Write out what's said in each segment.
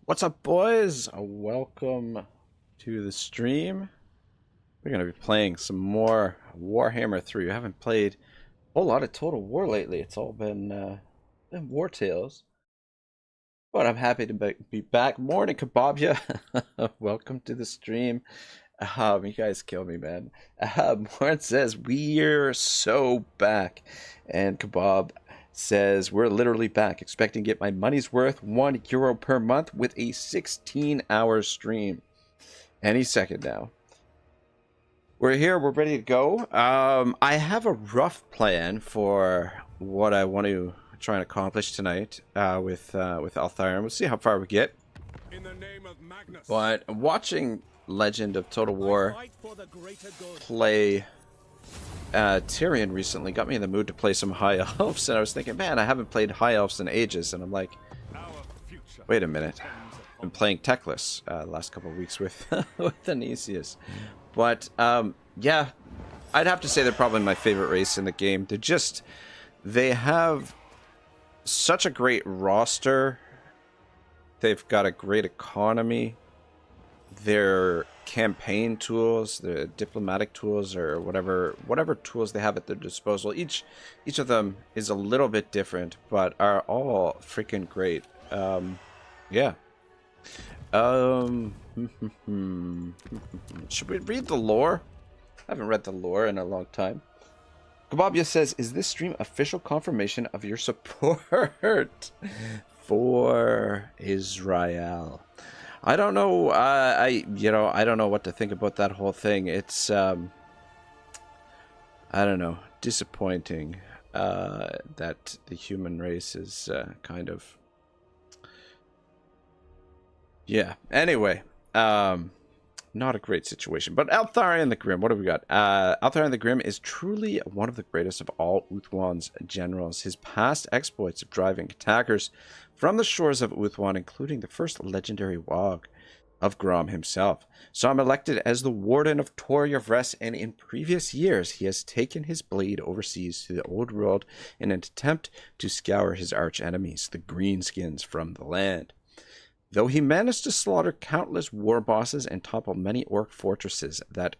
What's up, boys? Welcome to the stream. We're going to be playing some more Warhammer 3. We haven't played a whole lot of Total War lately. It's all been War Tales. But I'm happy to be back. Morning, Kebabia. Welcome to the stream. You guys kill me, man. Warren says, we're so back. And Kebab says, we're literally back, expecting to get my money's worth, €1 per month with a 16-hour stream. Any second now. We're here, we're ready to go. I have a rough plan for what I want to try and accomplish tonight with Eltharion. We'll see how far we get. In the name of Magnus. But watching Legend of Total War play Tyrion recently got me in the mood to play some High Elves, and I was thinking, man, I haven't played High Elves in ages, and I'm like, wait a minute, I've been playing Techless last couple of weeks with with Anisius. But yeah, I'd have to say they're probably my favorite race in the game. They have such a great roster. They've got a great economy. Their campaign tools, their diplomatic tools, or whatever tools they have at their disposal, each of them is a little bit different, but are all freaking great. Yeah. Should we read the lore? I haven't read the lore in a long time. Kebabia says, is this stream official confirmation of your support for Israel? I don't know. I don't know what to think about that whole thing. It's I don't know, disappointing that the human race is kind of, yeah. Anyway, not a great situation. But Eltharion the Grim, what do we got? Eltharion the Grim is truly one of the greatest of all Uthwan's generals. His past exploits of driving attackers from the shores of Uthwan, including the first legendary Wog of Grom himself, saw him elected as the Warden of Yvresse, and in previous years he has taken his blade overseas to the Old World in an attempt to scour his arch enemies, the Greenskins, from the land. Though he managed to slaughter countless war bosses and topple many orc fortresses that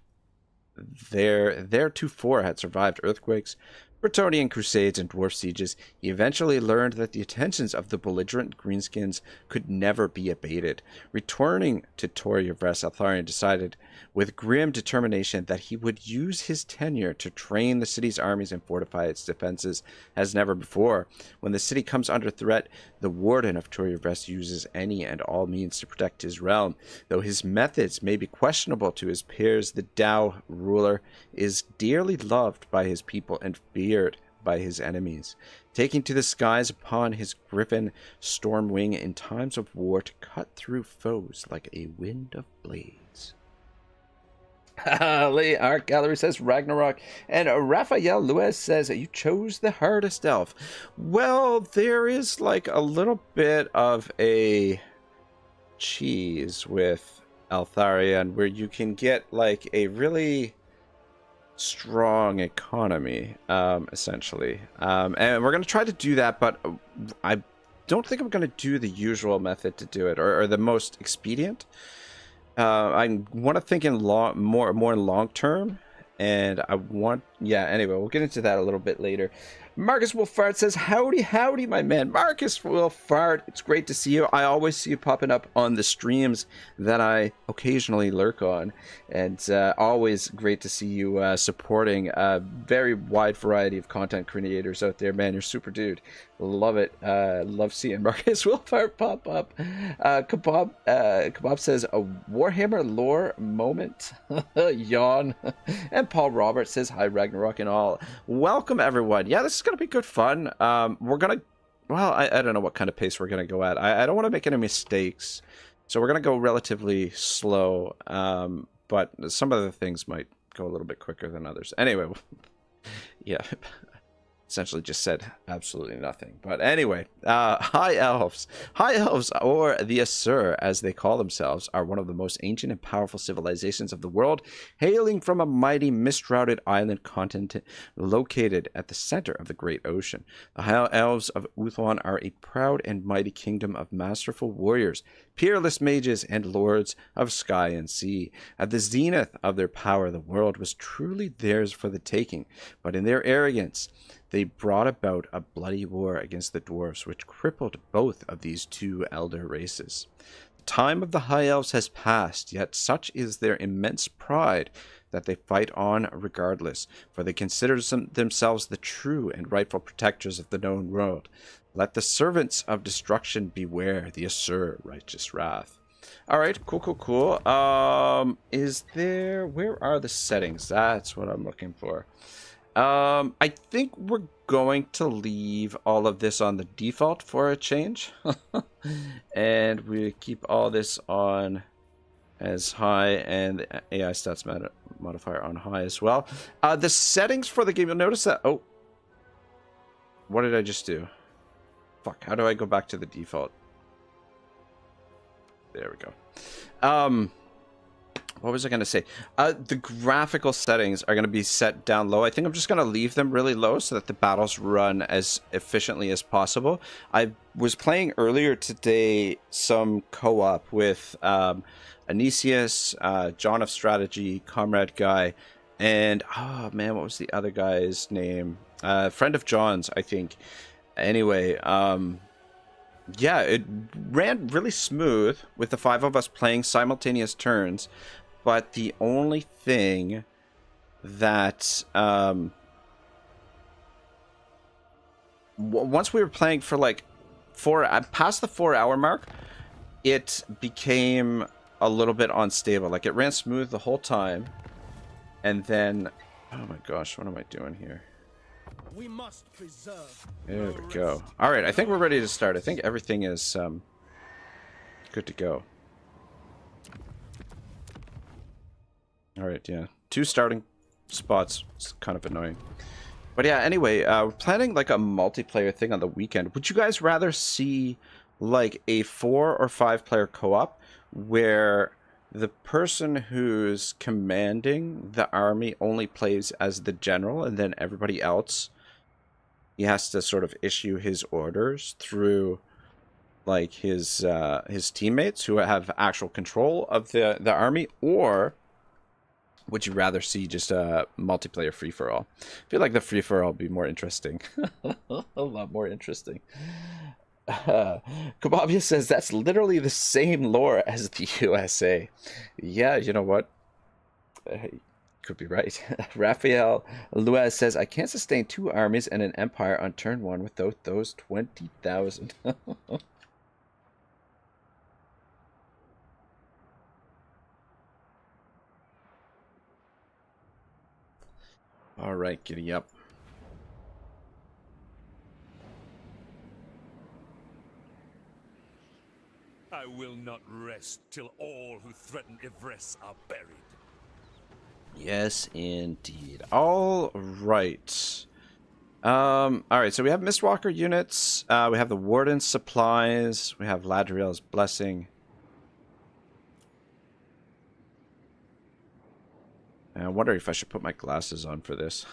theretofore had survived earthquakes, Bretonnian crusades, and dwarf sieges, he eventually learned that the attentions of the belligerent Greenskins could never be abated. Returning to Yvresse, Eltharion decided with grim determination that he would use his tenure to train the city's armies and fortify its defenses as never before. When the city comes under threat, the Warden of Yvresse uses any and all means to protect his realm. Though his methods may be questionable to his peers, the Dao ruler is dearly loved by his people and feared by his enemies, taking to the skies upon his griffin Stormwing in times of war to cut through foes like a wind of blades. Lee Art Gallery says Ragnarok, and Raphael Luez says you chose the hardest elf. Well, there is like a little bit of a cheese with Eltharion where you can get like a really strong economy, essentially, and we're going to try to do that, but I don't think I'm going to do the usual method to do it, or the most expedient. I want to think in more long term, and I want, yeah, anyway, we'll get into that a little bit later. Marcus Wolfart says, howdy, my man. Marcus Wolfart, it's great to see you. I always see you popping up on the streams that I occasionally lurk on, and always great to see you supporting a very wide variety of content creators out there, man. You're super dude. Love it. Love seeing Marcus Wolfart pop up. Kebab says, a Warhammer lore moment. Yawn. And Paul Roberts says, hi, Ragnarok and all. Welcome, everyone. Yeah, this is going to be good fun. We're going to, well, I don't know what kind of pace we're going to go at. I don't want to make any mistakes. So we're going to go relatively slow. But some of the things might go a little bit quicker than others. Anyway, yeah. essentially just said absolutely nothing. But anyway, High Elves. High Elves, or the Asur, as they call themselves, are one of the most ancient and powerful civilizations of the world, hailing from a mighty mist-shrouded island continent located at the center of the Great Ocean. The High Elves of Ulthuan are a proud and mighty kingdom of masterful warriors, peerless mages, and lords of sky and sea. At the zenith of their power, the world was truly theirs for the taking, but in their arrogance, they brought about a bloody war against the dwarves, which crippled both of these two elder races. The time of the High Elves has passed, yet such is their immense pride that they fight on regardless, for they consider themselves the true and rightful protectors of the known world. Let the servants of destruction beware, the Asur, righteous wrath. Alright, cool. Is there... Where are the settings? That's what I'm looking for. I think we're going to leave all of this on the default for a change. And we keep all this on as high, and the AI stats modifier on high as well. The settings for the game, you'll notice that... Oh. What did I just do? Fuck, how do I go back to the default? There we go. What was I going to say? The graphical settings are going to be set down low. I think I'm just going to leave them really low so that the battles run as efficiently as possible. I was playing earlier today some co-op with Anicius, John of Strategy, Comrade Guy, and, oh man, what was the other guy's name? Friend of John's, I think. Anyway, yeah, it ran really smooth with the 5 of us playing simultaneous turns, but the only thing that once we were playing for like past the 4-hour mark, it became a little bit unstable. Like, it ran smooth the whole time, and then, oh my gosh, what am I doing here? We must preserve. There we go. All right, I think we're ready to start. I think everything is good to go. All right, yeah. 2 starting spots. It's kind of annoying. But yeah, anyway, we're planning like a multiplayer thing on the weekend. Would you guys rather see like a 4 or 5 player co-op where the person who's commanding the army only plays as the general, and then everybody else, he has to sort of issue his orders through like his teammates who have actual control of the army? Or would you rather see just a multiplayer free-for-all? I feel like the free-for-all would be more interesting. A lot more interesting. Kababia says that's literally the same lore as the USA. Yeah, you know what? Could be right. Raphael Luez says, I can't sustain 2 armies and an empire on turn 1 without those 20,000. All right, giddy up. I will not rest till all who threaten Yvresse are buried. Yes, indeed. All right. All right, so we have Mistwalker units. We have the Warden's supplies. We have Ladriel's blessing. And I wonder if I should put my glasses on for this.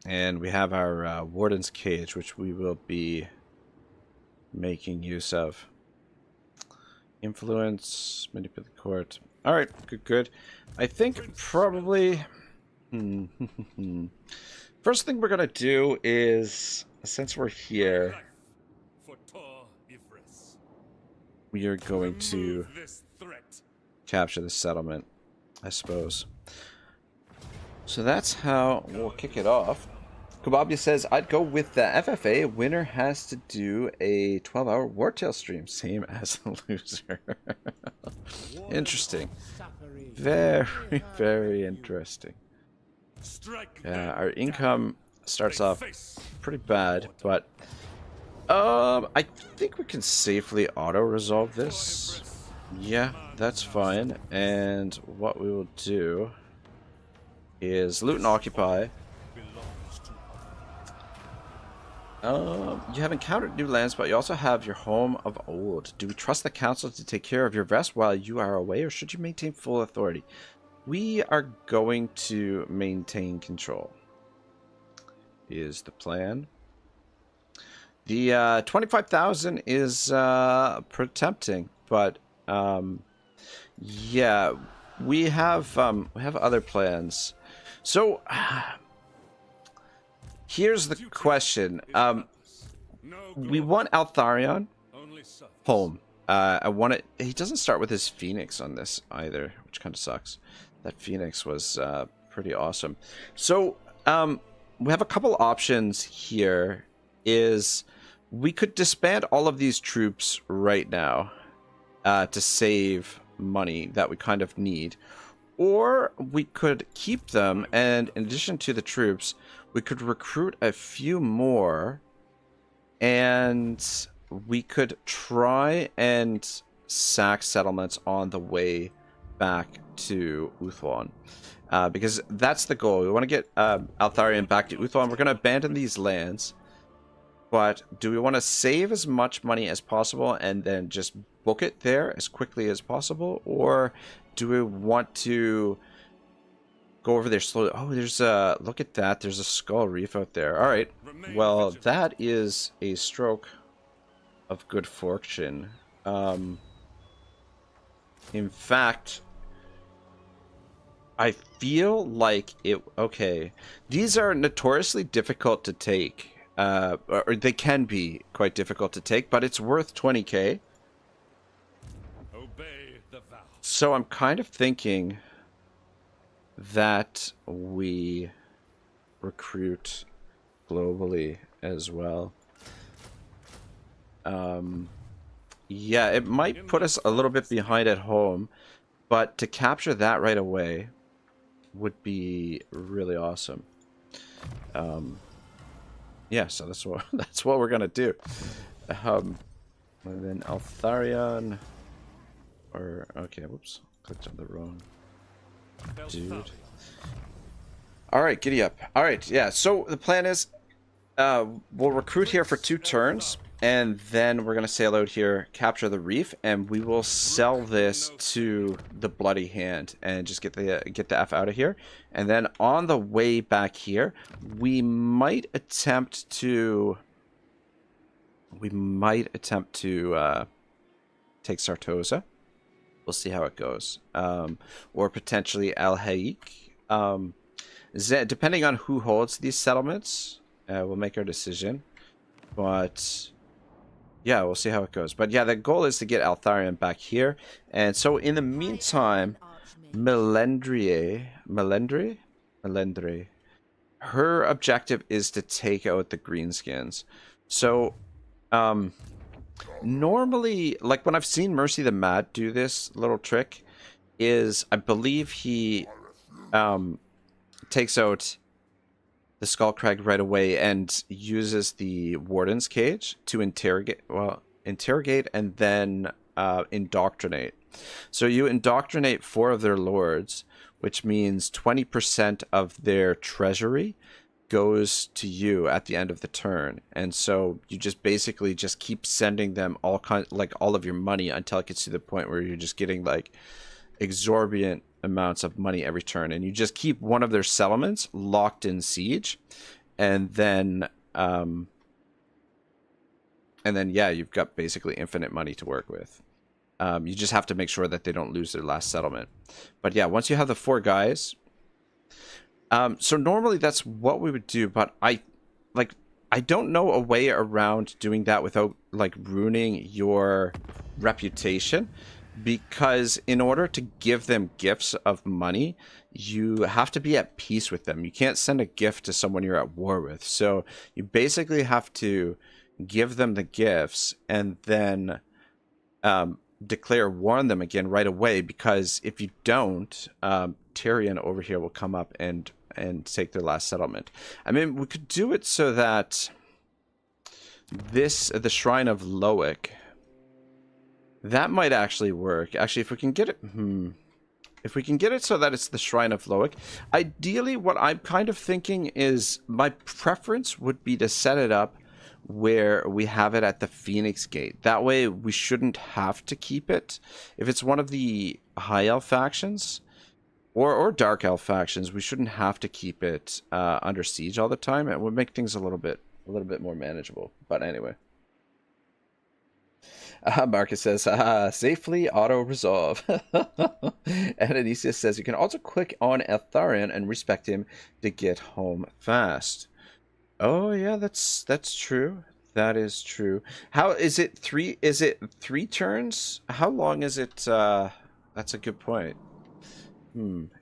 And we have our Warden's Cage, which we will be making use of. Influence, manipulate the court. Alright, good. I think probably... First thing we're going to do is, since we're here, we are going to capture the settlement, I suppose. So that's how we'll kick it off. Kababia says, I'd go with the FFA. Winner has to do a 12-hour Wartail stream. Same as the loser. Interesting. Very, very interesting. Yeah, our income starts off pretty bad, but I think we can safely auto-resolve this. Yeah, that's fine. And what we will do is loot and occupy. belongs to You have encountered new lands, but you also have your home of old. Do we trust the council to take care of your Yvresse while you are away, or should you maintain full authority? We are going to maintain control, is the plan. The 25,000 is pretty tempting, but yeah, we have other plans. So here's the question. We want Eltharion home. I want it. He doesn't start with his Phoenix on this either, which kind of sucks. That Phoenix was pretty awesome. So we have a couple options here. Is we could disband all of these troops right now to save money that we kind of need, or we could keep them, and in addition to the troops, we could recruit a few more, and we could try and sack settlements on the way back to Uthwan. Because that's the goal. We want to get Eltharion back to Uthwan. We're going to abandon these lands. But do we want to save as much money as possible and then just book it there as quickly as possible? Or do we want to go over there slowly? Oh, there's a... Look at that. There's a skull reef out there. All right. Well, that is a stroke of good fortune. In fact, I feel like it... Okay. These are notoriously difficult to take. Or they can be quite difficult to take, but it's worth 20k. obey the vow. So I'm kind of thinking that we recruit globally as well. Yeah, it might put us a little bit behind at home, but to capture that right away would be really awesome. Yeah, so that's what we're gonna do. And then Eltharion, or okay, whoops, clicked on the wrong dude. All right, giddy up. All right, yeah. So the plan is, we'll recruit here for 2 turns, and then we're gonna sail out here, capture the reef, and we will sell this to the Bloody Hand and just get the F out of here. And then on the way back here, we might attempt to take Sartosa. We'll see how it goes. Or potentially Al Haik. Depending on who holds these settlements, we'll make our decision. But yeah, we'll see how it goes. But yeah, the goal is to get Eltharion back here. And so in the meantime, Melendre, her objective is to take out the greenskins. So normally, like when I've seen Mercy the Mad do this little trick, is I believe he takes out the Skullcrag right away and uses the Warden's Cage to interrogate and then indoctrinate. So you indoctrinate 4 of their lords, which means 20% of their treasury goes to you at the end of the turn. And so you just basically just keep sending them all of your money until it gets to the point where you're just getting like exorbitant amounts of money every turn, and you just keep one of their settlements locked in siege, and then yeah, you've got basically infinite money to work with. You just have to make sure that they don't lose their last settlement. But yeah, once you have the 4 guys, so normally that's what we would do, but I don't know a way around doing that without like ruining your reputation. Because in order to give them gifts of money, you have to be at peace with them. You can't send a gift to someone you're at war with. So you basically have to give them the gifts and then declare war on them again right away. Because if you don't, Tyrion over here will come up and take their last settlement. I mean, we could do it so that the Shrine of Loic, that might actually work. Actually, if we can get it... if we can get it so that it's the Shrine of Loic, ideally what I'm kind of thinking is my preference would be to set it up where we have it at the Phoenix Gate. That way we shouldn't have to keep it. If it's one of the High Elf factions or Dark Elf factions, we shouldn't have to keep it under siege all the time. It would make things a little bit more manageable. But anyway. Marcus says, safely auto-resolve. And Anisia says, you can also click on Eltharion and respect him to get home fast. Oh, yeah, that's true. That is true. How is it three turns? How long is it? That's a good point.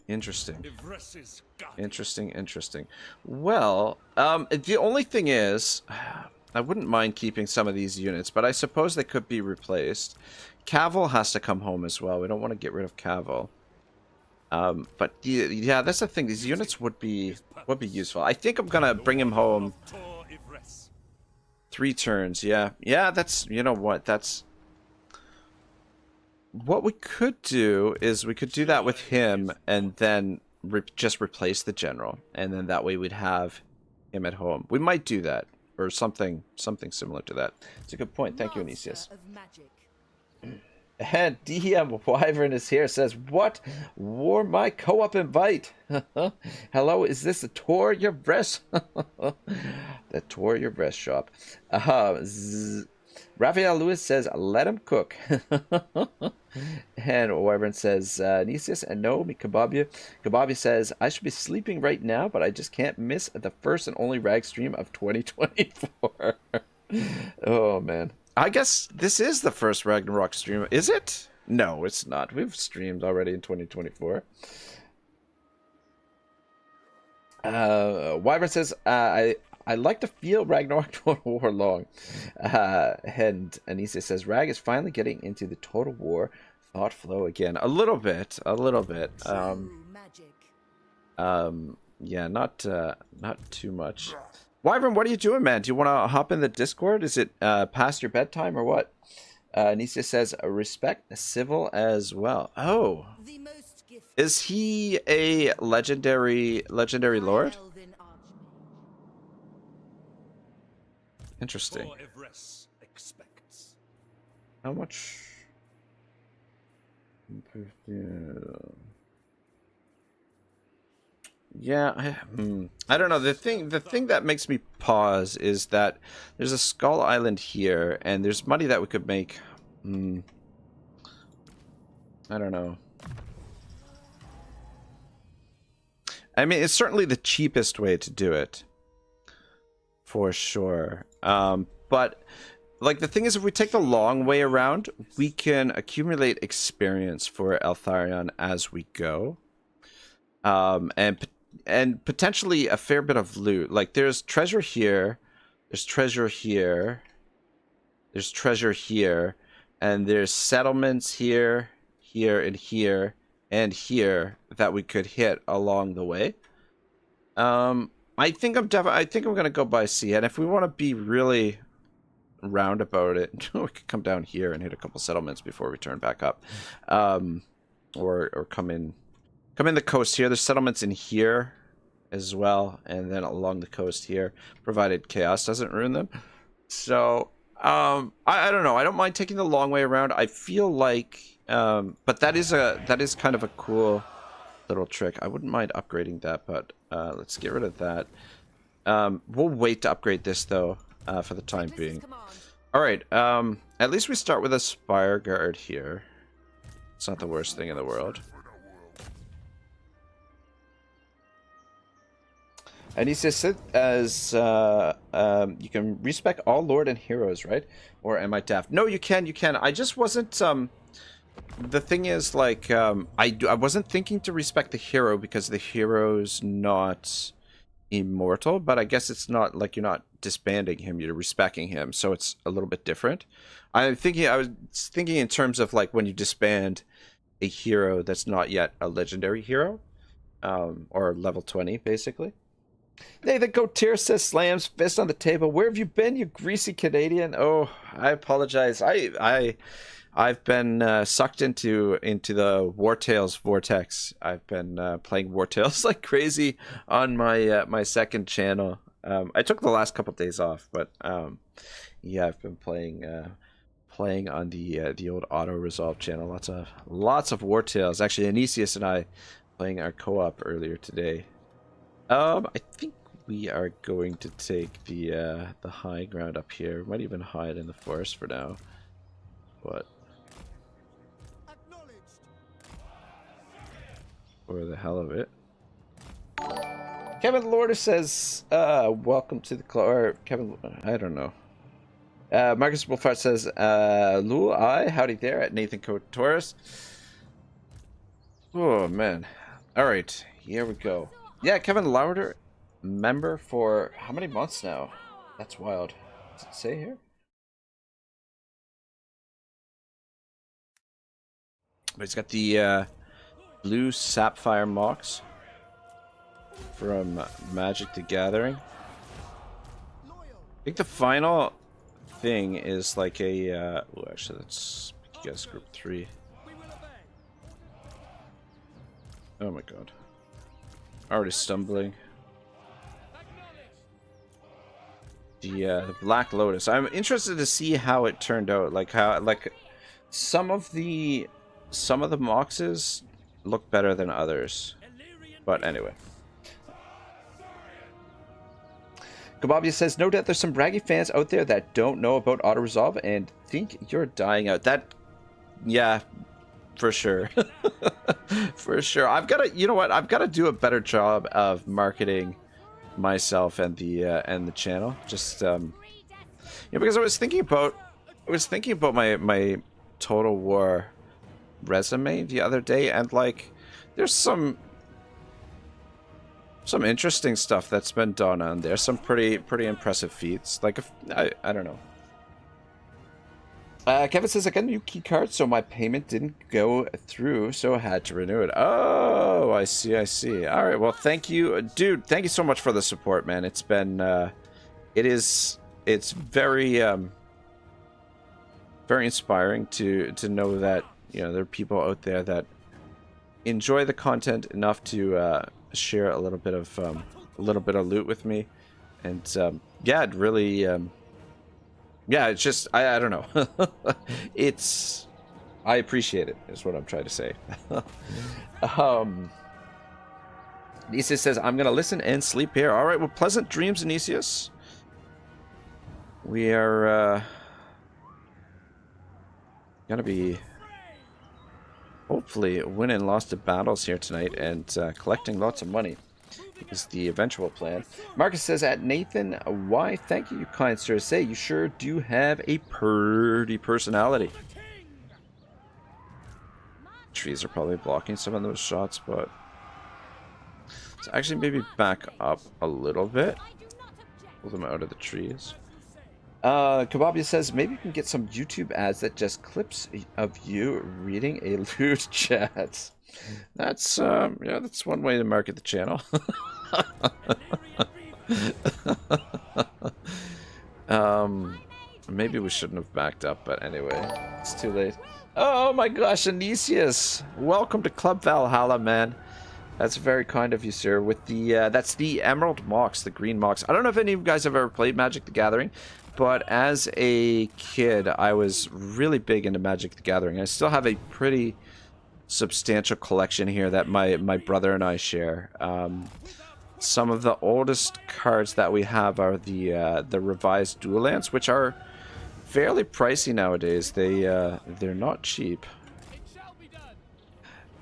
Interesting. Interesting. Well, the only thing is, I wouldn't mind keeping some of these units, but I suppose they could be replaced. Cavill has to come home as well. We don't want to get rid of Cavill. But yeah, that's the thing. These units would be useful. I think I'm gonna bring him home 3 turns. Yeah, that's, you know what, that's what we could do. Is we could do that with him and then just replace the general, and then that way we'd have him at home. We might do that, or something similar to that. It's a good point. Thank you, Anisius. And DM Wyvern is here, says, what? War my co-op invite. Hello, is this the Tor Yvresse? The Tor Yvresse shop. Raphael Lewis says, let him cook. And Wyvern says, Nisius and Naomi Kababia. Kababia says, I should be sleeping right now, but I just can't miss the first and only rag stream of 2024. Oh, man. I guess this is the first Ragnarok stream. Is it? No, it's not. We've streamed already in 2024. Wyvern says, I like to feel Ragnarok Total War long. And Anissa says, Rag is finally getting into the Total War thought flow again. A little bit. Yeah, not too much. Wyvern, what are you doing, man? Do you want to hop in the Discord? Is it past your bedtime or what? Nisia says, respect civil as well. Oh. Is he a legendary lord? Interesting. How much? Yeah, I don't know. The thing that makes me pause is that there's a Skull Island here, and there's money that we could make. I don't know. I mean, it's certainly the cheapest way to do it, for sure. But like the thing is, if we take the long way around, we can accumulate experience for Eltharion as we go, and potentially a fair bit of loot. Like there's treasure here, there's treasure here, there's treasure here, and there's settlements here, here, and here, and here that we could hit along the way. I think I'm gonna go by sea, and if we want to be really round about it, we could come down here and hit a couple settlements before we turn back up, or come in the coast here. There's settlements in here as well, and then along the coast here, provided chaos doesn't ruin them. So I don't know. I don't mind taking the long way around. I feel like, but that is kind of a cool little trick. I wouldn't mind upgrading that, but let's get rid of that. We'll wait to upgrade this though, for the time being. All right. At least we start with a Spire Guard here. It's not the worst thing in the world. And he says, as you can respec all Lord and heroes, right? Or am I daft? No, you can. I just wasn't. The thing is, like, I wasn't thinking to respect the hero because the hero's not immortal. But I guess it's not like you're not disbanding him; you're respecting him, so it's a little bit different. I was thinking in terms of like when you disband a hero that's not yet a legendary hero, or level 20, basically. Nathan Gautier says, slams fist on the table. Where have you been, you greasy Canadian? Oh, I apologize. I I've been sucked into the War Tales vortex. I've been playing War Tales like crazy on my my second channel. I took the last couple days off, but yeah, I've been playing on the old auto resolve channel. Lots of War Tales. Actually, Anisius and I playing our co-op earlier today. I think we are going to take the high ground up here. We might even hide in the forest for now, but for the hell of it. Kevin Lorder says, welcome to the club. Or Kevin, I don't know. Marcus Wolfart says, Lul, howdy there at Nathan Torres. Oh, man. All right, here we go. Yeah, Kevin Lauder, member for how many months now? That's wild. Does it say here? But he's got the blue sapphire mocks from Magic the Gathering. I think the final thing is like a oh, actually let's make you guys group 3. Oh my god, already stumbling. The Black Lotus. I'm interested to see how it turned out, like how some of the moxes look better than others, but anyway. Kababia says, no doubt there's some braggy fans out there that don't know about auto resolve and think you're dying out. That, yeah, for sure. For sure. I've got to, you know what? I've got to do a better job of marketing myself and the channel. Just yeah, because I was thinking about my Total War resume the other day, and like there's some interesting stuff that's been done on there. Some pretty impressive feats. Like, if I don't know. Kevin says, I got a new key card, so my payment didn't go through, so I had to renew it. Oh, I see. All right, well, thank you, dude. Thank you so much for the support, man. It's been, it's very, very inspiring to know that, you know, there are people out there that enjoy the content enough to share a little bit of loot with me, and yeah, it really. Yeah, it's just, I don't know. I appreciate it, is what I'm trying to say. Nisius says, I'm going to listen and sleep here. All right, well, pleasant dreams, Nisius. We are going to be hopefully winning lots of battles here tonight and collecting lots of money. Is the eventual plan. Marcus says, at Nathan, why thank you, kind sir. Say, you sure do have a pretty personality. Trees are probably blocking some of those shots, but let's actually maybe back up a little bit. Pull them out of the trees. Kababia says, maybe you can get some YouTube ads that just clips of you reading a loot chat. That's yeah, that's one way to market the channel. Maybe we shouldn't have backed up, but anyway, it's too late. Oh my gosh, Anisius, welcome to Club Valhalla, man. That's very kind of you, sir. With the that's the Emerald Mox, the green Mox. I don't know if any of you guys have ever played Magic the Gathering, but as a kid, I was really big into Magic the Gathering. I still have a pretty substantial collection here that my brother and I share. Some of the oldest cards that we have are the revised Dual Lance, which are fairly pricey nowadays. They're not cheap.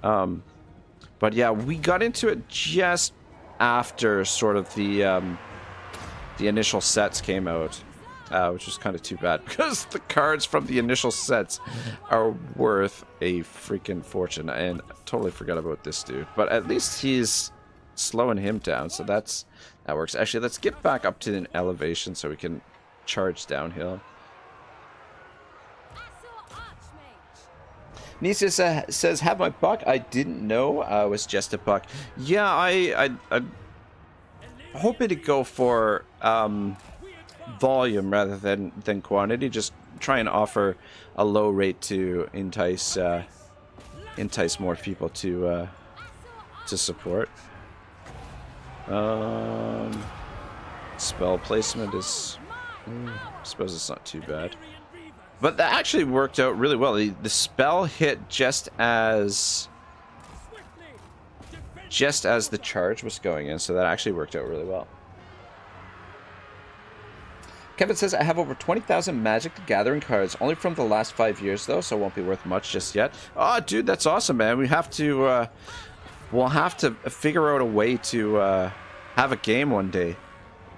But yeah, we got into it just after sort of the initial sets came out. Which was kind of too bad, because the cards from the initial sets are worth a freaking fortune, and I totally forgot about this dude. But at least he's slowing him down, so that works. Actually, let's get back up to an elevation so we can charge downhill. Nisa says, have my buck? I didn't know I was just a buck. Yeah, I'm hoping to go for volume rather than quantity, just try and offer a low rate to entice more people to support. Spell placement is, I suppose it's not too bad, but that actually worked out really well. The spell hit just as the charge was going in, so that actually worked out really well. Kevin says, I have over 20,000 Magic the Gathering cards, only from the last 5 years though, so it won't be worth much just yet. Oh, dude, that's awesome, man. We have to, we'll have to figure out a way to have a game one day.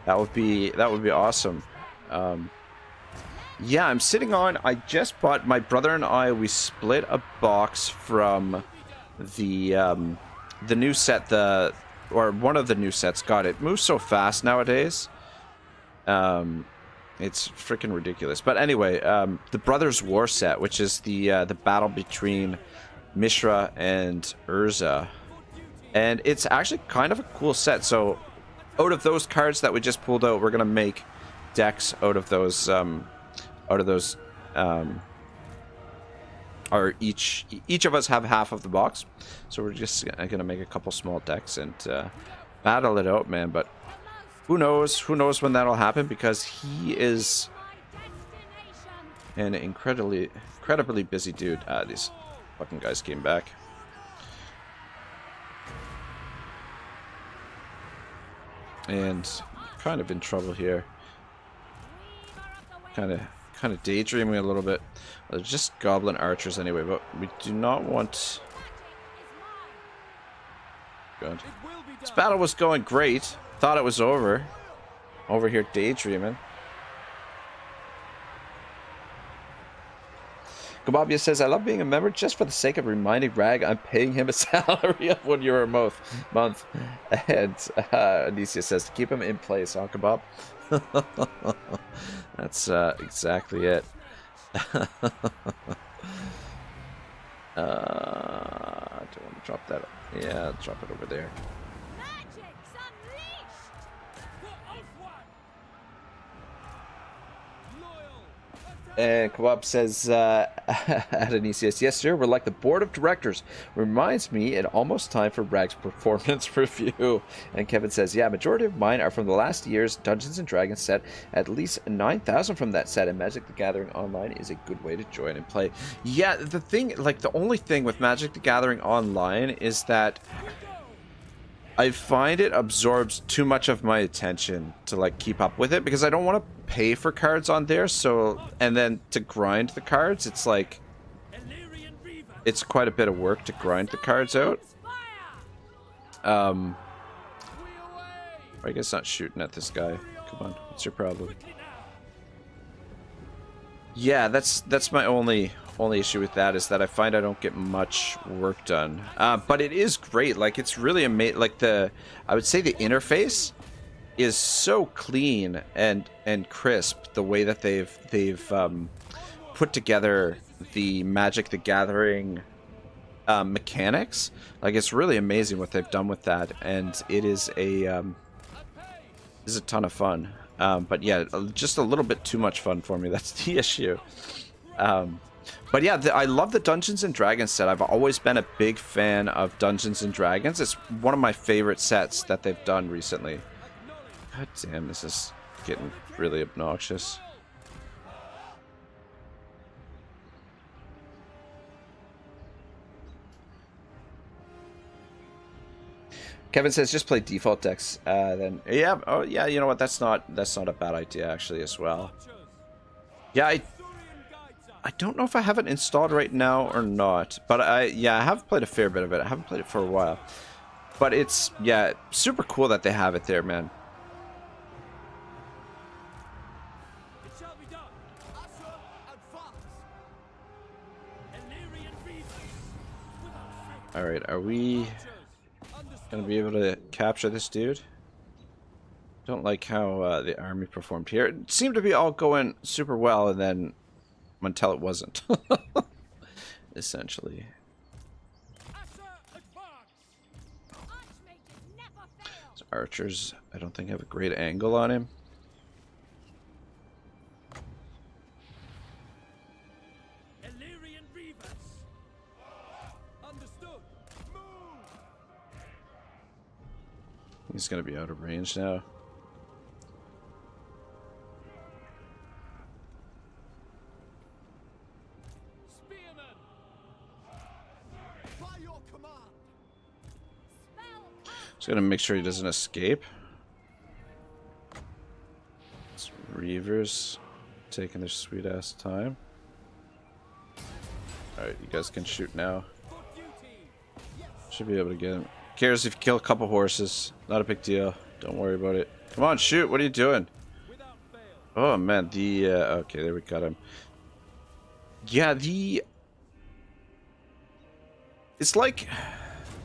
That would be awesome. Yeah, I'm sitting on, I just bought, my brother and I, we split a box from the new set, or one of the new sets. God, it moves so fast nowadays. It's freaking ridiculous. But anyway, the Brothers War set, which is the battle between Mishra and Urza. And it's actually kind of a cool set. So out of those cards that we just pulled out, we're going to make decks out of those, or each of us have half of the box. So we're just going to make a couple small decks and battle it out, man. But who knows when that'll happen, because he is an incredibly busy dude. These fucking guys came back. And kind of in trouble here. Kind of daydreaming a little bit. They're just goblin archers anyway, but we do not want... Good. This battle was going great. Thought it was over. Over here daydreaming. Kababia says, I love being a member just for the sake of reminding Rag I'm paying him a salary of €1 a month. And Anicia says, to keep him in place, huh, Kebab? That's exactly it. I don't want to drop that. Yeah, drop it over there. And Kawab says, at Anisius, yes, sir, we're like the board of directors. Reminds me, it almost time for Rag's performance review. And Kevin says, yeah, majority of mine are from the last year's Dungeons & Dragons set. At least 9,000 from that set, and Magic the Gathering Online is a good way to join and play. Yeah, the thing, like, the only thing with Magic the Gathering Online is that I find it absorbs too much of my attention to, like, keep up with it, because I don't want to pay for cards on there, so, and then to grind the cards, it's like, it's quite a bit of work to grind the cards out. I guess not shooting at this guy. Come on, what's your problem? Yeah, that's my only issue with that, is that I find I don't get much work done. But it is great. Like, it's really amazing. Like, I would say the interface is so clean and crisp, the way that they've put together the Magic the Gathering mechanics. Like, it's really amazing what they've done with that, and it is a ton of fun. But yeah, just a little bit too much fun for me. That's the issue. But yeah, I love the Dungeons & Dragons set. I've always been a big fan of Dungeons & Dragons. It's one of my favorite sets that they've done recently. God damn, this is getting really obnoxious. Kevin says just play default decks. Then yeah, oh yeah, you know what? That's not a bad idea actually as well. Yeah, I don't know if I have it installed right now or not, but I have played a fair bit of it. I haven't played it for a while, but it's, yeah, super cool that they have it there, man. All right, are we gonna be able to capture this dude? Don't like how the army performed here. It seemed to be all going super well, and then until it wasn't. Essentially. So archers, I don't think have a great angle on him. He's gonna be out of range now. Just gonna make sure he doesn't escape. It's Reavers taking their sweet ass time. Alright, you guys can shoot now. Should be able to get him. Cares if you kill a couple horses. Not a big deal. Don't worry about it. Come on, shoot. What are you doing? Oh, man. Okay, there we got him. Yeah, it's like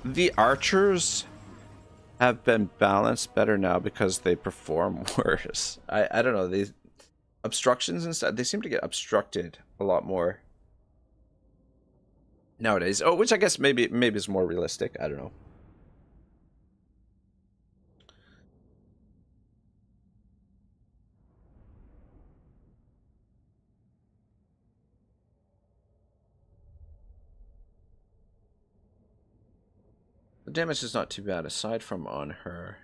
the archers have been balanced better now because they perform worse. I don't know. These obstructions and stuff, they seem to get obstructed a lot more nowadays. Oh, which I guess maybe is more realistic. I don't know. The damage is not too bad aside from on her.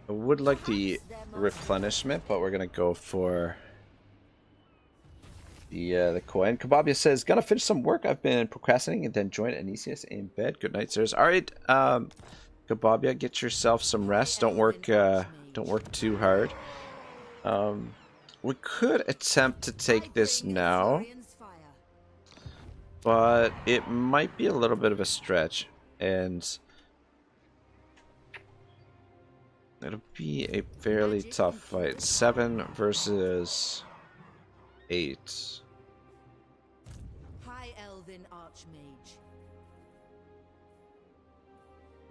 I would like the replenishment, but we're gonna go for the coin. Kababia says, "Gonna finish some work. I've been procrastinating and then join Anisius in bed. Good night, sirs." All right, Kababia, get yourself some rest. Don't work too hard. We could attempt to take this now, but it might be a little bit of a stretch, and it'll be a fairly tough fight. 7 versus 8. High Elven Archmage.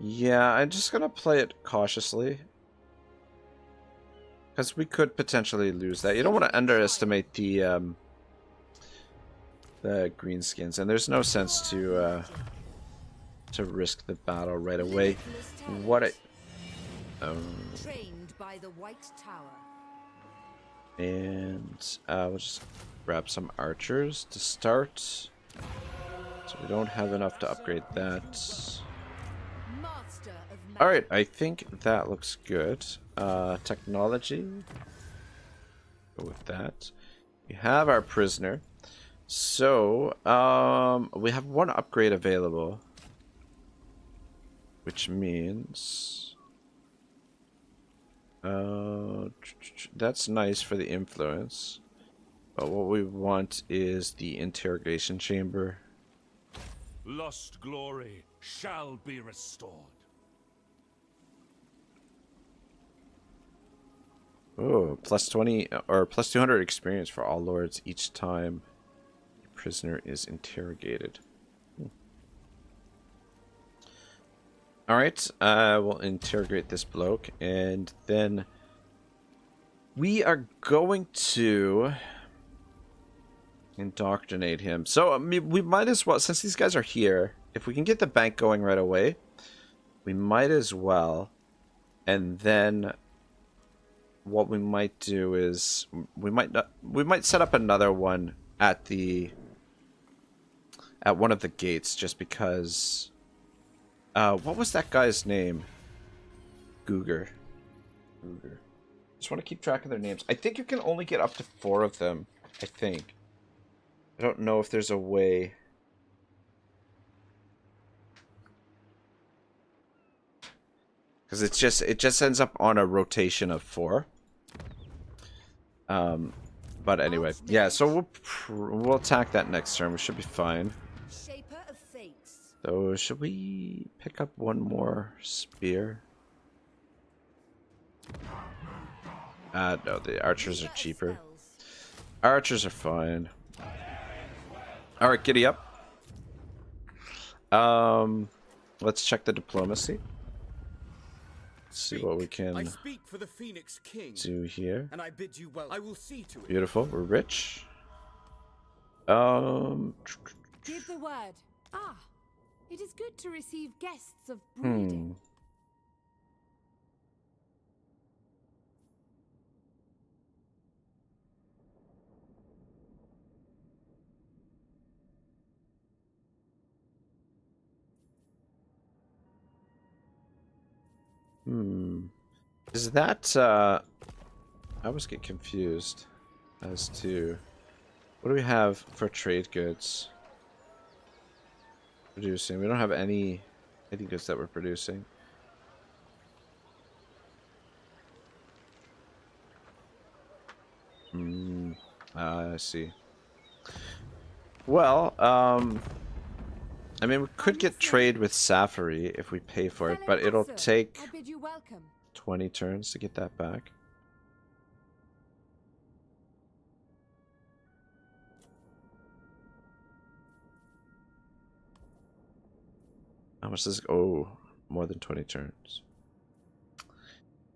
Yeah, I'm just gonna play it cautiously, because we could potentially lose that. You don't want to underestimate the greenskins, and there's no sense to risk the battle right away. What Trained by the White Tower. And we'll just grab some archers to start. So we don't have enough to upgrade that. Alright, I think that looks good. Technology. Go with that. We have our prisoner. So, we have 1 upgrade available. Which means... that's nice for the influence, but what we want is the interrogation chamber. Lost glory shall be restored. Oh, plus 20 or plus 200 experience for all lords each time a prisoner is interrogated. Alright, we'll interrogate this bloke, and then we are going to indoctrinate him. So, I mean, we might as well, since these guys are here, if we can get the bank going right away, we might as well. And then what we might do is we might set up another one at one of the gates, just because. What was that guy's name? Googer. Just want to keep track of their names. I think you can only get up to 4 of them. I think. I don't know if there's a way. Because it just ends up on a rotation of 4. But anyway, yeah. So we'll attack that next turn. We should be fine. So, should we pick up 1 more spear? No, the archers are cheaper. Archers are fine. Alright, giddy up. Let's check the diplomacy. See what we can do here. And I bid you well. I will see to it. Beautiful, we're rich. Give the word. Ah, it is good to receive guests of Hmm. breeding. Is that, I always get confused as to what do we have for trade goods producing? We don't have any goods that we're producing. I see. Well, I mean, we could get trade with Safari if we pay for it, but it'll take I bid you welcome. 20 turns to get that back. How much does it? Oh, more than 20 turns.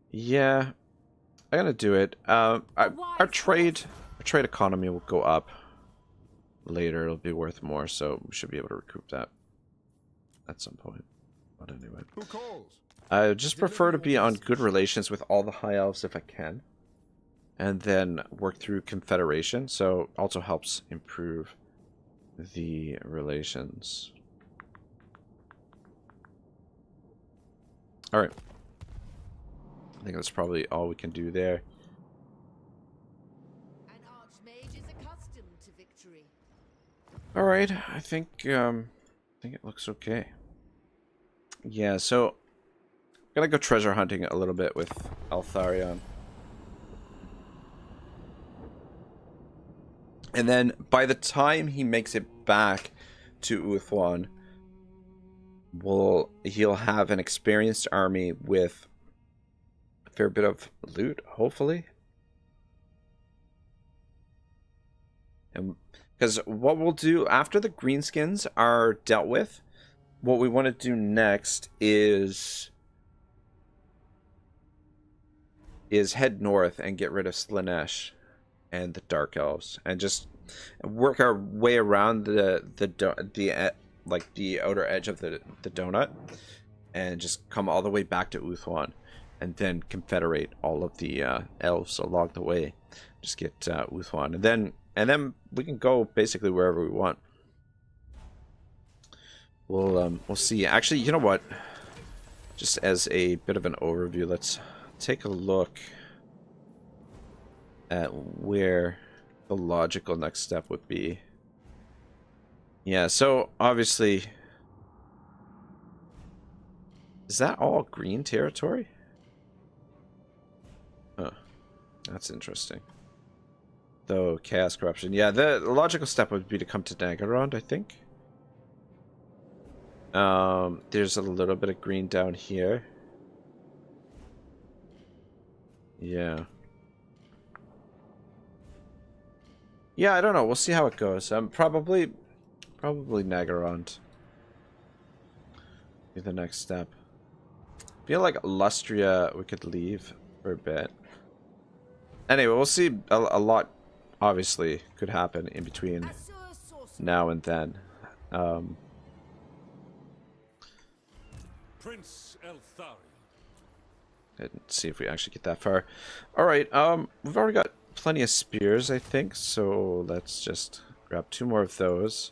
Yeah, I'm gonna do it. Our trade economy will go up later. It'll be worth more, so we should be able to recoup that at some point. But anyway, Who calls? I just prefer to be on good relations with all the high elves if I can, and then work through confederation. So also helps improve the relations. All right. I think that's probably all we can do there. An archmage is accustomed to victory. All right, I think it looks okay. Yeah, so I'm gonna go treasure hunting a little bit with Eltharion, and then by the time he makes it back to Uthwan, he'll have an experienced army with a fair bit of loot, hopefully. And because what we'll do after the greenskins are dealt with, what we want to do next is head north and get rid of Slaanesh and the Dark Elves, and just work our way around like the outer edge of the donut, and just come all the way back to Uthwan, and then confederate all of the elves along the way. Just get Uthwan, and then we can go basically wherever we want. We'll see. Actually, you know what? Just as a bit of an overview, let's take a look at where the logical next step would be. Yeah, so obviously, is that all green territory? Huh. That's interesting. Though chaos corruption. Yeah, the logical step would be to come to Nagarond, I think. There's a little bit of green down here. Yeah. Yeah, I don't know. We'll see how it goes. Probably Nagarond be the next step. I feel like Lustria we could leave for a bit. Anyway, we'll see. A lot obviously could happen in between now and then. Prince Eltharion. And see if we actually get that far. Alright, we've already got plenty of spears, I think, so let's just grab 2 more of those.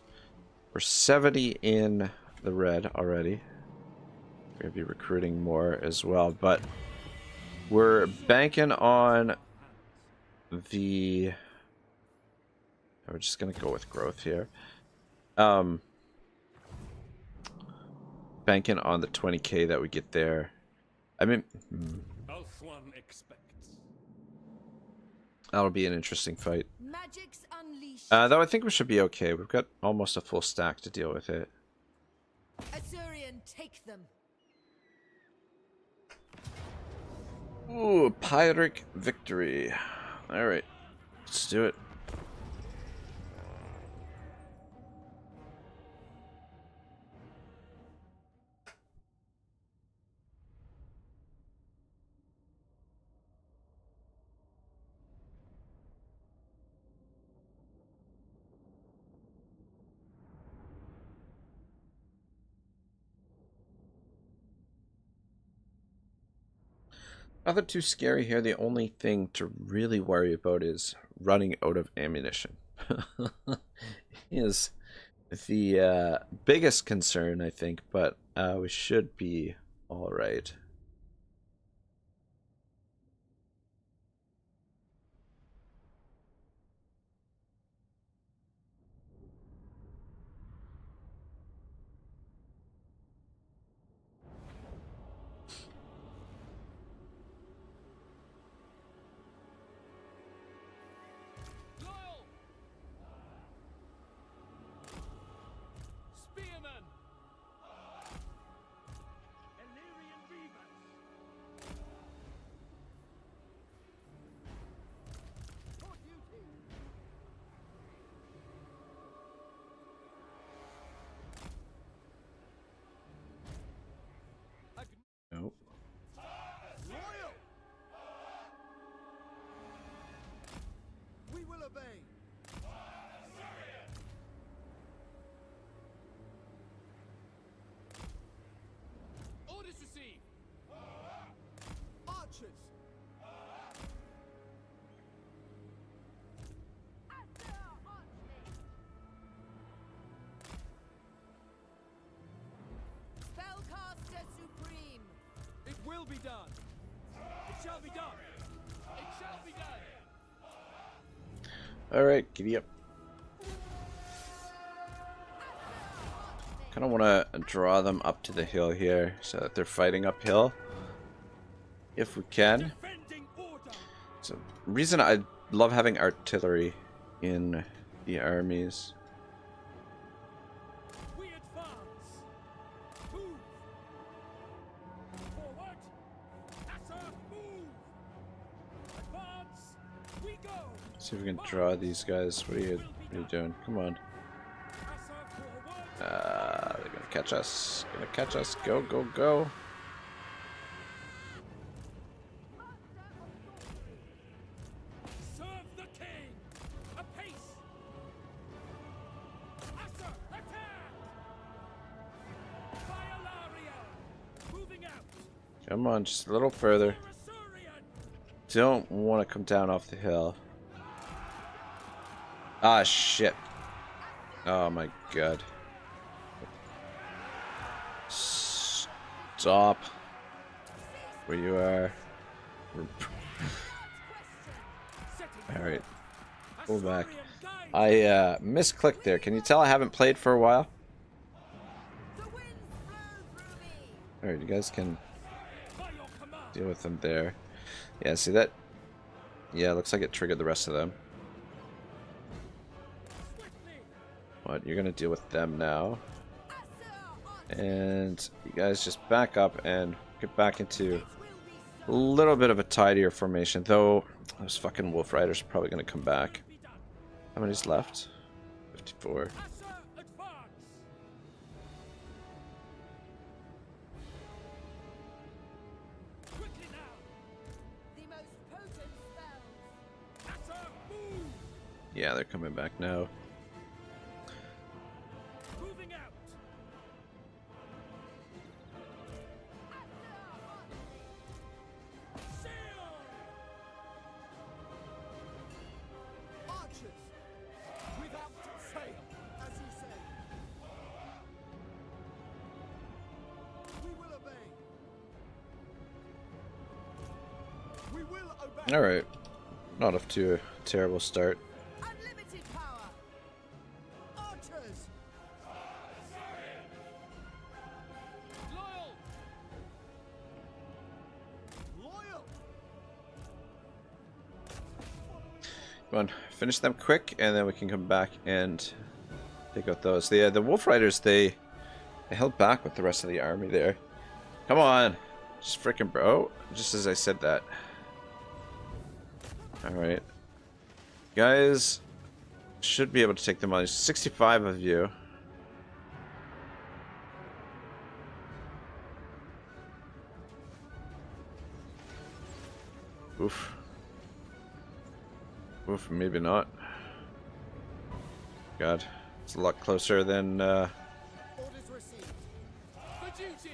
We're 70 in the red already. We're gonna be recruiting more as well, but we're banking on the... We're just gonna go with growth here. Banking on the 20k that we get there. I mean, Ulthuan expects. that'll be an interesting fight. Magic's unleashed. Though I think we should be okay. We've got almost a full stack to deal with it. Eltharion, take them. Ooh, Pyrrhic victory. Alright, let's do it. Nothing too scary here. The only thing to really worry about is running out of ammunition. Is the biggest concern, I think, but we should be all right. Nope. We will obey. Orders received. Archers. Spellcaster Supreme. It will be done. It shall be done. It shall be done. Alright, giddy up. Kind of want to draw them up to the hill here so that they're fighting uphill if we can. So, reason I love having artillery in the armies. We advance. Move. Forward. Asser, move. Advance. We go. See if we can draw these guys. What are you doing? Come on. Asser, forward. They're gonna catch us. Gonna catch us. Go, go, go. Serve the king. Apace. Asser, attack. Violaria. Moving out. Come on, just a little further. Resurian. Don't want to come down off the hill. Ah, shit. Oh my god. Stop. Where you are. Alright. Pull back. I misclicked there. Can you tell I haven't played for a while? The winds blow through me. Alright, you guys can deal with them there. Yeah, see that? Yeah, looks like it triggered the rest of them. What? You're gonna deal with them now. And you guys just back up and get back into a little bit of a tidier formation. Though, those fucking Wolf Riders are probably gonna come back. How many's left? 54. Yeah, they're coming back now. Moving out. Sail. Archers, without fail, as you say. We will obey. We will obey. Alright. Not off to a terrible start. Unlimited power. Archers, Loyal. loyal. Come on, finish them quick, and then we can come back and take out those. The Wolf Riders, they held back with the rest of the army there. Come on, just freaking bro! Just as I said that. All right, guys, should be able to take them on. There's 65 of you. Oof. Oof, maybe not. God, it's a lot closer than Orders received. For duty.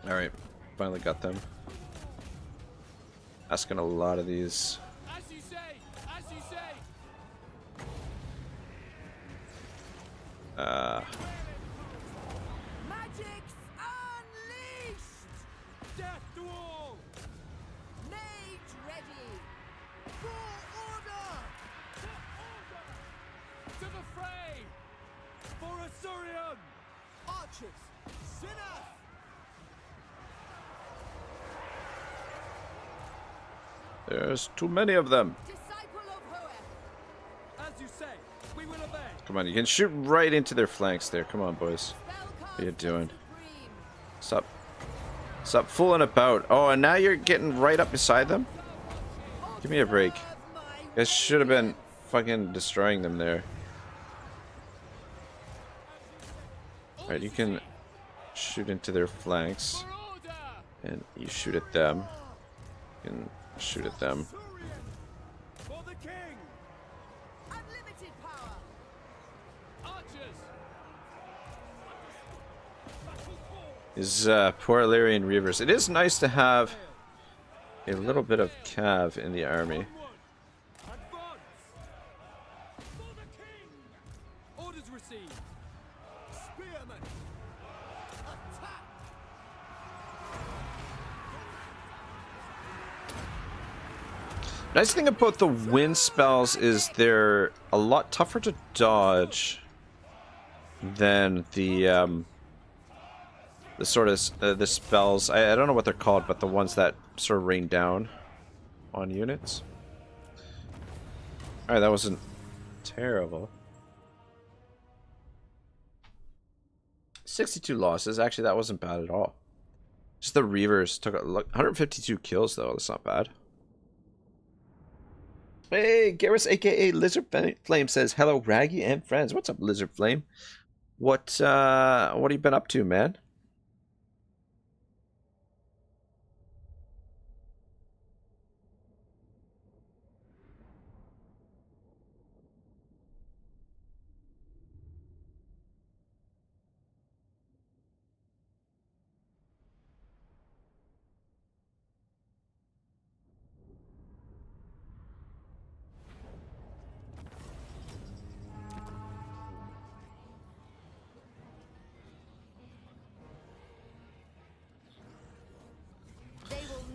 Alright, finally got them. Asking a lot of these. As you say! As you say! Magic's unleashed! Death to all! Mage ready! For order! To the fray! For Eltharion! Archers! Sinners! There's too many of them. Disciple of Hoeth. As you say, we will obey! Come on, you can shoot right into their flanks there. Come on, boys. What are you doing? Stop fooling about. Oh, and now you're getting right up beside them? Give me a break. You guys should have been fucking destroying them there. Alright, you can shoot into their flanks. For order! And you shoot at them. You can shoot at them. For the king! Unlimited power! Archers! These poor Eltharion Reavers. It is nice to have a little bit of cav in the army. Advance! For the king! Orders received! Spearmen! Attack! Nice thing about the wind spells is they're a lot tougher to dodge than the sort of the spells. I don't know what they're called, but the ones that sort of rain down on units. Alright, that wasn't terrible. 62 losses. Actually, that wasn't bad at all. Just the Reavers took 152 kills, though. That's not bad. Hey, Garrus, aka Lizard Flame, says hello, Raggy and friends. What's up, Lizard Flame? What have you been up to, man?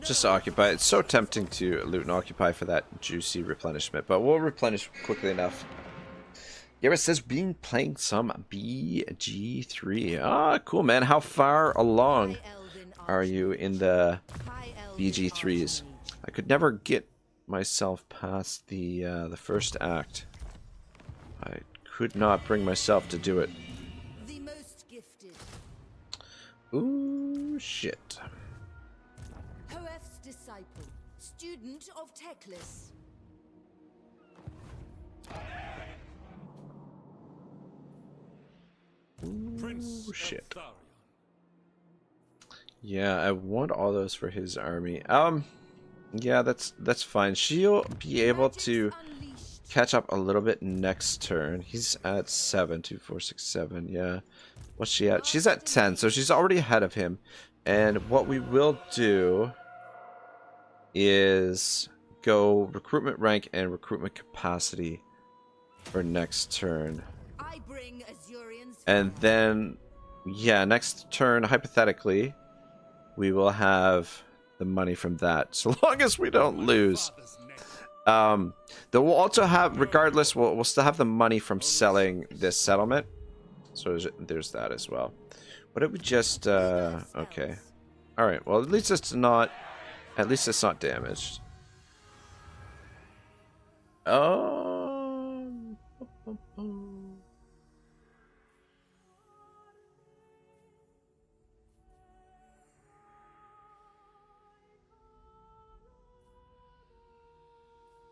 Just occupy. It's so tempting to loot and occupy for that juicy replenishment, but we'll replenish quickly enough. Garrett says, been playing some BG3. Ah, cool, man. How far along are you in the BG3s? I could never get myself past the first act. I could not bring myself to do it. The most gifted. Ooh, shit. Hoeth's disciple. Student of Teclis. Prince Ooh, shit. Eltharion. Yeah, I want all those for his army. Yeah, that's fine. She'll be able to Unleashed. catch up a little bit next turn. He's at 7, 2, 4, 6, 7. Yeah. What's she at? She's at 10, so she's already ahead of him. And what we will do is go recruitment rank and recruitment capacity for next turn. I bring Azurians. And then, yeah, next turn, hypothetically, we will have the money from that, so long as we don't lose. Though we'll also have, regardless, we'll still have the money from selling this settlement. So there's that as well. What did we just, okay. Alright, well, at least it's not damaged.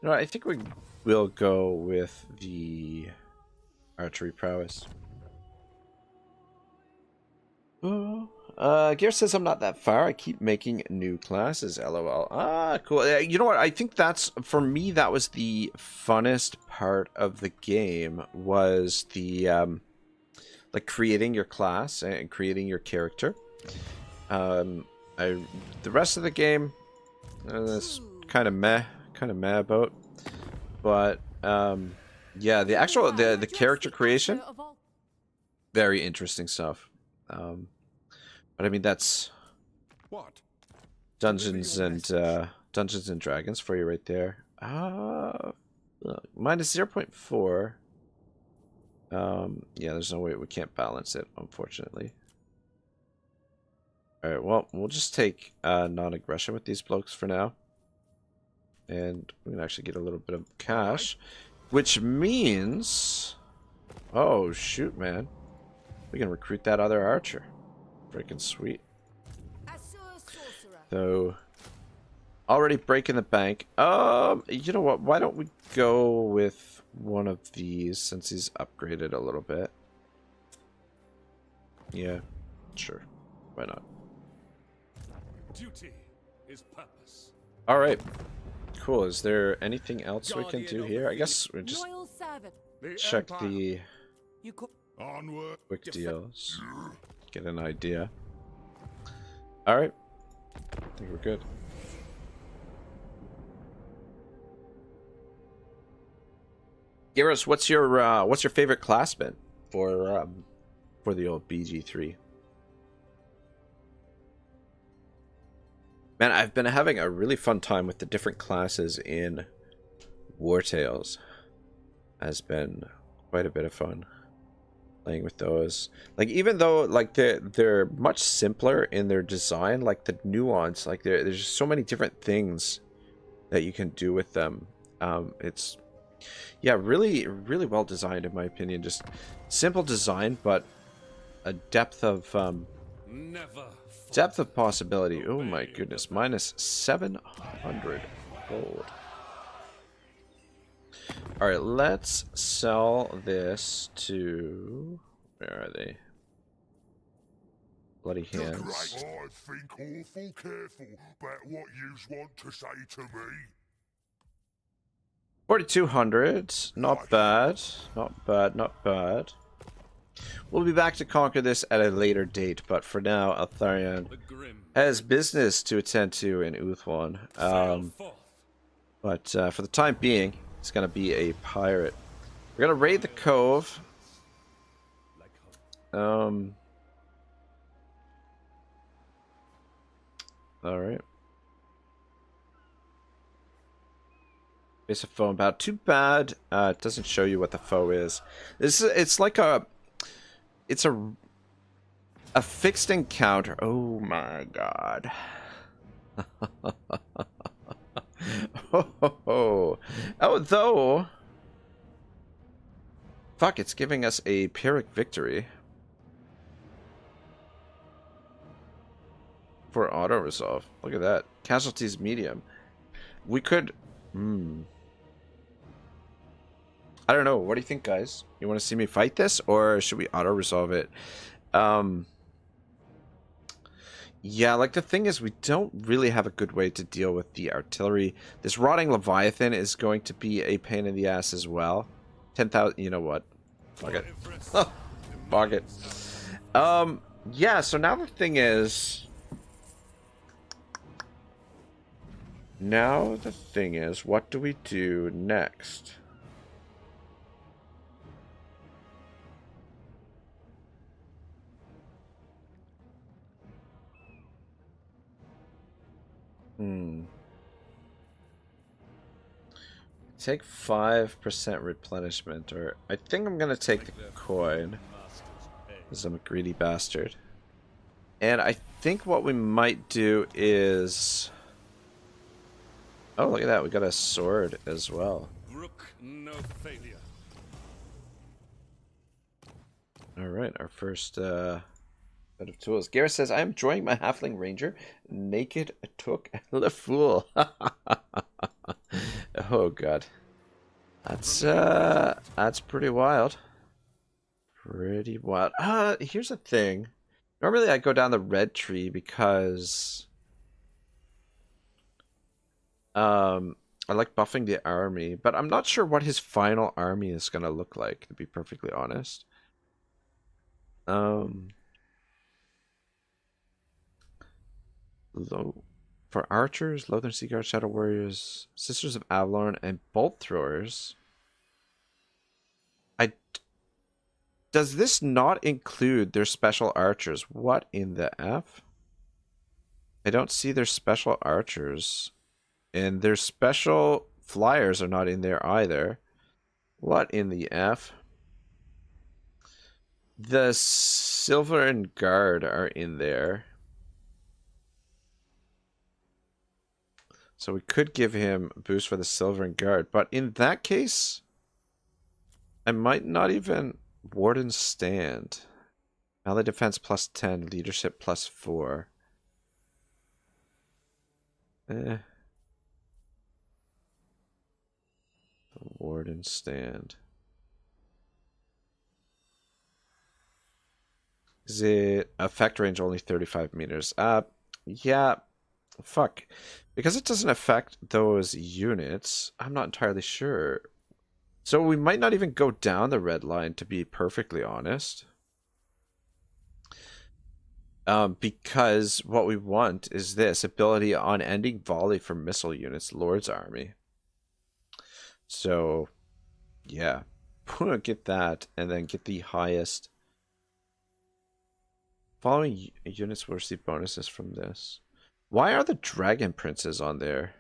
No, I think we will go with the archery prowess. Gear says I'm not that far. I keep making new classes. LOL. Ah, cool. You know what? I think that's, for me, that was the funnest part of the game, was the like creating your class and creating your character. The rest of the game, is kind of meh about. But yeah, the character creation, very interesting stuff. But I mean, that's What? Dungeons and Dungeons and Dragons for you right there. Minus 0.4. Yeah, there's no way we can't balance it, unfortunately. Alright, well, we'll just take non-aggression with these blokes for now. And we can actually get a little bit of cash. Which means... Oh, shoot, man. We can recruit that other archer. Freaking sweet. So, already breaking the bank. You know what? Why don't we go with one of these since he's upgraded a little bit? Yeah, sure. Why not? Duty is purpose. All right. Cool. Is there anything else we can do here? I guess we just check the quick deals. Get an idea. All right. I think we're good. Yvresse, what's your favorite class been for the old BG3? Man, I've been having a really fun time with the different classes in War Tales. Has been quite a bit of fun playing with those. Like, even though like they're much simpler in their design, like the nuance, like there's just so many different things that you can do with them. It's yeah, really well designed in my opinion. Just simple design, but a depth of possibility. Oh my goodness, minus 700 gold. All right, let's sell this to, where are they? Bloody hands. I think awful careful about what yous want to say to me. 4,200, not bad, not bad. We'll be back to conquer this at a later date, but for now, Eltharion has business to attend to in Uthwan. But for the time being, he's going to be a pirate. We're going to raid the cove. Alright. Base of foe about. Too bad it doesn't show you what the foe is. It's like it's a fixed encounter. Oh my god. Oh, though. Fuck, it's giving us a Pyrrhic victory. For auto resolve. Look at that. Casualties medium. We could. I don't know. What do you think, guys? You want to see me fight this, or should we auto resolve it? Yeah, like the thing is, we don't really have a good way to deal with the artillery. This rotting Leviathan is going to be a pain in the ass as well. 10,000. You know what? Fuck it. Fuck it. Yeah. So now the thing is. What do we do next? Take 5% replenishment, or I think I'm gonna take the coin because I'm a greedy bastard. And I think what we might do is, oh, look at that, we got a sword as well. Brook no failure. All right, our first bit of tools. Gareth says, I am enjoying my halfling ranger. Naked took the fool. Oh god. That's pretty wild. Pretty wild. Here's the thing. Normally I go down the red tree because I like buffing the army, but I'm not sure what his final army is gonna look like, to be perfectly honest. Low for archers, Lothern Sea Guard, Shadow Warriors, Sisters of Avalon, and Bolt Throwers. Does this not include their special archers? What in the F? I don't see their special archers. And their special flyers are not in there either. What in the F? The Silver and Guard are in there. So we could give him a boost for the Silver and Guard. But in that case, I might not even Warden Stand. Melee defense plus 10, leadership plus 4. The Warden Stand. Is it effect range only 35 meters? Yeah. Fuck. Because it doesn't affect those units, I'm not entirely sure. So we might not even go down the red line, to be perfectly honest. Because what we want is this ability on ending volley for missile units, Lord's Army. So, yeah. Get that, and then get the highest. Following units will receive bonuses from this. Why are the Dragon Princes on there?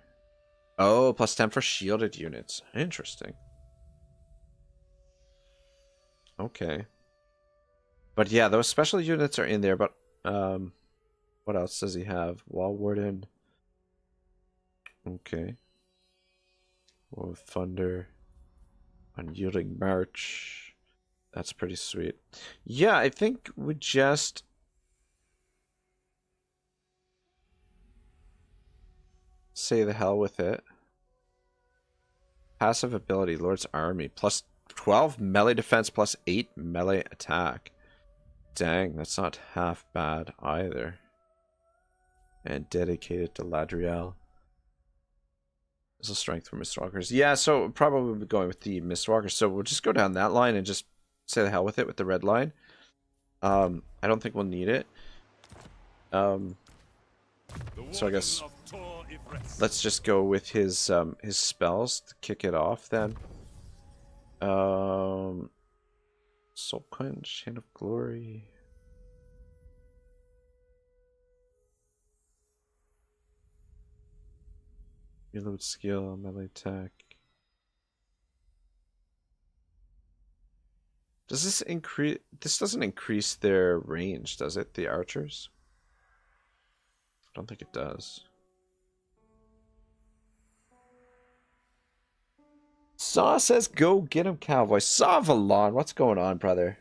Oh, plus 10 for shielded units. Interesting. Okay. But yeah, those special units are in there, but what else does he have? Wall Warden. Okay. Wall of Thunder. Unyielding March. That's pretty sweet. Yeah, I think we just say the hell with it. Passive ability, Lord's Army. Plus 12 melee defense, plus 8 melee attack. Dang, that's not half bad either. And dedicated to Ladriel. This is strength for Mistwalkers. Yeah, so probably we'll be going with the Mistwalkers. So we'll just go down that line and just say the hell with it with the red line. I don't think we'll need it. So I guess let's just go with his spells to kick it off then. Soul Quench, Hand of Glory. Reload skill, melee attack. Does this increase? This doesn't increase their range, does it? The archers? I don't think it does. Saw says, go get him, cowboy. Saw Valon, what's going on, brother?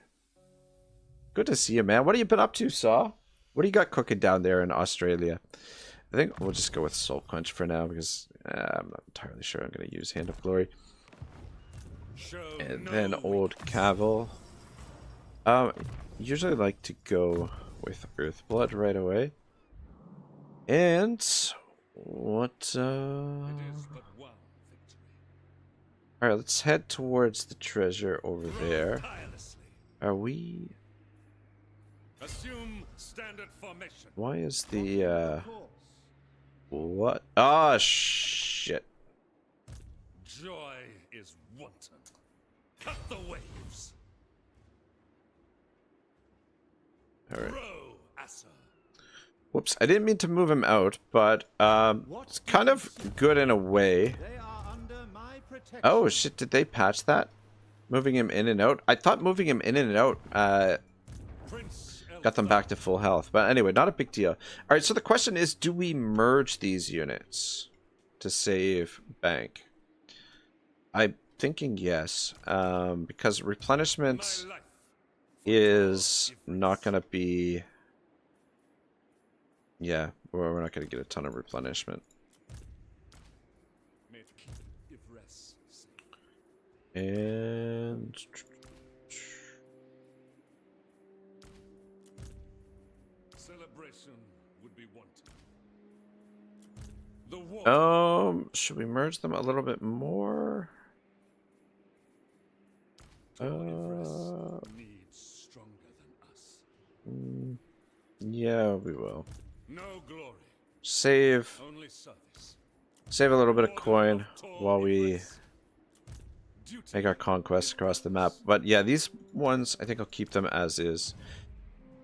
Good to see you, man. What have you been up to, Saw? What do you got cooking down there in Australia? I think we'll just go with Soul Quench for now because I'm not entirely sure I'm going to use Hand of Glory. And then Old Cavill. Usually like to go with Earthblood right away. And what? Alright, let's head towards the treasure over there. Are we? Assume standard formation. Why is the what? Ah, shit. Joy is wanton. Cut the waves. Alright. Row, Asa. Whoops, I didn't mean to move him out, but it's kind of good in a way. Oh shit, did they patch that? Moving him in and out? I thought moving him in and out got them back to full health. But anyway, not a big deal. Alright, so the question is, do we merge these units to save bank? I'm thinking yes, because replenishment is not going to be... Yeah, we're not going to get a ton of replenishment. Yvresse safe. And... Celebration would be wanted. The should we merge them a little bit more? Needs stronger than us. Yeah, we will. No glory. save Only service. save a little bit of Order coin of Tor while we Yvresse. Duty make our conquests across the map. But yeah, these ones, I think I'll keep them as is.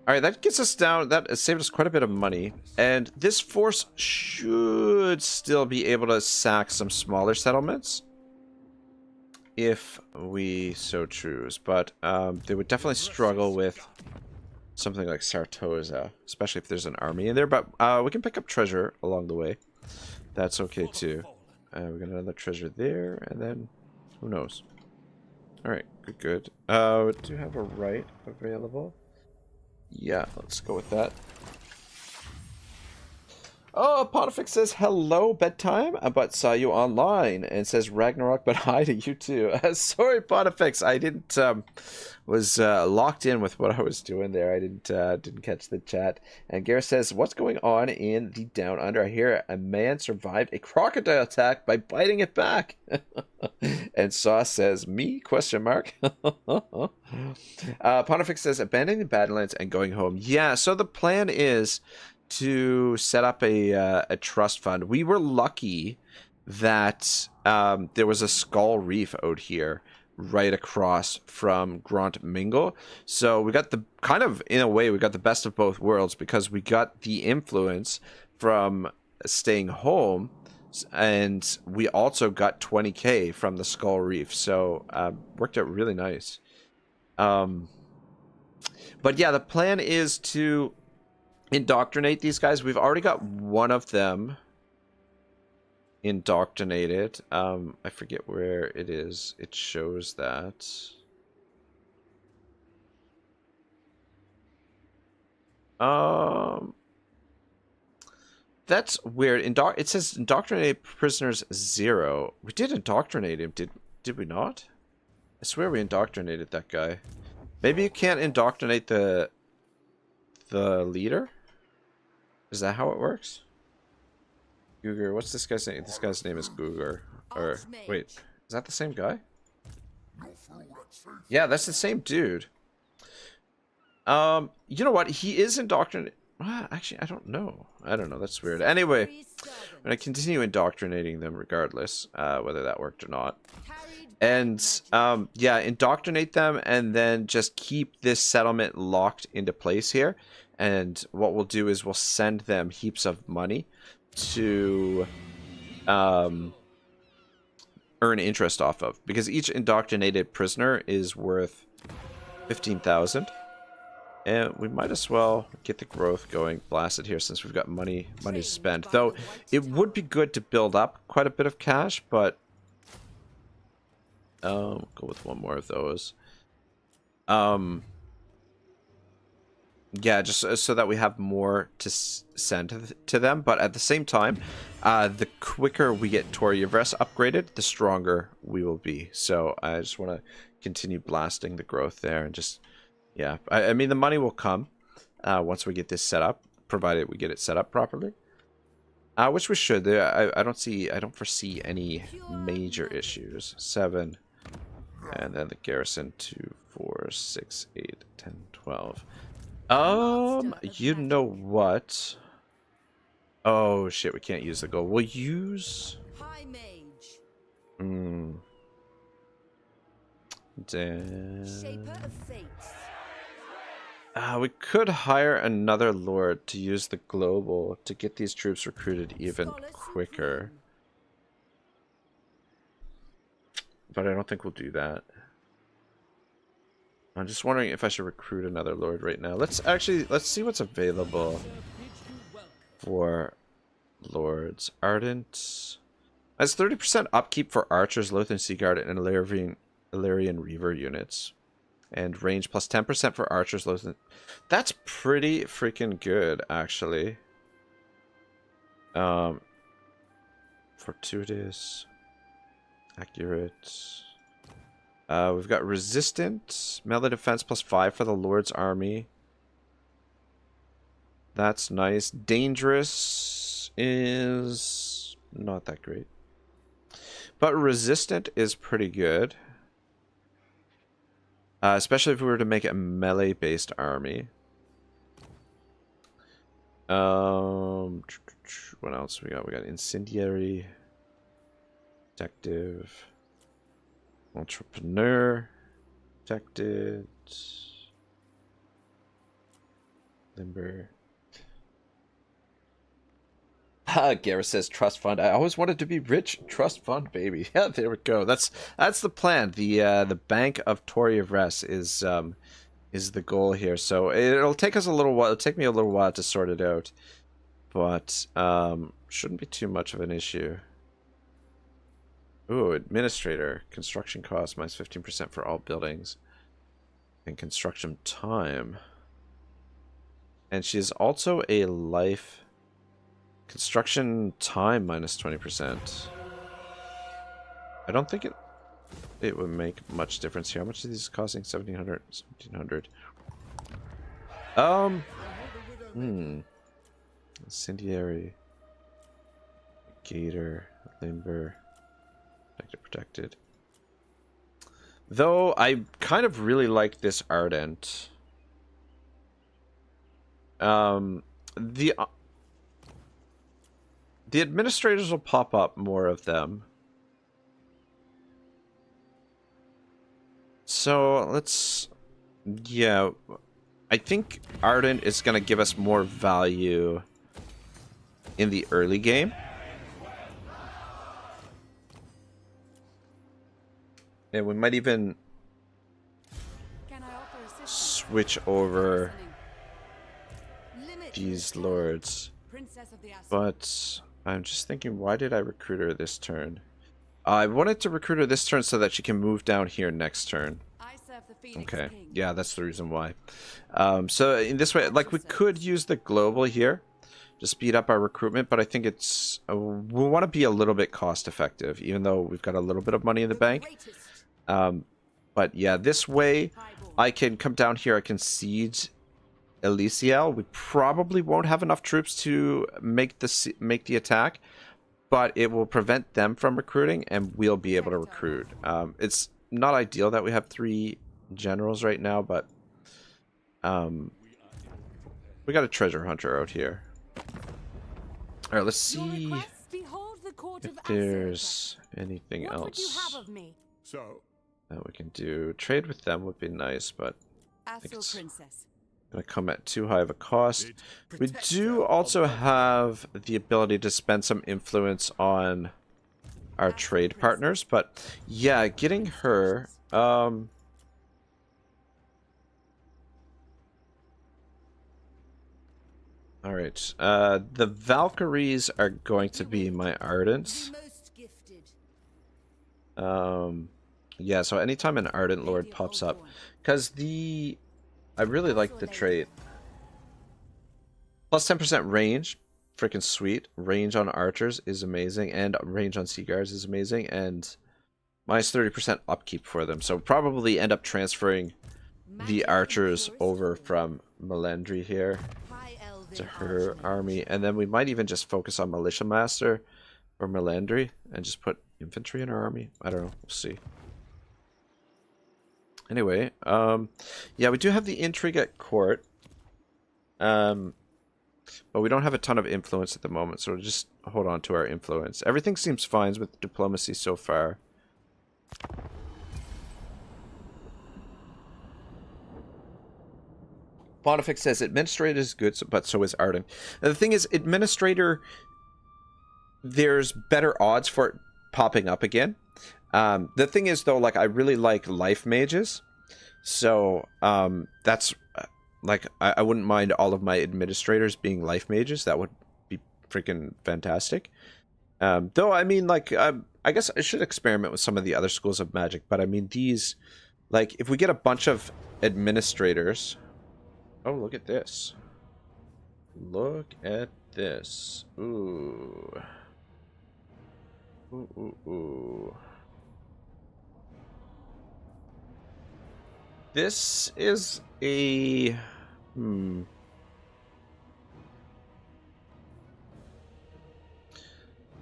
Alright, that gets us down. That has saved us quite a bit of money. And this force should still be able to sack some smaller settlements, if we so choose. But they would definitely struggle with something like Sartosa, especially if there's an army in there. But we can pick up treasure along the way. That's okay too. We got another treasure there, and then who knows? Alright, good. We do have a right available. Yeah, let's go with that. Oh, Pontifex says hello, bedtime, but saw you online, and says Ragnarok, but hi to you too. Sorry, Pontifex, I didn't was locked in with what I was doing there. I didn't catch the chat. And Gareth says, what's going on in the Down Under? I hear a man survived a crocodile attack by biting it back. And Sauce says, me? Question mark. Pontifex says, abandoning the Badlands and going home. Yeah, so the plan is to set up a trust fund. We were lucky that there was a Skull Reef out here right across from Grant Mingle. So we got the kind of, in a way, we got the best of both worlds, because we got the influence from staying home, and we also got 20k from the Skull Reef. So worked out really nice. But yeah, the plan is to indoctrinate these guys. We've already got one of them indoctrinated. I forget where it is. It shows that. That's weird. It says indoctrinate prisoners 0. We did indoctrinate him, did we not? I swear we indoctrinated that guy. Maybe you can't indoctrinate the leader? Is that how it works? Googer, what's this guy's name? This guy's name is Googer. Or wait, is that the same guy? Yeah, that's the same dude. You know what? He is indoctrinated. Actually, I don't know. That's weird. Anyway, I'm gonna continue indoctrinating them regardless, whether that worked or not. And yeah, indoctrinate them, and then just keep this settlement locked into place here. And what we'll do is we'll send them heaps of money to earn interest off of, because each indoctrinated prisoner is worth 15,000. And we might as well get the growth going blasted here, since we've got money to spend. Though it would be good to build up quite a bit of cash, but go with one more of those. Yeah, just so that we have more to send to them. But at the same time, the quicker we get Tor Yvresse upgraded, the stronger we will be. So I just want to continue blasting the growth there, and just, yeah. I mean, the money will come once we get this set up, provided we get it set up properly. Which we should. I don't foresee any major issues. 7, and then the garrison 2, 4, 6, 8, 10, 12. You know what? Oh shit, we can't use the gold. We'll use High Mage. Shaper of Fates. We could hire another lord to use the global to get these troops recruited even quicker. But I don't think we'll do that. I'm just wondering if I should recruit another lord right now. Let's see what's available for lords. Ardent has 30% upkeep for archers, Lothern Seaguard, and Eltharion Reaver units, and range plus 10% for archers, Lothern. That's pretty freaking good, actually. Fortuitous, accurate. We've got resistant, melee defense plus 5 for the Lord's army. That's nice. Dangerous is not that great, but resistant is pretty good. Especially if we were to make a melee-based army. What else we got? We got incendiary, detective, entrepreneur, protected, limber. Gareth says trust fund. I always wanted to be rich. Trust fund, baby. Yeah, there we go. That's the plan. The Bank of Yvresse is the goal here. So it'll take us a little while. It'll take me a little while to sort it out, but shouldn't be too much of an issue. Ooh, administrator. Construction cost minus 15% for all buildings, and construction time. And she is also a life. Construction time minus 20%. I don't think it would make much difference here. How much are these costing? 1700. 1700. Incendiary. Gator. Limber. Protected. Though I kind of really like this Ardent. The administrators will pop up, more of them. So let's, yeah, I think Ardent is going to give us more value in the early game. And we might even switch over these lords. But I'm just thinking, why did I recruit her this turn? I wanted to recruit her this turn so that she can move down here next turn. Okay, yeah, that's the reason why. So in this way, like, we could use the global here to speed up our recruitment, but I think it's we want to be a little bit cost effective, even though we've got a little bit of money in the bank. But yeah, this way I can come down here, I can siege Elysiel. We probably won't have enough troops to make the attack, but it will prevent them from recruiting, and we'll be able to recruit. It's not ideal that we have 3 generals right now, but we got a treasure hunter out here. All right, let's see if there's anything else that we can do. Trade with them would be nice, but I think it's gonna come at too high of a cost. We do also have the ability to spend some influence on our trade partners, but yeah, getting her all right, the Valkyries are going to be my Ardents. Yeah, so anytime an Ardent Lord pops up, because I really like the trait. Plus 10% range, freaking sweet. Range on archers is amazing, and range on sea guards is amazing, and minus 30% upkeep for them. So probably end up transferring the archers over from Melandri here to her army, and then we might even just focus on Militia Master or Melandri and just put infantry in our army. I don't know, we'll see. Anyway, yeah, we do have the intrigue at court, but we don't have a ton of influence at the moment, so we'll just hold on to our influence. Everything seems fine with diplomacy so far. Bonifix says Administrator is good, but so is Arden. And the thing is, Administrator, there's better odds for it popping up again. The thing is, though, like, I really like life mages, so that's like, I wouldn't mind all of my administrators being life mages. That would be freaking fantastic. Though, I mean, like, I guess I should experiment with some of the other schools of magic, but I mean, these, like, if we get a bunch of administrators. Oh, look at this. Look at this. Ooh. Ooh, ooh, ooh. This is a...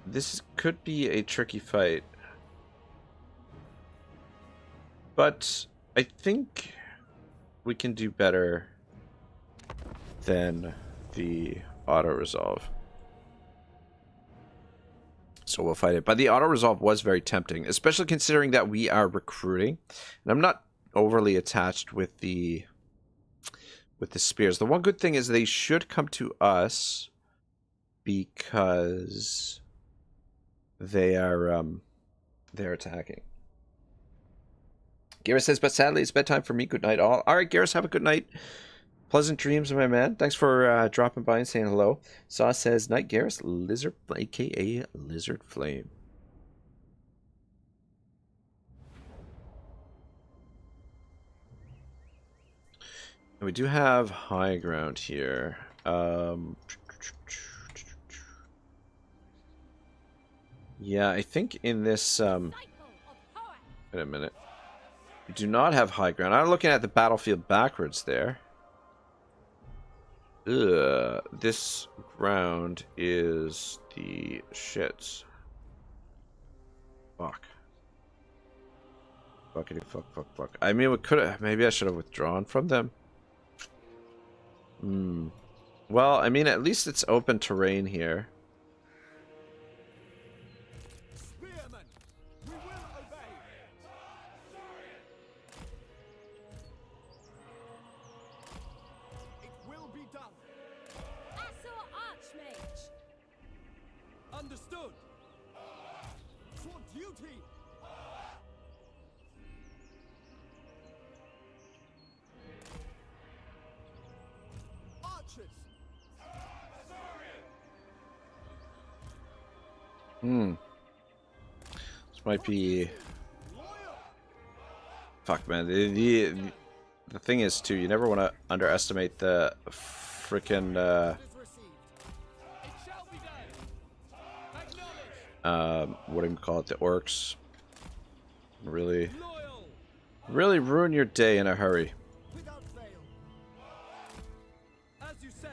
This could be a tricky fight. But I think we can do better than the auto-resolve. So we'll fight it. But the auto-resolve was very tempting, especially considering that we are recruiting. And I'm not overly attached with the spears. The one good thing is they should come to us because they're attacking. Garrus says, but sadly it's bedtime for me. Good night all. Alright, Garrus, have a good night. Pleasant dreams, my man. Thanks for dropping by and saying hello. Saw says, night, Garrus, Lizard, aka Lizard Flame. And we do have high ground here. Yeah, I think in this... wait a minute. We do not have high ground. I'm looking at the battlefield backwards there. Ugh, this ground is the shits. Fuck. Fuckity fuck, fuck, fuck. I mean, we could have... Maybe I should have withdrawn from them. Well, I mean, at least it's open terrain here. Spearmen, we will obey. It will be done. Assault Archmage. Understood. For duty. Archers. This might be... Fuck, man. The thing is, too, you never want to underestimate the frickin' what do you call it? The orcs. Really ruin your day in a hurry. Without fail. As you say.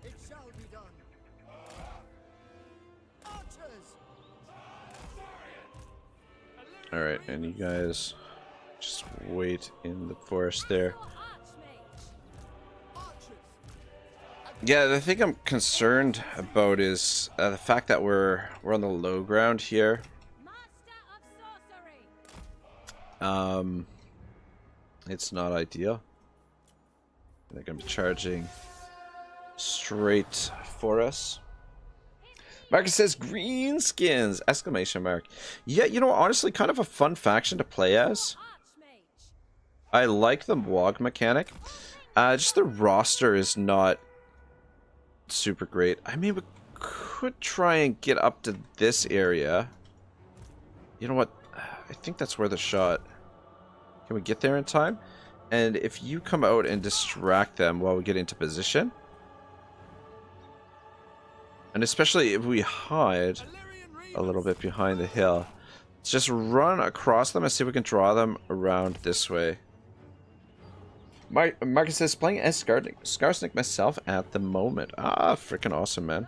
It shall be done. Archers. Alright, and you guys just wait in the forest there. Yeah, the thing I'm concerned about is the fact that we're on the low ground here. It's not ideal. They're gonna be charging straight for us. Marcus says greenskins! Exclamation mark. Yeah, you know, honestly, kind of a fun faction to play as. I like the WOG mechanic. Just the roster is not super great. I mean, we could try and get up to this area. You know what? I think that's where the shot. Can we get there in time? And if you come out and distract them while we get into position, and especially if we hide a little bit behind the hill, let's just run across them and see if we can draw them around this way. Marcus says, playing as Skarsnik myself at the moment. Ah, freaking awesome, man.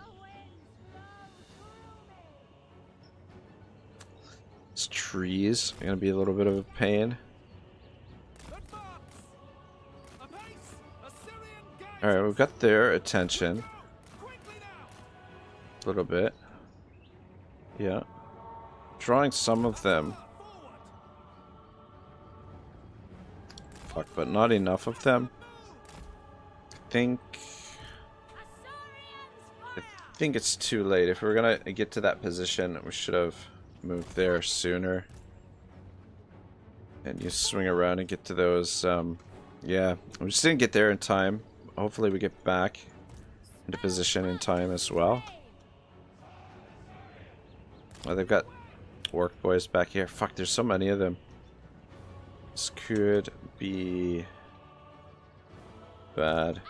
These trees are going to be a little bit of a pain. Alright, we've got their attention. A little bit. Yeah. Drawing some of them. Fuck, but not enough of them. I think it's too late. If we're gonna get to that position, we should have moved there sooner. And you swing around and get to those, yeah. We just didn't get there in time. Hopefully we get back into position in time as well. Oh, they've got orc boys back here. Fuck, there's so many of them. This could be bad.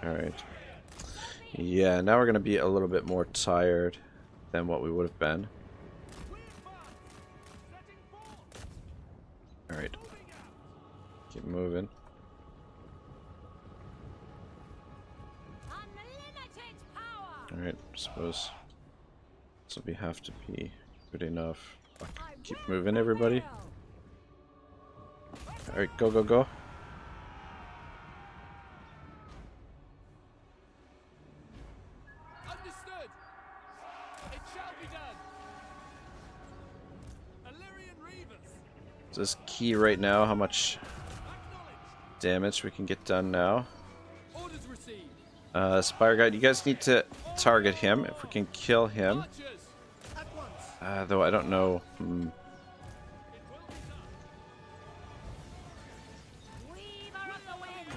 Alright. Yeah, now we're going to be a little bit more tired than what we would have been. Alright. Keep moving. Alright, suppose this will have to be good enough. Keep moving, everybody. Alright, go, go, go. This key right now how much damage we can get done now. Orders received. Spire Guide, you guys need to target him if we can kill him. Archers. At once. Though I don't know. Weaver of the winds.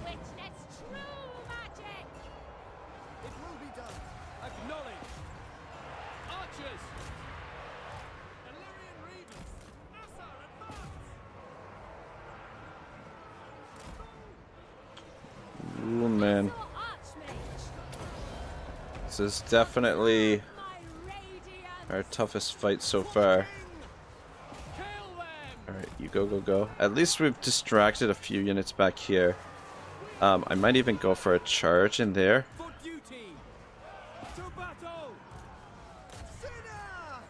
Witness true magic. It will be done. Acknowledge. Archers. Eltharion Reavers. Assar, advance. Ooh, man. Your archmage. This is definitely My radiant. our toughest fight so far. Kill them. Alright, you go, go, go. At least we've distracted a few units back here. I might even go for a charge in there. For duty. To battle. Sinner!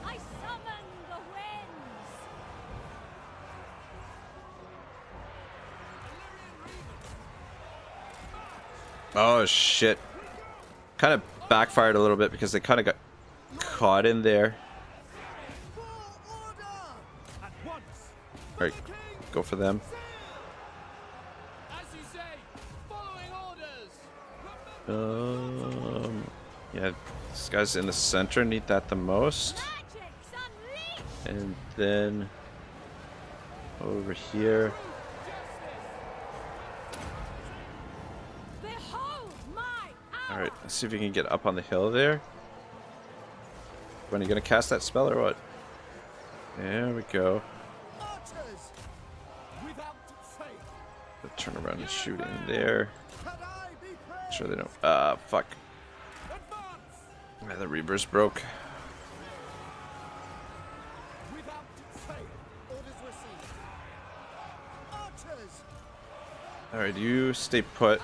I summon the winds. Oh shit. Kind of backfired a little bit because they kind of got caught in there. For order! At once. Alright, go for them. As you say. Following orders. Yeah, these guys in the center need that the most. Magic's unleashed. And then over here. Behold my hour. Alright, let's see if we can get up on the hill there. When are you gonna cast that spell or what? There we go. Archers! Without fail. Turn around and shoot in there. Can I be praised? Sure they don't. Fuck. Advance. Yeah, the Reavers broke. Without fail. Orders received. Archers! Alright, you stay put.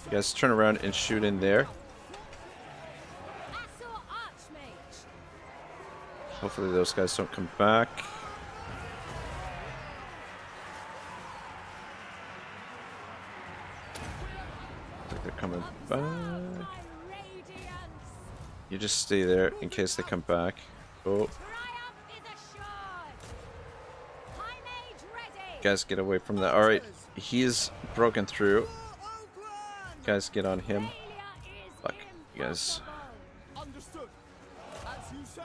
You guys turn around and shoot in there. Assor archmage. Hopefully those guys don't come back. I think they're coming back. My radiance. You just stay there in case they come back. Oh, Triumph is assured. High mage ready. guys, get away from that. Alright, he's broken through. Guys, get on him. Failure is Fuck, you guys. impossible. Understood. As you say.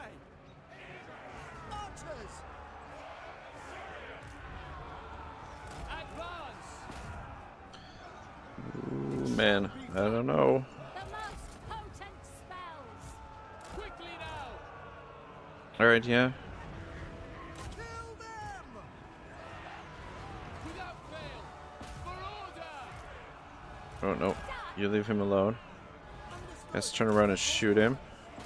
Archers! Advance. Ooh, man, I don't know. The most potent spells. Quickly now. Alright, yeah. Kill them! Without fail. For order. Oh, no. You leave him alone. Guys, turn around and shoot him.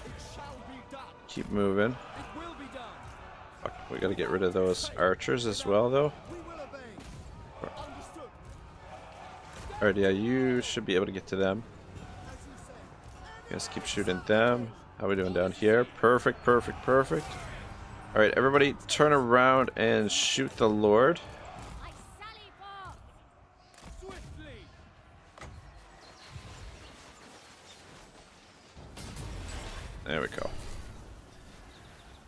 It shall be done. Keep moving. It will be done. Fuck, we gotta get rid of those archers as well, though. We will obey. Understood. Alright, yeah, you should be able to get to them. As you say. Guys, keep shooting them. How we doing down here? Perfect, perfect, perfect. Alright, everybody turn around and shoot the Lord. I sally forth. Swiftly. There we go.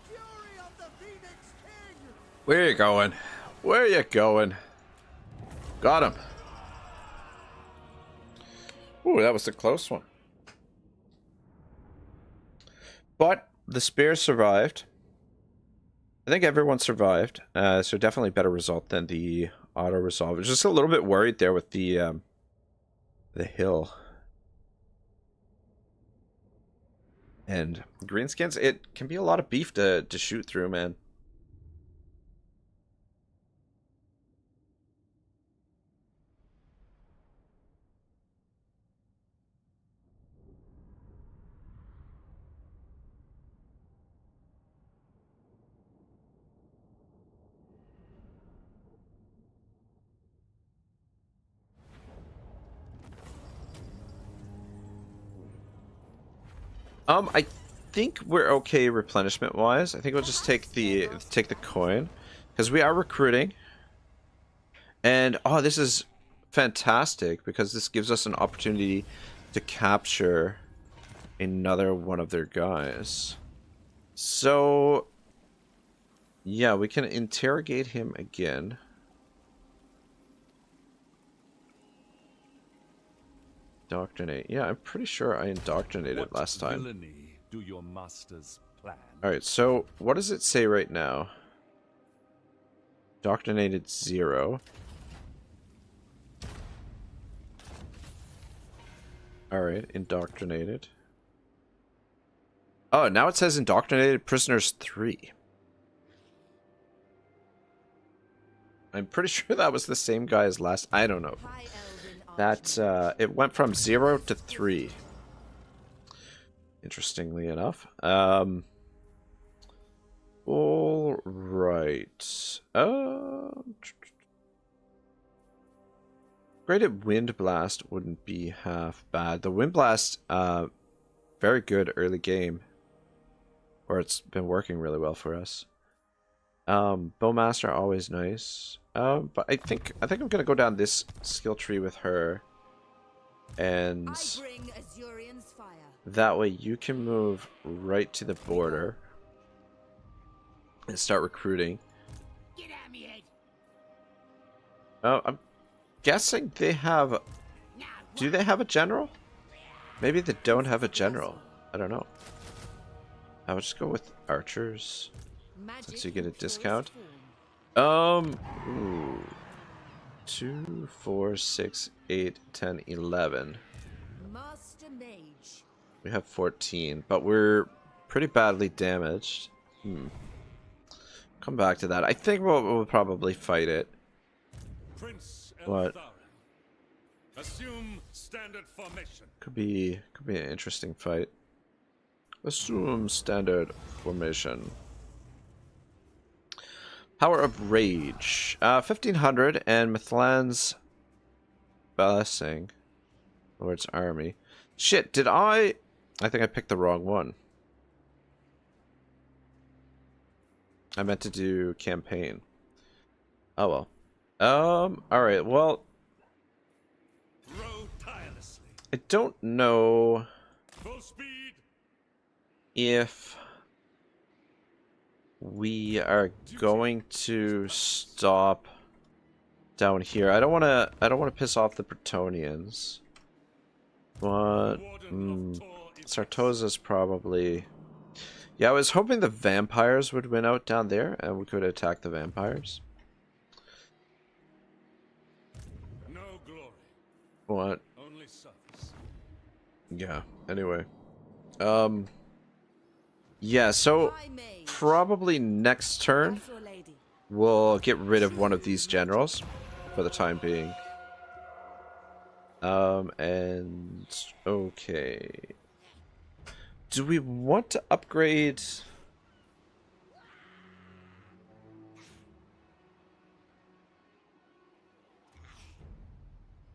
Fury of the Phoenix King! Where you going? Where you going? Got him. Ooh, that was a close one. But the spear survived. I think everyone survived. So definitely better result than the auto resolve. I was just a little bit worried there with the hill. And greenskins, it can be a lot of beef to shoot through, man. I think we're okay replenishment wise. I think we'll just take the coin because we are recruiting. And, oh, this is fantastic because this gives us an opportunity to capture another one of their guys. So, yeah, we can interrogate him again. Indoctrinate. Yeah, I'm pretty sure I indoctrinated last time. Villainy do your masters plan? Alright, so what does it say right now? Indoctrinated 0. Alright, indoctrinated. Oh, now it says indoctrinated prisoners 3. I'm pretty sure that was the same guy as last. I don't know. That it went from 0 to 3. Interestingly enough. All right. Graded Wind Blast wouldn't be half bad. The Wind Blast, very good early game. Or it's been working really well for us. Bowmaster, always nice. But I think I'm gonna go down this skill tree with her. And that way you can move right to the border and start recruiting. Get at me, Ed. Oh, I'm guessing they have... Do they have a general? Maybe they don't have a general. I don't know. I would just go with archers. Since you get a discount. Ooh. 2, 4, 6, 8, 10, 11. Master Mage. We have 14, but we're pretty badly damaged. Come back to that. I think we'll probably fight it. Prince What? Eltharion. Assume standard formation. Could be an interesting fight. Assume standard formation. Power of Rage. 1500 and Mithlan's Blessing. Lord's Army. Shit, did I think I picked the wrong one. I meant to do campaign. Oh well. Alright, well. Row tirelessly. I don't know Full speed. if we are going to stop down here. I don't want to piss off the Bretonnians. But Sartosa's probably... Yeah, I was hoping the vampires would win out down there and we could attack the vampires. No glory. What? Only service. Yeah, anyway. Yeah, so probably next turn we'll get rid of one of these generals for the time being. And okay. Do we want to upgrade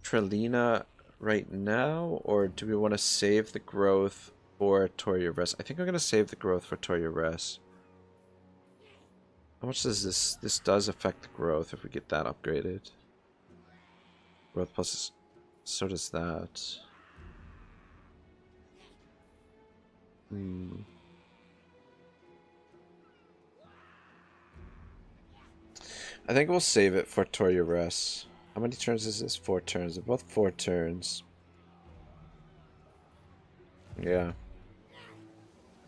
Trelina right now, or do we want to save the growth for Yvresse? I think I'm going to save the growth for Yvresse. How much does this... This does affect the growth if we get that upgraded. Growth plus... So does that. I think we'll save it for Yvresse. How many turns is this? 4 turns. They're both 4 turns. Yeah.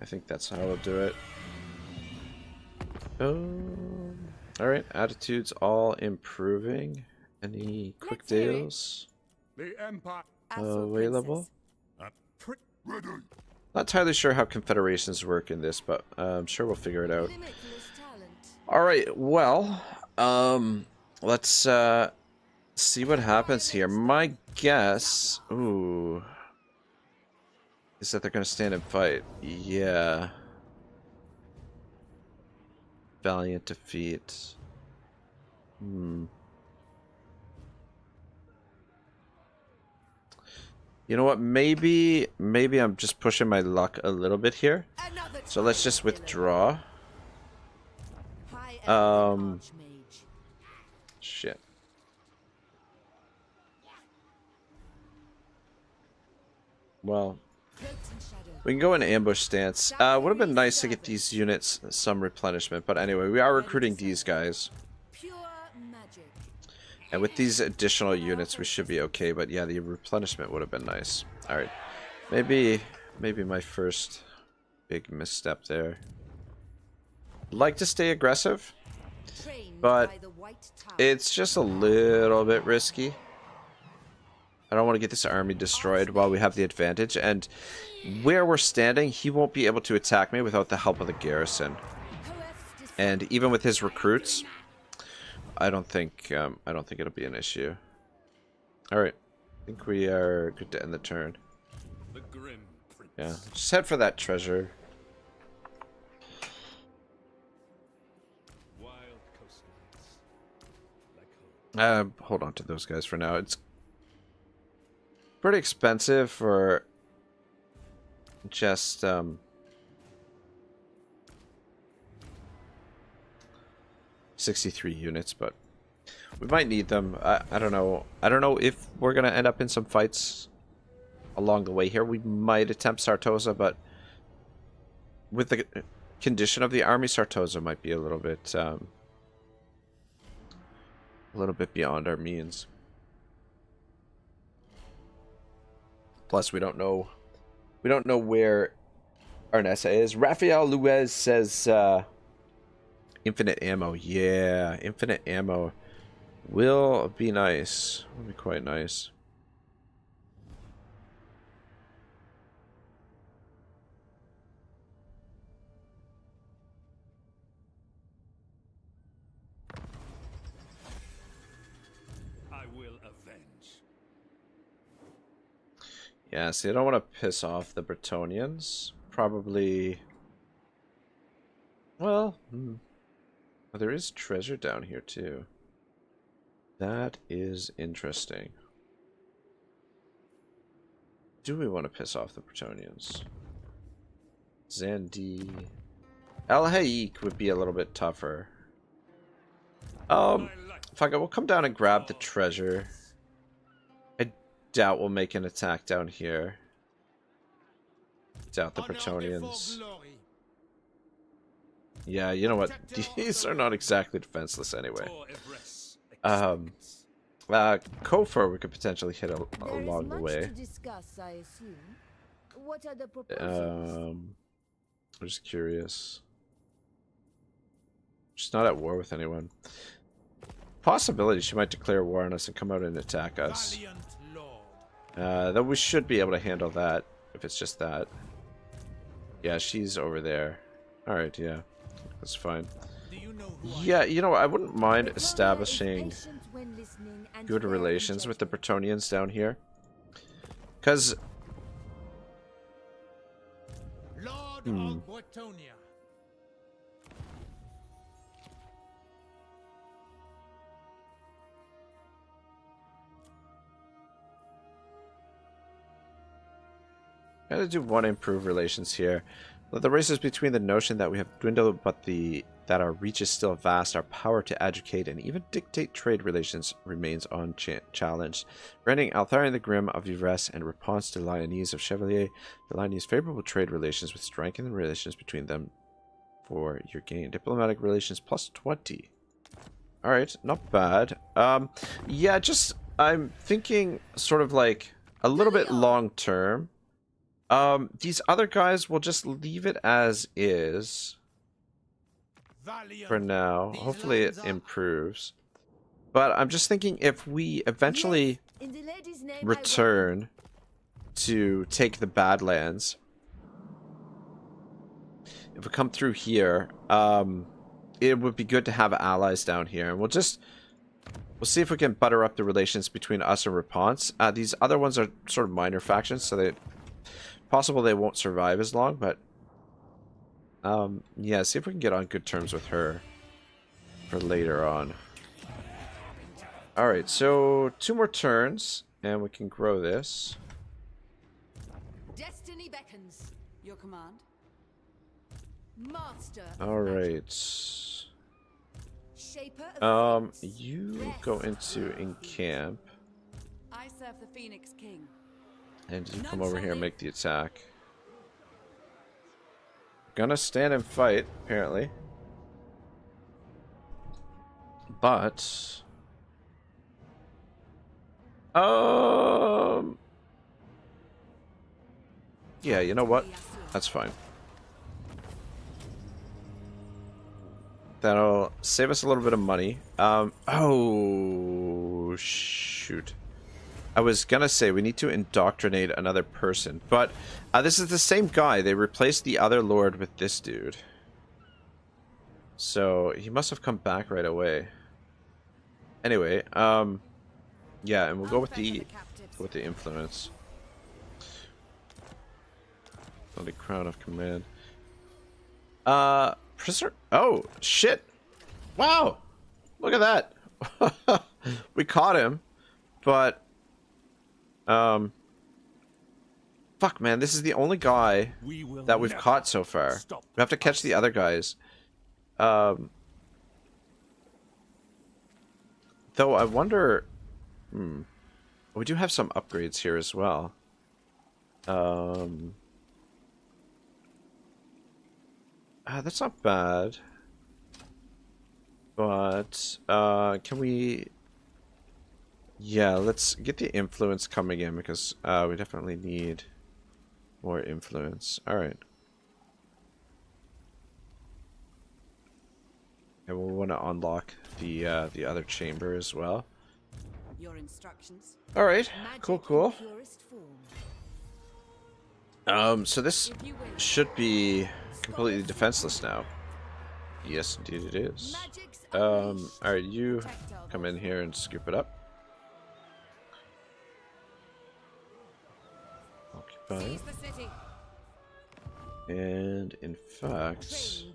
I think that's how we'll do it. Alright, attitudes all improving. Any quick deals The Empire. available? Ready. Not entirely sure how confederations work in this, but I'm sure we'll figure it out. Alright, well, let's see what happens here. My guess, is that they're gonna stand and fight. Yeah. Valiant defeat. You know what? Maybe I'm just pushing my luck a little bit here. So let's just withdraw. Shit. Well, Cloaked in shadow. we can go in ambush stance. Would have been nice to get these units some replenishment, but anyway, we are recruiting these guys. Pure magic. And with these additional units, we should be okay. But yeah, the replenishment would have been nice. All right, maybe my first big misstep there. Like to stay aggressive, Trained but by the white tower. it's just a little bit risky. I don't want to get this army destroyed while we have the advantage, and where we're standing, he won't be able to attack me without the help of the garrison. And even with his recruits, I don't think it'll be an issue. All right, I think we are good to end the turn. The grim prince. Yeah, just head for that treasure. Wild coastlines. Like home. Hold on to those guys for now. It's pretty expensive for just 63 units, but we might need them. I don't know. I don't know if we're gonna end up in some fights along the way here. We might attempt Sartosa, but with the condition of the army, Sartosa might be a little bit beyond our means. Plus, we don't know where Arnessa is. Raphael Luez says infinite ammo. Yeah, infinite ammo will be nice. Will be quite nice. I will avenge. Yeah, see, I don't want to piss off the Bretonnians. Probably. Well, there is treasure down here too. That is interesting. Do we want to piss off the Bretonnians? Zandi. El Haik would be a little bit tougher. Fuck it, we'll come down and grab the treasure. I doubt we'll make an attack down here. Doubt the Bretonnians. Yeah, you know what? These are not exactly defenseless anyway. For Yvresse. Kofar we could potentially hit There is along the much way. to discuss, I assume. What are the proposals? I'm just curious. She's not at war with anyone. Possibility she might declare war on us and come out and attack us. Valiant lord. Though we should be able to handle that if it's just that. Yeah, she's over there. Alright, yeah. That's fine. Do you know who Yeah, you know, I wouldn't mind Bretonnia is establishing patient when listening and good fair in relations with the judgment. Bretonnians down here. Because, Lord of Bretonnia. gotta do one improve relations here. The races between the notion that we have dwindled, but that our reach is still vast, our power to educate and even dictate trade relations remains unchallenged. Granting Eltharion the Grim of Yvresse and Réponse to Lyonese of Chevalier, the Lyonese favorable trade relations with strengthened relations between them for your gain. Diplomatic relations plus 20. Alright, not bad. Yeah, just, I'm thinking sort of like a little bit long term. These other guys will just leave it as is Valiant. for now. These Hopefully it lands are- improves. But I'm just thinking if we eventually In the lady's name, I return to take the Badlands, if we come through here, it would be good to have allies down here. And we'll see if we can butter up the relations between us and Réponse. These other ones are sort of minor factions, so they possible they won't survive as long, but yeah, see if we can get on good terms with her for later on. Alright, so 2 more turns and we can grow this. Destiny beckons. Your command. Master. of magic. Alright. Shaper of fates. You go into encamp. I serve the Phoenix King. And you come over here and make the attack. Gonna stand and fight, apparently. But... yeah, you know what? That's fine. That'll save us a little bit of money. Oh, shoot. I was gonna say we need to indoctrinate another person, but this is the same guy. They replaced the other lord with this dude. So he must have come back right away. Anyway, yeah, and we'll go with the influence. The crown of command. Prisoner. Oh shit! Wow, look at that. We caught him, but fuck, man, this is the only guy that we've caught so far. We have to catch the other guys. Though I wonder. We do have some upgrades here as well. That's not bad. But, can we... Yeah, let's get the influence coming in because we definitely need more influence. Alright. And we'll want to unlock the other chamber as well. Your instructions. Alright, cool. So this should be completely defenseless now. Yes, indeed it is. Alright, you come in here and scoop it up. Occupy. And in fact...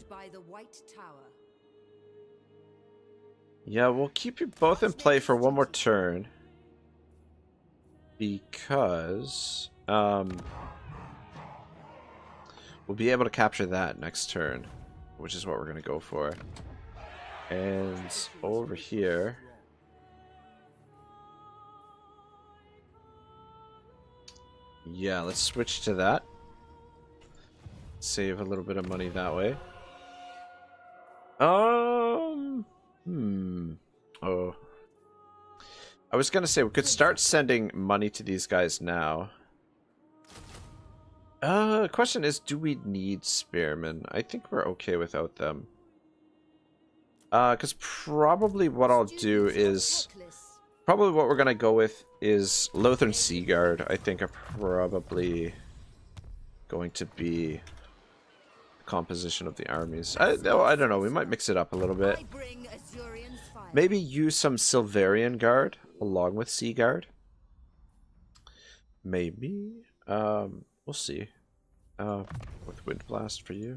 Yeah, we'll keep you both in play for one more turn. Because... we'll be able to capture that next turn, which is what we're going to go for. And over here... Yeah, let's switch to that. Save a little bit of money that way. Oh. I was going to say we could start sending money to these guys now. Question is, do we need spearmen? I think we're okay without them. Because probably what I'll do is... Probably what we're going to go with is Lothern Sea Guard. I think are probably going to be the composition of the armies. I don't know, we might mix it up a little bit. Maybe use some Silverian Guard along with Sea Guard. Maybe. We'll see. With Wind Blast for you.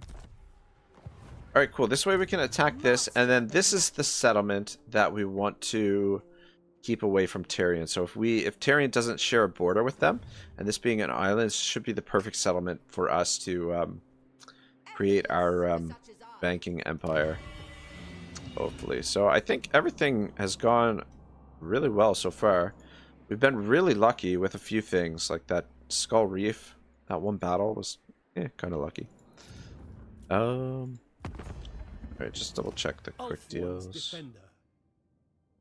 Alright, cool. This way we can attack this, and then this is the settlement that we want to keep away from Tarion. So if Tarion doesn't share a border with them, and this being an island, this should be the perfect settlement for us to create our banking empire. Hopefully. So I think everything has gone really well so far. We've been really lucky with a few things, like that Skull Reef. That one battle was kind of lucky. Alright, just double check the quick deals.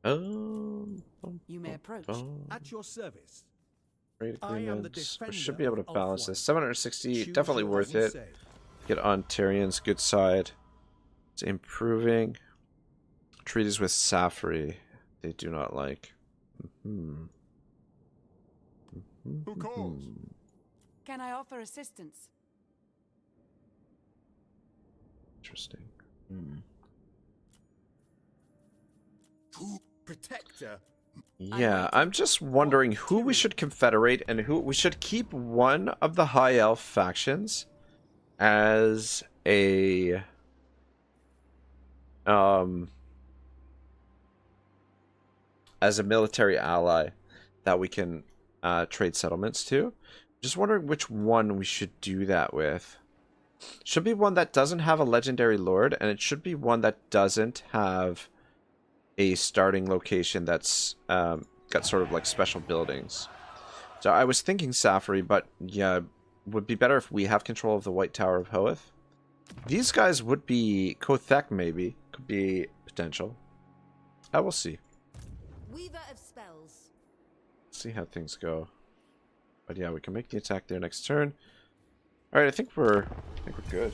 You may approach. At your service. Trade agreements. We should be able to balance this. 760, definitely worth it. Get on Tyrion's good side. It's improving. Treaties with Safri. They do not like. Who calls? Can I offer assistance? Interesting. Protector. Yeah, I'm just wondering who we should confederate and who we should keep one of the High Elf factions as a military ally that we can trade settlements to. Just wondering which one we should do that with. Should be one that doesn't have a legendary lord, and it should be one that doesn't have a starting location that's got sort of like special buildings. So I was thinking Safari, but yeah, would be better if we have control of the White Tower of Hoeth. These guys would be Kothek, maybe. Could be potential. I will see. Weaver of spells. See how things go. But yeah, we can make the attack there next turn. Alright, I think we're good.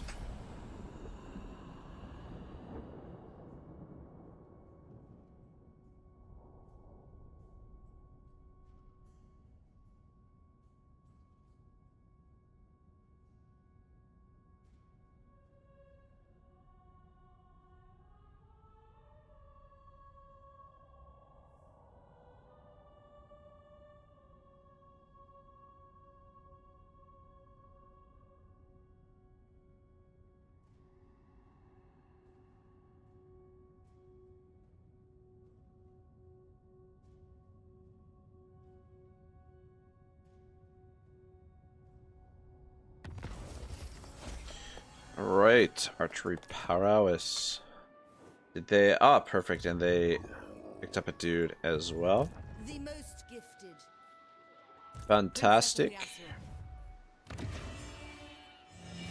Alright, archery prowess. Did they... Ah, perfect, and they picked up a dude as well. The most gifted. Fantastic.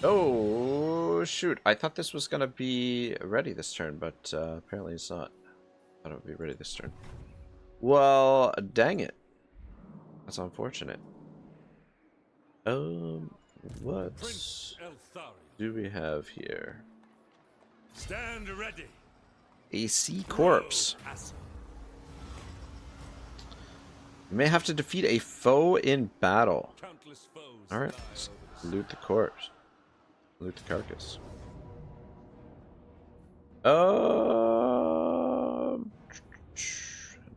Oh, shoot. I thought this was going to be ready this turn, but apparently it's not. I thought it would be ready this turn. Well, dang it. That's unfortunate. What Prince Eltharion, do we have here? stand ready. A sea corpse. You may have to defeat a foe in battle. Countless foes Alright, lie let's over loot the corpse. Loot the carcass.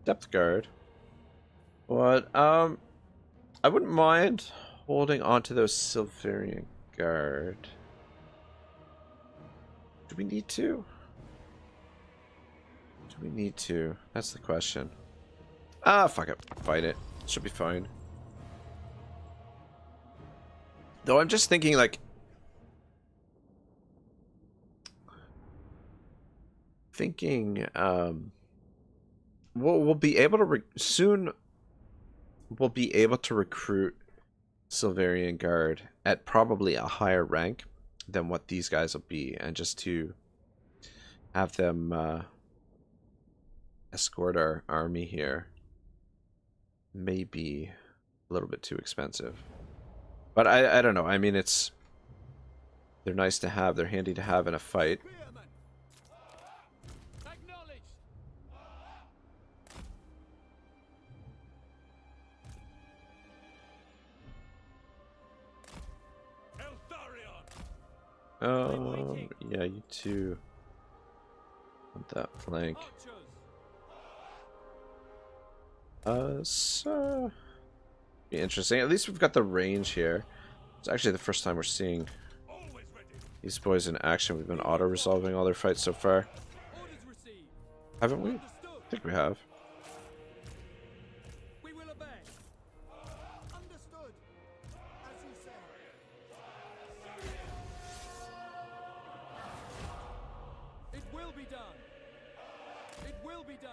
Depth guard. What? I wouldn't mind holding onto those Eltharion guard. Do we need to? Do we need to? That's the question. Ah, fuck it. Fight it. Should be fine. Though I'm just thinking, like... we'll be able to... soon, we'll be able to recruit Eltharion Guard at probably a higher rank than what these guys will be. And just to have them escort our army here may be a little bit too expensive. But I don't know. I mean, they're nice to have. They're handy to have in a fight. Acknowledged. Eltharion, Yeah, you too. Want that flank. So be interesting. At least we've got the range here. It's actually the first time we're seeing always ready. these boys in action. We've been auto-resolving all their fights so far. Orders received. Haven't we? I Understood. think we have. We will obey. Understood. As you say. It will be done. It will be done.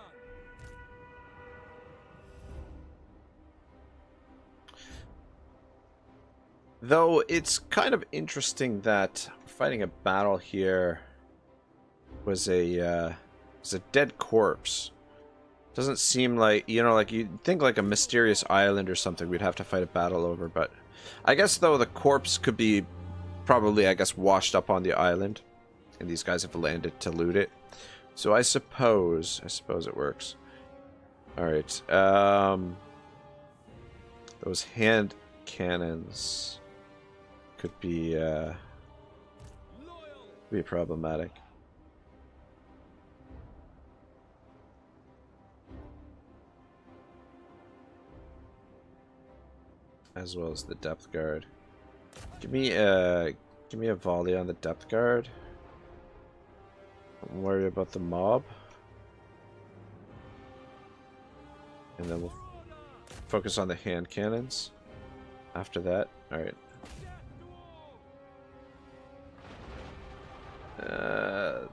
Though it's kind of interesting that fighting a battle here was a dead corpse. Doesn't seem like, you know, like you'd think like a mysterious island or something we'd have to fight a battle over, but I guess though the corpse could be probably, I guess, washed up on the island and these guys have landed to loot it. So I suppose it works. Alright, those hand cannons could be problematic. As well as the depth guard. Give me a volley on the depth guard. Don't worry about the mob. And then we'll focus on the hand cannons after that. Alright.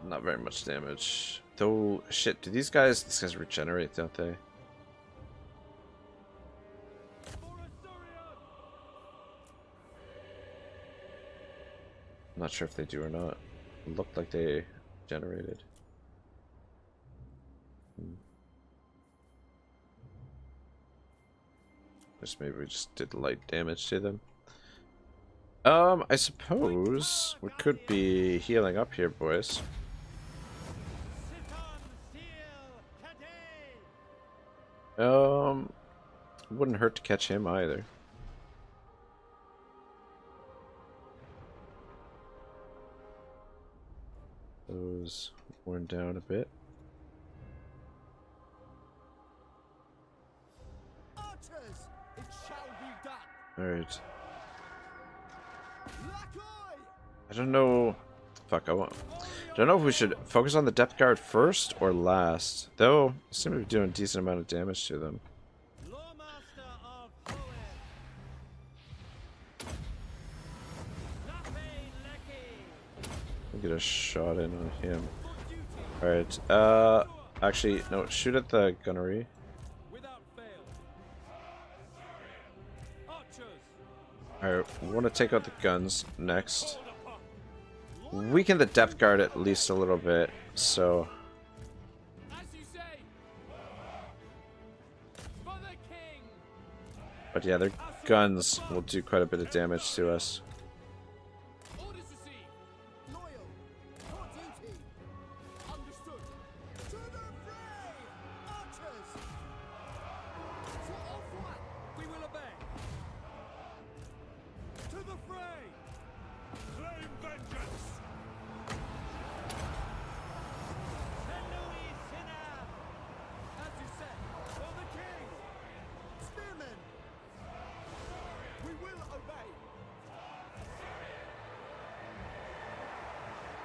Not very much damage. Though, shit, do these guys regenerate, don't they? I'm not sure if they do or not. It looked like they generated. Just maybe we just did light damage to them. I suppose we could be healing up here, boys. Wouldn't hurt to catch him either. Those worn down a bit. Archers, it shall be done. Alright. Lacoy! I don't know. Fuck, I don't know if we should focus on the depth guard first or last. Though, I seem to be doing a decent amount of damage to them. Lawmaster of Hoenn. Lape Lecky. We'll get a shot in on him. Alright, actually, no, shoot at the gunnery. Without fail. Archers. Alright, we want to take out the guns next. Weaken the depth guard at least a little bit, so... As you say. For the king. But yeah, their guns will do quite a bit of damage to us. Orders received. Loyal. For duty. Understood. To the fray! Archers! To all one. We will obey. To the fray! Claim vengeance! Louis Sinner. As you say. For the king! Spearmen! We will obey.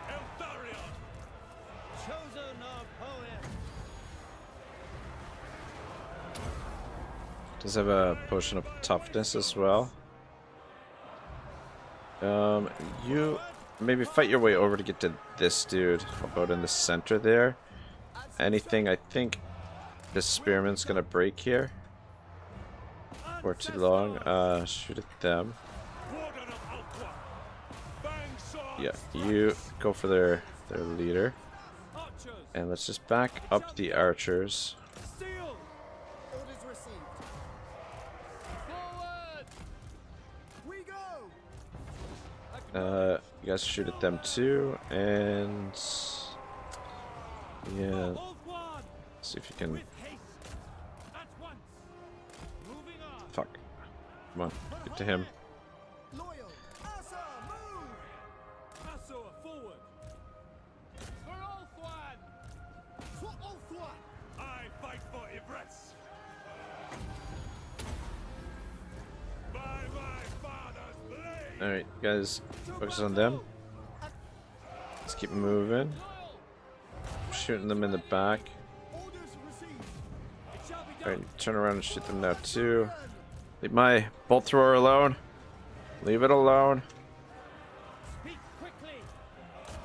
Eltharion! Chosen of Hoenn. Does have a potion of toughness as well. You maybe fight your way over to get to this dude about in the center there. Anything I think this spearman's gonna break here for too long. Shoot at them. Warden of Alqua! Bang sword! Yeah, you go for their leader. Archers. And let's just back up the archers. Steel. Orders received. Forward. We go! You guys shoot at them too, and yeah, Hold one. see if you can. With haste. At once. Moving on. Fuck. Come on, get to him. Loyal. Asa, move! Assor forward. For Ulthuan. For Ulthuan! I fight for Yvresse! By my father's blade! Alright, guys, focus on them. Let's keep moving. Shooting them in the back. Orders received. It shall be done. Alright, turn around and shoot them now too. Leave my bolt thrower alone. Leave it alone. Speak quickly.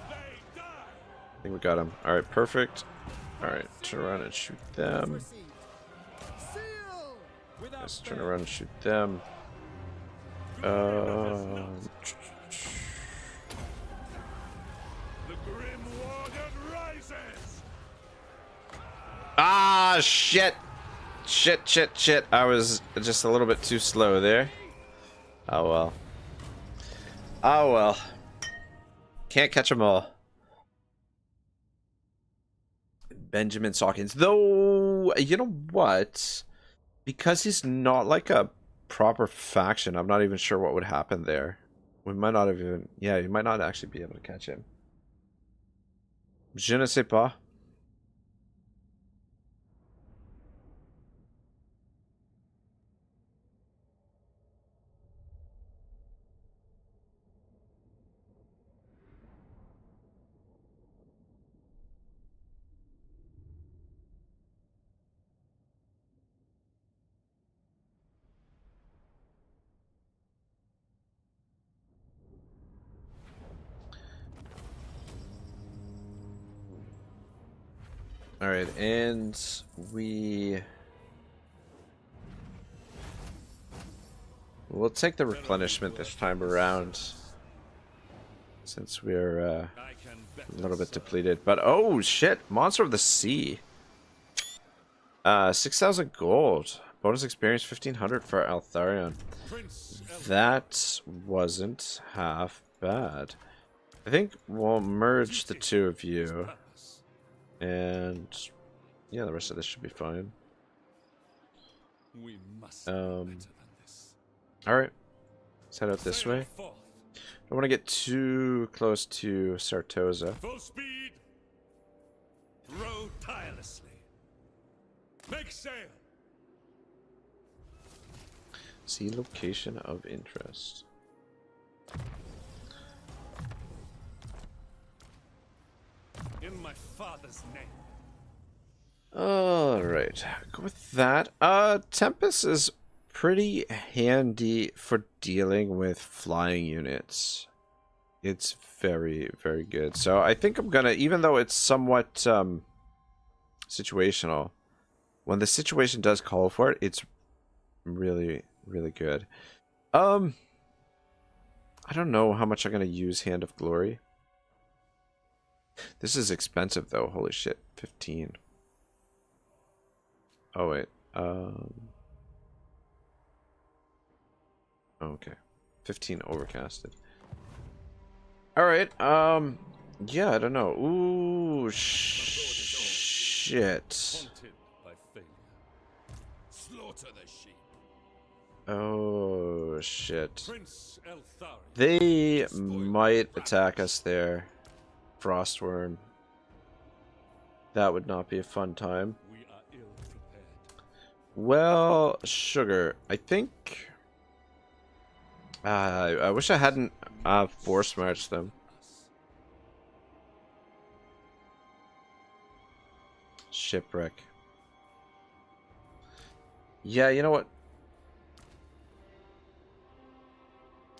They die! I think we got him. Alright, perfect. Alright, turn around and shoot them. Received. Seal! Without Let's turn fail. around and shoot them. The Grim Warden rises! Ah, shit! Shit. I was just a little bit too slow there. Oh well. Oh well. Can't catch them all. Benjamin Sawkins. Though, you know what? Because he's not like a proper faction, I'm not even sure what would happen there. We might not have even... Yeah, you might not actually be able to catch him. Je ne sais pas. Alright, and we'll take the replenishment this time around. since we're I can bet a little bit so. depleted. But oh shit, Monster of the Sea. 6,000 gold. Bonus experience 1,500 for Eltharion. Prince Eltharion. That wasn't half bad. I think we'll merge the two of you. And yeah, the rest of this should be fine. We must be better than this. Alright. Let's head out this Sail way. forth. Don't want to get too close to Sartosa. Full speed. Row tirelessly. Make sail. See location of interest. In my father's name. Alright. Go with that. Tempest is pretty handy for dealing with flying units. It's very, very good. So I think I'm gonna, even though it's somewhat situational, when the situation does call for it, it's really, really good. I don't know how much I'm gonna use Hand of Glory. This is expensive though, holy shit. 15. Oh wait. Okay. 15 overcasted. Alright, yeah, I don't know. Ooh, shit. Haunted by failure. Slaughter the sheep. Oh, shit. Prince Eltharion. They might attack us there. Frostworm. That would not be a fun time. We are ill prepared. Well, sugar, I think... I wish I hadn't force marched them. Shipwreck. Yeah, you know what?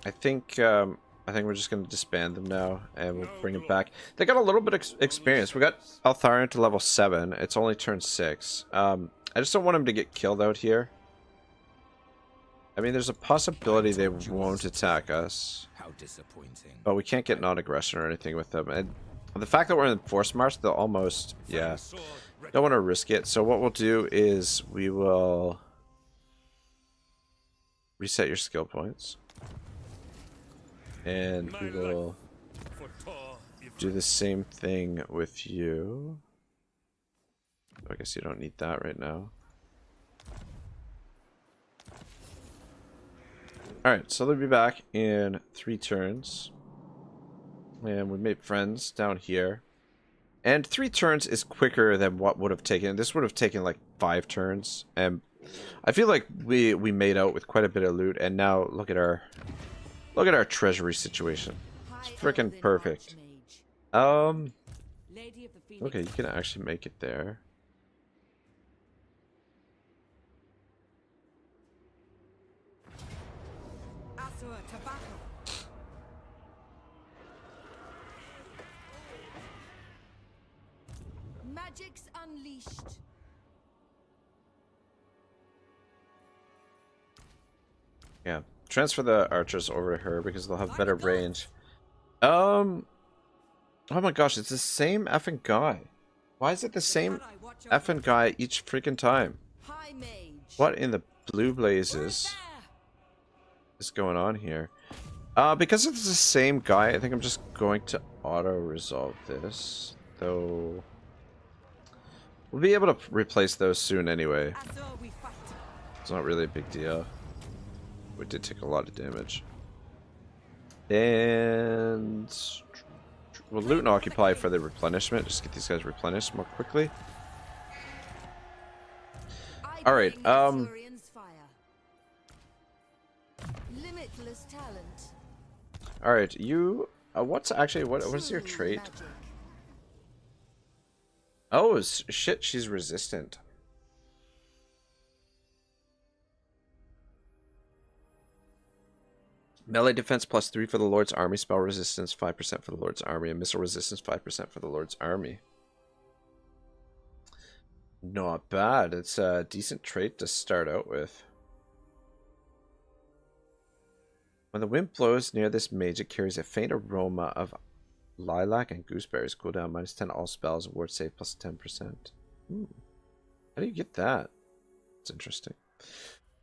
I think we're just gonna disband them now, and we'll bring it back. They got a little bit of experience. We got Eltharion to level 7. It's only turn 6. I just don't want him to get killed out here. I mean, there's a possibility they won't attack us. How disappointing. But we can't get non-aggression or anything with them. And the fact that we're in force march, they'll almost... Yeah. Don't want to risk it. So what we'll do is we will... reset your skill points. And we will do the same thing with you. I guess you don't need that right now. Alright, so they'll be back in 3 turns. And we made friends down here. And 3 turns is quicker than what would have taken. This would have taken like 5 turns. And I feel like we made out with quite a bit of loot. And now look at our treasury situation. It's freaking perfect. Okay, you can actually make it there. Magic's unleashed. Yeah, transfer the archers over to her because they'll have better range. Oh my gosh, it's the same effing guy. Why is it the same effing guy each freaking time? High mage. What in the blue blazes is going on here? Because it's the same guy, I think I'm just going to auto-resolve this. Though... we'll be able to replace those soon anyway. It's not really a big deal. We did take a lot of damage. And... we'll loot and occupy for the replenishment. Just get these guys replenished more quickly. Alright, Limitless talent. alright, you... what's actually... what's your trait? Magic. Oh, shit, she's resistant. Melee defense +3 for the Lord's Army, spell resistance 5% for the Lord's Army, and missile resistance 5% for the Lord's Army. Not bad. It's a decent trait to start out with. When the wind blows near this mage, it carries a faint aroma of lilac and gooseberries. Cooldown -10 all spells. Ward save plus 10%. How do you get that? It's interesting.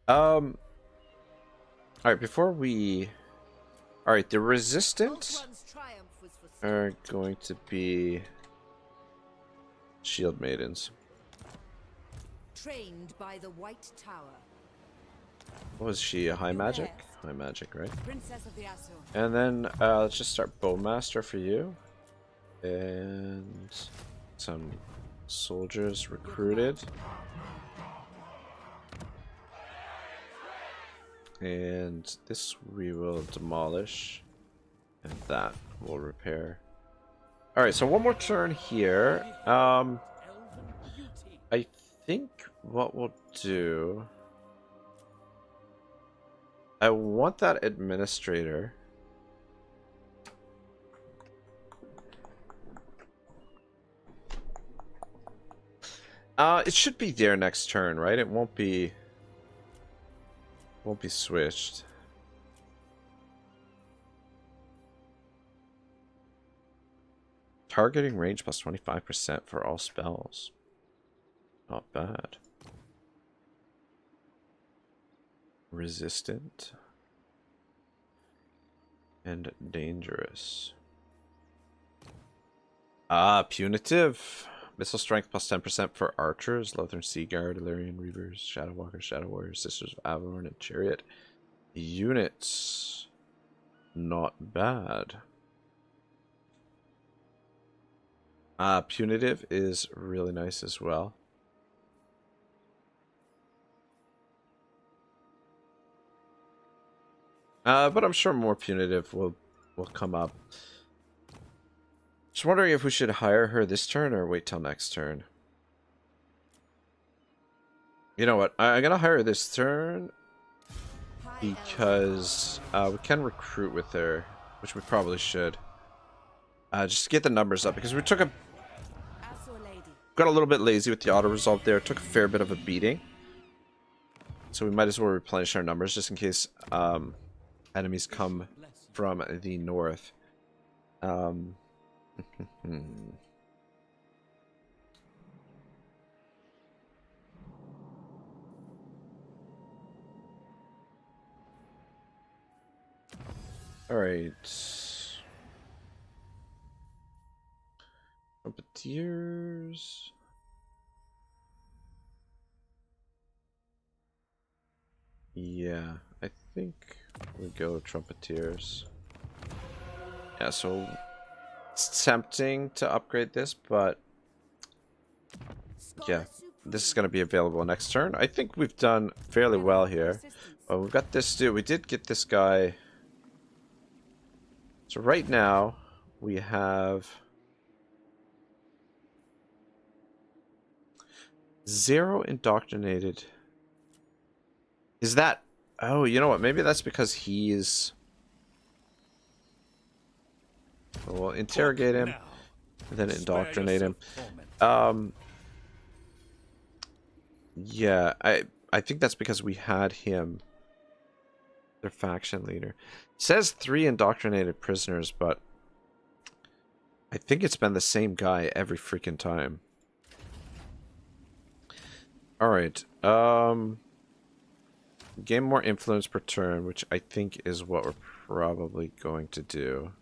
Alright, before we... Alright, the resistant are going to be shield maidens. Trained by the White Tower. What was she? A high magic? High magic, right? Princess of the Azure. And then let's just start Bowmaster for you. And some soldiers recruited. And this we will demolish. And that will repair. Alright, so one more turn here. I think what we'll do... I want that administrator. It should be there next turn, right? It won't be switched. Targeting range plus 25% for all spells. Not bad. Resistant. And dangerous. Punitive. Missile strength plus 10% for archers, Lothern Sea Guard, Eltharion Reavers, Shadow Walkers, Shadow Warriors, Sisters of Avalorn, and Chariot. Units. Not bad. Punitive is really nice as well. But I'm sure more punitive will come up. Just wondering if we should hire her this turn or wait till next turn. You know what? I'm gonna hire her this turn because we can recruit with her, which we probably should. Just to get the numbers up because we got a little bit lazy with the auto resolve there. Took a fair bit of a beating, so we might as well replenish our numbers just in case enemies come from the north. All right. Trumpeters. Yeah, I think we go Trumpeters. Yeah, so it's tempting to upgrade this, but yeah, this is going to be available next turn. I think we've done fairly well here. Oh, we've got this dude. We did get this guy. So right now we have 0 indoctrinated. Is that... Oh, you know what? Maybe that's because he's... We'll interrogate him, and then indoctrinate him. Yeah, I think that's because we had him, their faction leader. It says 3 indoctrinated prisoners, but I think it's been the same guy every freaking time. Alright, gain more influence per turn, which I think is what we're probably going to do.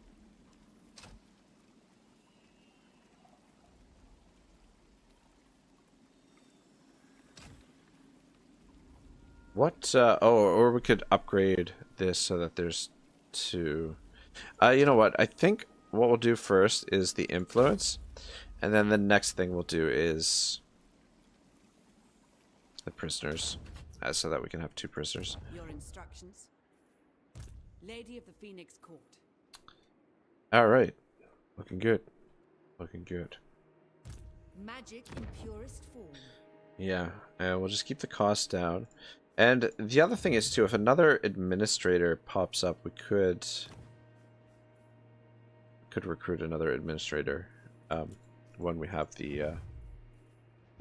What, oh, or we could upgrade this so that there's 2. You know what, I think what we'll do first is the influence, and then the next thing we'll do is the prisoners, so that we can have 2 prisoners. Your instructions. Lady of the Phoenix Court. Alright. Looking good. Looking good. Magic in purest form. Yeah, and we'll just keep the cost down. And the other thing is, too, if another administrator pops up, we could recruit another administrator when we have the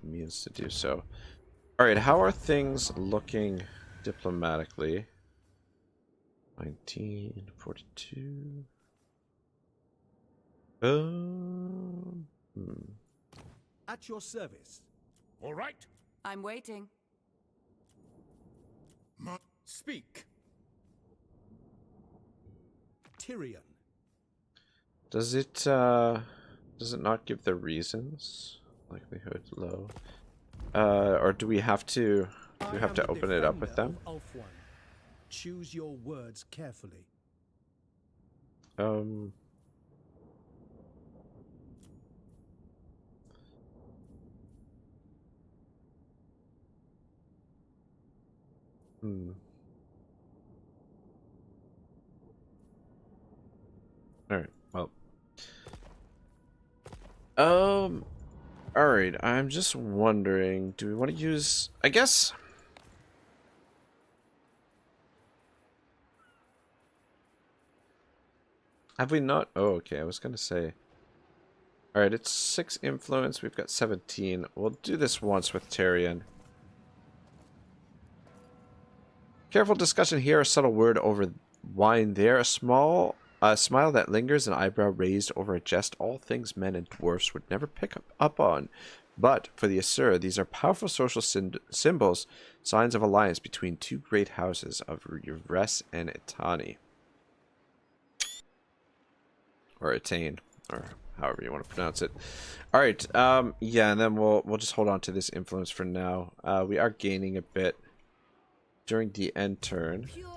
means to do so. Alright, how are things looking diplomatically? 1942. At your service. All right. I'm waiting. Speak. Tyrion. Does it not give the reasons? Likelihood low. Or do we have to open it up with them? Ulthuan. Choose your words carefully. Alright, well. Alright, I'm just wondering, do we want to use, I guess... Have we not? Oh, okay, I was gonna say. Alright, it's 6 influence, we've got 17. We'll do this once with Tyrion. Careful discussion here, a subtle word over wine there, a smile that lingers, an eyebrow raised over a jest, all things men and dwarfs would never pick up on. But for the Asura, these are powerful social symbols, signs of alliance between two great houses of Yvresse and Etani. Or Etain, or however you want to pronounce it. Alright, yeah, and then we'll just hold on to this influence for now. We are gaining a bit during the end turn. Pure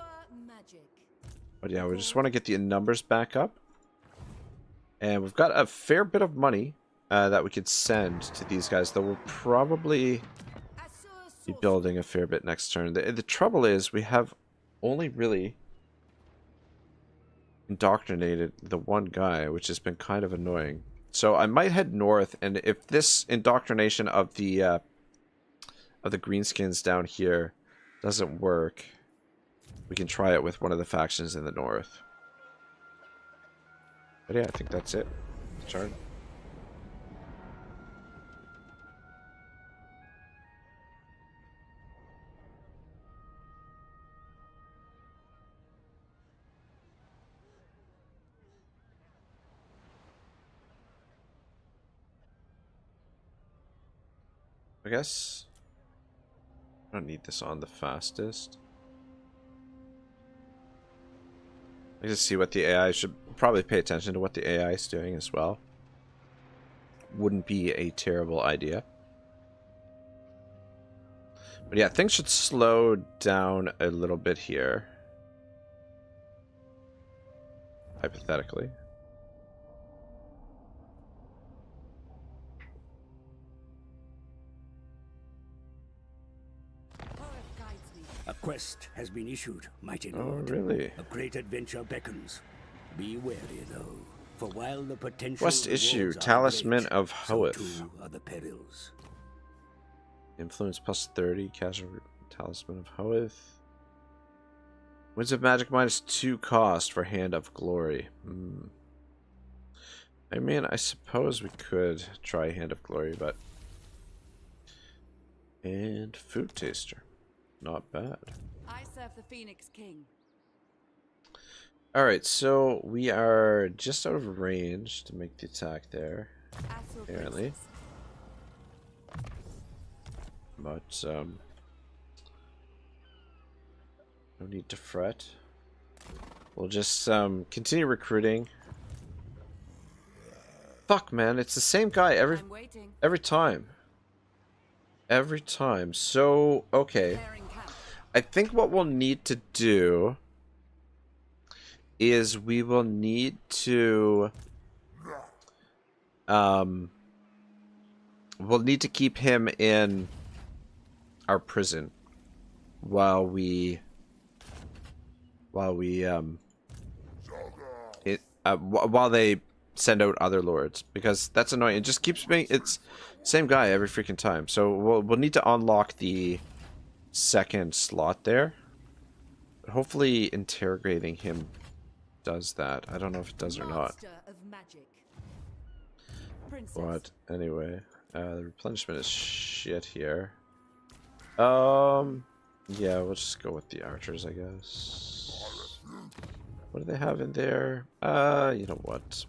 magic. But yeah, we just want to get the numbers back up. And we've got a fair bit of money that we could send to these guys, though we'll probably be building a fair bit next turn. The trouble is we have only really indoctrinated the one guy, which has been kind of annoying. So I might head north, and if this indoctrination of the greenskins down here doesn't work, we can try it with one of the factions in the north. But yeah, I think that's it. Turn. I guess I don't need this on the fastest. I just see what the AI should probably pay attention to what the AI is doing as well. Wouldn't be a terrible idea. But yeah, things should slow down a little bit here. Hypothetically. A quest has been issued, mighty Oh, lord. really? A great adventure beckons. Be wary, though, for while the potential Quest issue, rewards are Talisman great, of so Hoeth. too are the perils. Influence plus 30, casual Talisman of Hoeth. Winds of Magic minus 2 cost for Hand of Glory. I mean, I suppose we could try Hand of Glory, but... And Food Taster. Not bad. I serve the Phoenix King. Alright, so we are just out of range to make the attack there. Apparently. But, no need to fret. We'll just, continue recruiting. Fuck, man, it's the same guy every time. Every time. So, okay. I think what we'll need to do is we will need to we'll need to keep him in our prison while they send out other lords, because that's annoying. It just keeps being it's same guy every freaking time. So we'll need to unlock the second slot there. But hopefully interrogating him does that. I don't know if it does or not. But anyway, the replenishment is shit here. Yeah, we'll just go with the archers, I guess. What do they have in there? You know what?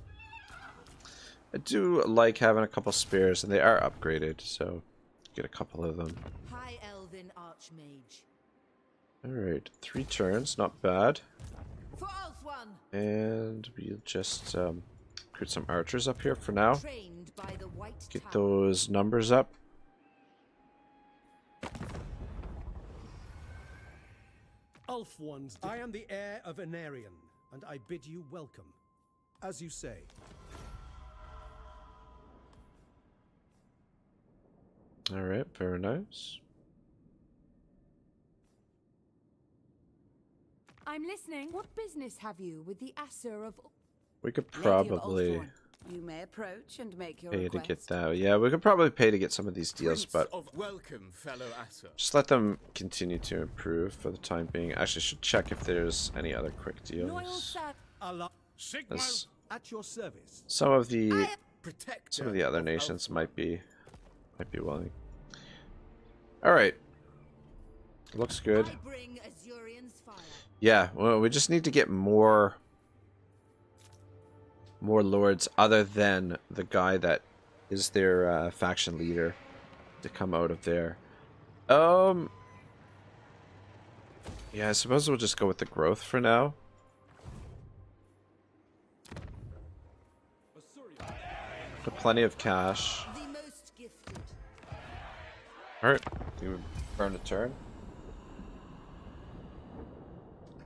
I do like having a couple spares, and they are upgraded, so get a couple of them. High Elven Archmage. Alright, 3 turns, not bad. For Ulthuan, And we'll just put some archers up here for now. trained by the White Get Tower. those numbers up. Ulthuan's. I am the heir of Eltharion, and I bid you welcome. As you say. Alright, very nice. I'm listening. What business have you with the Asur of... We could Lady of probably Ulthuan, you may approach and make your pay to request. get that. Yeah, we could probably pay to get some of these deals, but Welcome, fellow Asser. just let them continue to improve for the time being. Actually, I should check if there's any other quick Loyal deals. servant. Allah, As at your service. some of the Protector other of nations Ulthuan. might be willing. All right, looks good. I bring Azurion's fire. Yeah, well, we just need to get more lords other than the guy that is their faction leader to come out of there. Yeah, I suppose we'll just go with the growth for now. Got plenty of cash. The most gifted. Alright, you burn a turn.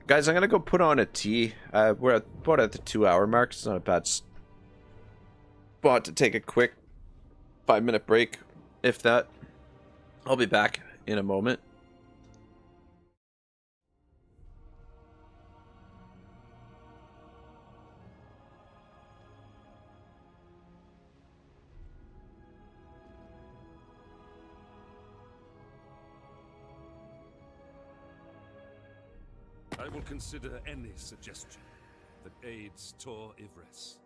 Guys, I'm gonna go put on a tea. We're about at the 2-hour mark. It's not a bad spot to take a quick 5-minute break, if that. I'll be back in a moment. I will consider any suggestion that aids Tor Yvresse.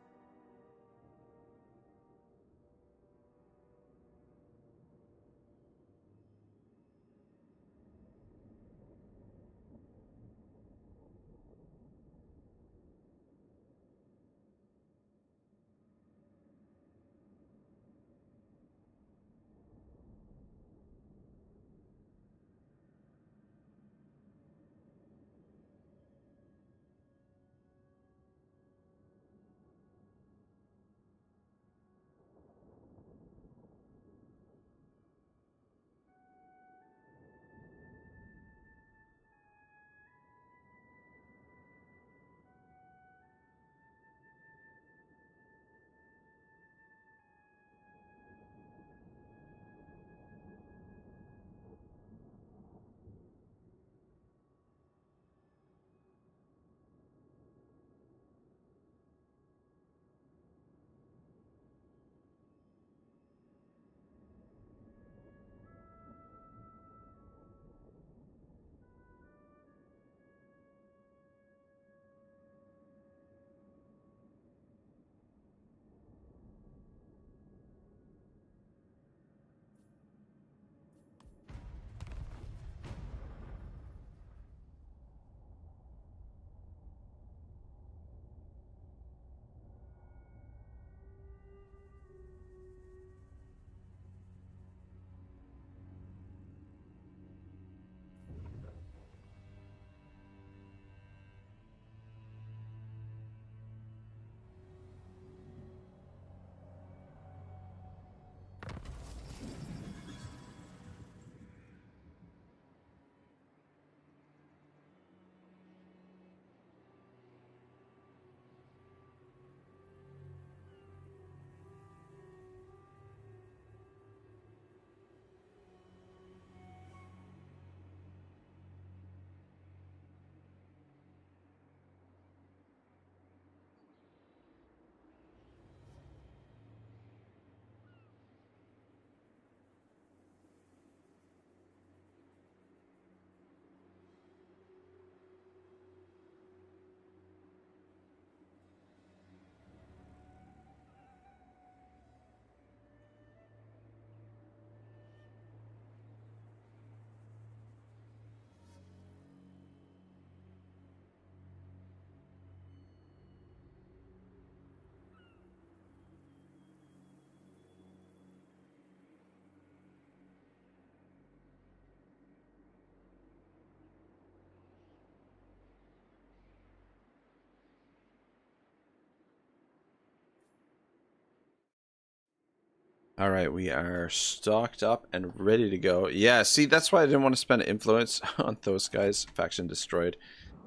All right, we are stocked up and ready to go. Yeah, see, that's why I didn't want to spend influence on those guys. Faction destroyed.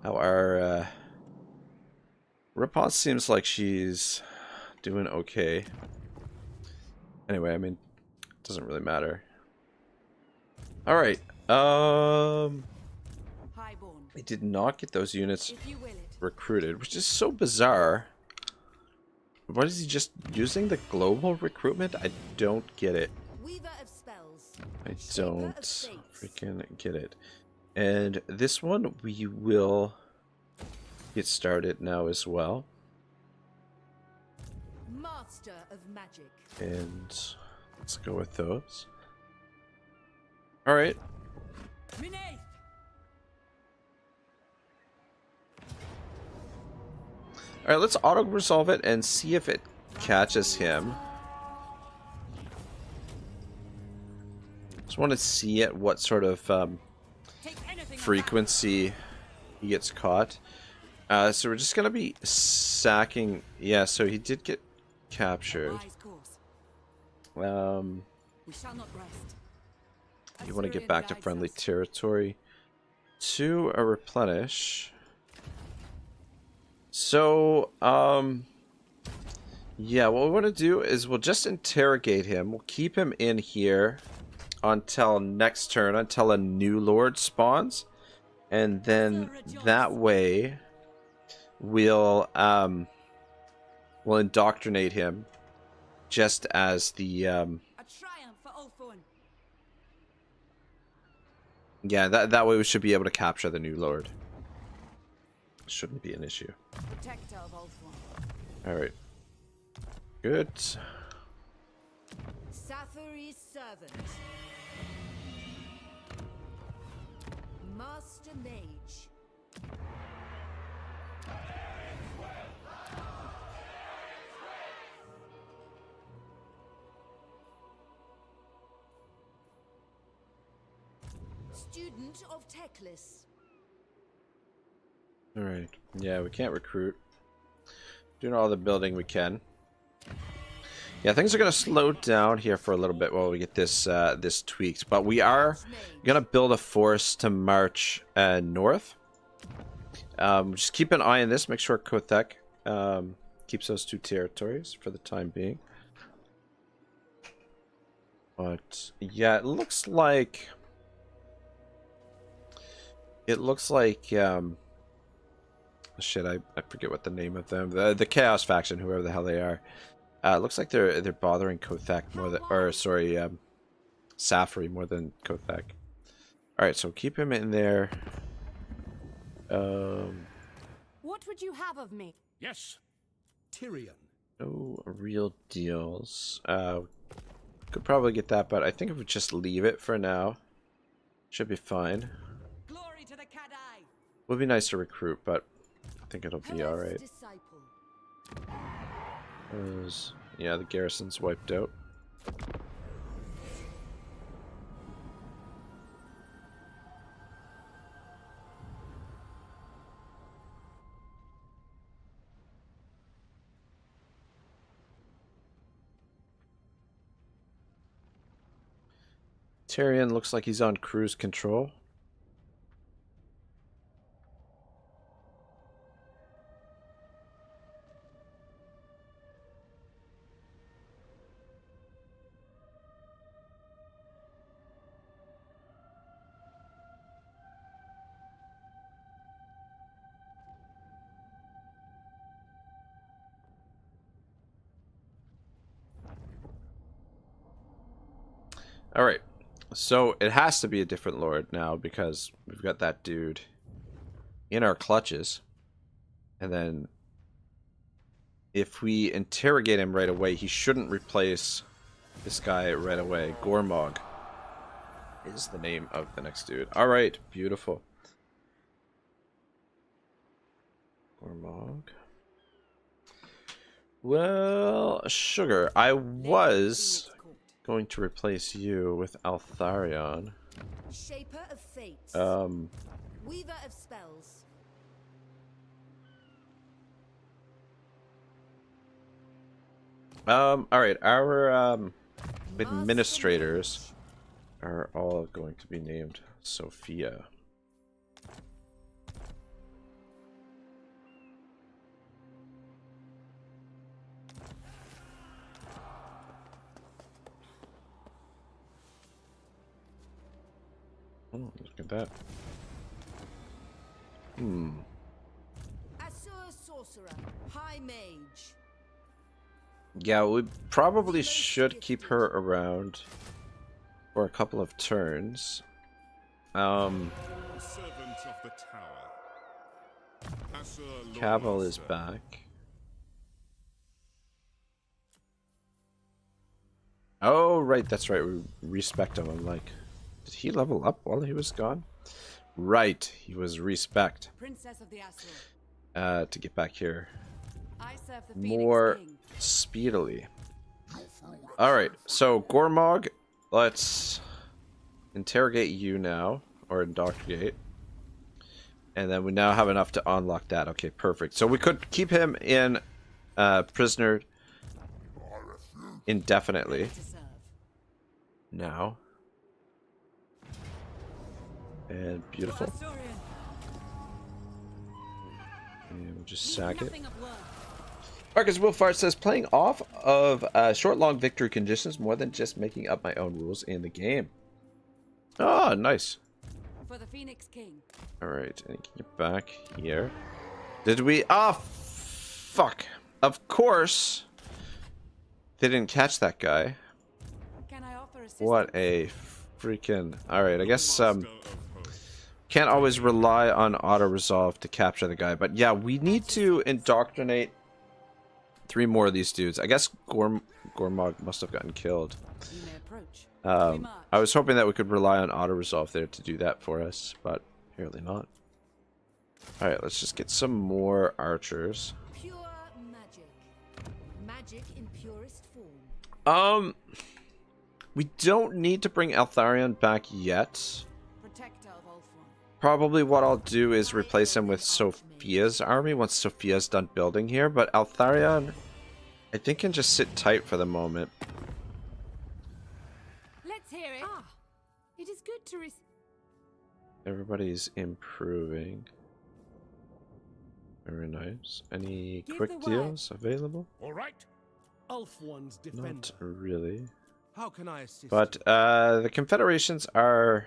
Now our Riposte seems like she's doing okay. Anyway, I mean, it doesn't really matter. All right. We did not get those units recruited, which is so bizarre. What is he just using the global recruitment? I don't get it. I don't freaking get it. And this one we will get started now as well. Master of magic. And let's go with those. All right. All right, let's auto resolve it and see if it catches him. Just want to see at what sort of frequency he gets caught. So we're just gonna be sacking. Yeah, so he did get captured. We shall not rest. You want to get back to friendly territory to a replenish. So, yeah, what we want to do is we'll just interrogate him. We'll keep him in here until next turn, until a new lord spawns. And then that way we'll indoctrinate him just as the A triumph for Ulthuan. yeah, that way we should be able to capture the new lord. Shouldn't be an issue. Protector of Ulthuan. All right. Good. Safari's servant. Master Mage. Student of Teclis. All right. Yeah, we can't recruit. Doing all the building we can. Yeah, things are gonna slow down here for a little bit while we get this this tweaked. But we are gonna build a force to march north. Just keep an eye on this. Make sure Kothek keeps those two territories for the time being. But yeah, it looks like shit, I forget what the name of them. The Chaos faction, whoever the hell they are. It looks like they're bothering Kothek more than, or sorry, Safari more than Kothek. All right, so keep him in there. What would you have of me? Yes. Tyrion. No real deals. Could probably get that, but I think if we just leave it for now, should be fine. Glory to the Kadai. Would be nice to recruit, but I think it'll be all right. Yeah, the garrison's wiped out. Tyrion looks like he's on cruise control. All right. So it has to be a different lord now because we've got that dude in our clutches. And then if we interrogate him right away, he shouldn't replace this guy right away. Gormog is the name of the next dude. All right, beautiful. Gormog. Well, sugar, I was going to replace you with Eltharion. Shaper of Fates. Weaver of Spells. All right, our administrators are all going to be named Sophia. Oh, look at that. Assur Sorcerer, High Mage. Yeah, we probably should keep her around for a couple of turns. Servant of the tower. Assur Cavill is Lordmaster. back. Oh, right, that's right. We respect him. I'm like, did he level up while he was gone? Right, he was respect. Princess of the Assur. To get back here I serve the Phoenix more King. speedily. Alright, so Gormog, let's interrogate you now, or indoctrinate. And then we now have enough to unlock that. Okay, perfect. So we could keep him in prisoner indefinitely. To serve. Now. And beautiful. Eltharion. And we'll just sack it. Nothing of worth. Marcus Wilfart says, playing off of short, long victory conditions more than just making up my own rules in the game. Oh, nice. For the Phoenix King. Alright, and get back here. Did we... Ah, fuck. Of course. They didn't catch that guy. Can I offer assistance? What a freaking... Alright, I guess, Master of hope. can't always rely on auto-resolve to capture the guy. But yeah, we need to indoctrinate 3 more of these dudes. I guess Gormog must have gotten killed. You may approach. I was hoping that we could rely on auto-resolve there to do that for us, but apparently not. Alright, let's just get some more archers. Pure magic. Magic in purest form. We don't need to bring Eltharion back yet. Protector of Ultron. Probably what I'll do is replace him with Sophia's army once Sophia's done building here, but Eltharion, I think, can just sit tight for the moment. Let's hear it. Ah, it is good to receive. Everybody's improving. Very nice. Any Give quick the word. deals available? All right. Ulf-One's defender. Not really. How can I assist? But the confederations are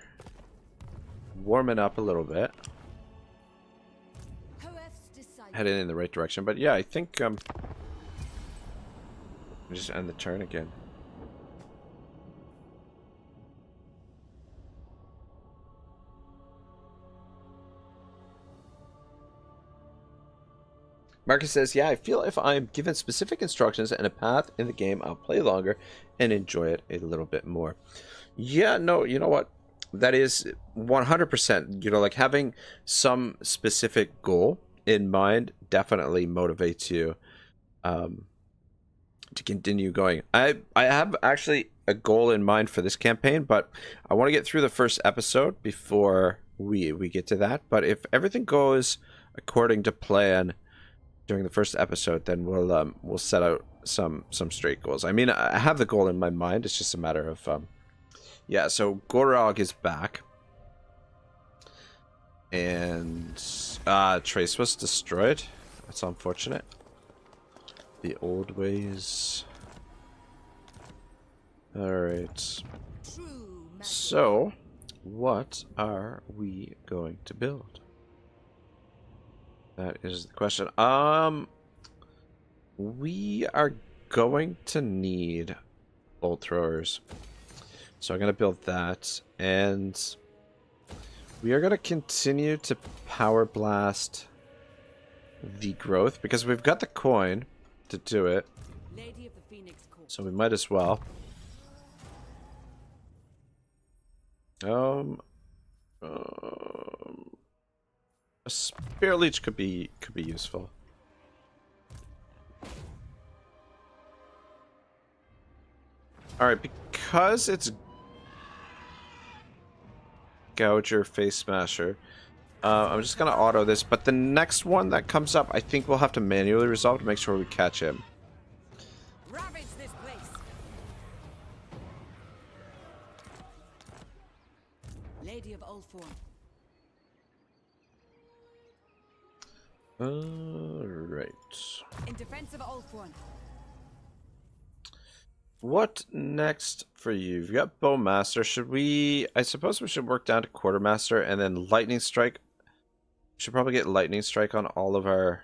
warming up a little bit, Hoef's disciple. heading in the right direction. But yeah, I think just end the turn again. Marcus says, yeah, I feel if I'm given specific instructions and a path in the game, I'll play longer and enjoy it a little bit more. Yeah, no, you know what? That is 100%. You know, like having some specific goal in mind definitely motivates you to continue going. I have actually a goal in mind for this campaign, but I want to get through the first episode before we get to that. But if everything goes according to plan during the first episode, then we'll set out some straight goals. I mean, I have the goal in my mind. It's just a matter of yeah. So Gorog is back, and Trace was destroyed. That's unfortunate. The old ways. All right. True magic. So, what are we going to build? That is the question. We are going to need bolt throwers. So I'm going to build that. And we are going to continue to power blast the growth because we've got the coin to do it. Lady of the Phoenix Court. So we might as well. A spear leech could be useful. All right, because it's Gouger Face Smasher, I'm just gonna auto this. But the next one that comes up, I think we'll have to manually resolve to make sure we catch him. Ravage this place. Ulthuan. Alright. In defense of Ulthuan. What next for you? You've got Bowmaster. Should we... I suppose we should work down to Quartermaster and then Lightning Strike. Should probably get Lightning Strike on all of our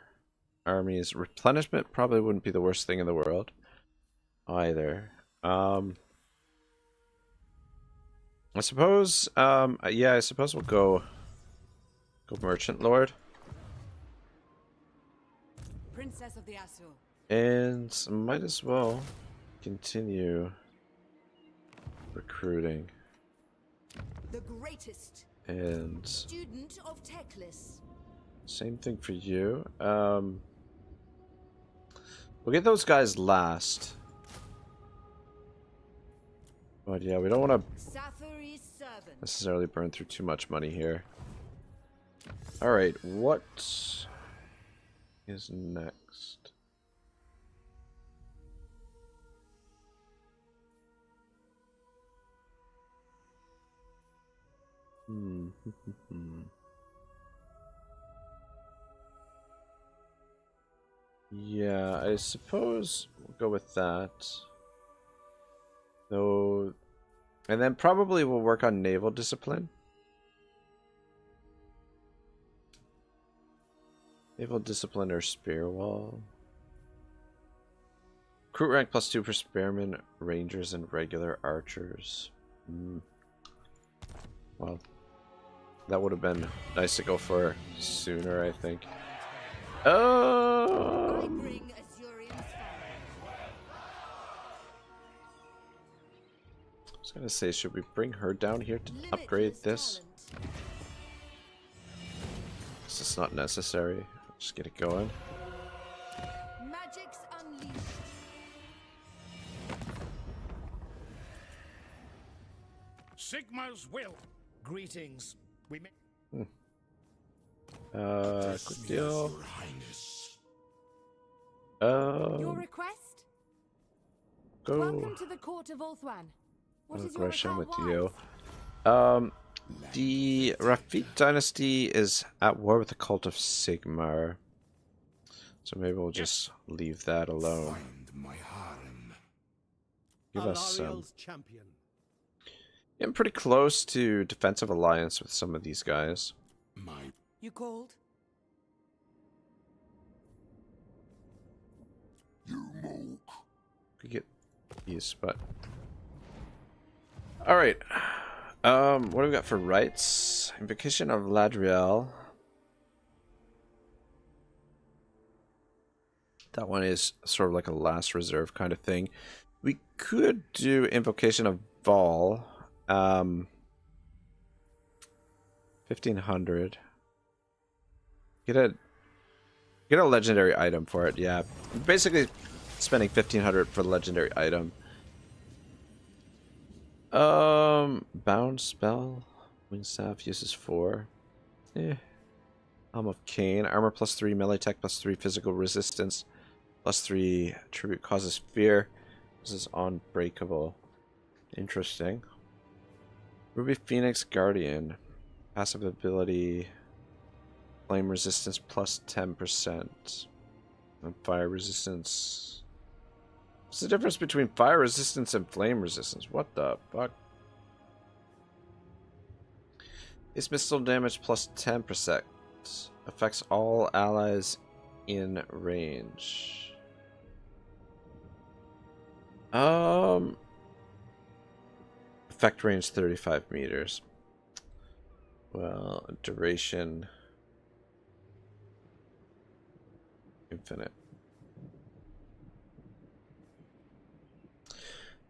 armies. Replenishment probably wouldn't be the worst thing in the world either. I suppose, yeah, I suppose we'll go Merchant Lord. Princess of the Azure. And might as well continue recruiting. The greatest And student of Teclis. same thing for you. We'll get those guys last. But yeah, we don't want to necessarily burn through too much money here. Alright, what is next? Yeah, I suppose we'll go with that. Though, and then probably we'll work on naval discipline. Naval discipline or spear wall. Recruit rank +2 for spearmen, rangers, and regular archers. Well, that would have been nice to go for sooner, I think. Oh! I bring Azurian's fire. I was gonna say, should we bring her down here to upgrade this? This is not necessary. Just get it going. Magic's unleashed. Sigma's will. Greetings. We may... Quick deal. Your request? Go. Welcome to the court of Ulthuan. What is your Aggression with account you. wise? The Rafit dynasty is at war with the cult of Sigmar. So maybe we'll just leave that alone. Give us some. Elthariel's champion. I'm pretty close to defensive alliance with some of these guys. You called? Could get these, but all right. What do we got for rights? Invocation of Ladriel. That one is sort of like a last reserve kind of thing. We could do Invocation of Vol. 1500. Get a legendary item for it. Yeah, basically spending 1500 for the legendary item. Bound spell. Wingstaff uses 4. Helm of Cain. Armor +3, melee attack +3, physical resistance +3, tribute causes fear. This is unbreakable. Interesting. Ruby Phoenix Guardian. Passive ability. Flame resistance +10%. And fire resistance. What's the difference between fire resistance and flame resistance? What the fuck? It's missile damage +10%. Affects all allies in range. Effect range 35 meters. Well, duration infinite. I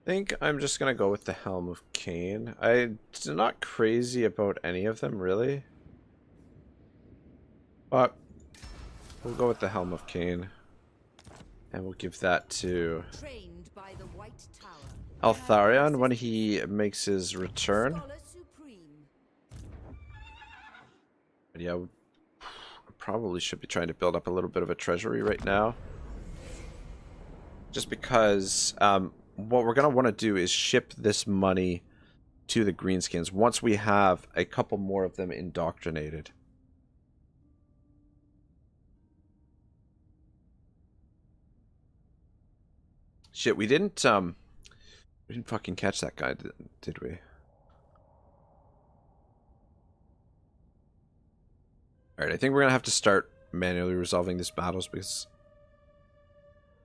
think I'm just gonna go with the Helm of Cain. I'm not crazy about any of them really, but we'll go with the Helm of Cain, and we'll give that to Trained by the White Tower. Eltharion when he makes his return. Scholar supreme. But yeah, I probably should be trying to build up a little bit of a treasury right now, just because what we're gonna want to do is ship this money to the greenskins once we have a couple more of them indoctrinated. Shit, we didn't fucking catch that guy, did we? Alright, I think we're gonna have to start manually resolving these battles because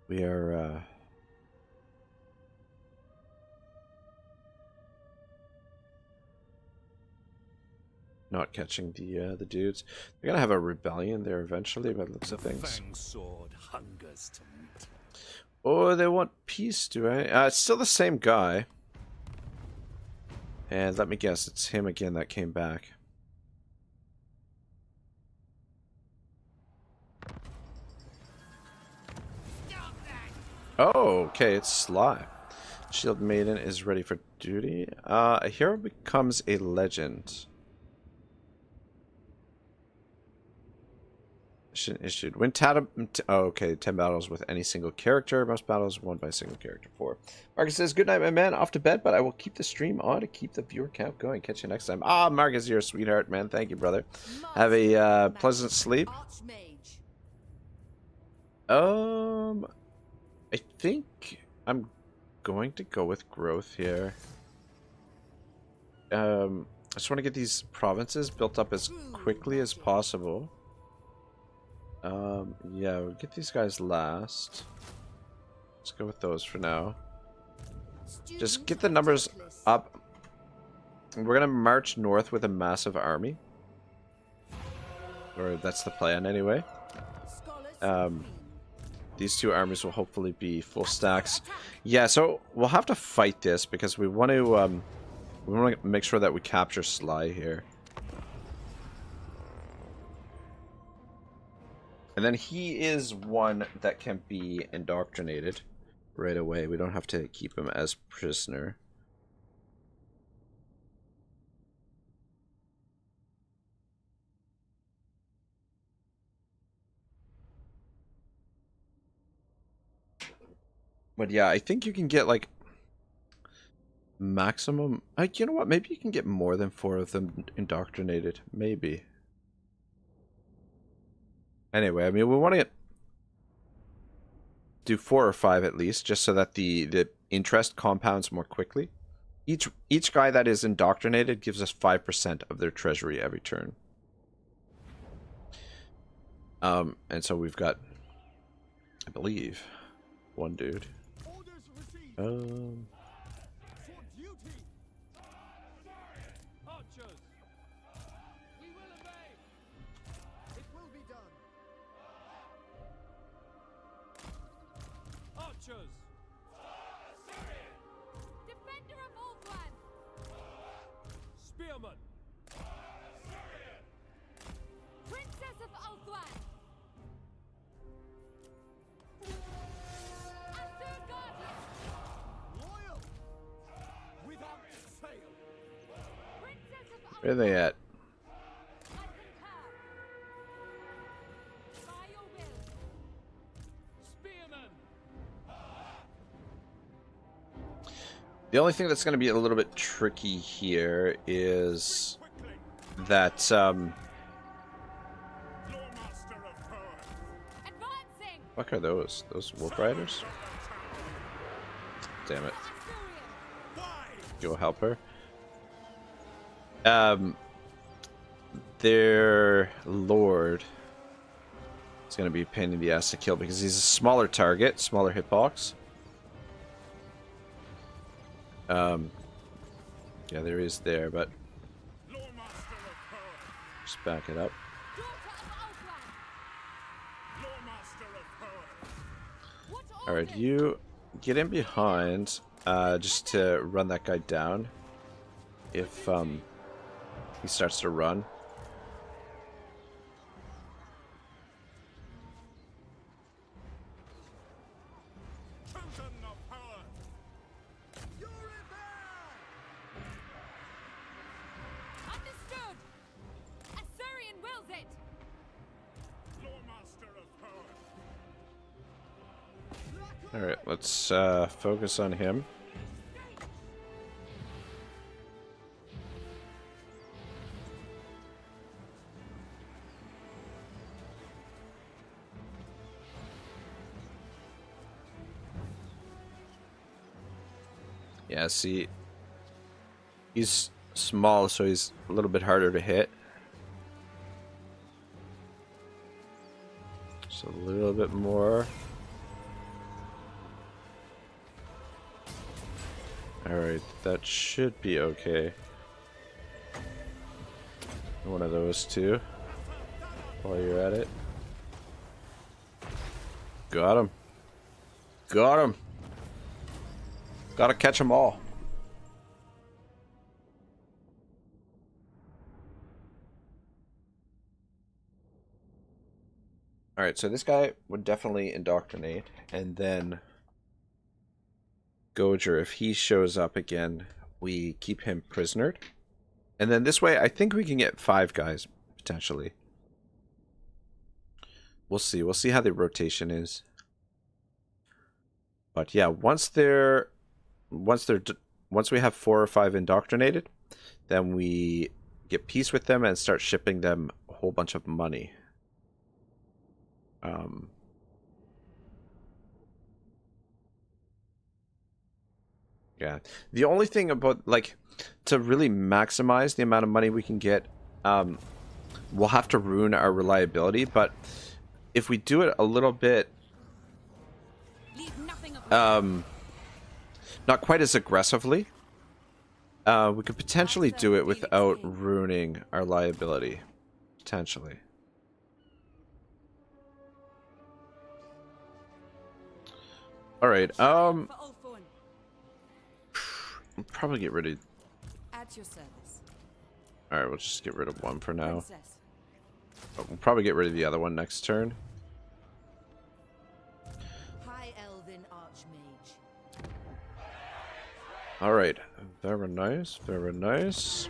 we are not catching the dudes. They're gonna have a rebellion there eventually by the looks of things. Fang sword hungers to meet. Oh, they want peace, do I? It's still the same guy. And let me guess, it's him again that came back. Oh, okay, it's Sly. Shield Maiden is ready for duty. A hero becomes a legend. Mission issued. Win okay, 10 battles with any single character. Most battles won by a single character. 4. Marcus says, good night, my man. Off to bed, but I will keep the stream on to keep the viewer count going. Catch you next time. Ah, Marcus, you're a sweetheart, man. Thank you, brother. Have a pleasant sleep. I think I'm going to go with growth here. I just want to get these provinces built up as quickly as possible. Yeah, we'll get these guys last. Let's go with those for now. Just get the numbers up. We're gonna march north with a massive army. Or that's the plan anyway. These two armies will hopefully be full stacks. Yeah, so we'll have to fight this because we want to make sure that we capture Sly here. And then he is one that can be indoctrinated right away. We don't have to keep him as prisoner. But yeah, I think you can get like maximum. You know what? Maybe you can get more than 4 of them indoctrinated. Maybe. Anyway, I mean, we want to do 4 or 5 at least, just so that the interest compounds more quickly. Each guy that is indoctrinated gives us 5% of their treasury every turn. And so we've got, I believe, 1 dude. Defender of Ulthuan! Spearman! Princess of Ulthuan! Asur Guardian! Loyal! Without fail! Princess of Ulthuan! Where are they at? I concur! By your will! Spearman! The only thing that's going to be a little bit tricky here is that Advancing! fuck are those? Those wolf riders? Damn it. Go help her. Their lord is going to be a pain in the ass to kill because he's a smaller target, smaller hitbox. Yeah, there is there, but just back it up. Alright, you get in behind, just to run that guy down. If, he starts to run. Understood! Asurian wills it! Alright, let's focus on him. Yeah, see, he's small, so he's a little bit harder to hit. Just a little bit more. Alright, that should be okay. One of those two. While you're at it. Got him. Got him. Gotta catch them all. Alright, so this guy would definitely indoctrinate, and then Goger, if he shows up again, we keep him prisonered. And then this way, I think we can get 5 guys, potentially. We'll see. We'll see how the rotation is. But yeah, once we have 4 or 5 indoctrinated, then we get peace with them and start shipping them a whole bunch of money. Yeah. The only thing about, like, to really maximize the amount of money we can get, we'll have to ruin our reliability, but if we do it a little bit, not quite as aggressively, we could potentially do it without ruining our liability. Potentially. Alright, I'll probably get rid of... At your service. Alright, we'll just get rid of one for now. But we'll probably get rid of the other one next turn. High Elven Archmage. Alright, very nice, very nice.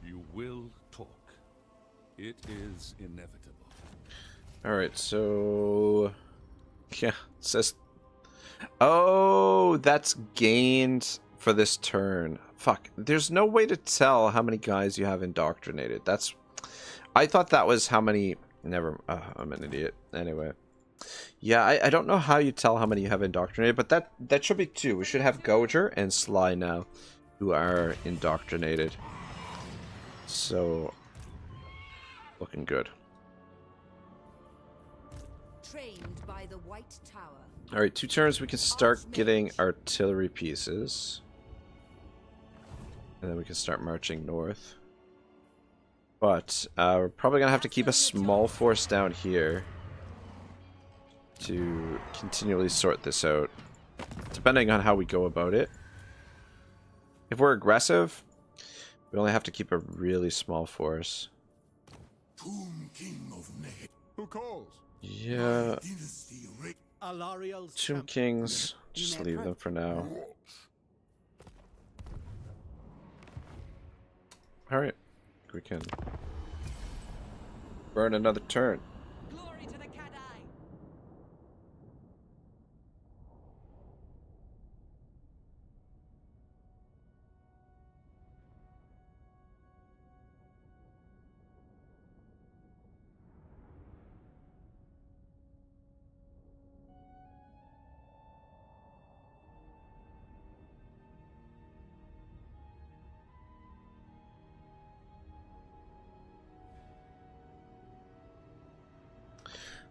You will talk. It is inevitable. Alright, so... yeah, it says... oh, that's gained for this turn. Fuck, there's no way to tell how many guys you have indoctrinated. That's... I thought that was how many... never... I'm an idiot. Anyway. Yeah, I don't know how you tell how many you have indoctrinated, but that should be 2. We should have Goger and Sly now, who are indoctrinated. So... looking good. Trained by the White Tower. Alright, 2 turns we can start getting artillery pieces. And then we can start marching north. But we're probably going to have to keep a small force down here to continually sort this out, depending on how we go about it. If we're aggressive, we only have to keep a really small force. Who calls? Yeah, Eltharion Tomb Kings, just leave them for now. Alright, we can burn another turn. Glory to the Kadai.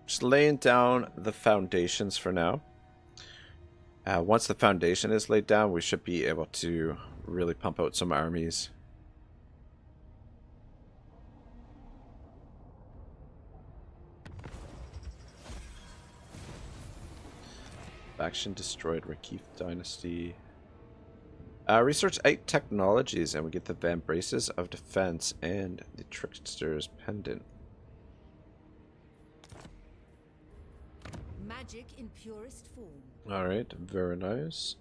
Just laying down the foundations for now. Once the foundation is laid down, we should be able to really pump out some armies. Faction destroyed Rakith Dynasty. Research 8 technologies and we get the Vambraces of Defense and the Trickster's Pendant. Magic in purest form. Alright, very nice.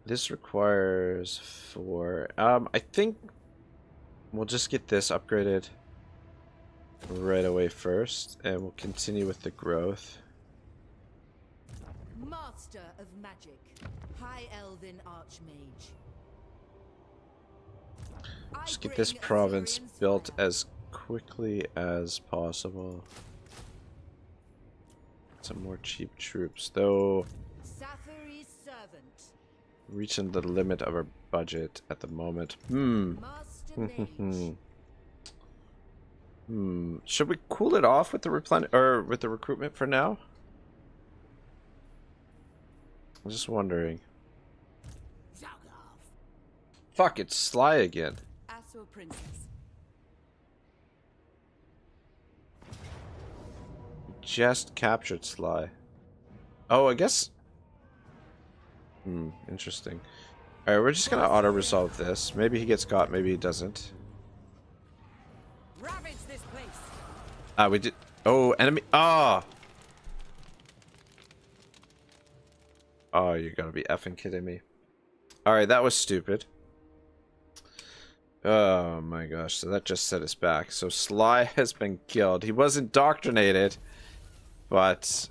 This requires 4. I think we'll just get this upgraded right away first, and we'll continue with the growth. Master of Magic. High Elven Archmage. Just get this province built as quickly as possible. Some more cheap troops, though. Safary's servant. Reaching the limit of our budget at the moment. Should we cool it off with the with the recruitment for now? I'm just wondering. Fuck, it's Sly again. Asur princess. Just captured Sly. Oh, I guess. Interesting. Alright, we're just gonna auto-resolve this. Maybe he gets got, maybe he doesn't. Ravage this place. Ah, we did. Oh, enemy. Ah! Oh, you gotta be effing kidding me. Alright, that was stupid. Oh my gosh, so that just set us back. So Sly has been killed. He was indoctrinated, but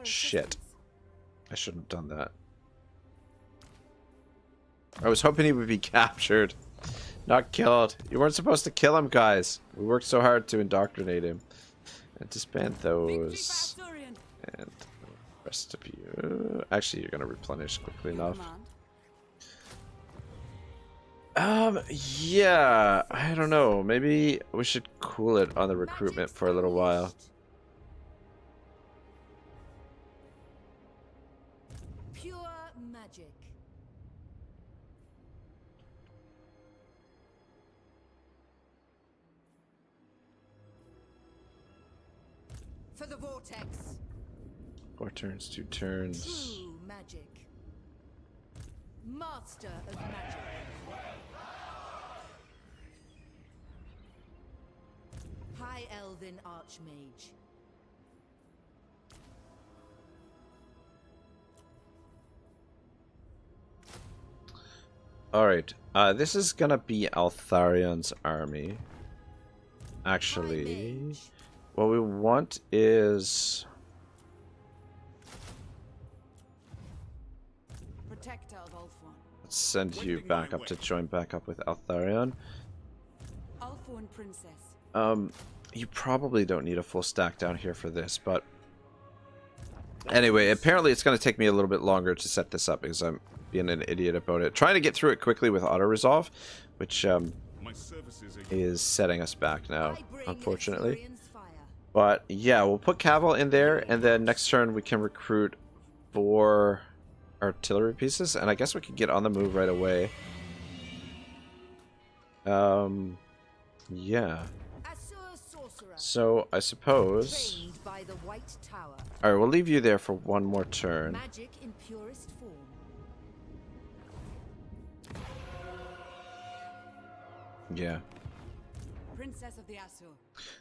shit. I shouldn't have done that. I was hoping he would be captured, not killed. You weren't supposed to kill him, guys. We worked so hard to indoctrinate him. And disband those. And the rest of you. Actually, you're gonna replenish quickly enough. Yeah, I don't know. Maybe we should cool it on the recruitment for a little while. Pure magic. For the vortex. 4 turns, 2 turns. True magic. Master of magic. High Elven Archmage. Alright, this is gonna be Eltharion's army. Actually, what we want is... Protector of Ulthuan. Let's send you back up to join back up with Eltharion. Ulthuan princess. You probably don't need a full stack down here for this, but... Anyway, apparently it's going to take me a little bit longer to set this up because I'm being an idiot about it. Trying to get through it quickly with auto-resolve, which is setting us back now, unfortunately. But yeah, we'll put Caval in there, and then next turn we can recruit 4 artillery pieces, and I guess we could get on the move right away. Yeah. So I suppose. Alright, we'll leave you there for one more turn. Magic in purest form. Yeah. Princess of the Asur.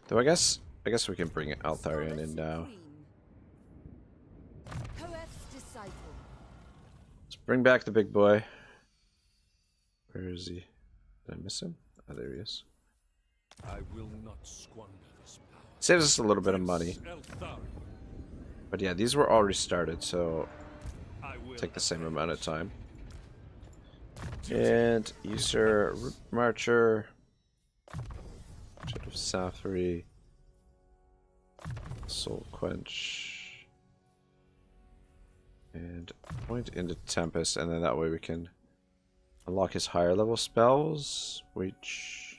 Though I guess we can bring Eltharion in now. Let's bring back the big boy. Where is he? Did I miss him? Oh, there he is. I will not squander this power. Saves us a little bit of money. But yeah, these were already started, so take the same amount of time. And User, Root Marcher, Jet of Safari, Soul Quench, and point into Tempest, and then that way we can unlock his higher level spells, which...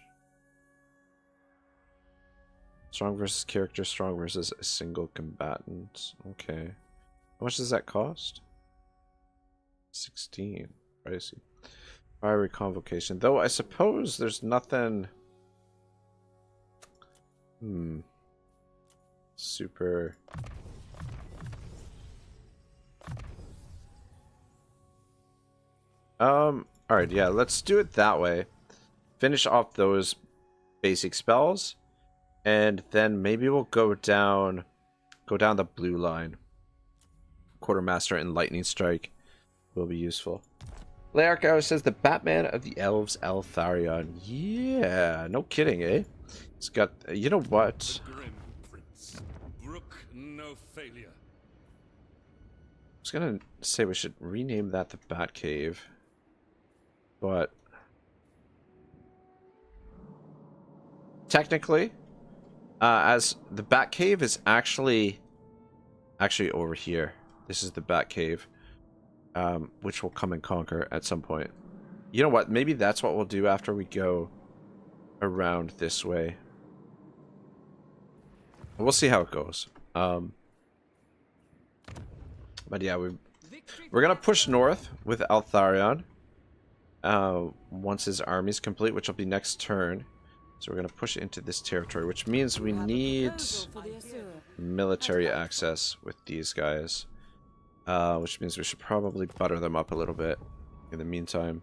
Strong versus character, strong versus a single combatant. Okay. How much does that cost? 16. Pricey. Fiery Convocation. Though I suppose there's nothing... Super... Alright, yeah, let's do it that way. Finish off those basic spells. And then maybe we'll go down the blue line. Quartermaster and Lightning Strike will be useful. Learko says the Batman of the Elves, Eltharion. Yeah, no kidding, eh? It's got, you know what? Grim Prince. Brook no failure. I was gonna say we should rename that the Batcave, but technically, as the Batcave is actually over here. This is the Batcave, which we'll come and conquer at some point. You know what? Maybe that's what we'll do after we go around this way. We'll see how it goes. But yeah, we're gonna push north with Eltharion. Once his army's complete, which will be next turn. So we're gonna push into this territory, which means we need military access with these guys. Which means we should probably butter them up a little bit in the meantime.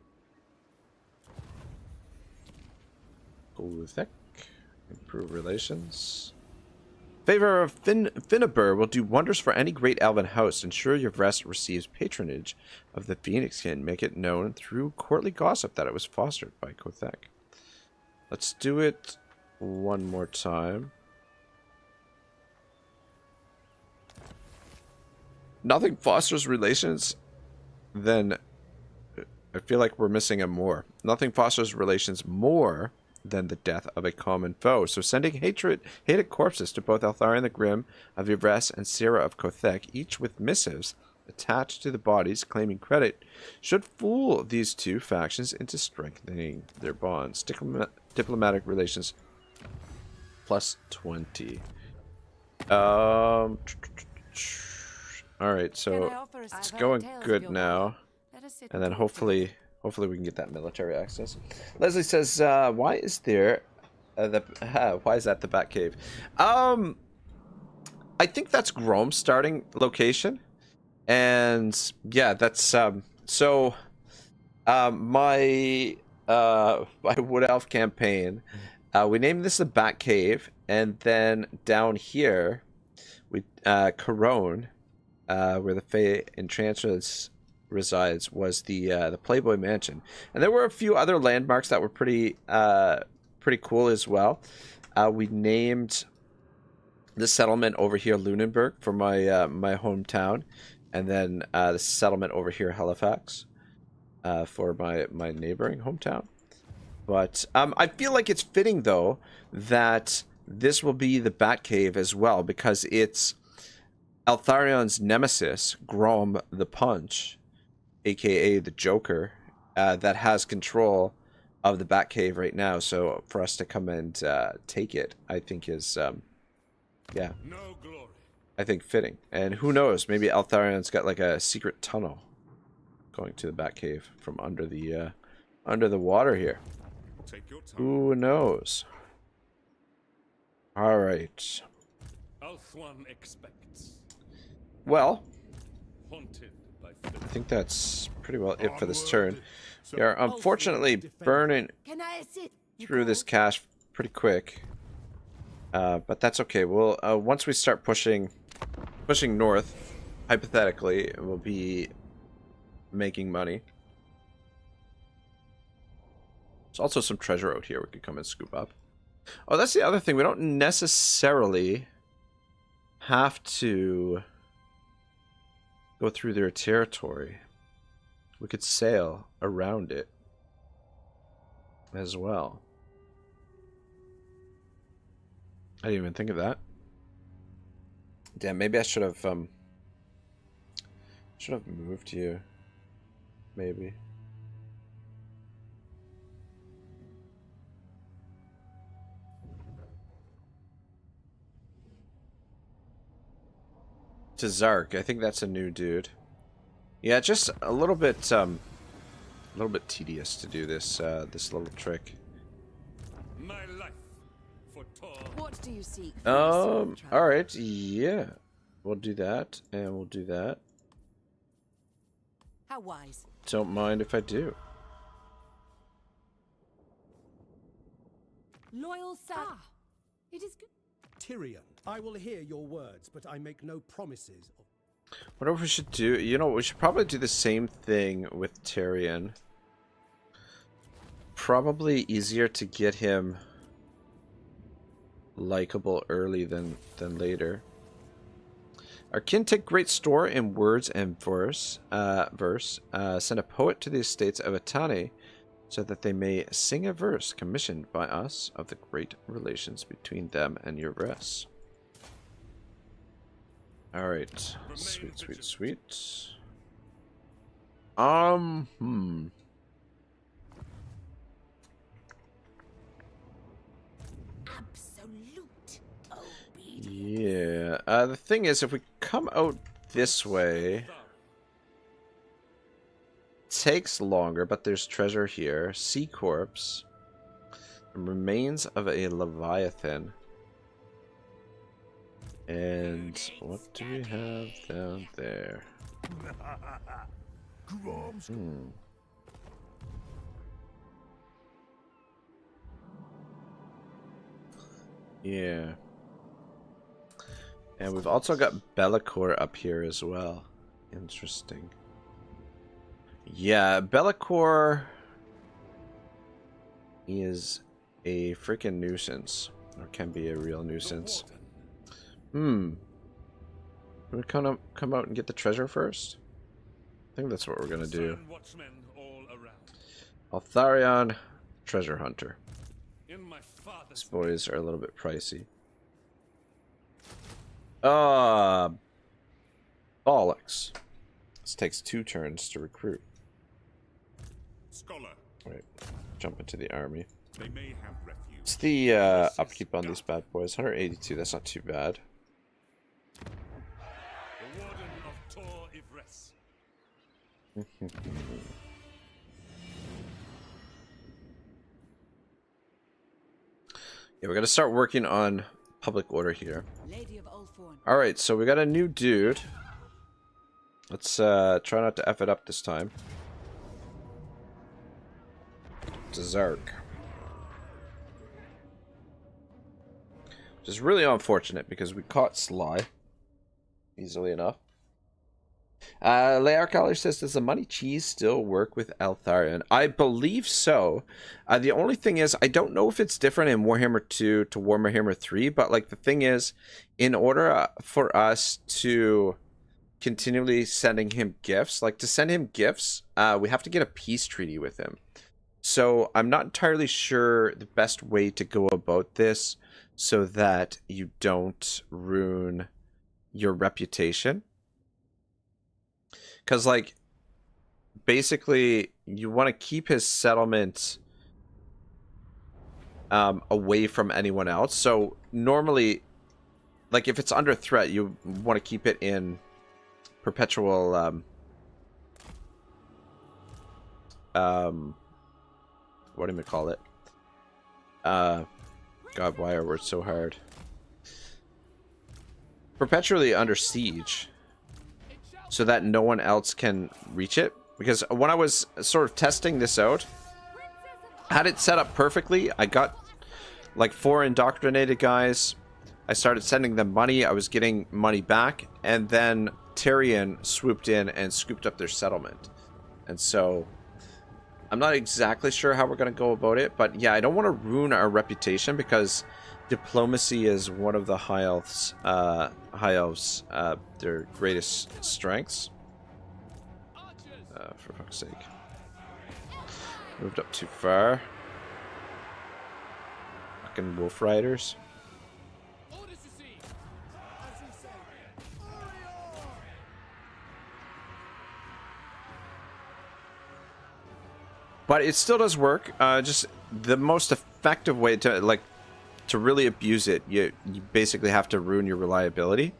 Thick. Improve relations. Favor of Finnabur will do wonders for any great elven house. Ensure Yvresse receives patronage of the Phoenixkin. Make it known through courtly gossip that it was fostered by Kothek. Let's do it one more time. Nothing fosters relations than... I feel like we're missing a more. Nothing fosters relations more than the death of a common foe. So sending hated corpses to both Eltharion the Grim of Yvresse and Sira of Kothek, each with missives attached to the bodies claiming credit, should fool these two factions into strengthening their bonds. Diplomatic relations plus 20. Alright, so it's going good now. And then hopefully we can get that military access. Leslie says, why is there why is that the Batcave? I think that's Grome's starting location. And yeah, that's my Wood Elf campaign, we named this the Batcave, and then down here we Corone, where the Fae Enchantress resides, was the Playboy Mansion, and there were a few other landmarks that were pretty cool as well. We named the settlement over here Lunenburg for my my hometown, and then the settlement over here Halifax for my neighboring hometown. But I feel like it's fitting though that this will be the Batcave as well, because it's Eltharion's nemesis, Grom the Punch, aka the Joker, that has control of the Batcave right now. So for us to come and take it, I think is yeah, No glory. I think fitting. And who knows, maybe Eltharion's got like a secret tunnel going to the Batcave from under the water here. Take your time. Who knows? All right. Althwan expects. Well, Haunted by I think that's pretty well it for this turn. We are unfortunately burning Can I sit? through this cache pretty quick, but that's okay. We'll once we start pushing north, hypothetically, we'll be making money. There's also some treasure out here we could come and scoop up. Oh, that's the other thing. We don't necessarily have to go through their territory. We could sail around it as well. I didn't even think of that. Damn, maybe I should have moved you. Maybe. To Zark. I think that's a new dude. Yeah, just a little bit tedious to do this this little trick. my life for Tor. What do you seek? All right, yeah, we'll do that, and we'll do that. How wise. Don't mind if I do. Loyal sir. It is good. Tyrion, I will hear your words, but I make no promises. What if we should do? You know, we should probably do the same thing with Tyrion. Probably easier to get him likable early than later. Our kin take great store in words and verse. Send a poet to the estates of Atani so that they may sing a verse commissioned by us of the great relations between them and Yvresse. Alright. Sweet, sweet, sweet. Absolute obedience. Yeah. The thing is, if we come out this way, takes longer, but there's treasure here. Sea corpse. Remains of a Leviathan. And what do we have down there? Yeah. And we've also got Bellicor up here as well. Interesting. Yeah, Bellicor is a freaking nuisance. Or can be a real nuisance. Can we come out and get the treasure first? I think that's what we're gonna do. Eltharion, treasure hunter. These boys are a little bit pricey. Bollocks. This takes 2 turns to recruit. Scholar. Right, jump into the army. They may have refuge. It's the upkeep on these bad boys. 182, that's not too bad. The Warden of Tor Yvresse. Yeah, we're gonna start working on public order here. Lady of Ulthorn. Alright, so we got a new dude. Let's try not to F it up this time. It's a Zark. Which is really unfortunate because we caught Sly easily enough. Layar Collar says, does the money cheese still work with Eltharion? I believe so. The only thing is, I don't know if it's different in Warhammer 2 to Warhammer 3, but like the thing is, in order for us to continually sending him gifts, like to send him gifts, we have to get a peace treaty with him. So I'm not entirely sure the best way to go about this so that you don't ruin your reputation. Because, like, basically, you want to keep his settlement away from anyone else. So, normally, like, if it's under threat, you want to keep it in perpetual, what do you call it? God, why are words so hard? Perpetually under siege, so that no one else can reach it. Because when I was sort of testing this out, I had it set up perfectly. I got like 4 indoctrinated guys. I started sending them money. I was getting money back, and then Tyrion swooped in and scooped up their settlement. And so I'm not exactly sure how we're going to go about it, but yeah, I don't want to ruin our reputation because diplomacy is one of the High Elves' their greatest strengths. For fuck's sake. Moved up too far. Fucking Wolf Riders. But it still does work. Just the most effective way to really abuse it, you basically have to ruin your reliability.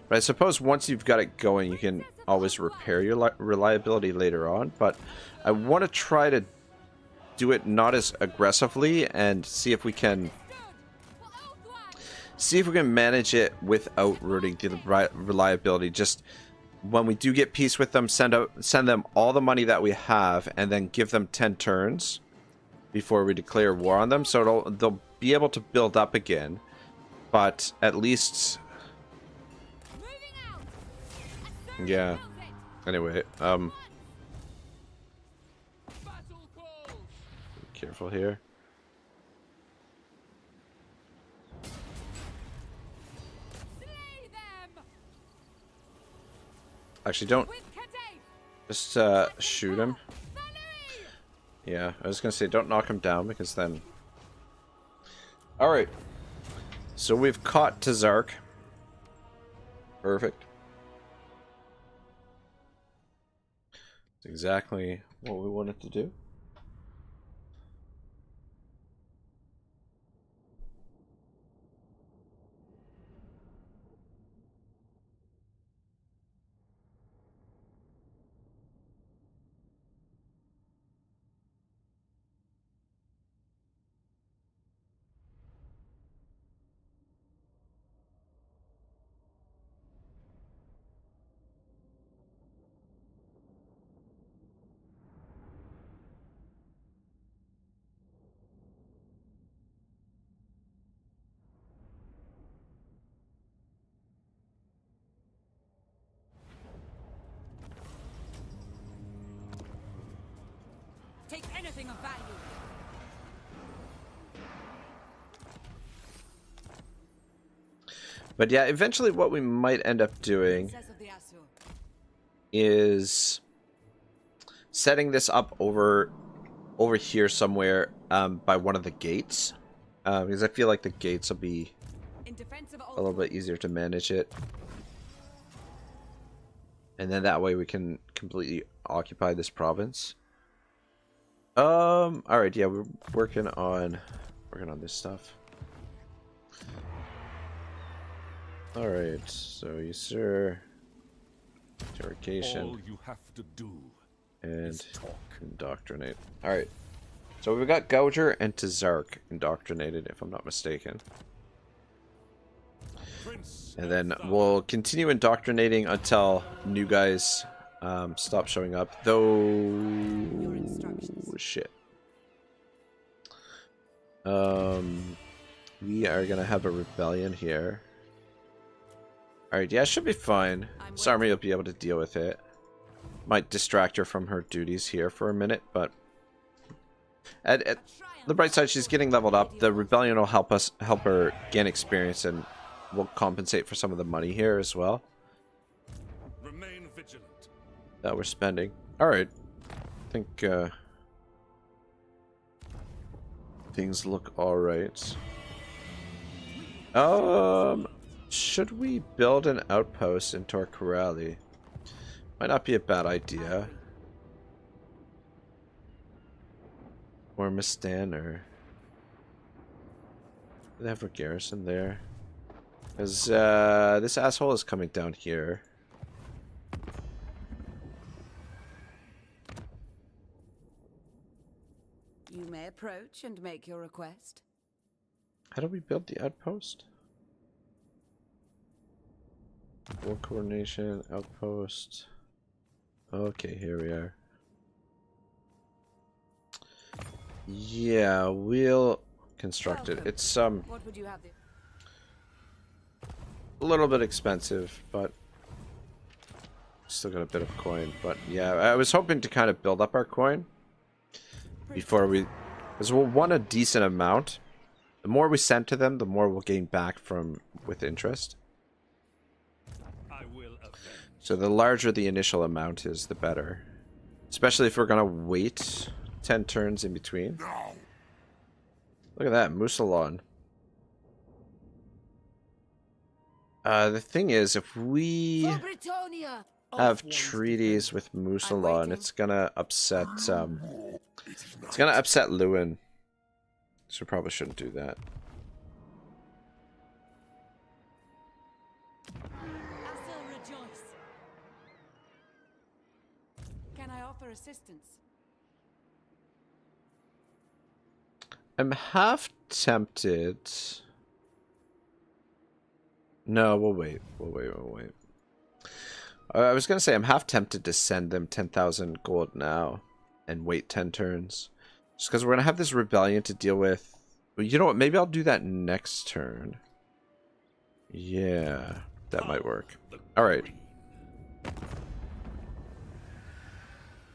But I suppose once you've got it going, you can always repair your reliability later on. But I want to try to do it not as aggressively and see if we can manage it without ruining the reliability. Just when we do get peace with them, send them all the money that we have, and then give them 10 turns before we declare war on them, so they'll be able to build up again. But at least, yeah. Anyway, be careful here. Actually, don't. Just shoot him. Yeah, I was gonna say don't knock him down because then... Alright. So we've caught Tazark. Perfect. That's exactly what we wanted to do. Take anything of value. But yeah, eventually what we might end up doing is setting this up over here somewhere by one of the gates. Because I feel like the gates will be a little bit easier to manage it. And then that way we can completely occupy this province. Alright, yeah, we're working on this stuff. Alright, so you sir, interrogation. All you have to do and indoctrinate. Alright. So we've got Gouger and Tazark indoctrinated, if I'm not mistaken. And then we'll continue indoctrinating until new guys stop showing up. Though shit. We are gonna have a rebellion here. Alright, yeah, it should be fine. This army will be able to deal with it. Might distract her from her duties here for a minute, but at the bright side, she's getting leveled up. The rebellion will help her gain experience, and we'll compensate for some of the money here as well. Remain vigilant. That we're spending. Alright. I think things look alright. Should we build an outpost in Torquerali? Might not be a bad idea. Or Mistaner. Do they have a garrison there? Because this asshole is coming down here. You may approach and make your request. How do we build the outpost? War coordination, outpost. Okay, here we are. Yeah, we'll construct it. It's What would you have there? a little bit expensive, but still got a bit of coin. But yeah, I was hoping to kind of build up our coin before we, because we'll want a decent amount. The more we send to them, the more we'll gain back from with interest. So the larger the initial amount is, the better. Especially if we're gonna wait 10 turns in between. Look at that, Musalon. The thing is, if we have treaties with Musalon, it's gonna upset Lewin. So we probably shouldn't do that. Can I offer assistance? I'm half tempted. No, we'll wait. We'll wait. I was gonna say I'm half tempted to send them 10,000 gold now and wait 10 turns. Just because we're gonna have this rebellion to deal with. But you know what? Maybe I'll do that next turn. Yeah, that might work. Alright.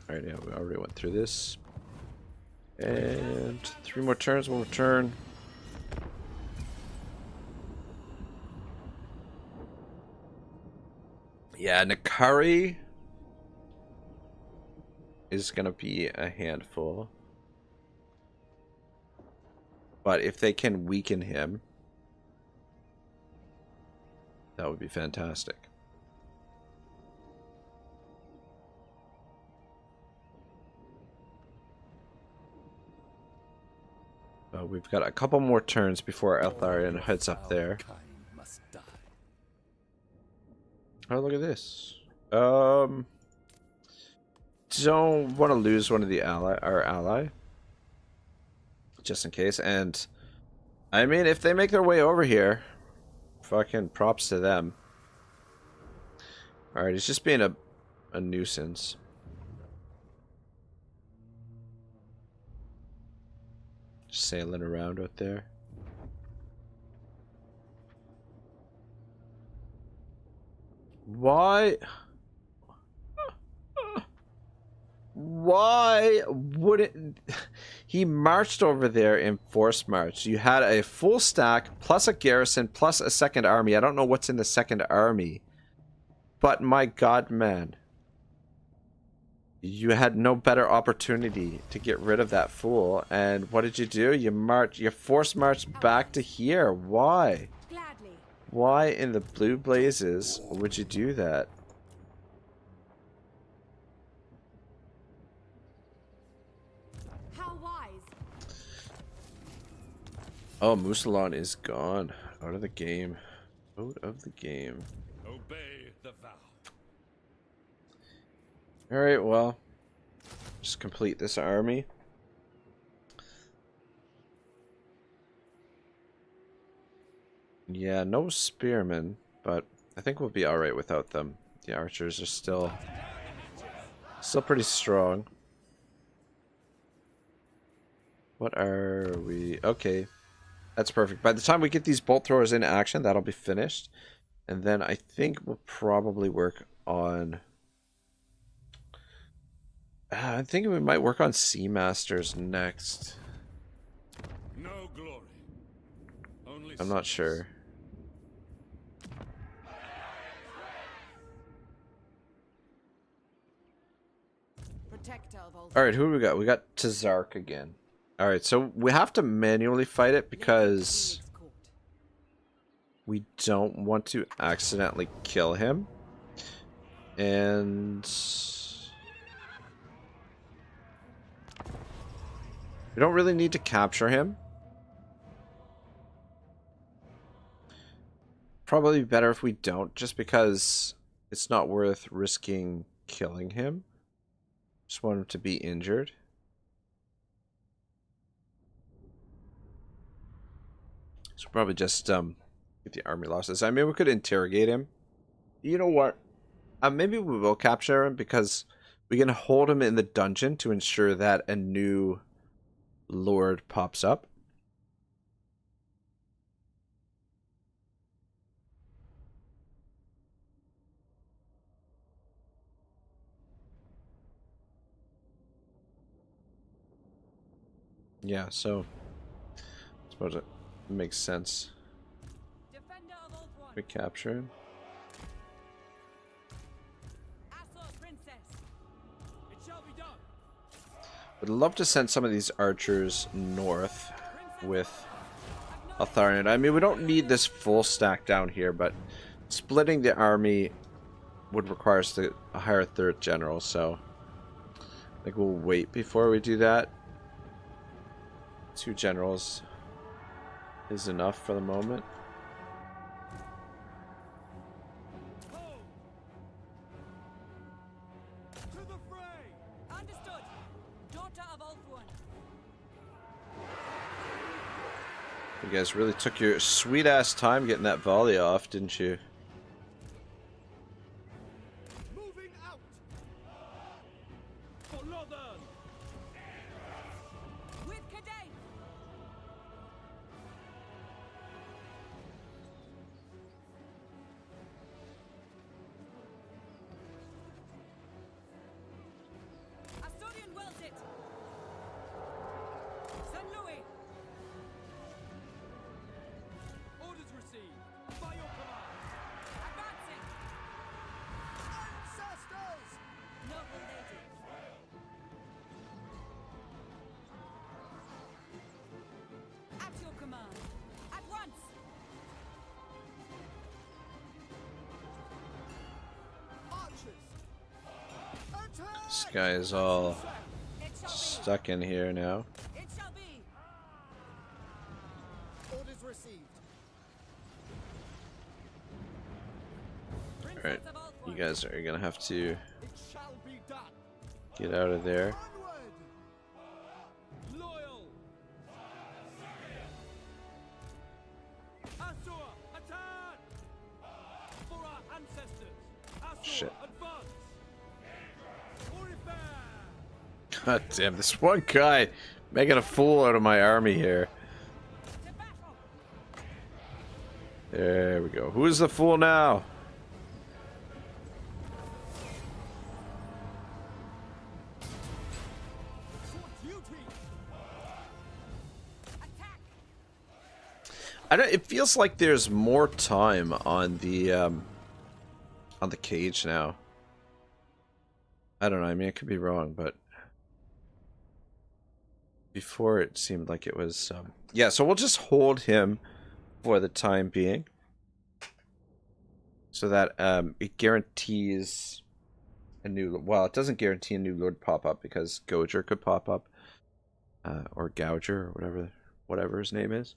Alright, yeah, we already went through this. And 3 more turns, we'll return. Yeah, Nakari is gonna be a handful. But if they can weaken him, that would be fantastic. We've got a couple more turns before Eltharion heads up there. Oh, look at this. Don't want to lose one of the our ally, just in case. And I mean, if they make their way over here, fucking props to them. All right, he's just being a nuisance. Just sailing around out there. Why? Why wouldn't he marched over there in forced march? You had a full stack plus a garrison plus a second army. I don't know what's in the second army, but my god, man, you had no better opportunity to get rid of that fool. And what did you do? You forced march back to here. Why? Gladly. Why in the blue blazes would you do that? How wise. Oh, Musalon is gone. Out of the game. Out of the game. Obey the vow. Alright, well. Just complete this army. Yeah, no spearmen, but I think we'll be alright without them. The archers are still pretty strong. What are we? Okay. That's perfect. By the time we get these bolt throwers in action, that'll be finished. And then I think we'll probably work on... I'm thinking we might work on Sea Masters next. No glory. Only I'm not sure. Alright, who do we got? We got Tazark again. Alright, so we have to manually fight it because we don't want to accidentally kill him. And we don't really need to capture him. Probably better if we don't, just because it's not worth risking killing him. Just want him to be injured. So probably just get the army losses. I mean, we could interrogate him. You know what? Maybe we will capture him because we can hold him in the dungeon to ensure that a new lord pops up. Yeah, so I suppose it makes sense. We capture him. Would love to send some of these archers north with Eltharion. I mean, we don't need this full stack down here, but splitting the army would require us to hire a third general, so I think we'll wait before we do that. 2 generals is enough for the moment. You guys really took your sweet ass time getting that volley off, didn't you? Moving out. For Northern. With Cadate. Asturian wells it. St. Louis. Orders received. By your command. Advancing. Ancestors! Noble lady. This guy is all stuck in here now. It shall be. Orders received. Alright, you guys are gonna have to It shall be done. get out of there. Onward. Loyal. Asur, attack! For our ancestors. Asur, Shit. advance. Orifare. God damn, this one guy making a fool out of my army here. There we go. Who's the fool now? For duty. I don't. It feels like there's more time on the cage now. I don't know. I mean, I could be wrong, but before it seemed like it was. Yeah, so we'll just hold him for the time being, so that it guarantees a new. Well, it doesn't guarantee a new lord pop up because Goger could pop up, or Gouger, or whatever his name is.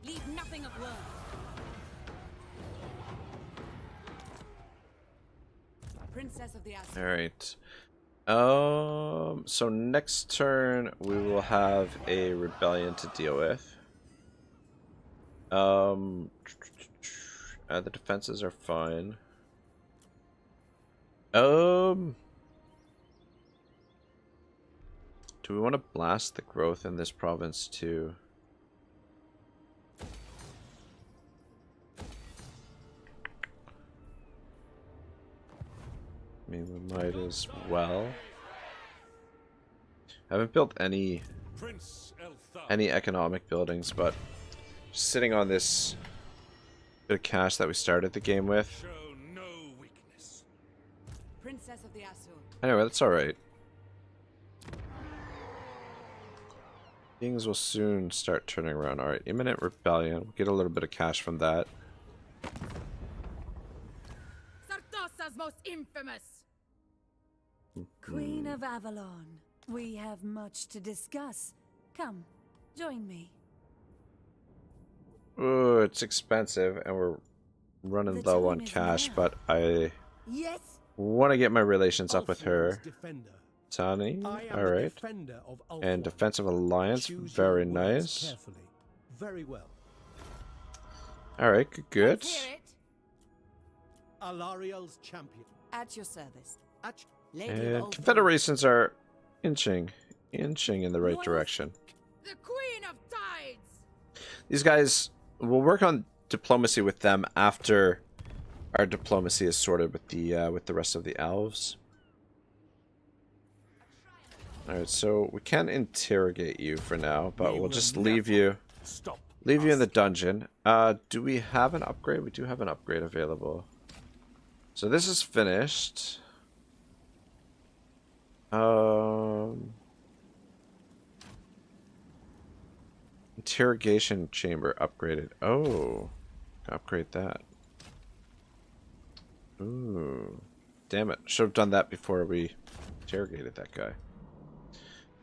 Leave nothing of worth. Princess of the Asur. All right. So next turn we will have a rebellion to deal with. The defenses are fine. Do we want to blast the growth in this province too? I mean, we might as well. I haven't built any economic buildings, but just sitting on this bit of cash that we started the game with. Show no weakness. Princess of the Asur. Anyway, that's alright. Things will soon start turning around. Alright, imminent rebellion. We'll get a little bit of cash from that. Sartosa's most infamous. Queen of Avalon, we have much to discuss. Come, join me. Ooh, it's expensive, and we're running low on cash, but I want to get my relations up with her. Tani, alright. And Defensive Alliance, very nice. Very well. Alright, good. Alariel's champion. At your service. And Confederations are inching in the right direction. The Queen of Tides. These guys, we'll work on diplomacy with them after our diplomacy is sorted with the rest of the elves. Alright, so we can interrogate you for now, but we'll just leave you in the dungeon. Do we have an upgrade? We do have an upgrade available. So this is finished. Interrogation chamber upgraded. Oh, upgrade that. Ooh, damn it! Should have done that before we interrogated that guy.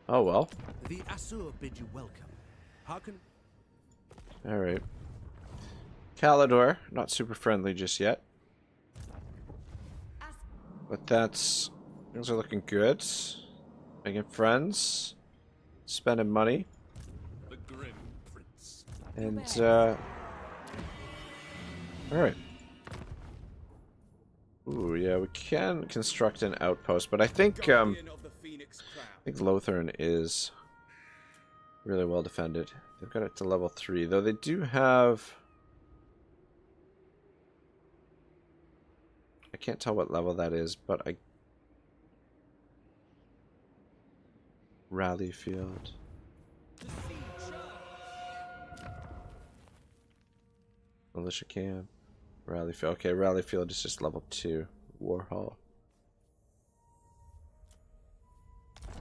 Oh well. The Asur bid you welcome. How can... All right. Calidor, not super friendly just yet, but things are looking good. Making friends, spending money, The Grim Prince. and all right. Ooh, yeah, we can construct an outpost, but I think Eltharion is really well defended. They've got it to level 3, though they do have... I can't tell what level that is, but I... Rally field. Militia camp. Rally field. Okay, rally field is just level 2. War hall.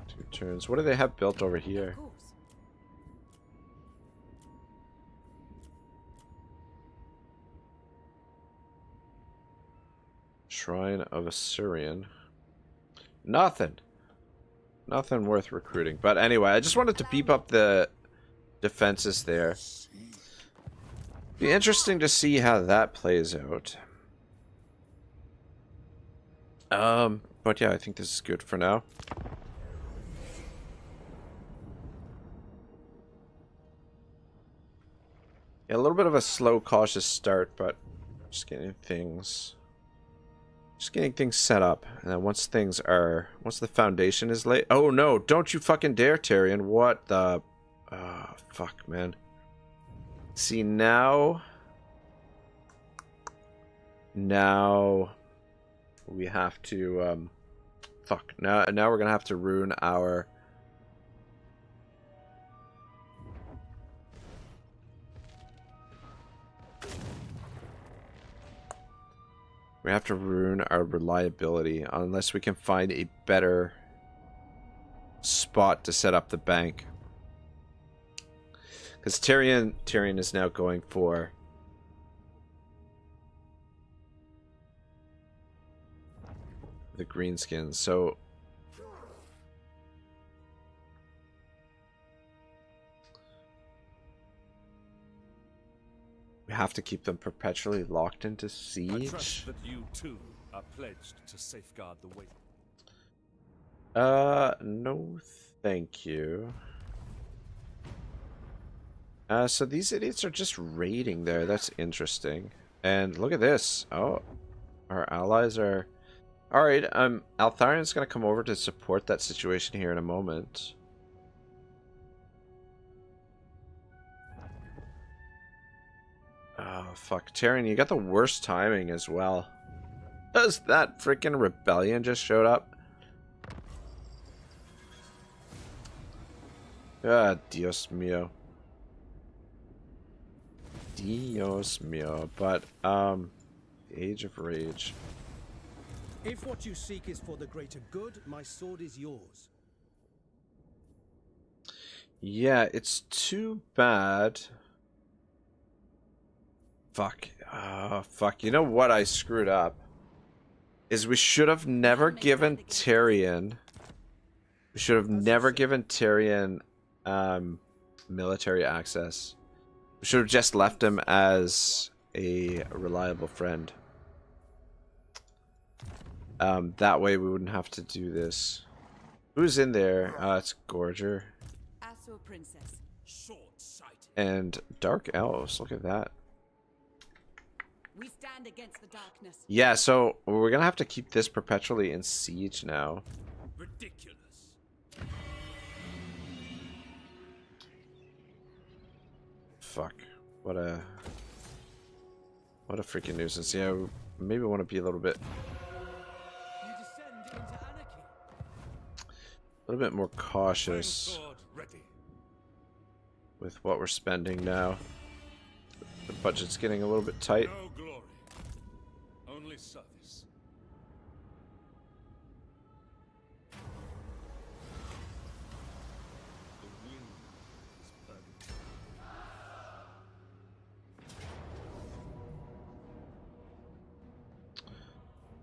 2 turns. What do they have built over here? Shrine of Eltharion. Nothing. Nothing worth recruiting. But anyway, I just wanted to beef up the defenses there. Be interesting to see how that plays out. But yeah, I think this is good for now. Yeah, a little bit of a slow, cautious start, but just getting things set up. And then once the foundation is laid. Oh no, don't you fucking dare, Tyrion. What the fuck, man. See, now we have to fuck. Now we're gonna have to ruin our reliability unless we can find a better spot to set up the bank. Because Tyrion is now going for the greenskins, so we have to keep them perpetually locked into siege. I trust that you too are pledged to safeguard the way. No, thank you. So these idiots are just raiding there. That's interesting. And look at this. Oh, our allies are... Alright, Eltharion's gonna come over to support that situation here in a moment. Oh, fuck. Tyrion, you got the worst timing as well. Does that freaking rebellion just showed up? Ah, Dios mío. Dios mío. But, the Age of Rage. If what you seek is for the greater good, my sword is yours. Yeah, it's too bad. Fuck. Fuck. You know what I screwed up? Is we should have never given Tyrion... We should have never given Tyrion military access. We should have just left him as a reliable friend. That way we wouldn't have to do this. Who's in there? It's Gorger. And Dark Elves. Look at that. We stand against the darkness. Yeah, so we're gonna have to keep this perpetually in siege now. Ridiculous. Fuck. What a freaking nuisance. Yeah, maybe want to be a little bit more cautious with what we're spending now. The budget's getting a little bit tight. No glory, only service. The wind is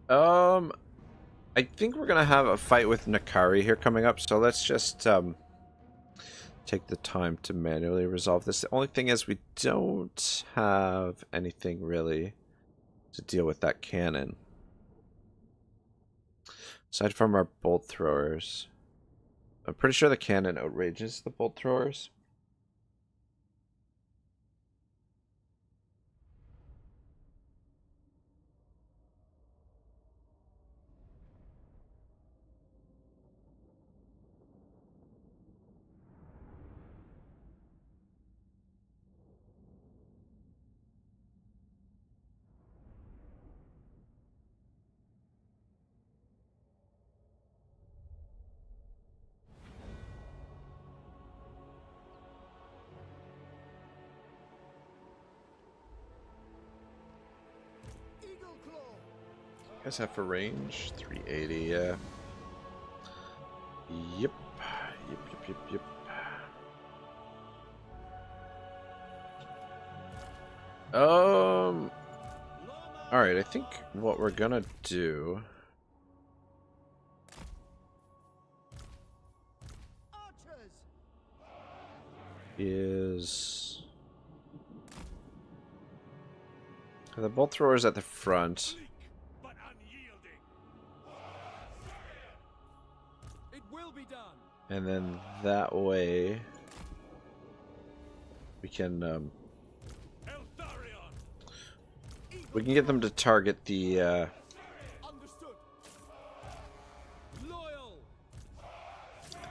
permanent. I think we're gonna have a fight with Nakari here coming up, so let's just take the time to manually resolve this. The only thing is we don't have anything really to deal with that cannon. Aside from our bolt throwers. I'm pretty sure the cannon outrages the bolt throwers. guys have for range? 380, yeah. Yep. Yep. Alright, I think what we're gonna do is the bolt throwers at the front. It will be done. And then that way we can get them to target the Understood. Loyal.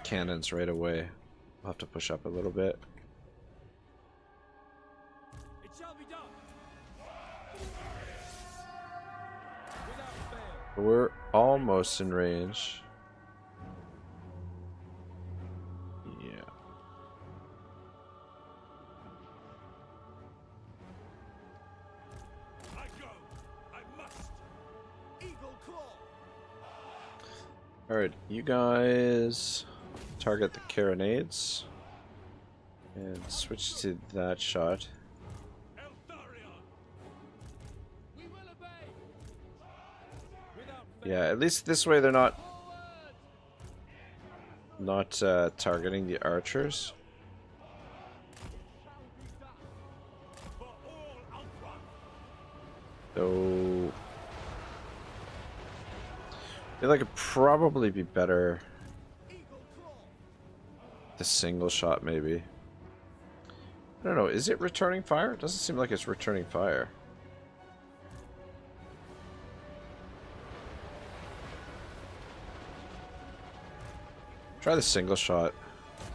cannons right away. We'll have to push up a little bit. It shall be done. Without fail. We're almost in range. Yeah. I go. I must. Eagle claw. Alright, you guys target the carronades and switch to that shot. Eltharion. We will obey. Without fail. Yeah, at least this way they're not targeting the archers. For all outrun. So I feel like it'd probably be better the single shot, maybe. I don't know, is it returning fire? It doesn't seem like it's returning fire. Try the single shot.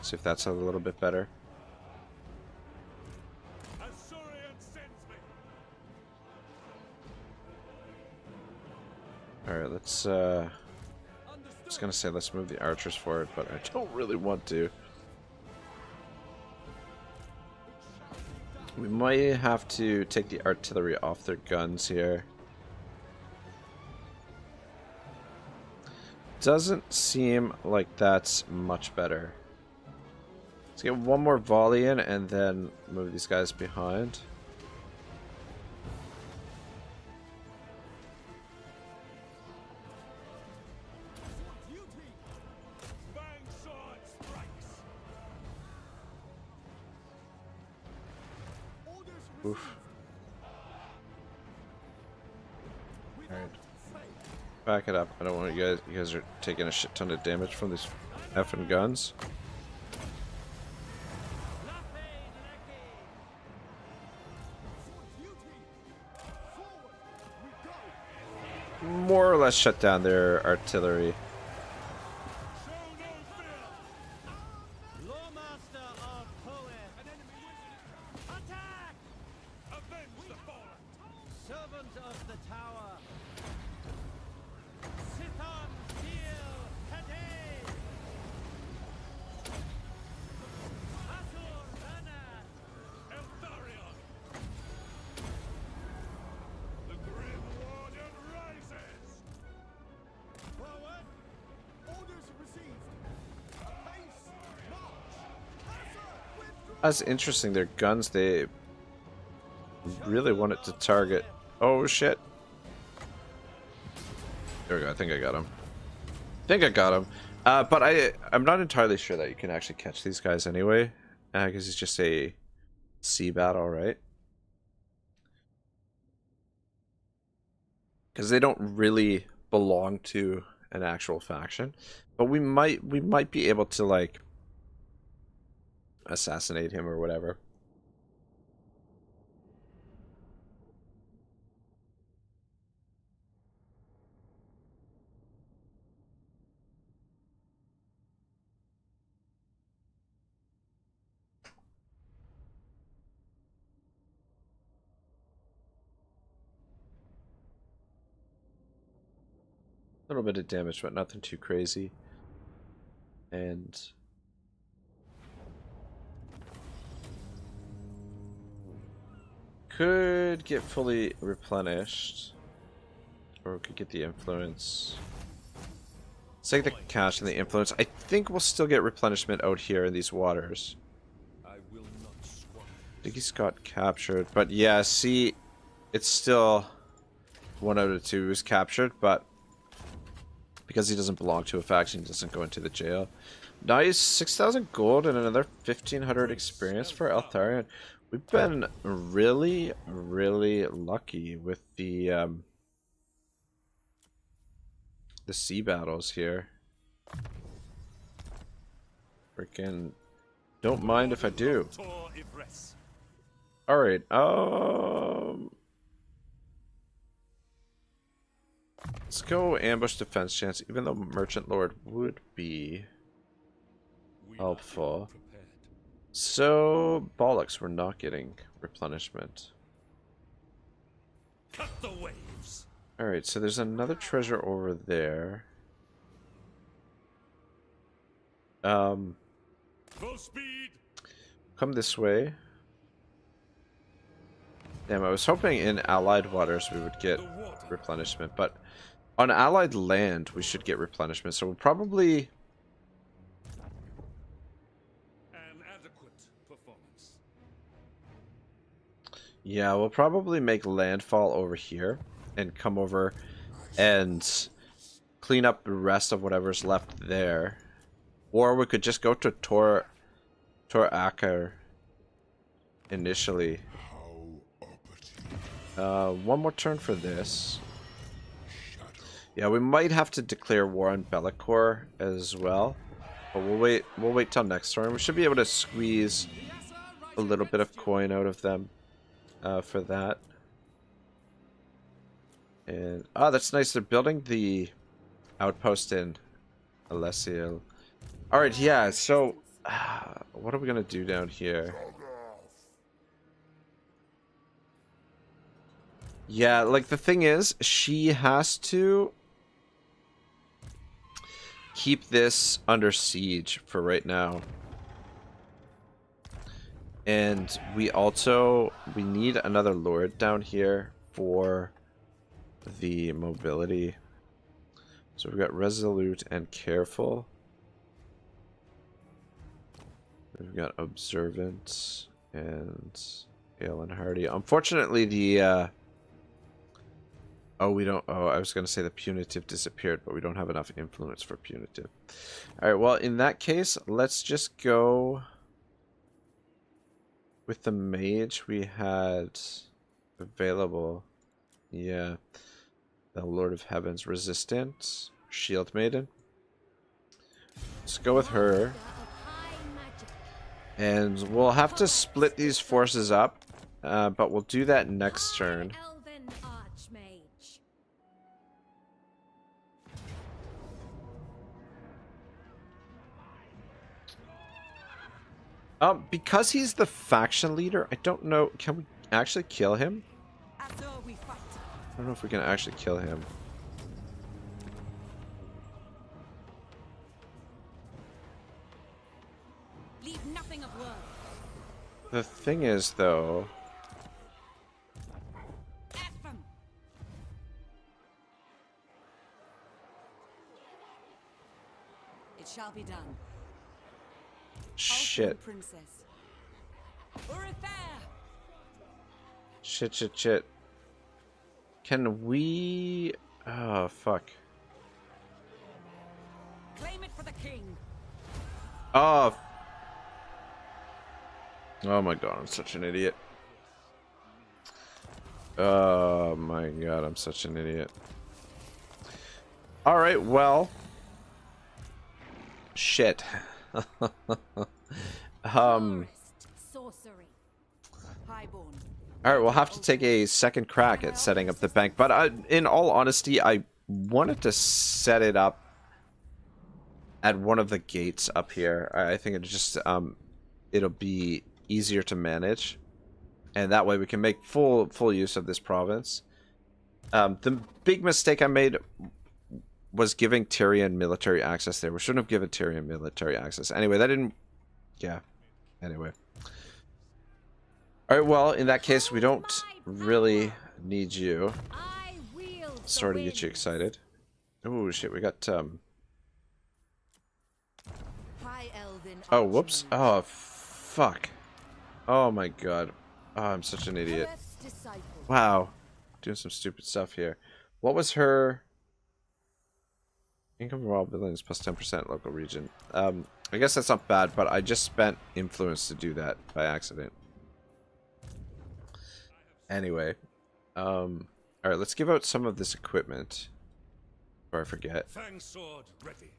See if that's a little bit better. Eltharion sends me. Alright, let's I was gonna say let's move the archers forward, but I don't really want to. We might have to take the artillery off their guns here. Doesn't seem like that's much better. Let's get one more volley in and then move these guys behind. Fang sword strikes. Oof. Alright. Back it up. I don't want you guys are taking a shit ton of damage from these effing guns. More or less shut down their artillery. Show no fear. Lawmaster of poet. An enemy wizard. Attack! Avenge the fallen. Servant of the tower. Sithon Steel Today. Asur Anat. Eltharion. The Grim Warden rises. Forward. Orders received. Pace. March. Asur, withdraw. That's interesting. Their guns, they really wanted to target. Oh shit. There we go. I think I got him. But I'm not entirely sure that you can actually catch these guys anyway. Because it's just a sea battle, right? Because they don't really belong to an actual faction. But we might be able to like assassinate him or whatever. A little bit of damage, but nothing too crazy. And could get fully replenished Or we could get the influence. Let's take the cash and the influence. I think we'll still get replenishment out here in these waters. I will not squander. I think he's got captured. But yeah, see, it's still 1 out of 2 is captured, but because he doesn't belong to a faction, he doesn't go into the jail. Nice, 6,000 gold and another 1,500 experience for Eltharion. We've been really, really lucky with the sea battles here. Freaking don't mind if I do. Yvresse. Alright, let's go ambush defense chance, even though Merchant Lord would be helpful. So, bollocks, we're not getting replenishment. Cut the waves. Alright, so there's another treasure over there. Full speed. Come this way. Damn, I was hoping in allied waters we would get replenishment, but on allied land we should get replenishment, so we'll probably... An adequate performance. Yeah, we'll probably make landfall over here and come over and clean up the rest of whatever's left there. Or we could just go to Tor Akar initially. One more turn for this. Yeah, we might have to declare war on Be'lakor as well. But we'll wait till next turn. We should be able to squeeze a little bit of coin out of them for that. And that's nice. They're building the outpost in Alessiel. Alright, yeah, so what are we gonna do down here? Yeah, like the thing is, she has to keep this under siege for right now. And we need another lord down here for the mobility. So we've got resolute and careful. We've got observant and ale and hardy. Unfortunately, the I was gonna say the punitive disappeared, but we don't have enough influence for punitive. All right, well, in that case, let's just go with the mage we had available. Yeah, the Lord of Heaven's resistant shield maiden. Let's go with her. And we'll have to split these forces up, but we'll do that next turn. Because he's the faction leader, I don't know, can we actually kill him? I don't know if we can actually kill him. Leave nothing of worth. The thing is, though... It shall be done. Shit. Princess. Shit. Can we... Oh, fuck. Claim it for the king. Oh. Oh my god, I'm such an idiot. Oh my god, I'm such an idiot. Alright, well. Shit. Sorcery. Highborn. Alright, we'll have to take a second crack at setting up the bank. But in all honesty, I wanted to set it up at one of the gates up here. I think it just it'll be easier to manage, and that way we can make full use of this province. The big mistake I made was giving Tyrion military access there. We shouldn't have given Tyrion military access. Anyway, that didn't... Yeah. Anyway. Alright, well, in that case, we don't really need you. Sorry to get you excited. Oh shit, we got oh, whoops. Oh, fuck. Oh my god. Oh, I'm such an idiot. Wow. Doing some stupid stuff here. What was her income from all buildings plus 10% local region? I guess that's not bad, but I just spent influence to do that by accident. Anyway. Alright, let's give out some of this equipment. Before I forget. Fang sword ready.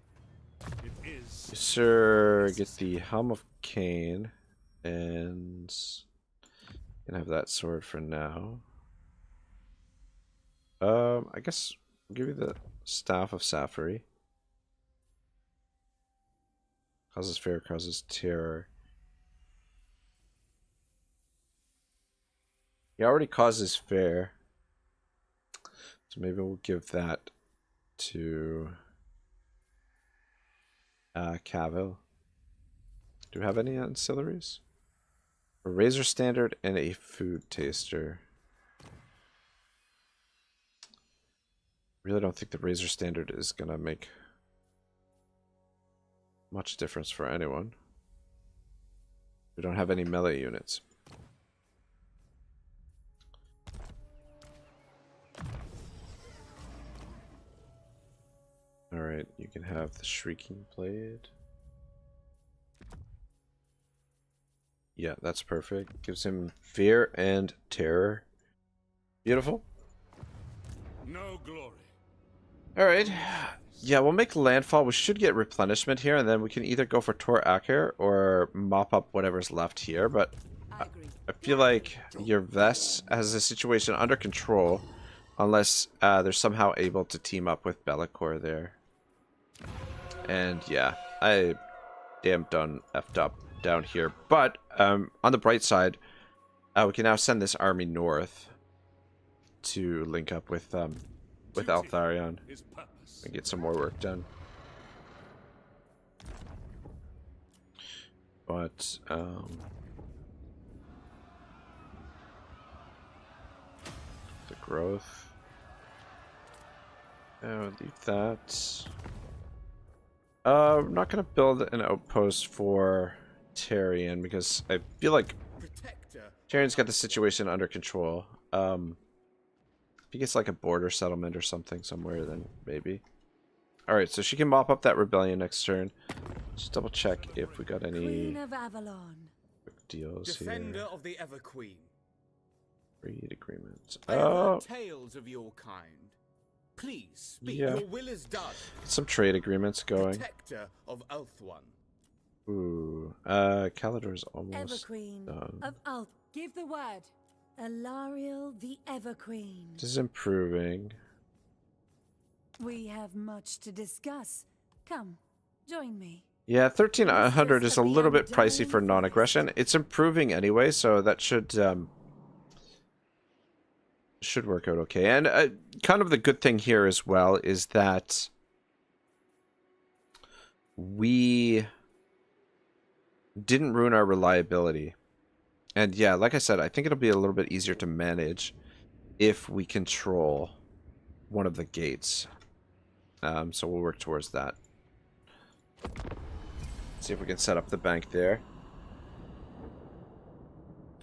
It is. Yes, sir. Get the Helm of Cain. And can have that sword for now. I guess I'll give you the Staff of Safari. Causes fear, causes terror. He already causes fear. So maybe we'll give that to Cavill. Do we have any ancillaries? A razor standard and a food taster. Really don't think the razor standard is gonna make much difference for anyone. We don't have any melee units. Alright, you can have the Shrieking Blade. Yeah, that's perfect. Gives him fear and terror. Beautiful. No glory. Alright. Yeah, we'll make landfall. We should get replenishment here, and then we can either go for Tor Akir or mop up whatever's left here, but I feel like Yvresse has the situation under control, unless they're somehow able to team up with Bellicor there. And yeah, I damn done effed up down here. But on the bright side, we can now send this army north to link up with Eltharion and get some more work done. But the growth. Leave that. I'm not gonna build an outpost for Tyrion because I feel like Tyrion's got the situation under control. If he gets like a border settlement or something somewhere, then maybe. Alright, so she can mop up that rebellion next turn. Just double check if we got any quick deals Defender here. of the Ever Queen. Trade agreements. I have heard tales of your kind. Please speak. Yeah. Your will is done. Some trade agreements going. Protector of Eltharion. Ooh, Calidor's almost Everqueen done. of Alth. Give the word. Eltharion the Everqueen. This is improving. We have much to discuss. Come, join me. Yeah, 1300 is a little bit pricey for non-aggression. It's improving anyway, so that should work out okay. And kind of the good thing here as well is that we didn't ruin our reliability. And yeah, like I said, I think it'll be a little bit easier to manage if we control one of the gates. So we'll work towards that. See if we can set up the bank there.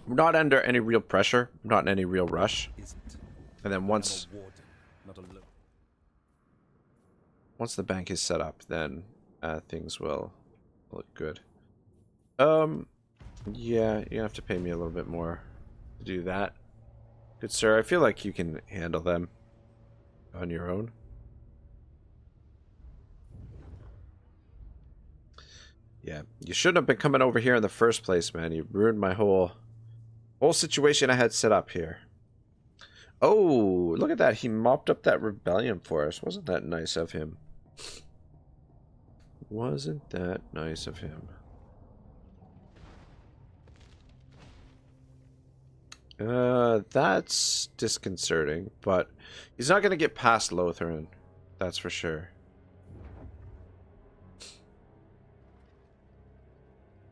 We're not under any real pressure, not in any real rush. And then once the bank is set up, then things will look good. Yeah, you have to pay me a little bit more to do that. Good sir, I feel like you can handle them on your own. Yeah, you shouldn't have been coming over here in the first place, man. You ruined my whole situation I had set up here. Oh, look at that. He mopped up that rebellion for us. Wasn't that nice of him? Wasn't that nice of him? That's disconcerting, but he's not going to get past Lotharion. That's for sure.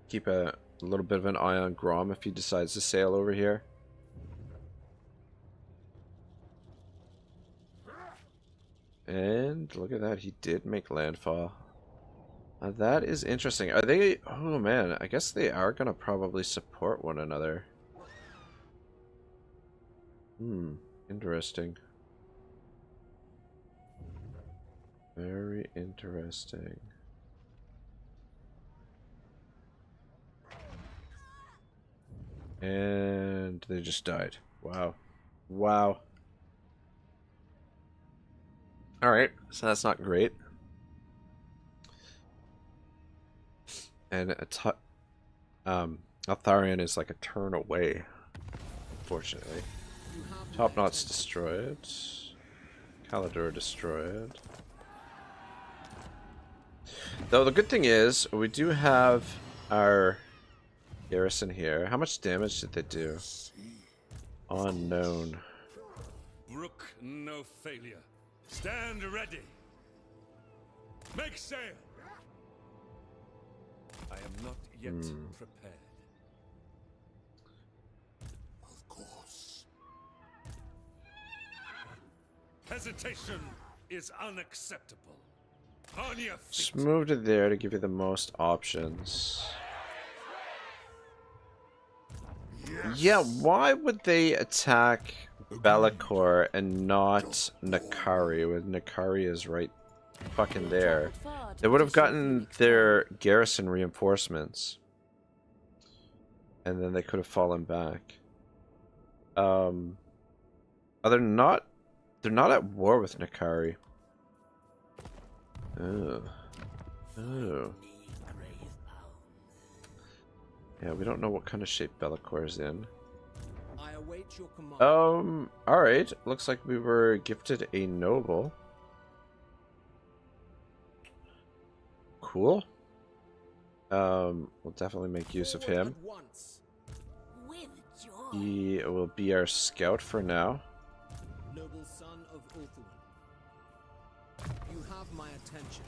Keep a little bit of an eye on Grom if he decides to sail over here. And look at that, he did make landfall. That is interesting. Are they... Oh man, I guess they are gonna probably support one another. Interesting. Very interesting. And they just died. Wow. Wow. Alright, so that's not great. And Eltharion is like a turn away, unfortunately. Top Knot's destroyed. Calidor destroyed. Though the good thing is, we do have our garrison here. How much damage did they do? Unknown. Brook no failure. Stand ready. Make sail. I am not yet prepared. Of course. Hesitation is unacceptable. On your feet. Just moved it there to give you the most options. Yes. Yeah, why would they attack Be'lakor and not Nakari when Nakari is right fucking there? They would have gotten their garrison reinforcements. And then they could have fallen back. They're not at war with Nakari. Oh. Oh. Yeah, we don't know what kind of shape Be'lakor is in. I await your command. Alright. Looks like we were gifted a noble. Cool. We'll definitely make use of him. He will be our scout for now. Noble son of Eltharion. You have my attention.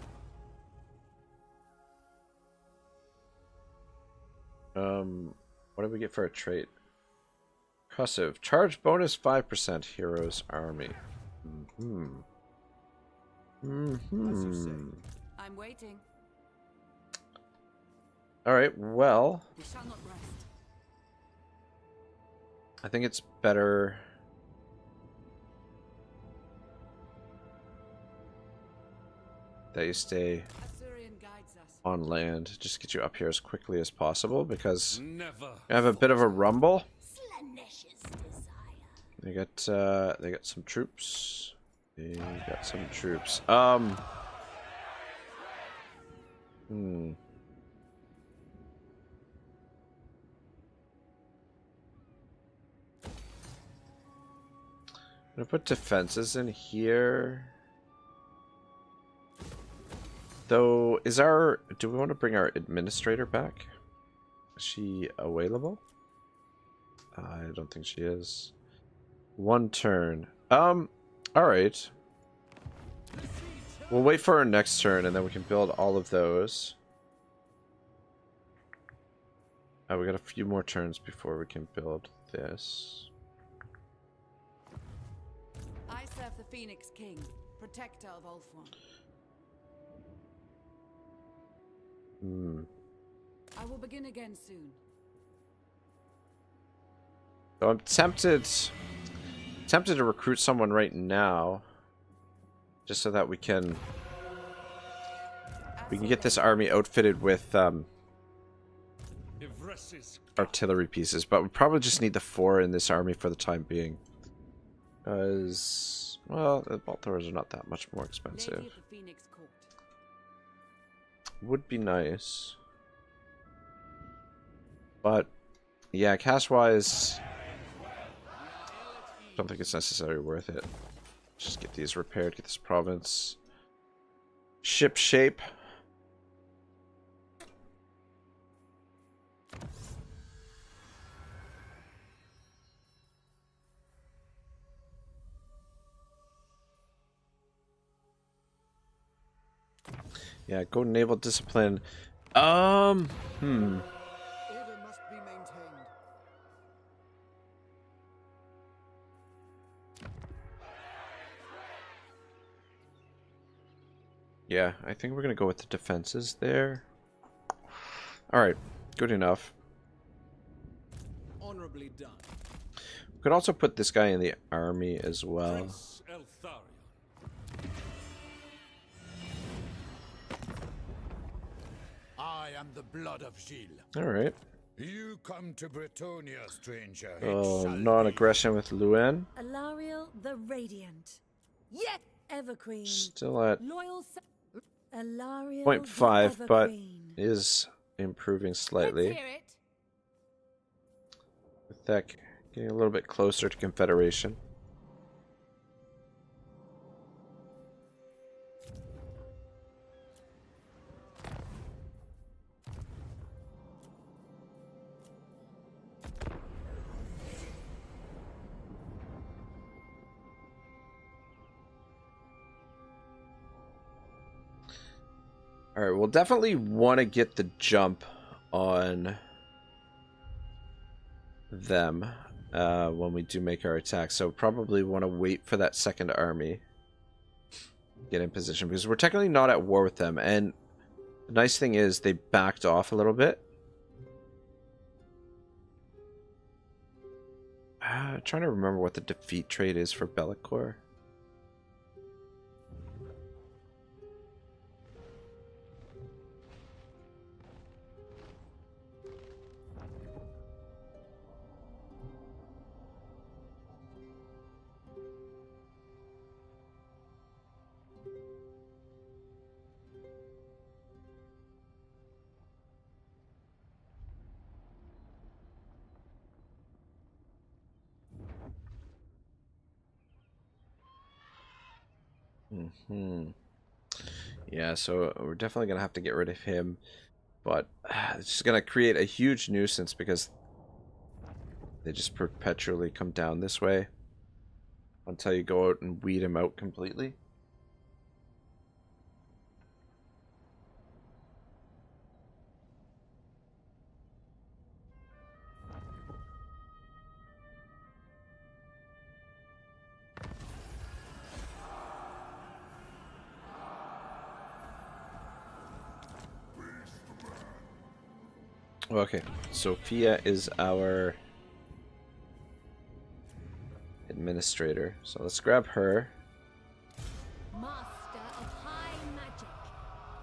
What did we get for a trait? Percussive. Charge bonus 5% heroes army. I'm waiting. Alright, well, We shall not rest. I think it's better that you stay Eltharion guides us. on land. Just get you up here as quickly as possible because Never. we have a bit of a rumble. Slaanescious desire. They got some troops. They got some troops. I'm gonna put defenses in here. Though, do we want to bring our administrator back? Is she available? I don't think she is. One turn. Alright. We'll wait for our next turn and then we can build all of those. We got a few more turns before we can build this. I serve the Phoenix King, protector of Ulthuan. I will begin again soon. So I'm tempted to recruit someone right now, just so that we can get this army outfitted with Yvresse's artillery pieces, but we probably just need the 4 in this army for the time being. Because, well, the Balthors are not that much more expensive. Lady of the Phoenix Court. Would be nice. But, yeah, cash-wise, don't think it's necessarily worth it. Just get these repaired, get this province ship shape. Yeah, go naval discipline. Order must be maintained. Yeah, I think we're gonna go with the defenses there. Alright, good enough. Honorably done. We could also put this guy in the army as well. Prince Eltharion. I am the blood of Gilles. Alright. You come to Bretonia, stranger. Oh, non-aggression with Luen. Eltharion the Radiant. Yet Everqueen. Still at Loyal Eltharion 0.5, but is improving slightly. Let's hear it. With that getting a little bit closer to Confederation. Alright, we'll definitely want to get the jump on them when we do make our attack. So probably want to wait for that second army. Get in position, because we're technically not at war with them. And the nice thing is they backed off a little bit. Trying to remember what the defeat trait is for Bellicor. Yeah, so we're definitely gonna have to get rid of him, but it's just gonna create a huge nuisance because they just perpetually come down this way until you go out and weed him out completely. Okay, Sophia is our administrator, so let's grab her. Master of high magic.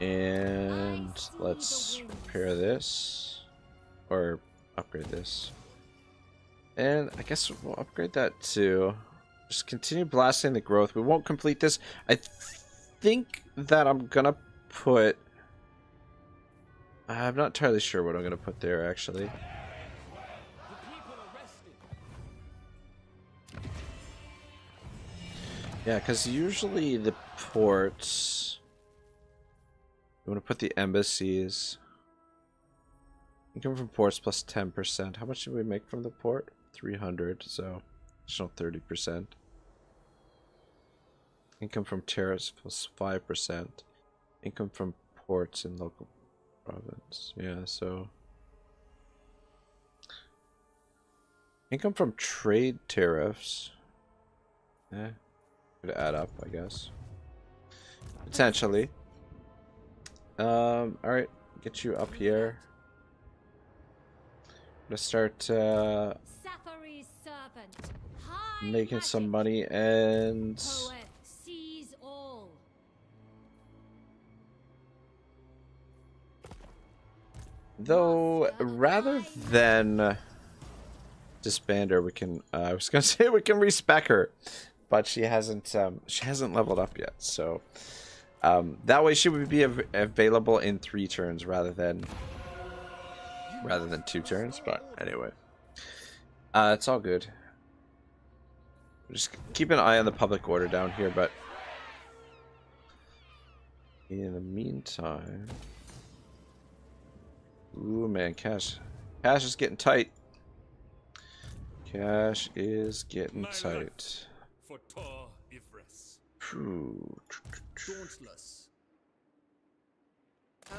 And let's repair this, or upgrade this. And I guess we'll upgrade that too. Just continue blasting the growth. We won't complete this. I think that I'm gonna put... I'm not entirely sure what I'm gonna put there, actually. Yeah, because usually the ports... You want to put the embassies. Income from ports plus 10%. How much did we make from the port? 300, so additional 30%. Income from tariffs plus 5%. Income from ports in local province. Yeah, so... Income from trade tariffs. Could add up, I guess. Potentially. Alright, get you up here. I'm gonna start making some money and though rather than disband her, we can I was gonna say we can respec her, but she hasn't leveled up yet, so that way she would be available in 3 turns rather than 2 turns. But anyway, it's all good. Just keep an eye on the public order down here, but in the meantime, ooh man, cash is getting tight. Cash is getting tight. For Tor Yvresse. Dauntless.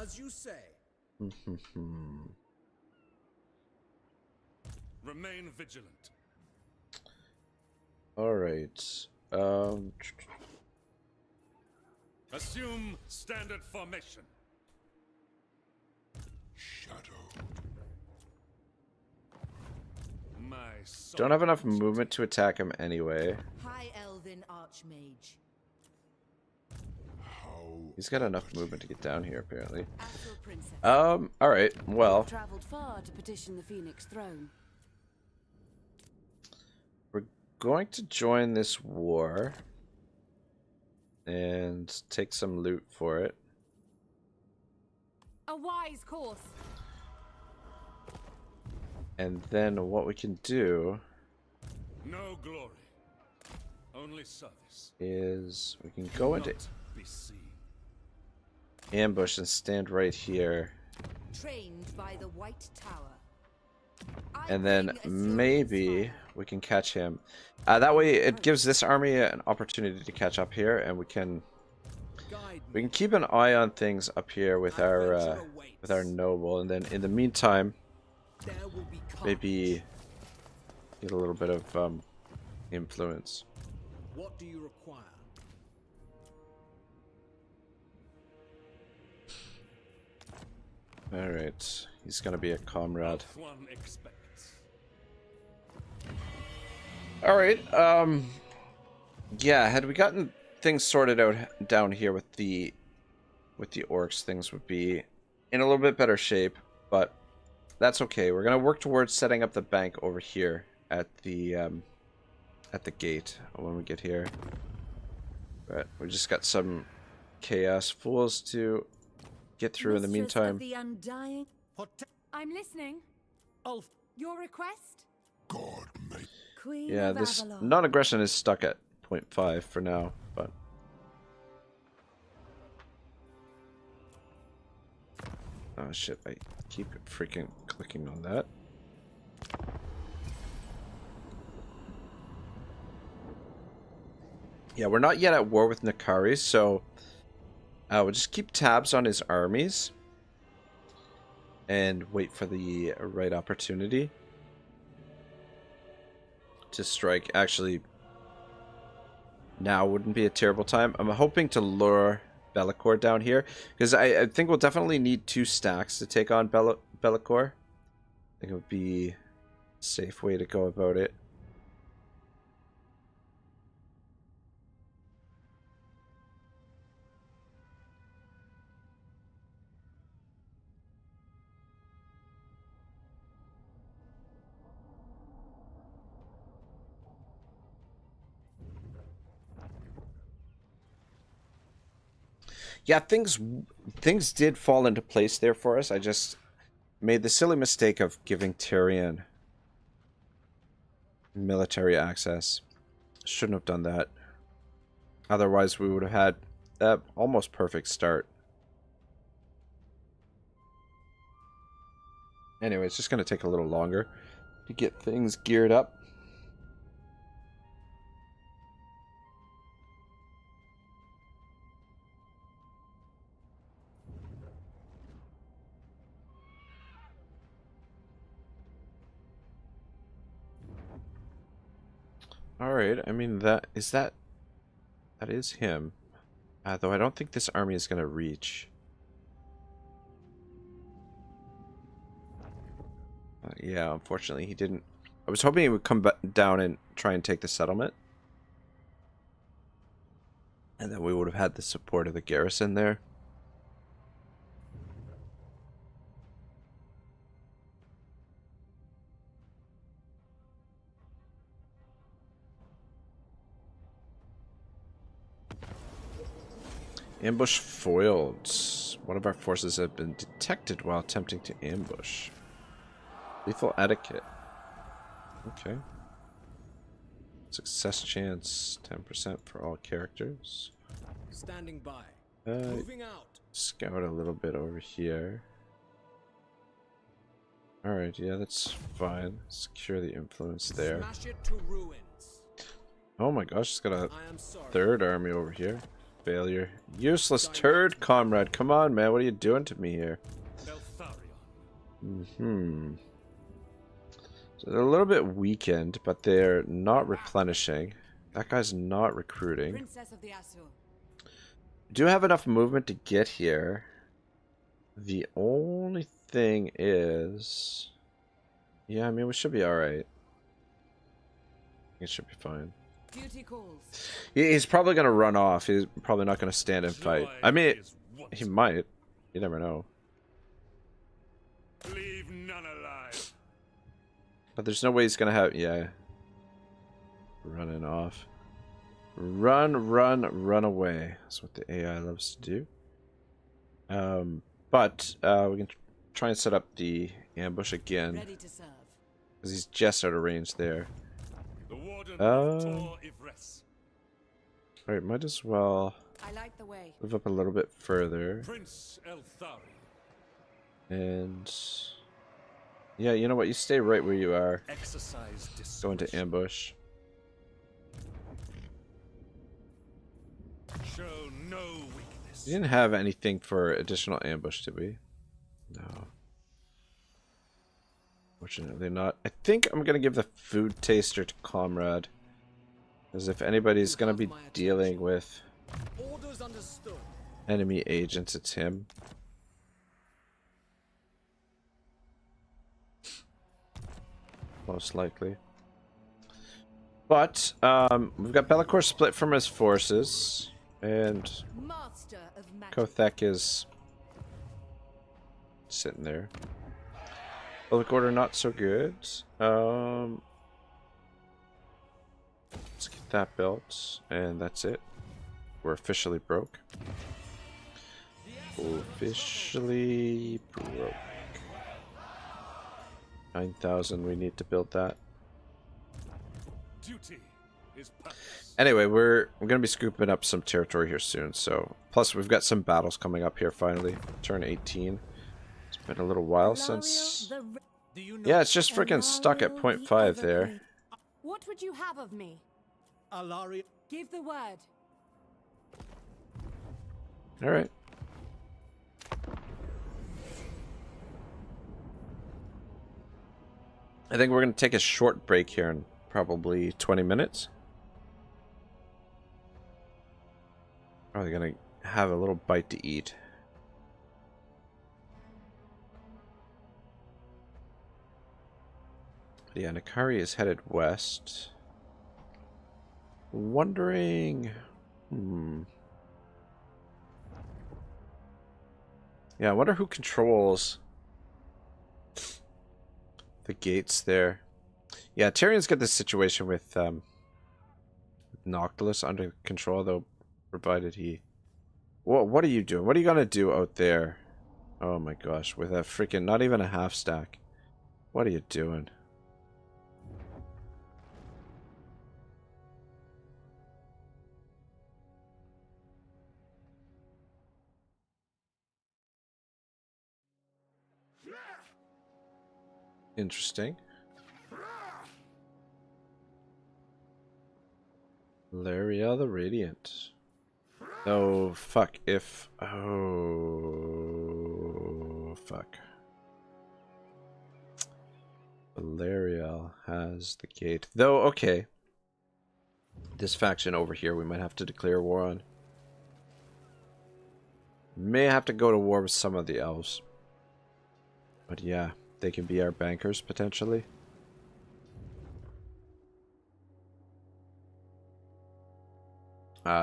As you say. Remain vigilant. All right. Assume standard formation. Shadow. My Don't have enough movement to attack him anyway. High Elven Archmage. He's got enough movement to get down here, apparently. Astral Princess. All right. Well, Traveled far to petition the Phoenix throne. we're going to join this war and take some loot for it. A wise course. And then what we can do no glory, only service. is we can go into Not be seen. ambush and stand right here. Trained by the White Tower. And then maybe we can catch him. That way it gives this army an opportunity to catch up here, and we can keep an eye on things up here with our noble, and then in the meantime maybe get a little bit of influence. What do you require? All right, he's gonna be a comrade. One expects. All right. Yeah, had we gotten things sorted out down here with the orcs, things would be in a little bit better shape, but that's okay. We're gonna work towards setting up the bank over here at the gate when we get here. But we just got some chaos fools to get through in the meantime. The undying. I'm listening. Your request? God, mate. Queen Yeah, of this Avalon. non-aggression is stuck at 0.5 for now, but oh shit, I keep freaking clicking on that. Yeah, we're not yet at war with Nakari, so we'll just keep tabs on his armies and wait for the right opportunity to strike. Actually, now wouldn't be a terrible time. I'm hoping to lure Be'lakor down here, because I think we'll definitely need 2 stacks to take on Be'lakor. I think it would be a safe way to go about it. Yeah, things did fall into place there for us. I just made the silly mistake of giving Tyrion military access. Shouldn't have done that. Otherwise, we would have had that almost perfect start. Anyway, it's just going to take a little longer to get things geared up. Alright, I mean, that is him. Though I don't think this army is going to reach. Yeah, unfortunately he didn't. I was hoping he would come down and try and take the settlement. And then we would have had the support of the garrison there. Ambush foiled. One of our forces have been detected while attempting to ambush. Lethal etiquette. Okay. Success chance 10% for all characters. Standing by. Moving out. Scout a little bit over here. Alright, yeah, that's fine. Secure the influence there. Smash it to ruins. Oh my gosh, it's got a 3rd army over here. Failure. Useless turd, comrade. Come on, man. What are you doing to me here? Eltharion. So they're a little bit weakened, but they're not replenishing. That guy's not recruiting. Princess of the Azure. Do have enough movement to get here. The only thing is... Yeah, I mean, we should be alright. It should be fine. Duty calls. He's probably going to run off. He's probably not going to stand and fight. I mean, he might. You never know. Leave none alive. But there's no way he's going to have... Yeah. Running off. Run, run away. That's what the AI loves to do. But we can try and set up the ambush again. Ready to serve. Because he's just out of range there. The warden of Yvresse. Alright, might as well I like the way. move up a little bit further. Prince Eltharion. And... Yeah, you know what? You stay right where you are. Exercise Go into ambush. Show no weakness. We didn't have anything for additional ambush, did we? No. Fortunately not. I think I'm going to give the food taster to Comrade. Because if anybody's going to be dealing with Orders understood. enemy agents, it's him. Most likely. But, we've got Be'lakor split from his forces. And Master of magic. Kothek is sitting there. Public order not so good. Let's get that built, and that's it. We're officially broke. Officially broke. 9,000. We need to build that. Duty is purpose. Anyway, we're gonna be scooping up some territory here soon. So, plus we've got some battles coming up here. Finally, turn 18. It's been a little while since. Yeah, it's just freaking stuck at 0.5 there. What would you have of me? Eltharion. Give the word. All right. I think we're gonna take a short break here in probably 20 minutes. Probably gonna have a little bite to eat. But yeah, Nakari is headed west. Wondering... Yeah, I wonder who controls the gates there. Yeah, Tyrion's got this situation with Noctilus under control, though, provided he... What are you doing? What are you gonna do out there? Oh my gosh, with a freaking... Not even a half stack. What are you doing? Interesting. Laria the Radiant. Oh, fuck. If... Oh, fuck. Valerial has the gate. Though, okay. This faction over here we might have to declare war on. May have to go to war with some of the elves. But yeah, they can be our bankers, potentially.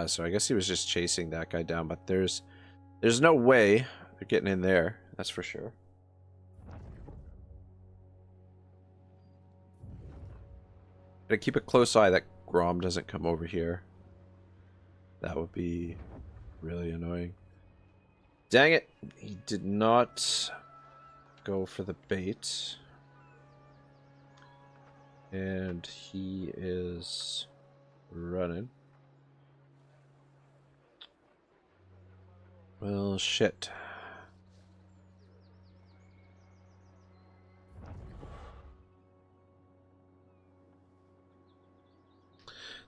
So I guess he was just chasing that guy down, but there's no way they're getting in there, that's for sure. Gotta keep a close eye that Grom doesn't come over here. That would be really annoying. Dang it! He did not go for the bait. And he is running. Well, shit.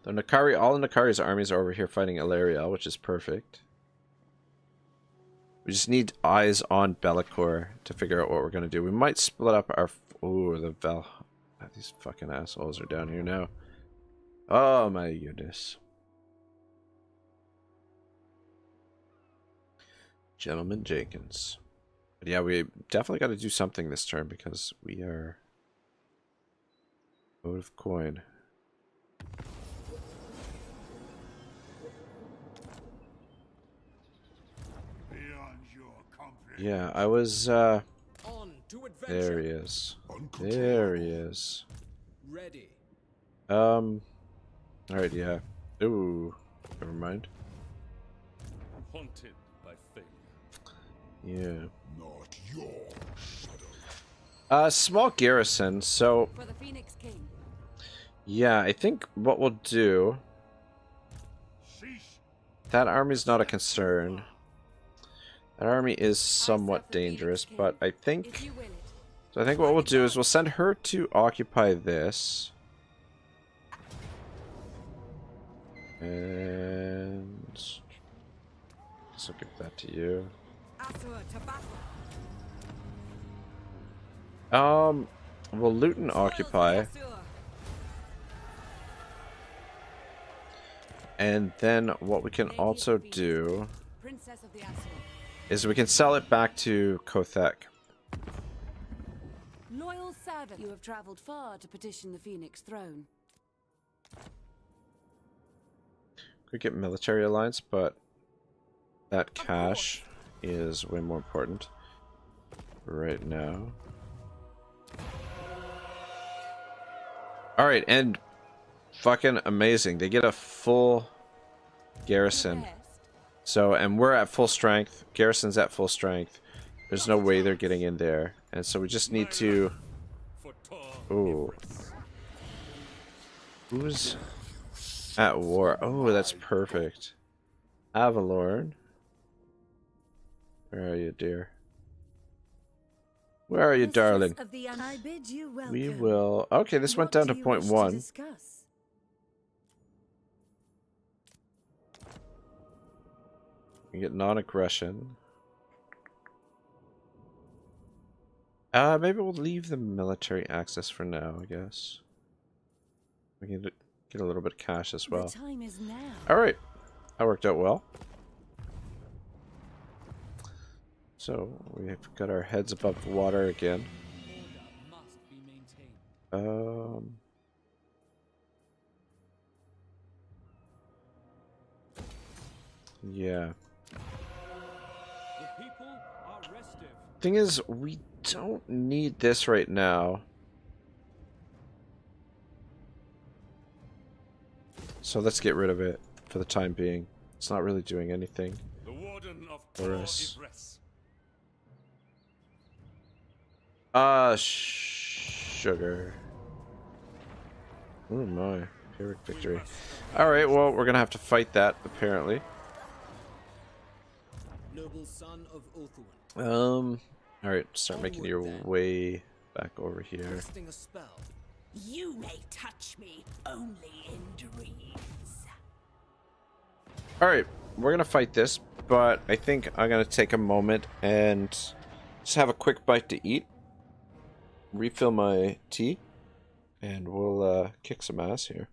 The Nakari, all of Nakari's armies are over here fighting Eltharion, which is perfect. We just need eyes on Be'lakor to figure out what we're gonna do. We might split up our... Ooh, the Val... These fucking assholes are down here now. Oh my goodness. Gentleman Jenkins. But yeah, we definitely got to do something this turn because we are out of coin. Beyond your comprehension. Yeah, I was On to adventure. there he is. There he is. Ready. Alright, yeah. Ooh, never mind. Haunted by failure. Yeah. Not your shadow. Small garrison, so For the Phoenix King. yeah, I think what we'll do, Cease. that army's not a concern. That army is somewhat dangerous, but I If think you will it. so I think what we'll do is we'll send her to occupy this. And guess I'll give that to you. Asura to battle. We'll loot and occupy. Spoils the Asura. And then what we can Lady also of the Phoenix do King, Princess of the Asura. is we can sell it back to Kothek. Loyal servant. You have traveled far to petition the Phoenix throne. Could get military alliance, but that cash is way more important right now. Alright, and fucking amazing. They get a full garrison. So, and we're at full strength. Garrison's at full strength. There's no way they're getting in there. And so we just need to... Ooh. Who's at war? Oh, that's perfect. Avalorn. Where are you, dear? Where are you, darling? I bid you welcome. We will... Okay, this went down to What do you wish to 0.1. discuss? We get non-aggression. Maybe we'll leave the military access for now, I guess. We can get a little bit of cash as well. The time is now. Alright. That worked out well. So, we've got our heads above the water again. Order must be maintained. Yeah. The people are restive. Thing is, we don't need this right now. So let's get rid of it for the time being. It's not really doing anything The warden of for us. Yvresse. Sugar. Oh my. Pyrrhic victory. Alright, well, we're gonna have to fight that, apparently. Noble son of Eltharion. Alright, start making your way back over here. Casting a spell. You may touch me only in dreams. Alright, we're gonna fight this, but I think I'm gonna take a moment and just have a quick bite to eat. Refill my tea, and we'll kick some ass here.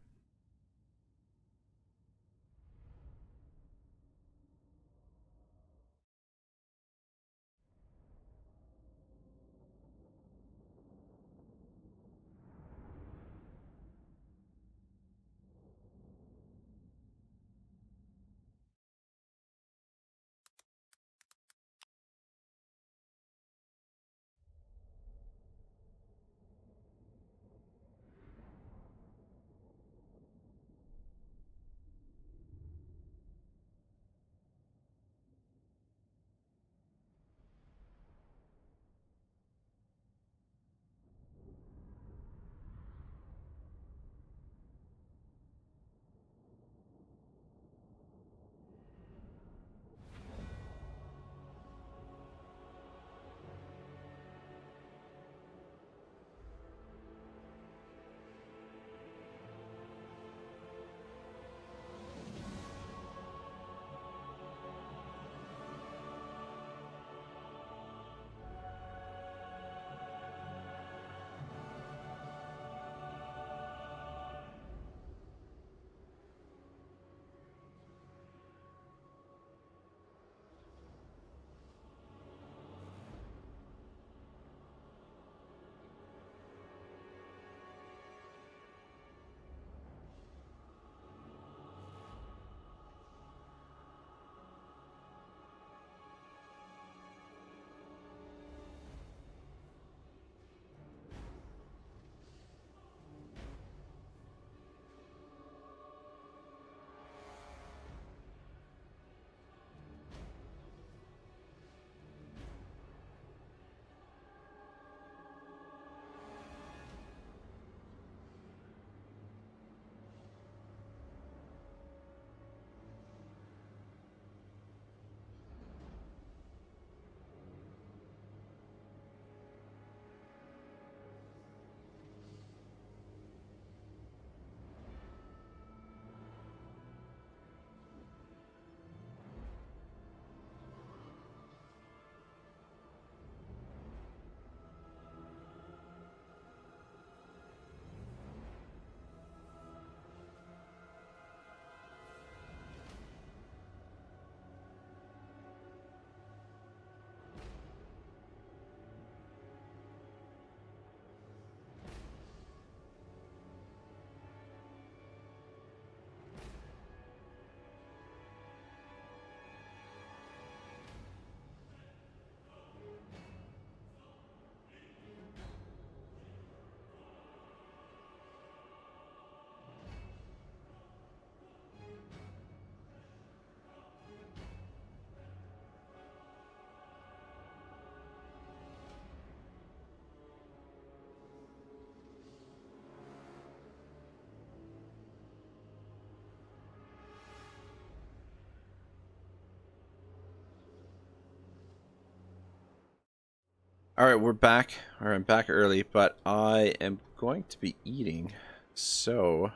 Alright, we're back. Or I'm back early, but I am going to be eating. So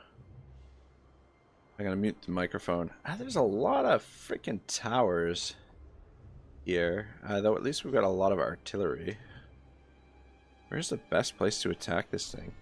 I gotta mute the microphone. There's a lot of freaking towers here. Though at least we've got a lot of artillery. Where's the best place to attack this thing?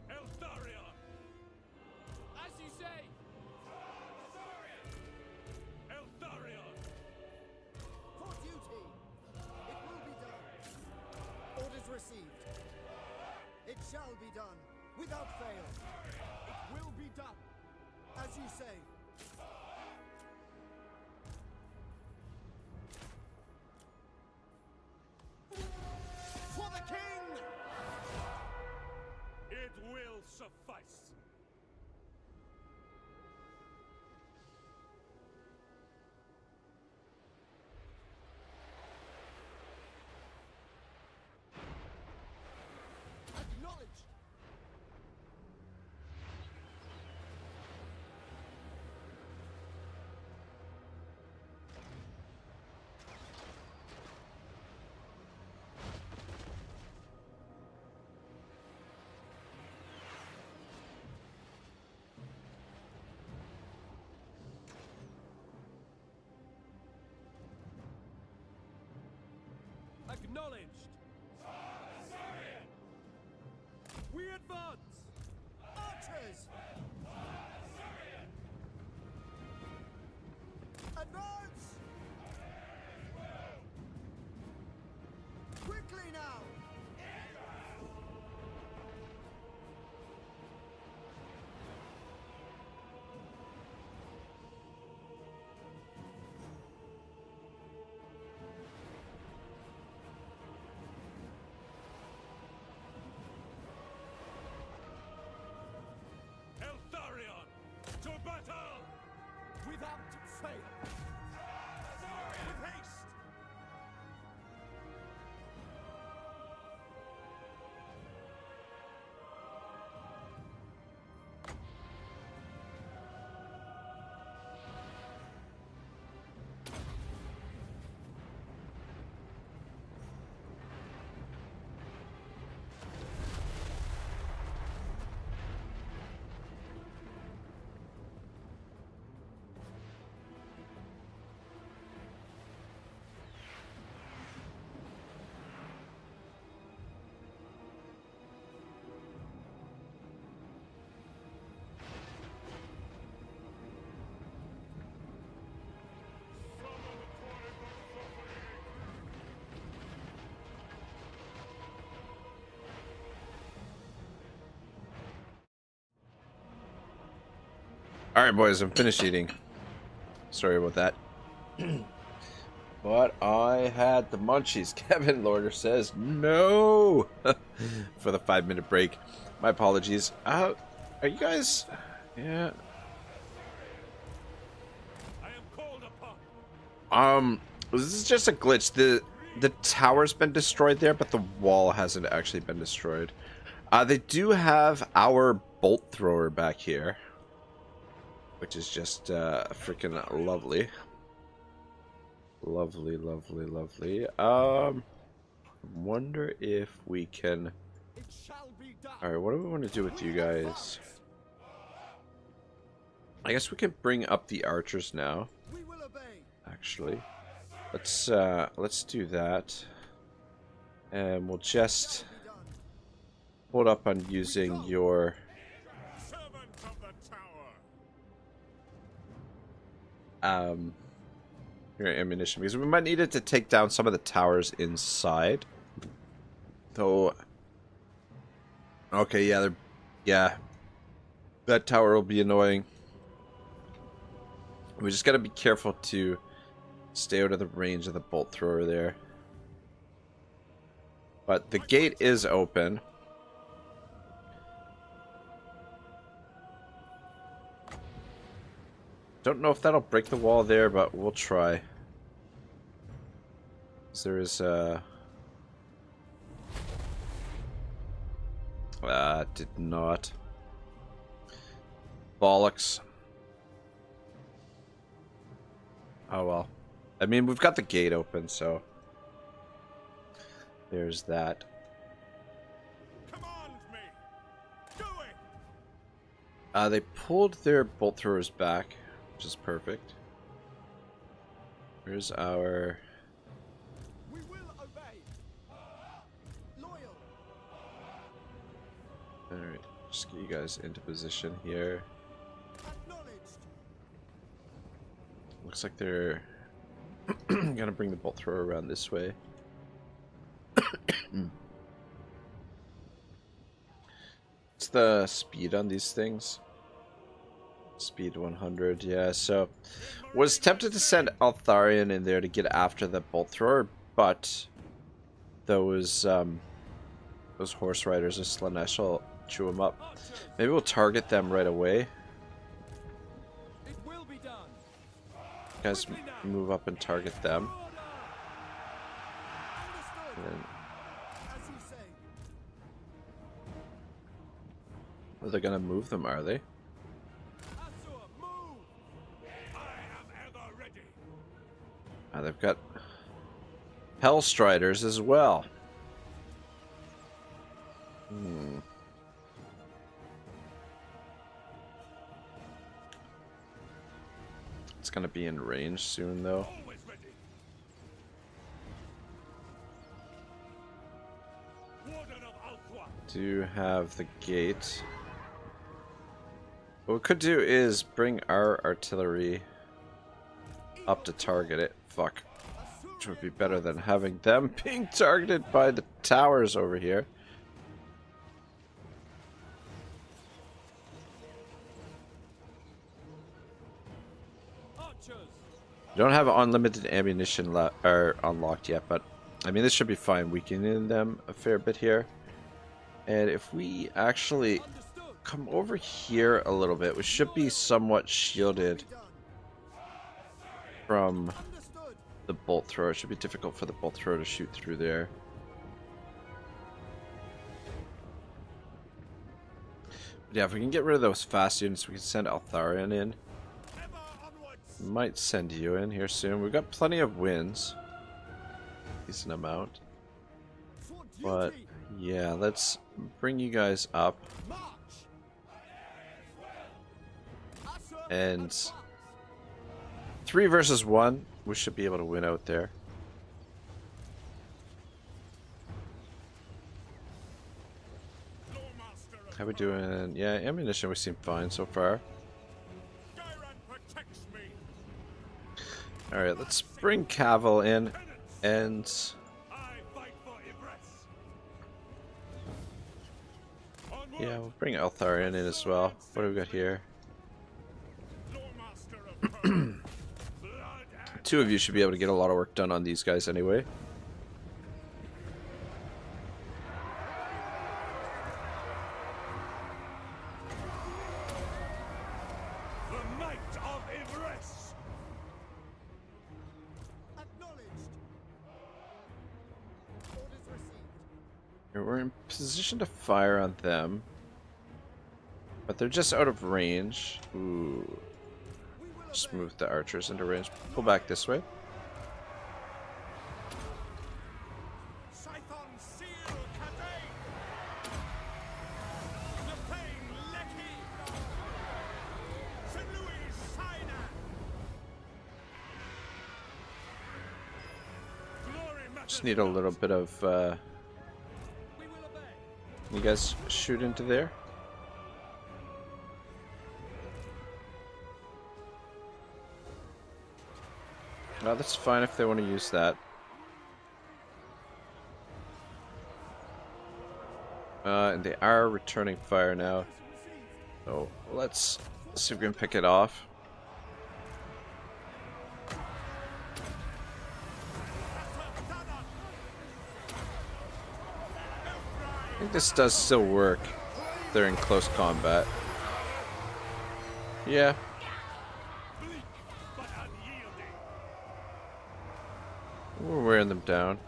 Eltharion! As you say! Eltharion! For duty! It will be done! Orders received. It shall be done, without fail. It will be done! As you say. For the king! It will suffice! Acknowledged! Acknowledged! We advance! Archers! Advance! Quickly now! Eltharion! To battle! Without fail! With haste! Alright, boys, I'm finished eating. Sorry about that. But I had the munchies. Kevin Lorder says no for the 5-minute break. My apologies. Are you guys... Yeah. I am called upon! This is just a glitch. The tower's been destroyed there, but the wall hasn't actually been destroyed. They do have our bolt thrower back here, which is just freaking lovely. Lovely, lovely, lovely. Wonder if we can... Alright, what do we want to do with you guys? I guess we can bring up the archers now. Actually, let's do that, and we'll just hold up on using your your ammunition, because we might need it to take down some of the towers inside. Though, okay, yeah, that tower will be annoying. We just gotta be careful to stay out of the range of the bolt thrower there. But the gate is open. Don't know if that'll break the wall there, but we'll try. There is did not. Bollocks. Oh well. I mean, we've got the gate open, so there's that. Command me. Do it. They pulled their bolt throwers back, which is perfect. Here's our... We will obey. Loyal. Alright, just get you guys into position here. Acknowledged. Looks like they're gonna bring the bolt thrower around this way. What's the speed on these things? Speed 100, yeah, so was tempted to send Eltharion in there to get after the bolt thrower, but those horse riders of Slanesh will chew them up. Maybe we'll target them right away. It will be done. Guys, move up and target them. And then, As you say. are they gonna move them, are they? Asur, move. I am ever ready. They've got Hellstriders as well. It's gonna be in range soon, though. Always ready. Warden of Althwa. Do have the gate. What we could do is bring our artillery up to target it. Fuck. Which would be better than having them being targeted by the towers over here. Archers. We don't have unlimited ammunition unlocked yet, but I mean, this should be fine, weakening them a fair bit here. And if we actually come over here a little bit, we should be somewhat shielded from the bolt thrower. It should be difficult for the bolt thrower to shoot through there. But yeah, if we can get rid of those fast units, we can send Eltharion in. Might send you in here soon. We've got plenty of wins. Decent amount. But yeah, let's bring you guys up. And 3 versus 1, we should be able to win out there. How we doing? Yeah, ammunition we seem fine so far. Alright, let's bring Cavill in, and yeah, we'll bring Eltharion in as well. What do we got here? 2 of you should be able to get a lot of work done on these guys anyway. The Knight of Yvresse. Acknowledged. Orders received. We're in position to fire on them. But they're just out of range. Ooh. Just move the archers into range. Pull back this way. Just need a little bit of, you guys shoot into there? No, that's fine if they want to use that. And they are returning fire now. So let's see if we can pick it off. I think this does still work. They're in close combat. Yeah. We're wearing them down.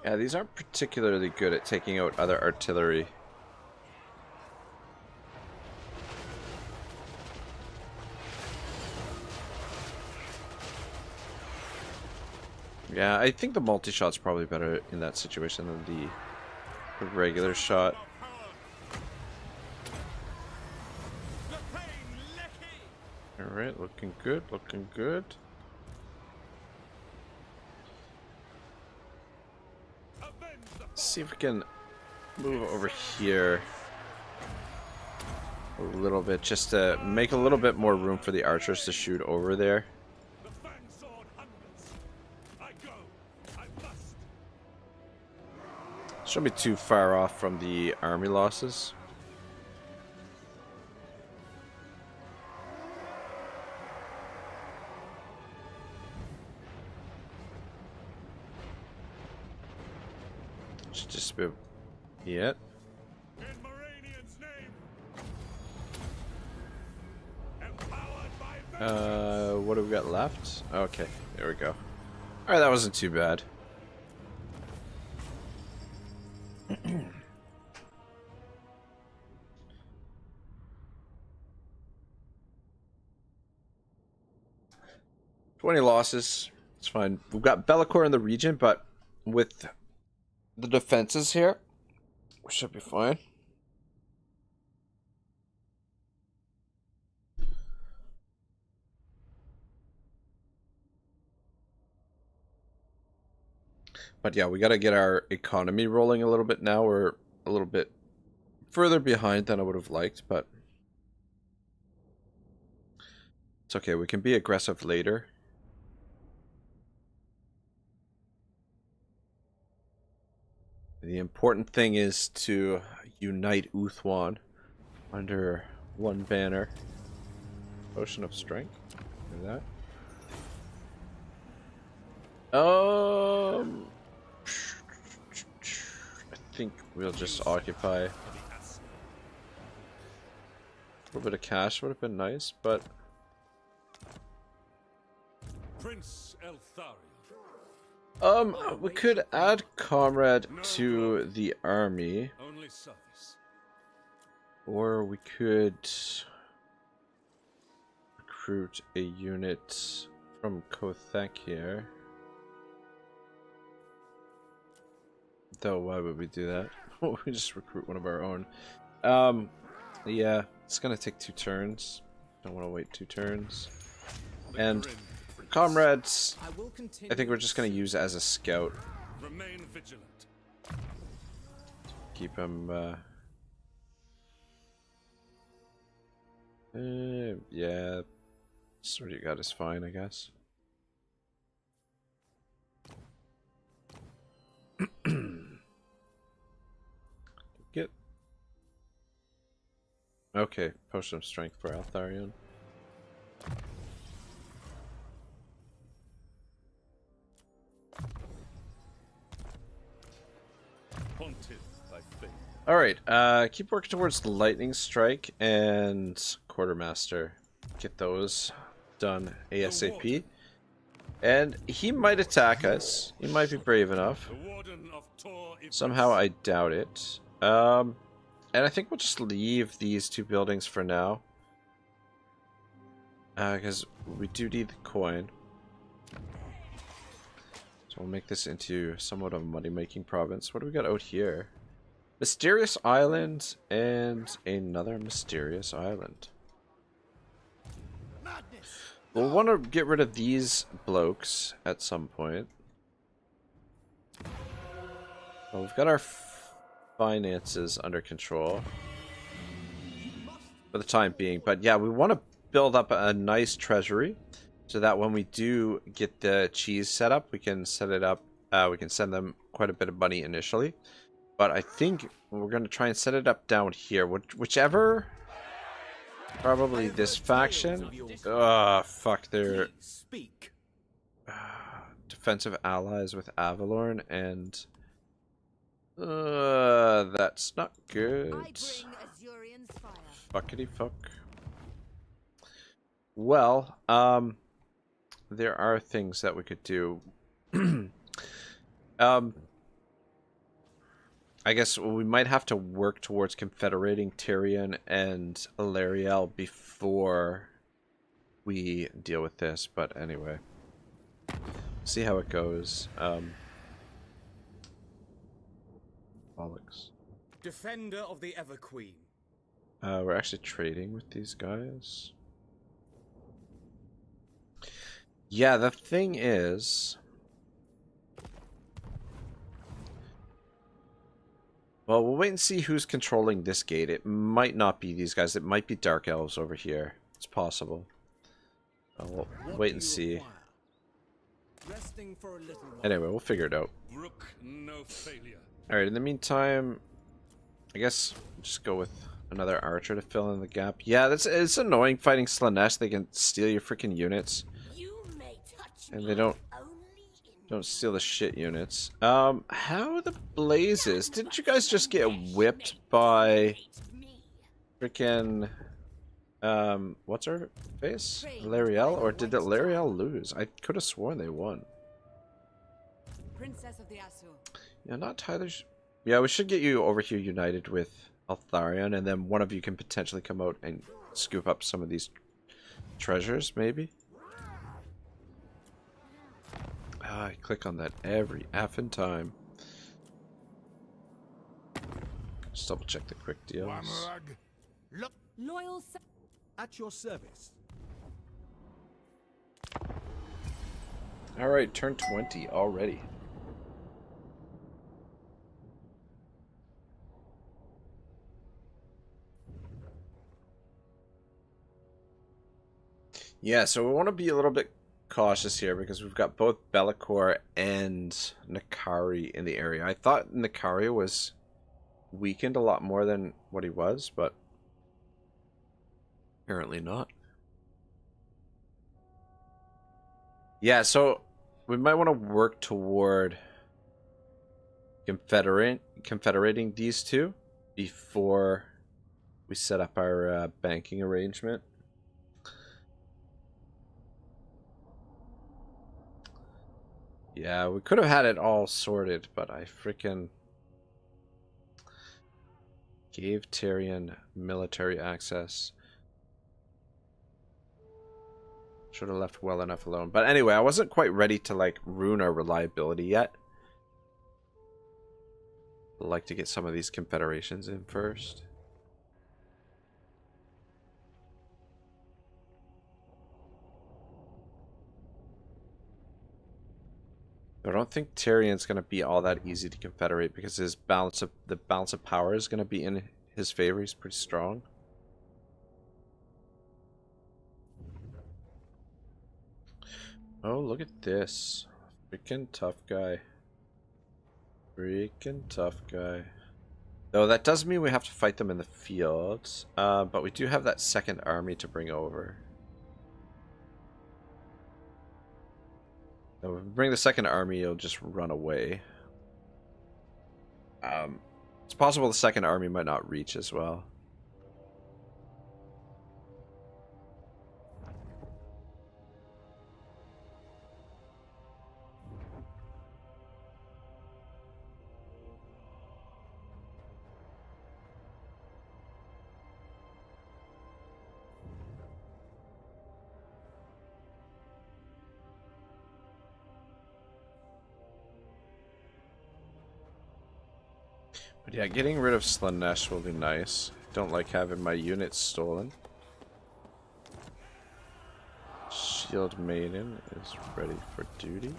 Yeah, these aren't particularly good at taking out other artillery. Yeah, I think the multi-shot's probably better in that situation than the regular shot. Alright, looking good, looking good. Let's see if we can move over here a little bit, just to make a little bit more room for the archers to shoot over there. Shouldn't be too far off from the army losses. Should just be... yeah. What do we got left? Okay, there we go. Alright, that wasn't too bad. 20 losses. It's fine. We've got Bellicor in the region, but with the defenses here, we should be fine. But yeah, we got to get our economy rolling a little bit now. We're a little bit further behind than I would have liked, but it's okay. We can be aggressive later. The important thing is to unite Uthwan under one banner. Potion of Strength. Do that. I think we'll just occupy. A little bit of cash would have been nice, but Prince Eltharion. We could add Comrade to the army, Only service. or we could recruit a unit from Kothek here. Though, why would we do that? We just recruit one of our own. Yeah, it's gonna take 2 turns. Don't want to wait 2 turns. And Comrades, I think we're just gonna use as a scout. Remain vigilant. Keep him. Yeah, sword you got is fine, I guess. Get. Okay, potion of strength for Eltharion. Haunted by by faith. Alright, keep working towards Lightning Strike and Quartermaster. Get those done ASAP. And he might attack us. He might be brave enough. The Warden of Tor Yvresse. Somehow I doubt it. And I think we'll just leave these two buildings for now. Because we do need the coin. So we'll make this into somewhat of a money-making province. What do we got out here? Mysterious Island and another Mysterious Island. We'll want to get rid of these blokes at some point. Well, we've got our finances under control for the time being. But yeah, we want to build up a nice treasury so that when we do get the cheese set up, we can set it up. We can send them quite a bit of money initially. But I think we're going to try and set it up down here. Whichever... Probably this faction. Fuck, they're... defensive allies with Avalorn, and... that's not good. Fuckity fuck. Well, there are things that we could do. I guess we might have to work towards confederating Tyrion and Eltharion before we deal with this, but anyway. See how it goes. Bollocks. Defender of the Ever Queen. We're actually trading with these guys. Yeah, the thing is... Well, we'll wait and see who's controlling this gate. It might not be these guys. It might be Dark Elves over here. It's possible. We'll wait and see. Anyway, we'll figure it out. Alright, in the meantime, I guess we'll just go with another archer to fill in the gap. Yeah, it's annoying fighting Slanesh. They can steal your freaking units. And they don't steal the shit units. How the blazes? Didn't you guys just get whipped by freaking what's her face? Eltharion? Or did Eltharion lose? I could have sworn they won. Princess of the Azure. Yeah, not Tyler. Yeah, we should get you over here united with Eltharion, and then one of you can potentially come out and scoop up some of these treasures, maybe. I click on that every effing time. Just double check the quick deals. Loyal at your service. Alright, turn 20 already. Yeah, so we want to be a little bit cautious here because we've got both Bellicor and Nakari in the area. I thought Nakari was weakened a lot more than what he was, but apparently not. Yeah, so we might want to work toward confederating these two before we set up our banking arrangement. Yeah, we could have had it all sorted, but I freaking gave Tyrion military access. Should have left well enough alone. But anyway, I wasn't quite ready to like ruin our reliability yet. I'd like to get some of these confederations in first. I don't think Tyrion's going to be all that easy to confederate because the balance of power is going to be in his favor. He's pretty strong. Oh, look at this. Freaking tough guy. Freaking tough guy. Though that does mean we have to fight them in the field. But we do have that second army to bring over. If we bring the second army, you'll just run away. It's possible the second army might not reach as well. But yeah, getting rid of Slanesh will be nice. Don't like having my units stolen. Shield Maiden is ready for duty.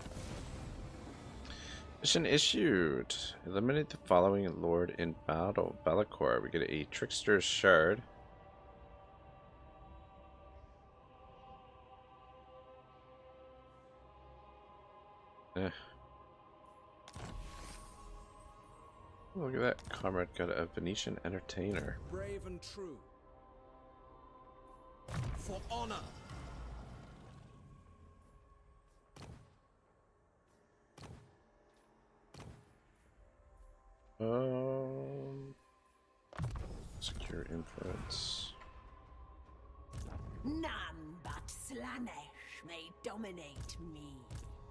Mission issued. Eliminate the following Lord in battle. Bellicor. We get a Trickster's Shard. Look at that. Comrade got a Venetian Entertainer. Brave and true. For honor. Secure influence. None but Slanesh may dominate me.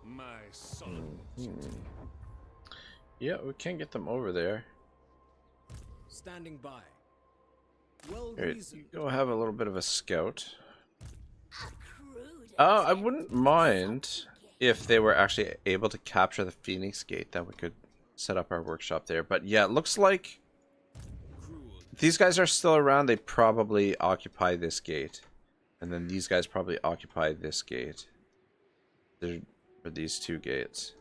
My solemn Yeah, we can't get them over there. Standing by. Well Here, reasoned. go have a little bit of a scout. A crude I wouldn't mind if they were actually able to capture the Phoenix Gate. Then we could set up our workshop there. But yeah, it looks like if these guys are still around, they probably occupy this gate. And then these guys probably occupy this gate. Or these two gates.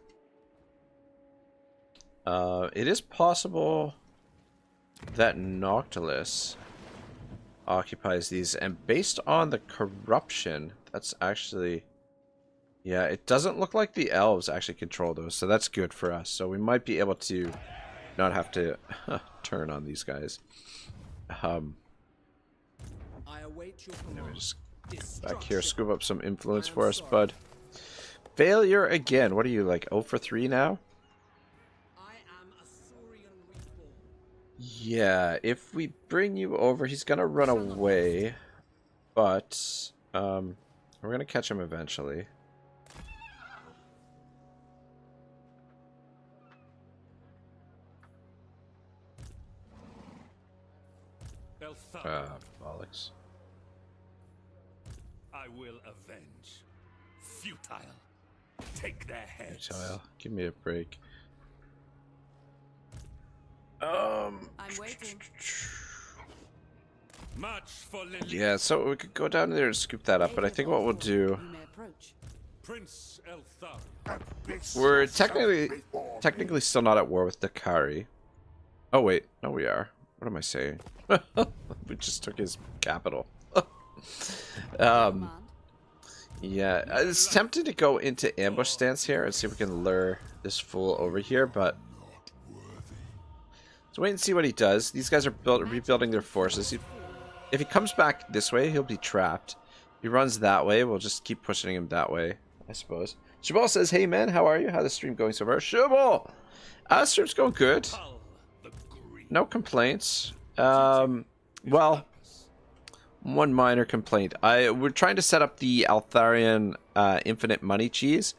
It is possible that Noctilus occupies these, and based on the corruption, that's actually, yeah, it doesn't look like the elves actually control those, so that's good for us. So we might be able to not have to turn on these guys. I await your Let me command. just back here, scoop up some influence for us, bud. Failure again. What are you, like 0 for 3 now? Yeah, if we bring you over, he's gonna run away, but we're gonna catch him eventually. Eltharion, Bollocks. I will avenge. Futile. Take their heads. Futile. Give me a break. I'm waiting. March for Lily. Yeah, so we could go down there and scoop that up, but I think what we'll do, You may approach. Prince Eltharion. we're technically still not at war with Dakari. Oh wait, no we are. What am I saying? We just took his capital. Command. Yeah, I was tempted to go into ambush stance here and see if we can lure this fool over here, but let's wait and see what he does. These guys are rebuilding their forces. If he comes back this way, he'll be trapped. If he runs that way, we'll just keep pushing him that way, I suppose. Shabal says, hey man, how are you? How's the stream going so far? Shabal! Stream's going good. No complaints. Well, one minor complaint. We're trying to set up the Eltharion infinite money cheese,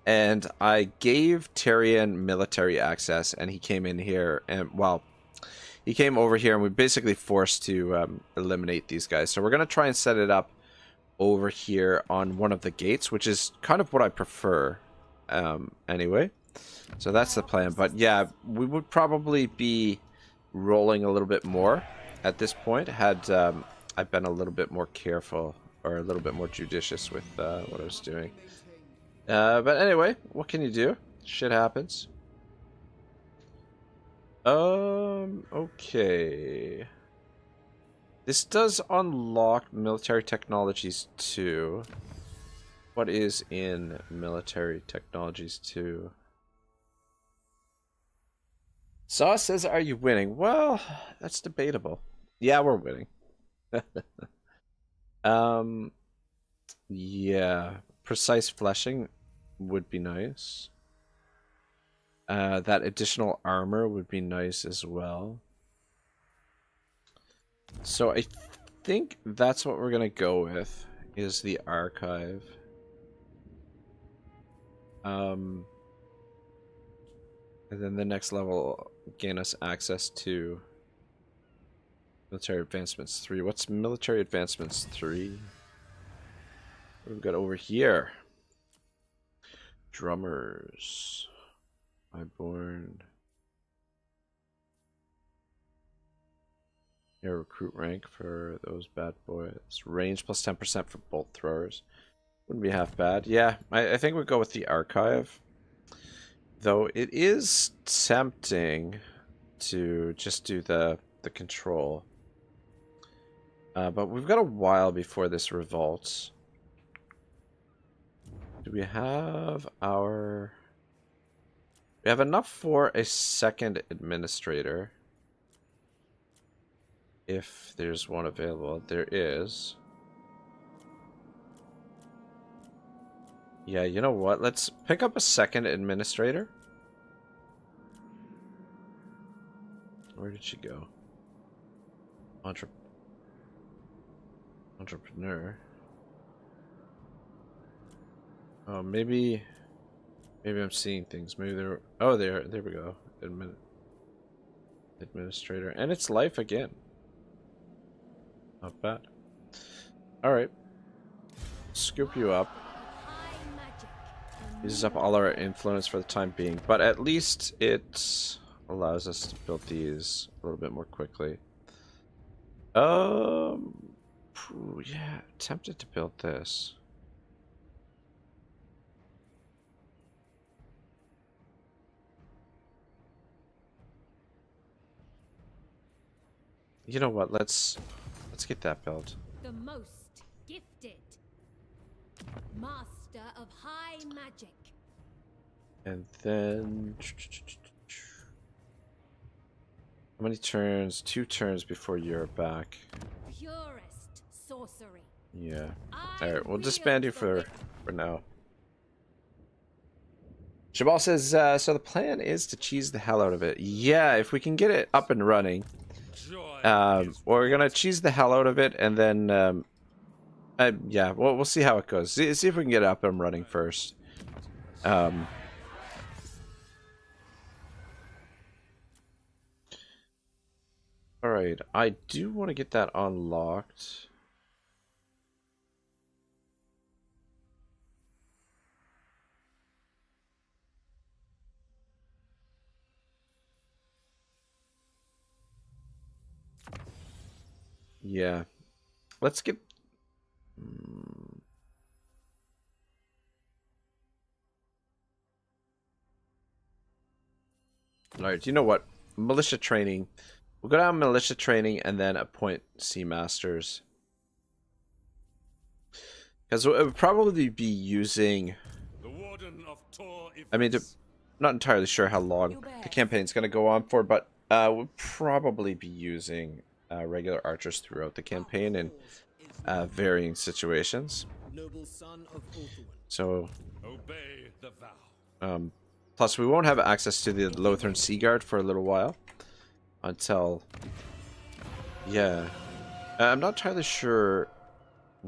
and I gave Tyrion military access, and he came in here, and well, he came over here, and we're basically forced to eliminate these guys. So we're gonna try and set it up over here on one of the gates, which is kind of what I prefer. Anyway, so that's the plan. But yeah, we would probably be rolling a little bit more at this point had I've been a little bit more careful or a little bit more judicious with what I was doing. But anyway, what can you do? Shit happens. Okay. This does unlock military technologies 2. What is in military technologies 2? Sauce says, are you winning? Well, that's debatable. Yeah, we're winning. Yeah, precise fleshing would be nice. That additional armor would be nice as well. So I think that's what we're gonna go with, is the archive. And then the next level will gain us access to military advancements 3. What's military advancements 3? What have we got over here? Drummers. Highborn. Yeah, recruit rank for those bad boys. Range plus 10% for bolt throwers. Wouldn't be half bad. Yeah, I think we'll go with the archive. Though it is tempting to just do the control. But we've got a while before this revolts. Do we have our... We have enough for a second administrator. If there's one available. There is. Yeah, you know what? Let's pick up a second administrator. Where did she go? Entrepreneur. Oh, maybe I'm seeing things. Maybe they're... Oh, there we go. Administrator. And it's life again. Not bad. Alright. Scoop you up. Uses up all our influence for the time being. But at least it allows us to build these a little bit more quickly. Yeah, tempted to build this. You know what? Let's get that built. The most gifted master of high magic. And then how many turns? 2 turns before you're back. Purest sorcery. Yeah. All right, we'll disband you for now. Jabal says, so the plan is to cheese the hell out of it. Yeah, if we can get it up and running. We're gonna cheese the hell out of it, and then yeah, we'll see how it goes. See if we can get it up and running first. All right, I do want to get that unlocked. Yeah, let's get... Alright, you know what? Militia training. We'll go down militia training and then appoint Sea Masters. Because we'll probably be using... The Warden of Tor I mean, not entirely sure how long the campaign's going to go on for, but we'll probably be using... regular archers throughout the campaign in varying situations. So, obey the vow. Plus we won't have access to the Lothern Sea Guard for a little while until, yeah, I'm not entirely sure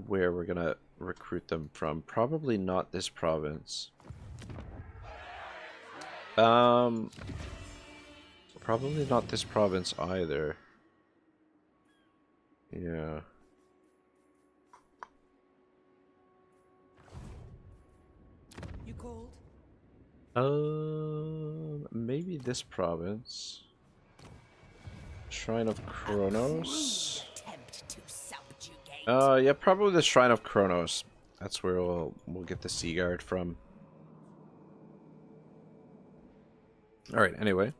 where we're gonna recruit them from. Probably not this province. Probably not this province either. Yeah. You called? Maybe this province. Shrine of Kronos. Yeah, probably the Shrine of Kronos. That's where we'll get the Sea Guard from. All right. Anyway.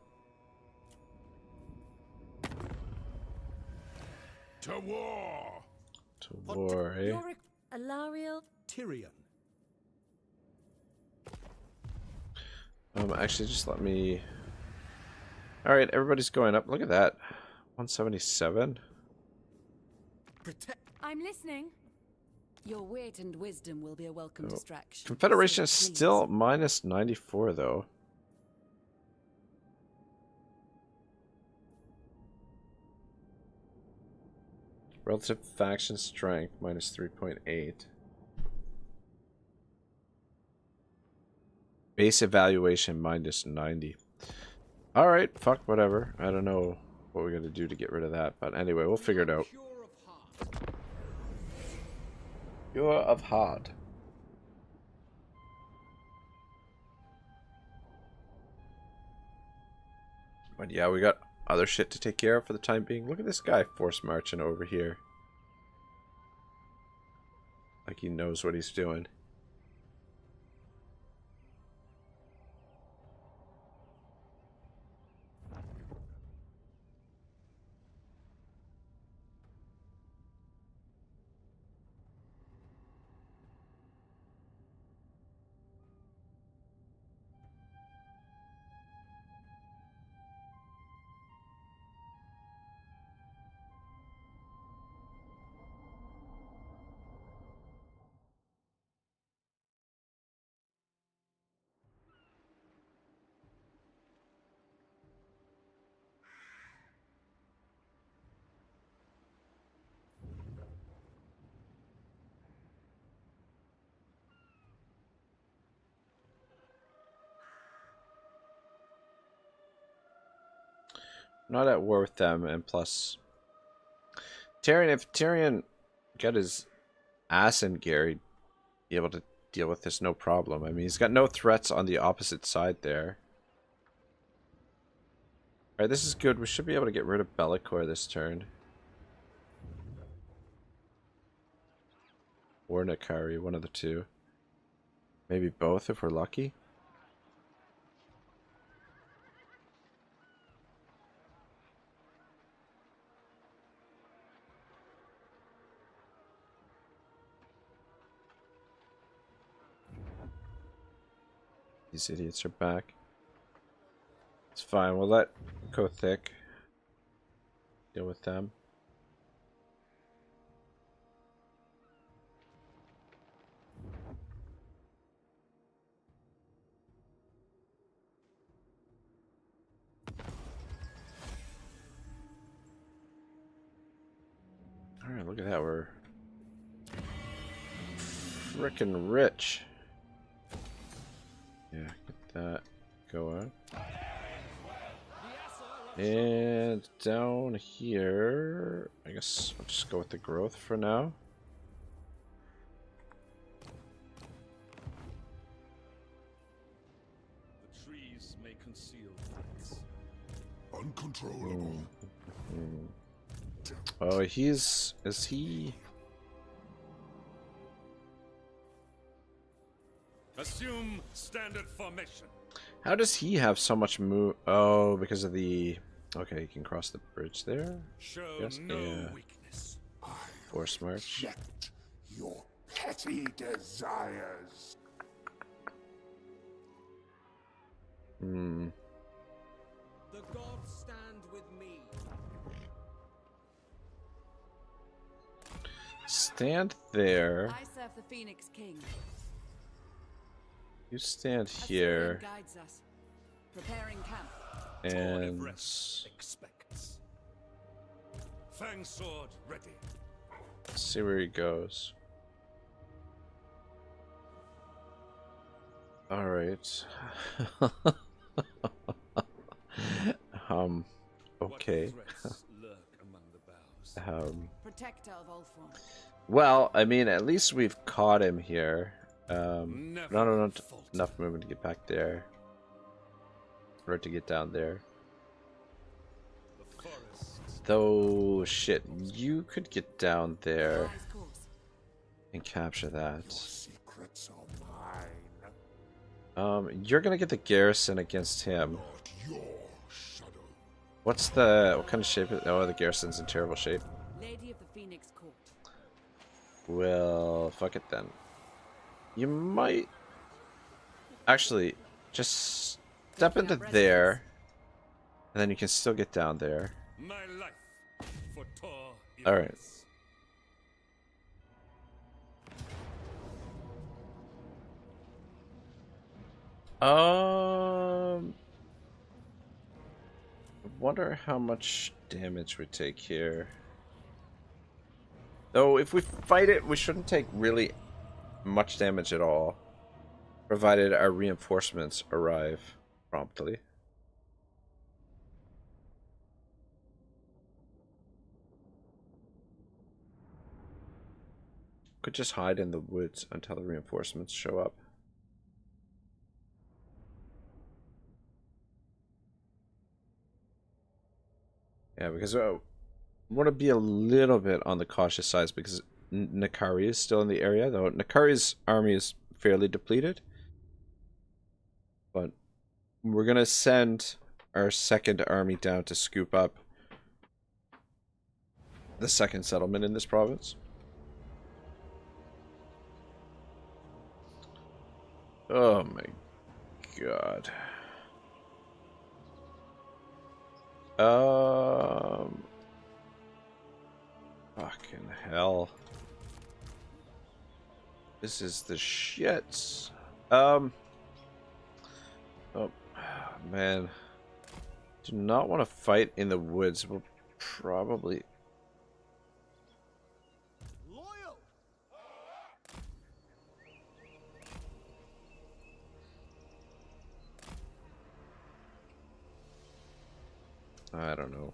To war! To war, eh? Eltharion. Tyrion. Actually, just let me... Alright, everybody's going up. Look at that. 177. I'm listening. Your wit and wisdom will be a welcome distraction. Confederation is still minus 94, though. Relative faction strength minus 3.8. Base evaluation minus 90. Alright, fuck whatever. I don't know what we're gonna do to get rid of that, but anyway, we'll figure it out. Cure of Heart. But yeah, we got other shit to take care of for the time being. Look at this guy force marching over here. Like he knows what he's doing. Not at war with them, and plus Tyrion, if Tyrion got his ass in gear, he'd be able to deal with this no problem. I mean, he's got no threats on the opposite side there. Alright, this is good. We should be able to get rid of Bellicor this turn. Or Nakari, one of the two. Maybe both if we're lucky. These idiots are back. It's fine. We'll let go thick. Deal with them. Alright, look at that. We're frickin' rich. Yeah, get that going. And down here, I guess I'll just go with the growth for now. The trees may conceal threats. Uncontrollable. Oh, is he? Assume standard formation. How does he have so much move? Oh, because of the... Okay, he can cross the bridge there. Show Yes, no yeah. weakness. Force march. Reject your petty desires. Hmm. The gods stand with me. Stand there. I serve the Phoenix King. You stand here. Eltharion guides us. Preparing camp. And Yvresse expects. Fang sword ready. let's see where he goes. All right. Okay. What threats lurk among the boughs? Protector of Ultron. Well, I mean, at least we've caught him here. Never Not falter. enough movement to get back there. Or to get down there. The forests Though, shit, you could get down there Wise course. and capture that. Secrets are mine. You're gonna get the garrison against him. Not your shadow. What kind of shape is... Oh, the garrison's in terrible shape. Lady of the Phoenix Court. Well, fuck it then. You might... Actually, just step into there. And then you can still get down there. my life for Tor. Alright. I wonder how much damage we take here. Though if we fight it, we shouldn't take really much damage at all, provided our reinforcements arrive promptly. Could just hide in the woods until the reinforcements show up. Yeah, because I want to be a little bit on the cautious side because Nakari is still in the area, though Nakari's army is fairly depleted. But we're going to send our second army down to scoop up the second settlement in this province. Oh my god. Fucking hell. This is the shits. Oh man. Do not want to fight in the woods. We'll probably I don't know.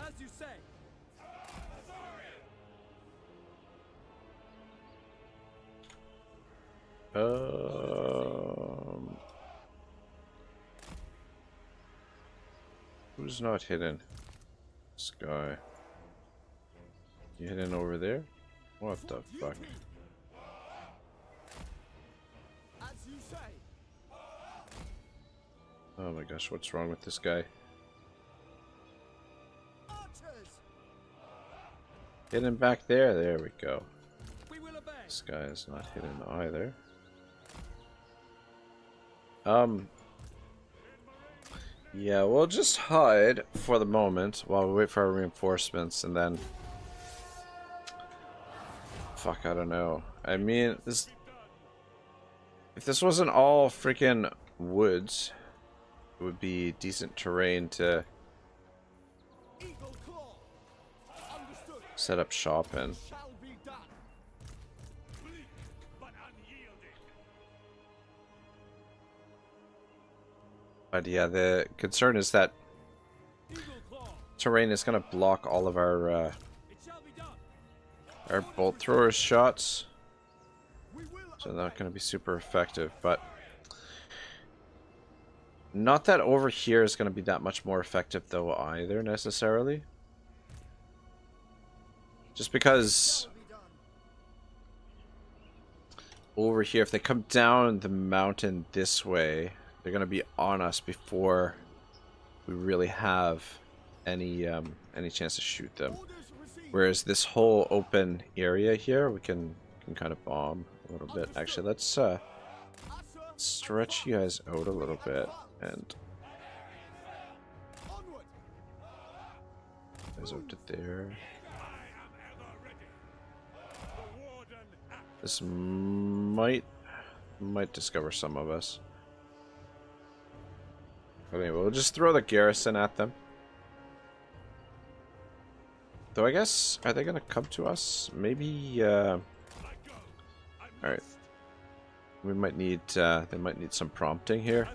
As you say. Who's not hidden? This guy. You hidden over there? What the fuck? As you say. Oh my gosh, what's wrong with this guy? Hidden back there. There we go. This guy is not hidden either. Yeah, we'll just hide for the moment while we wait for our reinforcements, and then fuck, I don't know. I mean, if this wasn't all freaking woods, it would be decent terrain to set up shop in. But yeah, the concern is that terrain is going to block all of our bolt thrower shots, so they're not going to be super effective. But not that over here is going to be that much more effective though either necessarily. Just because over here, if they come down the mountain this way, they're going to be on us before we really have any chance to shoot them. Whereas this whole open area here, we can kind of bomb a little bit. Actually, let's stretch you guys out a little bit and guys out to there. This might discover some of us. Anyway, we'll just throw the garrison at them. Though I guess, are they gonna come to us? Maybe, alright. We might need, they might need some prompting here.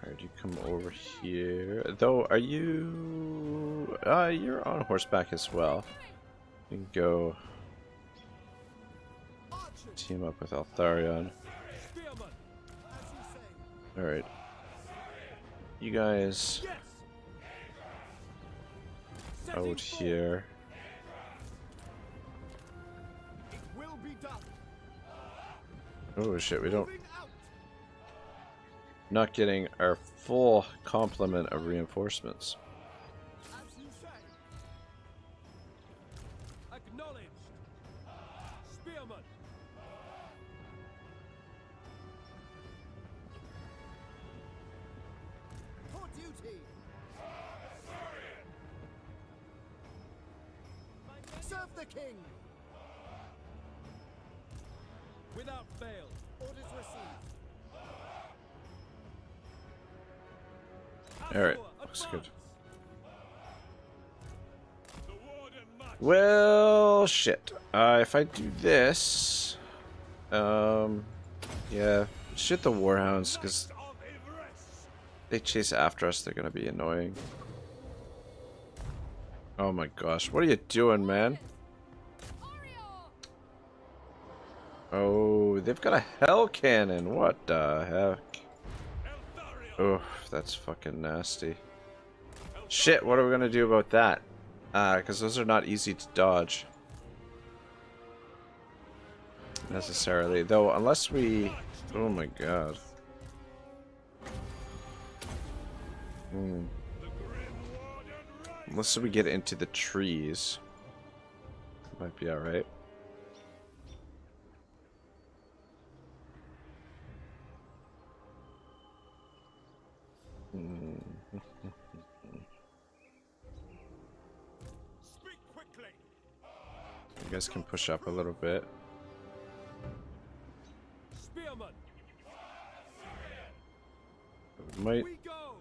Alright, you come over here. Though, are you... you're on horseback as well. You can go team up with Eltharion. Alright. You guys out here. It will be done. Oh shit, we don't. Moving out. Not getting our full complement of reinforcements. As you say. Acknowledged. Spearman. For duty. Serve the king. Without fail. Orders received. Alright, looks good. The warden marches. Well, shit. If I do this, yeah, shit the warhounds, because Of Yvresse. they chase after us. They're gonna be annoying. Oh my gosh, what are you doing, man? Oh, they've got a hell cannon. What the heck? Eltharion. Oh, that's fucking nasty. Shit, what are we gonna do about that? Because those are not easy to dodge. Necessarily. Though, unless we... Oh my god. Hmm. The grim warden rides. Unless we get into the trees. Might be alright. Speak quickly. You guys can push up a little bit. Spearman. Might. We go.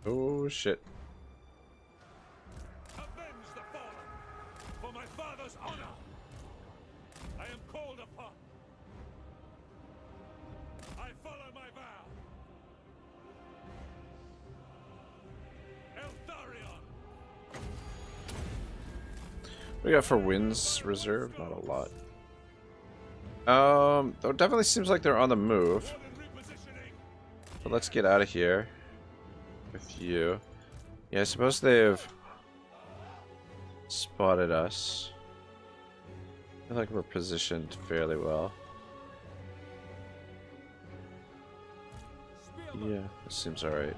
Oh shit. Avenge the fallen. For my father's honor. I am called upon. I follow my vow. Eltharion. We got for wins reserved, not a lot. Though it definitely seems like they're on the move. Warden repositioning. But let's get out of here with you. Yeah, I suppose they've spotted us. I feel like we're positioned fairly well. Spearman. Yeah, this seems alright.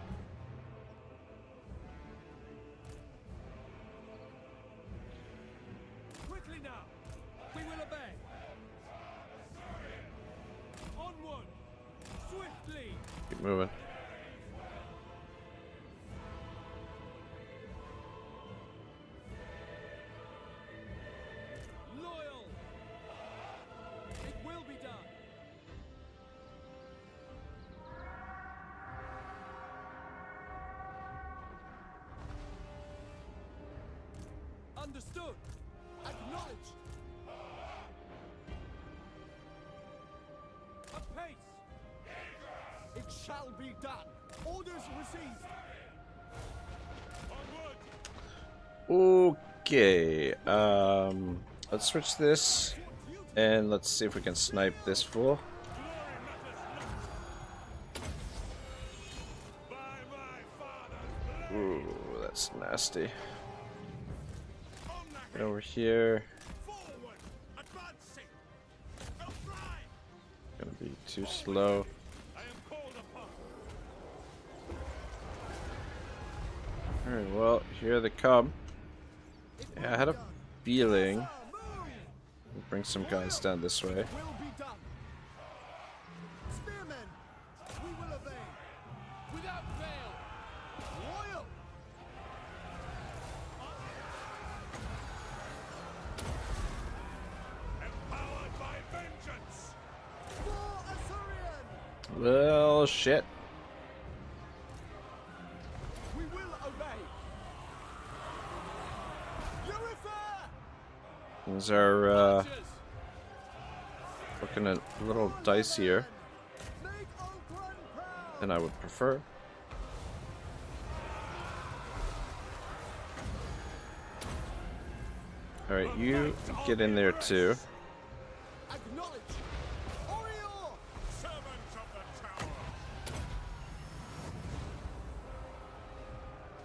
Quickly now. We will obey. Onward. Swiftly. Keep moving. Loyal. It will be done. Understood. Acknowledged. Apace. It shall be done. Orders received. Onward. Okay, let's switch this and let's see if we can snipe this fool. By my father's blood. Ooh, that's nasty. On the Get over here. forward. Advancing. Eltharion. Gonna be too slow. I am called upon. Alright, well, here they come. Yeah, I had a feeling we'll bring some guys down this way. Will be done. Spearmen, we will obey. Without fail. Loyal. Empowered by vengeance. For Eltharion. Well, shit. We will obey. Yvresse. These are Marches. looking a little dicier Make Oakland proud. than I would prefer. Alright, you get in there too. Acknowledge. Oriole. Servants of the tower.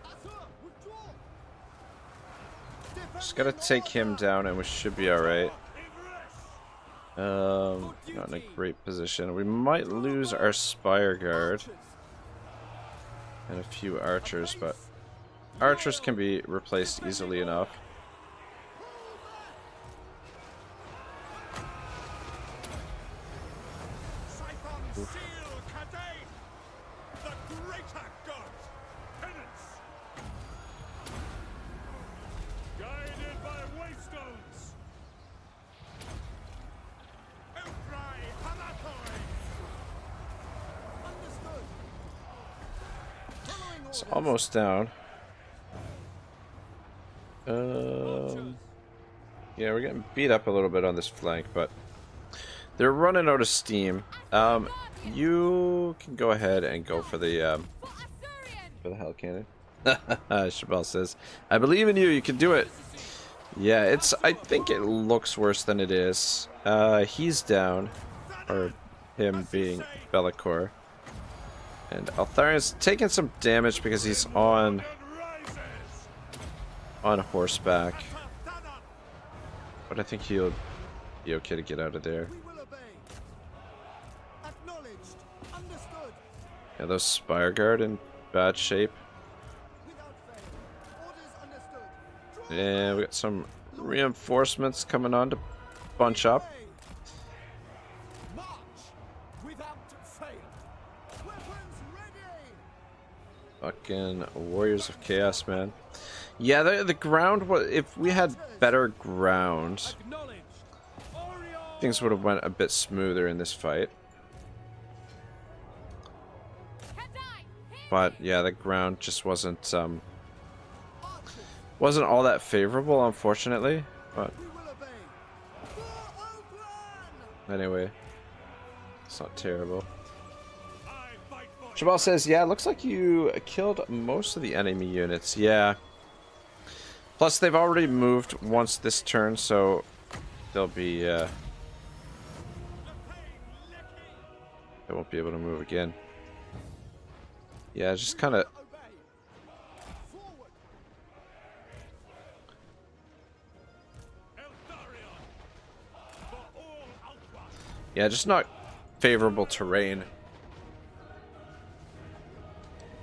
Arthur, withdraw. Just gotta take him down and we should be alright. Not in a great position. We might lose our Spire Guard and a few archers, but archers can be replaced easily enough. It's almost down. Yeah, we're getting beat up a little bit on this flank, but they're running out of steam. You can go ahead and go for the hell cannon. Shabal says, "I believe in you. You can do it." Yeah, I think it looks worse than it is. He's down, or him being Bellicor. And Eltharion's taking some damage because he's on horseback. But I think he'll be okay to get out of there. Yeah, those Spire Guard in bad shape. Yeah, we got some reinforcements coming on to bunch up. Fucking Warriors of Chaos, man. Yeah, the ground was... If we had better ground, things would have went a bit smoother in this fight. But yeah, the ground just wasn't all that favorable, unfortunately. But anyway, it's not terrible. Shabal says, yeah, it looks like you killed most of the enemy units. Yeah. Plus, they've already moved once this turn, so they'll be, they won't be able to move again. Yeah, just kind of... Yeah, just not favorable terrain.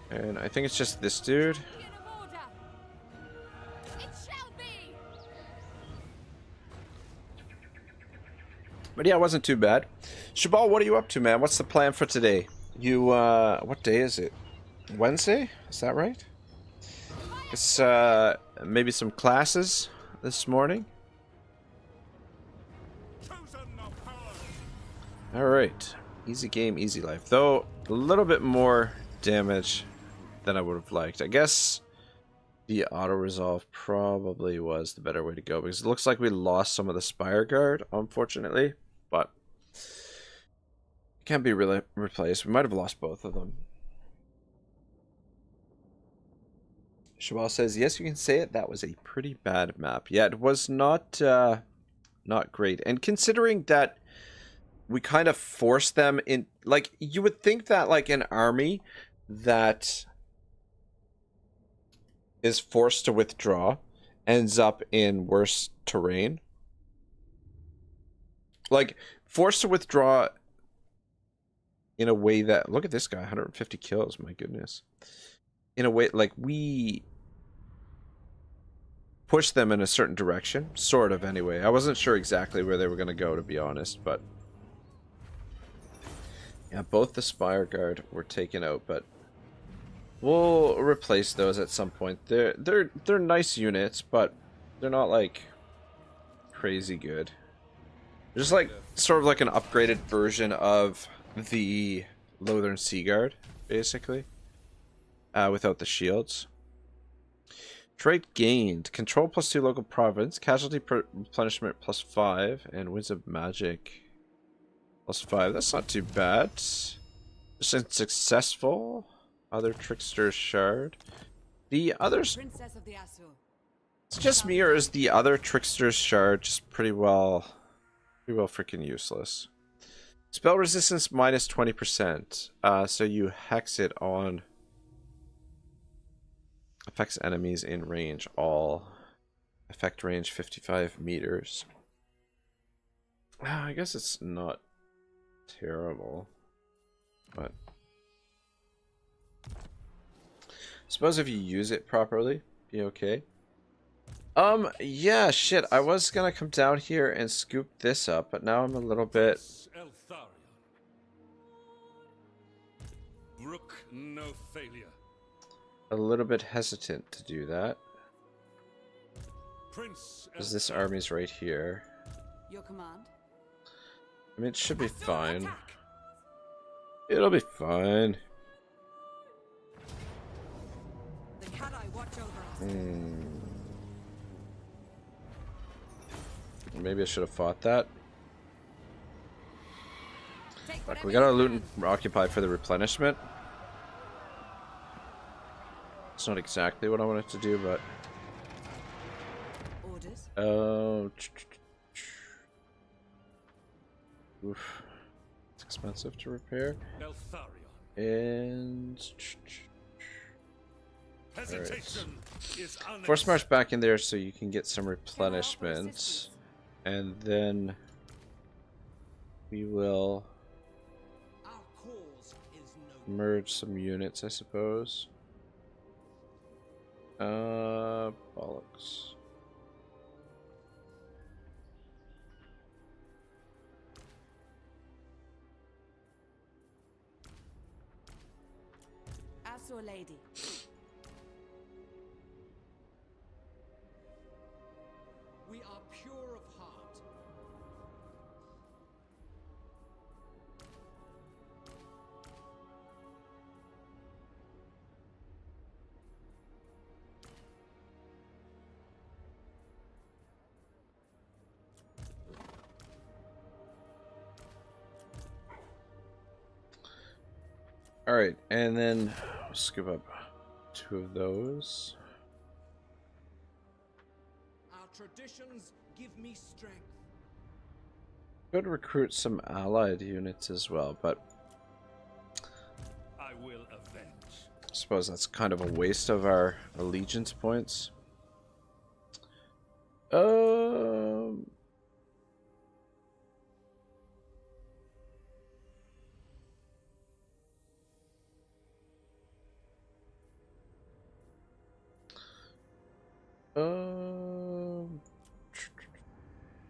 And I think it's just this dude. But yeah, it wasn't too bad. Shabal, what are you up to, man? What's the plan for today? You, what day is it? Wednesday? Is that right? It's, maybe some classes this morning? Alright. Easy game, easy life. Though, a little bit more damage than I would have liked. I guess the auto-resolve probably was the better way to go, because it looks like we lost some of the Spire Guard, unfortunately, but it can't be really replaced. We might have lost both of them. Shabal says, yes, you can say it. That was a pretty bad map. Yeah, it was not great. And considering that we kind of forced them in, like, you would think that, like, an army that is forced to withdraw ends up in worse terrain. Like, forced to withdraw in a way that... Look at this guy, 150 kills, my goodness. In a way, like, we pushed them in a certain direction. Sort of, anyway. I wasn't sure exactly where they were going to go, to be honest, but... Yeah, both the Spire Guard were taken out, but... We'll replace those at some point. They're nice units, but they're not, like, crazy good. They're just, like, sort of like an upgraded version of the Lothern Sea Guard, basically. Without the shields. Trait gained. Control +2 local province. Casualty replenishment +5. And Winds of Magic +5. That's not too bad. Just successful. Other Trickster's Shard. The others... It's just me, or is the other Trickster's Shard just pretty well freaking useless? Spell resistance -20%. So you hex it on... Affects enemies in range all. Effect range 55 meters. I guess it's not terrible, but suppose if you use it properly, be okay. Yeah, shit, I was gonna come down here and scoop this up, but now I'm a little bit... Eltharion. Brook no failure. a little bit hesitant to do that. Prince Because this army's right here. Your command? I mean, it should be fine. It'll be fine. The Kadai watch over us. Maybe I should have fought that. Like, we gotta loot and occupy for the replenishment. It's not exactly what I wanted to do, but... Orders? Oh... Oof. It's expensive to repair. Eltharion. And... Hesitation is Force march back in there so you can get some replenishment. And then... we will... merge some units, I suppose. Bollocks. As your lady. We are pure of heart. Alright, and then scoop up 2 of those. Our traditions give me strength. Could recruit some allied units as well, but I will avenge. I suppose that's kind of a waste of our allegiance points.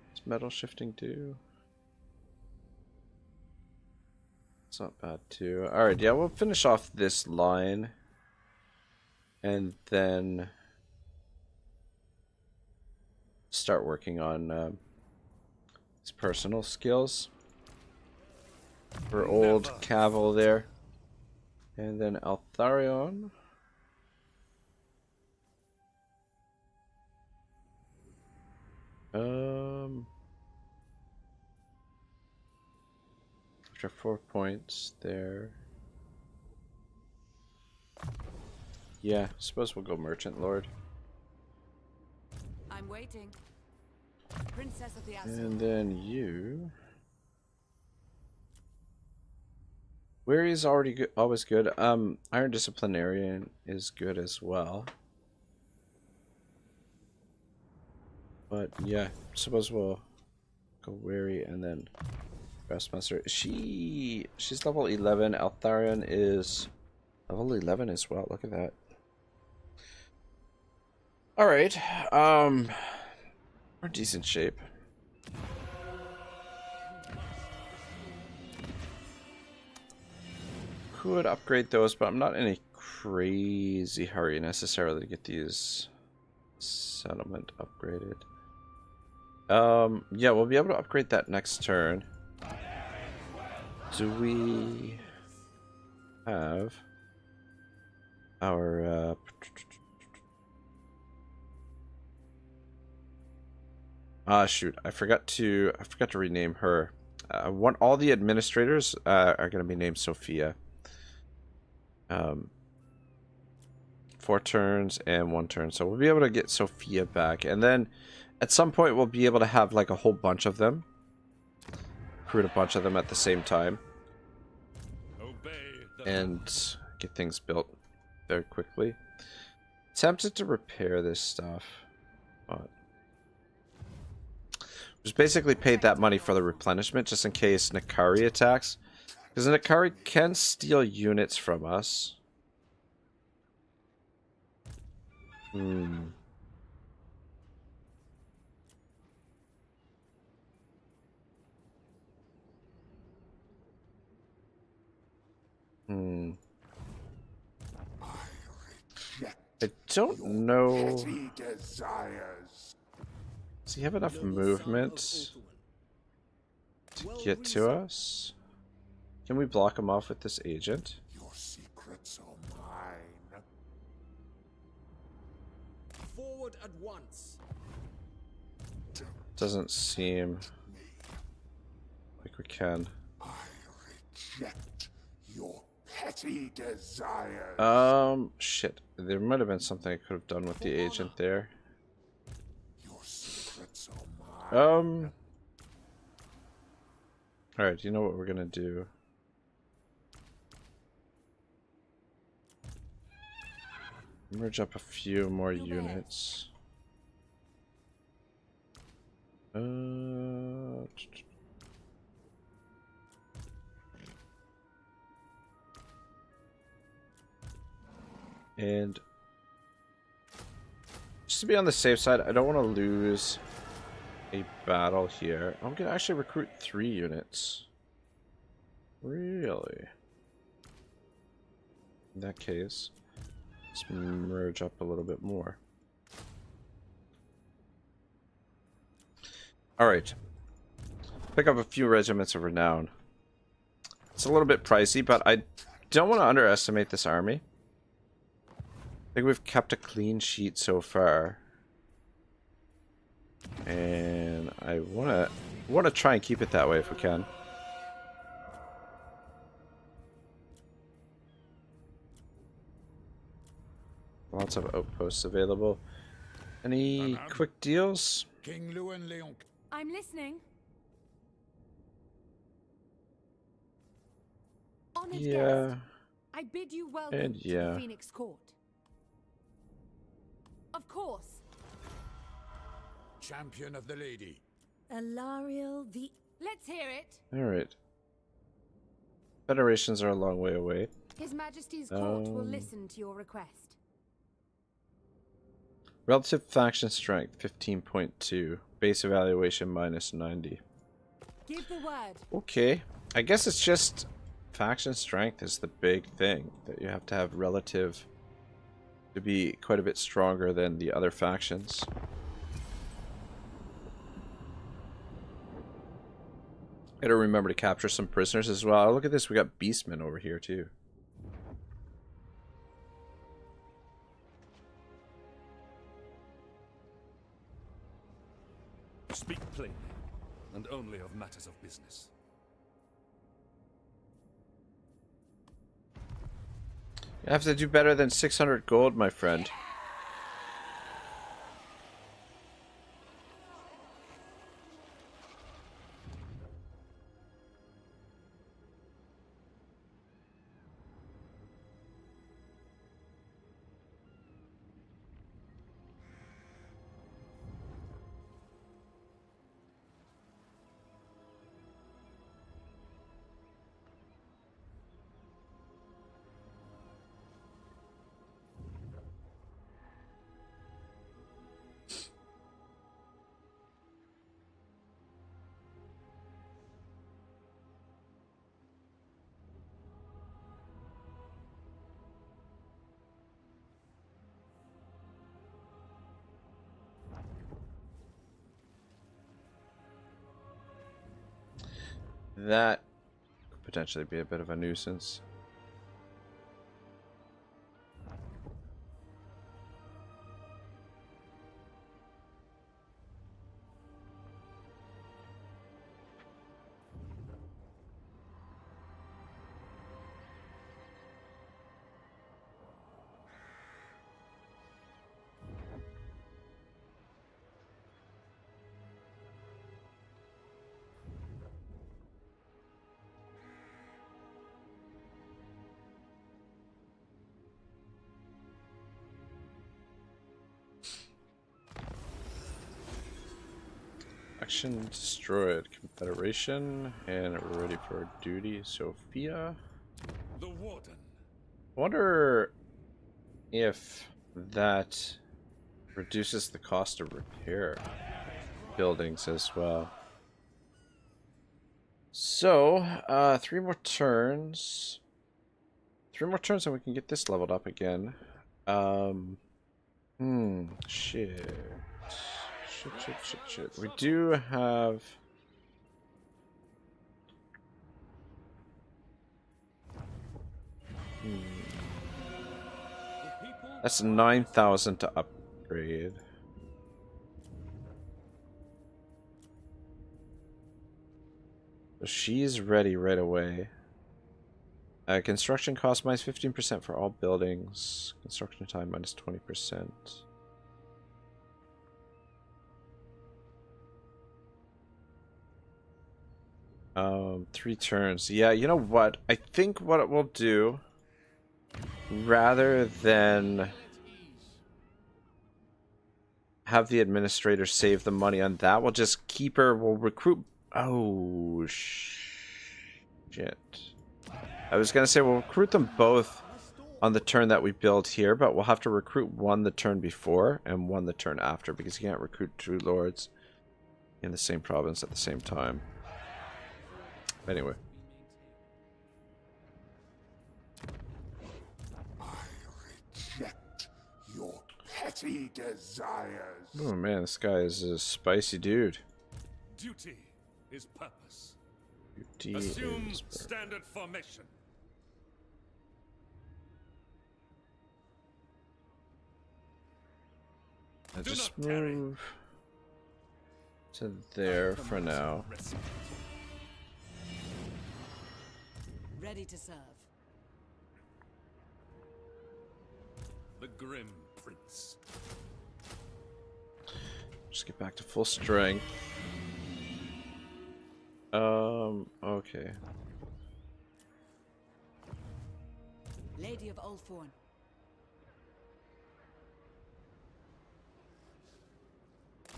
What's metal shifting do? It's not bad too. Alright, yeah, we'll finish off this line. And then start working on his personal skills. For old Cavill there. And then Eltharion. After 4 points there. Yeah, suppose we'll go Merchant Lord. I'm waiting. Princess of the Azure. And then you. Weary is already good, always good. Iron Disciplinarian is good as well. But yeah, suppose we'll go Weary and then Breastmaster. She's level 11. Eltharion is level 11 as well. Look at that. All right. We're in decent shape. Could upgrade those, but I'm not in a crazy hurry necessarily to get these settlement upgraded. Yeah, we'll be able to upgrade that next turn. Do we have our shoot, I forgot to rename her. All the administrators are going to be named Sophia. 4 turns and 1 turn, so we'll be able to get Sophia back, and then at some point we'll be able to have like a whole bunch of them, recruit a bunch of them at the same time, and get things built very quickly. Tempted to repair this stuff, but Just basically paid that money for the replenishment just in case Nakari attacks. Because Nakari can steal units from us. Hmm. Hmm. I don't know. Does he have enough movement to get to us? Can we block him off with this agent? Your secrets are mine. Forward at once. Doesn't seem like we can. I reject your petty desires. Shit. There might have been something I could have done with the agent there. Your secrets are mine. Alright, you know what we're gonna do? Merge up a few more units. And just to be on the safe side, I don't want to lose a battle here. I'm gonna actually recruit 3 units. Really? In that case, let's merge up a little bit more. Alright. Pick up a few regiments of renown. It's a little bit pricey, but I don't want to underestimate this army. I think we've kept a clean sheet so far. And I want to try and keep it that way if we can. Lots of outposts available. Any quick deals? King Lewin Leon. I'm listening. Honored Yeah. guest, I bid you welcome And to yeah. the Phoenix Court. Of course. Champion of the lady. Eltharion the... Let's hear it. Alright. Federations are a long way away. His Majesty's court will listen to your request. Relative faction strength 15.2. Base evaluation minus 90. Give the word. Okay. I guess it's just faction strength is the big thing. That you have to have relative to be quite a bit stronger than the other factions. Gotta remember to capture some prisoners as well. Oh, look at this, we got beastmen over here too. Speak plainly, and only of matters of business. You have to do better than 600 gold, my friend. That could potentially be a bit of a nuisance. Action destroyed. Confederation. And we're ready for duty. Sophia. The Warden. I wonder if that reduces the cost of repair buildings as well. So, 3 more turns. 3 more turns and we can get this leveled up again. Shit. Shit. We do have... That's 9,000 to upgrade. So she's ready right away. Construction cost minus 15% for all buildings. Construction time minus 20%. Three turns. Yeah, you know what? I think what it will do, rather than have the administrator save the money on that, we'll just keep her. We'll recruit. Oh, shit. I was gonna say we'll recruit them both on the turn that we build here, but we'll have to recruit one the turn before and one the turn after, because you can't recruit 2 lords in the same province at the same time. Anyway. I reject your petty desires. Oh man, this guy is a spicy dude. Duty is purpose. Duty Assume is purpose. standard formation. I Do just not tarry. move to there for now. Ready to serve. The Grim Prince. Just get back to full strength. Okay. Lady of Ulthorn.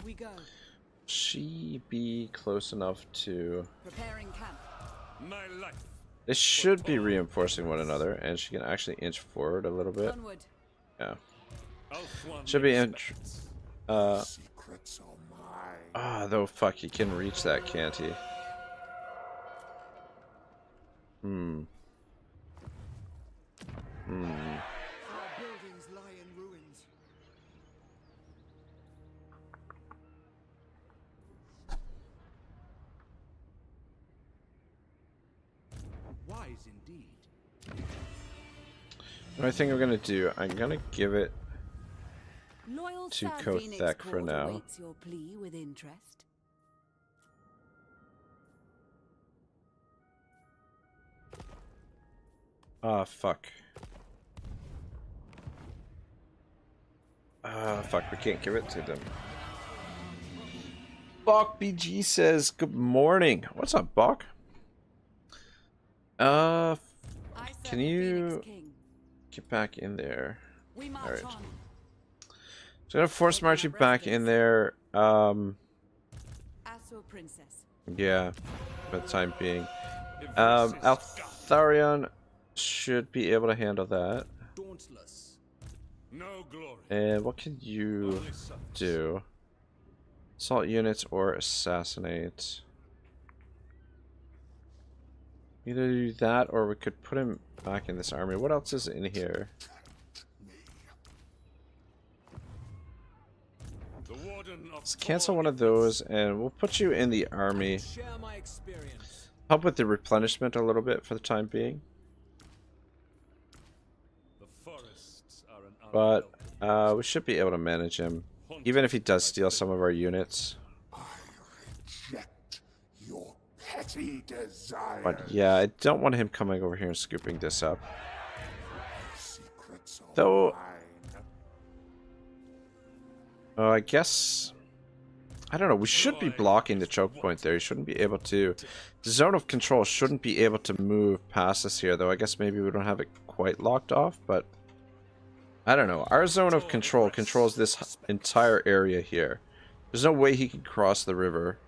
We go. She be close enough to... Preparing camp. My life. They should be reinforcing one another, and she can actually inch forward a little bit. Onward. Yeah. Ulthorn Should be expects. Secrets are mine. Ah, though, fuck, he can reach that, can't he? Our buildings lie in ruins. Wise indeed. The only thing I'm gonna do, I'm gonna give it Loyal to Sir Kothek Phoenix for Court now. awaits your plea with interest. Ah, fuck. Ah, fuck, we can't give it to them. Bok BG says, good morning. What's up, Bok? I serve Can the you Phoenix King. get back in there? We march Alright. on. So I'm gonna force march you back in there. Asur Princess. Yeah, for the time being. Yvresse is Eltharion should be able to handle that. Dauntless. No glory. And what can you Only service. do? Assault units or assassinate. Either do that or we could put him back in this army. What else is in here? The Warden of Let's cancel one of those and we'll put you in the army. Share my experience. Help with the replenishment a little bit for the time being. The forests are an But unwelcome we should be able to manage him. Even if he does steal some of our units. I reject your petty desires. But yeah, I don't want him coming over here and scooping this up. Secrets are Though, mine. I guess... I don't know, we should be blocking the choke point there. You shouldn't be able to... The zone of control shouldn't be able to move past us here, though. I guess maybe we don't have it quite locked off, but... I don't know. Our zone of control controls this entire area here. There's no way he can cross the river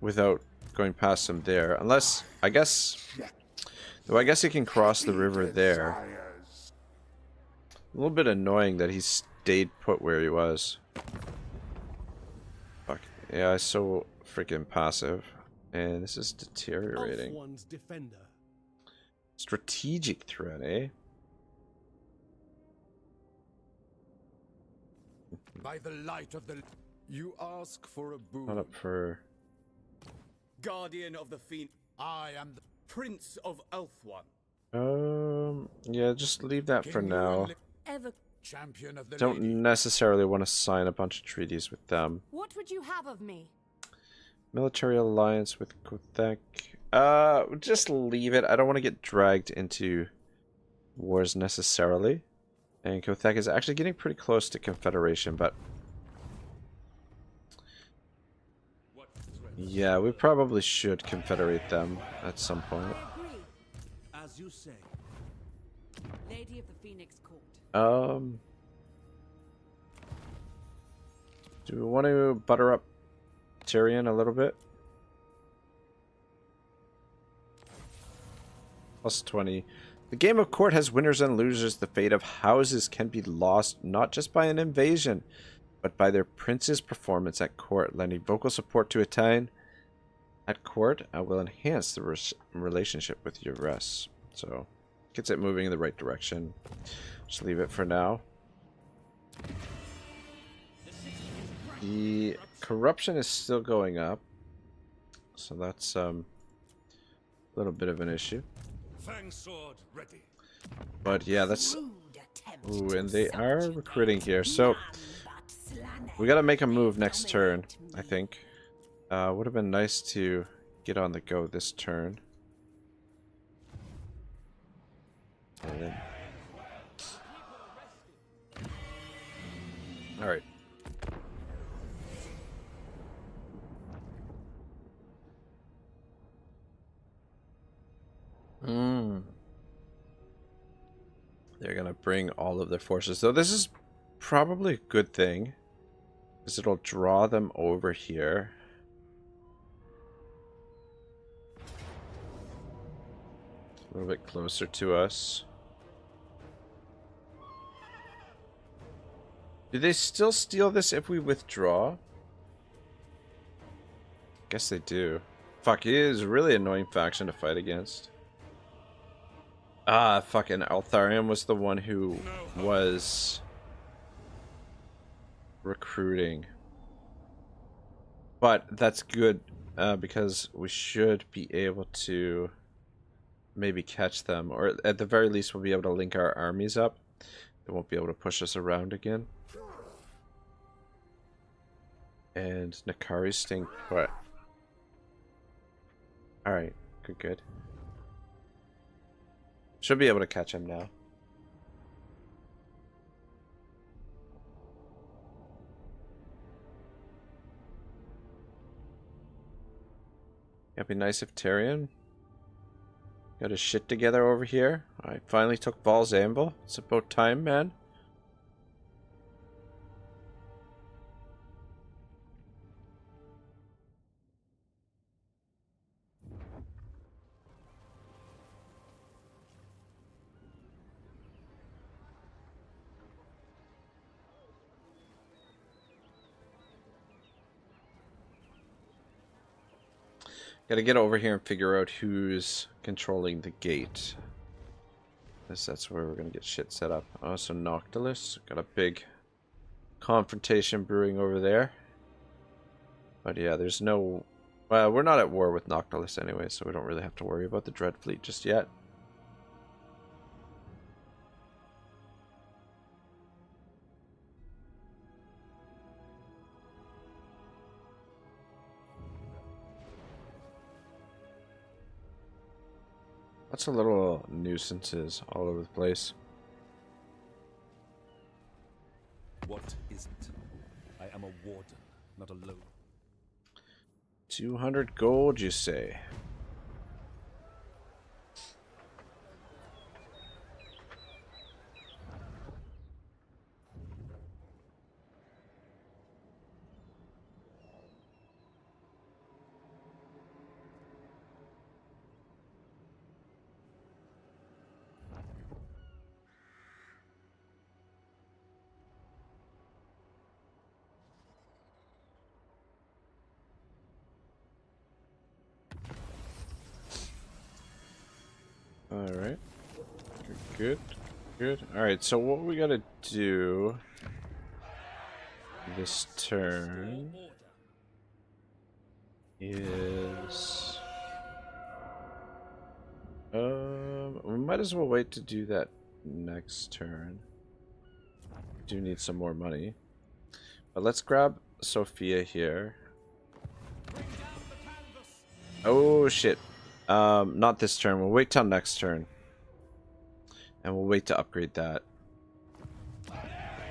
without going past him there. Unless, I guess... Though I guess he can cross the river there. A little bit annoying that he stayed put where he was. Fuck. Yeah, it's so freaking passive. And this is deteriorating. One's defender. Strategic threat, eh? By the light of the... You ask for a boon. Not up for... Guardian of the Phoenix. I am the Prince of Eltharion. Yeah, just leave that for now. Champion of the Don't lady. necessarily want to sign a bunch of treaties with them. What would you have of me? Military alliance with Kothek. Just leave it. I don't want to get dragged into wars necessarily. And Kothek is actually getting pretty close to Confederation, but... Yeah, we probably should confederate them at some point. As you say. Lady of the Phoenix Court. Do we want to butter up Tyrion a little bit? Plus 20. The game of court has winners and losers. The fate of houses can be lost not just by an invasion, but by their prince's performance at court. Lending vocal support to a town at court will enhance the relationship with Yvresse. So, gets it moving in the right direction. Just leave it for now. The corruption is still going up, so that's a little bit of an issue. Fang sword ready. But yeah, that's... Ooh, and they are recruiting here, so we gotta make a move next turn, I think. Would have been nice to get on the go this turn. And then... Alright. They're gonna bring all of their forces. So this is probably a good thing, because it'll draw them over here. A little bit closer to us. Do they still steal this if we withdraw? Guess they do. Fuck, it is a really annoying faction to fight against. Ah, fucking Eltharion was the one who was recruiting. But that's good, because we should be able to maybe catch them, or at the very least we'll be able to link our armies up. They won't be able to push us around again. And Nakari's staying put. Alright, good. Should be able to catch him now. It'd be nice if Tyrion got his shit together over here. I finally took Val's Amble. It's about time, man. Gotta get over here and figure out who's controlling the gate. That's where we're gonna get shit set up. Oh, so Noctilus. Got a big confrontation brewing over there. But yeah, there's no... Well, we're not at war with Noctilus anyway, so we don't really have to worry about the Dread Fleet just yet. Lots of little nuisances all over the place. What is it? I am a warden, not a load. 200 gold, you say? Alright. Good. Good. Alright, so what we gotta do this turn is... we might as well wait to do that next turn. We do need some more money. But let's grab Sophia here. Oh shit. Not this turn. We'll wait till next turn. And we'll wait to upgrade that.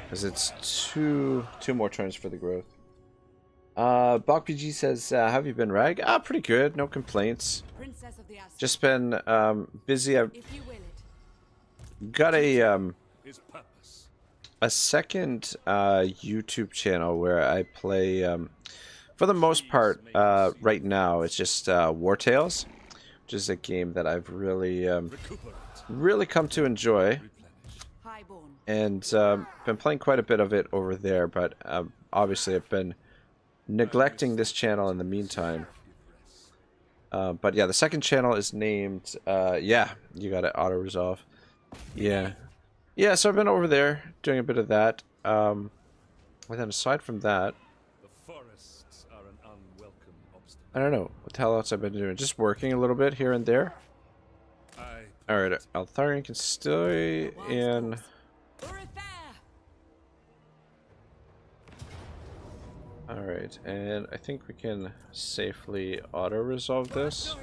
Because it's two more turns for the growth. BokPG says, have you been, Rag? Pretty good. No complaints. Just been busy. I've got a second YouTube channel where I play, for the most part, right now, it's just War Tales, which is a game that I've really come to enjoy. And been playing quite a bit of it over there, but obviously I've been neglecting this channel in the meantime. But yeah, the second channel is named, yeah, you got it, auto-resolve. Yeah. Yeah, so I've been over there doing a bit of that. And then aside from that, The forests are an unwelcome obstacle. I don't know what the hell else I've been doing. Just working a little bit here and there. Alright, Eltharion can stay in. Alright, and I think we can safely auto-resolve this.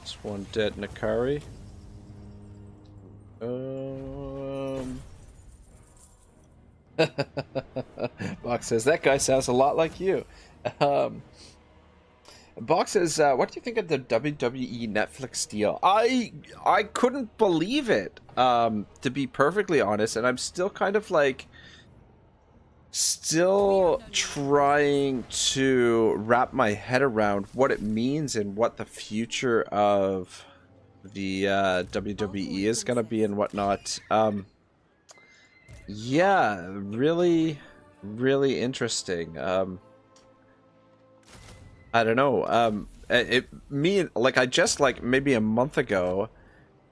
It's one dead Nakari. Box says, that guy sounds a lot like you. Box says, what do you think of the WWE Netflix deal? I couldn't believe it, to be perfectly honest, and I'm still kind of like... still trying to wrap my head around what it means and what the future of the WWE is gonna be and whatnot. Yeah, really interesting. I don't know. I just like maybe a month ago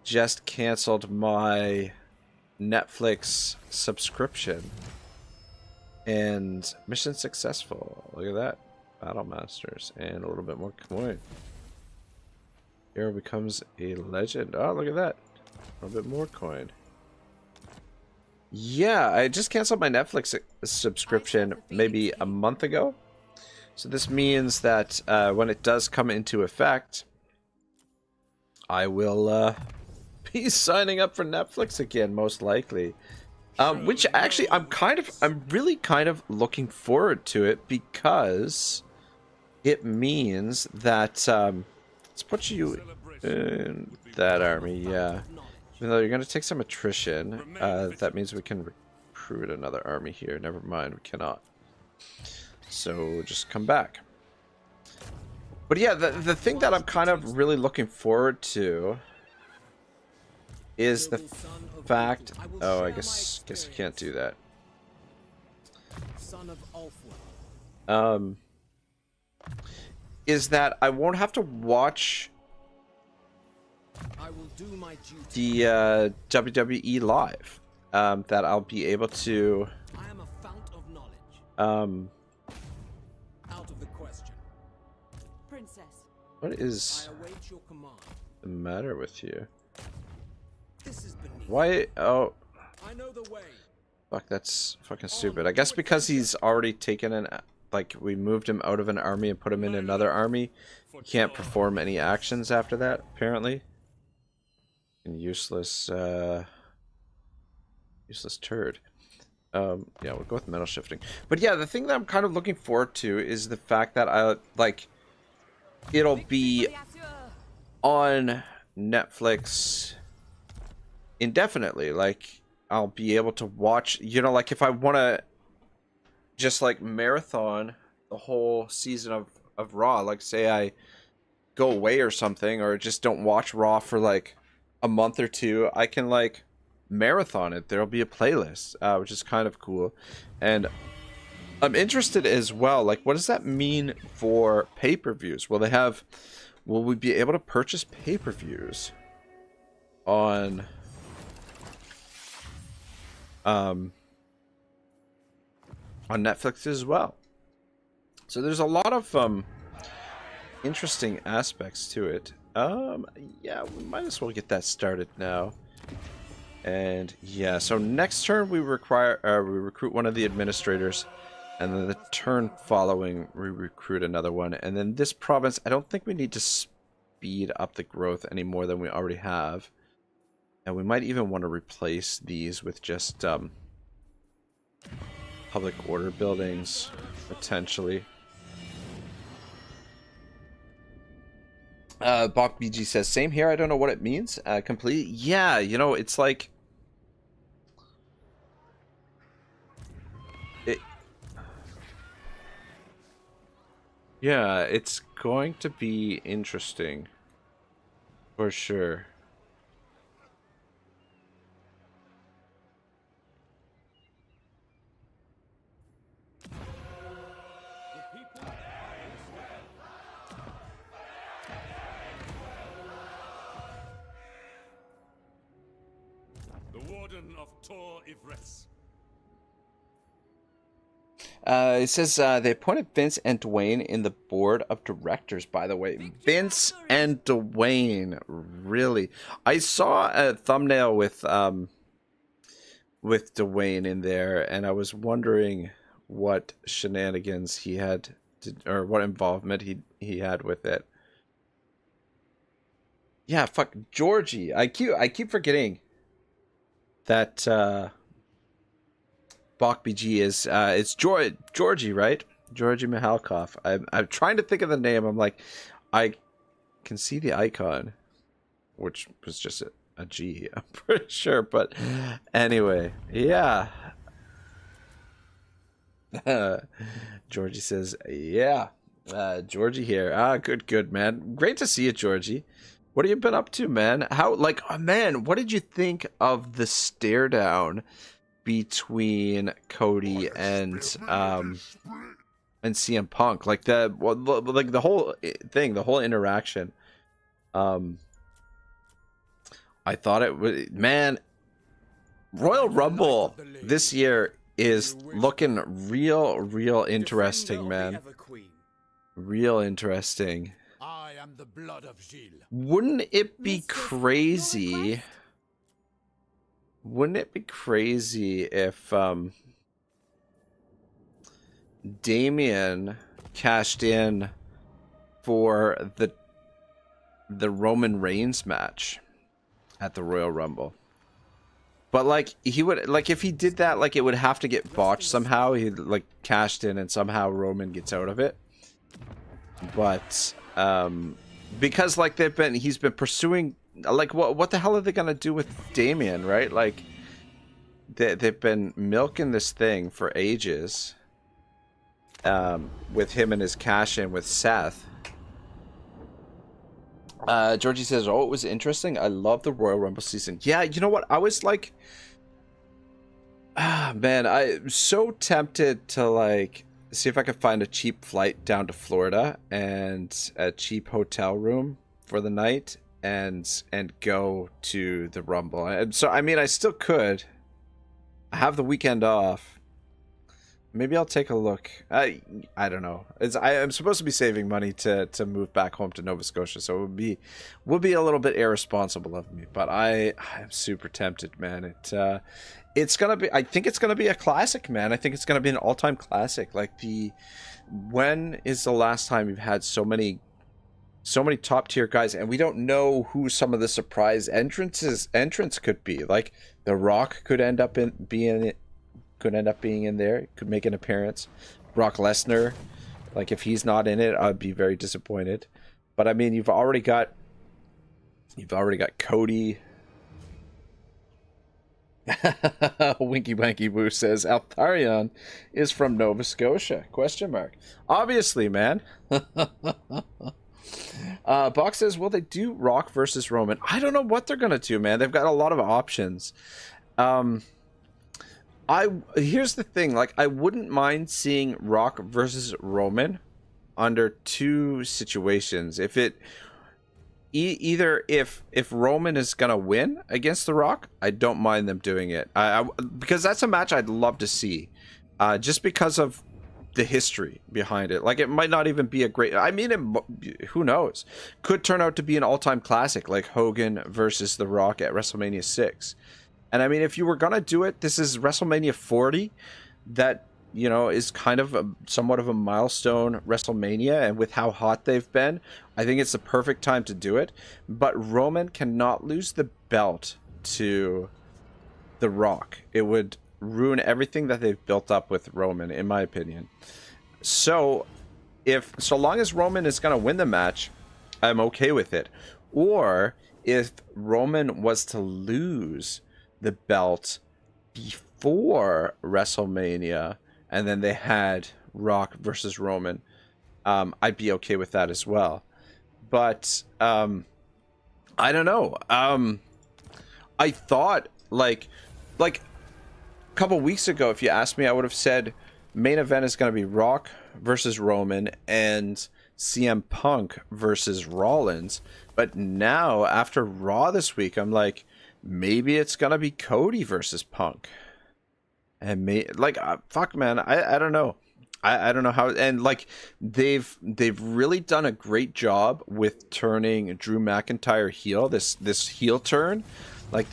just canceled my Netflix subscription. And mission successful. Look at that. Battle Masters. And a little bit more coin. Hero becomes a legend. Oh, look at that. A little bit more coin. Yeah, I just canceled my Netflix subscription maybe a month ago. So this means that when it does come into effect, I will be signing up for Netflix again, most likely. Which actually I'm really kind of looking forward to it, because it means that let's put you in that army, yeah. Even though you're gonna take some attrition, that means we can recruit another army here. Never mind, we cannot. So just come back. But yeah, the thing that I'm kind of really looking forward to is the fact... Oh, I guess I can't do that. Is that I won't have to watch the WWE live. That I'll be able to... What is the matter with you? Why? Oh. Fuck, that's fucking stupid. I guess because he's already taken an... Like, we moved him out of an army and put him in another army. He can't perform any actions after that, apparently. And useless, useless turd. Yeah, we'll go with metal shifting. But yeah, the thing that I'm kind of looking forward to is the fact that it'll be on Netflix indefinitely. Like, I'll be able to watch, you know, like if I want to just like marathon the whole season of Raw, like say I go away or something, or just don't watch Raw for like a month or two, I can like marathon it. There'll be a playlist, which is kind of cool. And I'm interested as well, like what does that mean for pay-per-views? Will we be able to purchase pay-per-views on Netflix as well. So there's a lot of interesting aspects to it. Yeah, we might as well get that started now. And yeah, so next turn we recruit one of the administrators, and then the turn following we recruit another one. And then this province, I don't think we need to speed up the growth any more than we already have. And we might even want to replace these with just public order buildings, potentially. Bach BG says, same here, I don't know what it means. Complete. Yeah, you know, it's like... Yeah, it's going to be interesting. For sure. The Warden of Tor Yvresse. It says they appointed Vince and Dwayne in the board of directors, by the way. Vince and Dwayne, really. I saw a thumbnail with Dwayne in there, and I was wondering what shenanigans he had or what involvement he had with it. Yeah, fuck Georgie. I keep forgetting that Bach BG is it's Georgie, right? Georgie Mihalkov. I'm trying to think of the name. I'm like, I can see the icon, which was just a G, I'm pretty sure. But anyway, yeah. Georgie says, yeah. Georgie here. Good, man. Great to see you, Georgie. What have you been up to, man? How, like, oh, man, what did you think of the stare down between Cody and CM Punk? Like the whole thing, the whole interaction. I thought it was, man, Royal Rumble this year is looking real interesting, man. Real interesting. I am the blood of Gilles. Wouldn't it be crazy? Wouldn't it be crazy if Damien cashed in for the Roman Reigns match at the Royal Rumble? But like he would, like if he did that, like it would have to get botched somehow. He like cashed in and somehow Roman gets out of it. But because like he's been pursuing, like what the hell are they gonna do with Damien, right? Like they've been milking this thing for ages, with him and his cash in with Seth. Georgie says, oh, it was interesting. I love the Royal Rumble season. Yeah, you know what? I was like, man, I'm so tempted to like see if I could find a cheap flight down to Florida and a cheap hotel room for the night and go to the Rumble. And so, I mean, I still could. I have the weekend off. Maybe I'll take a look. I don't know. I'm supposed to be saving money to move back home to Nova Scotia, so it would be a little bit irresponsible of me. But I'm super tempted, man. It's gonna be. I think it's gonna be a classic, man. I think it's gonna be an all-time classic. Like when is the last time you've had so many top tier guys, and we don't know who some of the surprise entrants could be. Like The Rock could end up being in there, could make an appearance. Brock Lesnar, like if he's not in it, I'd be very disappointed. But I mean, you've already got Cody. Winky Wanky Boo says Eltharion is from Nova Scotia? ? Obviously, man. Box says, will they do Rock versus Roman? I don't know what they're gonna do, man. They've got a lot of options. Here's the thing, like I wouldn't mind seeing Rock versus Roman under two situations. If it either if Roman is gonna win against The Rock, I don't mind them doing it. Because that's a match I'd love to see, just because of the history behind it. Like, it might not even be a great. I mean, who knows? Could turn out to be an all-time classic, like Hogan versus The Rock at WrestleMania 6. And I mean, if you were gonna do it, this is WrestleMania 40. That, you know, is kind of somewhat of a milestone WrestleMania, and with how hot they've been, I think it's the perfect time to do it. But Roman cannot lose the belt to The Rock. It would ruin everything that they've built up with Roman, in my opinion. So long as Roman is going to win the match, I'm okay with it. Or if Roman was to lose the belt before WrestleMania, and then they had Rock versus Roman, I'd be okay with that as well. But I don't know. I thought like a couple weeks ago, if you asked me, I would have said main event is going to be Rock versus Roman and CM Punk versus Rollins. But now, after Raw this week, I'm like, maybe it's going to be Cody versus Punk. And fuck, man, I don't know. I don't know how. And like, they've really done a great job with turning Drew McIntyre heel. This heel turn, like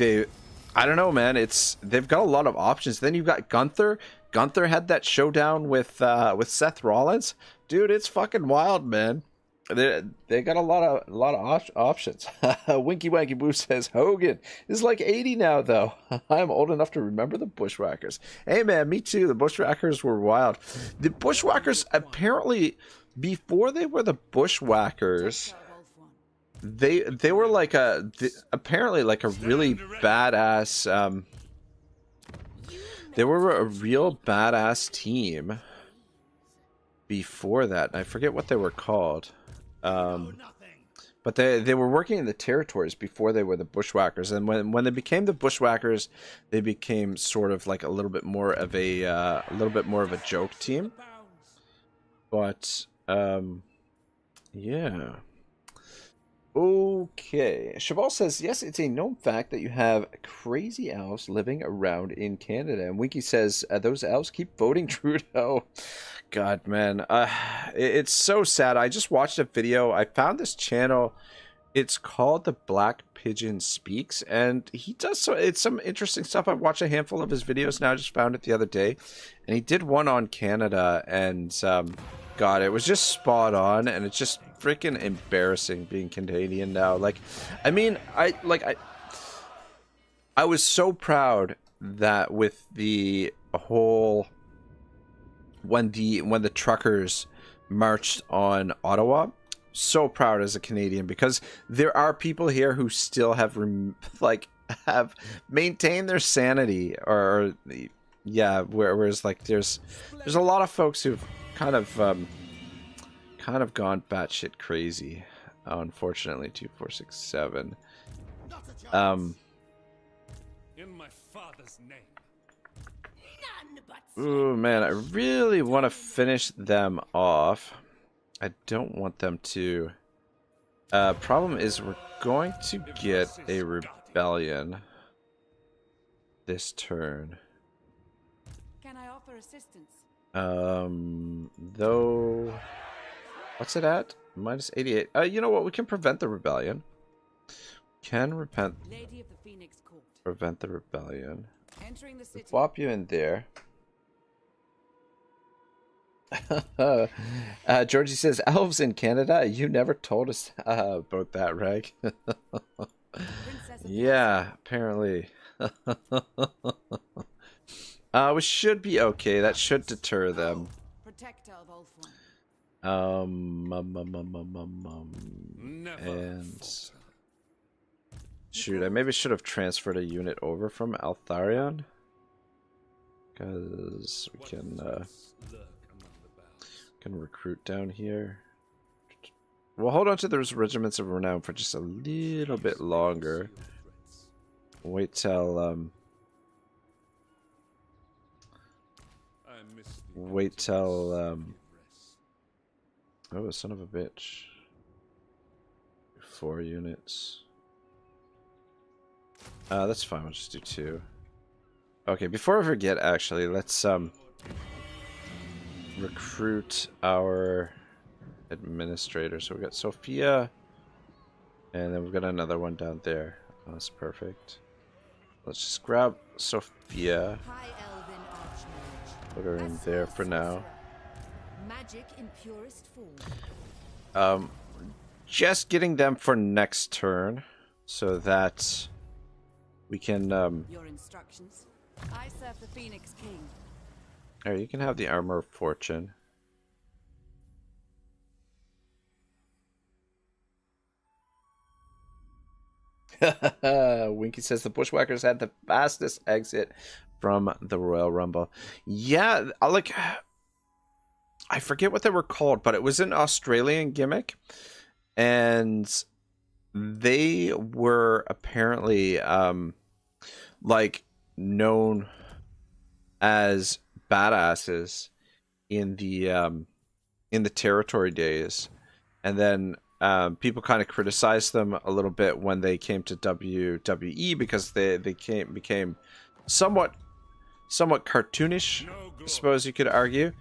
I don't know, man. They've got a lot of options. Then you've got Gunther. Gunther had that showdown with Seth Rollins. Dude, it's fucking wild, man. They got a lot of options. Winky Wanky Boo says Hogan is like 80 now, though. I'm old enough to remember the Bushwhackers. Hey, man, me too. The Bushwhackers were wild. The Bushwhackers, apparently, before they were the Bushwhackers, they were like apparently like a really badass. They were a real badass team before that. I forget what they were called. But they were working in the territories before they were the Bushwhackers, and when they became the Bushwhackers, they became sort of like a little bit more of a joke team. But yeah. Okay. Cheval says, yes, it's a known fact that you have crazy elves living around in Canada. And Winky says, those elves keep voting Trudeau. God, man. It's so sad. I just watched a video. I found this channel. It's called The Black Pigeon Speaks. And he does it's some interesting stuff. I've watched a handful of his videos now. I just found it the other day. And he did one on Canada. And God, it was just spot on. And it's just freaking embarrassing being Canadian now. Like, I mean, I was so proud that with the whole when the truckers marched on Ottawa, so proud as a Canadian, because there are people here who still have maintained their sanity, or yeah, whereas like there's a lot of folks who've kind of gone batshit crazy, unfortunately. 2467. In my father's name. Ooh, man, I really want to finish them off. I don't want them to. Problem is, we're going to get a rebellion this turn. Can I offer assistance? Though, what's it at? -88. You know what? We can prevent the rebellion. Lady of the Phoenix Court. Prevent the rebellion. Entering the city. Swap you in there. Georgie says, elves in Canada? You never told us about that, Reg. Yeah, apparently. We should be okay. That should deter them. Protector of Ulthuan. And shoot, I maybe should have transferred a unit over from Eltharion, because we can recruit down here. We'll hold on to those regiments of renown for just a little bit longer. Wait till oh, son of a bitch. 4 units. That's fine. We'll just do 2. Okay, before I forget, actually, let's recruit our administrator. So we got Sophia, and then we've got another one down there. Oh, that's perfect. Let's just grab Sophia. Put her in there for now. Magic in purest form. Just getting them for next turn, so that we can. Your instructions. I serve the Phoenix King. Alright, you can have the Armor of Fortune. Winky says the Bushwhackers had the fastest exit from the Royal Rumble. Yeah, like, I forget what they were called, but it was an Australian gimmick, and they were apparently like known as badasses in the territory days, and then people kind of criticized them a little bit when they came to WWE because they became somewhat cartoonish, I suppose you could argue.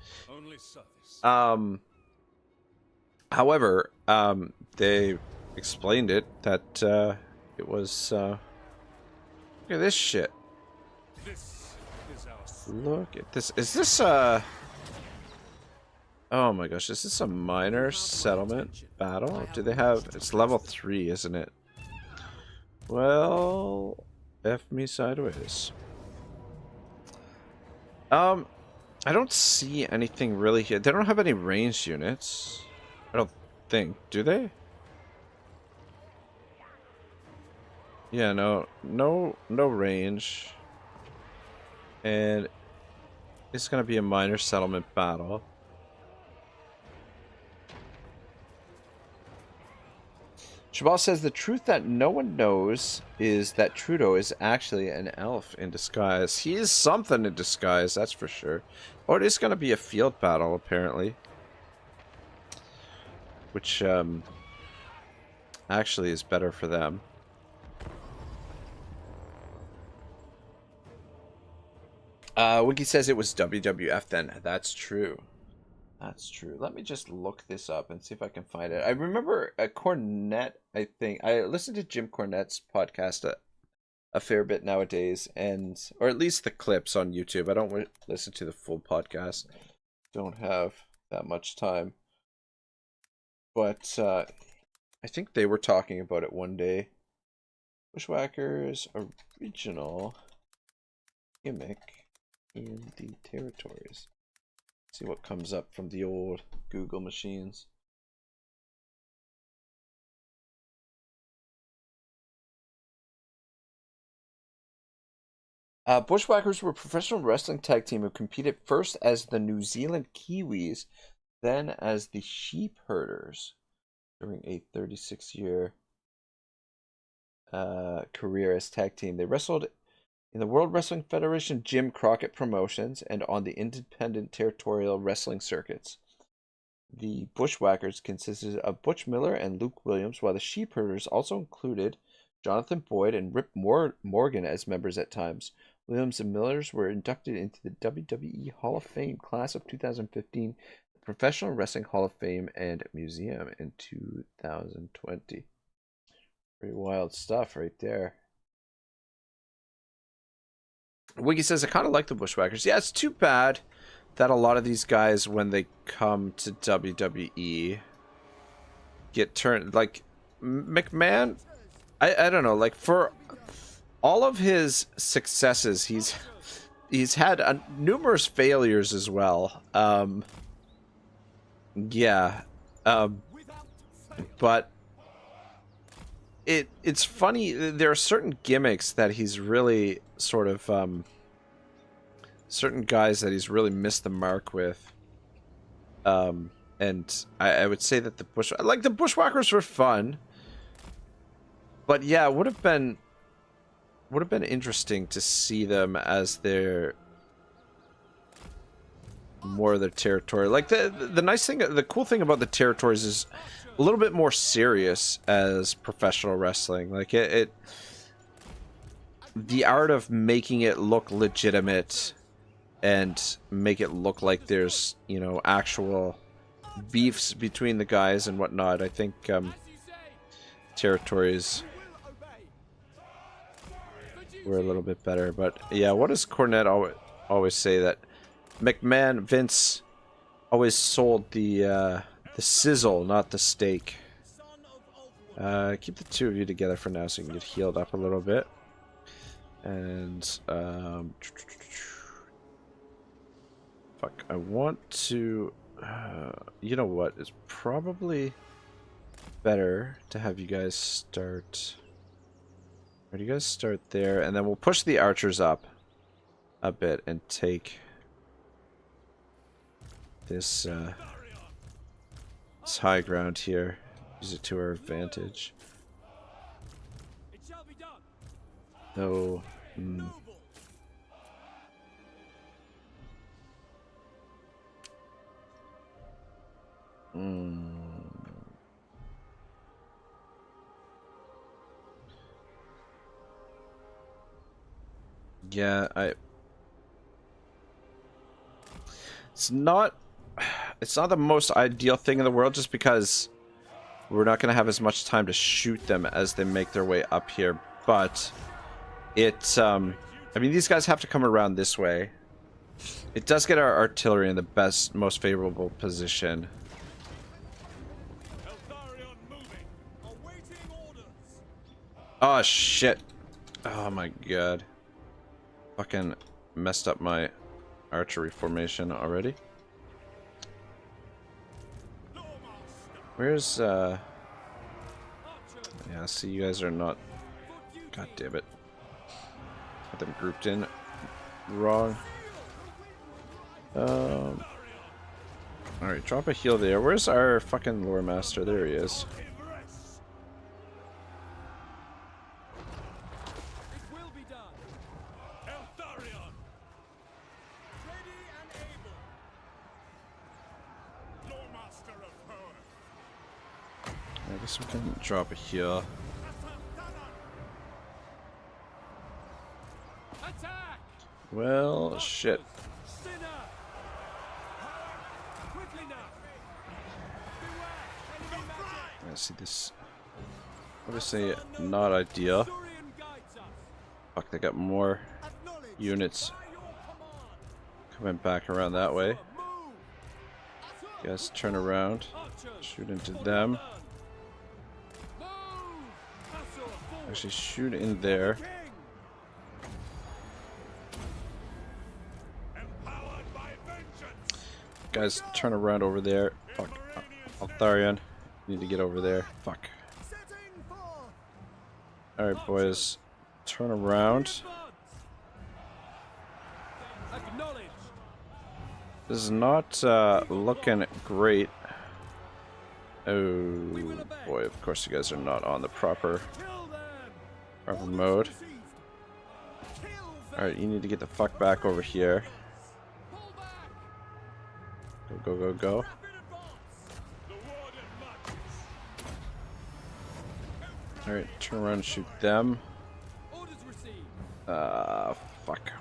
However, they explained it that it was look at this shit. Look at this. Is this oh my gosh, is this a minor settlement battle? Do they have... It's level 3, isn't it? Well, F me sideways. I don't see anything really here. They don't have any ranged units. I don't think. Do they? Yeah, no range. And it's gonna be a minor settlement battle. Shabal says the truth that no one knows is that Trudeau is actually an elf in disguise. He is something in disguise, that's for sure. Oh, it is going to be a field battle, apparently. Which, actually is better for them. Wiki says it was WWF then. That's true. That's true. Let me just look this up and see if I can find it. I remember Cornette, I think. I listen to Jim Cornette's podcast a fair bit nowadays, and or at least the clips on YouTube. I don't listen to the full podcast. Don't have that much time. But I think they were talking about it one day. Bushwhackers original gimmick in the territories. See what comes up from the old Google machines. Bushwhackers were a professional wrestling tag team who competed first as the New Zealand Kiwis, then as the Sheep Herders during a 36-year career as tag team. They wrestled in the World Wrestling Federation Jim Crockett Promotions and on the independent territorial wrestling circuits. The Bushwhackers consisted of Butch Miller and Luke Williams, while the Sheepherders also included Jonathan Boyd and Rip Morgan as members at times. Williams and Millers were inducted into the WWE Hall of Fame class of 2015, the Professional Wrestling Hall of Fame and Museum in 2020. Pretty wild stuff right there. Wiggy says, I kind of like the Bushwhackers. Yeah, it's too bad that a lot of these guys, when they come to WWE, get turned... Like, McMahon, I don't know, like, for all of his successes, he's had numerous failures as well. Yeah. But it's funny, there are certain gimmicks that he's really sort of certain guys that he's really missed the mark with, and I would say that the Bushwhackers were fun, but yeah, it would have been interesting to see them as their more of their territory. Like the nice thing, the cool thing about the territories is, a little bit more serious as professional wrestling. Like the art of making it look legitimate and make it look like there's, you know, actual beefs between the guys and whatnot. I think territories were a little bit better. But yeah, what does Cornette always say? That Vince always sold the sizzle, not the steak. Keep the two of you together for now so you can get healed up a little bit. And fuck, I want to you know what, it's probably better to have you guys start. Where do you guys start there? And then we'll push the archers up a bit and take this high ground here. Use it to our advantage. Though, yeah, it's not the most ideal thing in the world, just because we're not going to have as much time to shoot them as they make their way up here. But it's I mean, these guys have to come around this way. It does get our artillery in the best, most favorable position. Eltharion moving. Awaiting orders. Oh shit. Oh my god. Fucking messed up my archery formation already. Where's yeah, see, you guys are not, god damn it. Got them grouped in wrong. Alright, drop a heal there. Where's our fucking lore master? There he is. Yvresse. It will be done. Eltharion. Ready and able. Loremaster of power. I guess we can drop a heal. Attack. Well, shit. I see this. Obviously not ideal. Fuck, they got more units coming back around that way. You guys turn around, shoot into them. Actually, shoot in there. Guys, turn around over there. Fuck. Eltharion, you need to get over there. Fuck. Alright, boys. Turn around. This is not looking great. Oh boy, of course you guys are not on the proper mode. Alright, you need to get the fuck back over here. Go, go, go, go. Alright, turn around and shoot them. Fuck.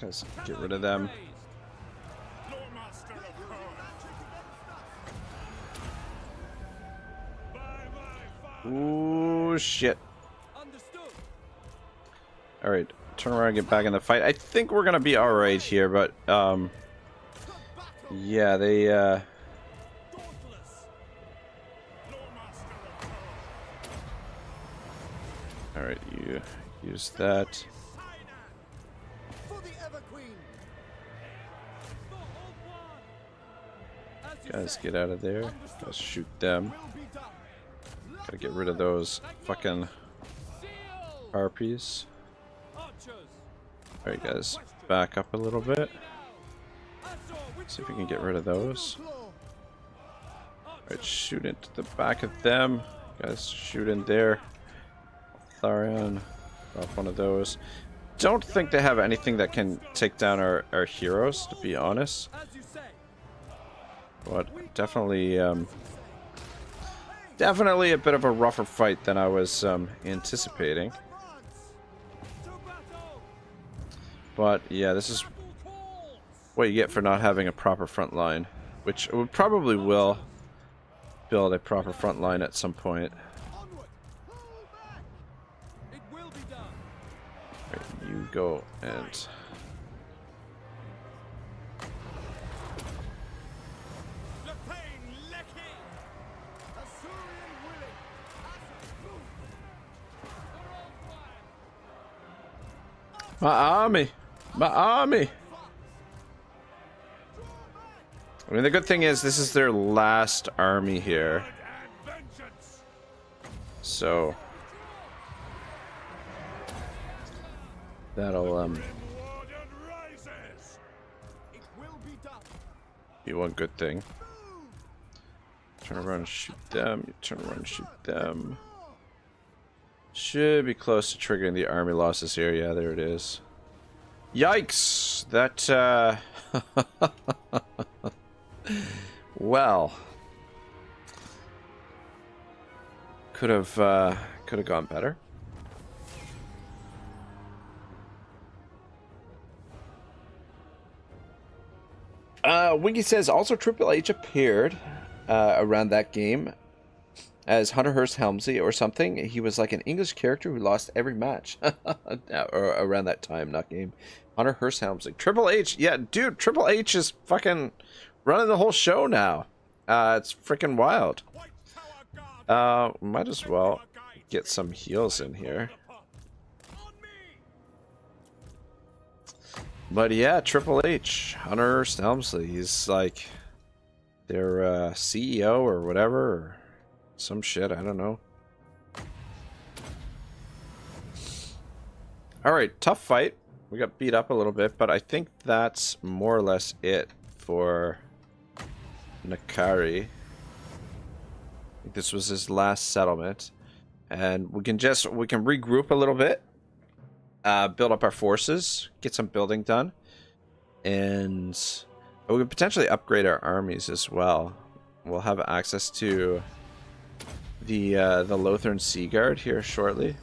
Guys, get rid of them. Ooh, shit. Alright, turn around and get back in the fight. I think we're gonna be alright here, but, yeah, they, alright, you use that. Guys, get out of there. Let's shoot them. Gotta get rid of those fucking harpies. Alright, guys, back up a little bit. See if we can get rid of those. Alright, shoot into the back of them. Guys, shoot in there. Eltharion, off one of those. Don't think they have anything that can take down our heroes, to be honest. But definitely Definitely a bit of a rougher fight than I was anticipating. But yeah, this is what you get for not having a proper front line, which we probably will build a proper front line at some point. Right, you go and my army! My army! I mean, the good thing is this is their last army here. So that'll be one good thing. Turn around and shoot them. You turn around and shoot them. Should be close to triggering the army losses here. Yeah, there it is. Yikes! That well, could have gone better. Winky says also Triple H appeared around that game as Hunter Hearst Helmsley or something. He was like an English character who lost every match or around that time, not game. Hunter Hearst Helmsley. Triple H, yeah, dude, Triple H is fucking running the whole show now. It's freaking wild. Might as well get some heals in here. But yeah, Triple H, Hunter Hearst Helmsley. He's like their CEO or whatever, or some shit. I don't know. All right, tough fight. We got beat up a little bit, but I think that's more or less it for Nakari. I think this was his last settlement, and we can regroup a little bit, build up our forces, get some building done, and we can potentially upgrade our armies as well. We'll have access to the Lothern Sea Guard here shortly.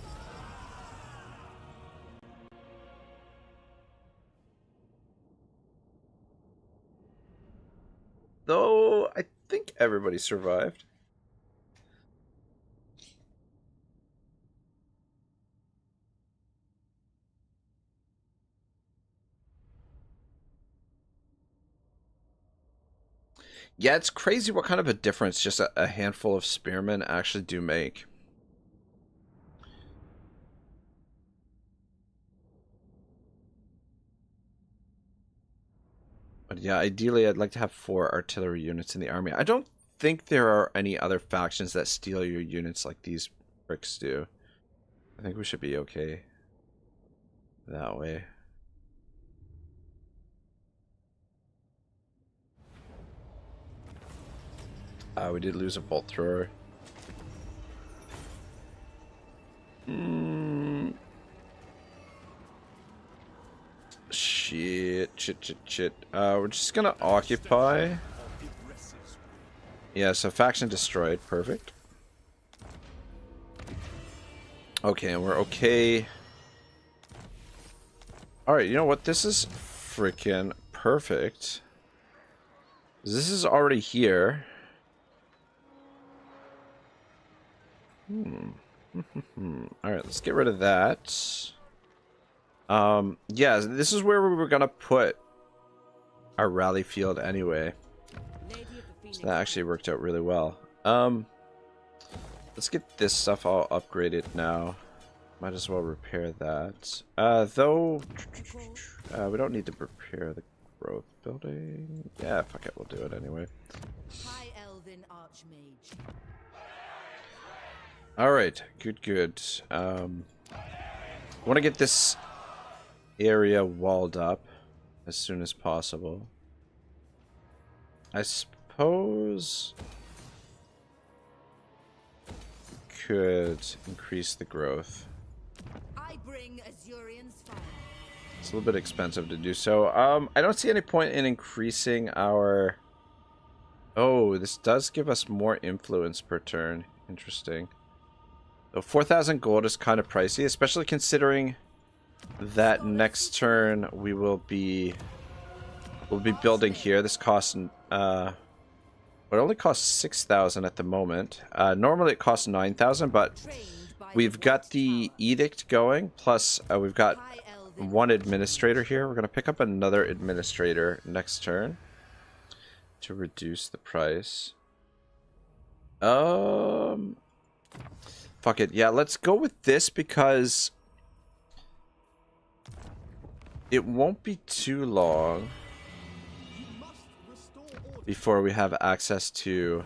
Though I think everybody survived. Yeah, it's crazy what kind of a difference just a handful of spearmen actually do make. But yeah, ideally I'd like to have 4 artillery units in the army. I don't think there are any other factions that steal your units like these pricks do. I think we should be okay that way. We did lose a bolt thrower. Shit. We're just gonna occupy. Yeah, so faction destroyed. Perfect. Okay, and we're okay. Alright, you know what? This is freaking perfect. This is already here. Alright, let's get rid of that. Yeah, this is where we were gonna put our rally field anyway. So that actually worked out really well. Let's get this stuff all upgraded now. Might as well repair that. Though, we don't need to repair the growth building. Yeah, fuck it, we'll do it anyway. High Elven Archmage. Alright, good. I want to get this area walled up as soon as possible. I suppose could increase the growth. I bring Azurian's fire. It's a little bit expensive to do so. I don't see any point in increasing our... Oh, this does give us more influence per turn. Interesting. So 4,000 gold is kind of pricey, especially considering that next turn we'll be building here. This costs it only costs 6,000 at the moment. Normally it costs 9,000, but we've got the edict going. Plus we've got one administrator here. We're gonna pick up another administrator next turn to reduce the price. Fuck it. Yeah, let's go with this because it won't be too long before we have access to...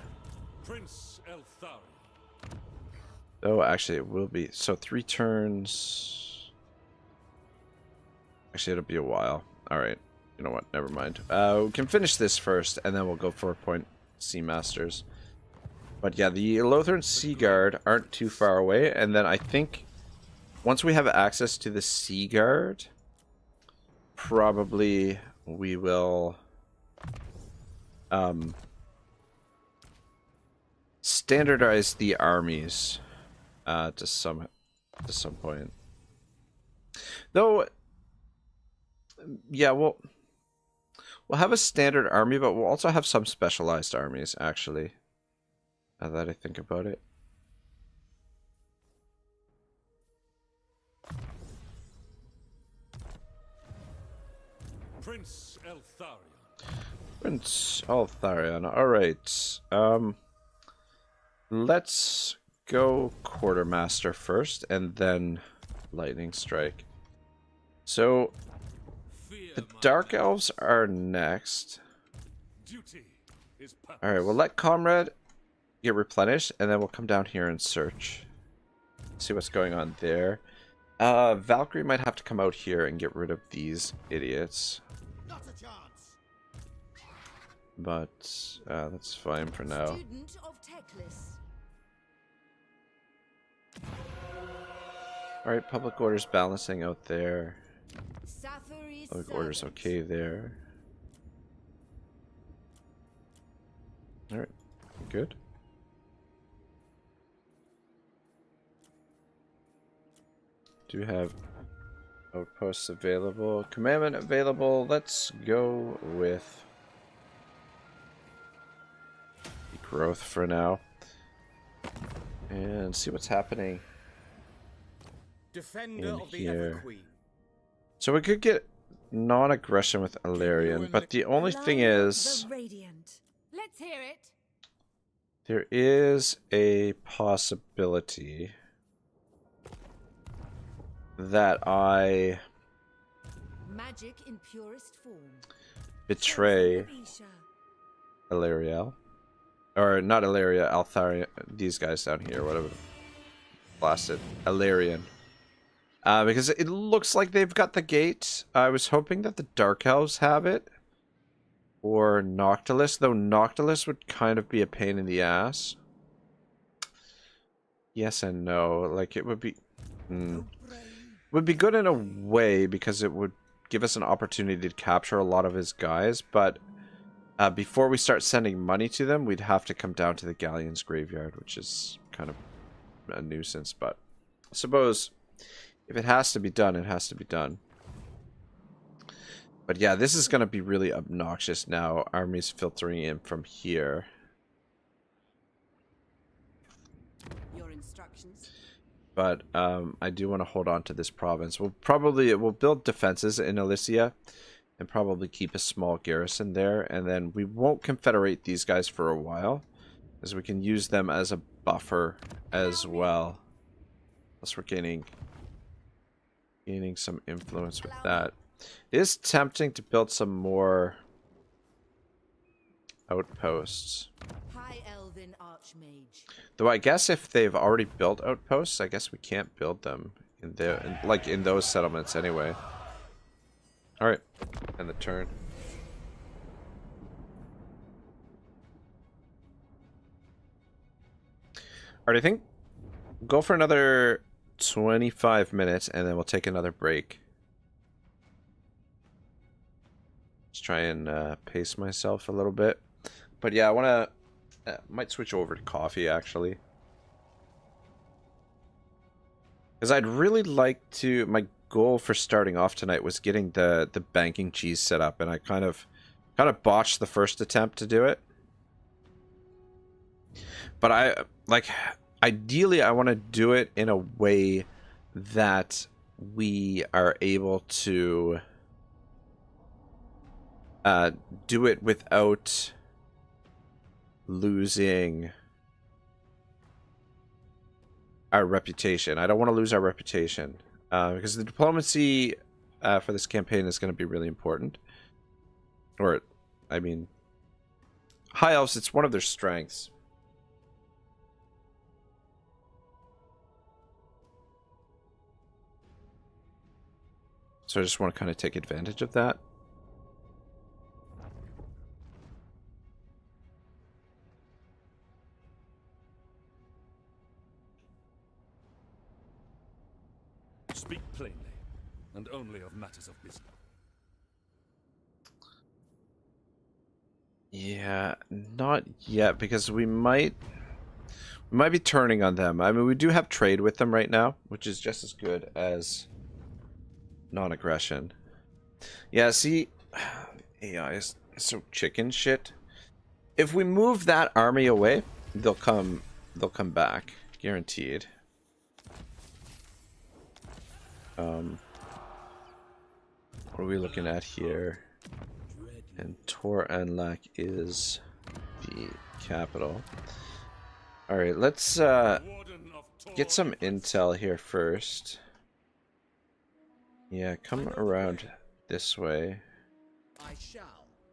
Prince Eltharion. Oh, actually, it will be. So 3 turns... Actually, it'll be a while. Alright. You know what? Never mind. We can finish this first, and then we'll go for Point Sea Masters. But yeah, the Eltharion Sea Guard aren't too far away, and then I think once we have access to the Sea Guard, probably we will standardize the armies to some point. Though, yeah, we'll have a standard army, but we'll also have some specialized armies, actually. Now that I think about it. Prince Eltharion. Prince Eltharion. Alright. Let's go Quartermaster first, and then Lightning Strike. So, the Dark Elves are next. Alright, we'll let Comrade get replenished, and then we'll come down here and search. See what's going on there. Valkyrie might have to come out here and get rid of these idiots. Not a chance. But that's fine for now. Student of Teclis. Alright, public order's balancing out there. Safaris Public order's servant. okay there. Alright, good. Do have outposts available. Commandment available. Let's go with the growth for now. And see what's happening Defender in of the Ever here. Queen. So we could get non-aggression with Eltharion, but the only thing is... Let's hear it. There is a possibility that I Magic in purest form. betray Eltharion. Or not Eltharion, Eltharion, these guys down here, whatever. Blasted. Eltharion. Because it looks like they've got the gate. I was hoping that the Dark Elves have it. Or Noctilus, though Noctilus would kind of be a pain in the ass. Yes and no. Like, it would be... would be good in a way, because it would give us an opportunity to capture a lot of his guys, but before we start sending money to them, we'd have to come down to the Galleon's graveyard, which is kind of a nuisance, but I suppose if it has to be done, it has to be done. But yeah, this is going to be really obnoxious now, armies filtering in from here. Your instructions. But I do want to hold on to this province. We'll build defenses in Elysia and probably keep a small garrison there, and then we won't confederate these guys for a while, as we can use them as a buffer as well. Plus we're gaining some influence with that. It is tempting to build some more outposts. High Elven Archmage. Though I guess if they've already built outposts, I guess we can't build them in those settlements anyway. All right, and the turn. All right, I think go for another 25 minutes, and then we'll take another break. Let's try and pace myself a little bit. But yeah, I want to might switch over to coffee actually. Because I'd really like to... My goal for starting off tonight was getting the banking cheese set up, and I kind of botched the first attempt to do it. But ideally I want to do it in a way that we are able to do it without losing our reputation. I don't want to lose our reputation because the diplomacy for this campaign is going to be really important. Or, I mean, High Elves, it's one of their strengths. So I just want to kind of take advantage of that. Speak plainly, and only of matters of business. Yeah, not yet, because we might be turning on them. I mean, we do have trade with them right now, which is just as good as non-aggression. Yeah, see, AI is so chicken shit. If we move that army away, they'll come back, guaranteed. What are we looking at here? And Tor Anlak is the capital. Alright, let's get some intel here first. Yeah, come around this way.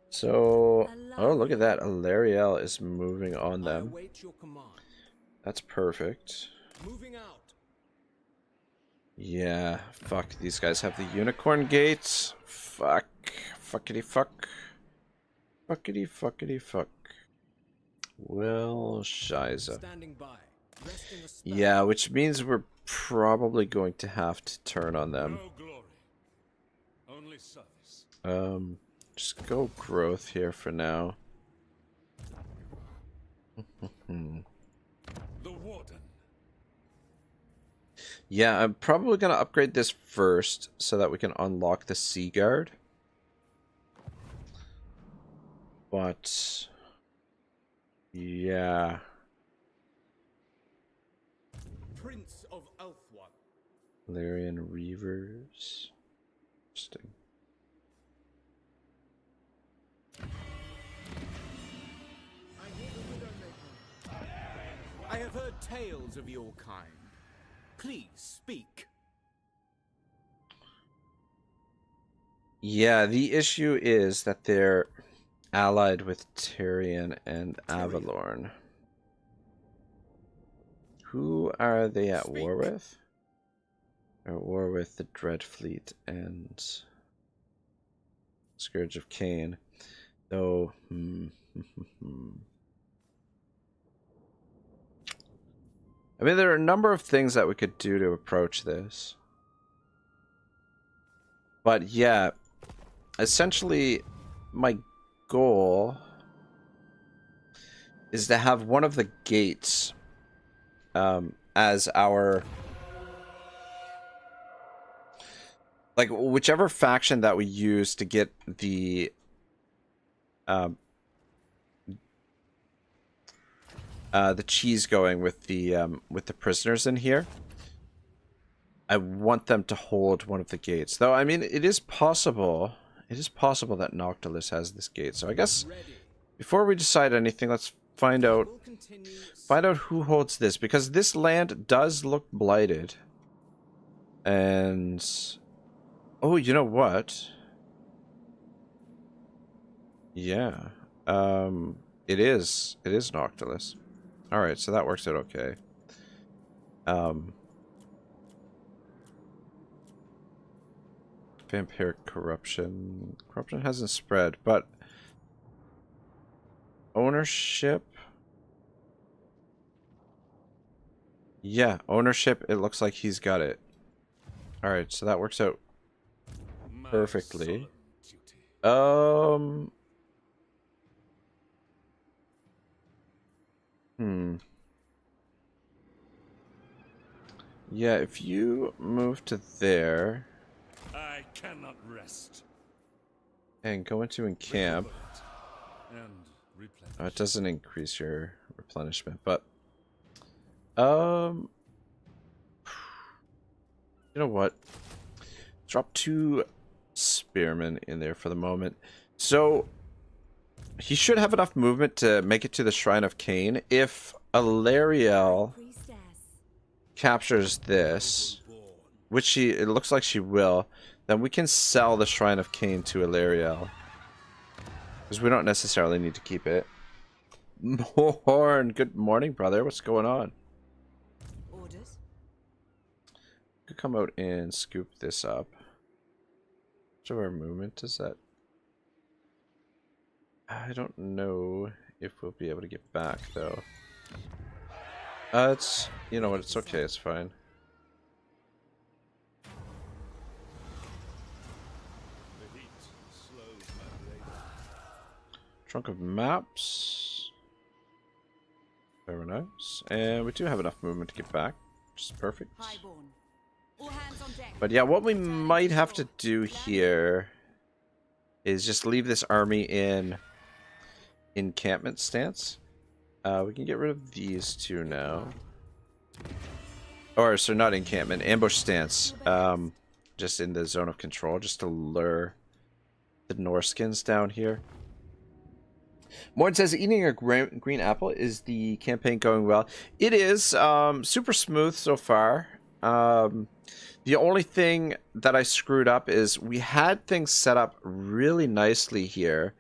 So, oh, look at that. Eltharion is moving on them. That's perfect. Yeah, fuck. These guys have the unicorn gates. Fuck. Fuckity fuck. Fuckity fuckity fuck. Well, Shiza. Yeah, which means we're probably going to have to turn on them. Just go growth here for now. The Warden. Yeah, I'm probably gonna upgrade this first so that we can unlock the Sea Guard. But yeah. Prince of Eltharion. Eltharion Reavers. Interesting. I have heard tales of your kind. Please speak. Yeah, the issue is that they're allied with Tyrion and Avalorn. Who are they at war with? They're at war with the Dreadfleet and Scourge of Cain. Though, I mean, there are a number of things that we could do to approach this. But yeah, essentially, my goal is to have one of the gates as our... Like, whichever faction that we use to get the... the cheese going with the prisoners in here. I want them to hold one of the gates. Though, I mean, it is possible. It is possible that Noctilus has this gate. So I guess before we decide anything, let's find out who holds this, because this land does look blighted. And oh, you know what? Yeah. It is Noctilus. Alright, so that works out okay. Vampiric corruption. Corruption hasn't spread, but ownership. Yeah, ownership, it looks like he's got it. Alright, so that works out perfectly. Yeah, if you move to there I cannot rest. and go into encamp, And replenish. it doesn't increase your replenishment, but you know what? Drop 2 spearmen in there for the moment. So he should have enough movement to make it to the Shrine of Cain. If Eltharion captures this, which it looks like she will, then we can sell the Shrine of Cain to Eltharion. Because we don't necessarily need to keep it. Morn, good morning, brother. What's going on? Orders? Could come out and scoop this up. Which of our movement is that? I don't know if we'll be able to get back though. It's, you know what, it's okay, it's fine. The heat slows my blade. Trunk of maps. Very nice. And we do have enough movement to get back, which is perfect. Highborn. All hands on deck. But yeah, what we might have to do here is just leave this army in encampment stance. We can get rid of these 2 now. Or, so not encampment, ambush stance. Just in the zone of control, just to lure the Norskins down here. Morton says, eating a green apple, is the campaign going well? It is, super smooth so far. The only thing that I screwed up is we had things set up really nicely here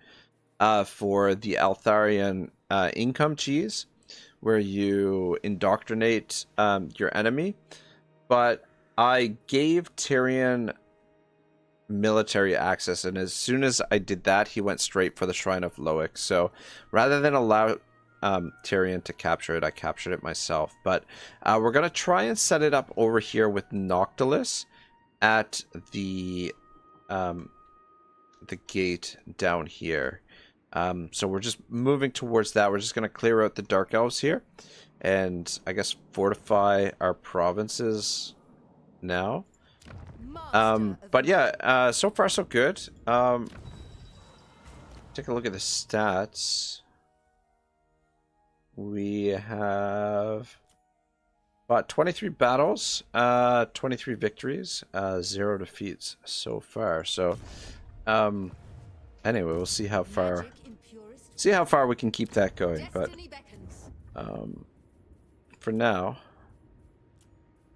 for the Eltharion income cheese, where you indoctrinate your enemy. But I gave Tyrion military access, and as soon as I did that, he went straight for the Shrine of Loic. So rather than allow Tyrion to capture it, I captured it myself. But we're gonna try and set it up over here with Noctilus at the gate down here. So we're just moving towards that. We're just gonna clear out the Dark Elves here, and I guess fortify our provinces now. But yeah, so far so good. Take a look at the stats. We have about 23 battles, 23 victories, 0 defeats so far. So, anyway, we'll see how far we can keep that going. But for now,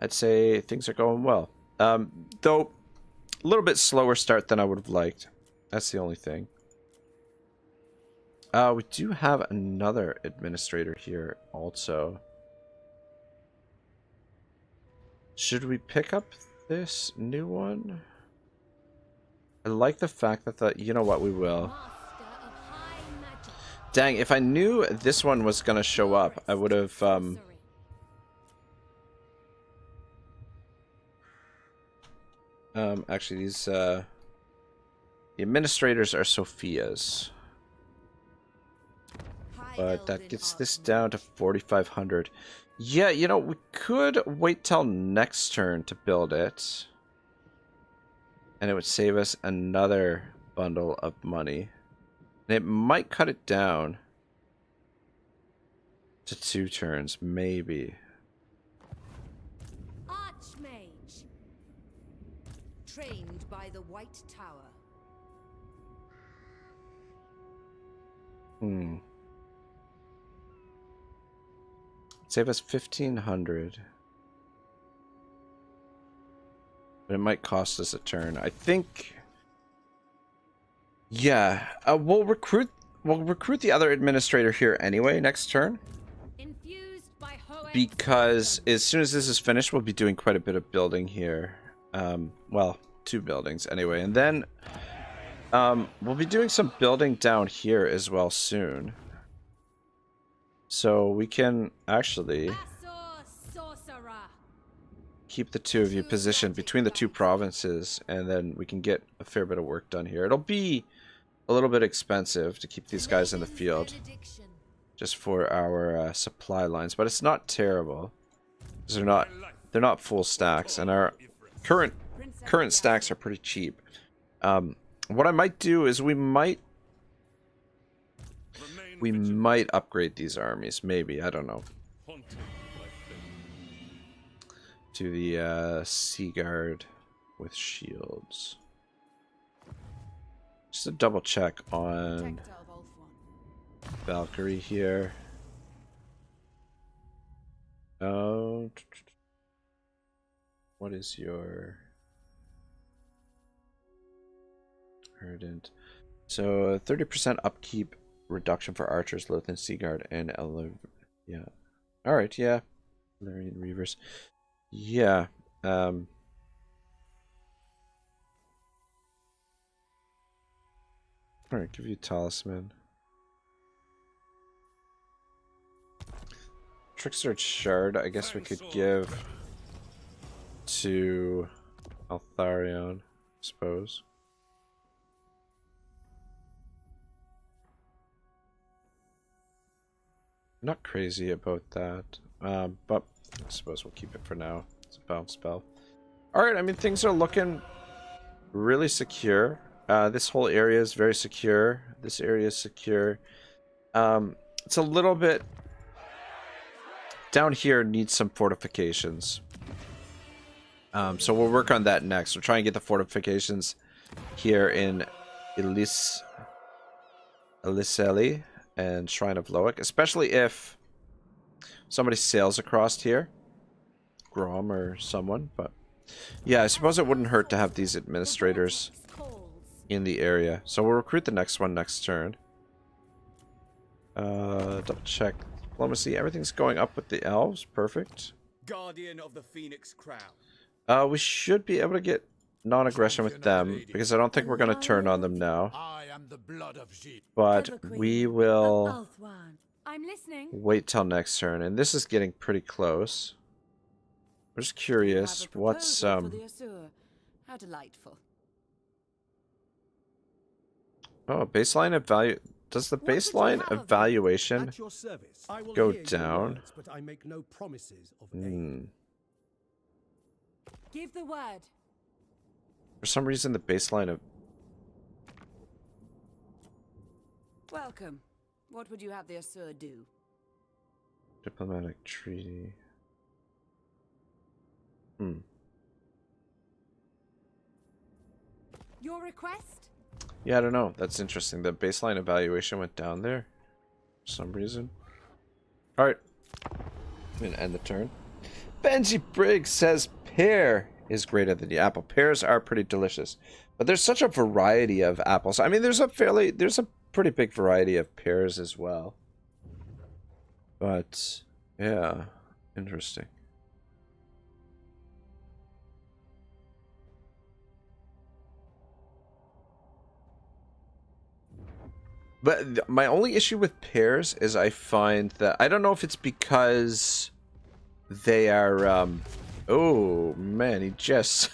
I'd say things are going well. Though a little bit slower start than I would have liked. That's the only thing. We do have another administrator here also. Should we pick up this new one? I like the fact that you know what, we will. Dang, if I knew this one was gonna show up, I would have actually these the administrators are Sophia's. But that gets this down to 4,500. Yeah, you know, we could wait till next turn to build it. And it would save us another bundle of money. And it might cut it down to 2 turns, maybe. Archmage. Trained by the White Tower. Save us 1,500. But it might cost us a turn. I think. Yeah, we'll recruit the other administrator here anyway next turn. Because as soon as this is finished, we'll be doing quite a bit of building here. Well, 2 buildings anyway, and then we'll be doing some building down here as well soon. So we can actually keep the 2 of you positioned between the 2 provinces, and then we can get a fair bit of work done here. It'll be a little bit expensive to keep these guys in the field just for our supply lines, but it's not terrible. They're they're not full stacks, and our current stacks are pretty cheap. What I might do is we might upgrade these armies, maybe, I don't know, to the Sea Guard with shields. Just a double check on Valkyrie here. Oh, what is your ardent? So 30% upkeep reduction for archers, Lothian Sea Guard, and yeah. All right, yeah. Eltharion Reavers. Yeah. All right, give you talisman. Trickster Shard, I guess we could give to Eltharion, I suppose. Not crazy about that, but I suppose we'll keep it for now. It's a bounce spell. Alright, I mean, things are looking really secure. This whole area is very secure. This area is secure. It's a little bit... Down here needs some fortifications. So we'll work on that next. We'll try and get the fortifications here in Yvresse and Shrine of Loic, especially if somebody sails across here. Grom or someone, but yeah, I suppose it wouldn't hurt to have these administrators in the area. So we'll recruit the next one next turn. Double check. Diplomacy, everything's going up with the elves. Perfect. Guardian of the Phoenix Crown. We should be able to get non-aggression with them, because I don't think we're going to turn on them now. But we will wait till next turn, and this is getting pretty close. I'm just curious, what's How delightful. Oh, baseline of value. Does the baseline evaluation go down? But I make no promises of Give the word. For some reason, the baseline of... Welcome. What would you have the Asur do? Diplomatic treaty. Your request? Yeah, I don't know. That's interesting. The baseline evaluation went down there for some reason. Alright. I'm going to end the turn. Benji Briggs says pear is greater than the apple. Pears are pretty delicious. But there's such a variety of apples. I mean, there's a pretty big variety of pears as well. But, yeah. Interesting. But my only issue with pears is I find that... I don't know if it's because they are... oh, man, he just...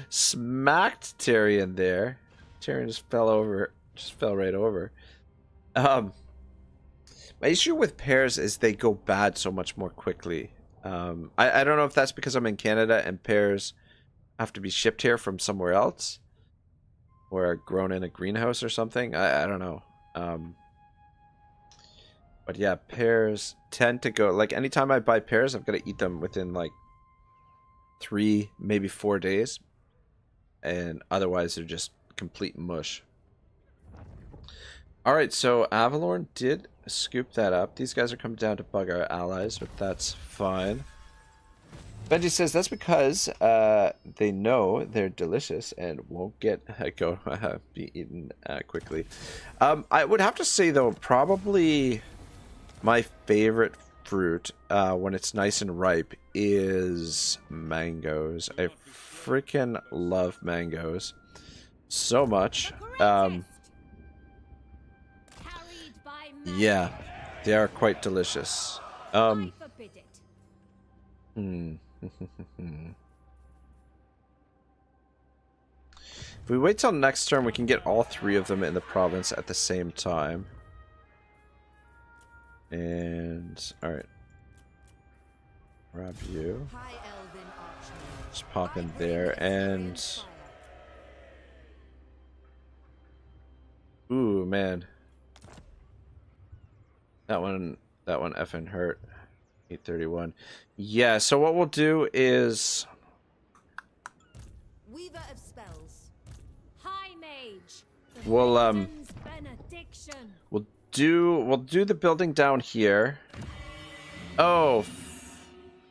smacked Tyrion there. Tyrion just fell over. Just fell right over. My issue with pears is they go bad so much more quickly. I don't know if that's because I'm in Canada and pears have to be shipped here from somewhere else. Or are grown in a greenhouse or something. I don't know. But yeah, pears tend to go... Like, anytime I buy pears, I've got to eat them within, like, 3, maybe 4 days. And otherwise, they're just complete mush. Alright, so Avalorn did scoop that up. These guys are coming down to bug our allies, but that's fine. Benji says that's because they know they're delicious and won't be eaten quickly. I would have to say, though, probably my favorite fruit when it's nice and ripe is mangoes. I freaking love mangoes so much. Yeah, they are quite delicious. If we wait till next turn, we can get all 3 of them in the province at the same time. And alright. Grab you. High Elven Archmage. Just pop in I bring there Eltharion and... fire. Ooh, man. That one effing hurt. 831. Yeah, so what we'll do is... Weaver of spells. High Mage. We'll, Maiden's benediction. We'll do the building down here. Oh,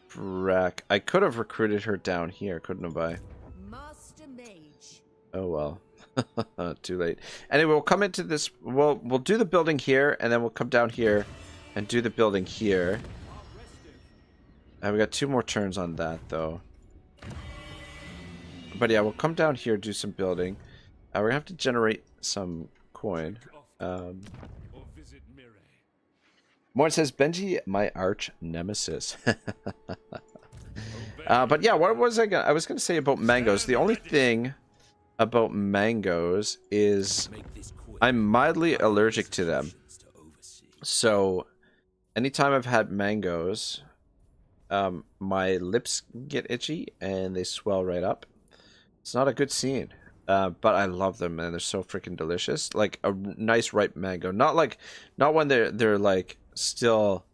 frack. I could have recruited her down here, couldn't have I? Master Mage. Oh well. Too late. Anyway, we'll come into this. We'll do the building here, and then we'll come down here and do the building here. We got 2 more turns on that though. But yeah, we'll come down here, do some building. We're gonna have to generate some coin. Morn says Benji, my arch nemesis. But yeah, what was I was gonna say about mangoes? The only thing about mangoes is I'm mildly allergic to them. So anytime I've had mangoes, my lips get itchy and they swell right up. It's not a good scene. But I love them, and they're so freaking delicious. Like a nice ripe mango, not when they're like still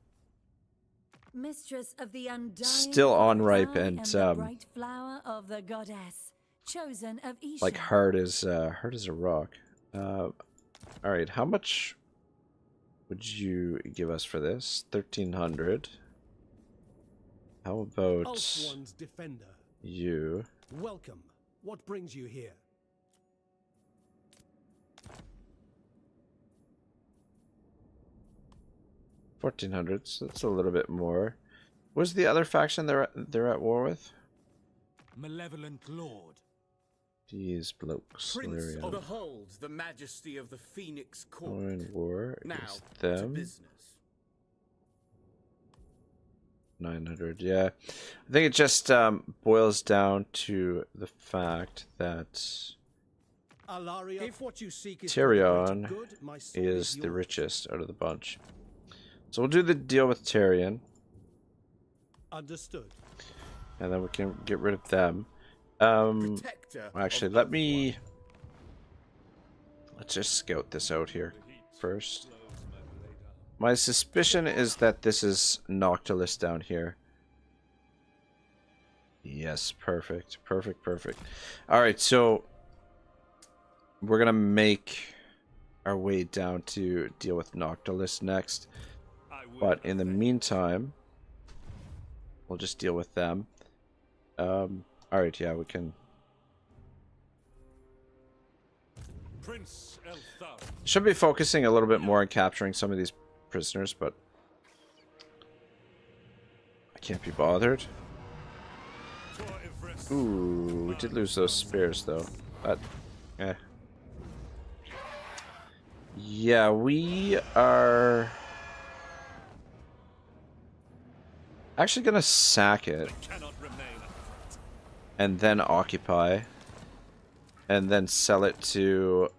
Mistress of the undying still unripe and the bright flower of the goddess, chosen of Isha. like hard as a rock. All right, how much would you give us for this? 1,300. How about Ulthuan's defender. you? Welcome. What brings you here? 1,400. So that's a little bit more. What's the other faction they're at war with? Malevolent Lord. These blokes. Prince Eltharion. behold the majesty of the Phoenix Court. We're in war Now against to them. business. 900. Yeah, I think it just boils down to the fact that Alaria, if what you seek is Tyrion good, my sword is the yours. richest out of the bunch. So we'll do the deal with Tyrion, Understood. and then we can get rid of them. Protector Actually, of let's just scout this out here first. My suspicion is that this is Noctilus down here. Yes, perfect. Perfect, perfect. Alright, so we're gonna make our way down to deal with Noctilus next. But in the meantime, we'll just deal with them. Alright, yeah, we can. Prince Eltharion. Should be focusing a little bit more on capturing some of these prisoners, but I can't be bothered. Ooh, we did lose those spears though, but yeah, we are actually gonna sack it and then occupy and then sell it to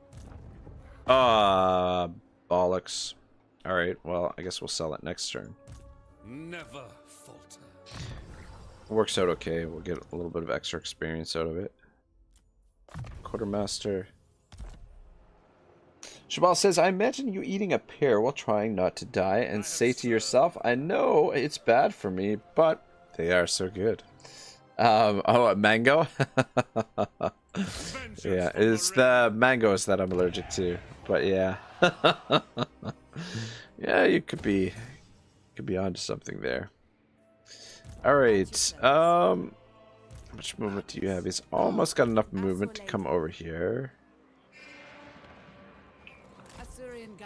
bollocks. Alright, well, I guess we'll sell it next turn. Never falter. Works out okay. We'll get a little bit of extra experience out of it. Quartermaster. Shabal says, I imagine you eating a pear while trying not to die and say to yourself, I know it's bad for me, but they are so good. Oh, a mango? Yeah, it's the mangoes that I'm allergic to, but yeah. Yeah, you could be onto something there. Alright, how much movement do you have? He's almost got enough movement to come over here.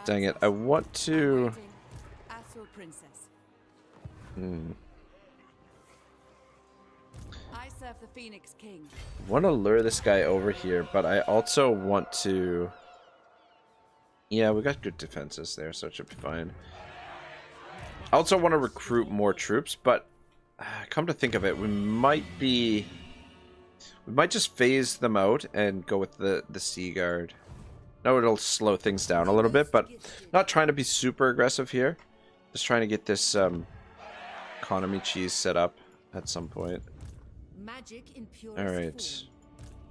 Dang it, I want to... I serve the Phoenix King. I want to lure this guy over here, but I also want to... Yeah, we got good defenses there, so it should be fine. I also want to recruit more troops, but come to think of it, we might just phase them out and go with the Sea Guard. No, it'll slow things down a little bit, but not trying to be super aggressive here. Just trying to get this economy cheese set up. at some point. Magic in purest All right. form.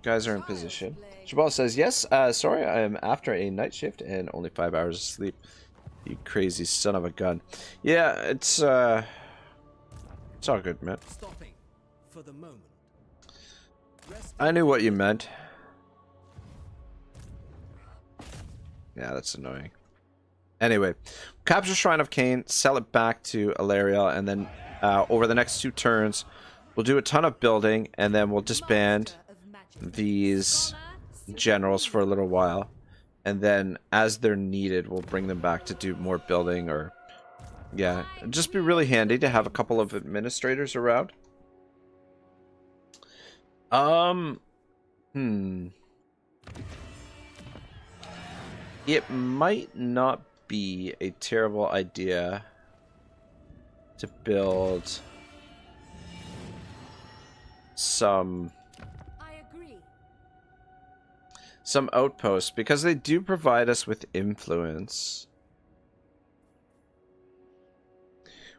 Guys are in position. Jabal says, yes, sorry, I am after a night shift and only 5 hours of sleep. You crazy son of a gun. Yeah, it's all good, man. Stopping for the moment. I knew what you meant. Yeah, that's annoying. Anyway, capture Shrine of Cain, sell it back to Eltharion, and then over the next 2 turns, we'll do a ton of building, and then we'll disband these generals for a little while. And then, as they're needed, we'll bring them back to do more building, or... Yeah, it'd just be really handy to have a couple of administrators around. It might not be a terrible idea to build some outposts, because they do provide us with influence,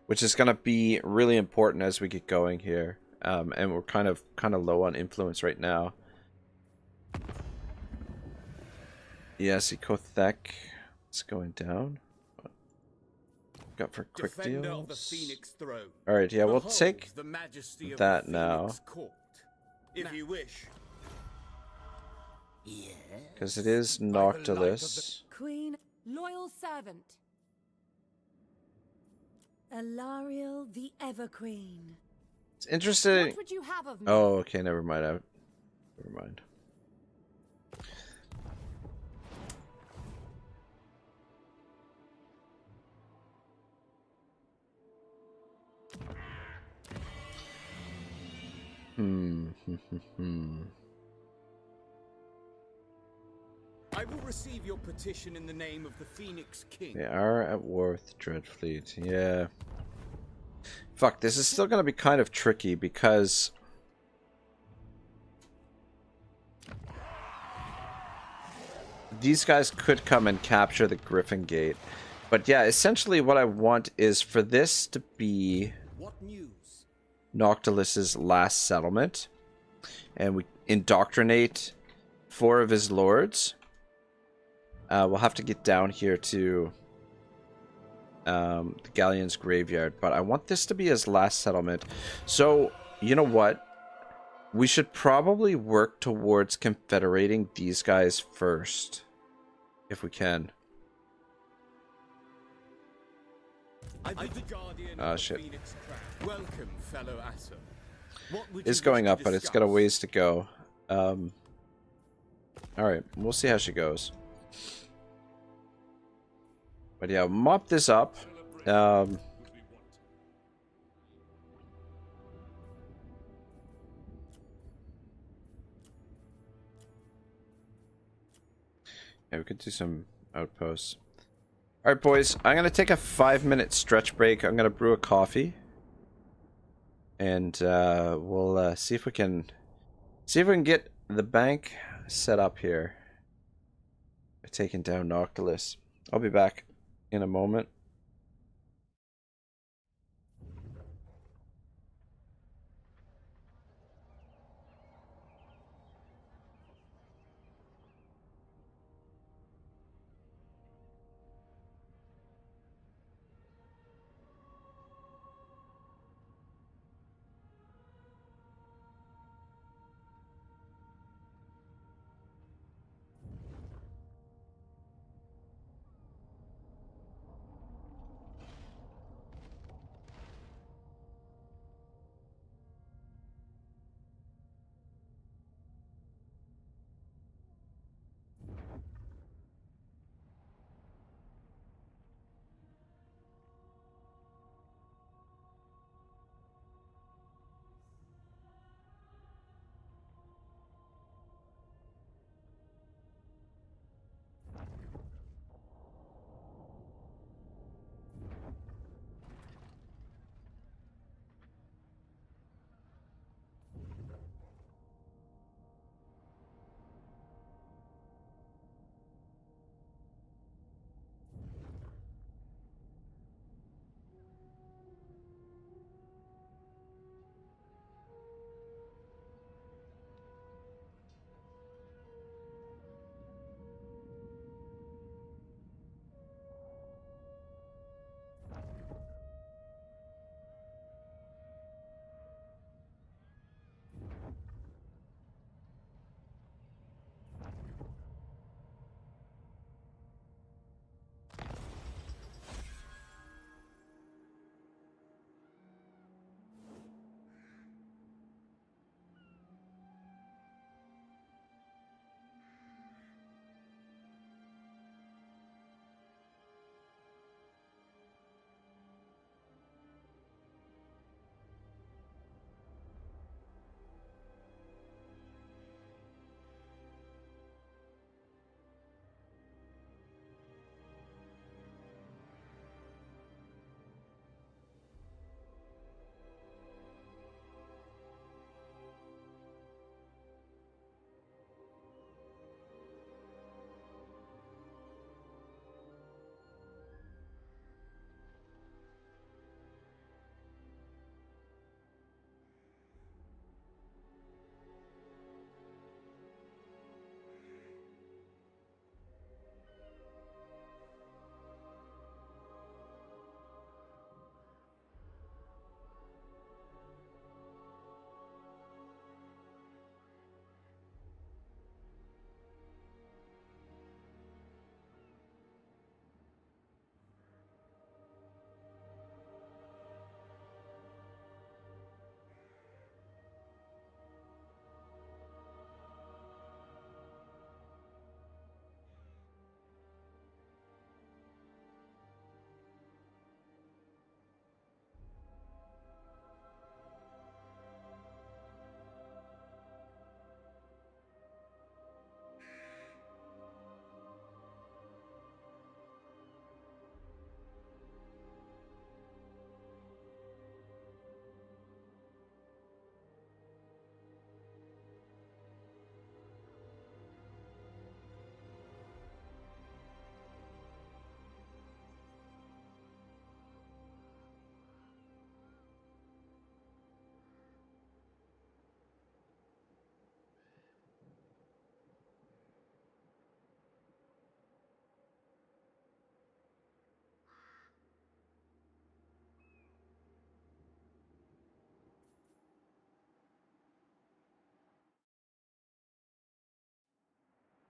which is going to be really important as we get going here. And we're kind of low on influence right now. Yes, Ekothek is going down. Got for quick Defender of the deals. Phoenix Throne. All right, yeah, we'll Behold take the majesty of that the now. Phoenix Court, if you wish. Because it is Noctilus. Queen, loyal servant. Eltharion the Everqueen. It's interesting. What would you have of me? Oh, okay, never mind. Never mind. I will receive your petition in the name of the Phoenix King. They are at war with Dreadfleet. Yeah. Fuck, this is still gonna be kind of tricky because these guys could come and capture the Griffin Gate. But yeah, essentially what I want is for this to be What news? Noctilus's last settlement. And we indoctrinate 4 of his lords. We'll have to get down here to the Galleon's Graveyard, but I want this to be his last settlement. So, you know what? We should probably work towards confederating these guys first, if we can. Oh, shit. Welcome, fellow Asser. It's going up, but it's got a ways to go. Alright, we'll see how she goes. But yeah, mop this up. Yeah, we could do some outposts. Alright, boys, I'm going to take a 5-minute stretch break. I'm going to brew a coffee. And we'll see if we can get the bank set up here by taking down Noctilus. I'll be back in a moment.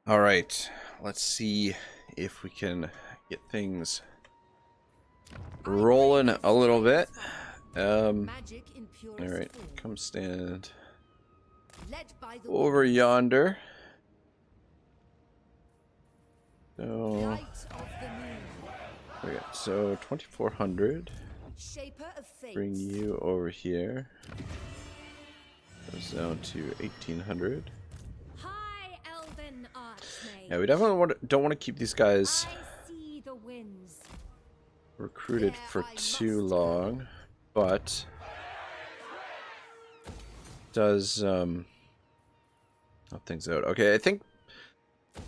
All right, let's see if we can get things rolling a little bit. Magic in All purest right, form. come stand Led by the over yonder. So, light of the moon. okay, so 2,400. Shaper of fate. Bring you over here. Goes down to 1,800. High elven archmage. Yeah, we definitely don't want to keep these guys I see the winds. recruited There for I too must long, but does help things out. Okay, I think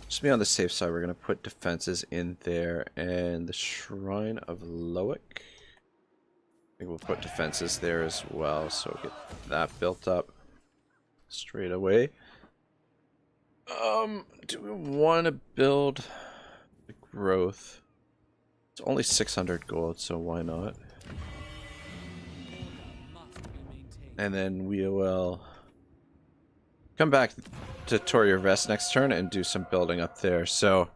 just to be on the safe side, we're gonna put defenses in there, and the Shrine of Loic. I think we'll put defenses there as well, so we'll get that built up straight away. Do we want to build the growth? It's only 600 gold, so why not? And then we will come back to Yvresse next turn and do some building up there. So,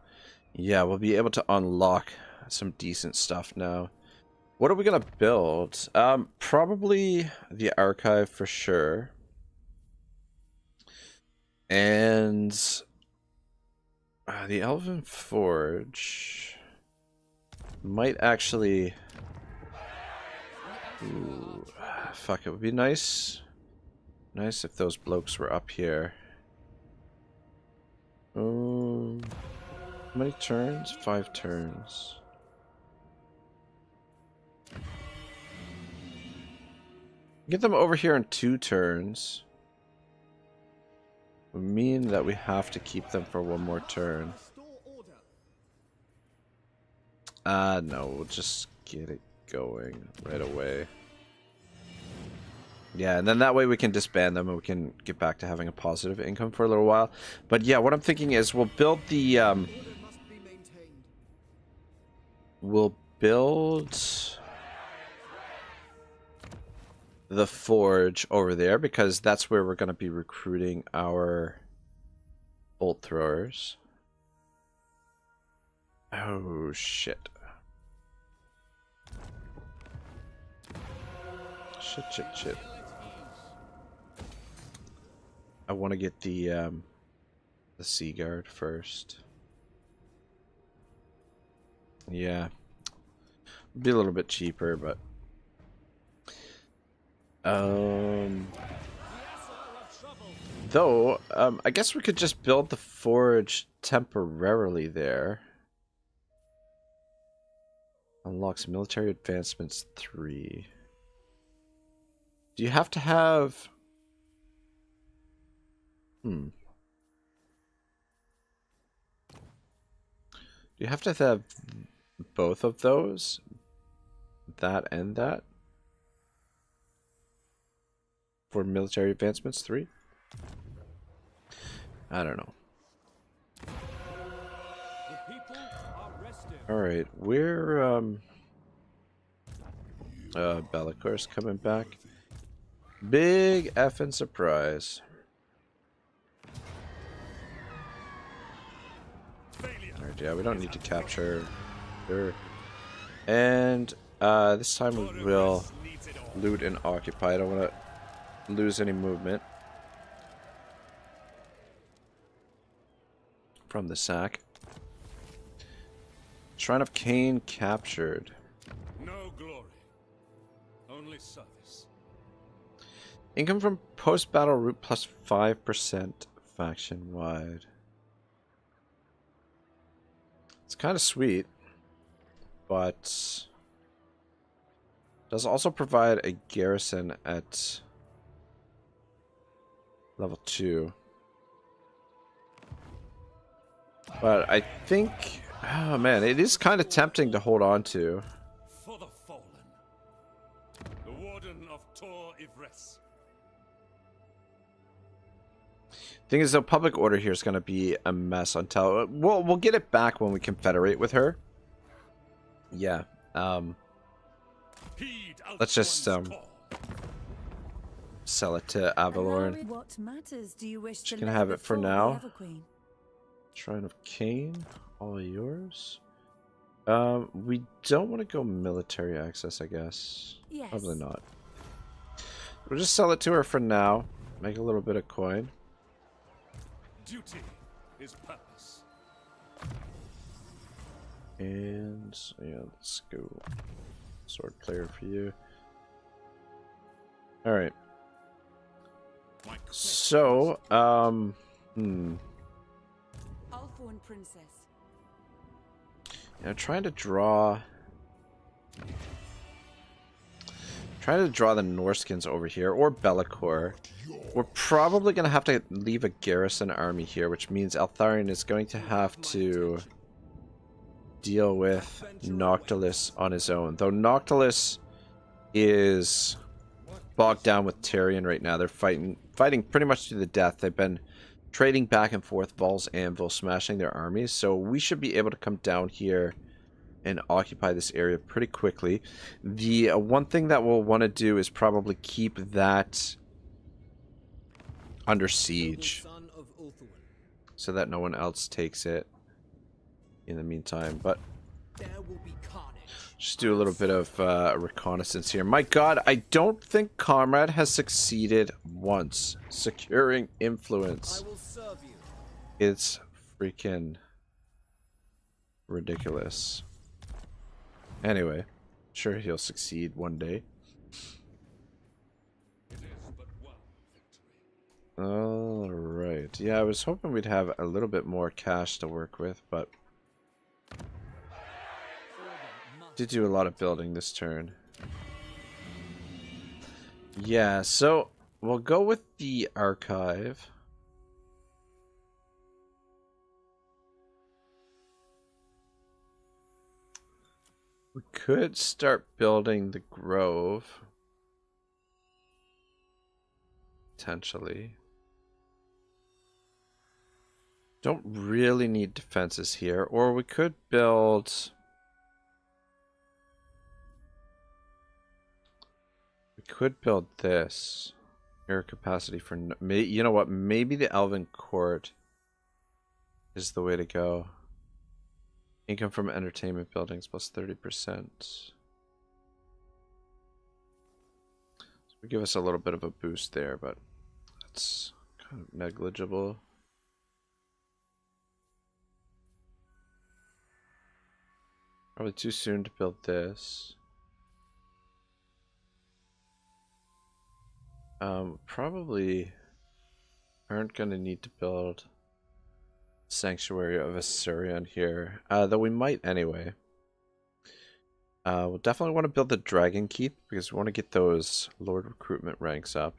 yeah, we'll be able to unlock some decent stuff now. What are we gonna build? Probably the archive for sure. And the Elven Forge might actually... Ooh, fuck, it would be nice if those blokes were up here. How many turns? 5 turns. Get them over here in 2 turns. Would mean that we have to keep them for 1 more turn. No, we'll just get it going right away. Yeah, and then that way we can disband them and we can get back to having a positive income for a little while. But yeah, what I'm thinking is we'll build the we'll build the forge over there because that's where we're going to be recruiting our bolt throwers. Oh shit. Shit. I want to get the Sea Guard first. Yeah. Be a little bit cheaper, but though, I guess we could just build the forge temporarily there. Unlocks military advancements 3. Do you have to have... Do you have to have both of those? That and that? For military advancements 3? I don't know. Alright, we're Bellacor's coming back. Big effing surprise. Alright, yeah, we don't need to capture her. And this time we will loot and occupy. I don't want to lose any movement from the sack. Shrine of Cain captured. No glory, only service. Income from post-battle route plus 5% faction-wide. It's kind of sweet, but does also provide a garrison at level 2. But I think, oh man, it is kind of tempting to hold on to. For the fallen, the warden of Yvresse. Thing is, the public order here is going to be a mess until we'll get it back when we confederate with her. Yeah. Let's just sell it to Avalorn. What matters do you wish She to can lay have it for before the now. Everqueen? Shrine of Cain, all yours. We don't want to go military access, I guess. Yes. Probably not. We'll just sell it to her for now. Make a little bit of coin. Duty is purpose. And yeah, let's go. Sword player for you. All right. So, Althorn Princess. yeah, trying to draw the Norskins over here, or Bellicor. We're probably going to have to leave a garrison army here, which means Eltharion is going to have to deal with Noctilus on his own. Though Noctilus is bogged down with Tyrion right now. They're fighting pretty much to the death. They've been trading back and forth, Val's Anvil, smashing their armies. So we should be able to come down here and occupy this area pretty quickly. The one thing that we'll want to do is probably keep that under siege so that no one else takes it in the meantime. But just do a little bit of reconnaissance here. My god, I don't think Comrade has succeeded once securing influence. I will serve you. It's freaking ridiculous. Anyway, sure he'll succeed one day. It is but one victory. Alright. Yeah, I was hoping we'd have a little bit more cash to work with, but did do a lot of building this turn. Yeah, so we'll go with the archive. We could start building the grove. Potentially. Don't really need defenses here. Or we could build... We could build this. Air capacity for... You know what? Maybe the Elven Court is the way to go. Income from entertainment buildings plus 30%. So we give us a little bit of a boost there, but that's kind of negligible. Probably too soon to build this. Probably aren't going to need to build Sanctuary of Eltharion here, though we might anyway. We'll definitely want to build the Dragon Keep because we want to get those Lord recruitment ranks up.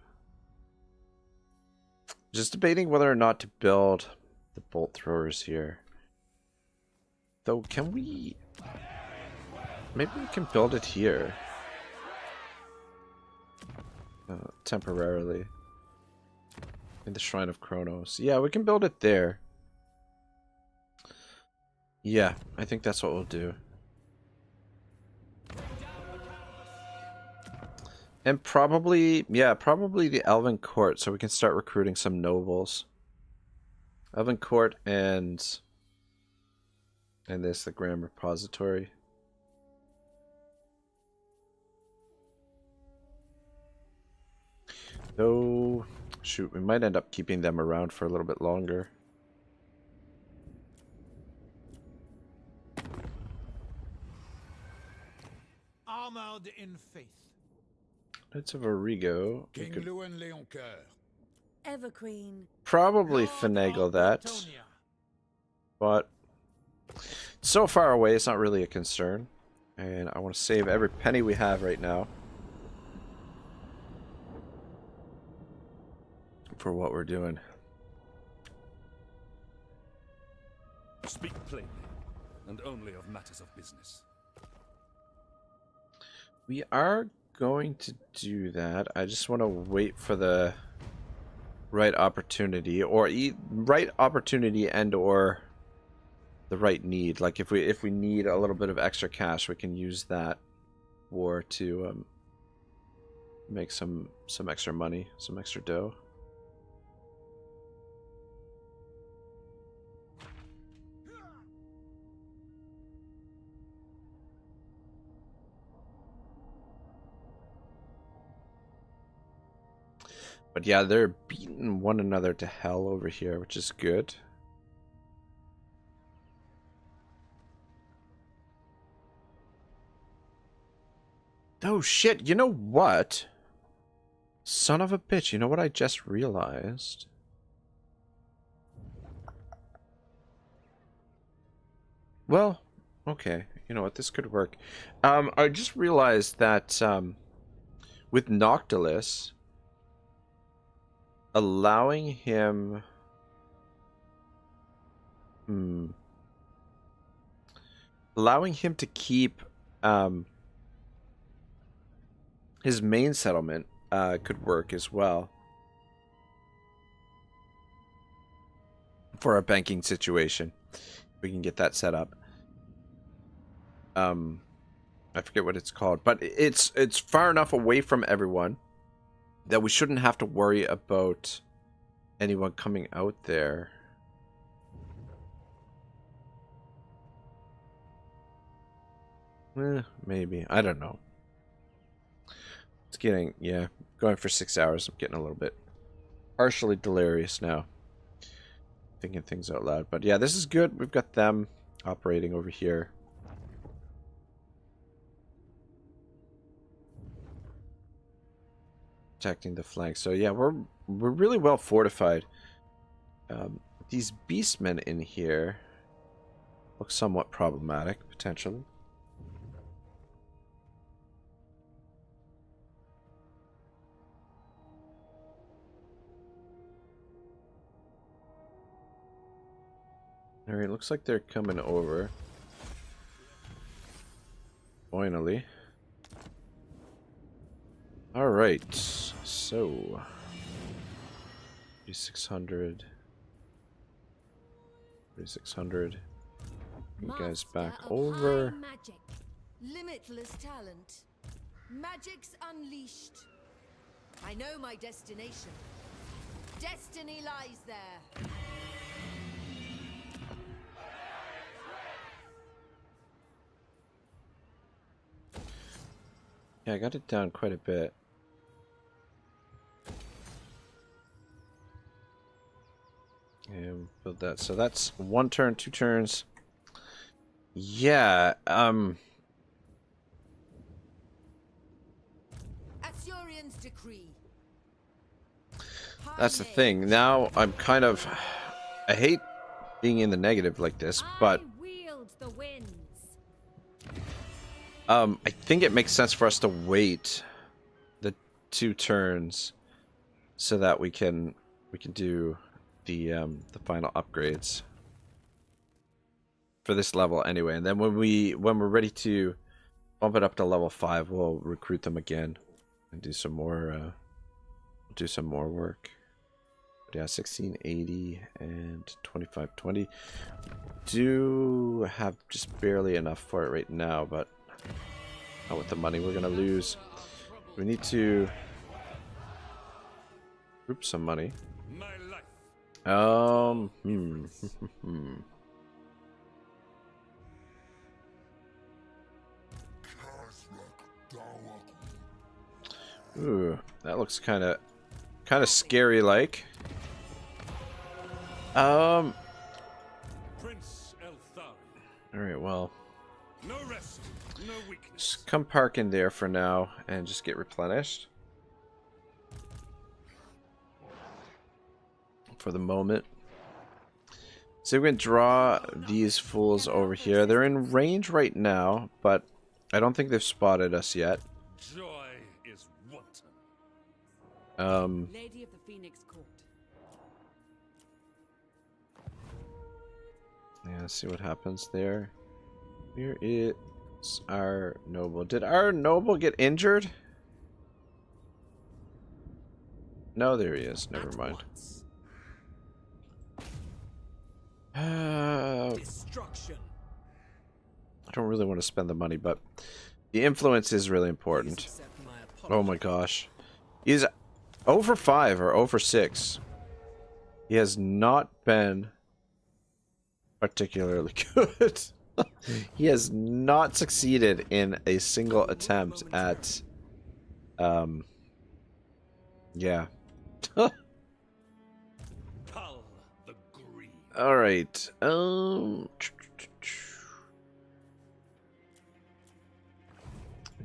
Just debating whether or not to build the Bolt Throwers here. Though, can we... Maybe we can build it here. Temporarily. In the Shrine of Kronos. Yeah, we can build it there. Yeah, I think that's what we'll do. And probably, yeah, probably the Elven Court, so we can start recruiting some nobles. Elven Court and this, the Grand Repository. Though, shoot, we might end up keeping them around for a little bit longer. Armored in faith. Knights of Origo. We King could Lewin Leoncoeur. Everqueen. probably Lord finagle of that, Bretonnia. but so far away, it's not really a concern. And I want to save every penny we have right now for what we're doing. Speak plainly, and only of matters of business. We are going to do that. I just want to wait for the right opportunity, or right opportunity and or the right need. Like if we need a little bit of extra cash, we can use that war to make some extra money, some extra dough. But yeah, they're beating one another to hell over here, which is good. Oh shit, you know what? Son of a bitch, you know what I just realized? Well, okay, you know what, this could work. I just realized that with Noctilus, allowing him... allowing him to keep his main settlement could work as well for our banking situation. We can get that set up. I forget what it's called, but it's far enough away from everyone that we shouldn't have to worry about anyone coming out there. Maybe. I don't know. It's getting, yeah, going for 6 hours. I'm getting a little bit partially delirious now. Thinking things out loud. But yeah, this is good. We've got them operating over here. Protecting the flank. So yeah, we're really well fortified. These beastmen in here look somewhat problematic, potentially. Alright, looks like they're coming over. Finally. Alright, so 3600. 3600. You guys back over. Magic. Limitless talent. Magic's unleashed. I know my destination. Destiny lies there. Yeah, I got it down quite a bit. And build that. So that's 1 turn, 2 turns. Yeah, Asurion's decree. That's the thing. Now I'm kind of... I hate being in the negative like this, but... I wield the winds. I think it makes sense for us to wait the 2 turns so that we can do the final upgrades for this level anyway, and then when we're ready to bump it up to level 5, we'll recruit them again and do some more work. But yeah, 1680 and 2520 do have just barely enough for it right now, but not with the money we're gonna lose. We need to group some money. Ooh, that looks kind of scary like. Prince Eltharion. All right, well. No rest, no weakness. Just come park in there for now and just get replenished. For the moment. So we're going to draw these fools over here. They're in range right now, but I don't think they've spotted us yet. Joy is wanton. Lady of the Phoenix Court. Yeah, let's see what happens there. Here is our noble. Did our noble get injured? No, there he is. Never mind. Destruction. I don't really want to spend the money, but the influence is really important. Oh my gosh. He's 0 for 5 or 0 for 6. He has not been particularly good. He has not succeeded in a single attempt at yeah, Cull the green. All right.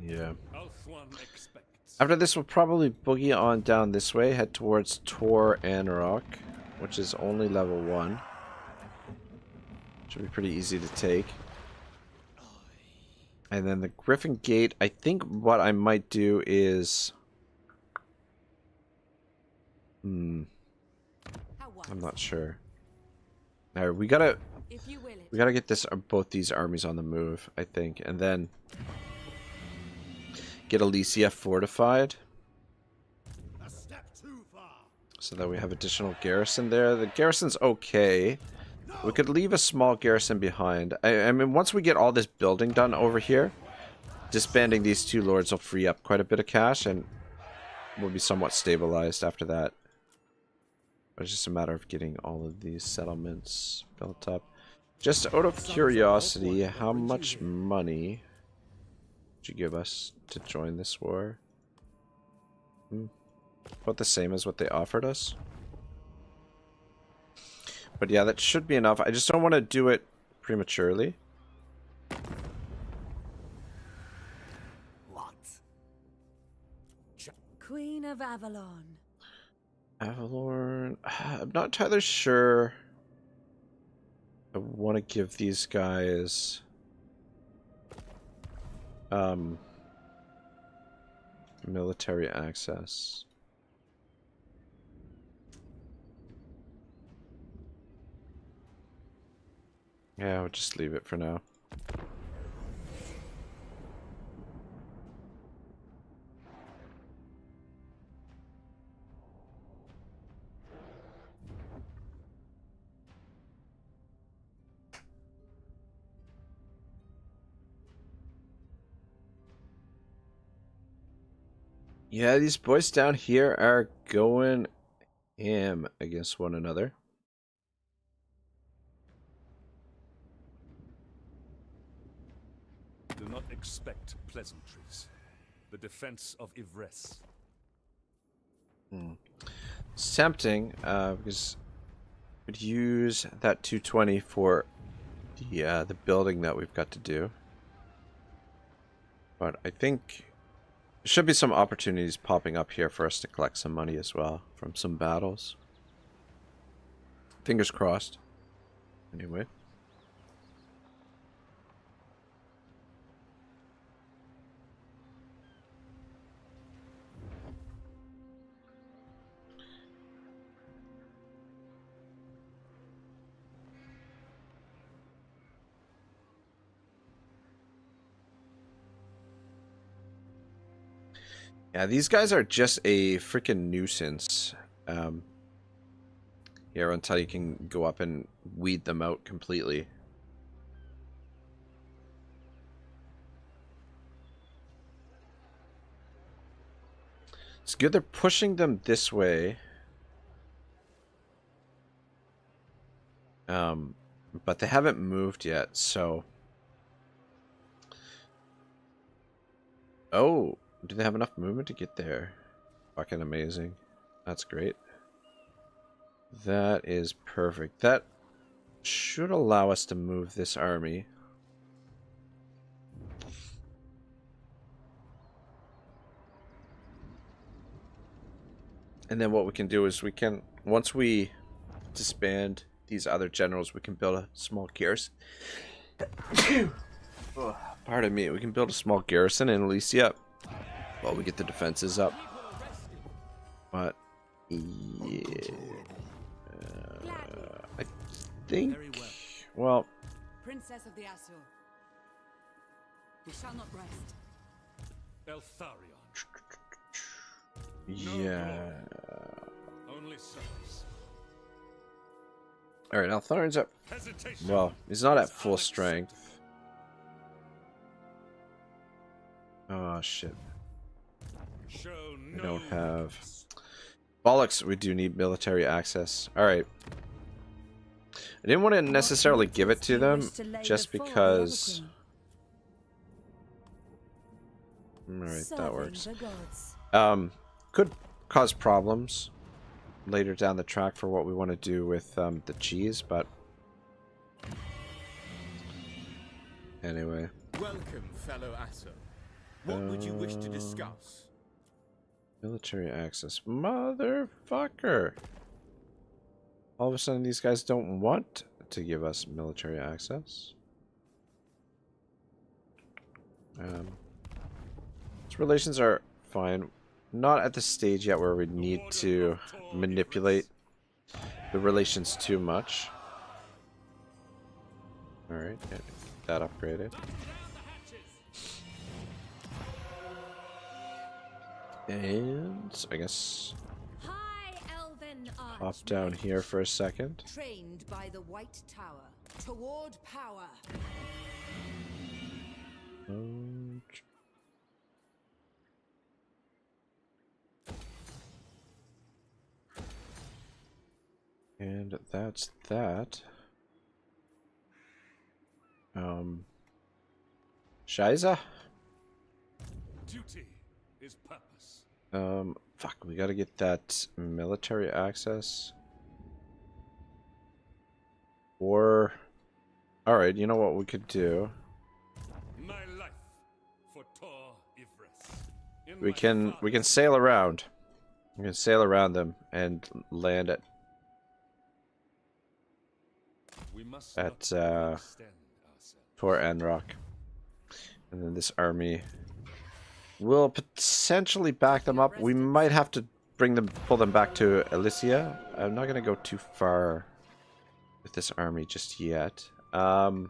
Yeah. After this, we'll probably boogie on down this way, head towards Tor Anarok, which is only level 1. Should be pretty easy to take. And then the Griffin Gate, I think what I might do is... I'm not sure. Alright, we gotta get this both these armies on the move, I think, and then get Elysia fortified, so that we have additional garrison there. The garrison's okay. We could leave a small garrison behind. I mean, once we get all this building done over here, disbanding these 2 lords will free up quite a bit of cash, and we'll be somewhat stabilized after that. But it's just a matter of getting all of these settlements built up. Just out of curiosity, how much money would you give us to join this war? About the same as what they offered us. But yeah, that should be enough. I just don't want to do it prematurely. What? Queen of Avalon. Avalon. I'm not entirely sure. I want to give these guys military access. Yeah, I'll just leave it for now. Yeah, these boys down here are going ham against one another. Do not expect pleasantries. The defense of Yvresse. It's tempting, because we could use that 220 for the building that we've got to do. But I think there should be some opportunities popping up here for us to collect some money as well from some battles. Fingers crossed. Anyway. Yeah, these guys are just a freaking nuisance. Here until you can go up and weed them out completely. It's good they're pushing them this way. But they haven't moved yet, so... Oh! Do they have enough movement to get there? Fucking amazing. That's great. That is perfect. That should allow us to move this army. And then what we can do is we can, once we disband these other generals, we can build a small garrison. Pardon me. We can build a small garrison in Elysia while we get the defenses up. But yeah, I think. Well, Princess of the Azure, we shall not rest. Eltharion. Yeah. Only service. All right, Eltharion's up. Hesitation. Well, he's not at full strength. Oh shit. We don't have bollocks. We do need military access. All right. I didn't want to necessarily give it to them just because. All right, that works. Could cause problems. later down the track for what we want to do with the cheese, but anyway. Welcome, fellow Asser. What would you wish to discuss? Military access. Motherfucker! All of a sudden these guys don't want to give us military access. Its relations are fine. Not at the stage yet where we need to manipulate the relations too much. Alright, get that upgraded. And I guess hop down here for a second. Trained by the White Tower toward power. And that's that. Shiza? Duty is purpose. Fuck, we gotta get that military access. Or, alright, you know what we could do? My life for Tor Yvresse. We can sail around. We can sail around them and land at Tor Enrock. And then this army will potentially back them up. We might have to pull them back to Elysia. I'm not gonna go too far with this army just yet. But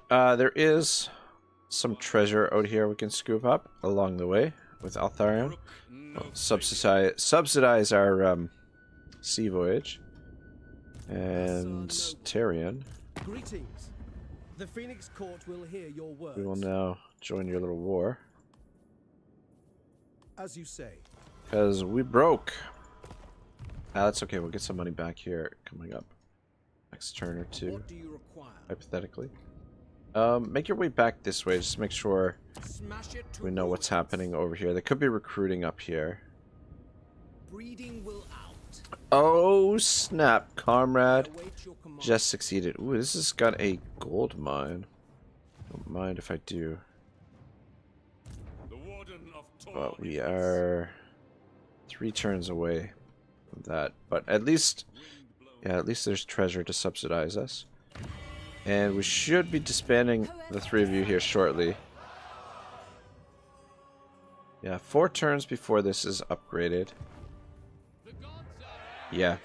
there is some treasure out here we can scoop up along the way with Eltharion. Subsidize our sea voyage. And Tyrion. Greetings. The Phoenix Court will hear your words. We will now join your little war. As you say. Because we broke. That's okay, we'll get some money back here coming up. Next turn or two. What do you require? Hypothetically. Make your way back this way, just make sure we know what's happening over here. They could be recruiting up here. Breeding will out. Oh snap, comrade. Just succeeded. Ooh, this has got a gold mine. Don't mind if I do. But we are 3 turns away from that. But at least, yeah, at least there's treasure to subsidize us. And we should be disbanding the 3 of you here shortly. Yeah, 4 turns before this is upgraded. Yeah.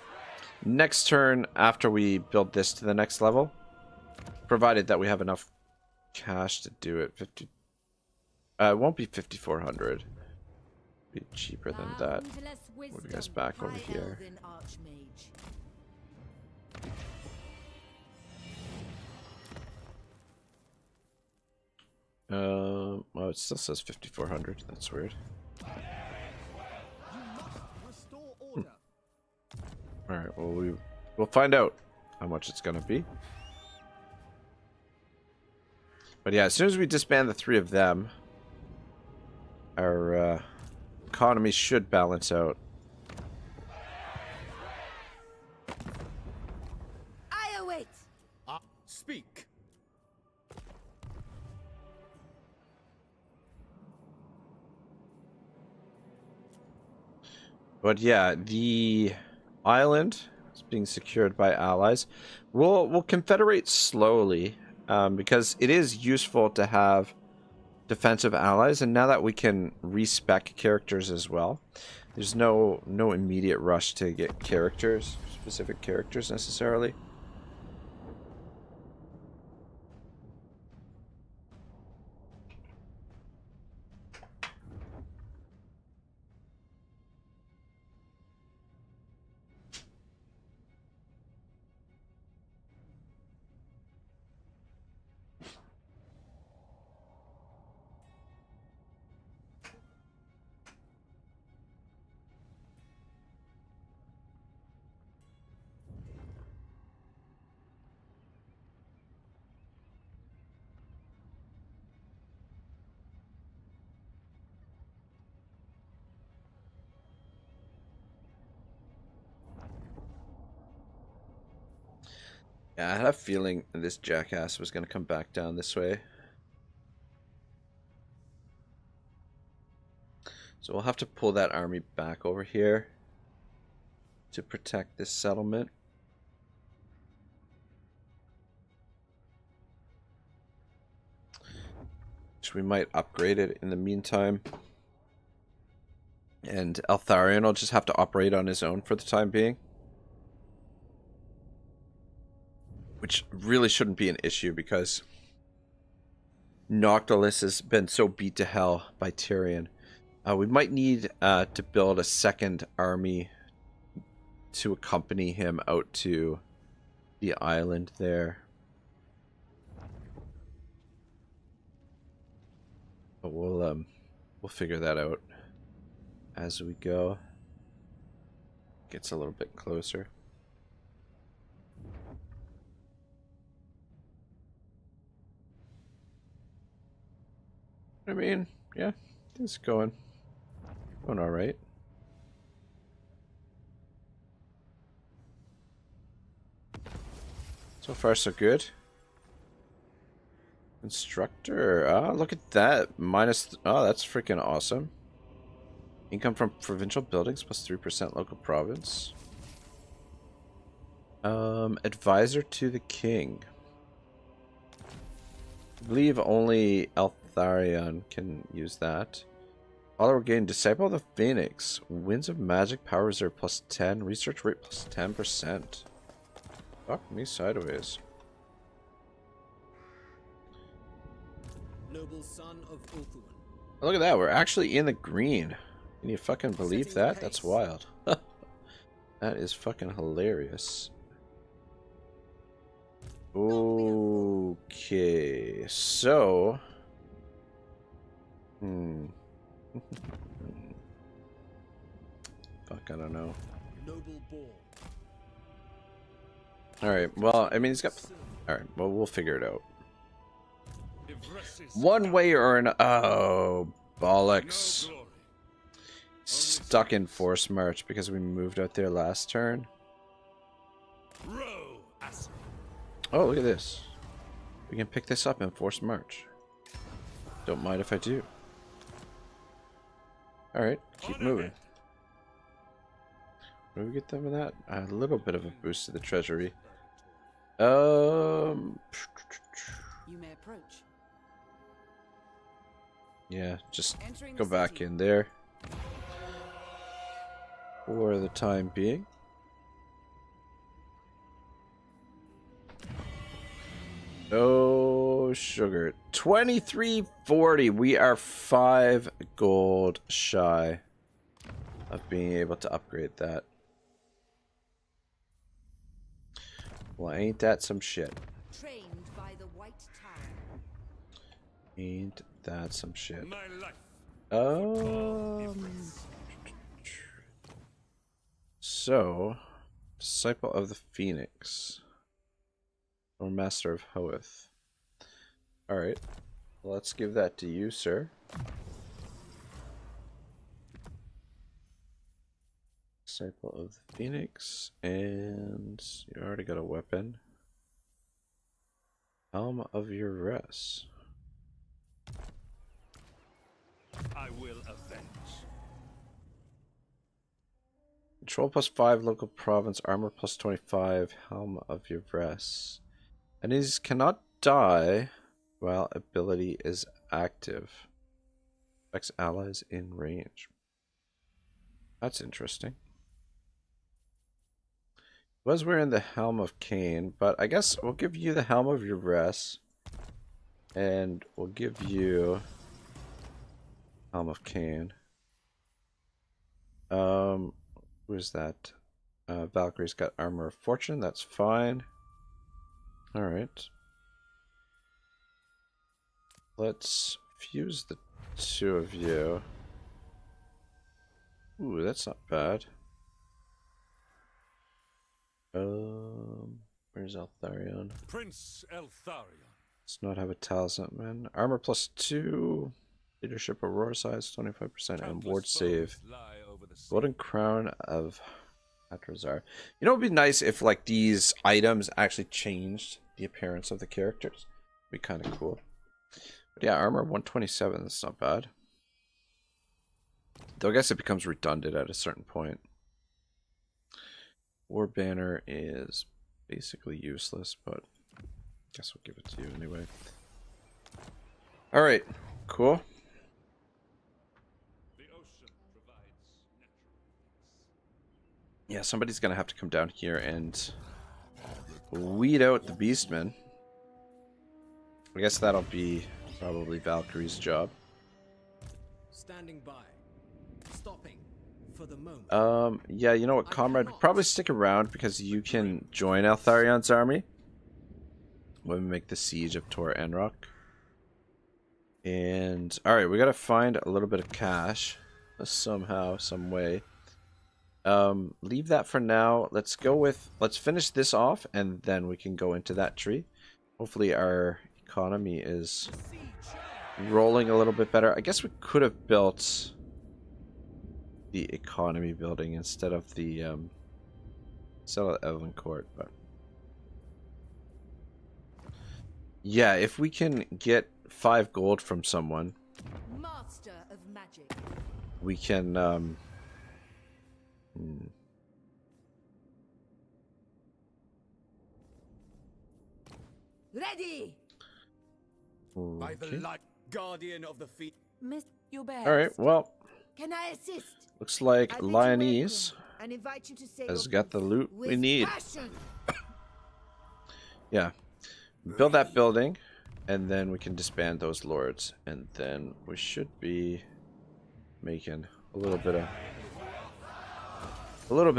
Next turn, after we build this to the next level, provided that we have enough cash to do it, it won't be 5,400. Be cheaper than that. Move you guys back over here. Oh, it still says 5,400. That's weird. Alright, well, we'll find out how much it's gonna be. But yeah, as soon as we disband the 3 of them, our economy should balance out. I await. Speak. But yeah, the island is being secured by allies. We'll confederate slowly because it is useful to have defensive allies, and now that we can respec characters as well, there's no immediate rush to get characters, specific characters necessarily. Yeah, I had a feeling this jackass was going to come back down this way. So we'll have to pull that army back over here to protect this settlement. Which we might upgrade it in the meantime. And Eltharion will just have to operate on his own for the time being. Which really shouldn't be an issue because Noctilus has been so beat to hell by Tyrion. We might need to build a second army to accompany him out to the island there. But we'll figure that out as we go. Gets a little bit closer. I mean, yeah, it's going all right. So far, so good. Instructor. Ah, look at that. Minus. Oh, that's freaking awesome. Income from provincial buildings plus 3% local province. Advisor to the king. I believe only Eltharion can use that. Follower gain Disciple of the Phoenix. Winds of Magic Power Reserve plus 10. Research rate plus 10%. Fuck me sideways. Noble son of Eltharion. Look at that. We're actually in the green. Can you fucking believe that? That's wild. That is fucking hilarious. Okay. So. Fuck, I don't know. Alright, well, I mean, he's got... Alright, well, we'll figure it out. One way or another... Oh, bollocks. Stuck in force march because we moved out there last turn. Oh, look at this. We can pick this up in force march. Don't mind if I do. Alright, keep moving. What do we get them with that? A little bit of a boost to the treasury. You may approach. Yeah, just go back in there. For the time being. Oh, sugar. 2340. We are 5 gold shy of being able to upgrade that. Well, ain't that some shit? Trained by the White Tower. Ain't that some shit? So, Disciple of the Phoenix. Or Master of Hoeth. Alright. Let's give that to you, sir. Disciple of the Phoenix. And you already got a weapon. Helm of Yvresse. I will avenge. Control plus 5, local province, armor plus 25, Helm of Yvresse. Enemies cannot die while ability is active. Affects allies in range. That's interesting. Was wearing the Helm of Cain, but I guess we'll give you the Helm of Yvresse. And we'll give you Helm of Cain. Who is that? Valkyrie's got Armor of Fortune, that's fine. Alright. Let's fuse the two of you. Ooh, that's not bad. Where's Eltharion? Prince Eltharion. Does not have a talisman. Armor plus 2. Leadership Aurora size 25% and ward save. Golden Crown of Atrazar. You know, it'd be nice if like these items actually changed the appearance of the characters. It'd be kind of cool. But yeah, armor 127. That's not bad. Though I guess it becomes redundant at a certain point. War banner is basically useless, but I guess we'll give it to you anyway. All right, cool. Yeah, somebody's gonna have to come down here and weed out the beastmen. I guess that'll be probably Valkyrie's job. Standing by. Stopping for the moment. Yeah, you know what, Comrade? Probably stick around because you can join Eltharion's army when we make the siege of Tor Enrock. And alright, we gotta find a little bit of cash somehow, some way. Leave that for now. Let's finish this off and then we can go into that tree. Hopefully our economy is rolling a little bit better. I guess we could have built the economy building instead of the Evelyn Court, but yeah, if we can get 5 gold from someone, Master of magic. we can Ready. By the okay. light, guardian of the feet. Miss your best. All right, well, Can I assist? looks like I bid you Lyonese welcome and invite you to say has your got the piece loot we with need. passion. Yeah, build that building and then we can disband those lords and then we should be making a little bit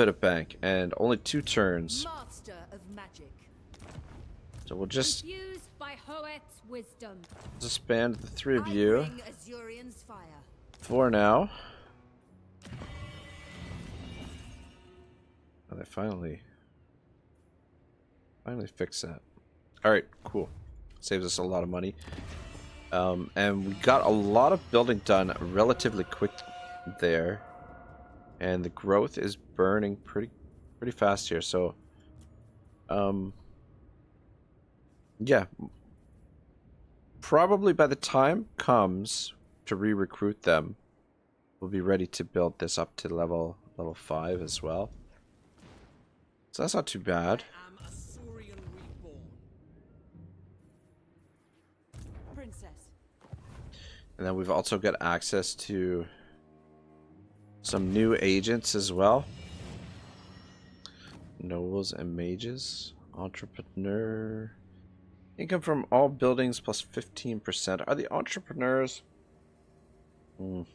of bank, and only 2 turns. Master of magic. So we'll just Confused by Hoet's wisdom. disband the 3 of I you bring Azurion's fire. for now. And they finally fix that. Alright, cool. Saves us a lot of money. And we got a lot of building done relatively quick there. And the growth is burning pretty fast here, so yeah. Probably by the time comes to re-recruit them, we'll be ready to build this up to level 5 as well. So that's not too bad. I am Azurion reborn. Princess. And then we've also got access to some new agents as well. Nobles and mages. Entrepreneur. Income from all buildings plus 15%. Are the entrepreneurs? A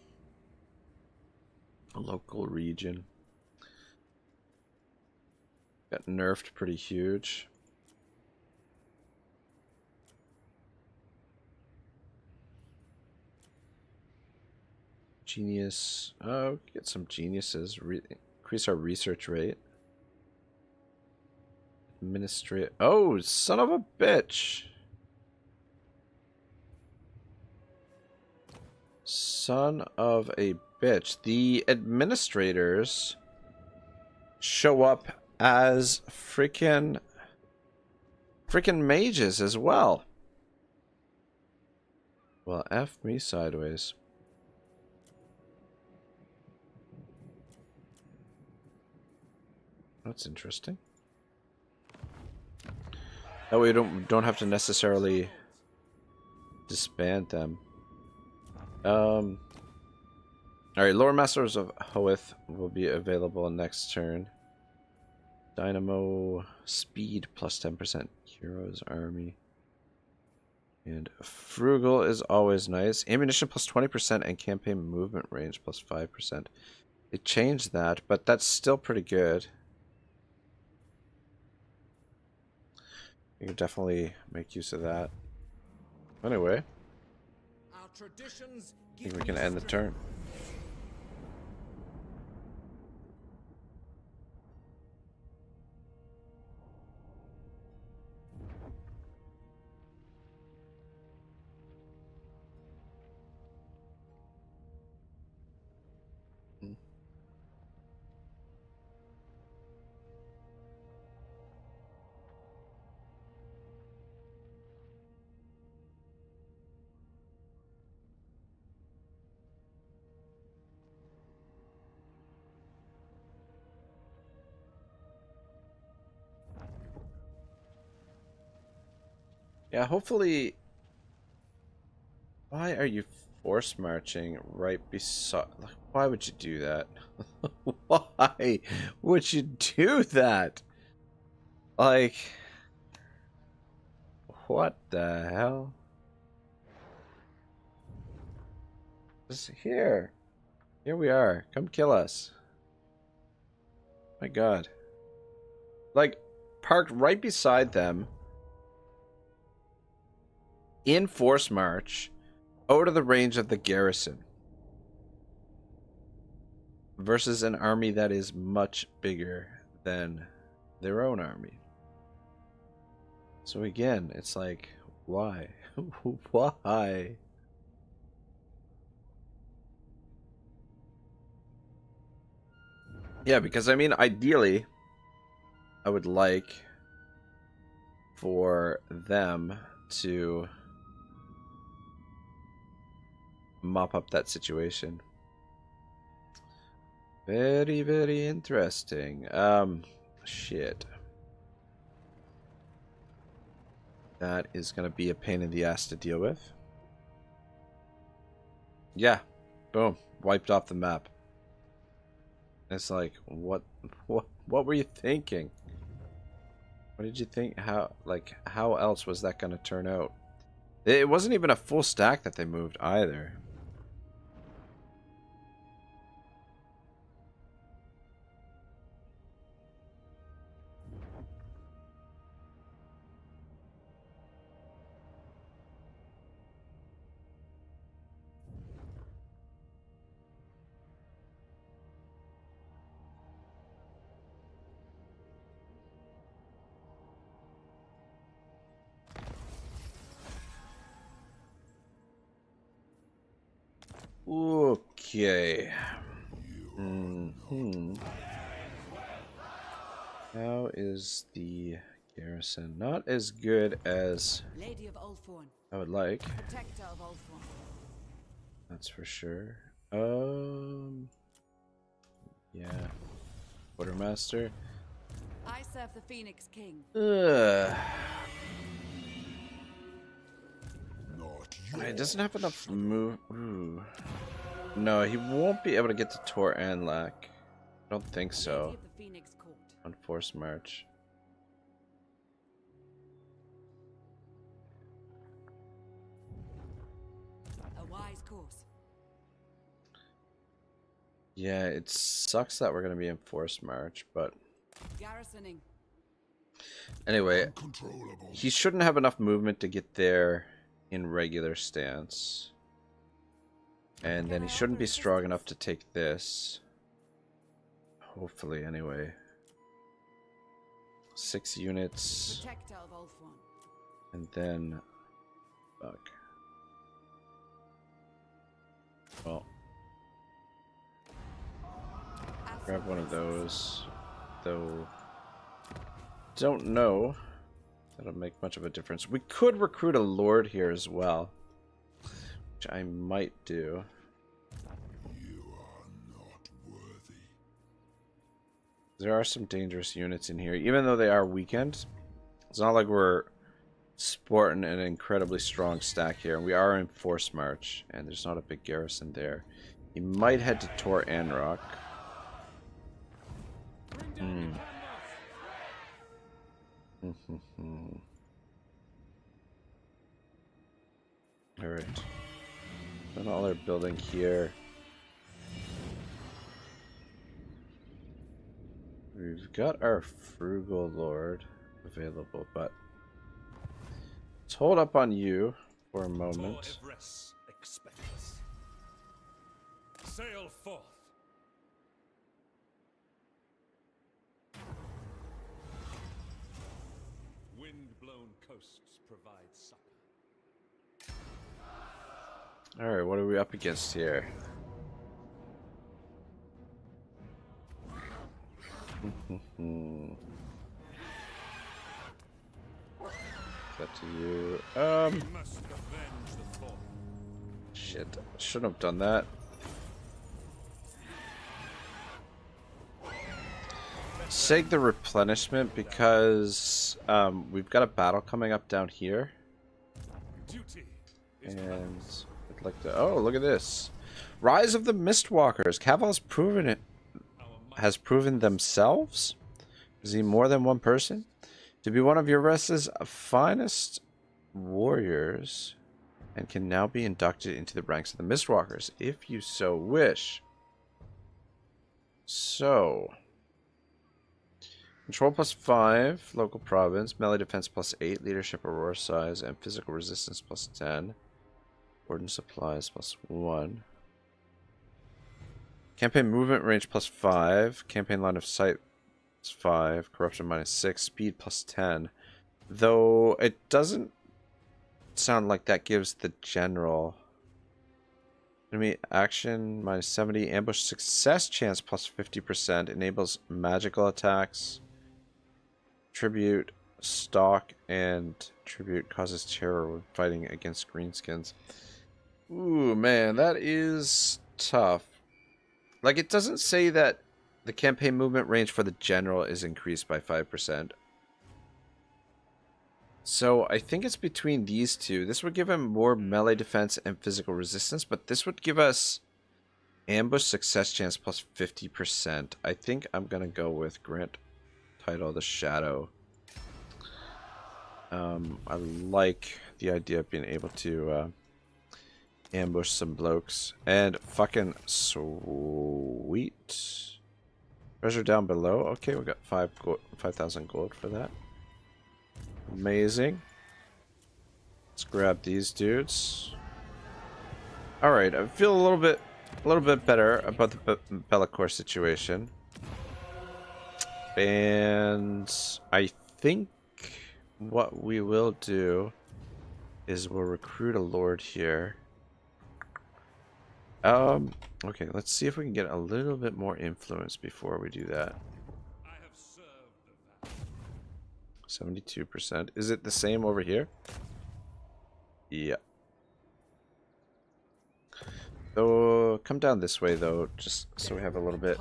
local region. Got nerfed pretty huge. Genius. Oh, get some geniuses. Increase our research rate. Administrate. Oh, son of a bitch. Son of a bitch. The administrators show up as freaking mages as well. Well, F me sideways. That's interesting. That way we don't have to necessarily disband them. Alright, Lore Masters of Hoeth will be available next turn. Dynamo Speed plus 10%. Heroes Army. And Frugal is always nice. Ammunition plus 20% and campaign movement range plus 5%. They changed that, but that's still pretty good. You can definitely make use of that. Anyway, Our traditions I think we can end the turn. Yeah, hopefully... Why are you force marching right beside... Like, why would you do that? Why would you do that? Like... What the hell? Just here. Here we are. Come kill us. My god. Like, parked right beside them. In force march. Out of the range of the garrison. Versus an army that is much bigger than their own army. So again, it's like, why? Why? Yeah, because I mean, ideally, I would like for them to mop up that situation. Very, very interesting. Shit. That is going to be a pain in the ass to deal with. Yeah. Boom. Wiped off the map. It's like, what were you thinking? What did you think? How else was that going to turn out? It wasn't even a full stack that they moved either. Okay. How is the garrison? Not as good as Lady of Ulthuan. I would like. Protector of Ulthuan. That's for sure. Yeah. Quartermaster. I serve the Phoenix King. He doesn't have enough move. Ooh. No, he won't be able to get to Tor Anlak. I don't think so. On force march. A wise course. Yeah, it sucks that we're gonna be in force march, but Garrisoning. anyway, he shouldn't have enough movement to get there in regular stance. And then he shouldn't be strong enough to take this. Hopefully, anyway. 6 units. Protector of Ulthuan. And then... Fuck. Well. Grab one of those. Though... Don't know. That'll make much of a difference. We could recruit a lord here as well. Which I might do. You are not worthy. There are some dangerous units in here, even though they are weakened. It's not like we're sporting an incredibly strong stack here. We are in force march, and there's not a big garrison there. He might head to Tor Anrock. Alright. Done all our building here. We've got our Frugal Lord available, but let's hold up on you for a moment. Yvresse expect us. Sail forth. Wind-blown coasts provide succor. Alright, what are we up against here? That to you. Shit. Shouldn't have done that. Save the replenishment because we've got a battle coming up down here. duty is And I'd like to. Oh, look at this! Rise of the Mistwalkers. Caval's proven it. Has proven themselves. Is he more than one person? To be one of Yvresse's finest warriors, and can now be inducted into the ranks of the Mistwalkers, if you so wish. So, control +5, local province, melee defense +8, leadership aurora size, and physical resistance +10. Ordnance supplies +1. Campaign movement range +5, campaign line of sight +5, corruption -6, speed +10. Though it doesn't sound like that gives the general enemy action -70, ambush success chance +50%, enables magical attacks, tribute, stalk, and tribute causes terror when fighting against greenskins. Ooh, man, that is tough. Like, it doesn't say that the campaign movement range for the general is increased by 5%. So I think it's between these two. This would give him more melee defense and physical resistance, but this would give us ambush success chance +50%. I think I'm going to go with grant title the Shadow. I like the idea of being able to ambush some blokes. And fucking sweet. Treasure down below. Okay, we got 5,000 gold for that. Amazing. Let's grab these dudes. All right, I feel a little bit better about the Bellicor situation. And I think what we will do is we'll recruit a lord here. Okay, let's see if we can get a little bit more influence before we do that. 72%. Is it the same over here? Yeah. So come down this way though, just so we have a little bit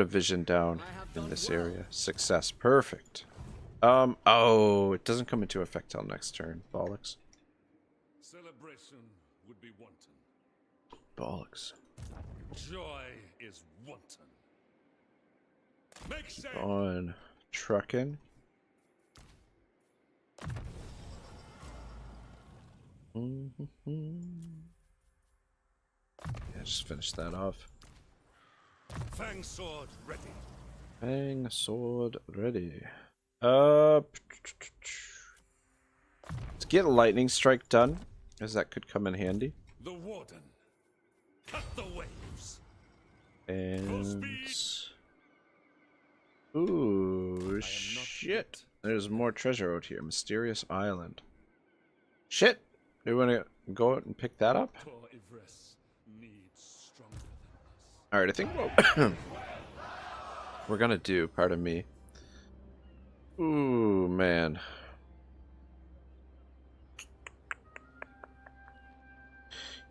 of vision down in this area. Success, perfect. Oh, it doesn't come into effect till next turn. Bollocks. celebration would be wanton. Bollocks. Joy is wanton. Make Keep safe. on trucking. Yeah, just finish that off. Fang sword ready. Fang sword ready. Let's get a lightning strike done, as that could come in handy. The warden. Cut the waves. And ooh, shit! There's more treasure out here. Mysterious island. Shit! Do we want to go out and pick that up? Poor Yvresse needs stronger than us. All right, I think what we're gonna do. Pardon me. Ooh, man.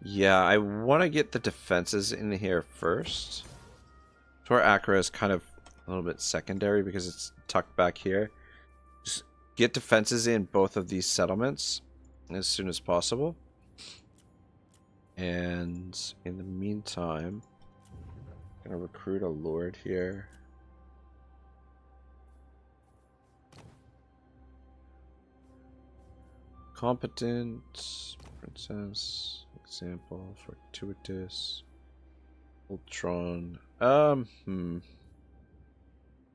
Yeah, I want to get the defenses in here first. Tor Acra is kind of a little bit secondary because it's tucked back here. Just get defenses in both of these settlements as soon as possible. And in the meantime, I'm going to recruit a lord here. Competent, princess, example, fortuitous, Ultron,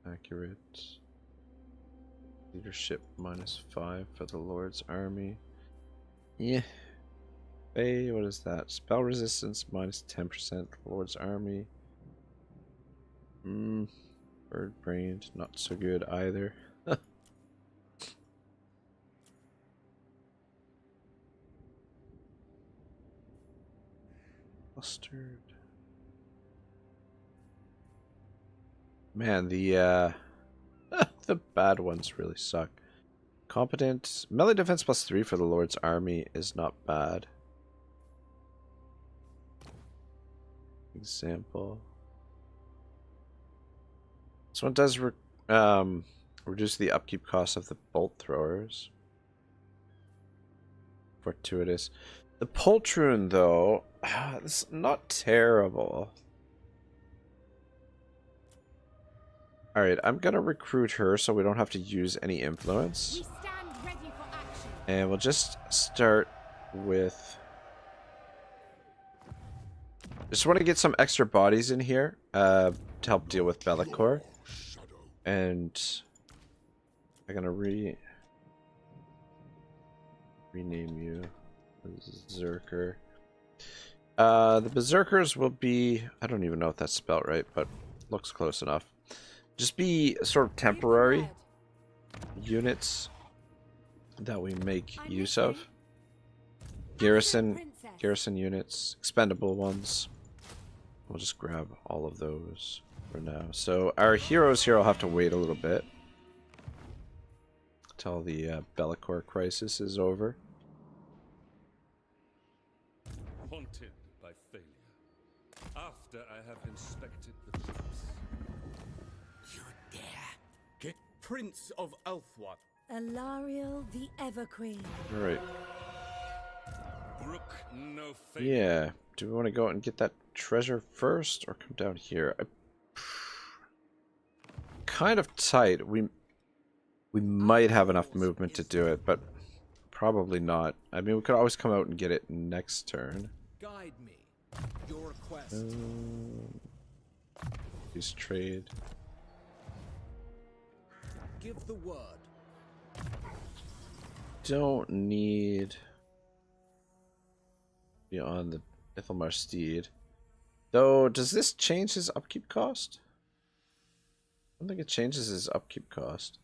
accurate, leadership -5 for the Lord's army, yeah, hey, what is that, spell resistance -10%, Lord's army, bird-brained, not so good either. Mustard. Man, the the bad ones really suck. Competent melee defense +3 for the Lord's army is not bad. Example. This one does reduce the upkeep cost of the bolt throwers. fortuitous. The poltroon, though, it's not terrible. Alright, I'm gonna recruit her so we don't have to use any influence. We stand ready for action. And we'll just start with... Just want to get some extra bodies in here to help deal with Bellicor. And I'm gonna rename you Berserker. The Berserkers will be, I don't even know if that's spelled right, but looks close enough. Just be sort of temporary units that we make use of. Garrison units, expendable ones. We'll just grab all of those for now. So our heroes here will have to wait a little bit until the Bellicor crisis is over. Haunted by failure. After I have inspected the troops. You dare? Get Prince of Eltharion. Eltharion the Everqueen. Alright. Brook no failure. Yeah. Do we want to go out and get that treasure first or come down here? Kind of tight. We might have enough movement to do it, but probably not. I mean, we could always come out and get it next turn. Guide me. Your request. Use trade. Give the word. Don't need beyond the Ithelmar steed. Though, does this change his upkeep cost? I don't think it changes his upkeep cost.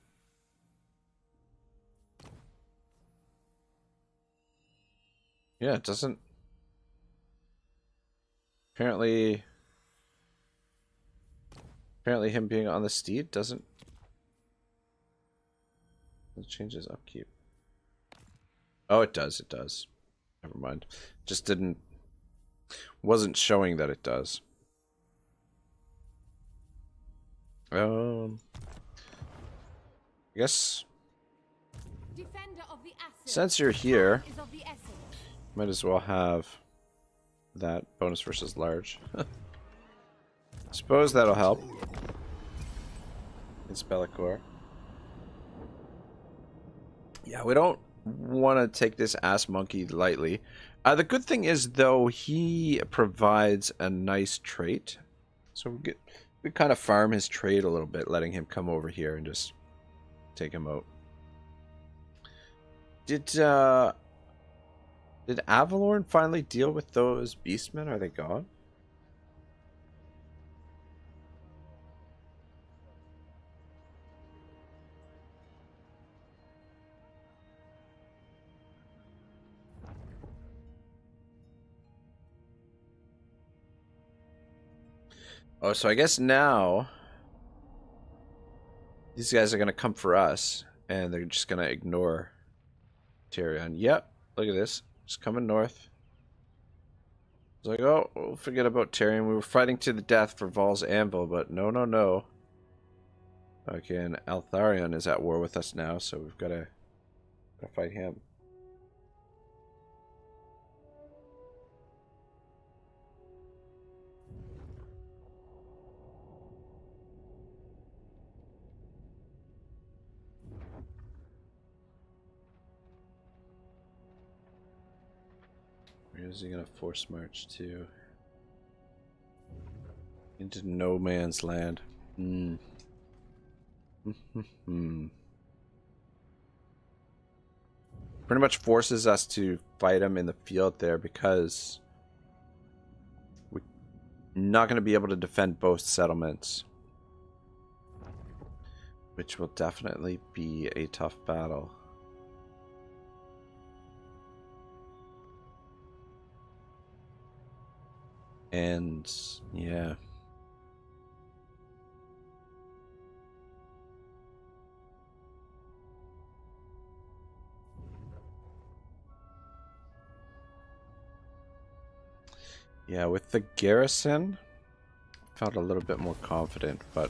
Yeah, it doesn't. Apparently him being on the steed doesn't change his upkeep. Oh, it does, it does. Never mind. Just wasn't showing that it does. I guess Defender of the Acid. since you're here, Is of the essence. might as well have that bonus versus large. Suppose that'll help. It's Bellicor. Yeah, we don't want to take this ass monkey lightly. The good thing is, though, he provides a nice trait. So we kind of farm his trade a little bit, letting him come over here and just take him out. Did Avalorn finally deal with those beastmen? Are they gone? Oh, so I guess now these guys are going to come for us, and they're just going to ignore Tyrion. Yep, look at this. Just coming north. It's like, oh, we'll forget about Tyrion. We were fighting to the death for Val's anvil, but no, no, no. Okay, and Eltharion is at war with us now, so we've got to fight him. Where is he gonna force march to? Into no man's land. Pretty much forces us to fight him in the field there because we're not going to be able to defend both settlements, which will definitely be a tough battle. And yeah. Yeah, with the garrison, I felt a little bit more confident, but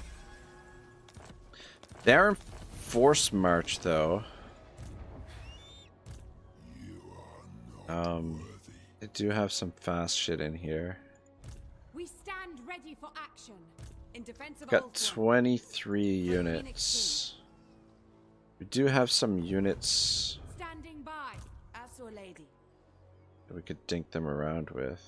they're in force march though. You are I do have some fast shit in here. We stand ready for action. In defense of Got Eltharion. 23 units. We do have some units Standing by. As your lady. that we could dink them around with.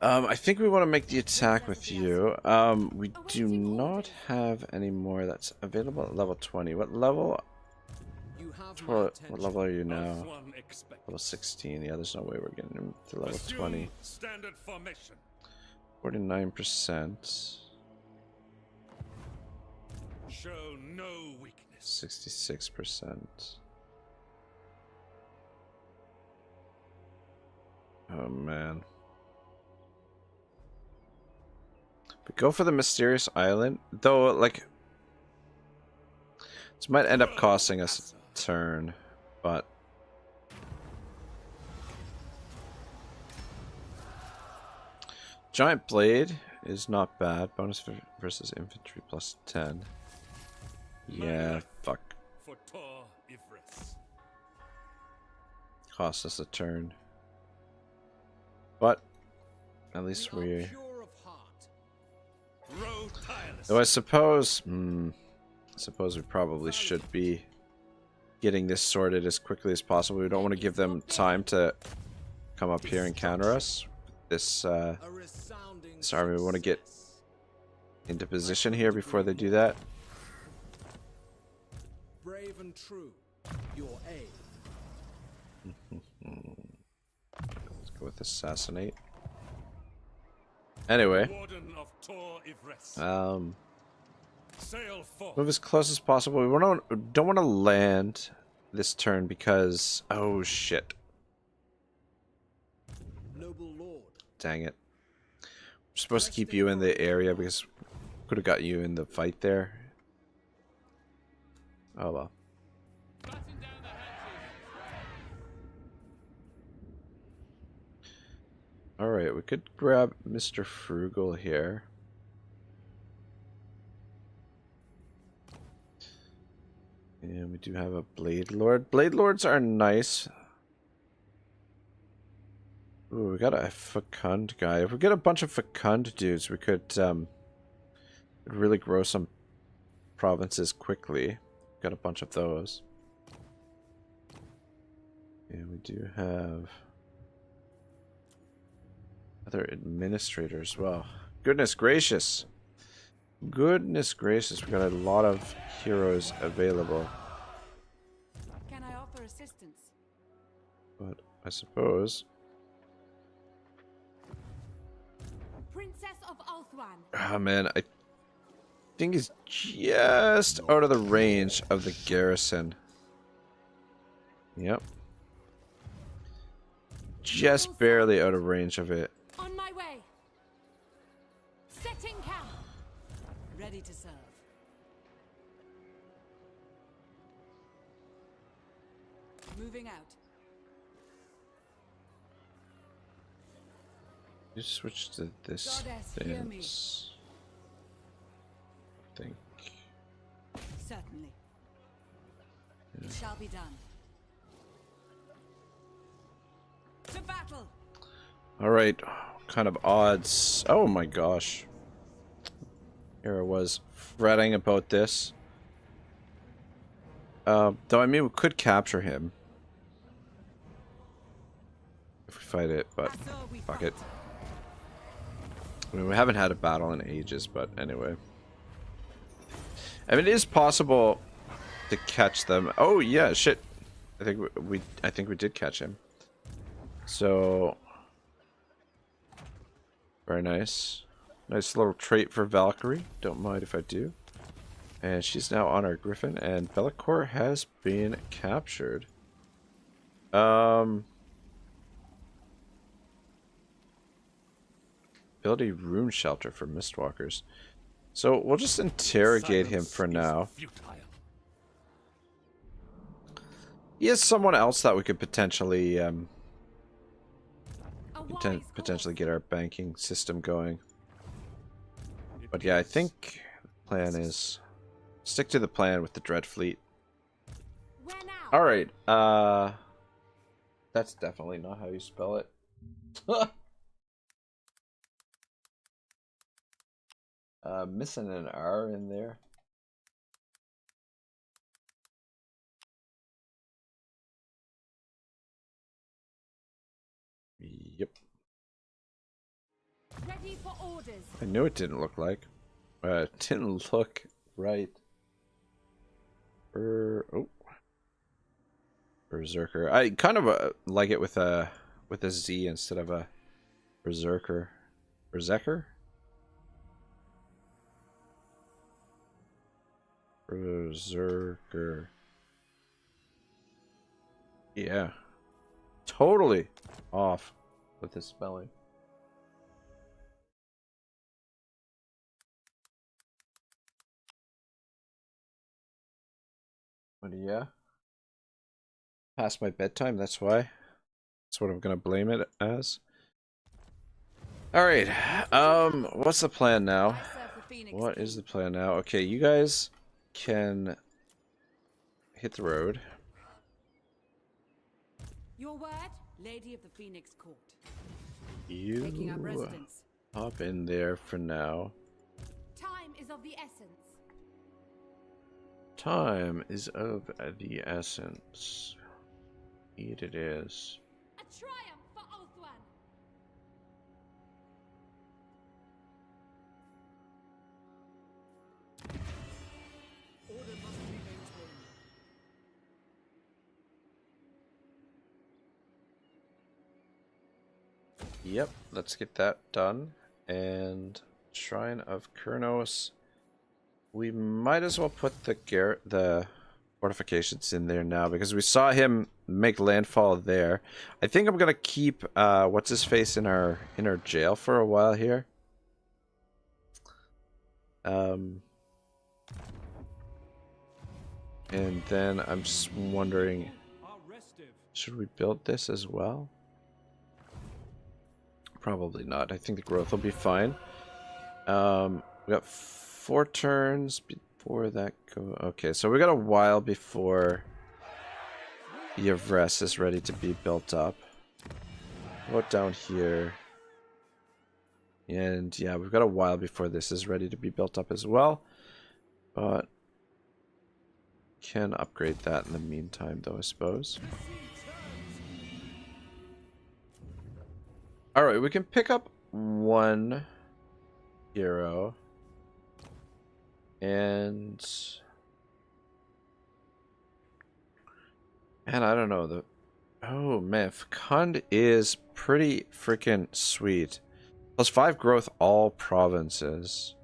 I think we want to make the attack with you. We do not have any more that's available at level 20. What level? What level are you now? Level 16. Yeah, there's no way we're getting him to level 20. Standard formation. 49%. Show no weakness. 66%. Oh man. But go for the mysterious island, though. Like, this might end up costing us a turn, but giant blade is not bad. Bonus versus infantry plus 10. Yeah, fuck. For Tor Yvresse. Cost us a turn, but at least we. Though I suppose, suppose we probably should be getting this sorted as quickly as possible. We don't want to give them time to come up here and counter us. This army, we want to get into position here before they do that. Brave and true, your aim. Let's go with assassinate. Anyway, move as close as possible. We don't want to land this turn because oh shit! Noble Lord. Dang it! We're supposed to keep you in the area because we could have got you in the fight there. Oh well. Alright, we could grab Mr. Frugal here. And we do have a Blade Lord. Blade Lords are nice. Ooh, we got a Fecund guy. If we get a bunch of Fecund dudes, we could really grow some provinces quickly. Got a bunch of those. And we do have other administrator as well. Goodness gracious. Goodness gracious, we got a lot of heroes available. Can I offer assistance? But I suppose. Princess of Eltharion. Ah man, I think he's just out of the range of the garrison. Yep. Just barely out of range of it. On my way. Setting camp. Ready to serve. Moving out. You switch to this Goddess, hear me. fence. I think. Certainly. It shall be done. To battle. Alright, kind of odds. Oh my gosh. Here I was fretting about this. Though I mean we could capture him if we fight it, but fuck it. I mean we haven't had a battle in ages, but anyway. I mean it is possible to catch them. Oh yeah, shit. I think we did catch him. So very nice. Nice little trait for Valkyrie. Don't mind if I do. And she's now on our Griffin, and Bellicor has been captured. Build a rune shelter for Mistwalkers. So we'll just interrogate him for now. He is someone else that we could potentially potentially get our banking system going. But yeah, I think the plan is stick to the plan with the Dread Fleet. Where now? All right. That's definitely not how you spell it. Missing an R in there. Yep. Ready for orders. I knew it didn't look like. It didn't look right. Oh. Berserker. I kind of like it with a Z instead of a berserker. Berserker? Berserker. Yeah. Totally off with the spelling. But yeah. Past my bedtime, that's why. That's what I'm gonna blame it as. Alright. What's the plan now? What is the plan now? Okay, you guys can hit the road. Your word, Lady of the Phoenix Court. You Taking up residence. hop in there for now. Time is of the essence. Time is of the essence. Indeed it is. A triumph for Ulthuan. Order must be maintained. Yep, let's get that done. And Shrine of Kurnos. We might as well put the fortifications in there now because we saw him make landfall there. I think I'm gonna keep what's his face in our jail for a while here. And then I'm just wondering, should we build this as well? Probably not. I think the growth will be fine. We got 4 turns before that go. Okay, so we got a while before Yvresse is ready to be built up. Go down here. And yeah, we've got a while before this is ready to be built up as well. But can upgrade that in the meantime though, I suppose. Alright, we can pick up 1 hero. And I don't know, oh man, Fecund is pretty freaking sweet. +5 growth all provinces.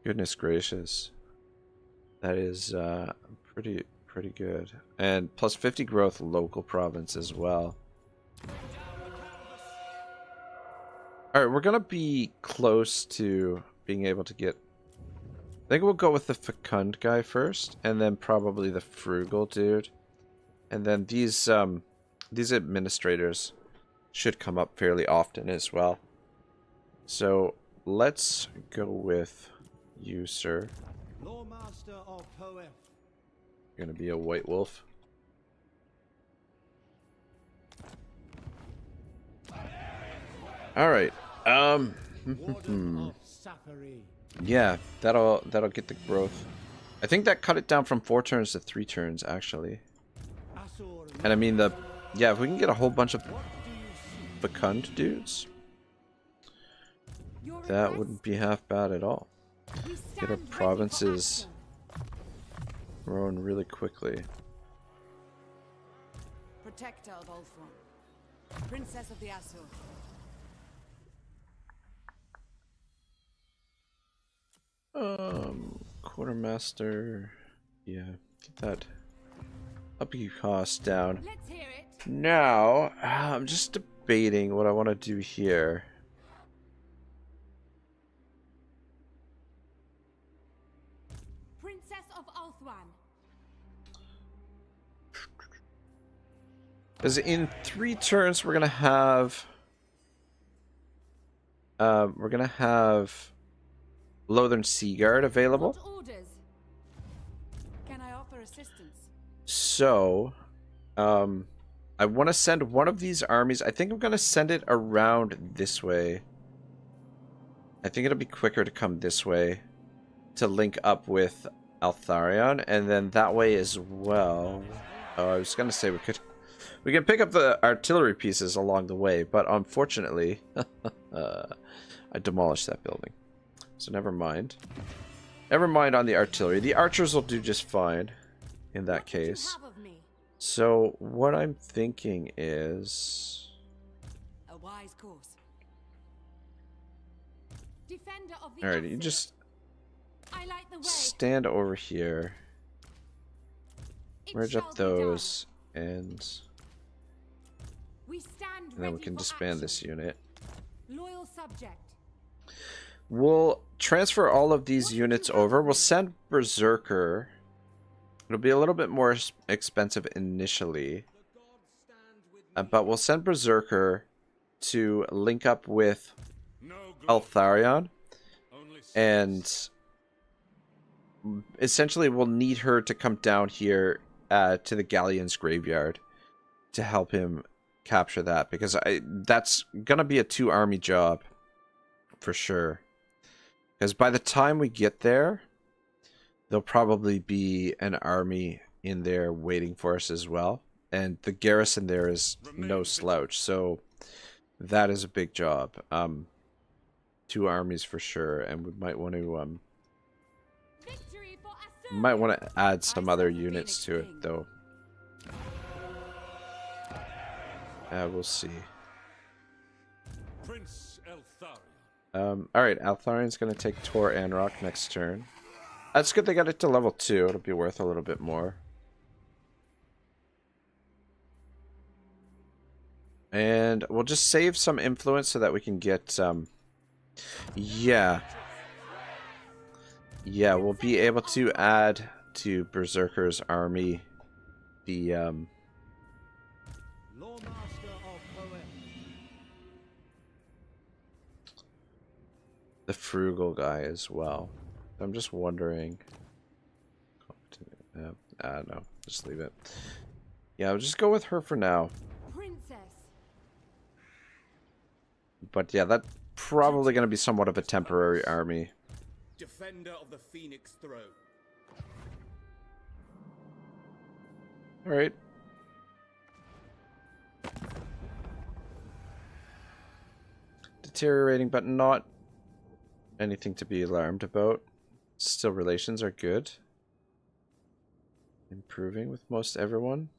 Goodness gracious. That is pretty good. And +50 growth local province as well. Alright, we're gonna be close to being able to get... I think we'll go with the Fecund guy first, and then probably the Frugal dude. And then these administrators should come up fairly often as well. So, let's go with you, sir. Lawmaster of Poef. You're gonna be a white wolf. Alright. Yeah, that'll get the growth. I think that cut it down from 4 turns to 3 turns actually. And I mean yeah, if we can get a whole bunch of Fecund dudes, that wouldn't be half bad at all. Get our provinces growing really quickly. Protector of Ulthuan, Princess of the Asur. Quartermaster. Yeah, get that upkeep cost down. Let's hear it. Now, I'm just debating what I want to do here. Princess of Ulthuan. Because in 3 turns we're gonna have Lothern Seaguard available. can I offer assistance? So, I want to send one of these armies. I think I'm going to send it around this way. I think it'll be quicker to come this way to link up with Eltharion, and then that way as well. Oh, I was going to say we can pick up the artillery pieces along the way, but unfortunately, I demolished that building. So never mind. Never mind on the artillery. The archers will do just fine in that case. So what I'm thinking is a wise course. Defender of the alright, you just I like the way. stand over here. Merge up those and then we can disband this unit. Loyal subject. We'll transfer all of these units over. We'll send Berserker. It'll be a little bit more expensive initially. But we'll send Berserker to link up with Eltharion. And essentially we'll need her to come down here to the Galleon's graveyard to help him capture that. Because that's going to be a 2-army job for sure. Because by the time we get there, there'll probably be an army in there waiting for us as well. And the garrison there is no slouch. So that is a big job. 2 armies for sure. And we might want to add some other units to it though. We'll see. Prince Eltharion. Alright, Altharion's going to take Tor Anrock next turn. That's good they got it to level 2. It'll be worth a little bit more. And we'll just save some influence so that we can get... Yeah, we'll be able to add to Berserker's army the... the frugal guy as well. I'm just wondering. No, just leave it. Yeah, I'll just go with her for now. Princess. But yeah, that's probably going to be somewhat of a temporary army. Defender of the Phoenix Throne. All right. Deteriorating, but not anything to be alarmed about. Still, relations are good. Improving with most everyone.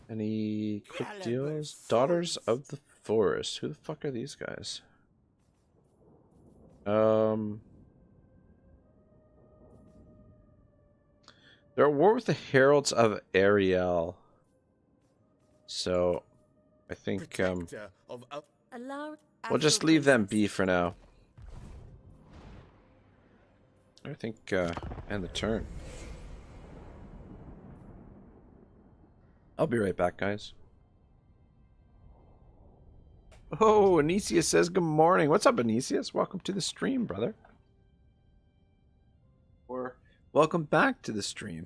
Any quick deals? Daughters of the Forest. Who the fuck are these guys? They're at war with the Heralds of Ariel. So, I think we'll just leave them be for now. I think end the turn. I'll be right back, guys. Oh, Anicius says good morning. What's up, Anicius? Welcome to the stream, brother. Or welcome back to the stream.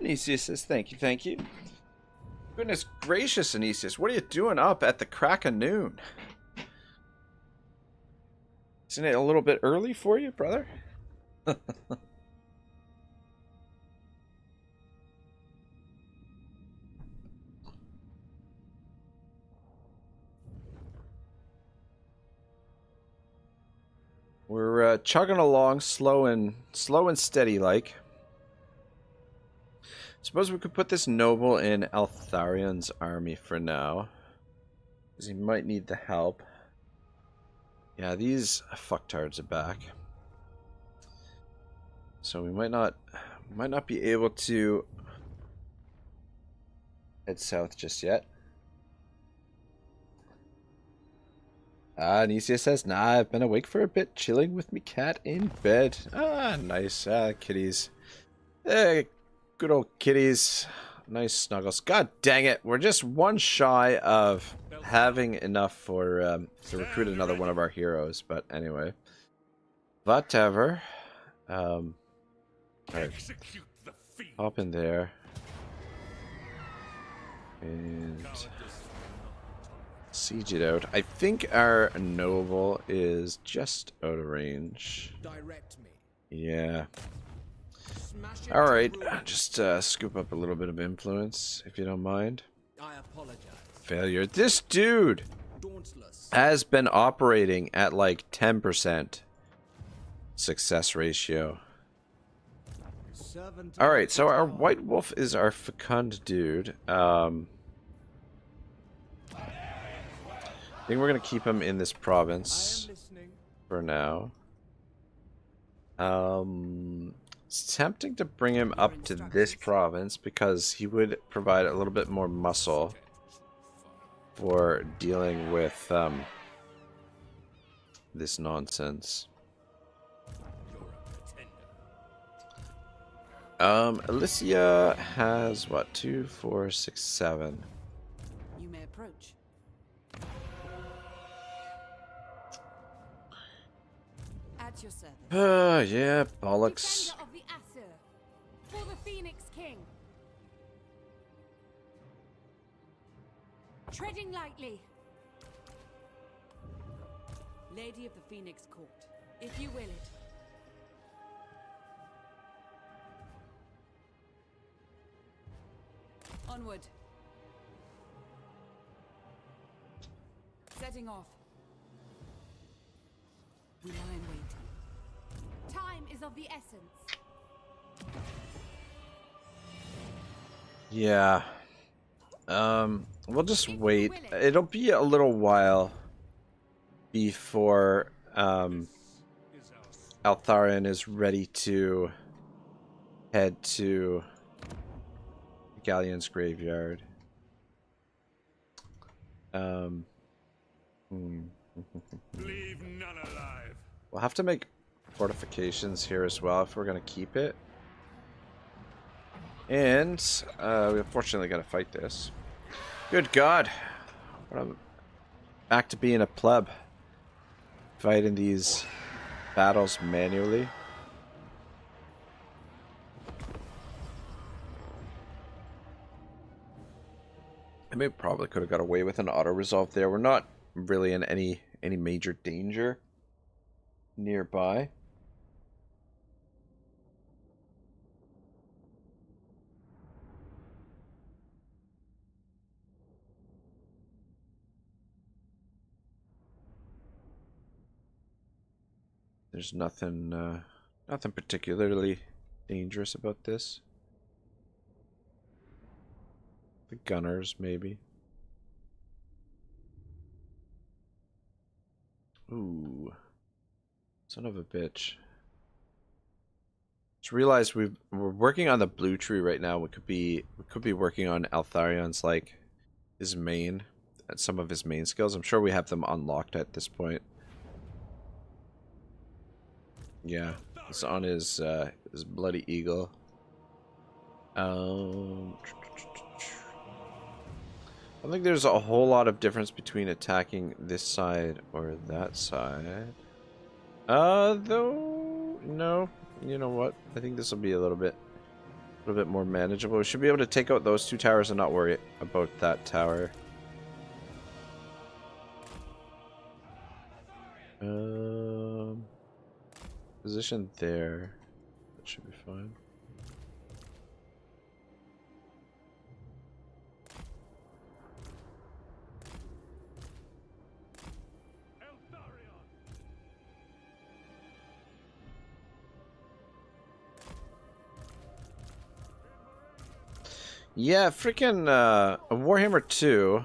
Anicius says thank you, thank you. Goodness gracious, Anisius, what are you doing up at the crack of noon? Isn't it a little bit early for you, brother? We're chugging along, slow and steady, like. Suppose we could put this noble in Eltharion's army for now, because he might need the help. Yeah, these fucktards are back, so we might not be able to head south just yet. Nisia says, nah, I've been awake for a bit, chilling with me cat in bed. Ah, nice. Kitties. Good old kitties. Nice snuggles. God dang it, we're just one shy of having enough for to recruit another one of our heroes, but anyway. Whatever. Alright. Hop in there. And siege it out. I think our noble is just out of range. Direct me. Yeah. Alright, just scoop up a little bit of influence, if you don't mind. I apologize. Failure. This dude has been operating at like 10% success ratio. Alright, so our white wolf is our fecund dude. I think we're going to keep him in this province for now. It's tempting to bring him up to this province because he would provide a little bit more muscle for dealing with this nonsense. Alicia has what? 2, 4, 6, 7. You may approach. At your service. Yeah, bollocks. Defender of the Aesir, for the Phoenix King. Treading lightly. Lady of the Phoenix Court, if you will it. Onward. Setting off. We lie in waiting. Time is of the essence. Yeah. We'll just wait. It'll be a little while before Eltharion is ready to head to Galleon's graveyard. Leave none alive. We'll have to make fortifications here as well if we're going to keep it. And we unfortunately got to fight this. Good God. I'm back to being a pleb. Fighting these battles manually. I may probably could have got away with an auto resolve there. We're not really in any major danger nearby. There's nothing particularly dangerous about this. The gunners, maybe. Ooh. Son of a bitch. Just realized we're working on the blue tree right now. We could be working on Eltharion's, like, his main, some of his main skills. I'm sure we have them unlocked at this point. Yeah, it's on his bloody eagle. I don't think there's a whole lot of difference between attacking this side or that side. Though, no. You know what? I think this will be a little bit little bit more manageable. We should be able to take out those two towers and not worry about that tower. Position there. That should be fine. Eltharion! Yeah, freaking Warhammer 2.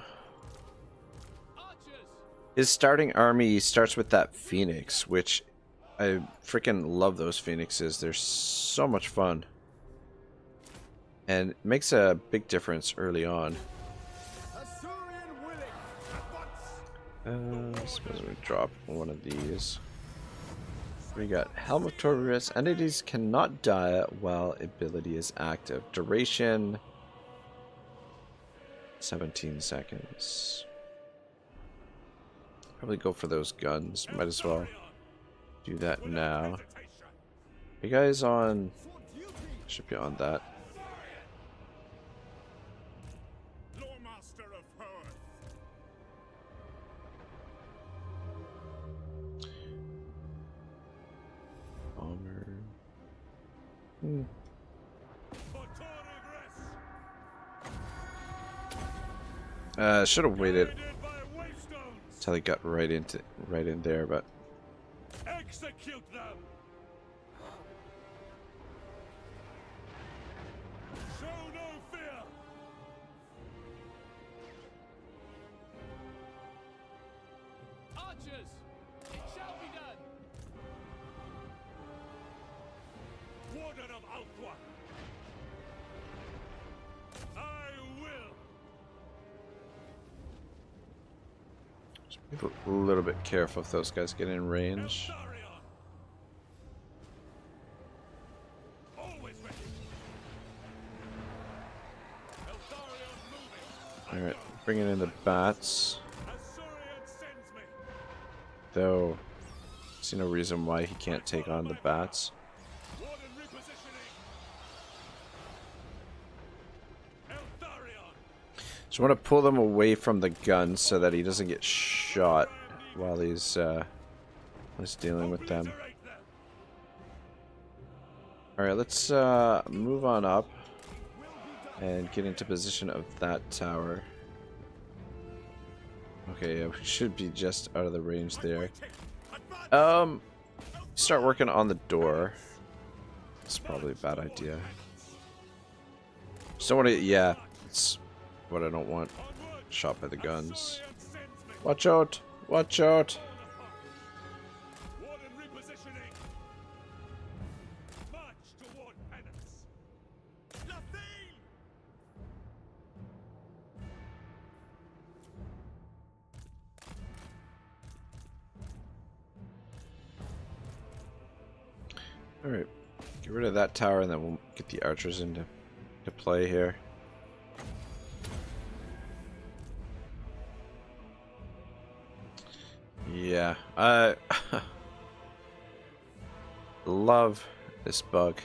His starting army starts with that Phoenix, which I freaking love those Phoenixes. They're so much fun. And it makes a big difference early on. I suppose we drop one of these. We got Helm of Yvresse. Entities cannot die while ability is active. Duration 17 seconds. Probably go for those guns. Might as well do that now. You guys on? Should be on that. Lawmaster of Earth. Bomber. Should have waited until he got right in there, but Execute them! Show no fear! Archers! It shall be done! Warden of Althwa! I will! just be a little bit careful if those guys get in range. Eltharion! Always ready! Eltharion moving! Alright, bringing in the bats. Azurion sends me! Though, I see no reason why he can't take on the bats. Warden repositioning! Eltharion! Just want to pull them away from the guns so that he doesn't get shot while he's dealing with them. Obliterate them! Alright, let's move on up and get into position of that tower. Okay, yeah, we should be just out of the range there. Start working on the door. It's probably a bad idea. Just don't want to, yeah, it's what I don't want. Shot by the guns. Watch out! Watch out! Warden repositioning! March toward penance! Lathine! Alright, get rid of that tower and then we'll get the archers into play here. Yeah, I love this bug.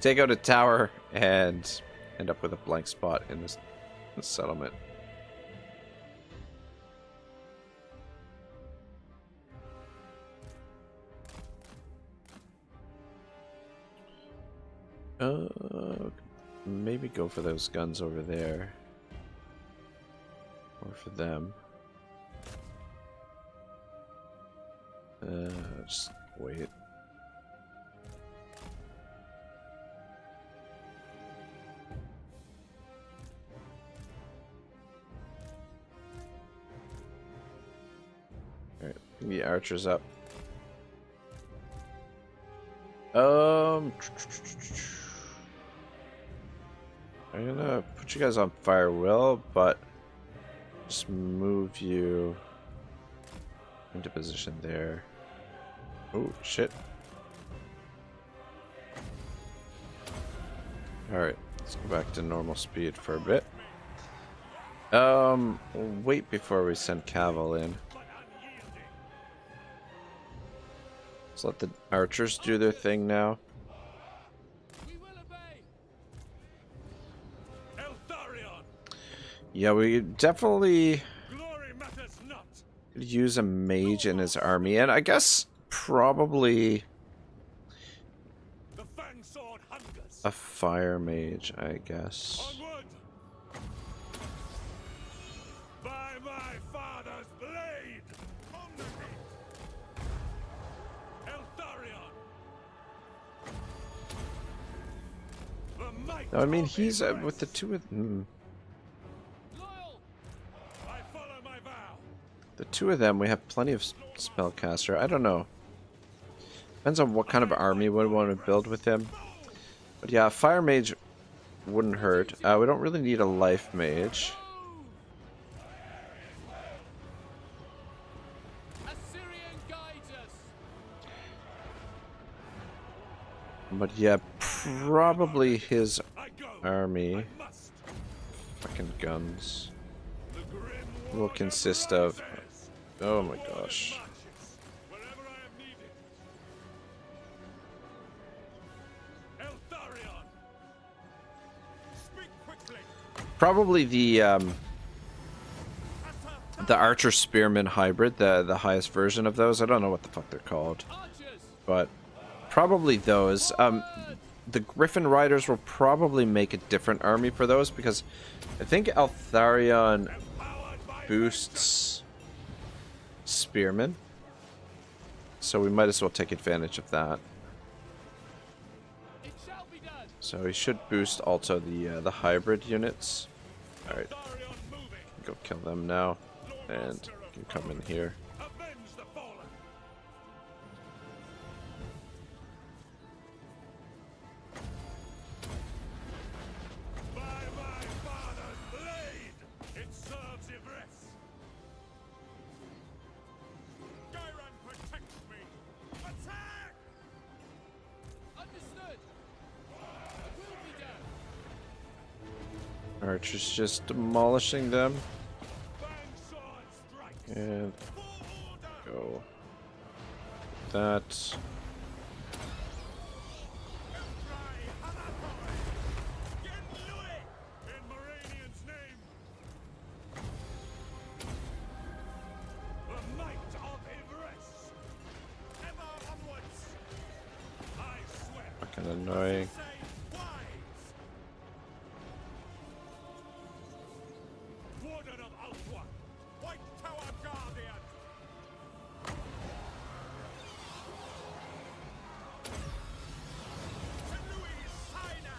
Take out a tower and end up with a blank spot in this settlement. Maybe go for those guns over there. Or for them. Just wait. Alright, bring the archers up. I'm gonna put you guys on fire, Will, but just move you into position there. Oh, shit. Alright, let's go back to normal speed for a bit. We'll wait before we send Caval in. Let's let the archers do their thing now. We will obey! Yeah, we definitely Glory matters not. could use a mage in his army, and I guess probably The fang sword hungers. a fire mage, I guess. Onward! By my father's blade! Eltharion! The might No, I mean, of he's Yvresse. with the two of them. I follow my vow. The two of them, we have plenty of spellcaster. I don't know. Depends on what kind of army we want to build with him. But yeah, fire mage wouldn't hurt. We don't really need a life mage. Assyrian guides us. But yeah, probably his I go. army, I must. fucking guns, The grim will warrior consist of... rises. Oh my Warrior gosh. marches wherever I am needed. Eltharion! Speak quickly. Probably the archer spearman hybrid, the highest version of those. I don't know what the fuck they're called, Archers. but probably those. The Griffin Riders will probably make a different army for those, because I think Eltharion boosts spearmen, so we might as well take advantage of that. It shall be done. So he should boost also the hybrid units. All right, Eltharion moving. go kill them now, and you can come in here. Avenge the fallen. By my father's blade, it serves Yvresse. Gyron protects me. Attack! Understood. It will be done. Archers just demolishing them, Fang sword strikes. and For order. go that. In Moranian's name. The might of Yvresse. Ever onwards. I swear. Fucking annoying. Say wise. Warden of Altwa. White Tower Guardian. To Louis Sina.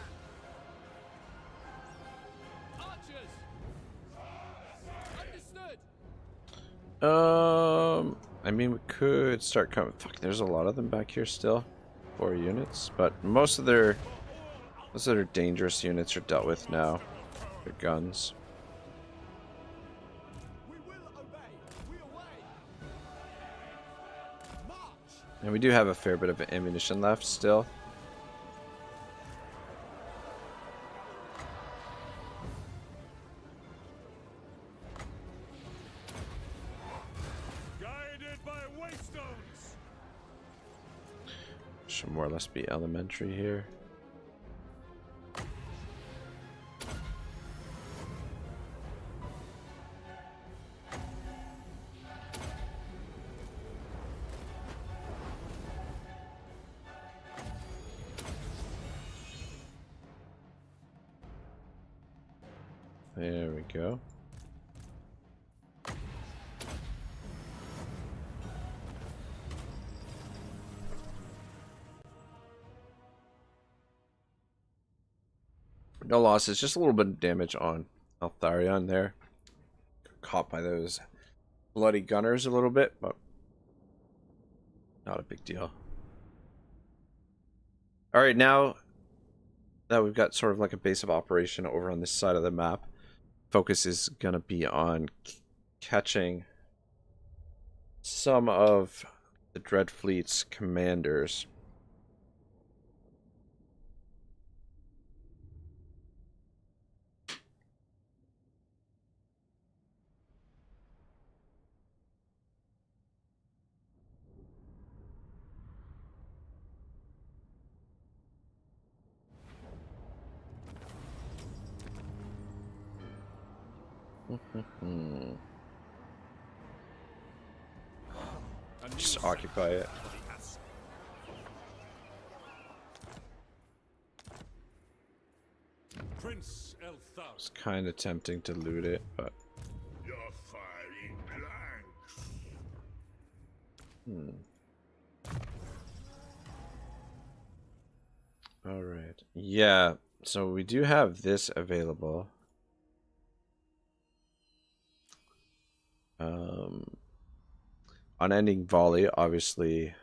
Archers. Understood. I mean, we could start coming. Fuck, there's a lot of them back here still. 4 units, but most of their dangerous units are dealt with now. Their guns. We will obey. We away. March. And we do have a fair bit of ammunition left still. Guided by waystones. Should more or less be elementary here. There we go. No losses, just a little bit of damage on Eltharion there. Caught by those bloody gunners a little bit, but not a big deal. Alright, now that we've got sort of like a base of operation over on this side of the map, focus is going to be on catching some of the Dread Fleet's commanders. Just occupy it. Prince Eltharion. It's kind of tempting to loot it, but You're firing blanks. all right. Yeah, so we do have this available. Unending Volley, obviously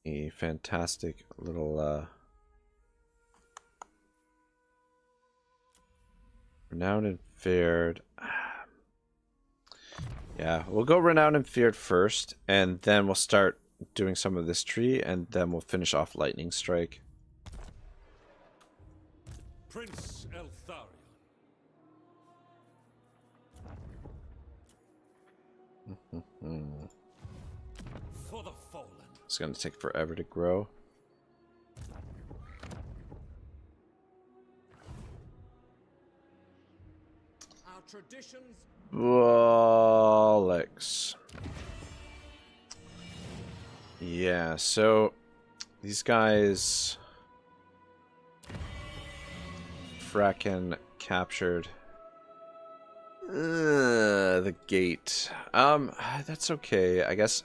a fantastic little Renowned and Feared. Yeah, we'll go Renowned and Feared first, and then we'll start doing some of this tree, and then we'll finish off Lightning Strike. Prince Eltharion. For the fallen. It's going to take forever to grow. Our traditions. Bollocks. Yeah, so these guys frackin' captured the gate. That's okay, I guess.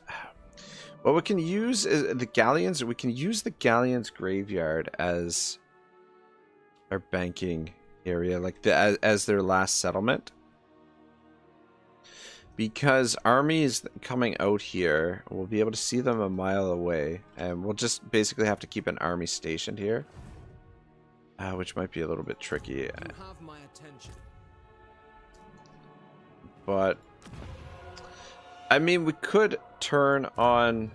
What we can use is the galleons. We can use the galleons graveyard as our banking area, like as their last settlement. Because armies coming out here, we'll be able to see them a mile away, and we'll just basically have to keep an army stationed here, which might be a little bit tricky. You have my attention. But I mean, we could turn on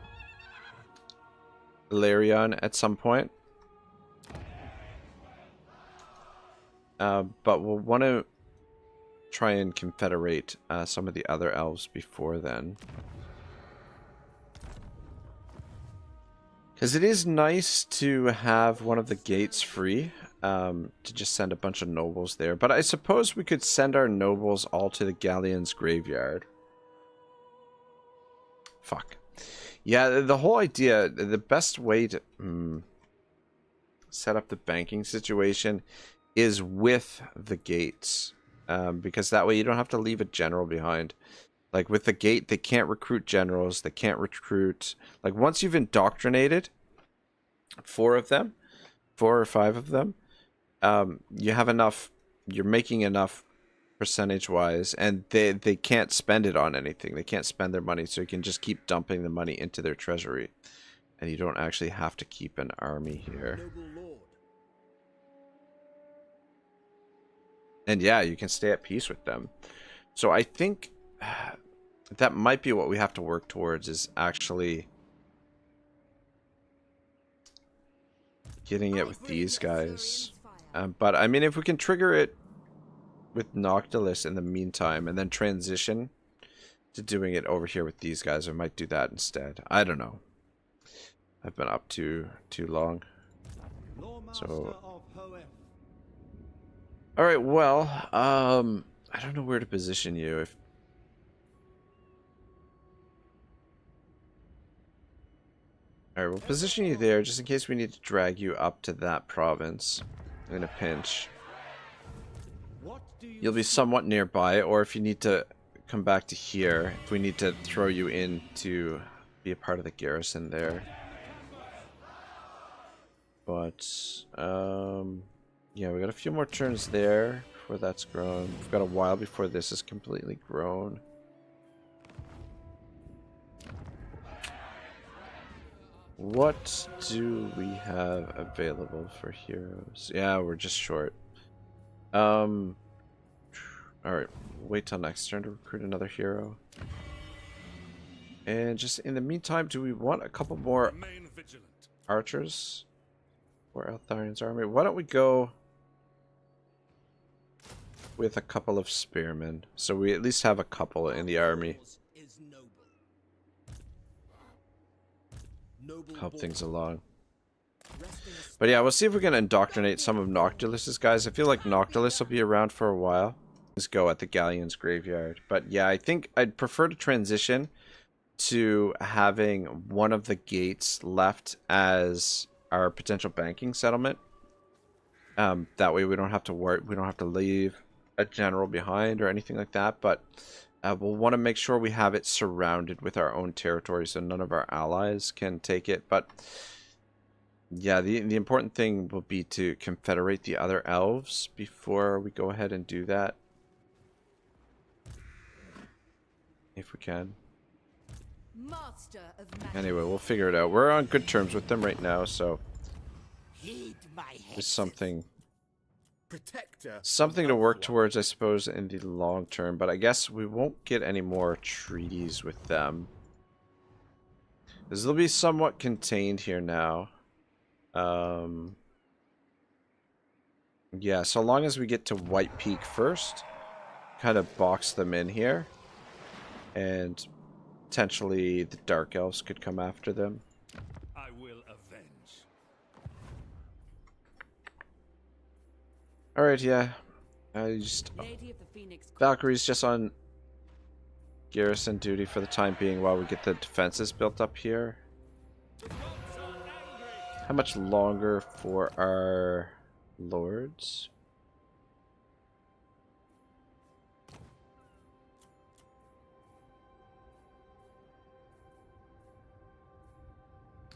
Eltharion at some point, but we'll want to try and confederate some of the other elves before then, because it is nice to have one of the gates free, to just send a bunch of nobles there. But I suppose we could send our nobles all to the Galleon's graveyard. Fuck. Yeah, the whole idea, the best way to set up the banking situation is with the gates. Because that way you don't have to leave a general behind. Like with the gate, they can't recruit generals. They can't recruit... Like once you've indoctrinated 4 or 5 of them, you have enough... You're making enough percentage-wise, and they can't spend it on anything. They can't spend their money, so you can just keep dumping the money into their treasury. And you don't actually have to keep an army here. And yeah, you can stay at peace with them. So I think that might be what we have to work towards, is actually getting it with these guys. But I mean, if we can trigger it with Noctilus in the meantime, and then transition to doing it over here with these guys, I might do that instead. I don't know. I've been up too long. So... Alright, well, I don't know where to position you. Alright, we'll position you there just in case we need to drag you up to that province in a pinch. You'll be somewhat nearby, or if you need to come back to here, if we need to throw you in to be a part of the garrison there. But, yeah, we got a few more turns there before that's grown. We've got a while before this is completely grown. What do we have available for heroes? Yeah, we're just short. Alright, wait till next turn to recruit another hero. And just in the meantime, do we want a couple more archers for Eltharion's army? Why don't we go with a couple of spearmen, so we at least have a couple in the army. Help things along. But yeah, we'll see if we can indoctrinate some of Noctilus's guys. I feel like Noctilus will be around for a while. things go at the Galleon's graveyard. But yeah, I think I'd prefer to transition to having one of the gates left as our potential banking settlement. That way we don't have to worry, we don't have to leave a general behind or anything like that, but we'll want to make sure we have it surrounded with our own territory so none of our allies can take it. But yeah, the important thing will be to confederate the other elves before we go ahead and do that. If we can. Master of magic. Anyway, we'll figure it out. We're on good terms with them right now, so there's something to work towards, I suppose, in the long term. But I guess we won't get any more treaties with them, because they'll be somewhat contained here now. Yeah, so long as we get to White Peak first, kind of box them in here, and potentially the Dark Elves could come after them. I will avenge. Alright, yeah. Valkyrie's just on garrison duty for the time being while we get the defenses built up here. How much longer for our lords?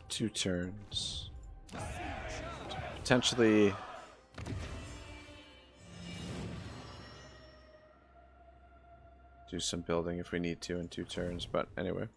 Two turns. Potentially do some building if we need to in 2 turns, but anyway.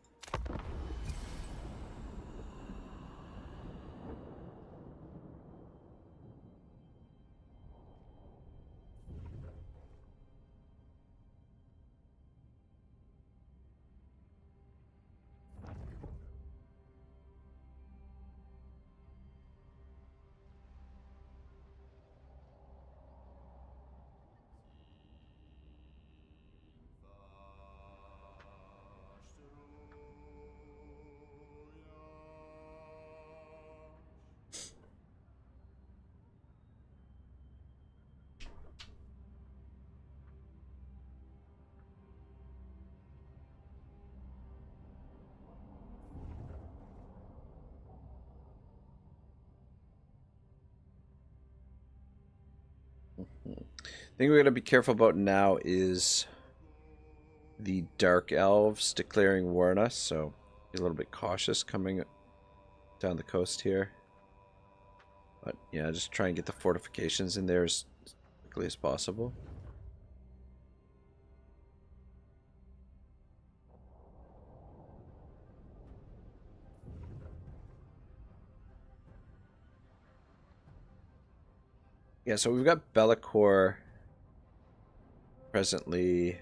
The thing we're going to be careful about now is the Dark Elves declaring war on us, so be a little bit cautious coming down the coast here. But yeah, just try and get the fortifications in there as quickly as possible. Yeah, so we've got Be'lakor presently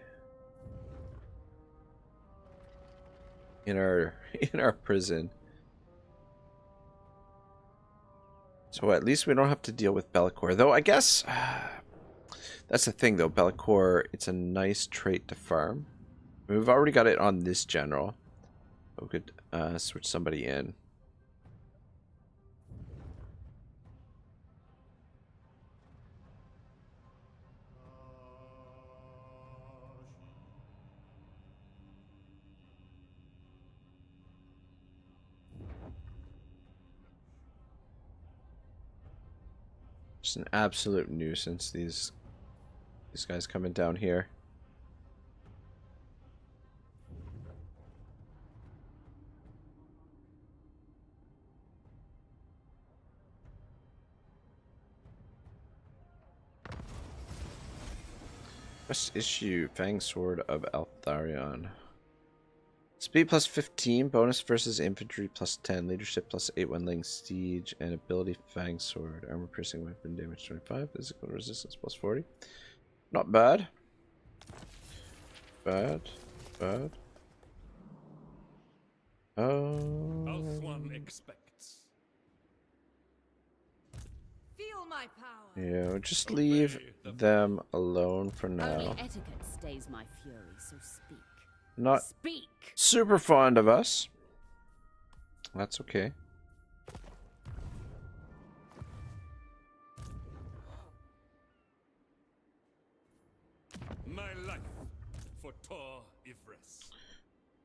in our prison. So at least we don't have to deal with Be'lakor. Though I guess that's the thing though, Be'lakor, it's a nice trait to farm. We've already got it on this general. We could switch somebody in. Just an absolute nuisance, these guys coming down here. Let's issue Fang Sword of Eltharion. Speed plus 15, bonus versus infantry plus 10, leadership plus 8 when laying siege, and ability Fang Sword, armor piercing weapon damage 25, physical resistance plus 40. Not bad. Bad. One expects. Feel my power. Yeah, just leave them alone for now. Only etiquette stays my fury, so speak. Not Speak. super fond of us. That's okay.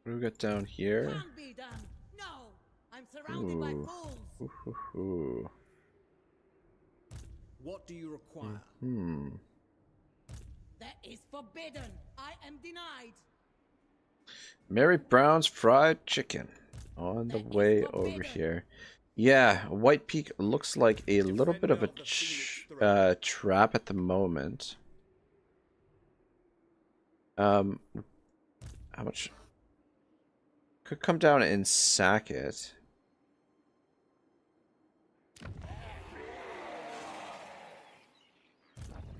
What do we got down here? Can't be done. No, I'm surrounded by fools. Ooh. What do you require? That is forbidden. I am denied. Mary Brown's fried chicken on the way over here. Yeah, White Peak looks like a little bit of a trap at the moment. How much? Could come down and sack it.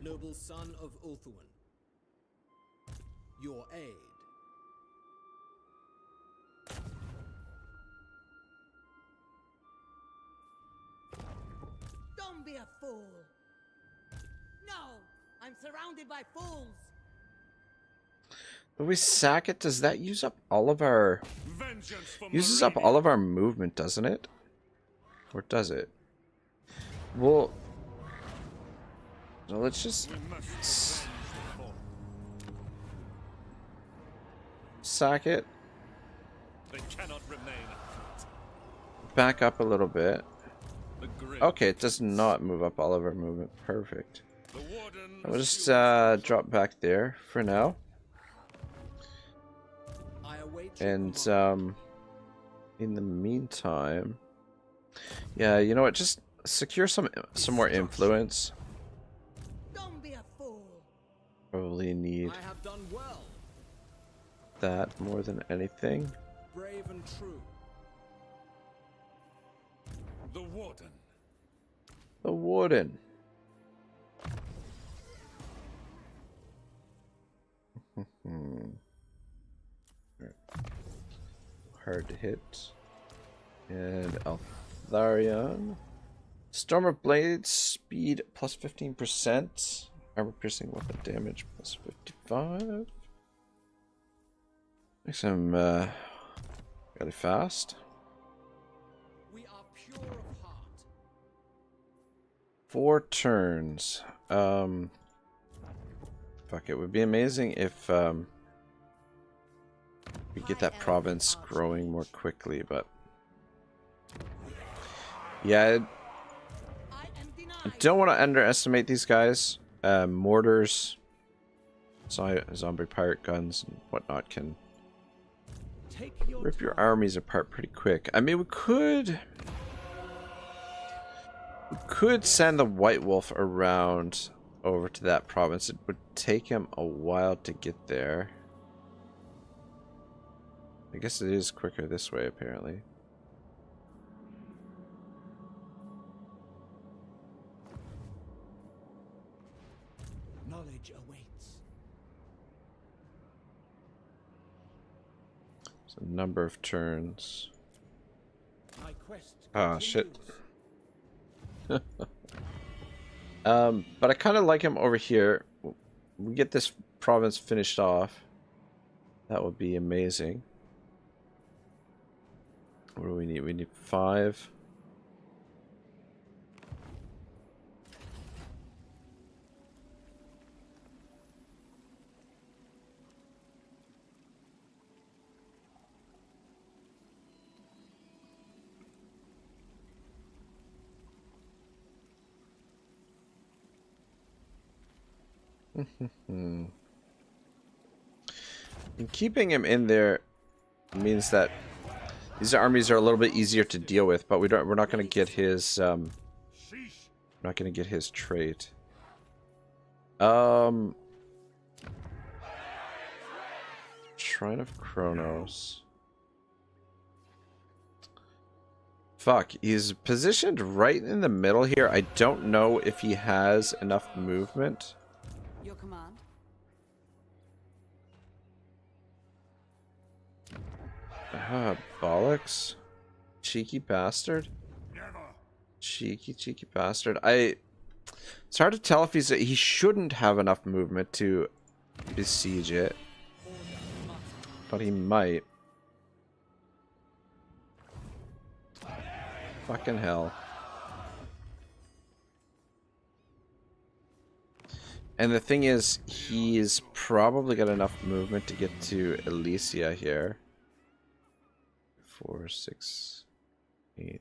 Noble son of Eltharion, your aid. Don't be a fool. No, I'm surrounded by fools. When we sack it, does that use up all of our... Uses up all of our movement, doesn't it? Or does it? Well... So let's just... Sack it. They cannot remain. Back up a little bit. Okay, it does not move up all of our movement. Perfect. We'll just drop back there for now. And in the meantime, yeah, you know what? Just secure some more influence. Don't be a fool. Probably need I have done well. that more than anything. Brave and true. The Warden. The Warden. Hard to hit. And Eltharion. Storm of Blades, speed plus 15%. Armor piercing weapon damage plus 55. Makes him really fast. We are pure of heart. 4 turns. Fuck, it would be amazing if we get that province growing more quickly, but yeah, I don't want to underestimate these guys. Mortars, zombie pirate guns, and whatnot can rip your armies apart pretty quick. I mean, we could send the White Wolf around over to that province. It would take him a while to get there. I guess it is quicker this way, apparently. Knowledge awaits. It's a number of turns. My quest Ah, shit. But I kind of like him over here. We get this province finished off. That would be amazing. What do we need? We need 5. And keeping him in there means that these armies are a little bit easier to deal with, but we're not going to get his not going to get his trait. Shrine of Kronos. Fuck, he's positioned right in the middle here. I don't know if he has enough movement. Your command. Bollocks. Cheeky bastard. Cheeky bastard. It's hard to tell if he shouldn't have enough movement to besiege it. But he might. Fucking hell. And the thing is, he's probably got enough movement to get to Elysia here. 4, 6, 8.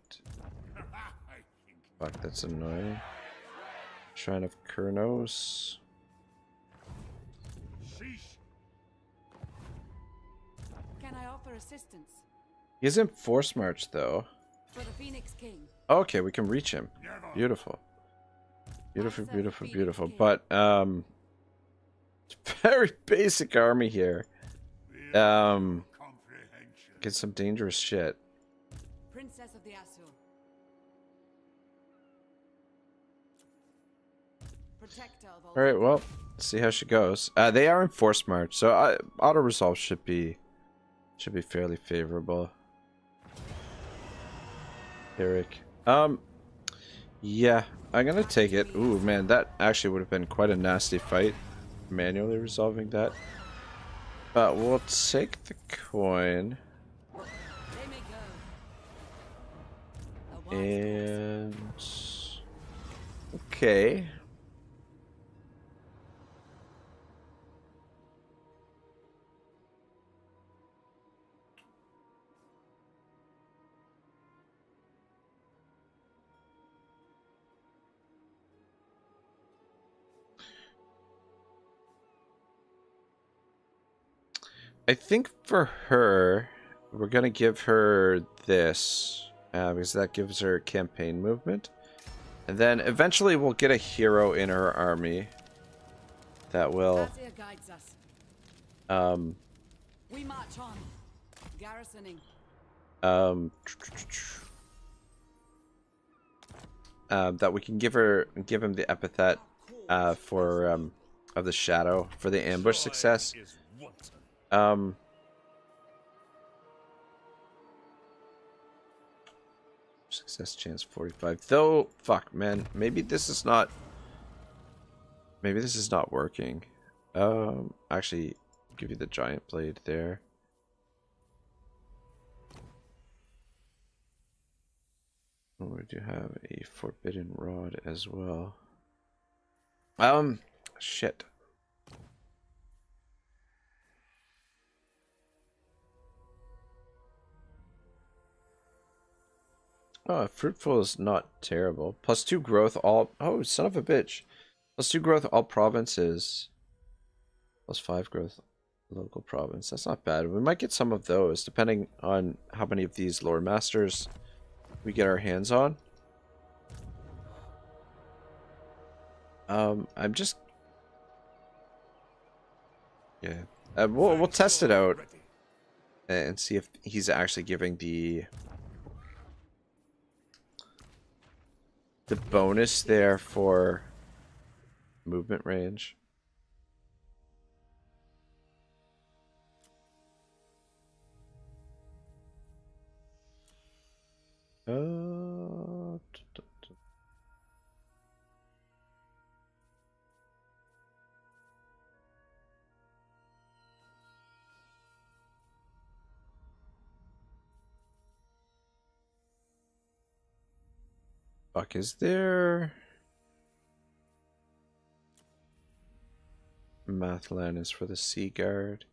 Fuck, that's annoying. Shrine of Kurnos. Can I offer assistance? He isn't Force March though. For the Phoenix King. Okay, we can reach him. Beautiful. Beautiful, beautiful, beautiful. But very basic army here. Get some dangerous shit. Princess of the Azul. Protector of all. All right, well, let's see how she goes. They are in Force March, so auto resolve should be fairly favorable. Eric. Yeah, I'm gonna take it. Ooh, man, that actually would have been quite a nasty fight, manually resolving that. But we'll take the coin. And okay. I think for her, we're gonna give her this because that gives her campaign movement, and then eventually we'll get a hero in her army that will. We march on, garrisoning. That we can give him the epithet for of the shadow for the ambush success. Success chance 45. Though, fuck, man. Maybe this is not working. Actually, give you the giant blade there. We do have a forbidden rod as well. Shit. Oh, fruitful is not terrible. +2 growth all. Oh, son of a bitch. +2 growth all provinces. +5 growth local province. That's not bad. We might get some of those depending on how many of these lore masters we get our hands on. I'm just. Yeah. We'll test it out and see if he's actually giving the bonus there for movement range. Fuck, is there... Mathland is for the Sea Guard.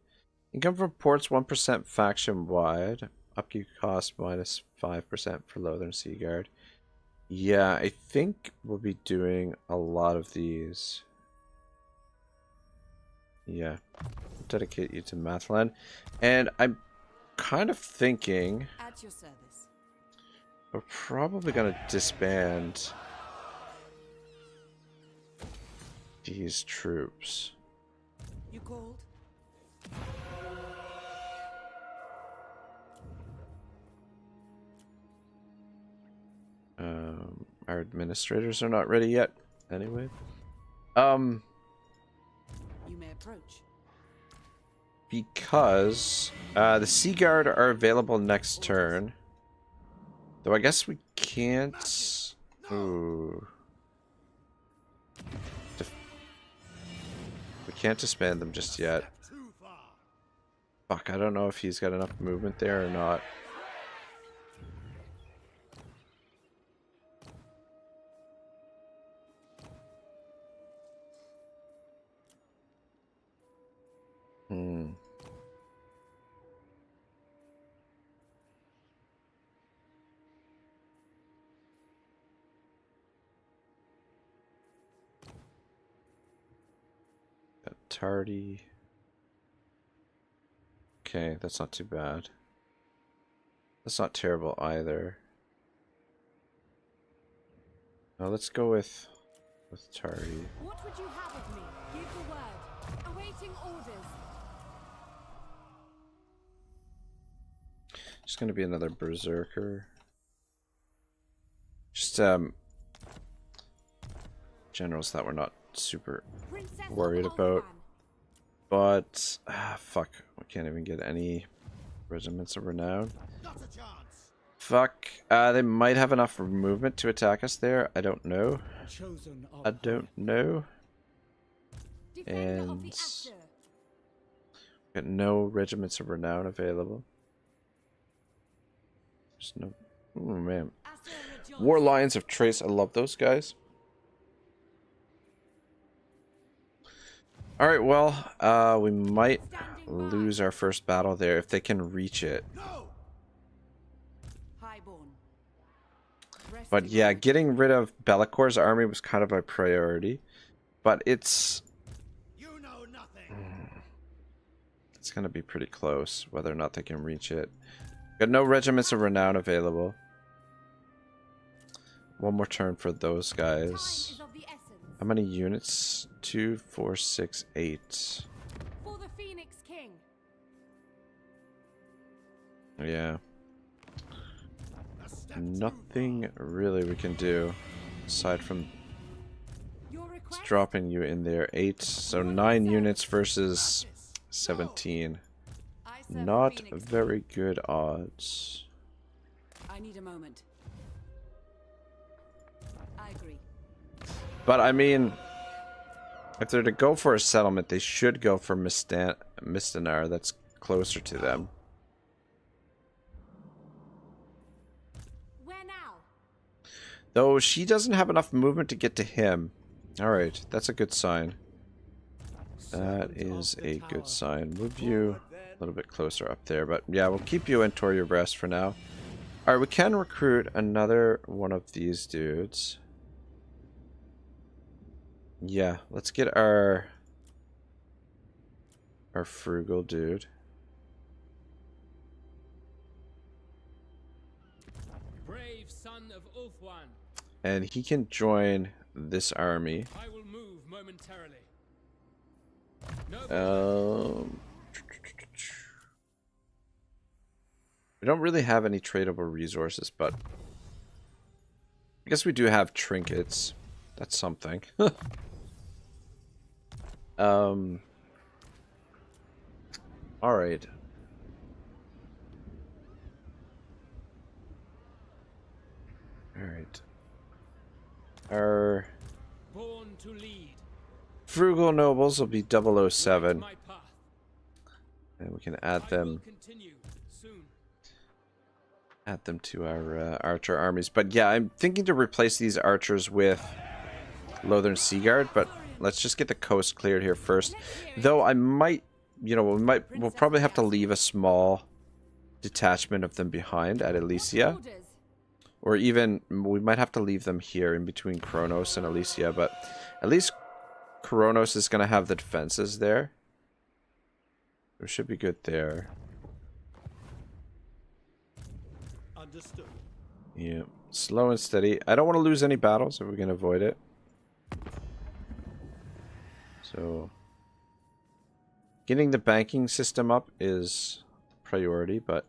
Income from ports 1% faction wide. Upkeep cost -5% for Lothern Sea Guard. Yeah, I think we'll be doing a lot of these. Yeah. I'll dedicate you to Mathland. And I'm kind of thinking At your service. we're probably gonna disband these troops. You called? Our administrators are not ready yet. Anyway. You may approach. Because the Sea Guard are available next turn. Though I guess we can't. Ooh. We can't disband them just yet. Fuck, I don't know if he's got enough movement there or not. Tardy. Okay, that's not too bad. That's not terrible either. Now let's go with Tardy. What would you have of me? Give the word. Awaiting orders. Just gonna be another berserker. Just generals that we're not super worried about. But fuck, we can't even get any regiments of renown. Fuck, they might have enough movement to attack us there. I don't know. I don't know. And got no regiments of renown available. There's no. Oh man, War Lions of Trace. I love those guys. All right, well, we might lose our first battle there if they can reach it. But yeah, getting rid of Bellacor's army was kind of my priority. But it's gonna be pretty close whether or not they can reach it. Got no regiments of renown available. One more turn for those guys. How many units? 2, 4, 6, 8. For the Phoenix King. Yeah. Nothing really we can do aside from dropping you in there. 8, so 9 units versus 17. Not very good odds. I need a moment. I agree. But I mean, if they're to go for a settlement, they should go for Mistanar. That's closer to them. Where now? Though she doesn't have enough movement to get to him. Alright, that's a good sign. That is a good sign. Move you a little bit closer up there. But yeah, we'll keep you in Yvresse for now. Alright, we can recruit another one of these dudes. Yeah, let's get our frugal dude. Brave son of Ulthuan. And he can join this army. I will move momentarily. We don't really have any tradable resources, but I guess we do have trinkets. That's something. All right. All right. Our Born to lead. frugal nobles will be 007. And we can add them. Add them to our archer armies. But yeah, I'm thinking to replace these archers with Lothern Seaguard, but let's just get the coast cleared here first. Though I might, you know, we'll probably have to leave a small detachment of them behind at Elysia. Or even, we might have to leave them here in between Kronos and Elysia, but at least Kronos is going to have the defenses there. We should be good there. Understood. Yeah, slow and steady. I don't want to lose any battles if we can avoid it. So, getting the banking system up is priority, but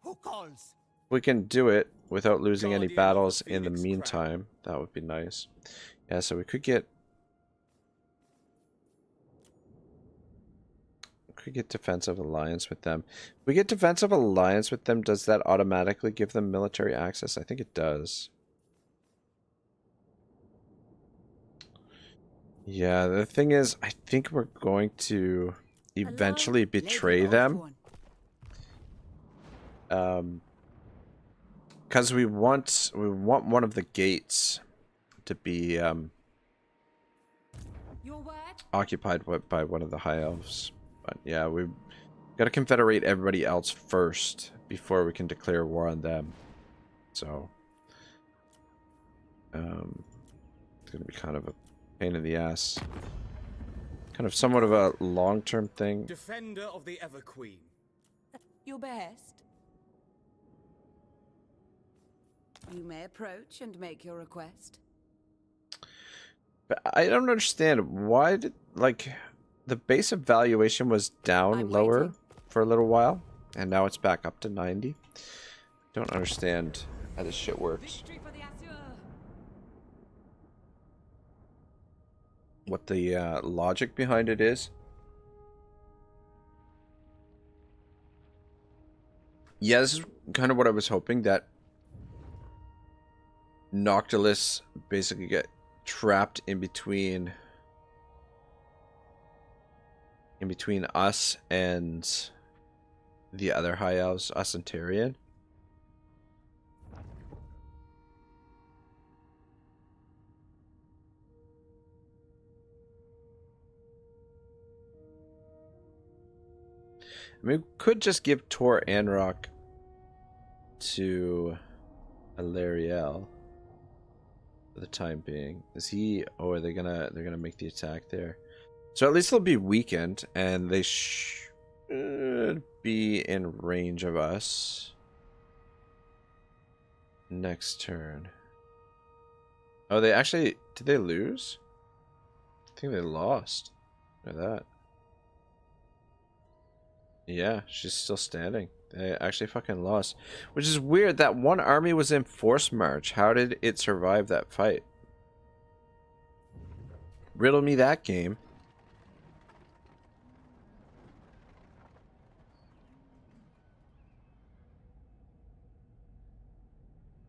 Who calls? we can do it without losing any battles in the meantime. That would be nice. Yeah, so we could get defensive alliance with them. If we get defensive alliance with them, does that automatically give them military access? I think it does. Yeah, the thing is, I think we're going to eventually betray them. Because we want one of the gates to be occupied by one of the high elves. But yeah, we've got to confederate everybody else first before we can declare war on them. So it's going to be kind of a pain in the ass. kind of somewhat of a long-term thing. Defender of the Ever Queen. Your best. You may approach and make your request. But I don't understand why did, like, the base evaluation was down lower for a little while, and now it's back up to 90. Don't understand how this shit works. What the logic behind it is. Yeah, this is kind of what I was hoping, that Noctilus basically get trapped in between us and the other high elves, us and Tyrion. I mean, we could just give Tor Anrock to Eltharion for the time being. Is he? Oh, are they gonna? They're gonna make the attack there. So at least they'll be weakened, and they should be in range of us next turn. Oh, they actually, did they lose? I think they lost. Look at that. Yeah, she's still standing. They actually fucking lost. Which is weird. That one army was in force march. How did it survive that fight? Riddle me that, game.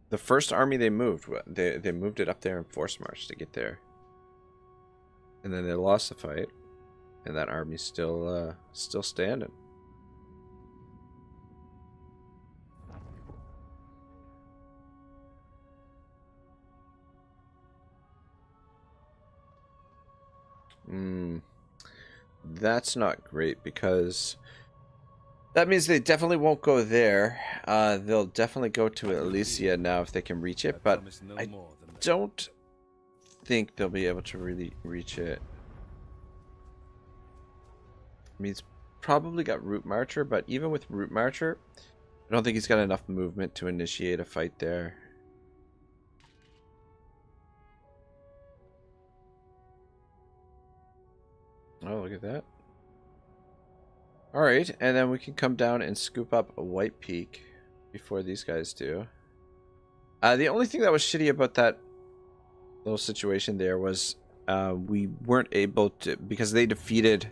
The first army they moved, they moved it up there in force march to get there. And then they lost the fight. And that army's still standing. That's not great, because that means they definitely won't go there. They'll definitely go to Elysia now if they can reach it, but I don't think they'll be able to really reach it. I mean, he's probably got Root Marcher, but even with Root Marcher, I don't think he's got enough movement to initiate a fight there. Oh, look at that. Alright, and then we can come down and scoop up a White Peak before these guys do. The only thing that was shitty about that little situation there was we weren't able to, because they defeated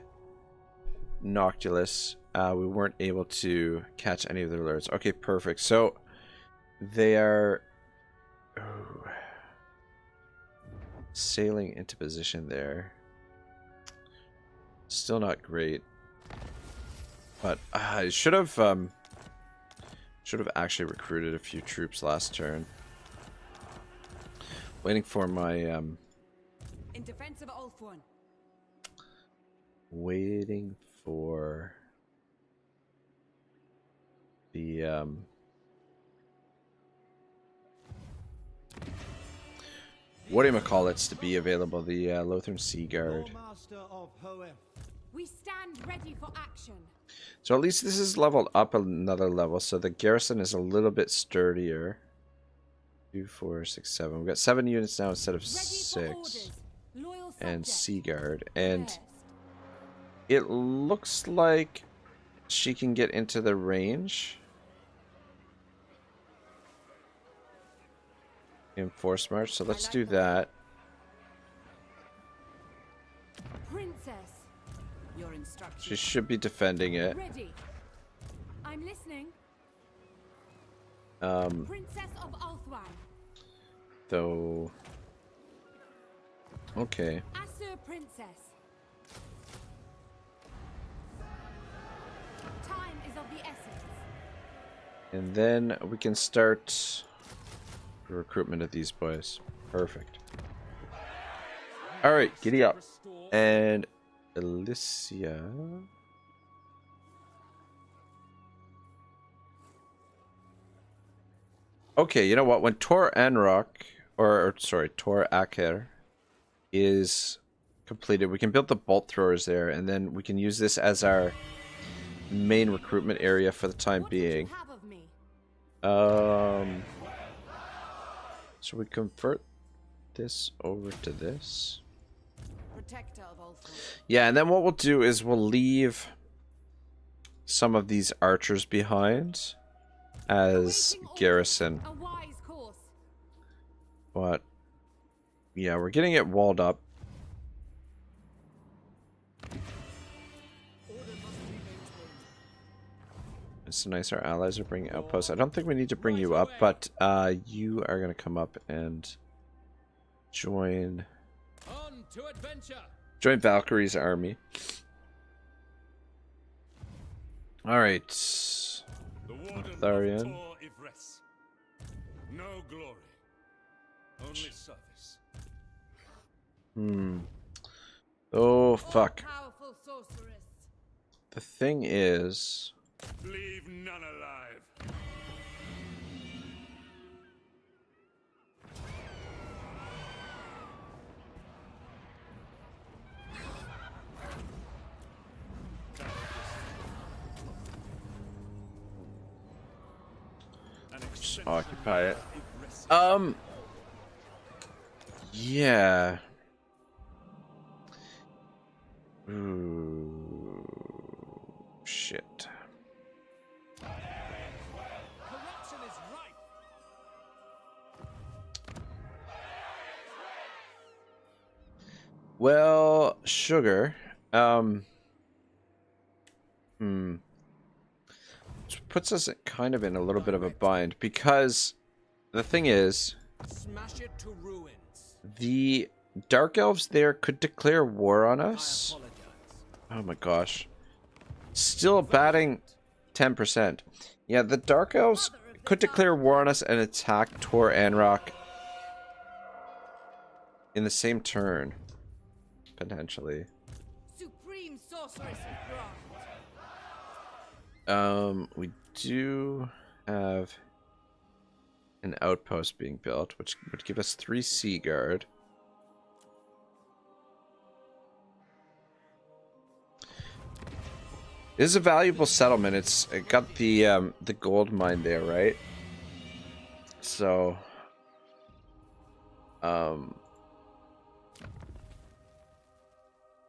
Noctilus, we weren't able to catch any of their alerts. Okay, perfect. So they are sailing into position there. Still not great, but I should have actually recruited a few troops last turn. Waiting for my In defense of Ulthuan. Waiting for the whatchamacallits to be available, the Lothern Sea Guard. We stand ready for action. So at least this is leveled up another level, so the garrison is a little bit sturdier. 2, 4, 6, 7. We've got 7 units now instead of 6. And Sea Guard. And it looks like she can get into the range in Force March, so let's do that. Princess. Your instructions. She should be defending it. Ready. I'm listening. Princess of Ulthuan. Though. Okay. Asur Princess. Time is of the essence. And then we can start the recruitment of these boys. Perfect. Alright, giddy up. And Elysia. Okay, you know what? When Tor Anrock, or sorry, Tor Aker is completed. We can build the bolt throwers there, and then we can use this as our main recruitment area for the time being. So we convert this over to this. Yeah, and then what we'll do is we'll leave some of these archers behind as garrison. But yeah, we're getting it walled up. It's nice our allies are bringing outposts. I don't think we need to bring you up, but you are going to come up and join Valkyrie's army. Alright. Eltharion. Yvresse. No glory. Only service. Oh, fuck. The thing is... Leave none alive. Just occupy it. Yeah. Ooh, shit. Corruption is rife. Well, sugar. Which puts us kind of in a little bit of a bind, because the thing is, Smash it to ruins. the Dark Elves there could declare war on us. Oh my gosh. Still batting 10%. Yeah, the Dark Elves could declare war on us and attack Tor Anrock in the same turn. Potentially. Supreme sorceress We do have an outpost being built, which would give us 3 Sea Guard. This is a valuable settlement. It got the gold mine there, right? So,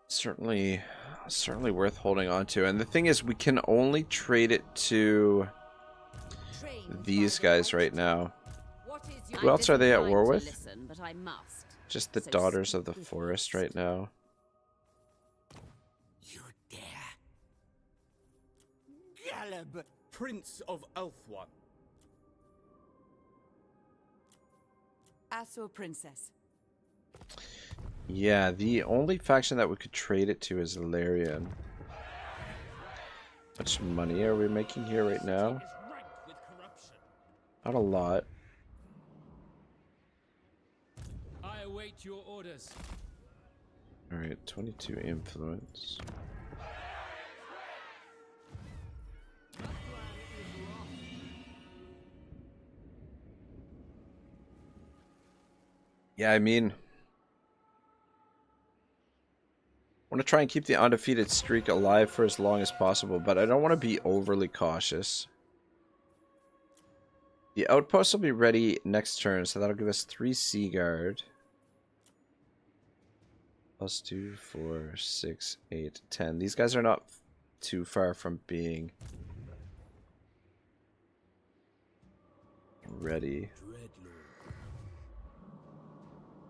certainly worth holding on to. And the thing is, we can only trade it to these guys right now. Who else are they at war with? Just the Daughters of the Forest right now. Galeb, Prince of Eltharion. Asur Princess. Yeah, the only faction that we could trade it to is Eltharion. How much money are we making here right now? Not a lot. I await your orders. Alright, 22 influence. Yeah, I mean, I want to try and keep the undefeated streak alive for as long as possible, but I don't want to be overly cautious. The outpost will be ready next turn, so that'll give us 3 Sea Guard. Plus 2, 4, 6, 8, 10. These guys are not too far from being ready.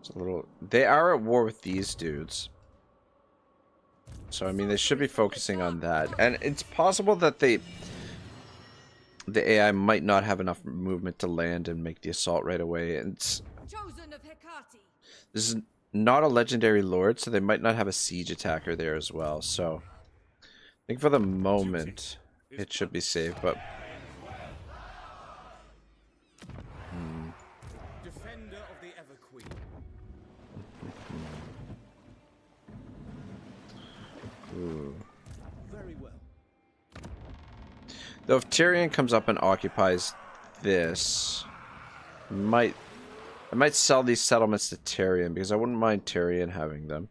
It's a little... They are at war with these dudes. So, I mean, they should be focusing on that. And it's possible that the AI might not have enough movement to land and make the assault right away. And this is not a legendary lord, so they might not have a siege attacker there as well. So, I think for the moment, it should be safe, but... Defender of the Everqueen. Ooh. Very well. Though if Tyrion comes up and occupies this, I might sell these settlements to Tyrion, because I wouldn't mind Tyrion having them.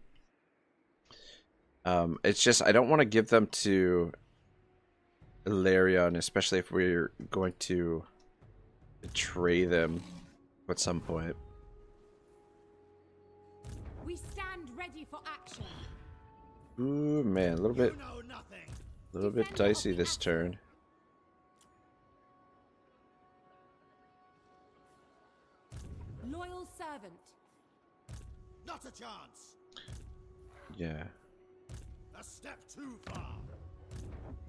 It's just I don't want to give them to Eltharion, especially if we're going to betray them at some point. We stand ready for action. Ooh, man, a little bit dicey this turn. Loyal servant. Not a chance. Yeah. A step too far.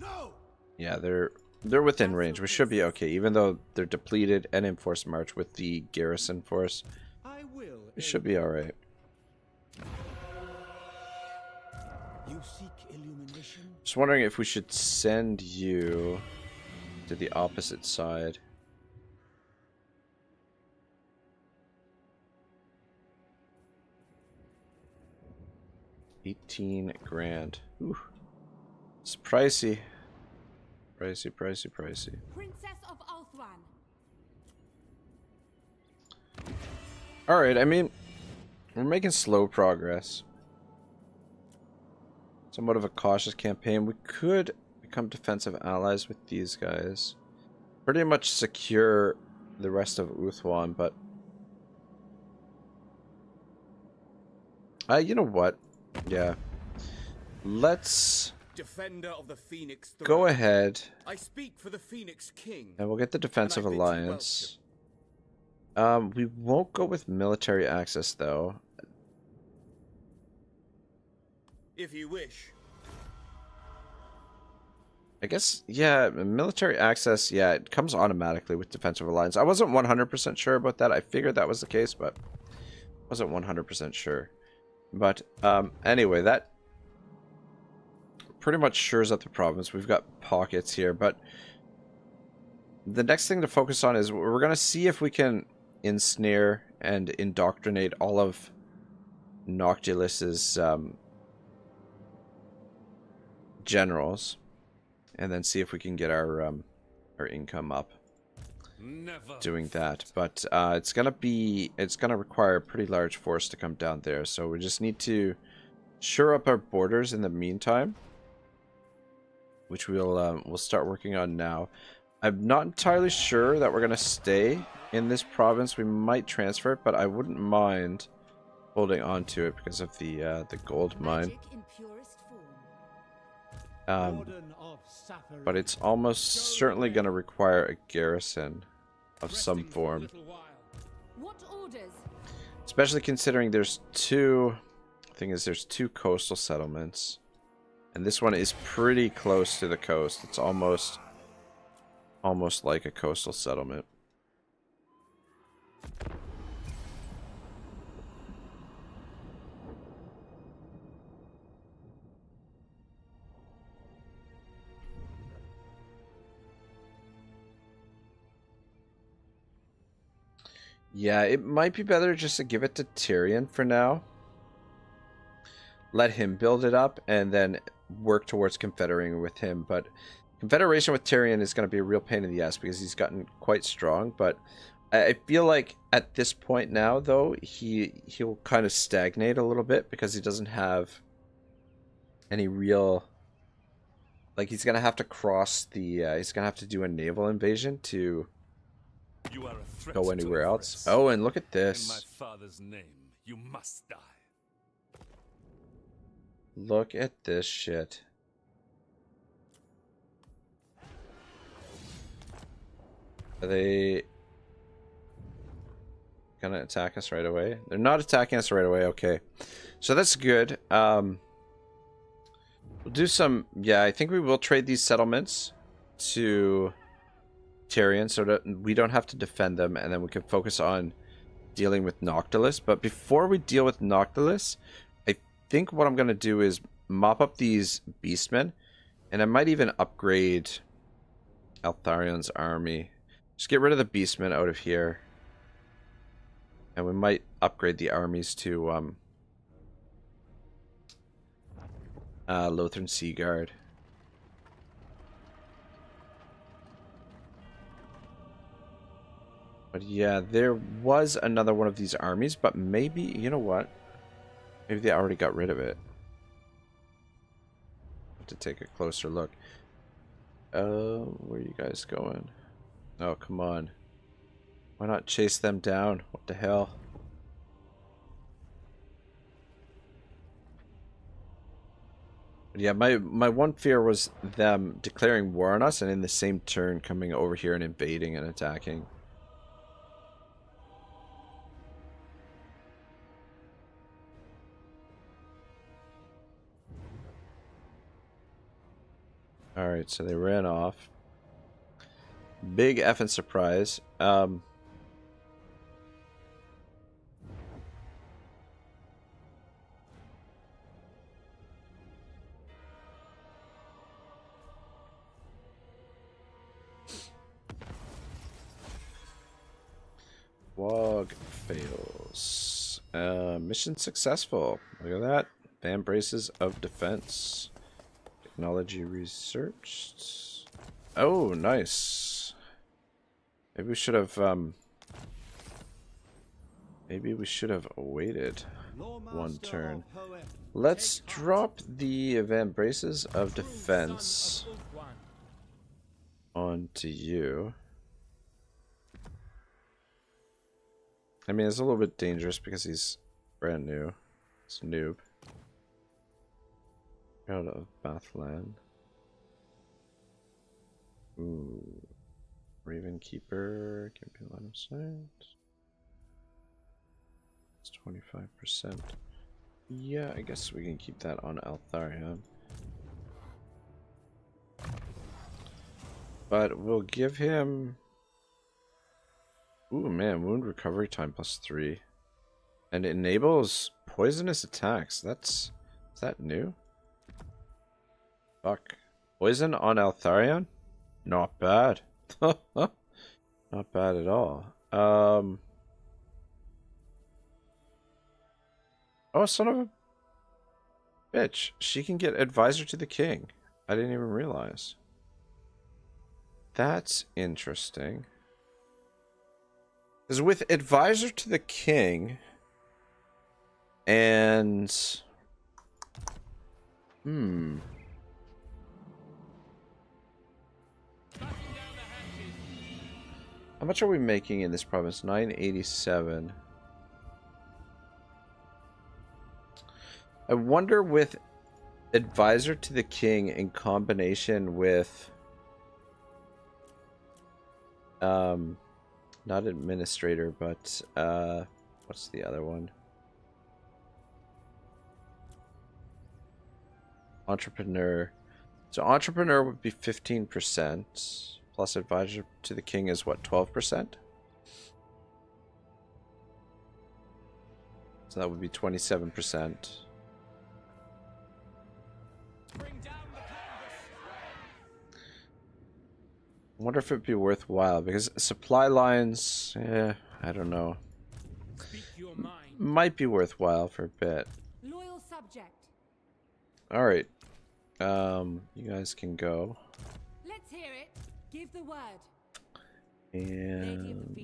No. Yeah, they're within range. We should be okay, even though they're depleted and in force march with the garrison force. We should be all right. You seek illumination? Just wondering if we should send you to the opposite side. $18,000. Ooh, it's pricey. Pricey. Princess of Eltharion. All right, I mean, we're making slow progress. Somewhat of a cautious campaign. We could become defensive allies with these guys. Pretty much secure the rest of Uthwan, but you know what? Yeah. Let's Defender of the Phoenix throne. go ahead. I speak for the Phoenix King. And we'll get the defensive And I bid you alliance. We won't go with military access though. If you wish. I guess, yeah, military access, yeah, it comes automatically with defensive alliance. I wasn't 100% sure about that. I figured that was the case, but wasn't 100% sure. But anyway, that pretty much shores up the province. We've got pockets here, but the next thing to focus on is we're going to see if we can ensnare and indoctrinate all of Noctilus's generals, and then see if we can get our income up doing that. But it's gonna require a pretty large force to come down there, so we just need to shore up our borders in the meantime, which we'll start working on now. I'm not entirely sure that we're gonna stay in this province. We might transfer it, but I wouldn't mind holding on to it because of the gold mine. But it's almost certainly going to require a garrison of some form. What orders? Especially considering there's two coastal settlements. And this one is pretty close to the coast. It's almost like a coastal settlement. Yeah, it might be better just to give it to Tyrion for now. Let him build it up and then work towards confederating with him. But confederation with Tyrion is going to be a real pain in the ass because he's gotten quite strong. But I feel like at this point now, though, he'll kind of stagnate a little bit because he doesn't have any real... Like, he's going to have to cross the... he's going to have to do a naval invasion to... You are a threat go anywhere to else. Yvresse. Oh, and look at In my this. father's name, you must die. Look at this shit. Are they gonna attack us right away? They're not attacking us right away. Okay, so that's good. We'll do some... Yeah, I think we will trade these settlements to Tyrion so that we don't have to defend them, and then we can focus on dealing with Noctilus. But before we deal with Noctilus, I think what I'm going to do is mop up these beastmen, and I might even upgrade Eltharion's army. Just get rid of the beastmen out of here, and we might upgrade the armies to Lothran Sea Guard. But yeah, there was another one of these armies, but maybe, you know what? Maybe they already got rid of it. Have to take a closer look. Where are you guys going? Oh, come on. Why not chase them down? What the hell? Yeah, my one fear was them declaring war on us and in the same turn coming over here and invading and attacking. Alright, so they ran off. Big effing surprise. Wog fails. Mission successful. Look at that. Van braces of defense. Technology researched. Oh, nice. Maybe we should have waited one turn. Let's drop the van braces of defense onto you. I mean, it's a little bit dangerous because he's brand new. It's a noob. Out of Bathland. Ooh. Raven Keeper. Can be line of sight. It's 25%. Yeah, I guess we can keep that on Eltharion. But we'll give him... Ooh, man, wound recovery time +3. And it enables poisonous attacks. Is that new? Fuck. Poison on Eltharion? Not bad. Not bad at all. Oh, son of a bitch. She can get Advisor to the King. I didn't even realize. That's interesting. Because with Advisor to the King and... How much are we making in this province? 987. I wonder with Advisor to the King in combination with... not Administrator, but what's the other one? Entrepreneur. So Entrepreneur would be 15%. Plus Advisor to the King is what, 12%? So that would be 27%. I wonder if it'd be worthwhile, because supply lines, I don't know. Might be worthwhile for a bit. Loyal subject. Alright. You guys can go. Let's hear it. Give the word. And...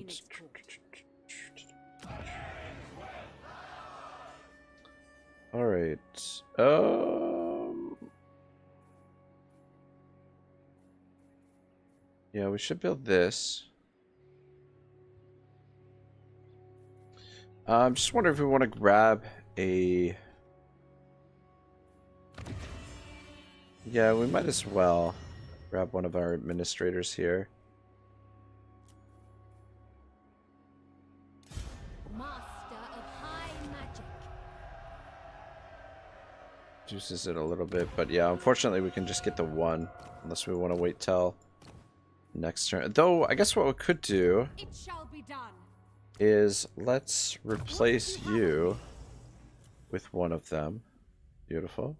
Alright. Yeah, we should build this. I'm just wondering if we want to grab a... Yeah, we might as well grab one of our administrators here. Master of high magic. Juices it a little bit, but yeah, unfortunately we can just get the one, unless we want to wait till next turn. Though, I guess what we could do It shall be done. is let's replace you with one of them. Beautiful.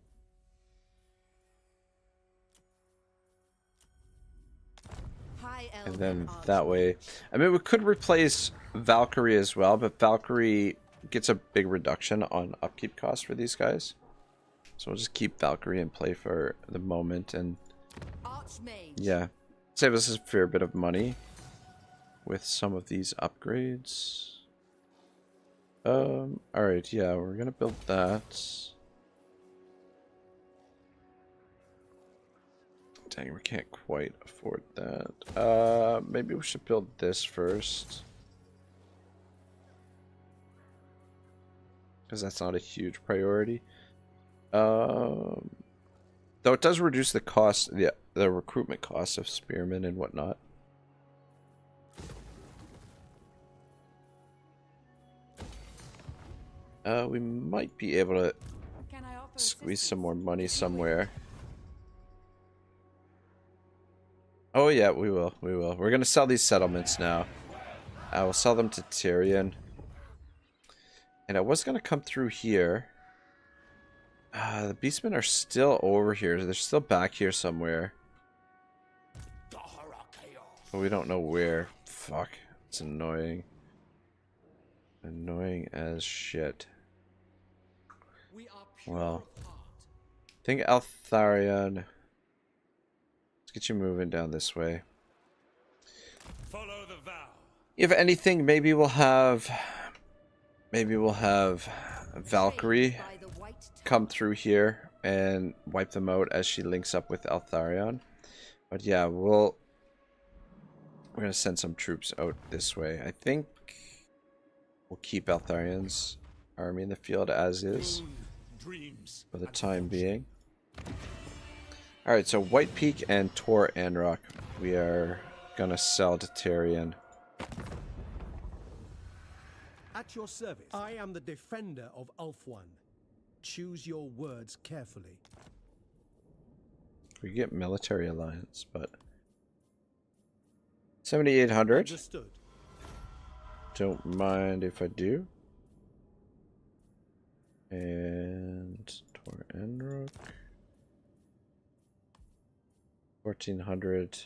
And then that way, I mean, we could replace Valkyrie as well, but Valkyrie gets a big reduction on upkeep costs for these guys. So we'll just keep Valkyrie in play for the moment, and yeah, save us a fair bit of money with some of these upgrades. Alright, yeah, we're gonna build that. Dang, we can't quite afford that. Maybe we should build this first. Because that's not a huge priority. Though it does reduce the cost, the recruitment cost of spearmen and whatnot. We might be able to squeeze some more money somewhere. Oh yeah, we will. We will. We're gonna sell these settlements now. We'll sell them to Tyrion. And I was gonna come through here. The beastmen are still over here. They're still back here somewhere. But we don't know where. Fuck. It's annoying. Annoying as shit. Well, I think Eltharion. Let's get you moving down this way. Follow the vow. If anything, maybe we'll have Valkyrie come through here and wipe them out as she links up with Eltharion. But yeah, we're gonna send some troops out this way. I think we'll keep Eltharion's army in the field as is for the time being. Alright, so White Peak and Tor Anrock we are gonna sell to Tyrion. At your service. I am the defender of Ulthuan. Choose your words carefully. We get military alliance, but 7,800. Understood. Don't mind if I do. And Tor Anrock. 1,400.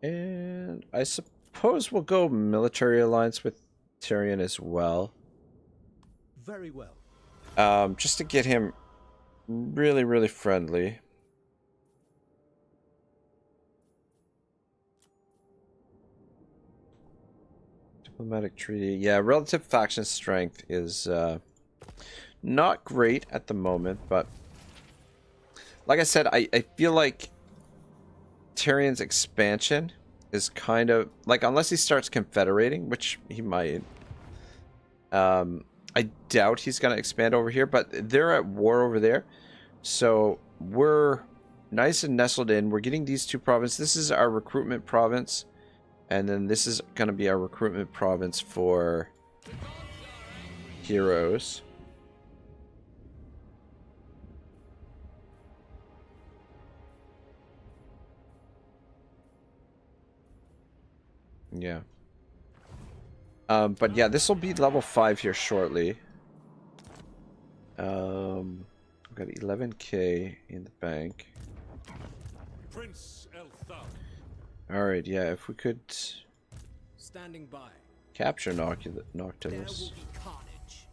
And I suppose we'll go military alliance with Tyrion as well. Very well. Just to get him really, really friendly. Diplomatic treaty. Yeah, relative faction strength is not great at the moment, but like I said, I feel like Tyrion's expansion is kind of like, unless he starts confederating, which he might. I doubt he's going to expand over here, but they're at war over there. So we're nice and nestled in. We're getting these two provinces. This is our recruitment province. And then this is going to be our recruitment province for heroes. Yeah. But yeah, this will be level 5 here shortly. We've got 11k in the bank. Prince Eltharion. Alright, yeah, if we could Standing by. capture There Noctilus. will be carnage.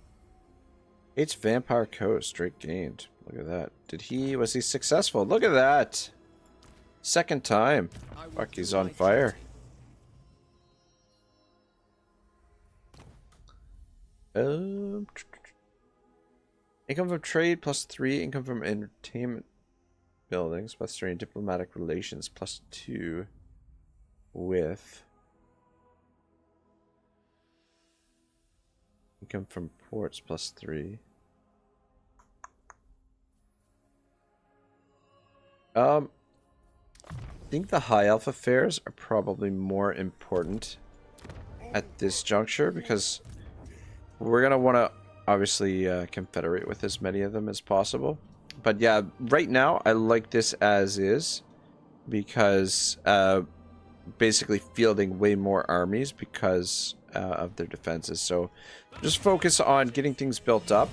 It's Vampire Coast, straight gained. Look at that. Was he successful? Look at that! Second time. Fuck, he's on fire. Income from trade +3, income from entertainment buildings +3, diplomatic relations +2 with income from ports +3. I think the High Elf affairs are probably more important at this juncture because we're gonna want to obviously confederate with as many of them as possible. But yeah, right now I like this as is because basically fielding way more armies because of their defenses. So just focus on getting things built up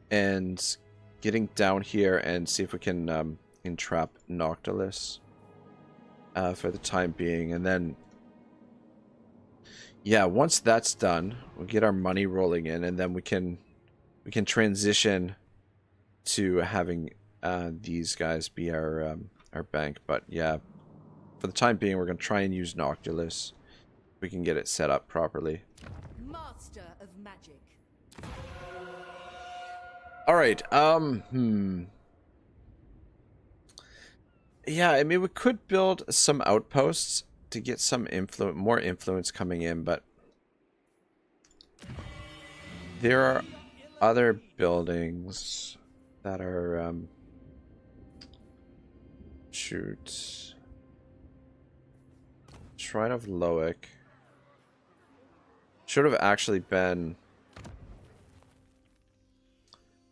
and getting down here and see if we can entrap Noctilus for the time being. And then yeah, once that's done, we'll get our money rolling in, and then we can transition to having these guys be our bank. But yeah, for the time being, we're gonna try and use Noctilus. We can get it set up properly. Master of magic. All right. Yeah, I mean, we could build some outposts to get some more influence coming in, but there are other buildings that are, shoot. Shrine of Loic. Should have actually been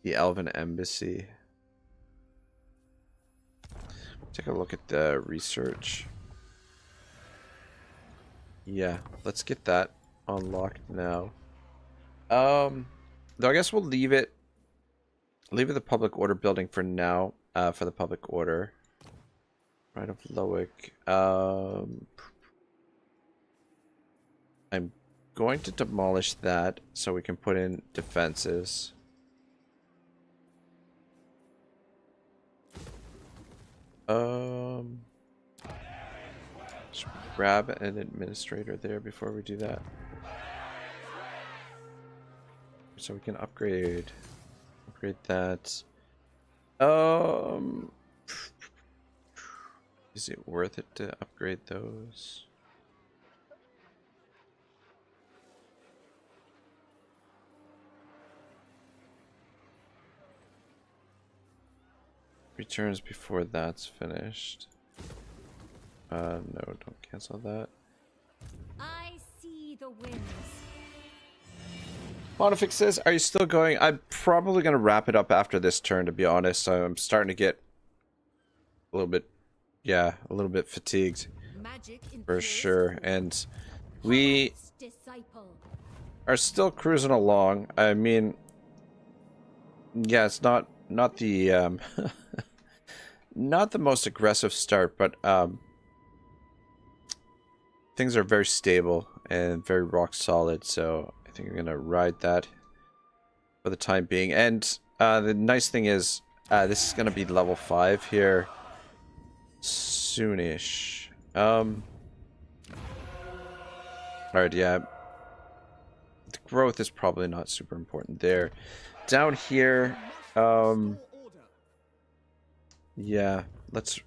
the Elven Embassy. Take a look at the research. Yeah, let's get that unlocked now. Though I guess we'll leave it the public order building for now, for the public order. Right of Loic. I'm going to demolish that so we can put in defenses. Just grab an administrator there before we do that. So we can upgrade that. Is it worth it to upgrade those? Returns before that's finished. No, don't cancel that. I see the winds. Monifix says, are you still going? I'm probably going to wrap it up after this turn, to be honest. I'm starting to get a little bit fatigued. For sure. And we are still cruising along. I mean, yeah, it's not the not the most aggressive start, but things are very stable and very rock solid, so I think I'm gonna ride that for the time being. And the nice thing is this is gonna be level 5 here soonish. Alright, yeah, the growth is probably not super important there. Down here, yeah, let's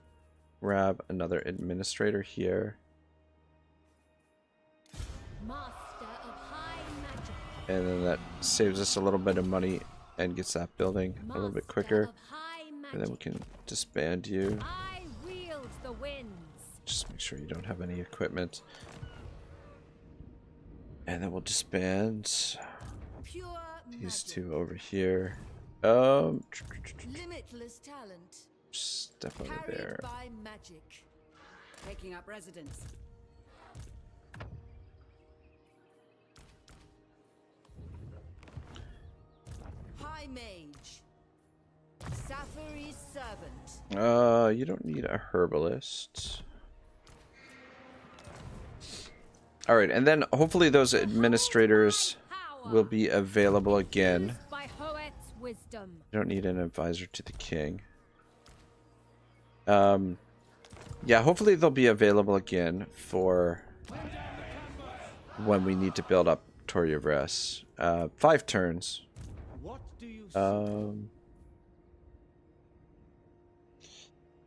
grab another administrator here. And then that saves us a little bit of money and gets that building a little bit quicker. And then we can disband you. Just make sure you don't have any equipment. And then we'll disband these two over here. Limitless talent. Step over there. By magic. Taking up residence. High mage. Safari's servant. You don't need a herbalist. Alright, and then hopefully those administrators will be available again. You don't need an advisor to the king. Yeah, hopefully they'll be available again for when we need to build up Yvresse. 5 turns.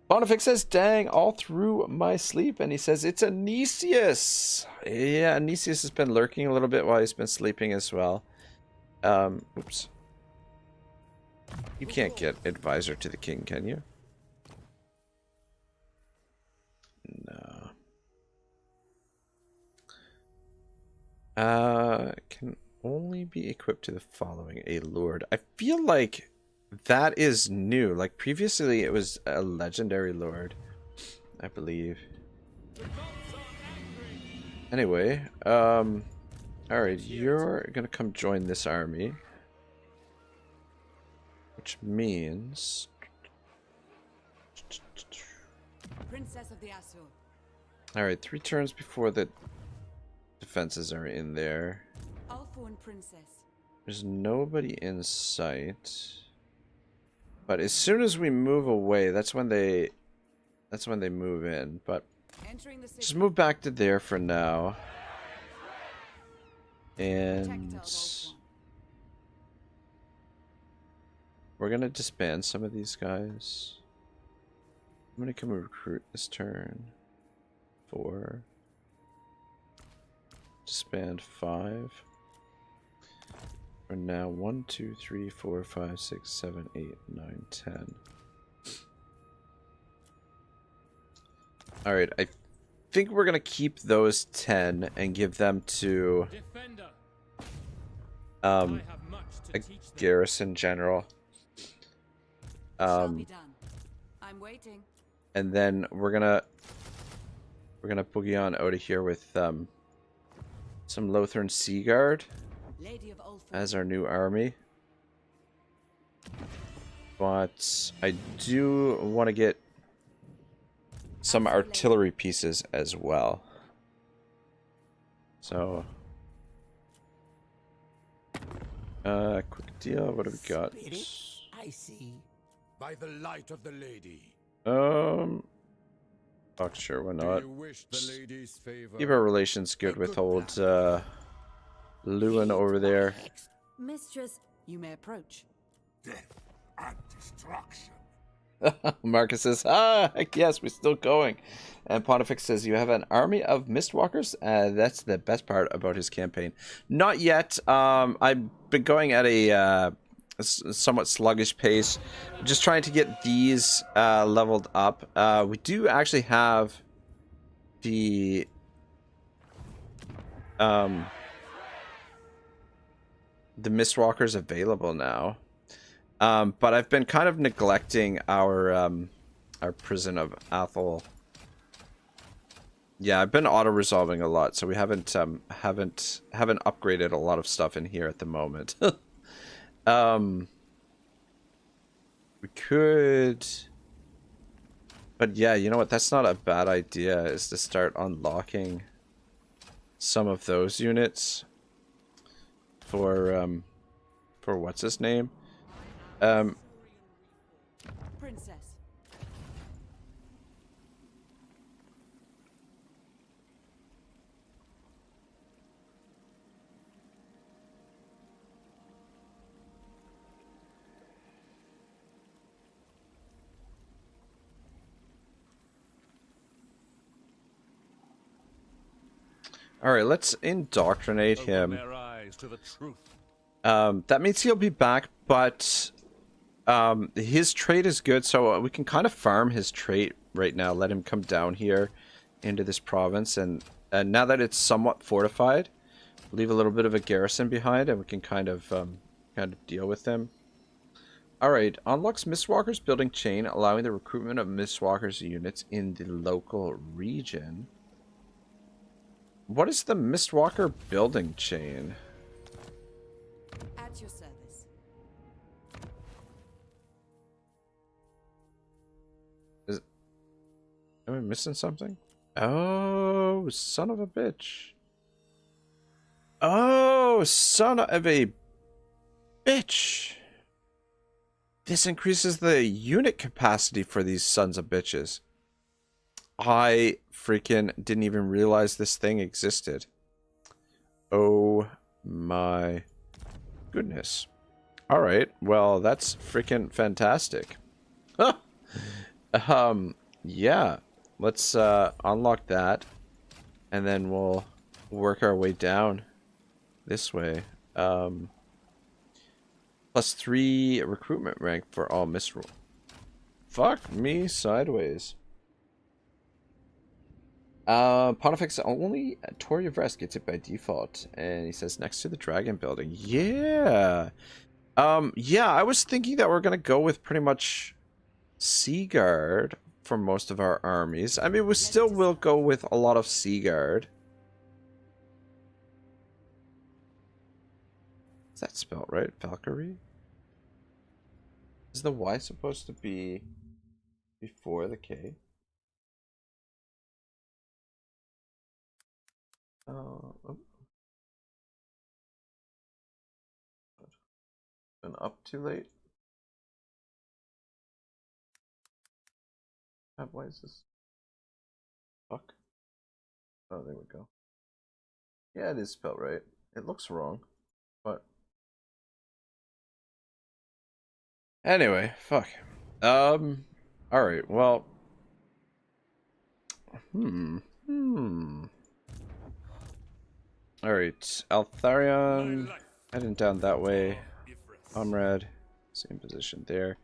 Bonifix says, dang, all through my sleep. And he says, it's Anicius. Yeah, Anicius has been lurking a little bit while he's been sleeping as well. Oops. You can't get advisor to the king, can you? No. Can only be equipped to the following: a lord. I feel like that is new. Like previously it was a legendary lord, I believe. Anyway, alright, you're gonna come join this army. Which means Princess of the Azure. alright, 3 turns before the defenses are in there. Alphorn Princess. There's nobody in sight. But as soon as we move away, that's when they move in. But just move back to there for now. And we're gonna disband some of these guys. How many can we recruit this turn? 4. Disband 5. For now, 1, 2, 3, 4, 5, 6, 7, 8, 9, 10. Alright, I think we're going to keep those 10 and give them to a garrison general. Shall be done. I'm waiting. And then we're gonna boogie on out of here with some Lothern Sea Guard as our new army. But I do want to get some artillery pieces as well. So, quick deal. What have we got? I see. By the light of the lady. Fuck, sure, why not? Do you wish the lady's favor? Keep our relations good with old Lewin over there. Mistress, you may approach. Death and destruction. Marcus says, heck yes, we're still going. And Pontifex says, you have an army of Mistwalkers? That's the best part about his campaign. Not yet. I've been going at a somewhat sluggish pace. Just trying to get these leveled up. We do actually have the Mistwalkers available now. But I've been kind of neglecting our prison of Athol. Yeah, I've been auto-resolving a lot, so we haven't upgraded a lot of stuff in here at the moment. We could, but yeah, you know what? That's not a bad idea. Is to start unlocking some of those units for what's his name? Princess. Alright, let's indoctrinate him. Their eyes to the truth. That means he'll be back, but his trait is good, so we can kind of farm his trait right now. Let him come down here into this province, and now that it's somewhat fortified, leave a little bit of a garrison behind, and we can kind of deal with them. Alright, unlocks Mistwalkers building chain, allowing the recruitment of Mistwalkers units in the local region. What is the Mistwalker building chain? At your service. Am I missing something? Oh, son of a bitch. Oh, son of a bitch. This increases the unit capacity for these sons of bitches. I freaking didn't even realize this thing existed. Oh my goodness. Alright, well, that's freaking fantastic. Yeah. Let's unlock that. And then we'll work our way down this way. +3 recruitment rank for all misroll. Fuck me sideways. Pontifex only Yvresse gets it by default, and he says next to the dragon building. Yeah. Yeah, I was thinking that we're gonna go with pretty much Sea Guard for most of our armies. I mean, we still will go with a lot of Sea Guard. Is that spelled right? Valkyrie? Is the Y supposed to be before the K? Been up too late. Why is this? Fuck. Oh, there we go. Yeah, it is spelled right. It looks wrong, but anyway, fuck. All right. Well, Alright, Eltharion heading down that way. Comrade, same position there.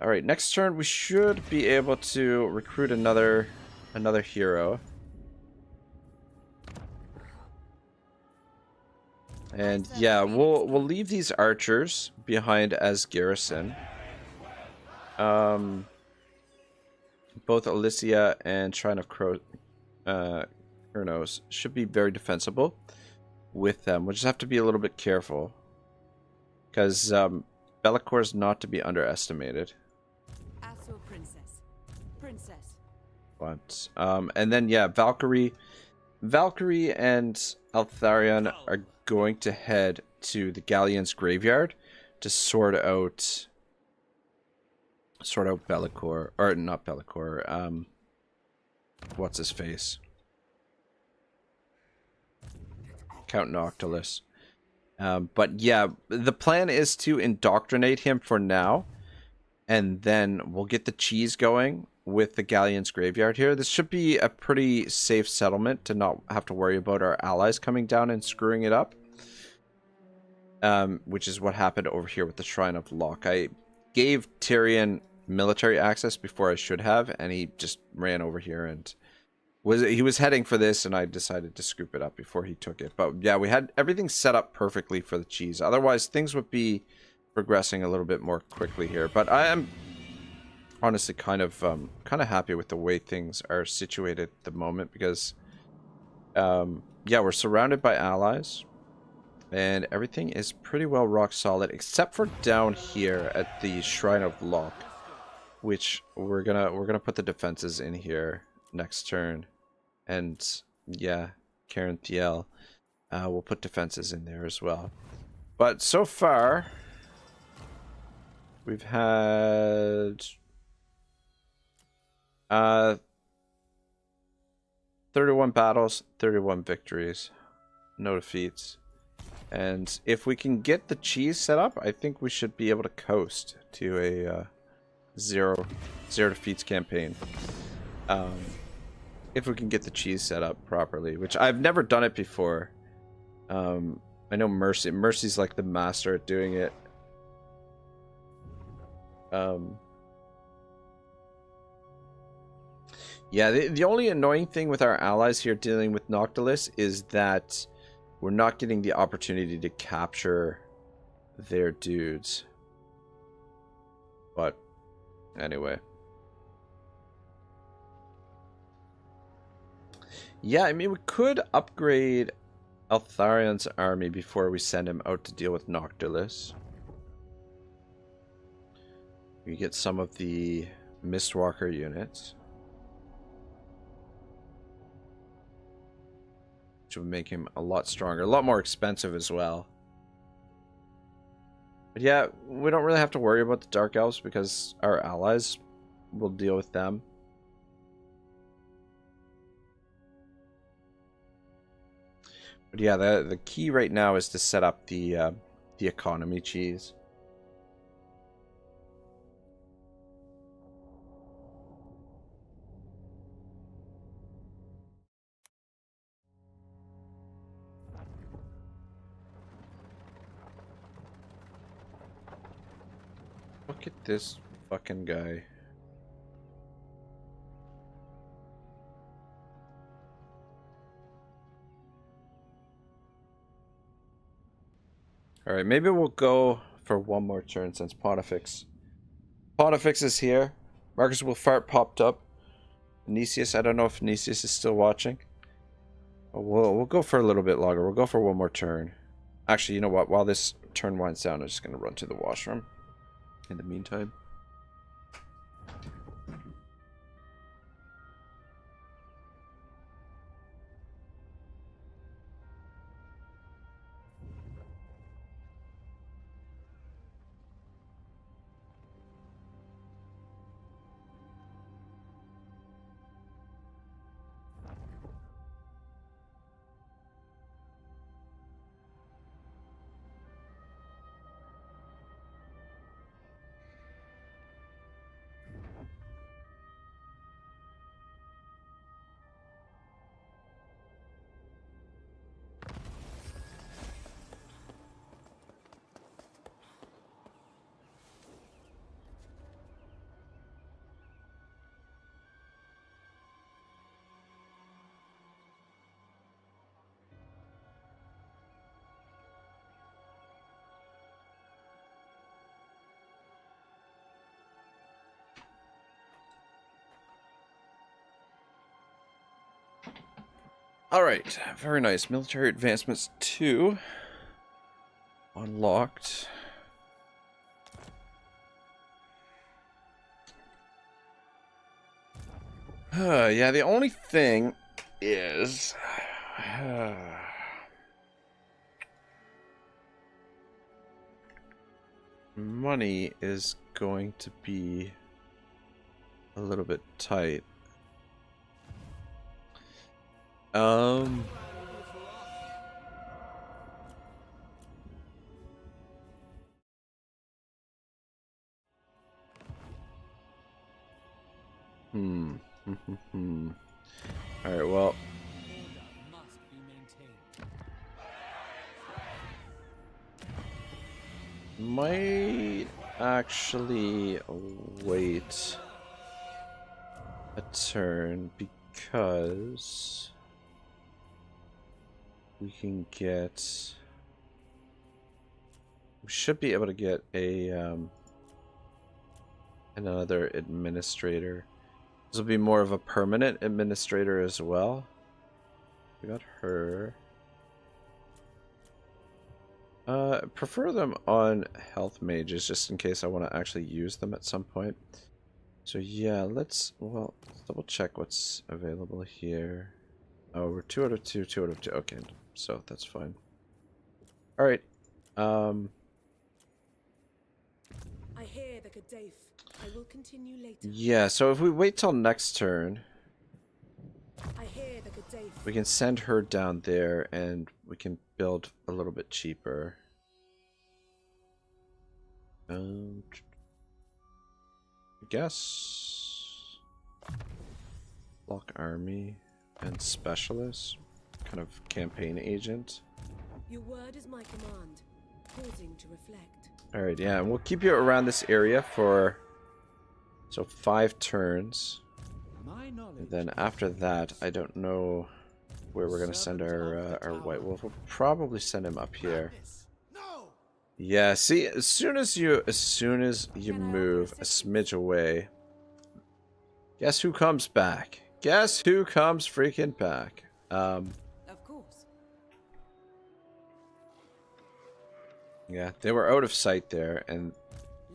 Alright, next turn we should be able to recruit another hero. And yeah, we'll leave these archers behind as garrison. Both Alicia and Shrine of Kurnos should be very defensible with them. We'll just have to be a little bit careful. Because Bellicor is not to be underestimated. Princess. But, and then, yeah, Valkyrie and Eltharion are going to head to the Galleon's graveyard to sort out Bellicor, or not Bellicor, what's his face? Count Noctilus. But yeah, the plan is to indoctrinate him for now, and then we'll get the cheese going with the Galleon's graveyard here. This should be a pretty safe settlement to not have to worry about our allies coming down and screwing it up. Which is what happened over here with the Shrine of Locke. I gave Tyrion military access before I should have, and he just ran over here and he was heading for this, and I decided to scoop it up before he took it. But yeah, we had everything set up perfectly for the cheese. Otherwise, things would be progressing a little bit more quickly here. But I am honestly kind of happy with the way things are situated at the moment, because yeah, we're surrounded by allies, and everything is pretty well rock solid, except for down here at the Shrine of Locke, which we're gonna put the defenses in here next turn. And yeah, Karen Thiel, we'll put defenses in there as well. But so far, we've had 31 battles, 31 victories, no defeats. And if we can get the cheese set up, I think we should be able to coast to a zero defeats campaign. If we can get the cheese set up properly, which I've never done it before. I know Mercy's like the master at doing it. Yeah, the only annoying thing with our allies here dealing with Noctilus is that we're not getting the opportunity to capture their dudes. But anyway. Yeah, I mean, we could upgrade Eltharion's army before we send him out to deal with Noctilus. We get some of the Mistwalker units, which would make him a lot stronger, a lot more expensive as well. But yeah, we don't really have to worry about the Dark Elves because our allies will deal with them. But yeah, the key right now is to set up the economy cheese. Look at this fucking guy. Alright, maybe we'll go for one more turn since Pontifex is here. Marcus Wolfart popped up. Nicias, I don't know if Nicias is still watching. But we'll go for a little bit longer. We'll go for one more turn. Actually, you know what? While this turn winds down, I'm just going to run to the washroom in the meantime. Alright, very nice. Military advancements 2. Unlocked. Yeah, the only thing is... money is going to be a little bit tight. Alright, well. Might actually wait a turn because we can get... we should be able to get a another administrator. This will be more of a permanent administrator as well. We got her. Prefer them on health mages just in case I want to actually use them at some point. So yeah, let's double check what's available here. Oh, we're 2 out of 2, 2 out of 2. Okay, so that's fine. All right. I hear the Gaddafi. I will continue later. Yeah, so if we wait till next turn, I hear the Gaddafi. we can send her down there and we can build a little bit cheaper. I guess block army and specialist, kind of campaign agent. Your word is my command. Pausing to reflect. Alright, yeah, and we'll keep you around this area for 5 turns. And then after that, I don't know where we're gonna send our White Wolf. We'll probably send him up here. Yeah, see, as soon as you move a smidge away, guess who comes back? Guess who comes freaking back? Of course. Yeah, they were out of sight there, and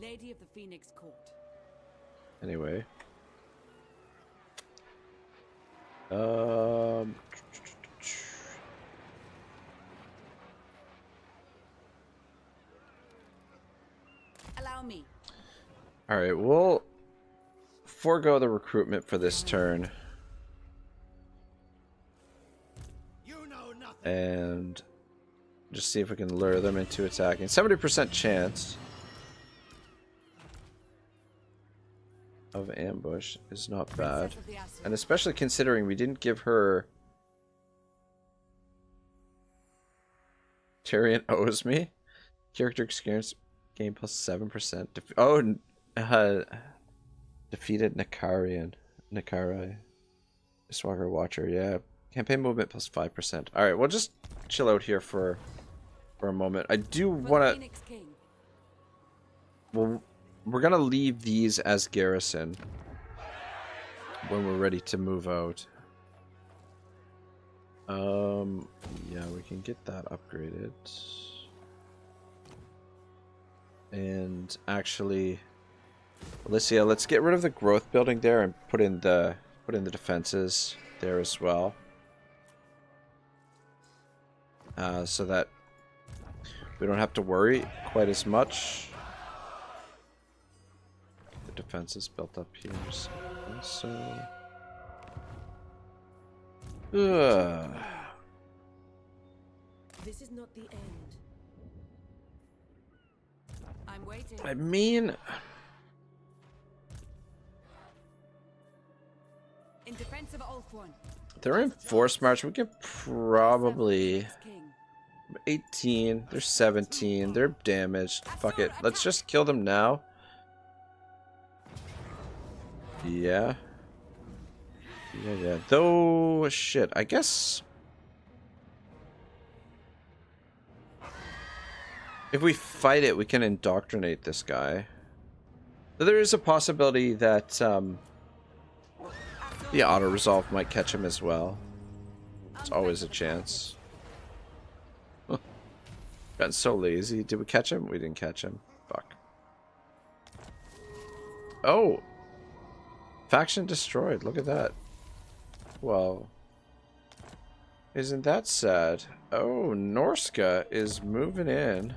Lady of the Phoenix Court. anyway. Allow me. Alright, we'll forego the recruitment for this turn. And just see if we can lure them into attacking. 70% chance of ambush is not bad. And especially considering we didn't give her... Tyrion owes me. Character experience gain plus 7%. Defeated Nakarai. Swagger Watcher, yeah. Campaign movement plus 5%. Alright, we'll just chill out here for a moment. I do want to... Well, we're going to leave these as garrison when we're ready to move out. Yeah, we can get that upgraded. And actually, Alicia, let's get rid of the growth building there and put in the defenses there as well. So that we don't have to worry quite as much. The defenses built up here. So. This is not the end. I'm waiting. I mean, in defense of Ulthuan. they're in force march. We can probably 18. They're 17. They're damaged. Fuck it. Let's just kill them now. Yeah. Yeah. Though, shit. I guess if we fight it, we can indoctrinate this guy. There is a possibility that the auto-resolve might catch him as well. It's always a chance. Gotten so lazy. Did we catch him? We didn't catch him. Fuck. Oh! Faction destroyed. Look at that. Well, isn't that sad? Oh, Norska is moving in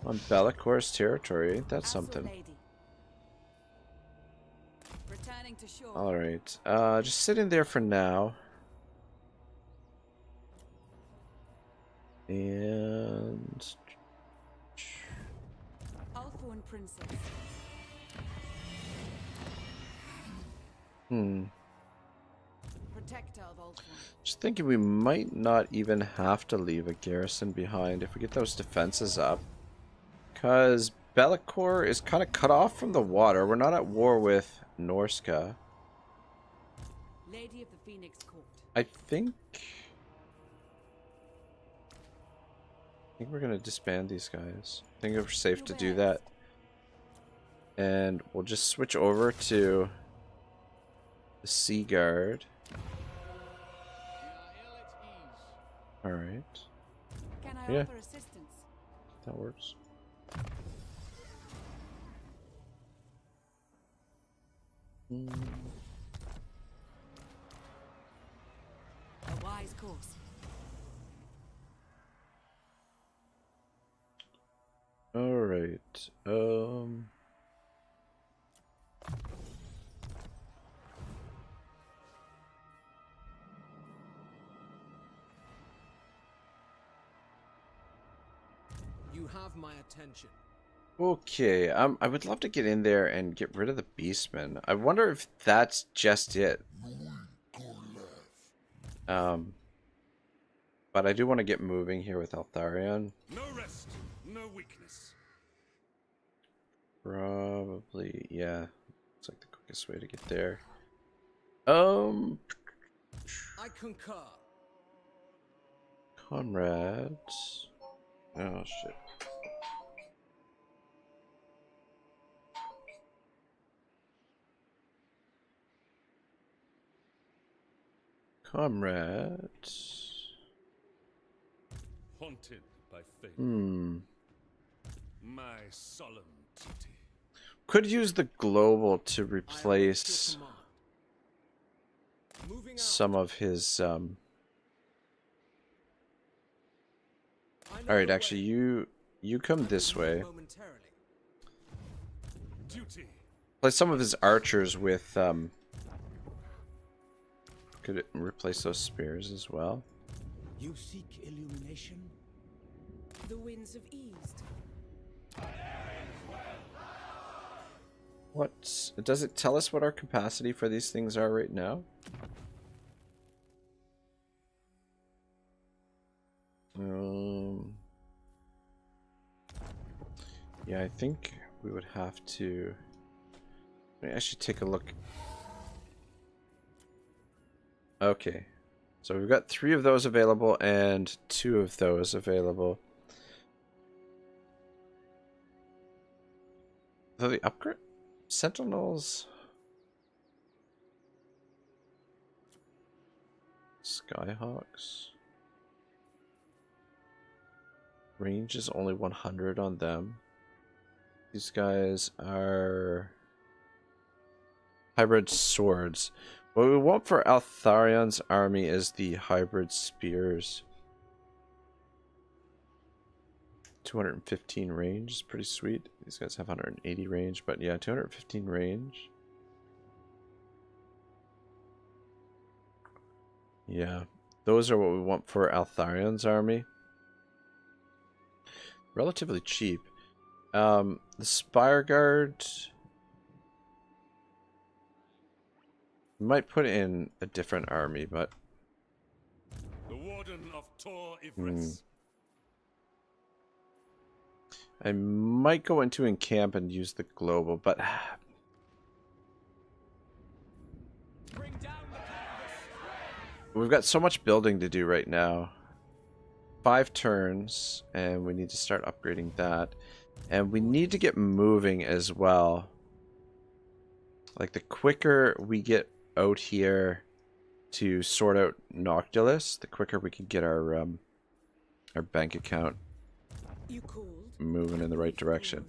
on Bellacor's territory. Ain't that something? Alright. Just sitting there for now. And... Just thinking we might not even have to leave a garrison behind if we get those defenses up. Because Be'lakor is kind of cut off from the water. We're not at war with Norska. Lady of the Phoenix Court. I think we're going to disband these guys. I think it's safe to do that. And we'll just switch over to the Sea Guard. Alright. Yeah. That works. A wise course. Alright. You have my attention. Okay, I would love to get in there and get rid of the Beastmen. I wonder if that's just it. But I do want to get moving here with Eltharion. No rest, no weakness. Probably, yeah. Looks like the quickest way to get there. I concur. Comrades. Oh shit. Comrades. Haunted by fate. My solemn duty. Could use the global to replace some of his Alright, actually you come this way. Duty. Play some of his archers with could it replace those spears as well? You seek illumination? The winds have eased. What does it tell us what our capacity for these things are right now? Yeah, I think we would have to. I should take a look. Okay, so we've got 3 of those available and 2 of those available. So the upgrade Sentinels, Skyhawks. Range is only 100 on them. These guys are hybrid swords. What we want for Altharion's army is the hybrid spears. 215 range is pretty sweet. These guys have 180 range, but yeah, 215 range. Yeah, those are what we want for Altharion's army. Relatively cheap. The Spire Guard might put in a different army, but The Warden of Tor Yvresse. I might go into encamp and use the global, but Bring down the canvas. we've got so much building to do right now. 5 turns, and we need to start upgrading that. And we need to get moving as well. Like, the quicker we get out here to sort out Noctilus, the quicker we can get our bank account moving in the right direction.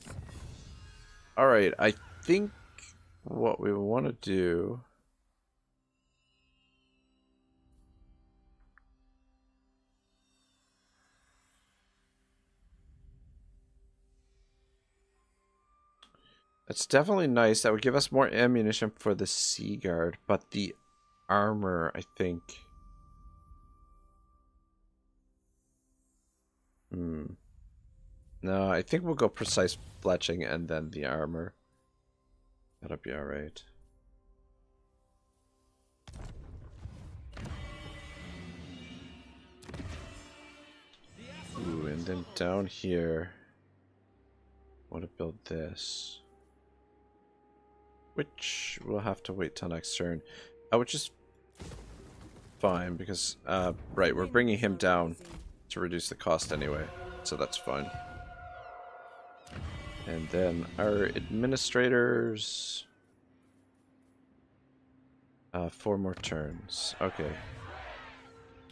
Alright, I think what we want to do... It's definitely nice. That would give us more ammunition for the Sea Guard, but the armor, I think... No, I think we'll go precise fletching and then the armor. That'll be alright. Ooh, and then down here, I want to build this. Which we'll have to wait till next turn. Which is fine because, right, we're bringing him down to reduce the cost anyway, so that's fine. And then our administrators, 4 more turns. Okay.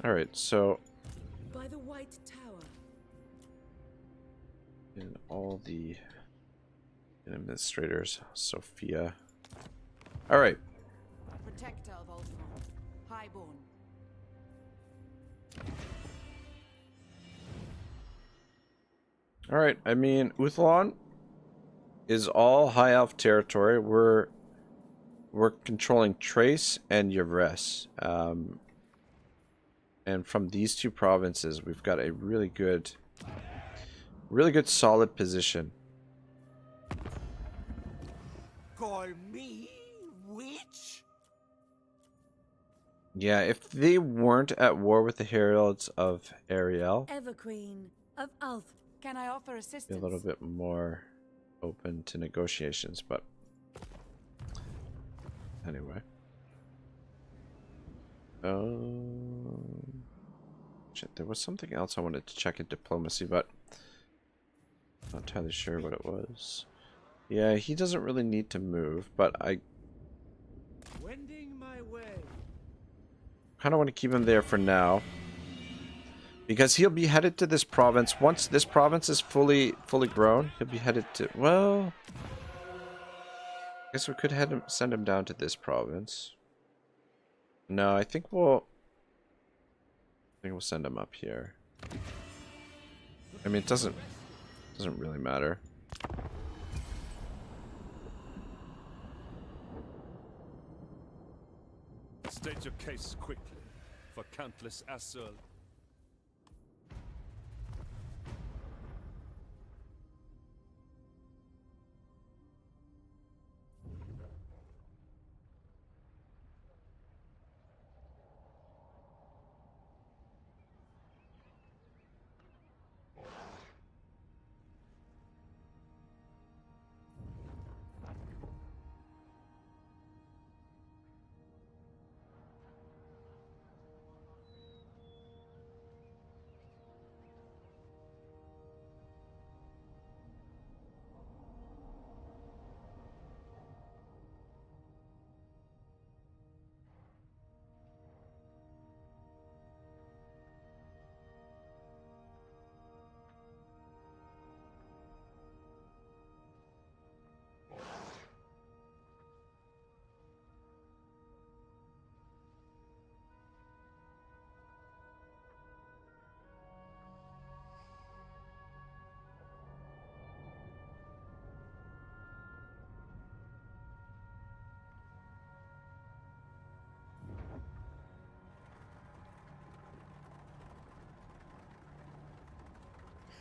All right, so By the White Tower. in all the administrators, Sophia. All right. Protector of Ultron, Highborn. All right. I mean, Uthlon is all high elf territory. We're controlling Trace and Yvresse. And from these 2 provinces, we've got a really good solid position. Call me witch? Yeah, if they weren't at war with the Heralds of Ariel, Everqueen of Alth. Can I offer be assistance? a little bit more open to negotiations, but anyway. Shit, there was something else I wanted to check in diplomacy, but not entirely sure what it was. Yeah, he doesn't really need to move, but I Wending my way. kind of want to keep him there for now. Because he'll be headed to this province. Once this province is fully grown, he'll be headed to... Well... I guess we could send him down to this province. No, I think we'll send him up here. I mean, it doesn't really matter. State your case quickly, for countless Asur.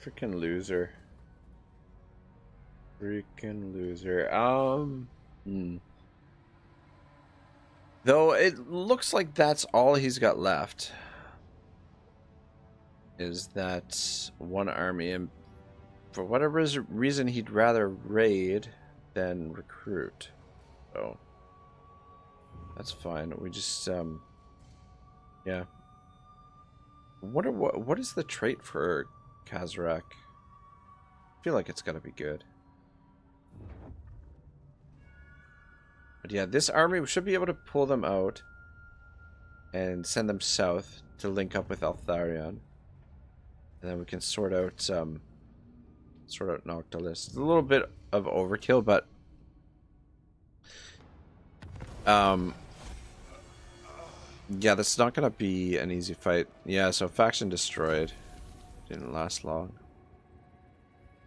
Freaking loser. Freaking loser. Though it looks like that's all he's got left. Is that one army, and for whatever reason he'd rather raid than recruit. So that's fine. We just yeah. What is the trait for Kazarak? I feel like it's gotta be good. But yeah, this army, we should be able to pull them out. and send them south to link up with Eltharion, and then we can sort out Noctilus. It's a little bit of overkill, but yeah, this is not gonna be an easy fight. Yeah, so faction destroyed. Didn't last long.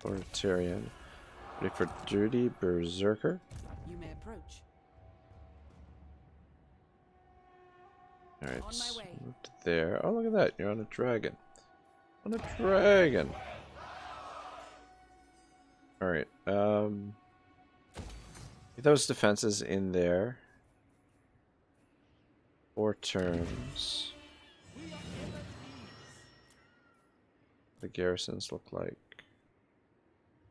Eltharion. Ready for duty, Berserker. You may approach. Alright, On my way. move to there. Oh, look at that. You're on a dragon. On a dragon. Alright, get those defenses in there. 4 turns. The garrisons look like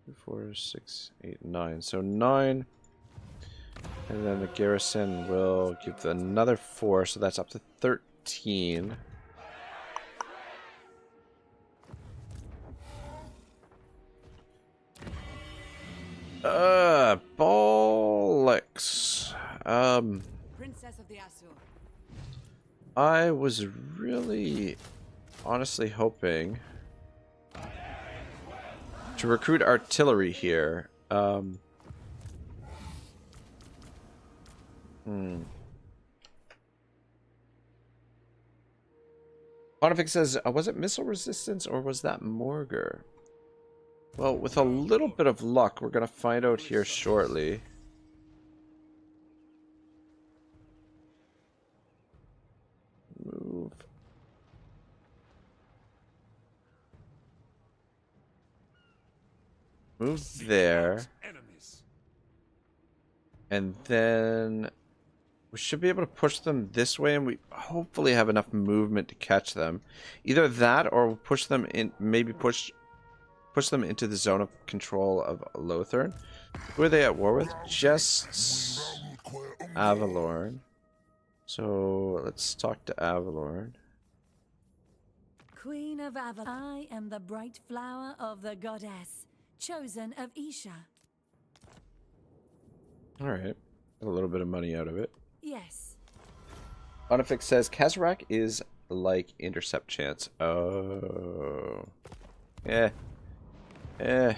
2, 4, 6, 8, 9. So 9. And then the garrison will give another 4, so that's up to 13. Bollocks. Princess of the Asur. I was really honestly hoping to recruit artillery here. Pontifex says, was it missile resistance or was that Morgar? Well, with a little bit of luck, we're going to find out here shortly. Move. Move there. And then we should be able to push them this way, and we hopefully have enough movement to catch them. Either that, or we'll push them in. Maybe push them into the zone of control of Lothern. Who are they at war with? Just Avalorn. So let's talk to Avalorn. Queen of Avalon, I am the bright flower of the goddess, chosen of Isha. Alright. Got a little bit of money out of it. Yes. Pontifex says, Kazarak is like intercept chance. Oh. Eh. Eh.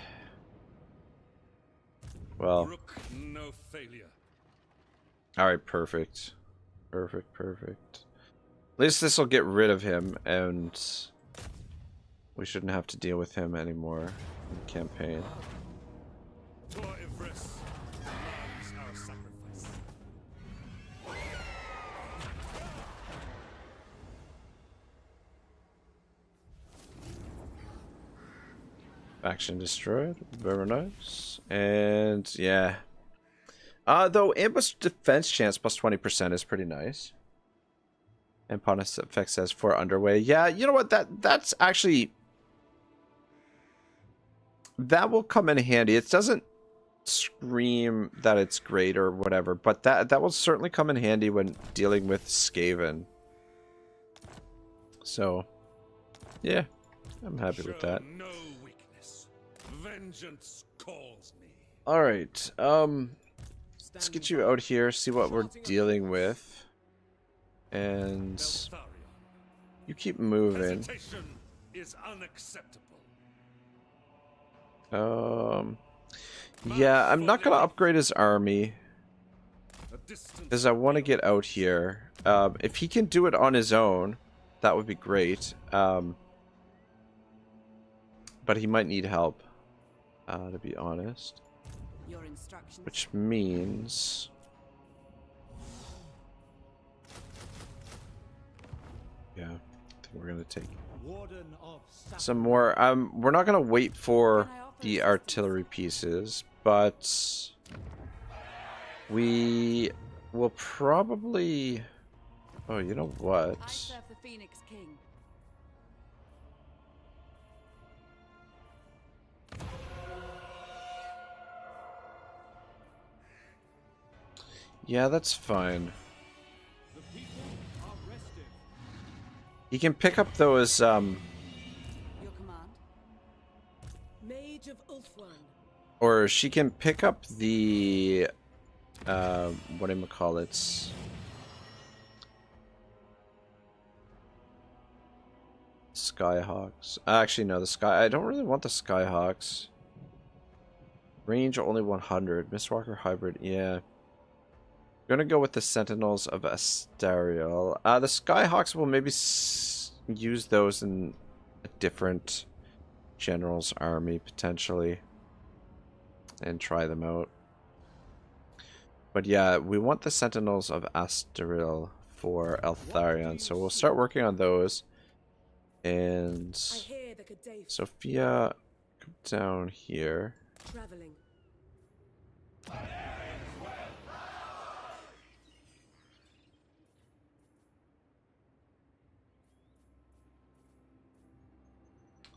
Well. Rook, no failure. Alright, perfect. Perfect, perfect. At least this will get rid of him, and we shouldn't have to deal with him anymore in the campaign. To Yvresse demands our sacrifice. Faction destroyed. Very nice. And yeah. Though ambush defense chance plus 20% is pretty nice. And Pontifex says for underway. Yeah, you know what? That's actually, that will come in handy. It doesn't scream that it's great or whatever, but that will certainly come in handy when dealing with Skaven. So, yeah, I'm happy with that. No weakness. Vengeance calls me. All right, let's get you out here, see what we're dealing with. And you keep moving. Hesitation is unacceptable. Yeah, I'm not gonna upgrade his army because I want to get out here. If he can do it on his own, that would be great. But he might need help, to be honest. Your instructions. Which means yeah, I think we're gonna take some more. We're not gonna wait for the artillery pieces, but we will probably. Oh, you know what? I serve the Phoenix King. Yeah, that's fine. He can pick up those, Your command. Mage of Ulthuan. or she can pick up the, whatchamacallits. Skyhawks. Actually, no, the Sky... I don't really want the Skyhawks. Range only 100. Mistwalker Hybrid, yeah. I'm gonna go with the Sentinels of Astariel. The Skyhawks will maybe use those in a different general's army, potentially. And try them out. But yeah, we want the Sentinels of Astariel for Eltharion, so we'll start working on those. And Sophia, come down here. Traveling.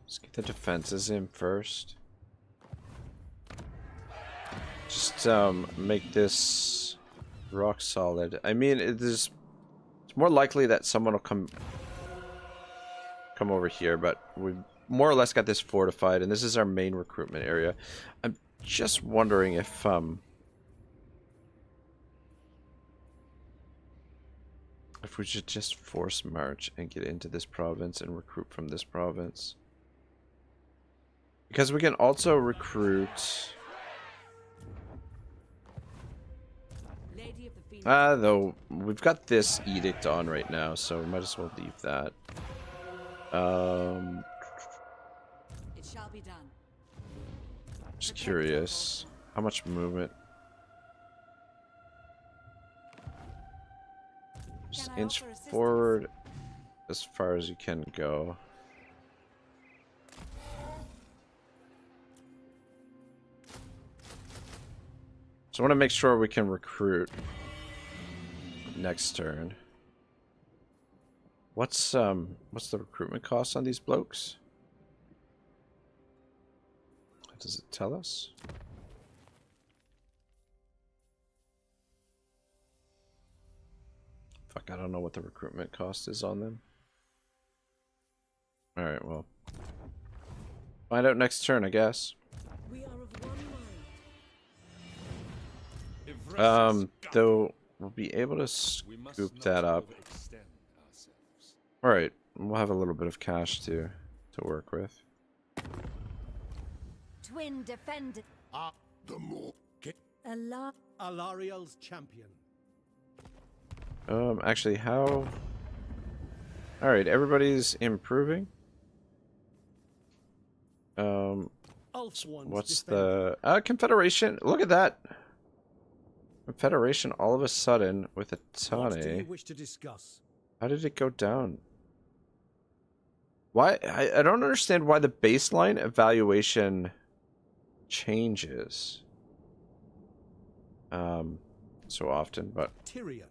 Let's get the defenses in first. Just make this rock solid. I mean, it's more likely that someone will come over here, but we've more or less got this fortified, and this is our main recruitment area. I'm just wondering if we should just force march and get into this province and recruit from this province. Because we can also recruit... though we've got this edict on right now, so we might as well leave that. It shall be done. Just curious, how much movement? Just inch forward as far as you can go. So I want to make sure we can recruit next turn. What's the recruitment cost on these blokes? What does it tell us? Fuck, I don't know what the recruitment cost is on them. Alright, well. Find out next turn, I guess. We are of one mind. Though we'll be able to scoop that up. Alright, we'll have a little bit of cash to work with. Twin defend. Alariel's champion. Actually, how... Alright, everybody's improving. What's the... Confederation, look at that! Confederation all of a sudden with a What do you Tane. wish to discuss? How did it go down? Why? I don't understand why the baseline evaluation changes so often, but Tyrion.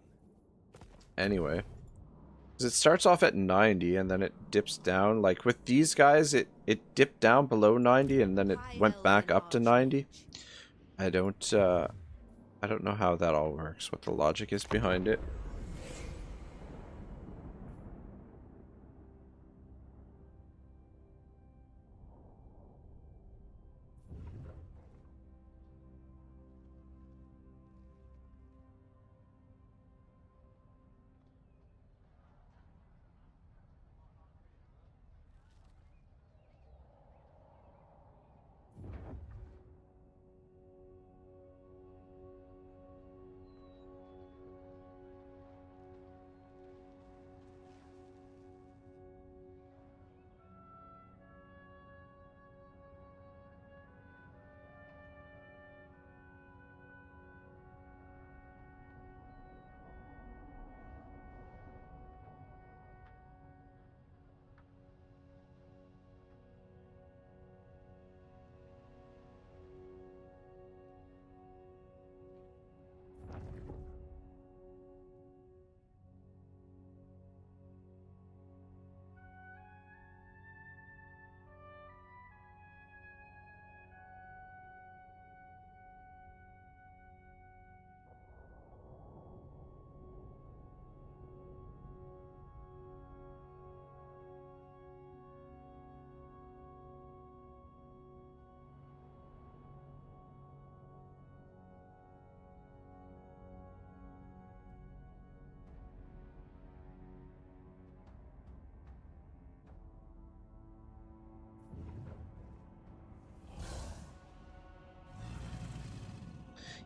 anyway. 'Cause it starts off at 90 and then it dips down. Like with these guys, it dipped down below 90 and then it went back up to 90. I don't know how that all works, what the logic is behind it.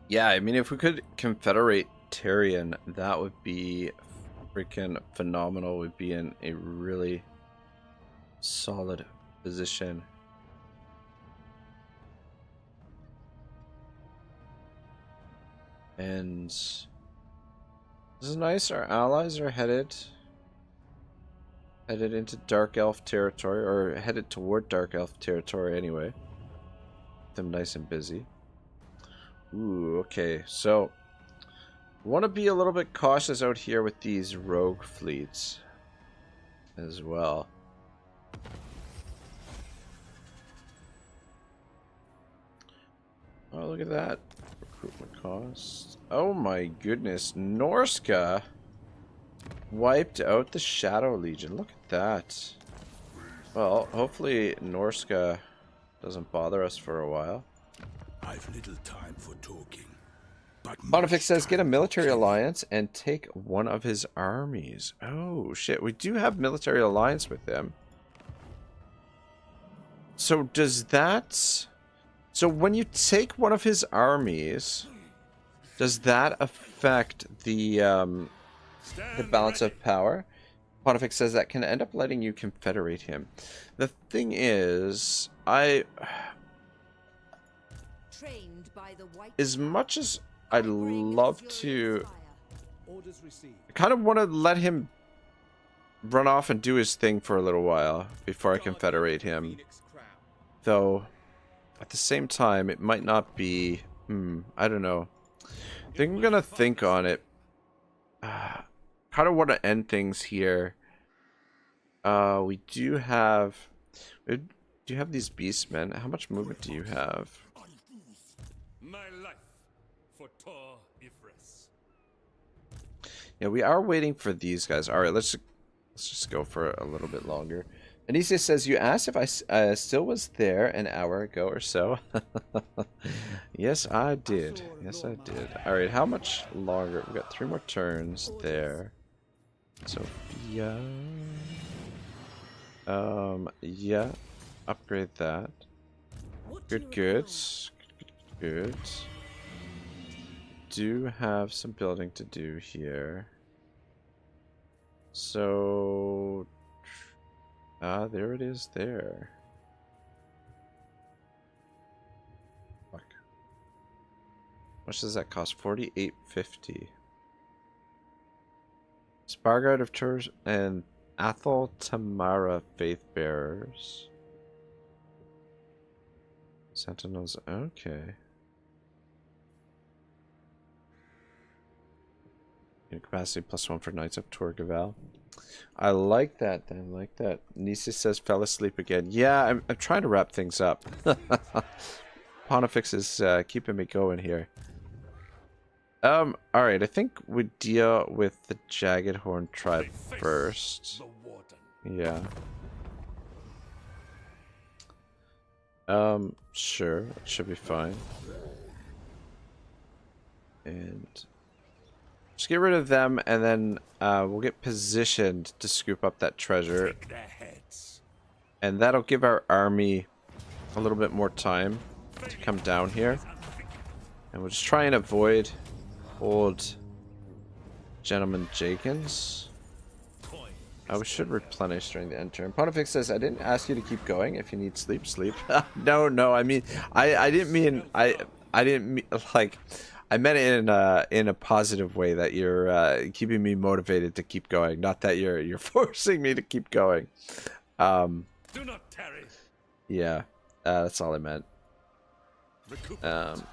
Yeah, I mean, if we could confederate Tyrion, that would be freaking phenomenal. We'd be in a really solid position. And this is nice. Our allies are headed into Dark Elf territory, or headed toward Dark Elf territory anyway. Keep them nice and busy. Ooh, okay. So, want to be a little bit cautious out here with these rogue fleets as well. Oh, look at that. Recruitment costs. Oh my goodness. Norska wiped out the Shadow Legion. Look at that. Well, hopefully Norska doesn't bother us for a while. I've little time for talking. But Pontifex says get a military alliance and take one of his armies. Oh shit, we do have military alliance with them. So does that... So when you take one of his armies, does that affect the balance of power? Pontifex says that can end up letting you confederate him. The thing is, as much as I'd love to, I kind of want to let him run off and do his thing for a little while before I confederate him. Though, at the same time, it might not be... I don't know. I think I'm going to think on it. Kind of want to end things here. We do have these beastmen. How much movement do you have? My life for Tor Yvresse. Yeah, we are waiting for these guys. All right, let's just go for a little bit longer. Anisia says, you asked if I still was there an hour ago or so. Yes, I did. Yes, I did. All right, how much longer? We've got 3 more turns there. Sophia. Yeah. Upgrade that. Good, good. Good. Do have some building to do here. So... there it is there. Fuck. How much does that cost? 48.50. Spargard of Tours and Athol Tamara Faith Bearers. Sentinels, okay. Capacity +1 for Knights of Torgaval. I like that. I like that. Nisa says fell asleep again. Yeah, I'm trying to wrap things up. Pontifex is keeping me going here. Alright, I think we deal with the Jagged Horn tribe first. Yeah. Sure. It should be fine. And just get rid of them, and then we'll get positioned to scoop up that treasure. And that'll give our army a little bit more time to come down here. And we'll just try and avoid old Gentleman Jenkins. We should replenish during the end turn. Pontifex says, I didn't ask you to keep going. If you need sleep, sleep. No, I mean, I didn't mean, I didn't mean, like, I meant it in a positive way, that you're keeping me motivated to keep going, not that you're forcing me to keep going. Do not tarry. Yeah, that's all I meant.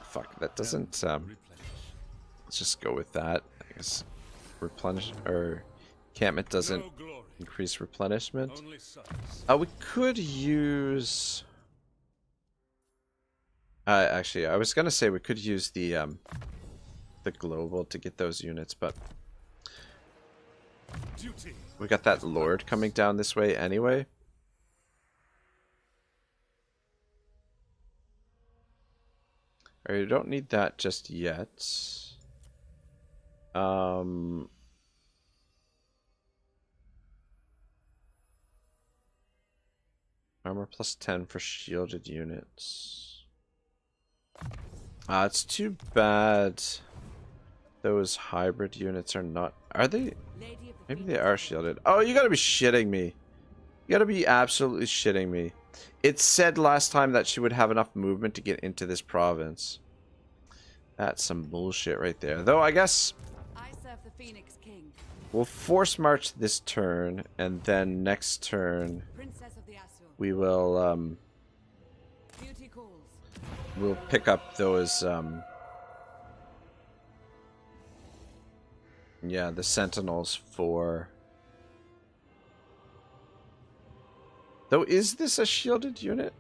Fuck, that doesn't, let's just go with that. I guess replenish, or encampment doesn't increase replenishment. We could use... actually, I was gonna say we could use the global to get those units, but we got that lord coming down this way anyway. Alright, you don't need that just yet. Armor +10 for shielded units. It's too bad those hybrid units are not... Are they? Maybe they are shielded. Oh, you gotta be shitting me. You gotta be absolutely shitting me. It said last time that she would have enough movement to get into this province. That's some bullshit right there. Though, I guess... I serve the Phoenix King. We'll force march this turn, and then next turn... Princess of the Azure. We will, Beauty calls. We'll pick up those, yeah, the sentinels for... Though, is this a shielded unit?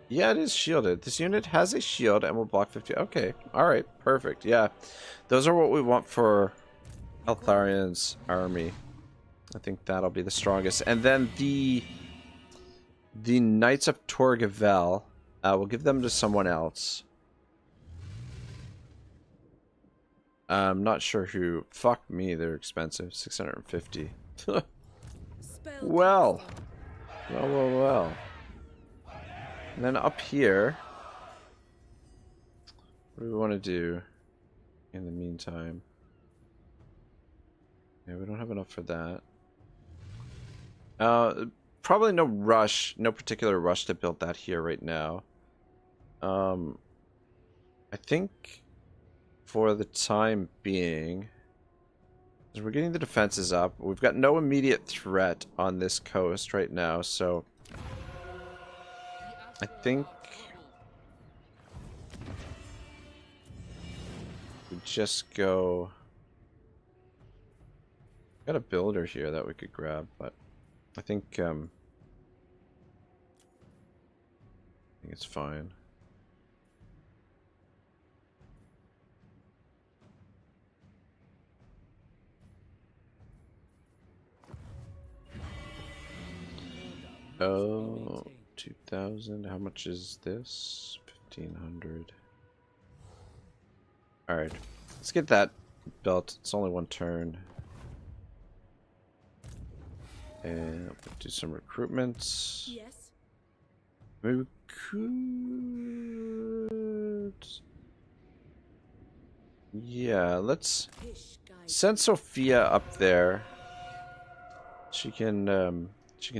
Yeah, it is shielded. This unit has a shield and will block 50. Okay, alright, perfect. Yeah, those are what we want for Eltharion's army. I think that'll be the strongest. And then the Knights of Torgavel, we'll give them to someone else. I'm not sure who. Fuck me, they're expensive. 650. Well. Well. And then up here, what do we want to do in the meantime? Yeah, we don't have enough for that. Probably no rush, no particular rush to build that here right now. I think for the time being, as we're getting the defenses up, we've got no immediate threat on this coast right now, so I think we just go... Got a builder here that we could grab, but I think it's fine. Oh, 2,000. How much is this? 1,500. Alright. Let's get that built. It's only one turn. And we'll do some recruitments. Yes. Maybe we could... Yeah, let's send Sophia up there. She can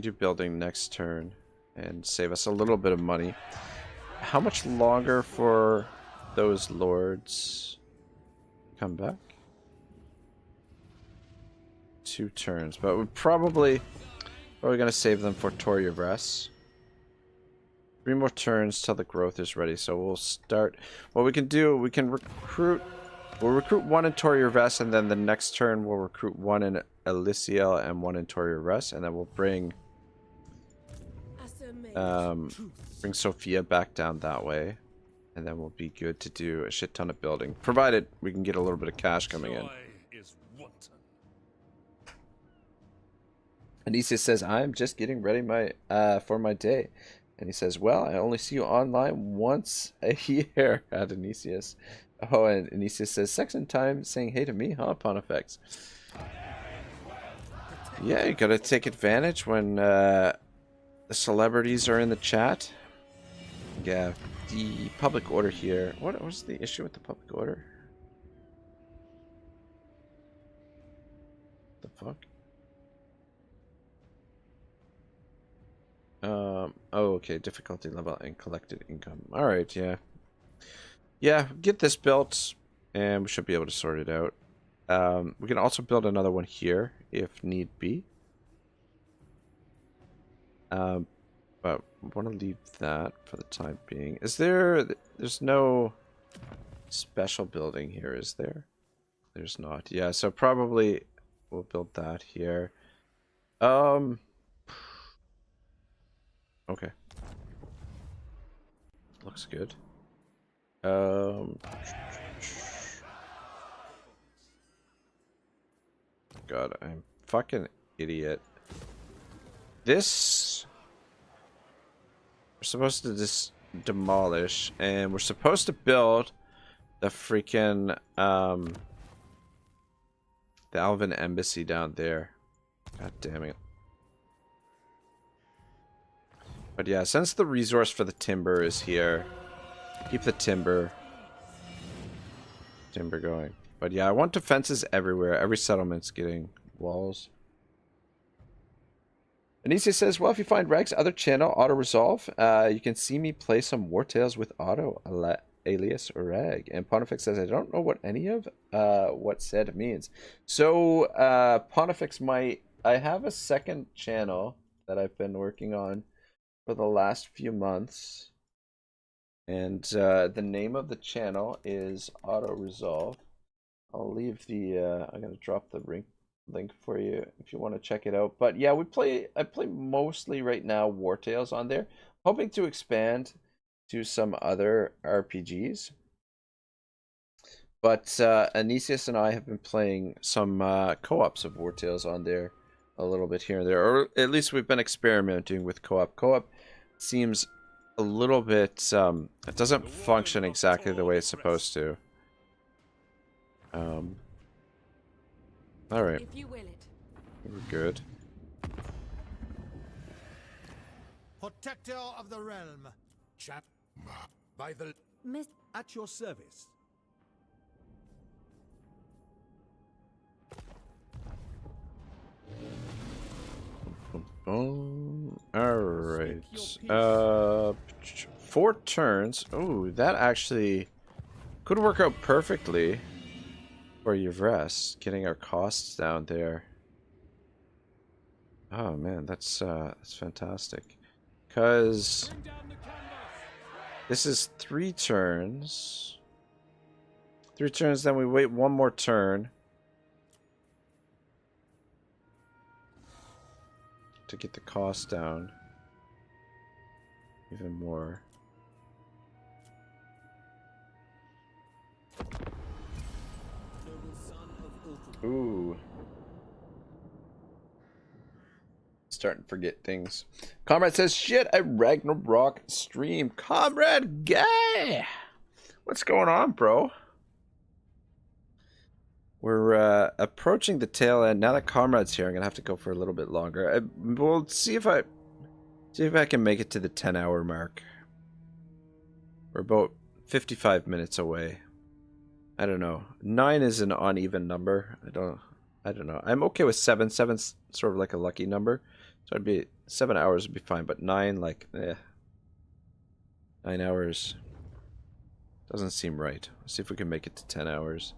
do building next turn and save us a little bit of money. How much longer for those lords come back? 2 turns, but we're probably gonna save them for Yvresse. 3 more turns till the growth is ready, so we'll start. What we can do, we can recruit. We'll recruit 1 in Yvresse, and then the next turn we'll recruit 1 in Elysiel and 1 in Yvresse, and then we'll bring Sophia back down that way, and then we'll be good to do a shit ton of building, provided we can get a little bit of cash coming in. Anisius says, I'm just getting ready for my day. And he says, well, I only see you online once a year at Anisius. Oh, and Anisius says, second time saying hey to me, huh, Pontifex? Yeah, you gotta take advantage when the celebrities are in the chat. Yeah, the public order here. What was the issue with the public order? The fuck? Oh, okay, difficulty level and collected income. Alright, yeah. Yeah, get this built, and we should be able to sort it out. We can also build another one here, if need be. But I want to leave that for the time being. There's no special building here, is there? There's not. Yeah, so probably we'll build that here. Okay. Looks good. God, I'm fucking idiot. This we're supposed to just demolish, and we're supposed to build the freaking the Elven embassy down there. God damn it. But yeah, since the resource for the timber is here, keep the timber. timber going. But yeah, I want defenses everywhere. Every settlement's getting walls. Anicia says, well, if you find Reg's other channel, Auto Resolve, you can see me play some War Tales with Auto alias Reg. And Pontifex says, I don't know what any of what said means. So Pontifex I have a second channel that I've been working on for the last few months. And the name of the channel is Auto Resolve. I'll leave the I'm gonna drop the link for you if you want to check it out. But yeah, I play mostly right now War Tales on there, hoping to expand to some other RPGs. But Anicius and I have been playing some co-ops of War Tales on there a little bit here and there, or at least we've been experimenting with co-op. Co-op seems a little bit it doesn't function exactly the way it's supposed to. All right. If you will it. We're good. Protector of the realm. Chap. By the... Miss... At your service. Alright. 4 turns. Oh, that actually could work out perfectly for Yvresse, getting our costs down there. Oh man, that's fantastic. Cause this is 3 turns. 3 turns, then we wait 1 more turn to get the cost down even more. Ooh. Starting to forget things. Comrade says, shit, a Ragnarok stream. Comrade Guy! What's going on, bro? We're approaching the tail end. Now that Comrade's here, I'm gonna have to go for a little bit longer. We'll see if I can make it to the 10-hour mark. We're about 55 minutes away. I don't know. 9 is an uneven number. I don't know. I'm okay with 7. 7's sort of like a lucky number. So it'd be 7 hours would be fine, but 9, like, 9 hours doesn't seem right. Let's see if we can make it to 10 hours.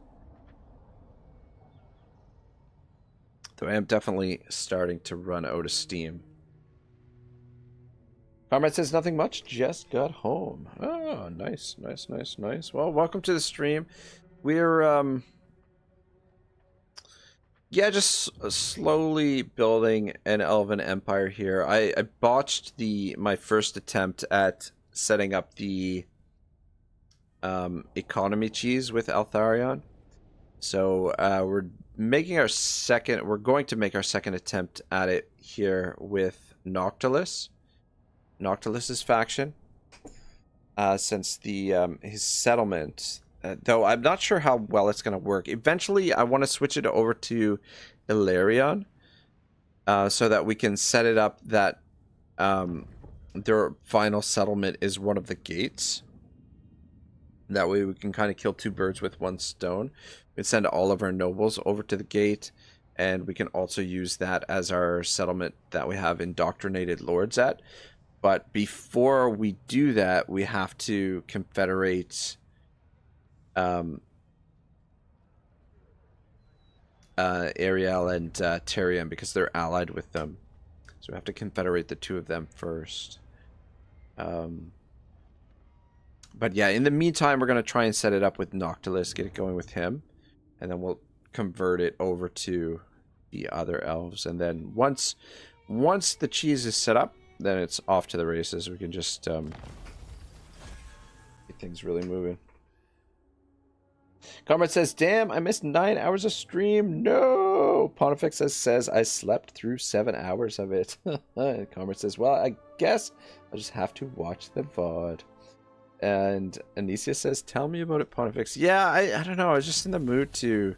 Though I am definitely starting to run out of steam. Comrade says nothing much, just got home. Oh, nice, nice, nice, nice. Well, welcome to the stream. We're yeah, just slowly building an elven empire here. I botched my first attempt at setting up the economy cheese with Eltharion. So we're going to make our second attempt at it here with Noctilus. Noctilus's faction. Since his settlement, though I'm not sure how well it's going to work. Eventually, I want to switch it over to Eltharion, so that we can set it up that their final settlement is one of the gates. That way we can kind of kill 2 birds with 1 stone. We can send all of our nobles over to the gate, and we can also use that as our settlement that we have indoctrinated lords at. But before we do that, we have to confederate Ariel and Tyrion, because they're allied with them. So we have to confederate the 2 of them first. But yeah, in the meantime, we're going to try and set it up with Noctilus, get it going with him. And then we'll convert it over to the other elves. And then once the cheese is set up, then it's off to the races. We can just get things really moving. Comrade says, damn, I missed 9 hours of stream. No! Pontifex says I slept through 7 hours of it. Comrade says, well, I guess I'll just have to watch the VOD. And Anicia says, tell me about it, Pontifex. Yeah, I don't know. I was just in the mood to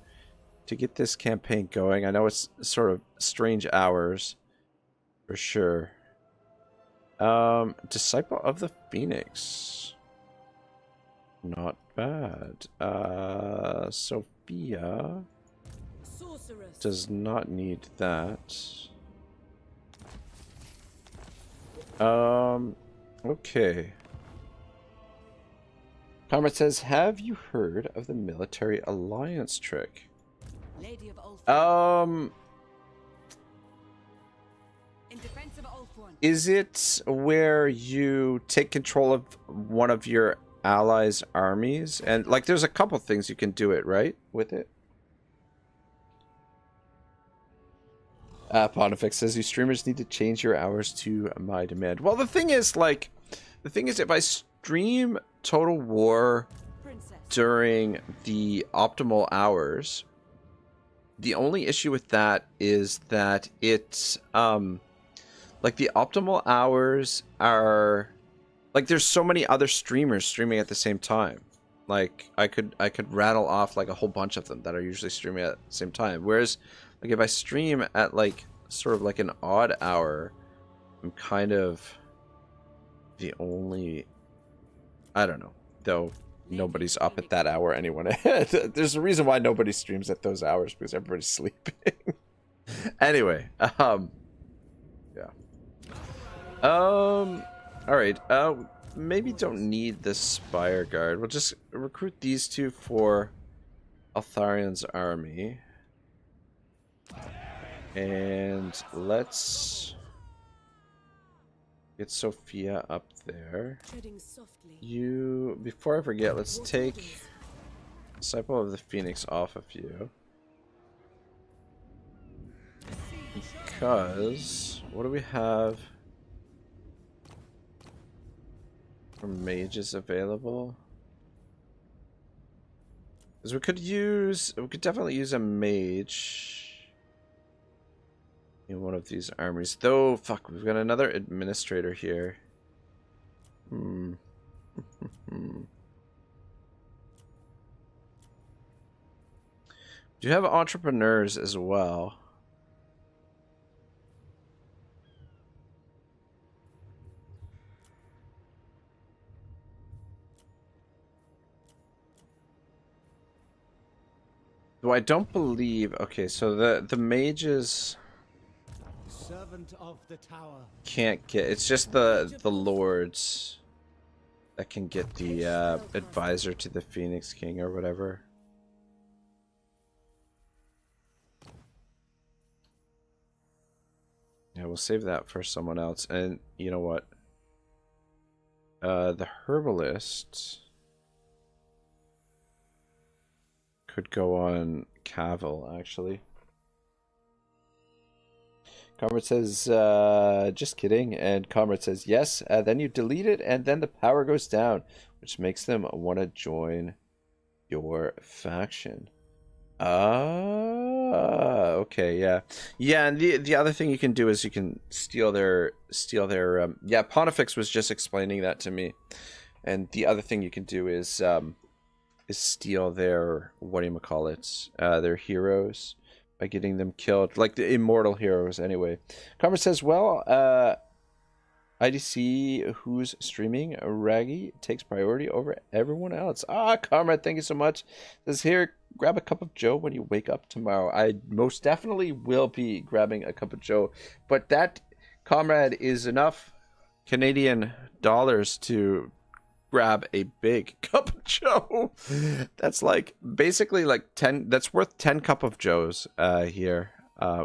get this campaign going. I know it's sort of strange hours, for sure. Disciple of the Phoenix. Not bad. Sophia Sorceress. does not need that. Okay. Comrade says, have you heard of the military alliance trick? Lady of Ulthuan. In defense of Ulthuan. Is it where you take control of one of your allies' armies? And, like, there's a couple things you can do it, right? With it? Pontifex says, you streamers need to change your hours to my demand. Well, the thing is, like, if I stream Total War during the optimal hours, the only issue with that is that it's, like, the optimal hours are, like, there's so many other streamers streaming at the same time. Like, I could rattle off, like, a whole bunch of them that are usually streaming at the same time. Whereas, like, if I stream at, like, sort of like an odd hour, I'm kind of the only... I don't know. Though nobody's up at that hour anyway. There's a reason why nobody streams at those hours, because everybody's sleeping. Anyway, yeah. Alright, maybe don't need the Spire Guard. We'll just recruit these two for Eltharion's army. And let's get Sophia up there. You, before I forget, let's take Disciple of the Phoenix off of you. Because, what do we have for mages available? Because we could definitely use a mage in one of these armies. Though, fuck, we've got another administrator here. Do you have entrepreneurs as well? Though I don't believe... Okay, so the mages... Servant of the tower. Can't get... It's just the lords that can get the advisor to the Phoenix King or whatever. Yeah, we'll save that for someone else. And you know what? The herbalist could go on Cavill, actually. Comrade says, just kidding. And Comrade says, yes. Then you delete it, and then the power goes down, which makes them want to join your faction. Okay, yeah. Yeah, and the other thing you can do is you can steal their yeah, Pontifex was just explaining that to me. And the other thing you can do is steal their, their heroes by getting them killed, like the immortal heroes anyway. Comrade says, well, IDC who's streaming Raggy takes priority over everyone else. Comrade, thank you so much. Says here, grab a cup of joe when you wake up tomorrow. I most definitely will be grabbing a cup of joe, but that, Comrade, is enough Canadian dollars to grab a big cup of joe. That's like basically like 10, that's worth 10 cup of joes here,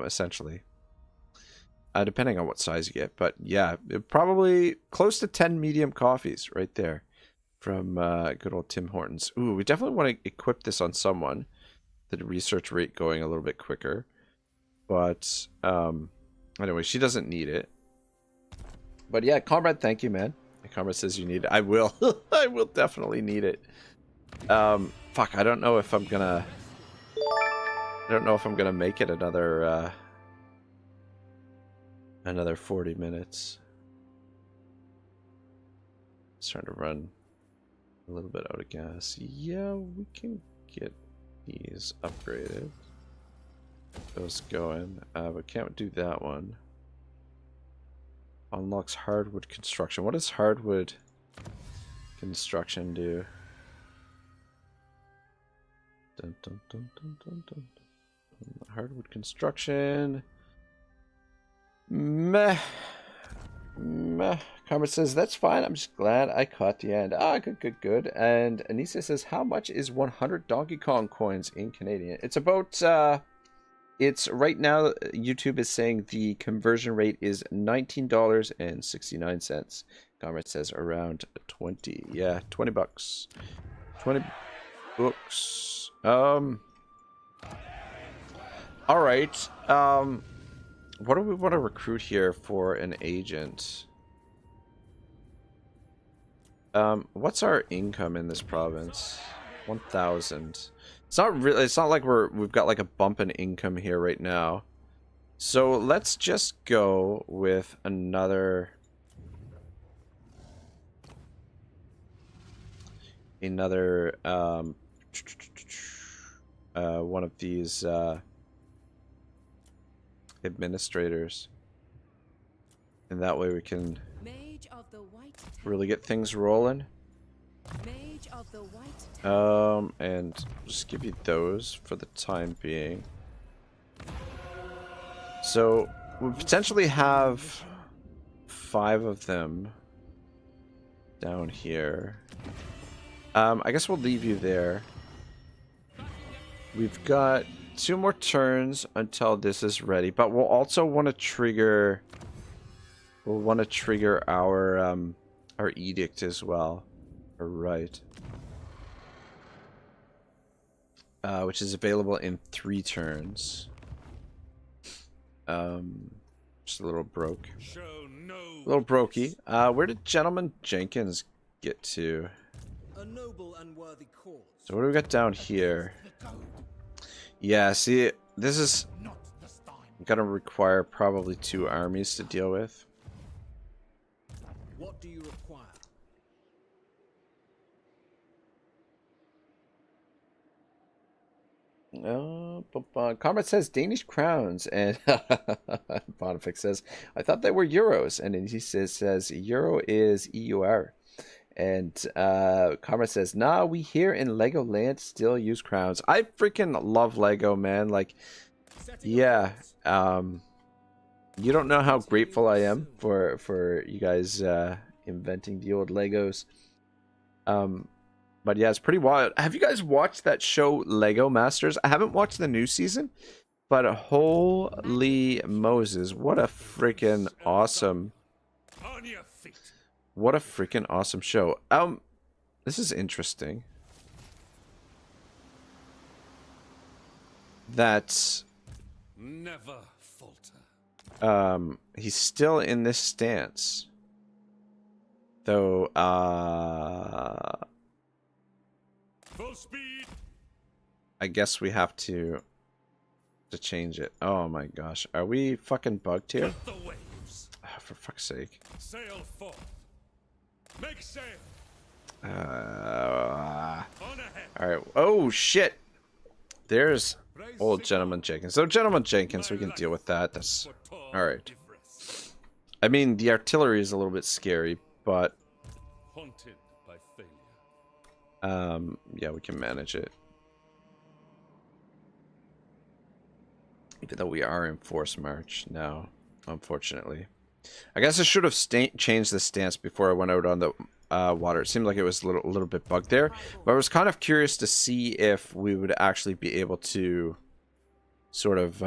essentially. Depending on what size you get, but yeah, probably close to 10 medium coffees right there from good old Tim Hortons. Ooh, we definitely want to equip this on someone, the research rate going a little bit quicker, but anyway, she doesn't need it. But yeah, Comrade, thank you, man. Comrade says you need it. I will. I will definitely need it. Fuck, I don't know if I'm gonna make it another 40 minutes. It's starting to run a little bit out of gas. Yeah, we can get these upgraded. Those going. But can't do that one. Unlocks hardwood construction. What does hardwood construction do? Dun, dun, dun, dun, dun, dun. Hardwood construction. Meh. Meh. Karma says, that's fine. I'm just glad I caught the end. Ah, good, good, good. And Anissa says, how much is 100 Donkey Kong coins in Canadian? It's about, it's right now, YouTube is saying the conversion rate is $19.69. Comrade says around 20. Yeah, 20 bucks. 20 bucks. All right. What do we want to recruit here for an agent? What's our income in this province? 1,000. It's not really. It's not like we've got like a bump in income here right now. So let's just go with another one of these administrators, and that way we can really get things rolling. And just give you those for the time being. So we potentially have 5 of them down here. I guess we'll leave you there. We've got 2 more turns until this is ready, but we'll also want to trigger. We'll want to trigger our edict as well. All right. Which is available in 3 turns. Just a little broke. A little brokey. Where did Gentleman Jenkins get to? A noble and worthy cause. So what do we got down here? Yeah, see, this is gonna require probably 2 armies to deal with. What do you require? Comrade says Danish crowns, and Bonifix says, I thought they were euros, and then he says euro is EUR. And Comrade says, nah, we here in Legoland still use crowns. I freaking love Lego, man. Like, yeah. You don't know how grateful I am for you guys inventing the old Legos. But yeah, it's pretty wild. Have you guys watched that show Lego Masters? I haven't watched the new season, but holy Moses, what a freaking awesome... What a freaking awesome show. This is interesting. That never falter. He's still in this stance. Though full speed. I guess we have to change it. Oh my gosh. Are we fucking bugged here? The waves. Oh, for fuck's sake. Sail forth. Make sail. Alright. Oh shit. There's old Gentleman Jenkins. So Gentleman Jenkins, we can deal with that. That's alright. I mean, the artillery is a little bit scary, but haunted by failure. yeah, we can manage it. Even though we are in forced march now, unfortunately. I guess I should have changed the stance before I went out on the water. It seemed like it was a little bit bugged there, but I was kind of curious to see if we would actually be able to sort of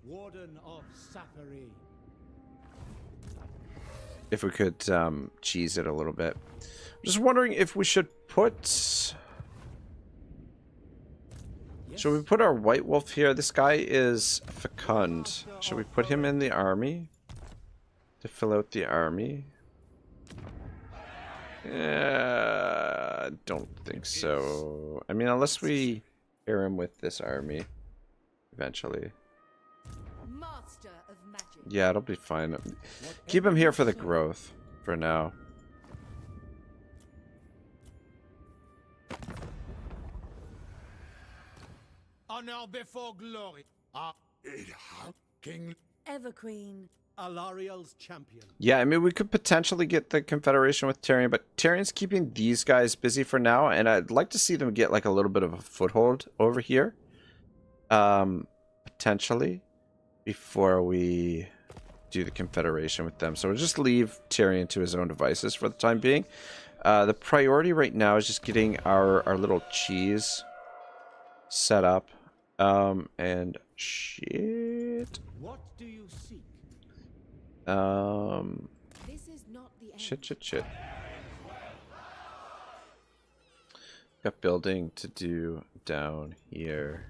Warden of Sapphire. if we could cheese it a little bit. I'm just wondering if we should put... Should we put our White Wolf here? This guy is fecund. Should we put him in the army? To fill out the army? Yeah, I don't think so. I mean, unless we pair him with this army eventually. Master of magic. Yeah, it'll be fine. Keep him here for the growth for now. Honor before glory. King Everqueen, Alariel's champion. Yeah, I mean, we could potentially get the Confederation with Tyrion, but Tyrion's keeping these guys busy for now, and I'd like to see them get like a little bit of a foothold over here. Potentially, before we do the Confederation with them. So we'll just leave Tyrion to his own devices for the time being. The priority right now is just getting our little cheese set up. And shit. What do you seek? This is not the end. Shit. Got building to do down here.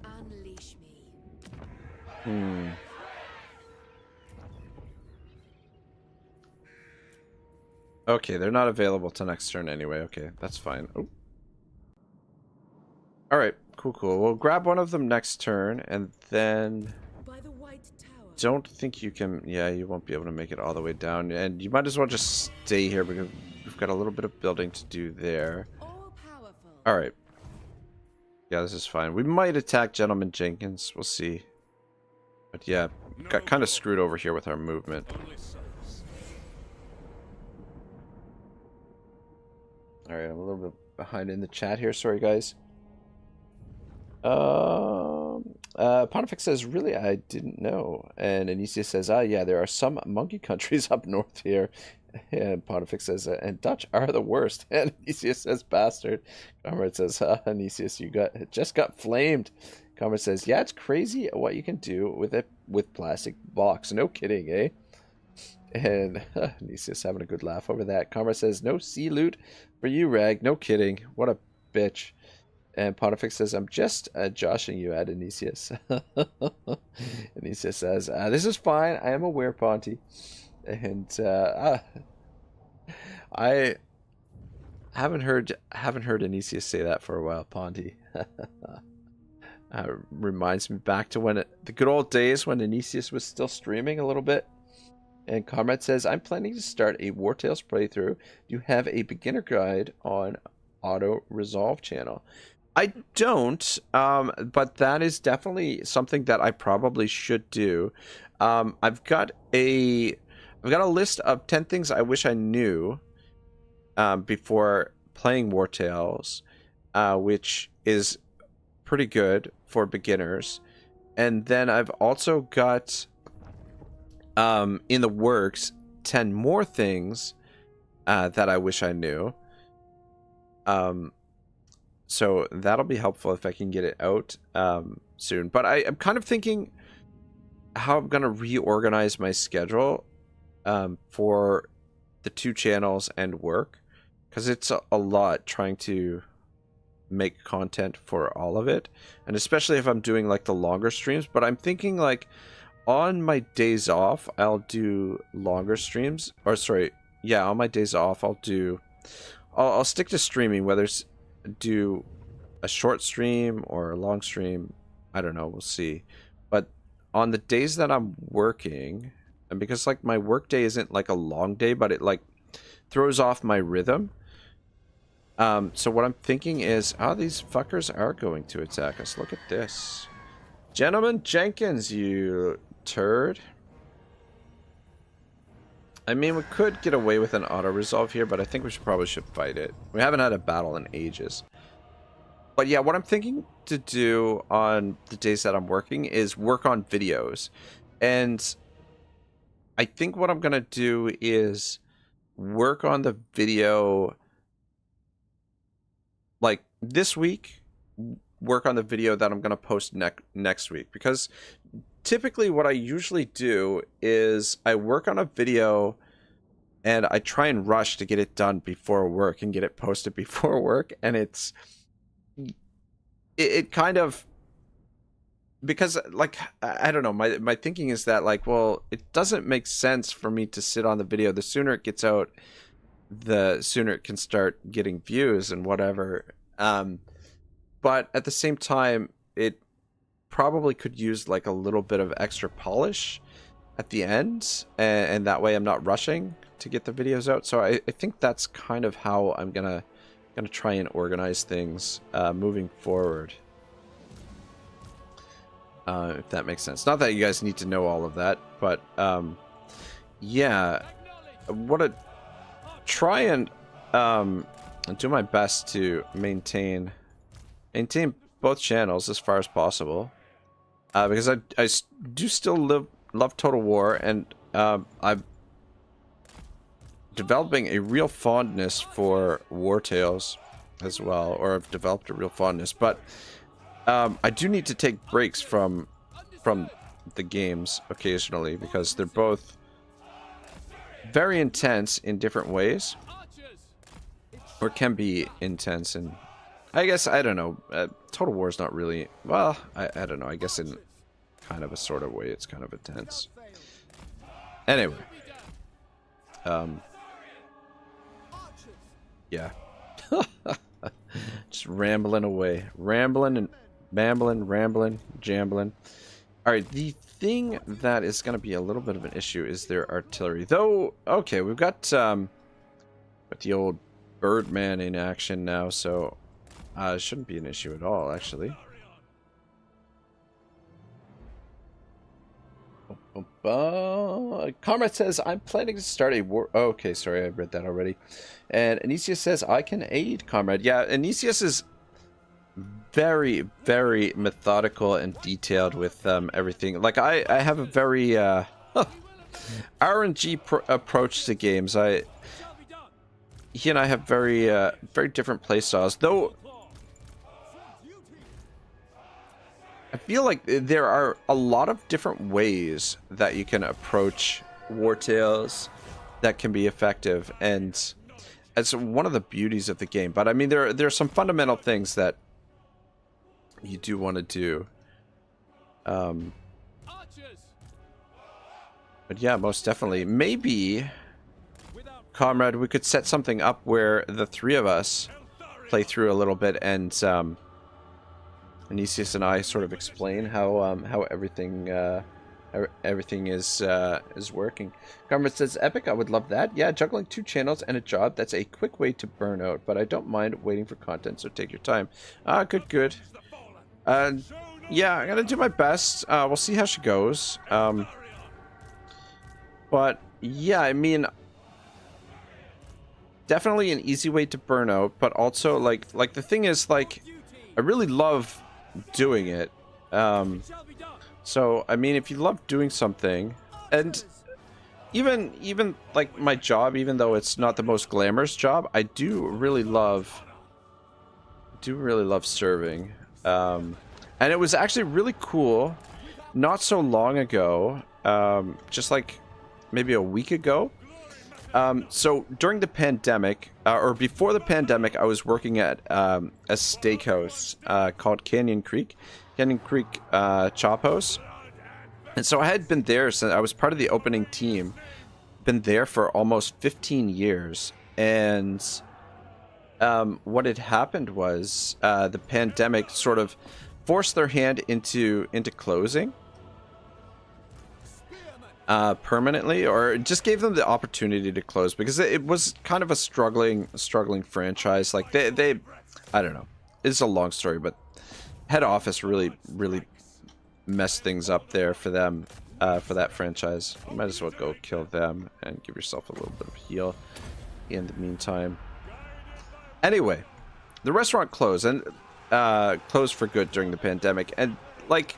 Unleash me. Okay, they're not available till next turn anyway. Okay, that's fine. Oh. Alright, cool. We'll grab one of them next turn, and then... By the White Tower. Don't think you can... Yeah, you won't be able to make it all the way down. And you might as well just stay here, because we've got a little bit of building to do there. Alright. Yeah, this is fine. We might attack Gentleman Jenkins. We'll see. But yeah, got kind of screwed over here with our movement. Alright, I'm a little bit behind in the chat here. Sorry, guys. Pontifex says, really, I didn't know. And Anicia says, yeah, there are some monkey countries up north here. And Pontifex says, and Dutch are the worst. And Anicia says, bastard. Comrade says, Anicius, you just got flamed. Comrade says, yeah, it's crazy what you can do with plastic box. No kidding, eh? And Anicius having a good laugh over that. Comrade says, no sea loot for you, Rag. No kidding. What a bitch. And Pontifex says, I'm just joshing you at Anicius. Anicius says, this is fine. I am aware, Ponty. And I haven't heard Anicius say that for a while, Ponty. Reminds me back to when the good old days when Anicius was still streaming a little bit. And Comrade says, I'm planning to start a War Tales playthrough. You have a beginner guide on Auto Resolve channel. I don't, but that is definitely something that I probably should do. I've got a list of 10 things I wish I knew before playing War Tales, which is pretty good for beginners. And then I've also got in the works 10 more things that I wish I knew. So that'll be helpful if I can get it out soon. But I'm kind of thinking how I'm going to reorganize my schedule for the 2 channels and work, because it's a lot trying to make content for all of it, and especially if I'm doing like the longer streams. But I'm thinking like on my days off I'll do longer streams, or sorry, yeah, on my days off I'll stick to streaming, whether it's do a short stream or a long stream, I don't know, we'll see. But on the days that I'm working, and because like my work day isn't like a long day, but it like throws off my rhythm, so what I'm thinking is, these fuckers are going to attack us. Look at this. Gentleman Jenkins, you turd. I mean, we could get away with an auto-resolve here, but I think we probably should fight it. We haven't had a battle in ages. But yeah, what I'm thinking to do on the days that I'm working is work on videos. And I think what I'm going to do is work on the video, like this week, work on the video that I'm going to post next week. Because typically what I usually do is I work on a video and I try and rush to get it done before work and get it posted before work. And it kind of, because like, I don't know, my thinking is that like, well, it doesn't make sense for me to sit on the video. The sooner it gets out, the sooner it can start getting views and whatever. But at the same time, it probably could use like a little bit of extra polish at the end, and that way I'm not rushing to get the videos out. So I think that's kind of how I'm gonna Gonna try and organize things moving forward. If that makes sense. Not that you guys need to know all of that, but yeah, I want to try and do my best to maintain both channels as far as possible, because I do still love Total War, and I'm developing a real fondness for War Tales as well, or I've developed a real fondness, but I do need to take breaks from the games occasionally, because they're both very intense in different ways, or can be intense, and I guess, I don't know, Total War is not really, well, I don't know, I guess in kind of a sort of way it's kind of intense. Anyway, yeah. Just rambling away. Rambling and bambling, rambling, jambling. Alright, the thing that is going to be a little bit of an issue is their artillery. Though, okay, we've got the old Birdman in action now, so it shouldn't be an issue at all, actually. Comrade says, I'm planning to start a war... Oh, okay, sorry, I read that already. And Anicius says, I can aid, Comrade. Yeah, Anicius is very, very methodical and detailed with everything. Like, I have a very RNG approach to games. He and I have very, very different playstyles. Though, I feel like there are a lot of different ways that you can approach War Tales that can be effective, and it's one of the beauties of the game. But I mean, there are some fundamental things that you do want to do. But yeah, most definitely. Maybe, Comrade, we could set something up where the three of us play through a little bit, and Anicius and I sort of explain how everything is working. Comrade says, Epic, I would love that. Yeah, juggling 2 channels and a job, that's a quick way to burn out, but I don't mind waiting for content, so take your time. Good. Yeah, I'm gonna do my best. We'll see how she goes. But yeah, I mean, definitely an easy way to burn out, but also like the thing is, like, I really love doing it. So I mean, if you love doing something, and even like my job, even though it's not the most glamorous job, I do really love serving. And it was actually really cool not so long ago, just like maybe a week ago. So during the pandemic, or before the pandemic, I was working at a steakhouse called Canyon Creek Chop House. And so I had been there since I was part of the opening team, been there for almost 15 years. And what had happened was the pandemic sort of forced their hand into closing permanently, or just gave them the opportunity to close, because it was kind of a struggling franchise. Like they I don't know, it's a long story, but head office really messed things up there for them, for that franchise. You might as well go kill them and give yourself a little bit of heal in the meantime. Anyway, the restaurant closed, and closed for good during the pandemic. And like,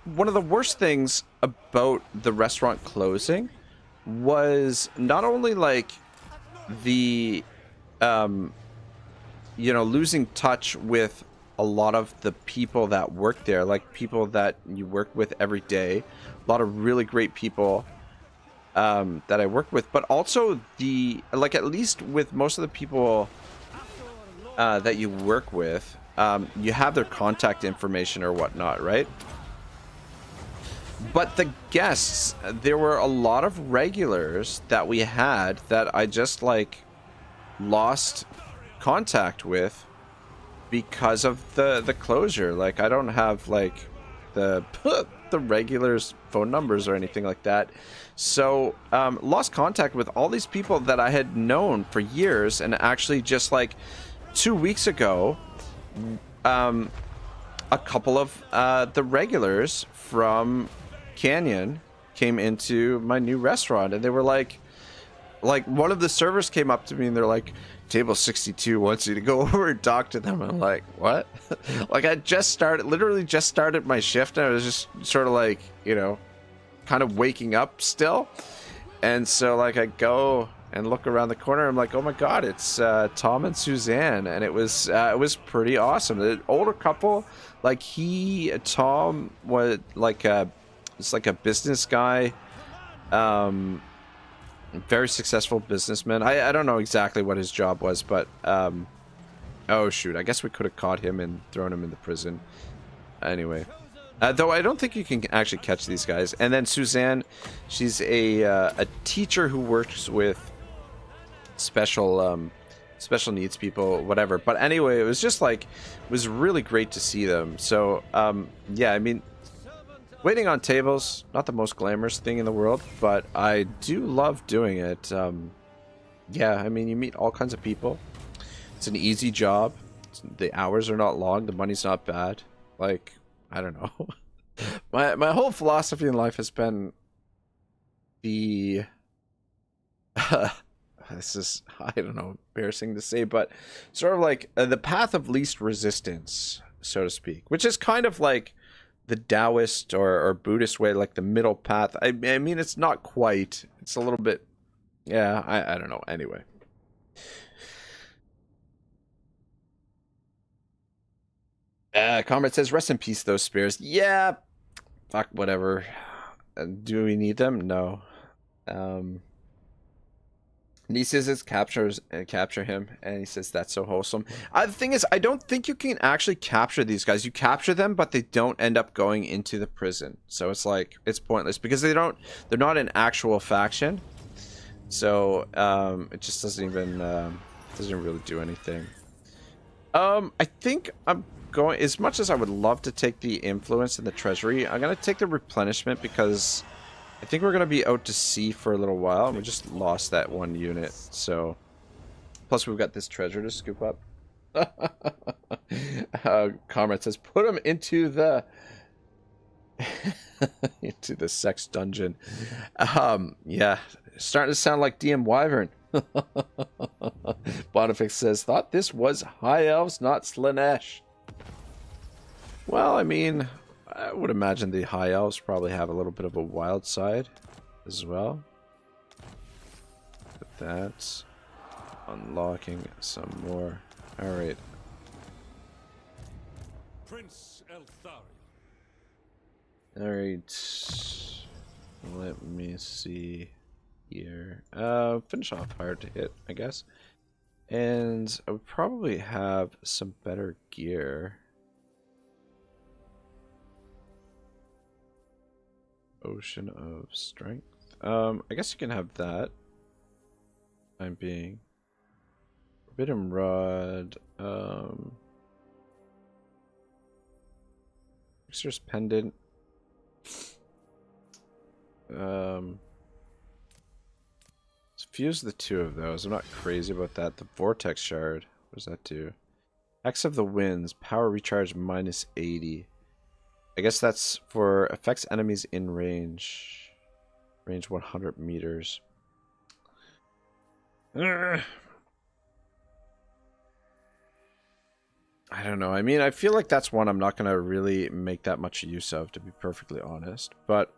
one of the worst things about the restaurant closing was not only like the losing touch with a lot of the people that work there, like people that you work with every day, a lot of really great people that I work with, but also at least with most of the people that you work with, you have their contact information or whatnot, right? But the guests, there were a lot of regulars that we had that I just like lost contact with because of the closure. Like, I don't have like the regulars' phone numbers or anything like that. So lost contact with all these people that I had known for years, and actually just like 2 weeks ago, a couple of the regulars from Canyon came into my new restaurant, and they were like one of the servers came up to me and they're like, table 62 wants you to go over and talk to them. I'm like, what? Like, I literally just started my shift, and I was just sort of like, you know, kind of waking up still. And so like I go and look around the corner, I'm like, oh my god, it's Tom and Suzanne. And it was pretty awesome. The older couple, like Tom was like it's like a business guy, very successful businessman. I don't know exactly what his job was, but oh shoot, I guess we could have caught him and thrown him in the prison. Anyway, though I don't think you can actually catch these guys. And then Suzanne, she's a teacher who works with special needs people, whatever. But anyway, it was just like, it was really great to see them. So yeah, I mean, waiting on tables, not the most glamorous thing in the world, but I do love doing it. Yeah, I mean, you meet all kinds of people. It's an easy job. The hours are not long. The money's not bad. Like, I don't know. My whole philosophy in life has been the... this is, I don't know, embarrassing to say, but sort of like the path of least resistance, so to speak, which is kind of like the Taoist or Buddhist way, like the middle path. I mean, it's not quite. It's a little bit, yeah, I don't know. Anyway. Comrade says, rest in peace, those spears. Yeah, fuck, whatever. Do we need them? No. He says it's capture him, and he says that's so wholesome. The thing is, I don't think you can actually capture these guys. You capture them, but they don't end up going into the prison. So it's like, it's pointless because they're not an actual faction. So it just doesn't even doesn't really do anything. I think I'm going, as much as I would love to take the influence in the treasury, I'm gonna take the replenishment because I think we're going to be out to sea for a little while, and we just lost that one unit, so... Plus, we've got this treasure to scoop up. Comrade says, put him into the... into the sex dungeon. Yeah, starting to sound like DM Wyvern. Bonifix says, thought this was High Elves, not Slanesh. Well, I mean... I would imagine the High Elves probably have a little bit of a wild side as well. But that's unlocking some more. Alright. Prince Eltharion. Alright. Let me see here. Finish off hard to hit, I guess. And I would probably have some better gear. Ocean of Strength. I guess you can have that. I'm being Forbidden Rod. Fixer's Pendant. Let's fuse the two of those. I'm not crazy about that. The Vortex Shard. What does that do? Axe of the Winds. Power recharge minus 80. I guess that's for affects enemies in range. Range 100 meters. I don't know. I mean, I feel like that's one I'm not going to really make that much use of, to be perfectly honest. But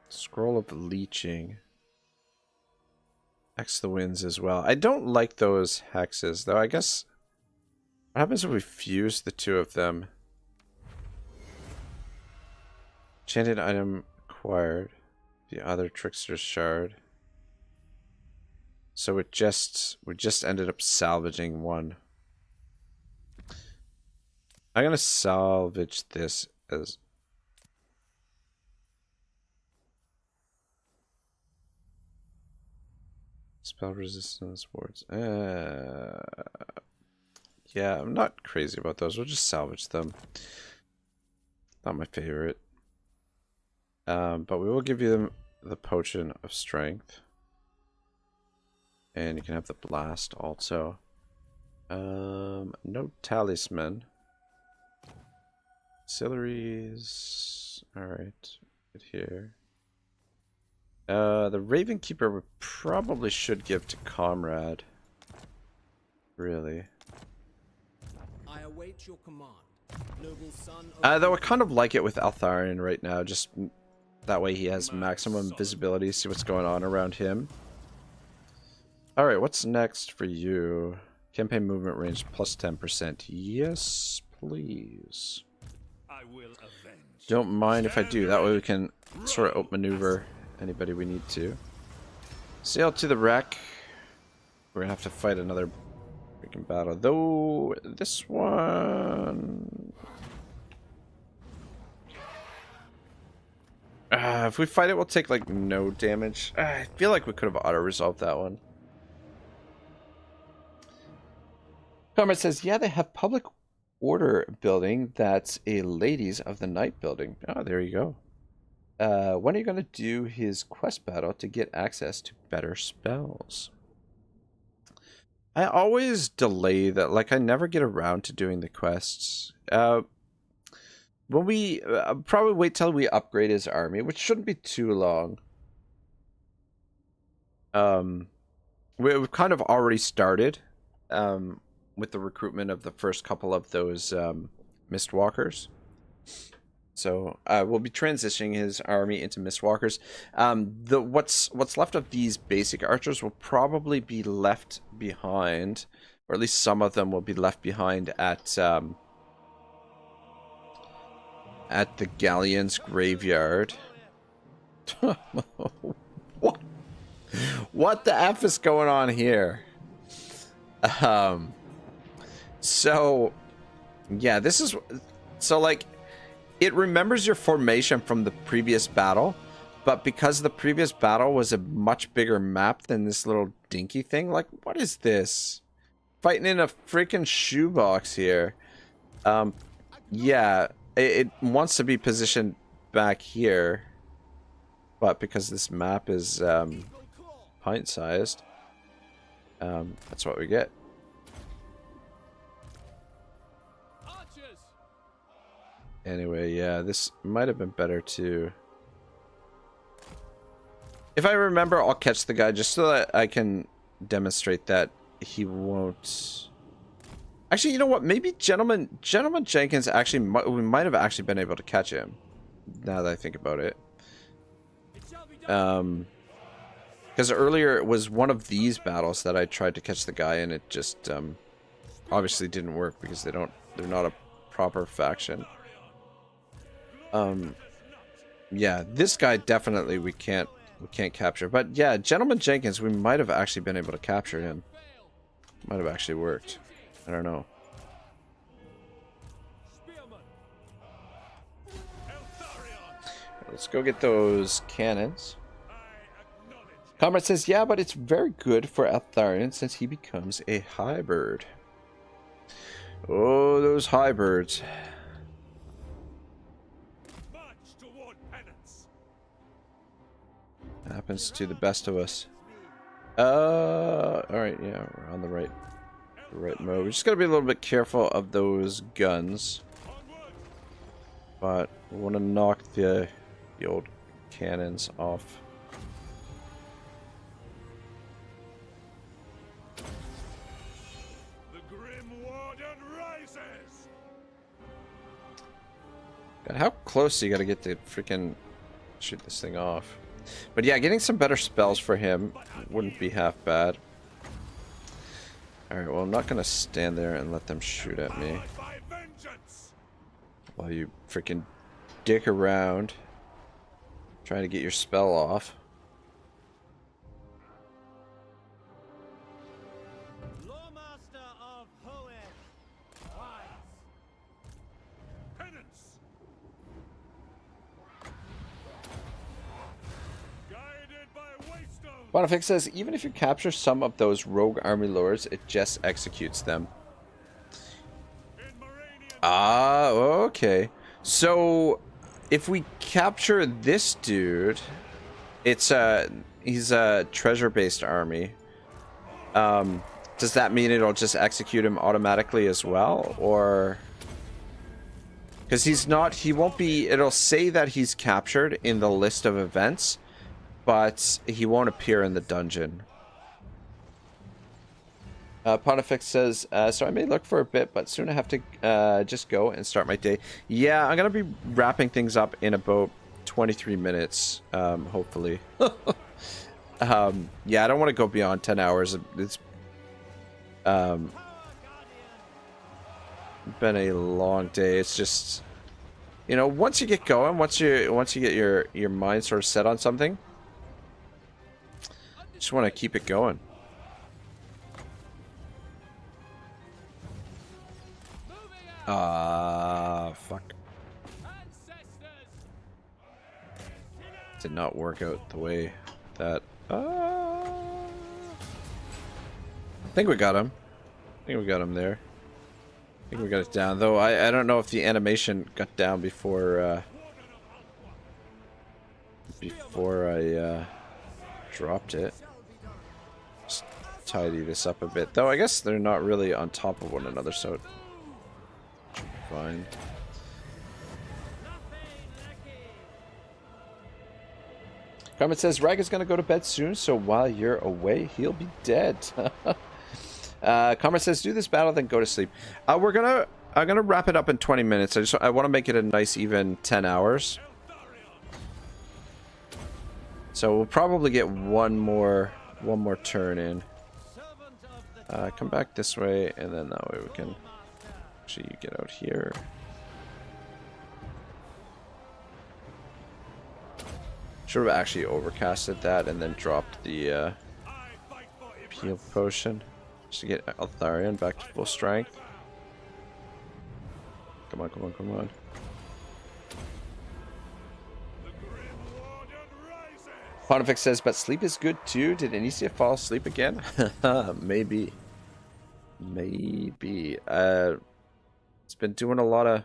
Scroll of Leeching. Hex the Winds as well. I don't like those hexes, though. I guess... What happens if we fuse the two of them? Enchanted item acquired. The other Trickster's Shard. So we just ended up salvaging one. I'm gonna salvage this as spell resistance wards. Yeah, I'm not crazy about those. We'll just salvage them. Not my favorite. But we will give you the Potion of Strength. And you can have the Blast also. No talisman. Auxiliaries. Alright. Good here. The Raven Keeper we probably should give to Comrade. Really. I await your command, noble son of Though I kind of like it with Eltharion right now, just that way he has maximum visibility, see what's going on around him. Alright, what's next for you? Campaign movement range plus 10%. Yes, please. I will avenge. Don't mind if I do, that way we can sort of outmaneuver anybody we need to. Sail to the wreck. We're gonna have to fight another freaking battle. Though, this one... if we fight it, we'll take, like, no damage. I feel like we could have auto-resolved that one. Comrade says, yeah, they have public order building. That's a Ladies of the Night building. Oh, there you go. When are you going to do his quest battle to get access to better spells? I always delay that. Like, I never get around to doing the quests. When we probably wait till we upgrade his army, which shouldn't be too long. We've kind of already started with the recruitment of the first couple of those Mistwalkers. So we'll be transitioning his army into Mistwalkers. What's left of these basic archers will probably be left behind, or at least some of them will be left behind at the Galleon's graveyard. What the F is going on here? So yeah, this is so like it remembers your formation from the previous battle, but because the previous battle was a much bigger map than this little dinky thing, like what is this? Fighting in a freaking shoebox here. Yeah. It wants to be positioned back here, but because this map is pint-sized, that's what we get. Anyway, yeah, this might have been better too. If I remember, I'll catch the guy just so that I can demonstrate that he won't... Actually, you know what? Maybe Gentleman Jenkins actually we might have actually been able to catch him. Now that I think about it, because earlier it was one of these battles that I tried to catch the guy, and it just obviously didn't work because they're not a proper faction. Yeah, this guy definitely we can't capture, but yeah, Gentleman Jenkins, we might have actually been able to capture him. Might have actually worked. I don't know. Let's go get those cannons. Comrade says, yeah, but it's very good for Eltharion since he becomes a high bird. Oh, those high birds. Happens to the best of us. Alright, yeah, we're on the right mode. We just gotta be a little bit careful of those guns, but we want to knock the old cannons off. The Grim Warden rises. God, how close you gotta get to freaking shoot this thing off? But yeah, getting some better spells for him wouldn't be half bad. Alright, well, I'm not gonna stand there and let them shoot at me while you freaking dick around trying to get your spell off. Lawmaster of Hoed, rise. Penance. Guided by Waystone. Bonifix says, even if you capture some of those rogue army lords, it just executes them. Ah, okay. So, if we capture this dude, he's a treasure-based army. Does that mean it'll just execute him automatically as well, or? Because he won't be. It'll say that he's captured in the list of events, but he won't appear in the dungeon. Pontifex says, so I may look for a bit, but soon I have to just go and start my day. Yeah, I'm going to be wrapping things up in about 23 minutes, hopefully. Yeah, I don't want to go beyond 10 hours. It's been a long day. It's just, you know, once you get going, once you get your mind sort of set on something, just want to keep it going. Fuck. Did not work out the way that I think we got him. I think we got him there. I think we got it down, though I don't know if the animation got down before I dropped it. Just tidy this up a bit, though I guess they're not really on top of one another, so it should be fine. Comment says Rag is gonna go to bed soon, so while you're away, he'll be dead. Comment says do this battle, then go to sleep. I'm gonna wrap it up in 20 minutes. I want to make it a nice even 10 hours. So we'll probably get one more turn in. Come back this way, and then that way we can actually get out here. Should have actually overcasted that and then dropped the heal potion just to get Eltharion back to full strength. Come on, come on, come on. Pontifex says, but sleep is good too. Did Anicia fall asleep again? Maybe. Maybe. It's been doing a lot of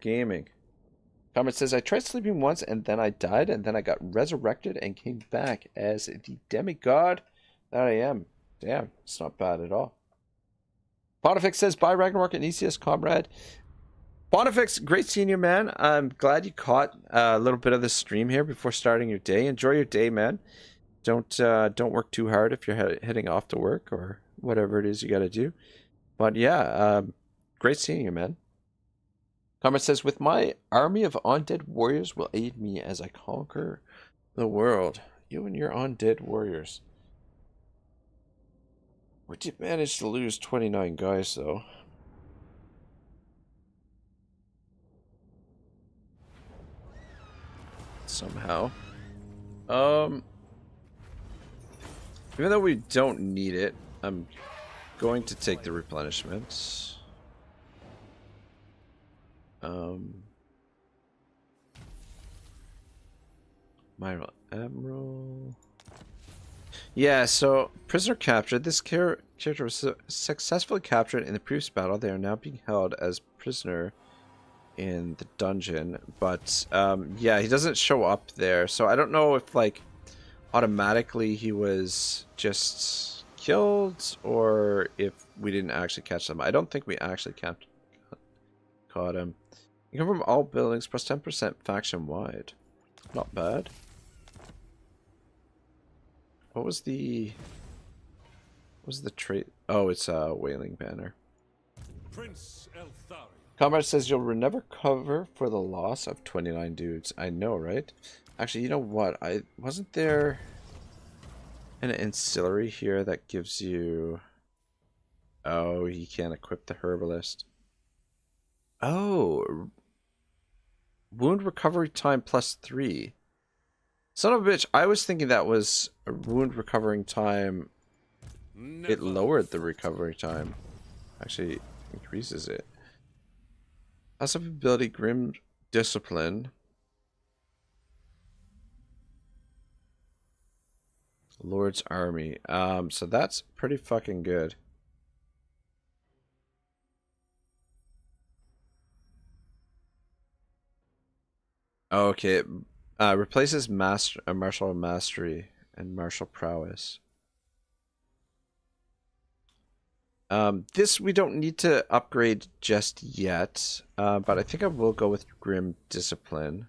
gaming. Comment says, I tried sleeping once and then I died and then I got resurrected and came back as the demigod that I am. Damn, it's not bad at all. Pontifex says, bye Ragnarok and Nicias, comrade. Pontifex, great seeing you, man. I'm glad you caught a little bit of the stream here before starting your day. Enjoy your day, man. Don't work too hard if you're heading off to work or whatever it is you got to do. But yeah, great seeing you, man. Comment says, with my army of undead warriors will aid me as I conquer the world. You and your undead warriors. We did manage to lose 29 guys, though. Somehow. Even though we don't need it, I'm going to take the replenishments. Myral Admiral. Yeah, so prisoner captured. This character was successfully captured in the previous battle. They are now being held as prisoner in the dungeon. But yeah, he doesn't show up there. So I don't know if like automatically he was just killed or if we didn't actually catch them. I don't think we actually caught him. You come from all buildings, plus 10% faction wide. Not bad. What was the trait? Oh, it's a whaling banner. Prince Eltharion. Comrade says you'll never cover for the loss of 29 dudes. I know, right? Actually, you know what? Wasn't there an ancillary here that gives you... Oh, you can't equip the herbalist. Oh, wound recovery time +3. Son of a bitch, I was thinking that was a wound recovering time. It lowered the recovery time. Actually, increases it. Loss of ability, Grim Discipline. Lord's Army. So that's pretty fucking good. Okay, replaces martial mastery and martial prowess. This we don't need to upgrade just yet, but I think I will go with Grim Discipline.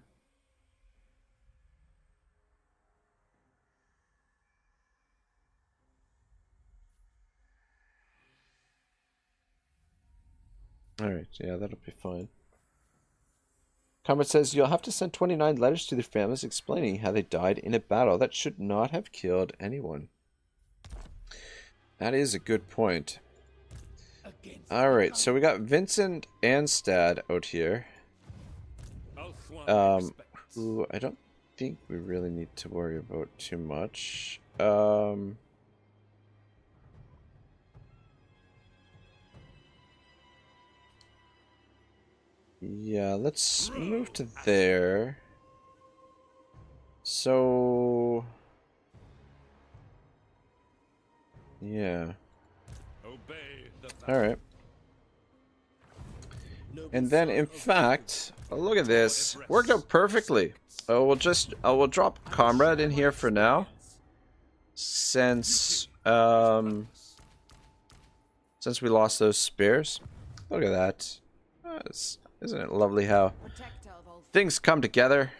Alright, yeah, that'll be fine. Comrade says, you'll have to send 29 letters to their families explaining how they died in a battle that should not have killed anyone. That is a good point. Alright, so we got Vincent Anstad out here. Who I don't think we really need to worry about too much. Yeah, let's move to there. So... yeah. Alright. And then, in fact, look at this. Worked out perfectly. We'll drop Comrade in here for now. Since we lost those spears. Look at that. Isn't it lovely how things come together?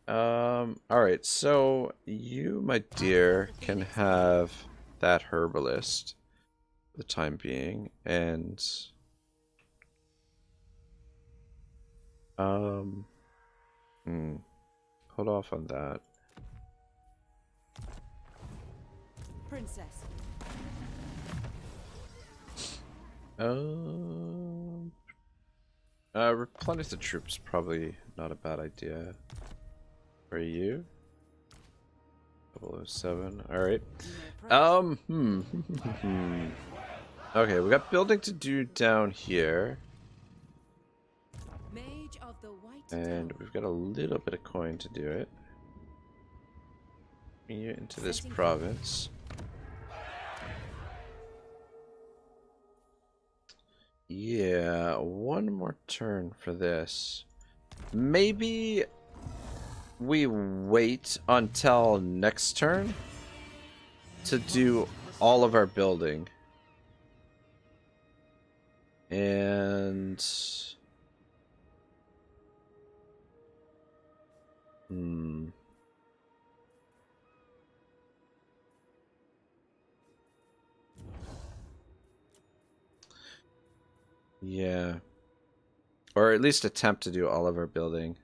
Alright, so you, my dear, can have that herbalist for the time being, and hold off on that. Princess. Replenish the troops, probably not a bad idea. For you? 007, alright. Okay, we got building to do down here. And we've got a little bit of coin to do it. Bring you into this province. Yeah, one more turn for this. Maybe we wait until next turn to do all of our building. And... yeah. Or at least attempt to do all of our building.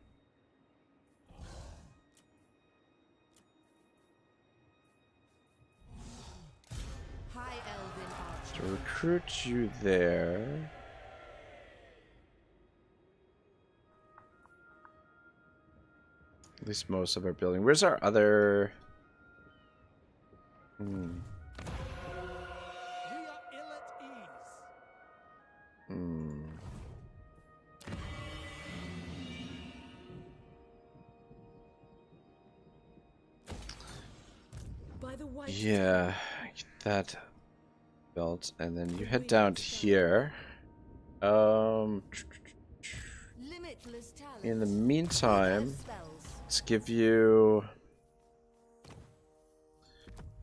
To recruit you there. At least most of our building. Where's our other... Yeah, get that belt, and then you head down to here. In the meantime, let's give you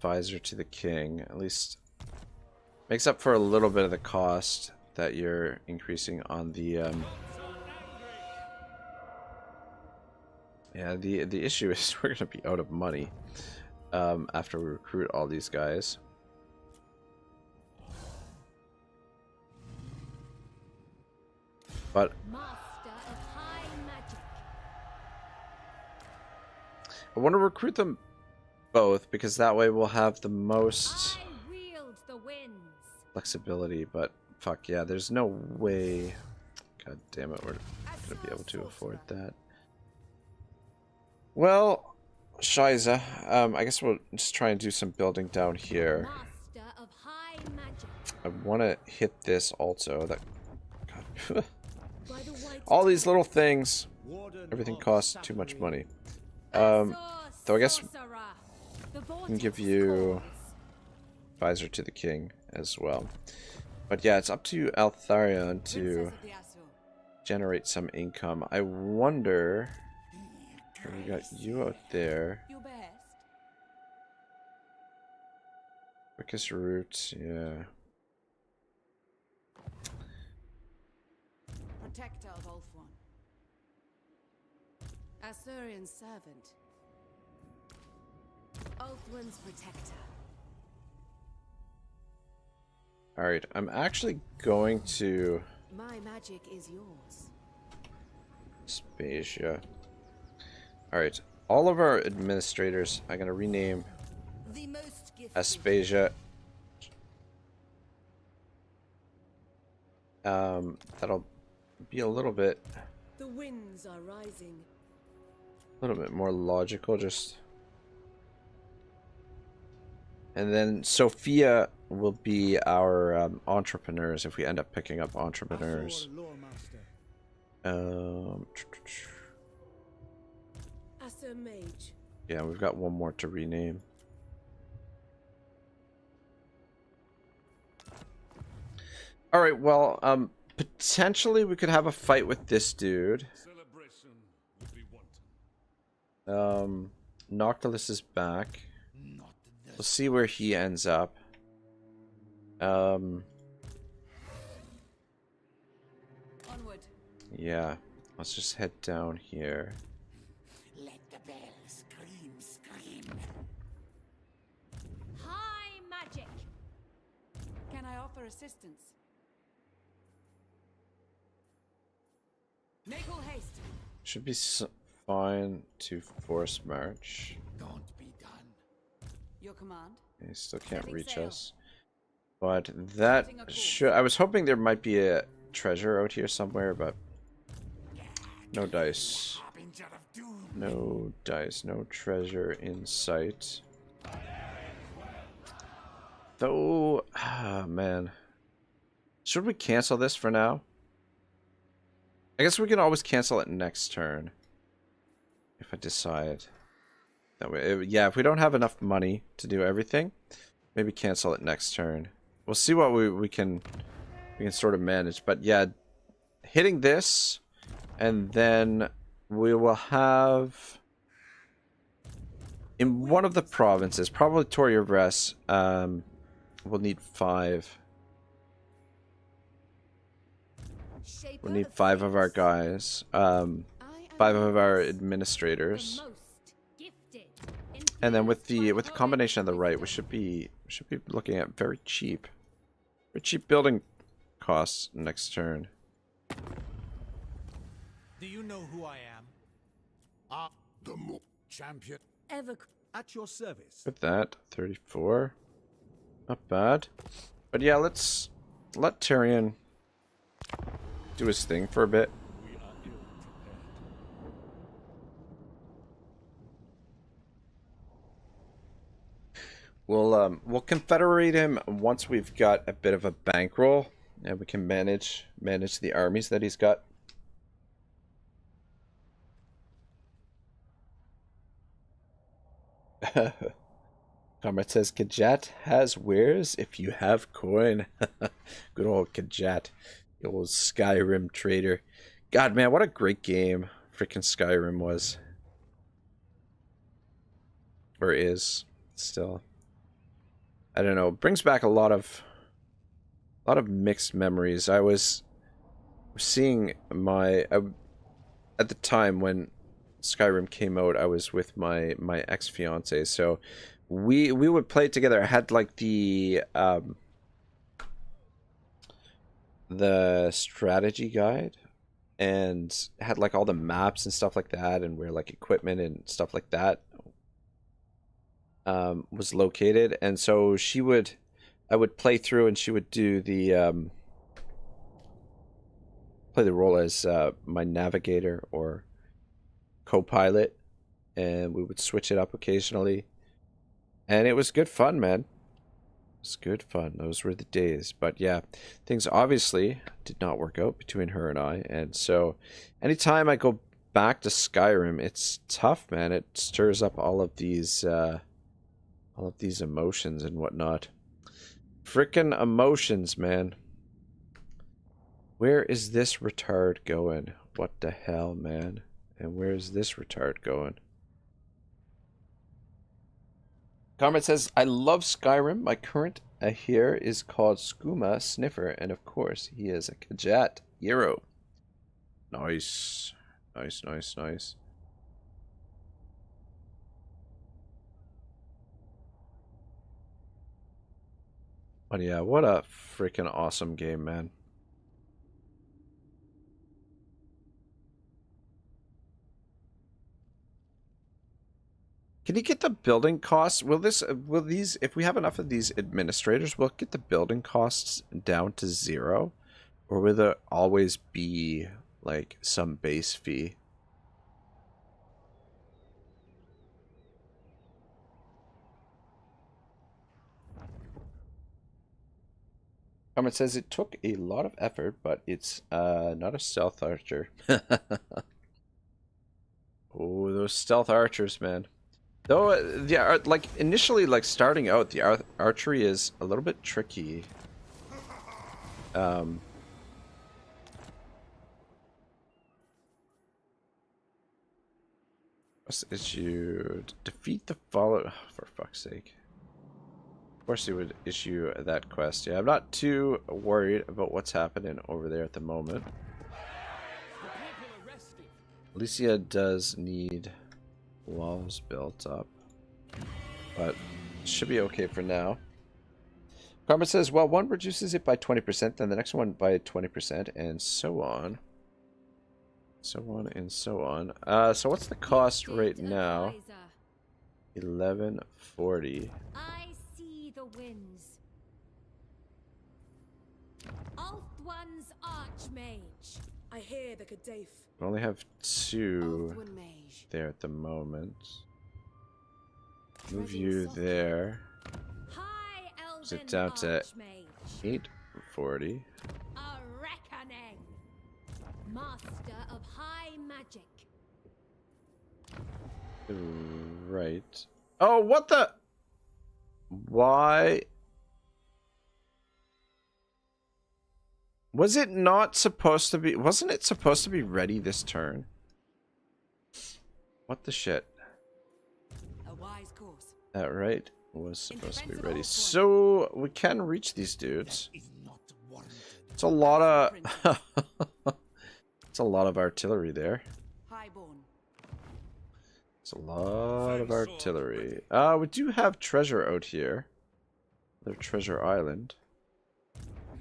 Visor to the King. At least makes up for a little bit of the cost that you're increasing on the yeah, the issue is we're gonna be out of money after we recruit all these guys. But I want to recruit them both because that way we'll have the most flexibility. But fuck yeah, there's no way. God damn it, we're gonna be able to afford that. Well, Shiza, I guess we'll just try and do some building down here. I want to hit this also. That God. All these little things, everything costs too much money. Though I guess I can give you Visor to the King as well. But yeah, it's up to Eltharion to generate some income. I wonder... We got you out there. Quickest route, yeah. protector of Ulthuan. Eltharion's servant. Ulthuan's protector. Alright, I'm actually going to My magic is yours. Aspasia. Alright, all of our administrators I'm gonna rename The most gifted. Aspasia. That'll be a little bit The winds are rising. more logical, just. And then Sophia will be our entrepreneurs if we end up picking up entrepreneurs. Asser Mage. Yeah, we've got one more to rename. All right, well, potentially we could have a fight with this dude. Celebration would be wanton. Noctilus is back. We'll see where he ends up. Onward. Yeah, let's just head down here. Let the bell scream, scream. High magic. Can I offer assistance? Make all haste. Should be fine to force march. Don't be done. Your command. He still can't Setting reach sail. us. But that should. I was hoping there might be a treasure out here somewhere, but no dice. No dice. No treasure in sight. Though, man. Should we cancel this for now? I guess we can always cancel it next turn. If I decide. That way, yeah, if we don't have enough money to do everything, maybe cancel it next turn. We'll see what we can sort of manage. But yeah, hitting this, and then we will have in one of the provinces, probably Yvresse, we'll need 5. We'll need 5 of our guys, 5 of our administrators, and then with the combination of the right, we should be looking at very cheap building costs next turn. Do you know who I am? The champion. Ever. At your service. With that, 34, not bad. But yeah, let's let Tyrion do his thing for a bit. We'll confederate him once we've got a bit of a bankroll and we can manage the armies that he's got. Comrade says Kajat has wares if you have coin. Good old Kajat, the old Skyrim trader. God, man, what a great game freaking Skyrim was, or is still. I don't know. It brings back a lot of mixed memories. I was seeing at the time when Skyrim came out, I was with my ex-fiance, so we would play it together. I had like the strategy guide and had like all the maps and stuff like that, and where like equipment and stuff like that was located. And so I would play through, and she would do the play the role as my navigator or co-pilot, and we would switch it up occasionally, and it was good fun, man. It was good fun. Those were the days. But yeah, things obviously did not work out between her and I, and so anytime I go back to Skyrim, it's tough, man. It stirs up all of these emotions and whatnot. Frickin' emotions, man. Where is this retard going? What the hell, man? And where is this retard going? Comrade says, I love Skyrim. My current here is called Skooma Sniffer, and of course, he is a Kajat hero. Nice. Nice, nice, nice. But yeah, what a freaking awesome game, man. Can you get the building costs? Will these, if we have enough of these administrators, will it get the building costs down to 0? Or will there always be, like, some base fee? Comment says it took a lot of effort, but it's not a stealth archer. Oh, those stealth archers, man. Though, yeah, like, initially, like, starting out, the archery is a little bit tricky. What's the issue? Defeat the follow... Oh, for fuck's sake. Of course he would issue that quest. Yeah, I'm not too worried about what's happening over there at the moment. Alicia does need walls built up, but should be okay for now. Karma says, well, one reduces it by 20%, then the next one by 20%, and so on. So on and so on. So what's the cost right now? 1140. I see the winds. Ulthuan's Archmage. I hear the Kadaf. We only have 2 there at the moment. Move you there. Is it down to 840? A reckoning. Master of high magic. Right. Oh, what the? Why? Was it not supposed to be? Wasn't it supposed to be ready this turn? What the shit? A wise course. That right was supposed to be ready. So we can reach these dudes. It's a lot of it's a lot of artillery there. Highborn. It's a lot of artillery. We do have treasure out here. Their treasure island.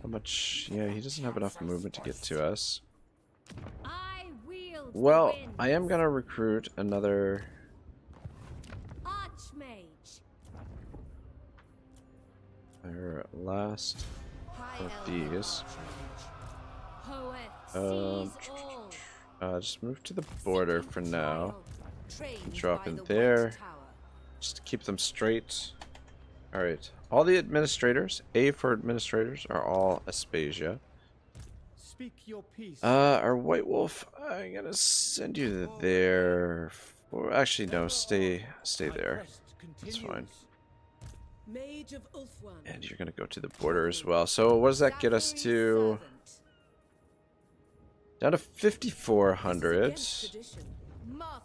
How much? Yeah, he doesn't have enough movement to get to us. Well, I am gonna recruit another Archmage. our last of these. Just move to the border for now. Drop in there. Just to keep them straight. Alright. All the administrators, A for administrators, are all Aspasia. Speak your piece. Our White Wolf, I'm gonna send you there. Or actually, no, stay there. That's fine. Mage of Ulthuan. And you're gonna go to the border as well. So what does that get us to? Down to 5,400.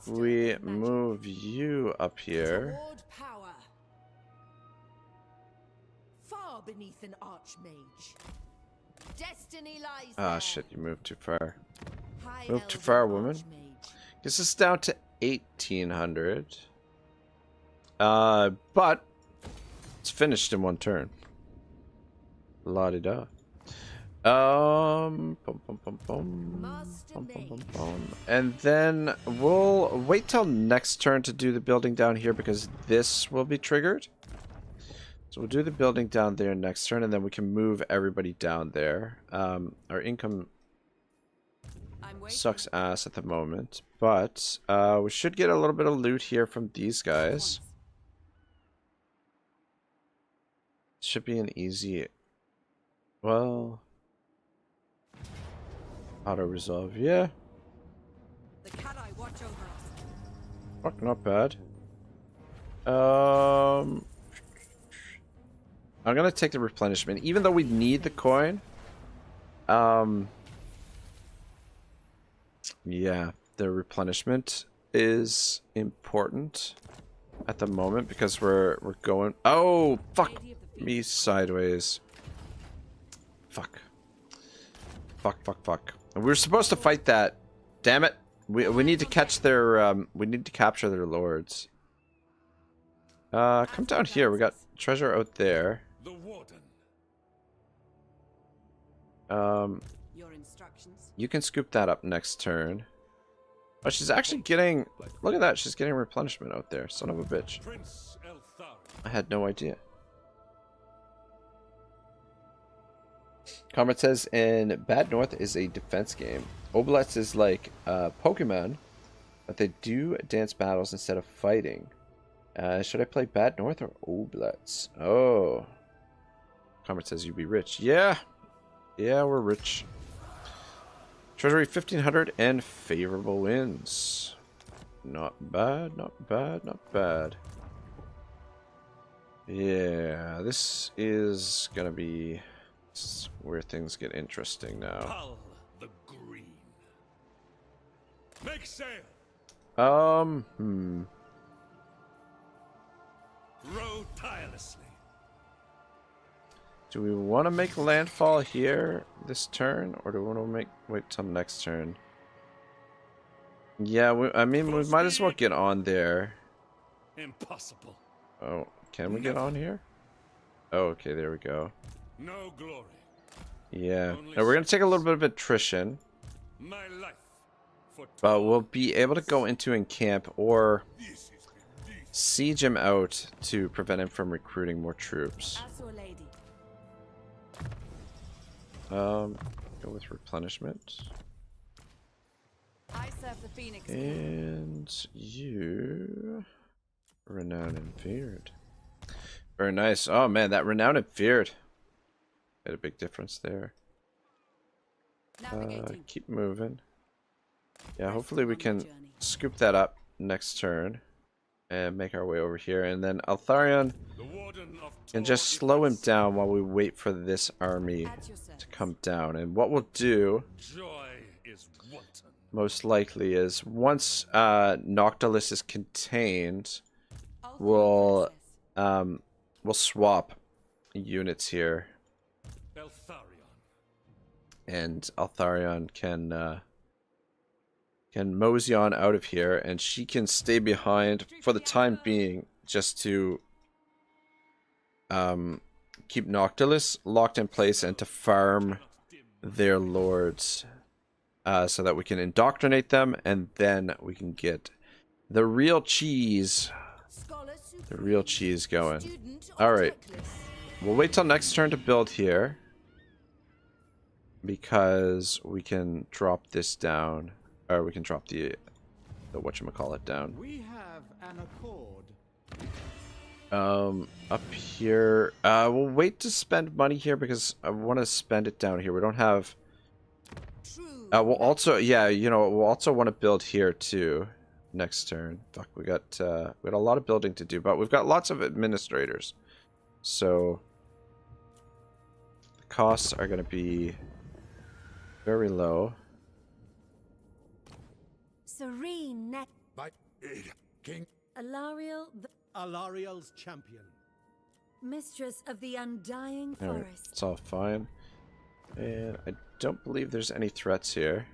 We move you up here. Far beneath an archmage. Destiny lies Ah, there. shit, you moved too far. Moved too far, woman. Gets us down to 1,800. But it's finished in one turn. La-di-da. And then we'll wait till next turn to do the building down here because this will be triggered. So we'll do the building down there next turn, and then we can move everybody down there. Our income sucks ass at the moment, but we should get a little bit of loot here from these guys. Should be an easy... Well... Auto-resolve, yeah. The Kadai watch over us. Fuck, not bad. I'm gonna take the replenishment, even though we need the coin. Yeah, the replenishment is important at the moment because we're going. Oh, fuck me sideways. Fuck. Fuck. And we were supposed to fight that Damn it! We need to catch their we need to capture their lords. Come down here. We got treasure out there. The warden. Your instructions. You can scoop that up next turn. Oh, she's actually getting... Look at that. She's getting replenishment out there. Son of a bitch. Prince Eltharion. I had no idea. Comrade says, in Bad North is a defense game. Obelets is like Pokemon, but they do dance battles instead of fighting. Should I play Bad North or Obelets? Oh. Comrade says you'd be rich. Yeah. Yeah, we're rich. Treasury 1500 and favorable wins. Not bad, not bad, not bad. Yeah, this is gonna be where things get interesting now. Hull the green. Make sail. Row tirelessly. Do we want to make landfall here this turn, or do we want to wait till next turn? Yeah, I mean, we might as well get on there. Impossible. Oh, can we get on here? Oh, okay, there we go. No glory. Yeah, now we're gonna take a little bit of attrition, My life for but we'll be able to go into and camp or siege him out to prevent him from recruiting more troops. As your lady. Go with replenishment. I serve the Phoenix. And you... Renowned and feared. Very nice. Oh man, that renowned and feared. Made a big difference there. Keep moving. Yeah, hopefully we can scoop that up next turn. And make our way over here. And then Eltharion can just slow him down while we wait for this army to come down. And what we'll do... Joy is wanton. Most likely is once Noctilus is contained, we'll swap units here, Eltharion. and Eltharion can mosey on out of here, and she can stay behind for the time being, just to keep Noctilus locked in place and to farm their lords. So that we can indoctrinate them, and then we can get the real cheese. The real cheese going. Alright. We'll wait till next turn to build here, because we can drop this down. Or we can drop the whatchamacallit down. We have an accord. Up here. We'll wait to spend money here, because I want to spend it down here. We don't have... we'll also, yeah, you know, we'll also want to build here too next turn. Fuck, we got a lot of building to do, but we've got lots of administrators, so the costs are going to be very low. Serene net. But King Alariel's champion. Mistress of the undying All right, forest. it's all fine, and I don't believe there's any threats here.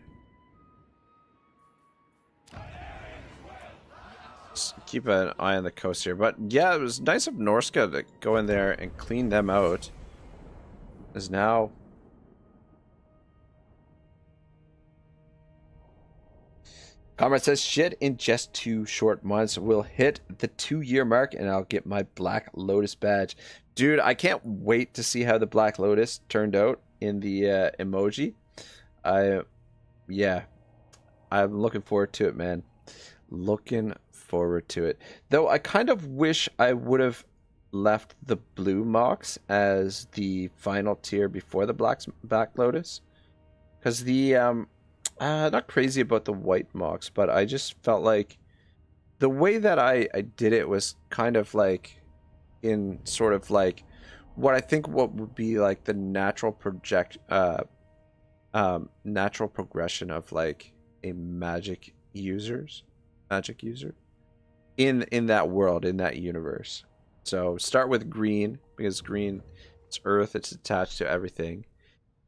Just keep an eye on the coast here. But yeah, it was nice of Norska to go in there and clean them out. Is now... Comrade says, shit, in just 2 short months, we'll hit the 2-year mark and I'll get my Black Lotus badge. Dude, I can't wait to see how the Black Lotus turned out in the emoji. Yeah, I'm looking forward to it, man. Looking forward to it. Though I kind of wish I would have left the blue mocks as the final tier before the Black Lotus. Because the... not crazy about the white mocks, but I just felt like the way that I did it was kind of like in sort of like what I think what would be like the natural natural progression of like a magic user in that world, in that universe. So start with green, because green, it's earth, it's attached to everything,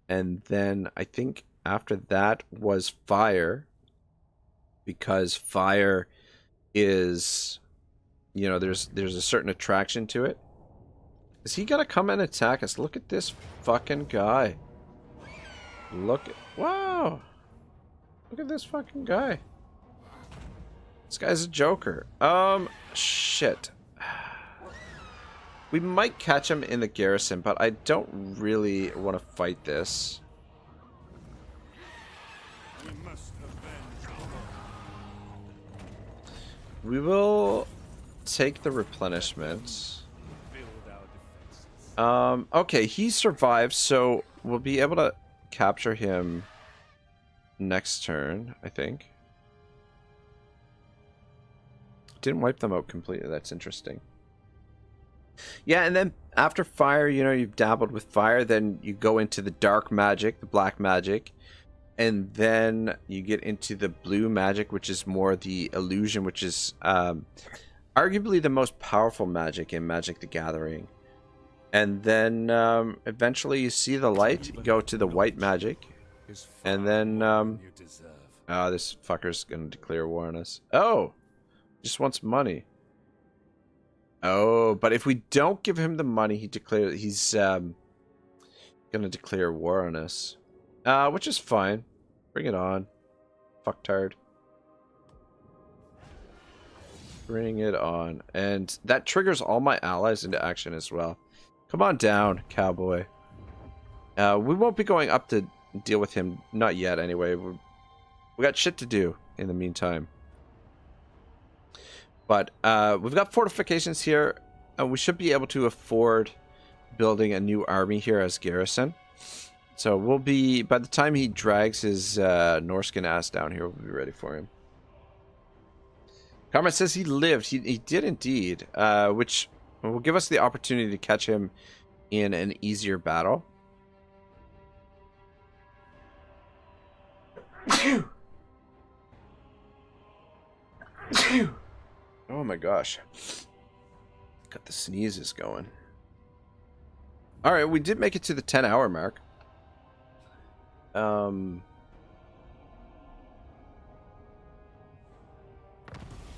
and then I think after that was fire, because fire is, you know, there's a certain attraction to it. Is he gonna come and attack us? Look at this fucking guy. Wow. Look at this fucking guy. This guy's a joker. Shit. We might catch him in the garrison, but I don't really want to fight this. We must avenge. We will take the replenishment. Okay, he survived, so we'll be able to capture him next turn, I think. Didn't wipe them out completely. That's interesting. Yeah, and then after fire, you know, you've dabbled with fire, then you go into the dark magic, the black magic, and then you get into the blue magic, which is more the illusion, which is arguably the most powerful magic in Magic the Gathering. And then eventually you see the light, you go to the white magic, and then this fucker's gonna declare war on us. Oh, just wants money. Oh, but if we don't give him the money, he's gonna declare war on us, which is fine. Bring it on, fucktard. Bring it on, and that triggers all my allies into action as well. Come on down, cowboy. We won't be going up to deal with him, not yet. Anyway, we got shit to do in the meantime. But we've got fortifications here, and we should be able to afford building a new army here as garrison. So we'll be, by the time he drags his Norskin ass down here, we'll be ready for him. Karma says he lived. He did indeed, which will give us the opportunity to catch him in an easier battle. Oh my gosh. Got the sneezes going. Alright, we did make it to the 10-hour mark. But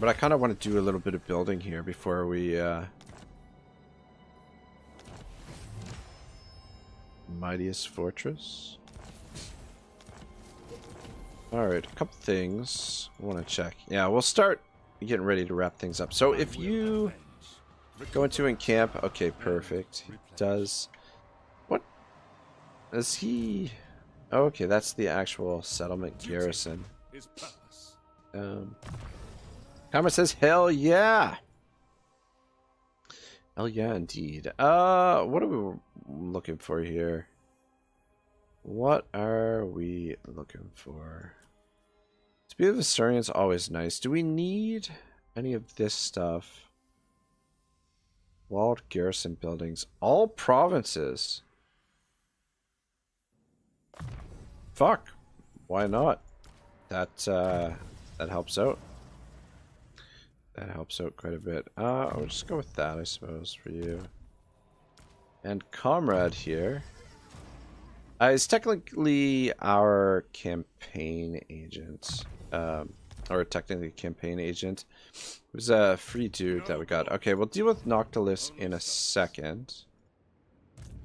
I kind of want to do a little bit of building here before we Mightiest Fortress. Alright, a couple things I want to check. Yeah, we'll start getting ready to wrap things up. So if you go into encamp, okay, perfect. He does. What is he? Oh, okay, that's the actual settlement garrison. Karma says, hell yeah. Hell yeah, indeed. What are we looking for here? What are we looking for? Speed of Eltharion is always nice. Do we need any of this stuff? Walled garrison buildings. All provinces. Fuck. Why not? That helps out. That helps out quite a bit. I'll just go with that, I suppose, for you. And Comrade here is technically our campaign agent. Or technically a campaign agent. It was a free dude that we got. Okay, we'll deal with Noctilus in a second.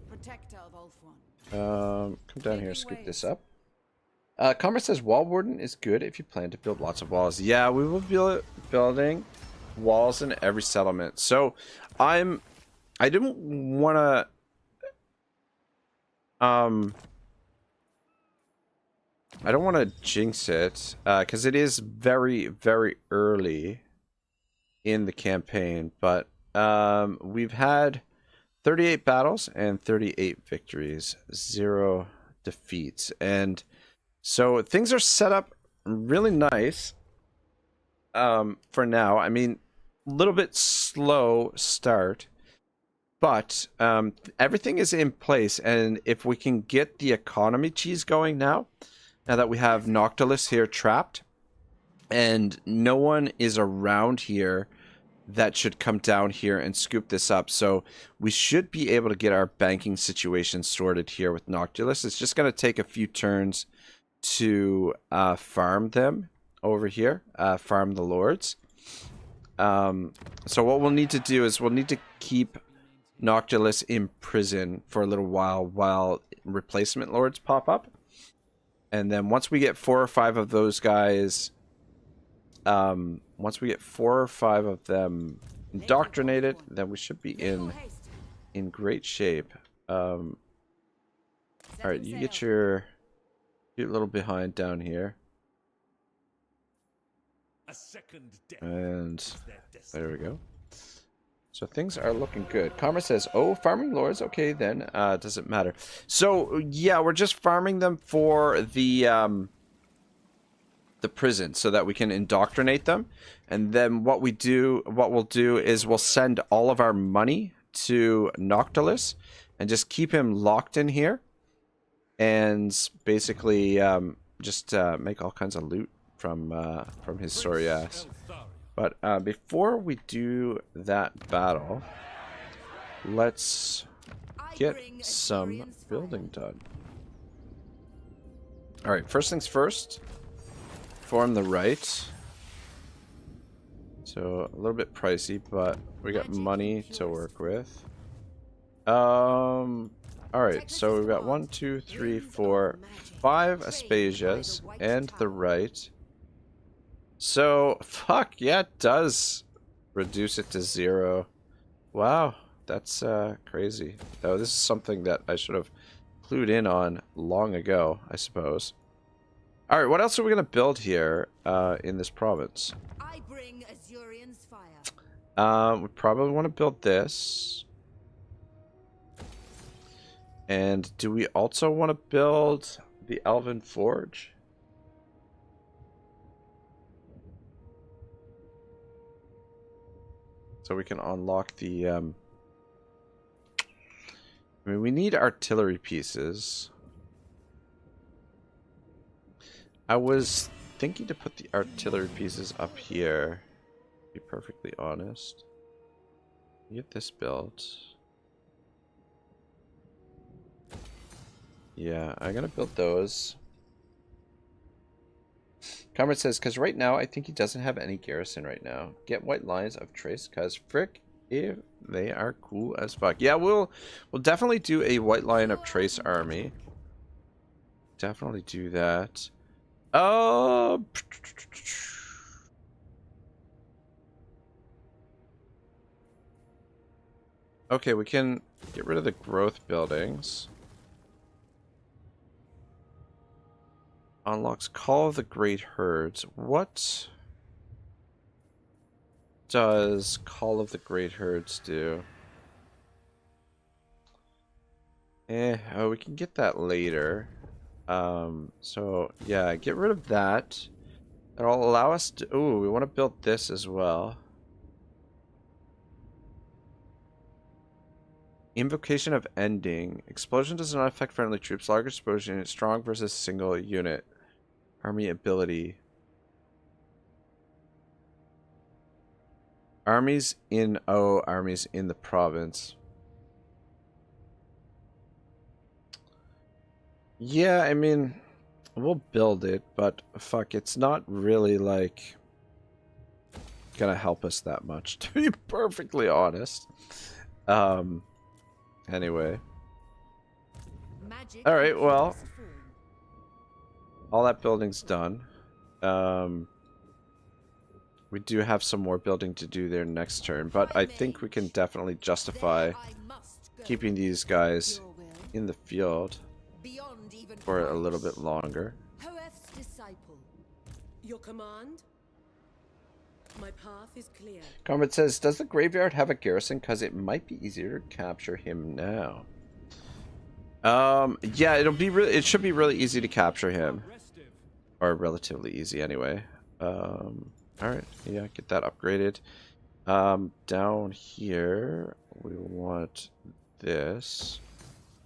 Protector of Ulthuan. Come down here, scoop this up. Commerce says Wall Warden is good if you plan to build lots of walls. Yeah, we will be building walls in every settlement. So I didn't want to I don't want to jinx it because it is very, very early in the campaign, but we've had 38 battles and 38 victories, 0 defeats, and so things are set up really nice for now. I mean, a little bit slow start, but everything is in place, and if we can get the economy cheese going now that we have Noctilus here trapped, and no one is around here that should come down here and scoop this up. So we should be able to get our banking situation sorted here with Noctilus. It's just going to take a few turns to farm them over here, farm the lords. So what we'll need to do is we'll need to keep Noctilus in prison for a little while replacement lords pop up. And then once we get 4 or 5 of those guys, once we get 4 or 5 of them indoctrinated, then we should be in great shape. All right, you get your cute little behind down here. And there we go. So things are looking good. Karma says, oh, farming lords. Okay, then. Doesn't matter. So, yeah, we're just farming them for the prison so that we can indoctrinate them. And then what we'll do is we'll send all of our money to Noctilus and just keep him locked in here. And basically just make all kinds of loot from his sorry ass. But before we do that battle, let's get some building done. Alright, first things first. Form the right. So a little bit pricey, but we got money to work with. Alright, so we've got 1, 2, 3, 4, 5 Aspasias and the right. So, fuck, yeah, it does reduce it to 0. Wow, that's crazy. Though this is something that I should have clued in on long ago, I suppose. Alright, what else are we going to build here in this province? I bring Azurion's fire. We probably want to build this. And do we also want to build the Elven Forge? So we can unlock the, I mean, we need artillery pieces. I was thinking to put the artillery pieces up here, to be perfectly honest. Get this built. Yeah, I'm gonna build those. Comrade says, because right now I think he doesn't have any garrison right now. Get white lines of trace, because frick, if they are cool as fuck. Yeah, we'll definitely do a white line of trace army. Definitely do that. Okay, we can get rid of the growth buildings. Unlocks Call of the Great Herds. What does Call of the Great Herds do? Oh, we can get that later. So yeah, get rid of that. That'll allow us to. Ooh, we want to build this as well. Invocation of Ending. Explosion does not affect friendly troops. Large explosion. Strong versus single unit. Army ability. Armies in armies in the province. Yeah, I mean, we'll build it, but fuck, it's not really like gonna help us that much, to be perfectly honest. Anyway. Alright, well, all that building's done. We do have some more building to do there next turn, but I think we can definitely justify keeping these guys in the field for a little bit longer. Your command? My path is clear. Comrade says, does the graveyard have a garrison? Because it might be easier to capture him now. Yeah, it should be really easy to capture him. Or relatively easy anyway. Alright, yeah, get that upgraded. Down here, we want this.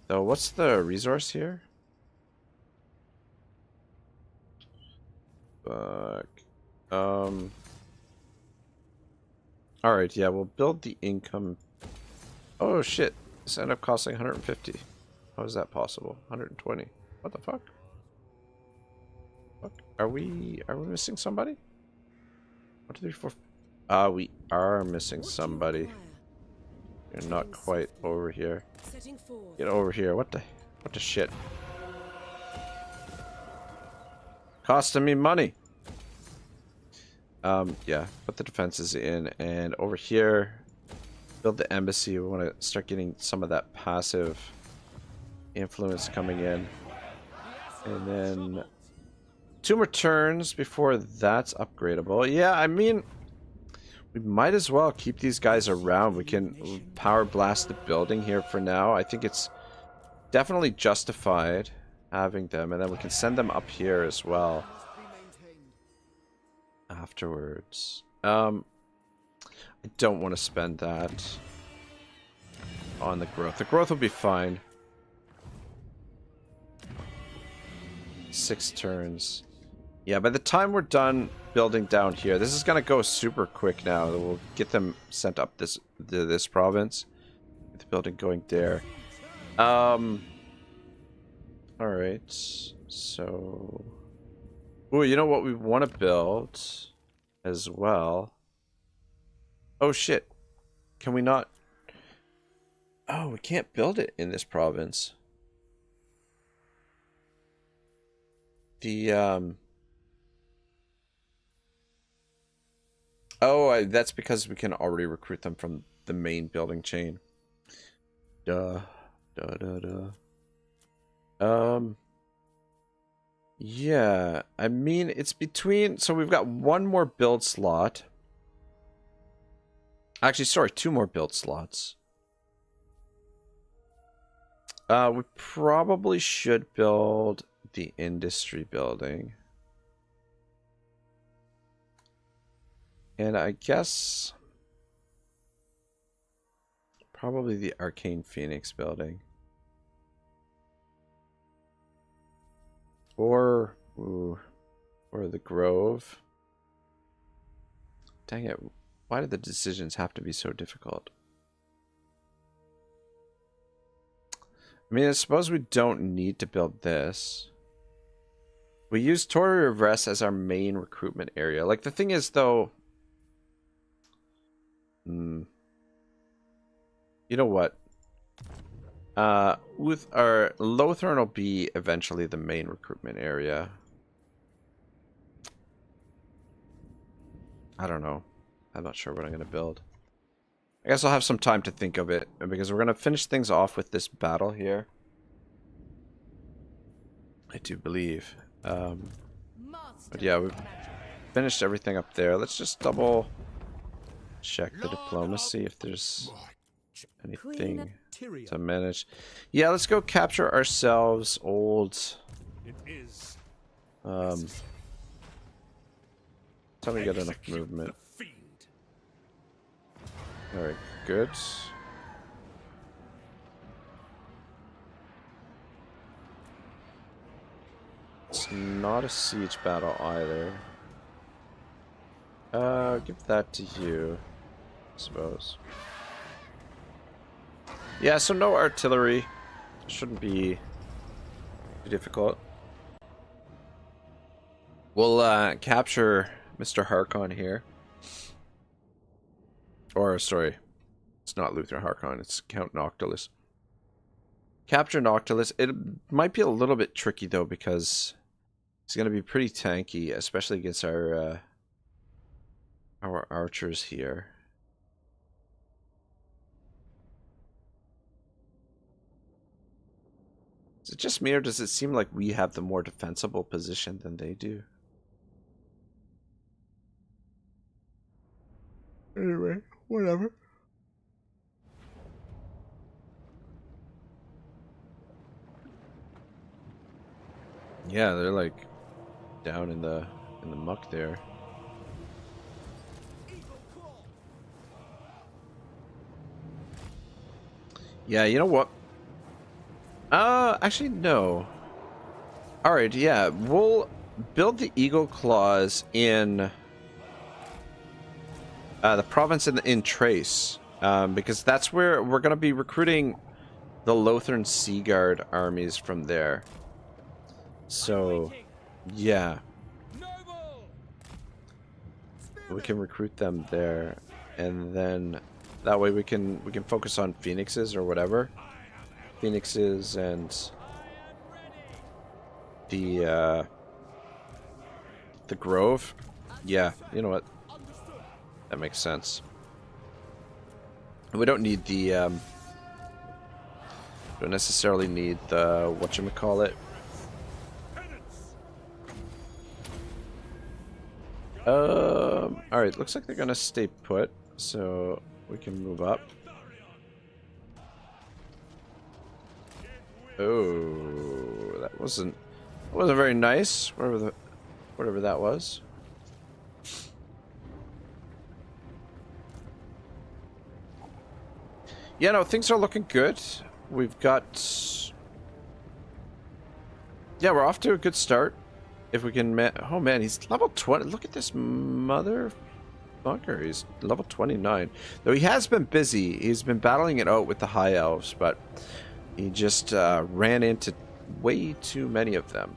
So what's the resource here? Fuck. Alright, yeah, we'll build the income. Oh shit, this ended up costing 150. How is that possible? 120. What the fuck? Are we missing somebody? 1, 2, 3, 4. We are missing somebody. You're not quite over here. Get over here. What the shit? Costing me money. Yeah, put the defenses in, and over here, build the embassy. We want to start getting some of that passive influence coming in. And then 2 more turns before that's upgradable. Yeah, I mean, we might as well keep these guys around. We can power blast the building here for now. I think it's definitely justified having them, and then we can send them up here as well afterwards. I don't want to spend that on the growth. The growth will be fine. 6 turns. Yeah, by the time we're done building down here, this is gonna go super quick now. We'll get them sent up this province. Get the building going there. Alright, so... Ooh, you know what we want to build as well? Oh shit. Can we not... Oh, we can't build it in this province. The, Oh, that's because we can already recruit them from the main building chain. Duh. Yeah, I mean, it's between... So we've got 1 more build slot. Actually, sorry, 2 more build slots. We probably should build the industry building. And I guess... probably the Arcane Phoenix building. Or the Grove. Dang it. Why do the decisions have to be so difficult? I mean, I suppose we don't need to build this. We use Torre Yvresse as our main recruitment area. Like, the thing is, though... You know what? With our Eltharion will be eventually the main recruitment area. I don't know. I'm not sure what I'm going to build. I guess I'll have some time to think of it, because we're going to finish things off with this battle here. I do believe. But yeah, we've finished everything up there. Let's just double check the diplomacy if there's anything to manage. Yeah, let's go capture ourselves old. Tell me we got enough movement. Alright, good. It's not a siege battle either. Give that to you, I suppose. Yeah, so no artillery. Shouldn't be too difficult. We'll capture Mr. Harkon here. Or, sorry, it's not Luther Harkon, it's Count Noctilus. Capture Noctilus. It might be a little bit tricky, though, because it's going to be pretty tanky, especially against our archers here. Is it just me, or does it seem like we have the more defensible position than they do? Anyway, whatever. Yeah, they're like down in the muck there. Yeah, you know what? Actually no. Alright, yeah, we'll build the Eagle Claws in the province in Trace, because that's where we're going to be recruiting the Lothern Sea Guard armies from there. So, yeah. We can recruit them there, and then that way we can focus on phoenixes or whatever. Phoenixes and the grove. Yeah, you know what? That makes sense. We don't need the don't necessarily need the whatchamacallit. Alright, looks like they're gonna stay put, so we can move up. Oh, that wasn't very nice, whatever that was. Yeah, no, things are looking good. We've got... Yeah, we're off to a good start. If we can... Oh, man, he's level 20. Look at this motherfucker. He's level 29. Though he has been busy. He's been battling it out with the High Elves, but he just ran into way too many of them.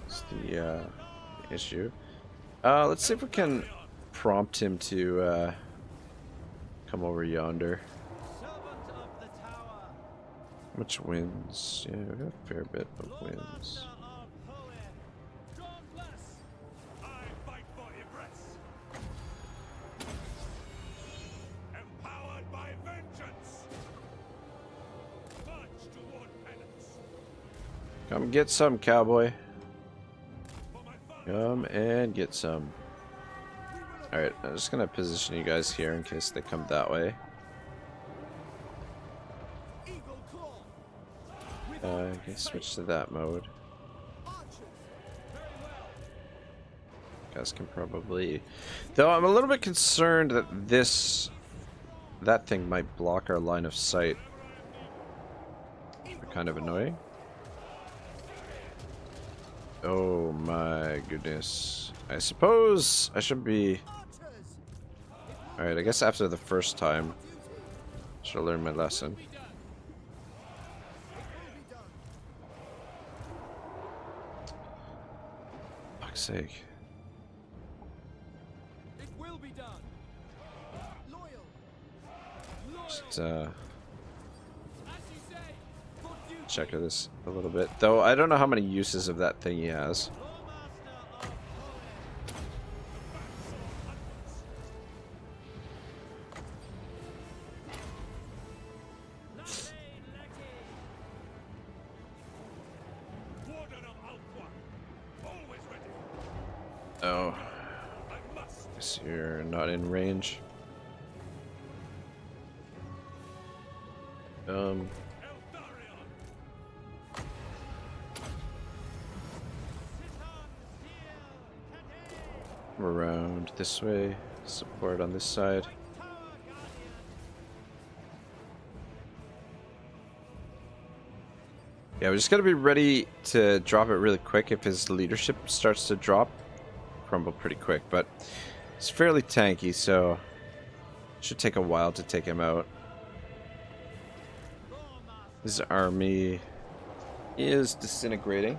That's the issue. Let's see if we can prompt him to come over yonder. How much wins? Yeah, we got a fair bit of wins. I fight for Yvresse. Empowered by vengeance. March toward penance. Come get some, cowboy. Come and get some. Alright, I'm just gonna position you guys here in case they come that way. I can switch to that mode. Guys can probably... Though I'm a little bit concerned that that thing might block our line of sight. Kind of annoying. Oh my goodness. I suppose I should be... Alright, I guess after the first time, I should learn my lesson. Fuck's sake. It will be done. Just, check this a little bit. Though I don't know how many uses of that thing he has. Oh. Guess you're not in range. Around this way, support on this side. Yeah, we just gotta be ready to drop it really quick if his leadership starts to drop. Crumble pretty quick, but it's fairly tanky, so it should take a while to take him out. His army is disintegrating.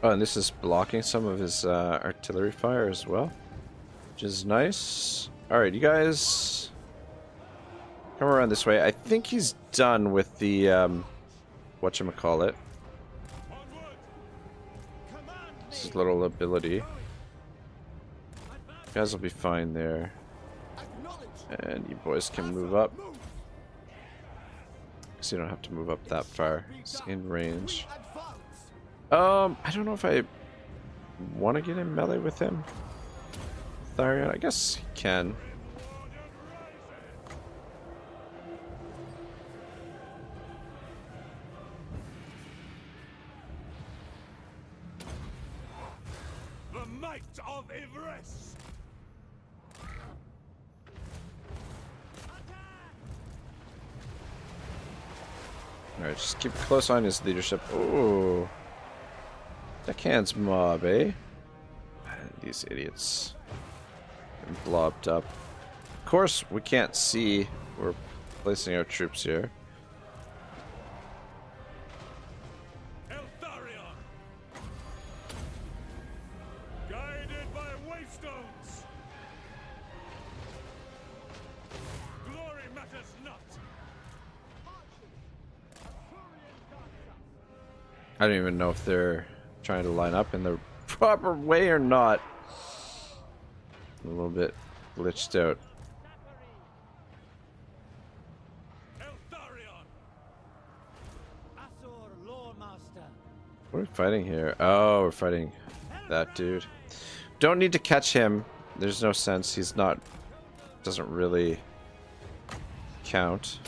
Oh, and this is blocking some of his artillery fire as well, which is nice. Alright, you guys come around this way. I think he's done with the whatchamacallit. This is little ability. You guys will be fine there. And you boys can move up. Because you don't have to move up that far. It's in range. I don't know if I want to get in melee with him. Eltharion, I guess he can. The might of Yvresse. Alright, just keep a close eye on his leadership. Ooh. Deckhand's mob, eh? These idiots. Blobbed up. Of course, we can't see. We're placing our troops here. Eltharion! Guided by wavestones! Glory matters not! I don't even know if they're trying to line up in the proper way or not. A little bit glitched out. What are we fighting here? Oh, we're fighting that dude. Don't need to catch him. There's no sense. He's not... doesn't really count.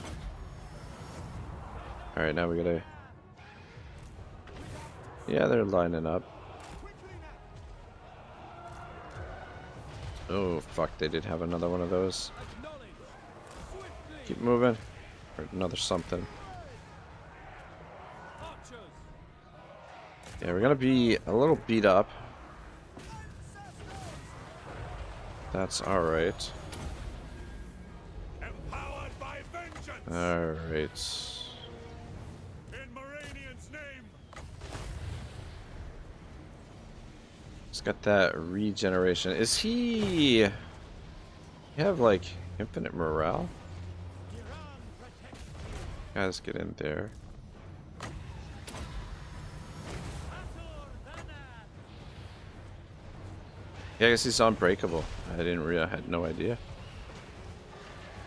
Alright, now we gotta... Yeah, they're lining up. Oh, fuck, they did have another one of those. Keep moving. Or another something. Yeah, we're gonna be a little beat up. That's alright. Alright. He's got that regeneration. Is he... You have, like, infinite morale? Guys, get in there. Yeah, I guess he's unbreakable. I had no idea.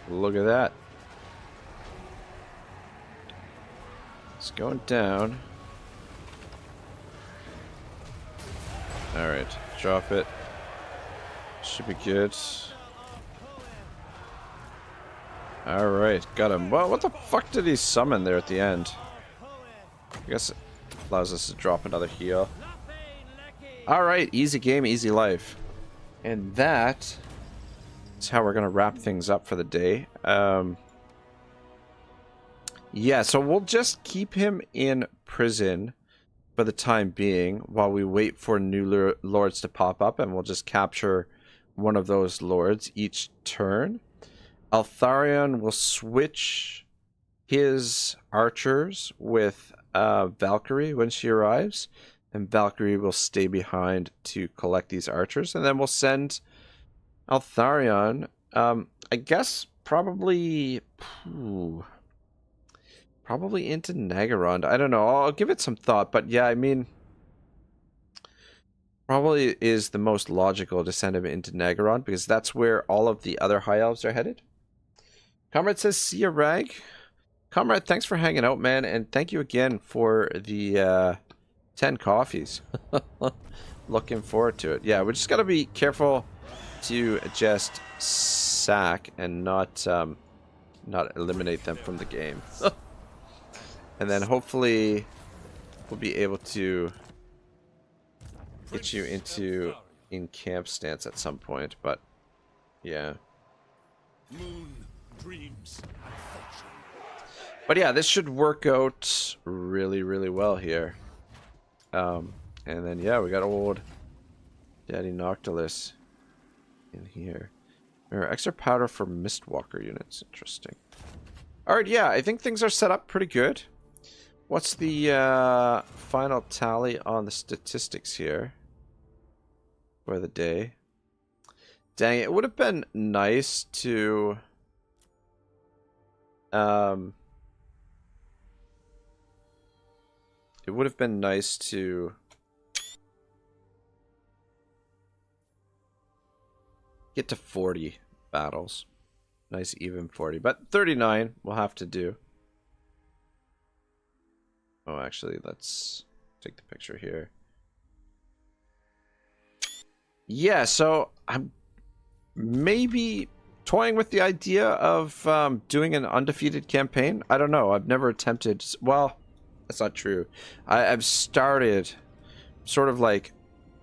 Look at that. It's going down. Alright, drop it. Should be good. Alright, got him. Well, what the fuck did he summon there at the end? I guess it allows us to drop another heal. Alright, easy game, easy life. And that is how we're going to wrap things up for the day. Yeah, so we'll just keep him in prison for the time being while we wait for new lords to pop up, and we'll just capture one of those lords each turn. Eltharion will switch his archers with Valkyrie when she arrives, and Valkyrie will stay behind to collect these archers, and then we'll send Eltharion, I guess probably into Nagaron. I don't know. I'll give it some thought, but yeah, I mean, probably is the most logical to send him into Nagaron because that's where all of the other high elves are headed. Comrade says, "See ya, Rag." Comrade, thanks for hanging out, man, and thank you again for the 10 coffees. Looking forward to it. Yeah, we just gotta be careful to just sack and not eliminate them from the game. And then hopefully we'll be able to get you into in-camp stance at some point, but yeah. Moon, dreams, and fortune. But yeah, this should work out really, really well here. And then yeah, we got old Daddy Noctilus in here. There are extra powder for Mistwalker units. Interesting. Alright, yeah, I think things are set up pretty good. What's the final tally on the statistics here for the day? Dang, it would have been nice to get to 40 battles. Nice even 40, but 39 we'll have to do. Oh, actually, let's take the picture here. Yeah, so I'm maybe toying with the idea of doing an undefeated campaign. I don't know. I've never attempted. Well, that's not true. I've started sort of like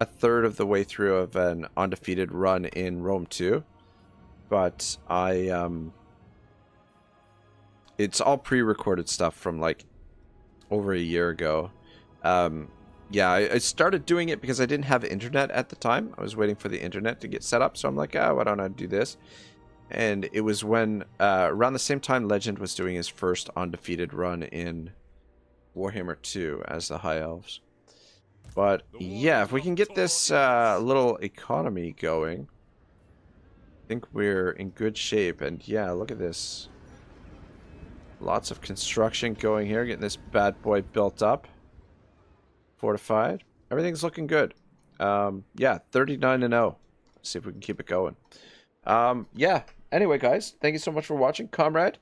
a third of the way through of an undefeated run in Rome 2. But it's all pre-recorded stuff from like over a year ago. Yeah, I started doing it because I didn't have internet at the time. I was waiting for the internet to get set up, so I'm like, why don't I do this? And it was when, around the same time, Legend was doing his first undefeated run in Warhammer 2 as the High Elves. But yeah, if we can get this little economy going, I think we're in good shape. And yeah, look at this. Lots of construction going here, getting this bad boy built up. Fortified. Everything's looking good. Yeah, 39-0. See if we can keep it going. Yeah. Anyway, guys, thank you so much for watching. Comrade,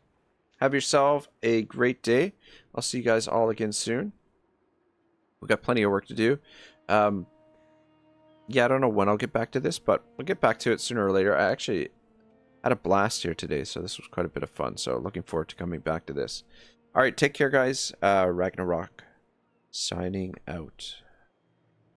have yourself a great day. I'll see you guys all again soon. We've got plenty of work to do. Yeah, I don't know when I'll get back to this, but we'll get back to it sooner or later. I actually had a blast here today, so this was quite a bit of fun. So looking forward to coming back to this. All right, take care, guys. Ragnarok signing out.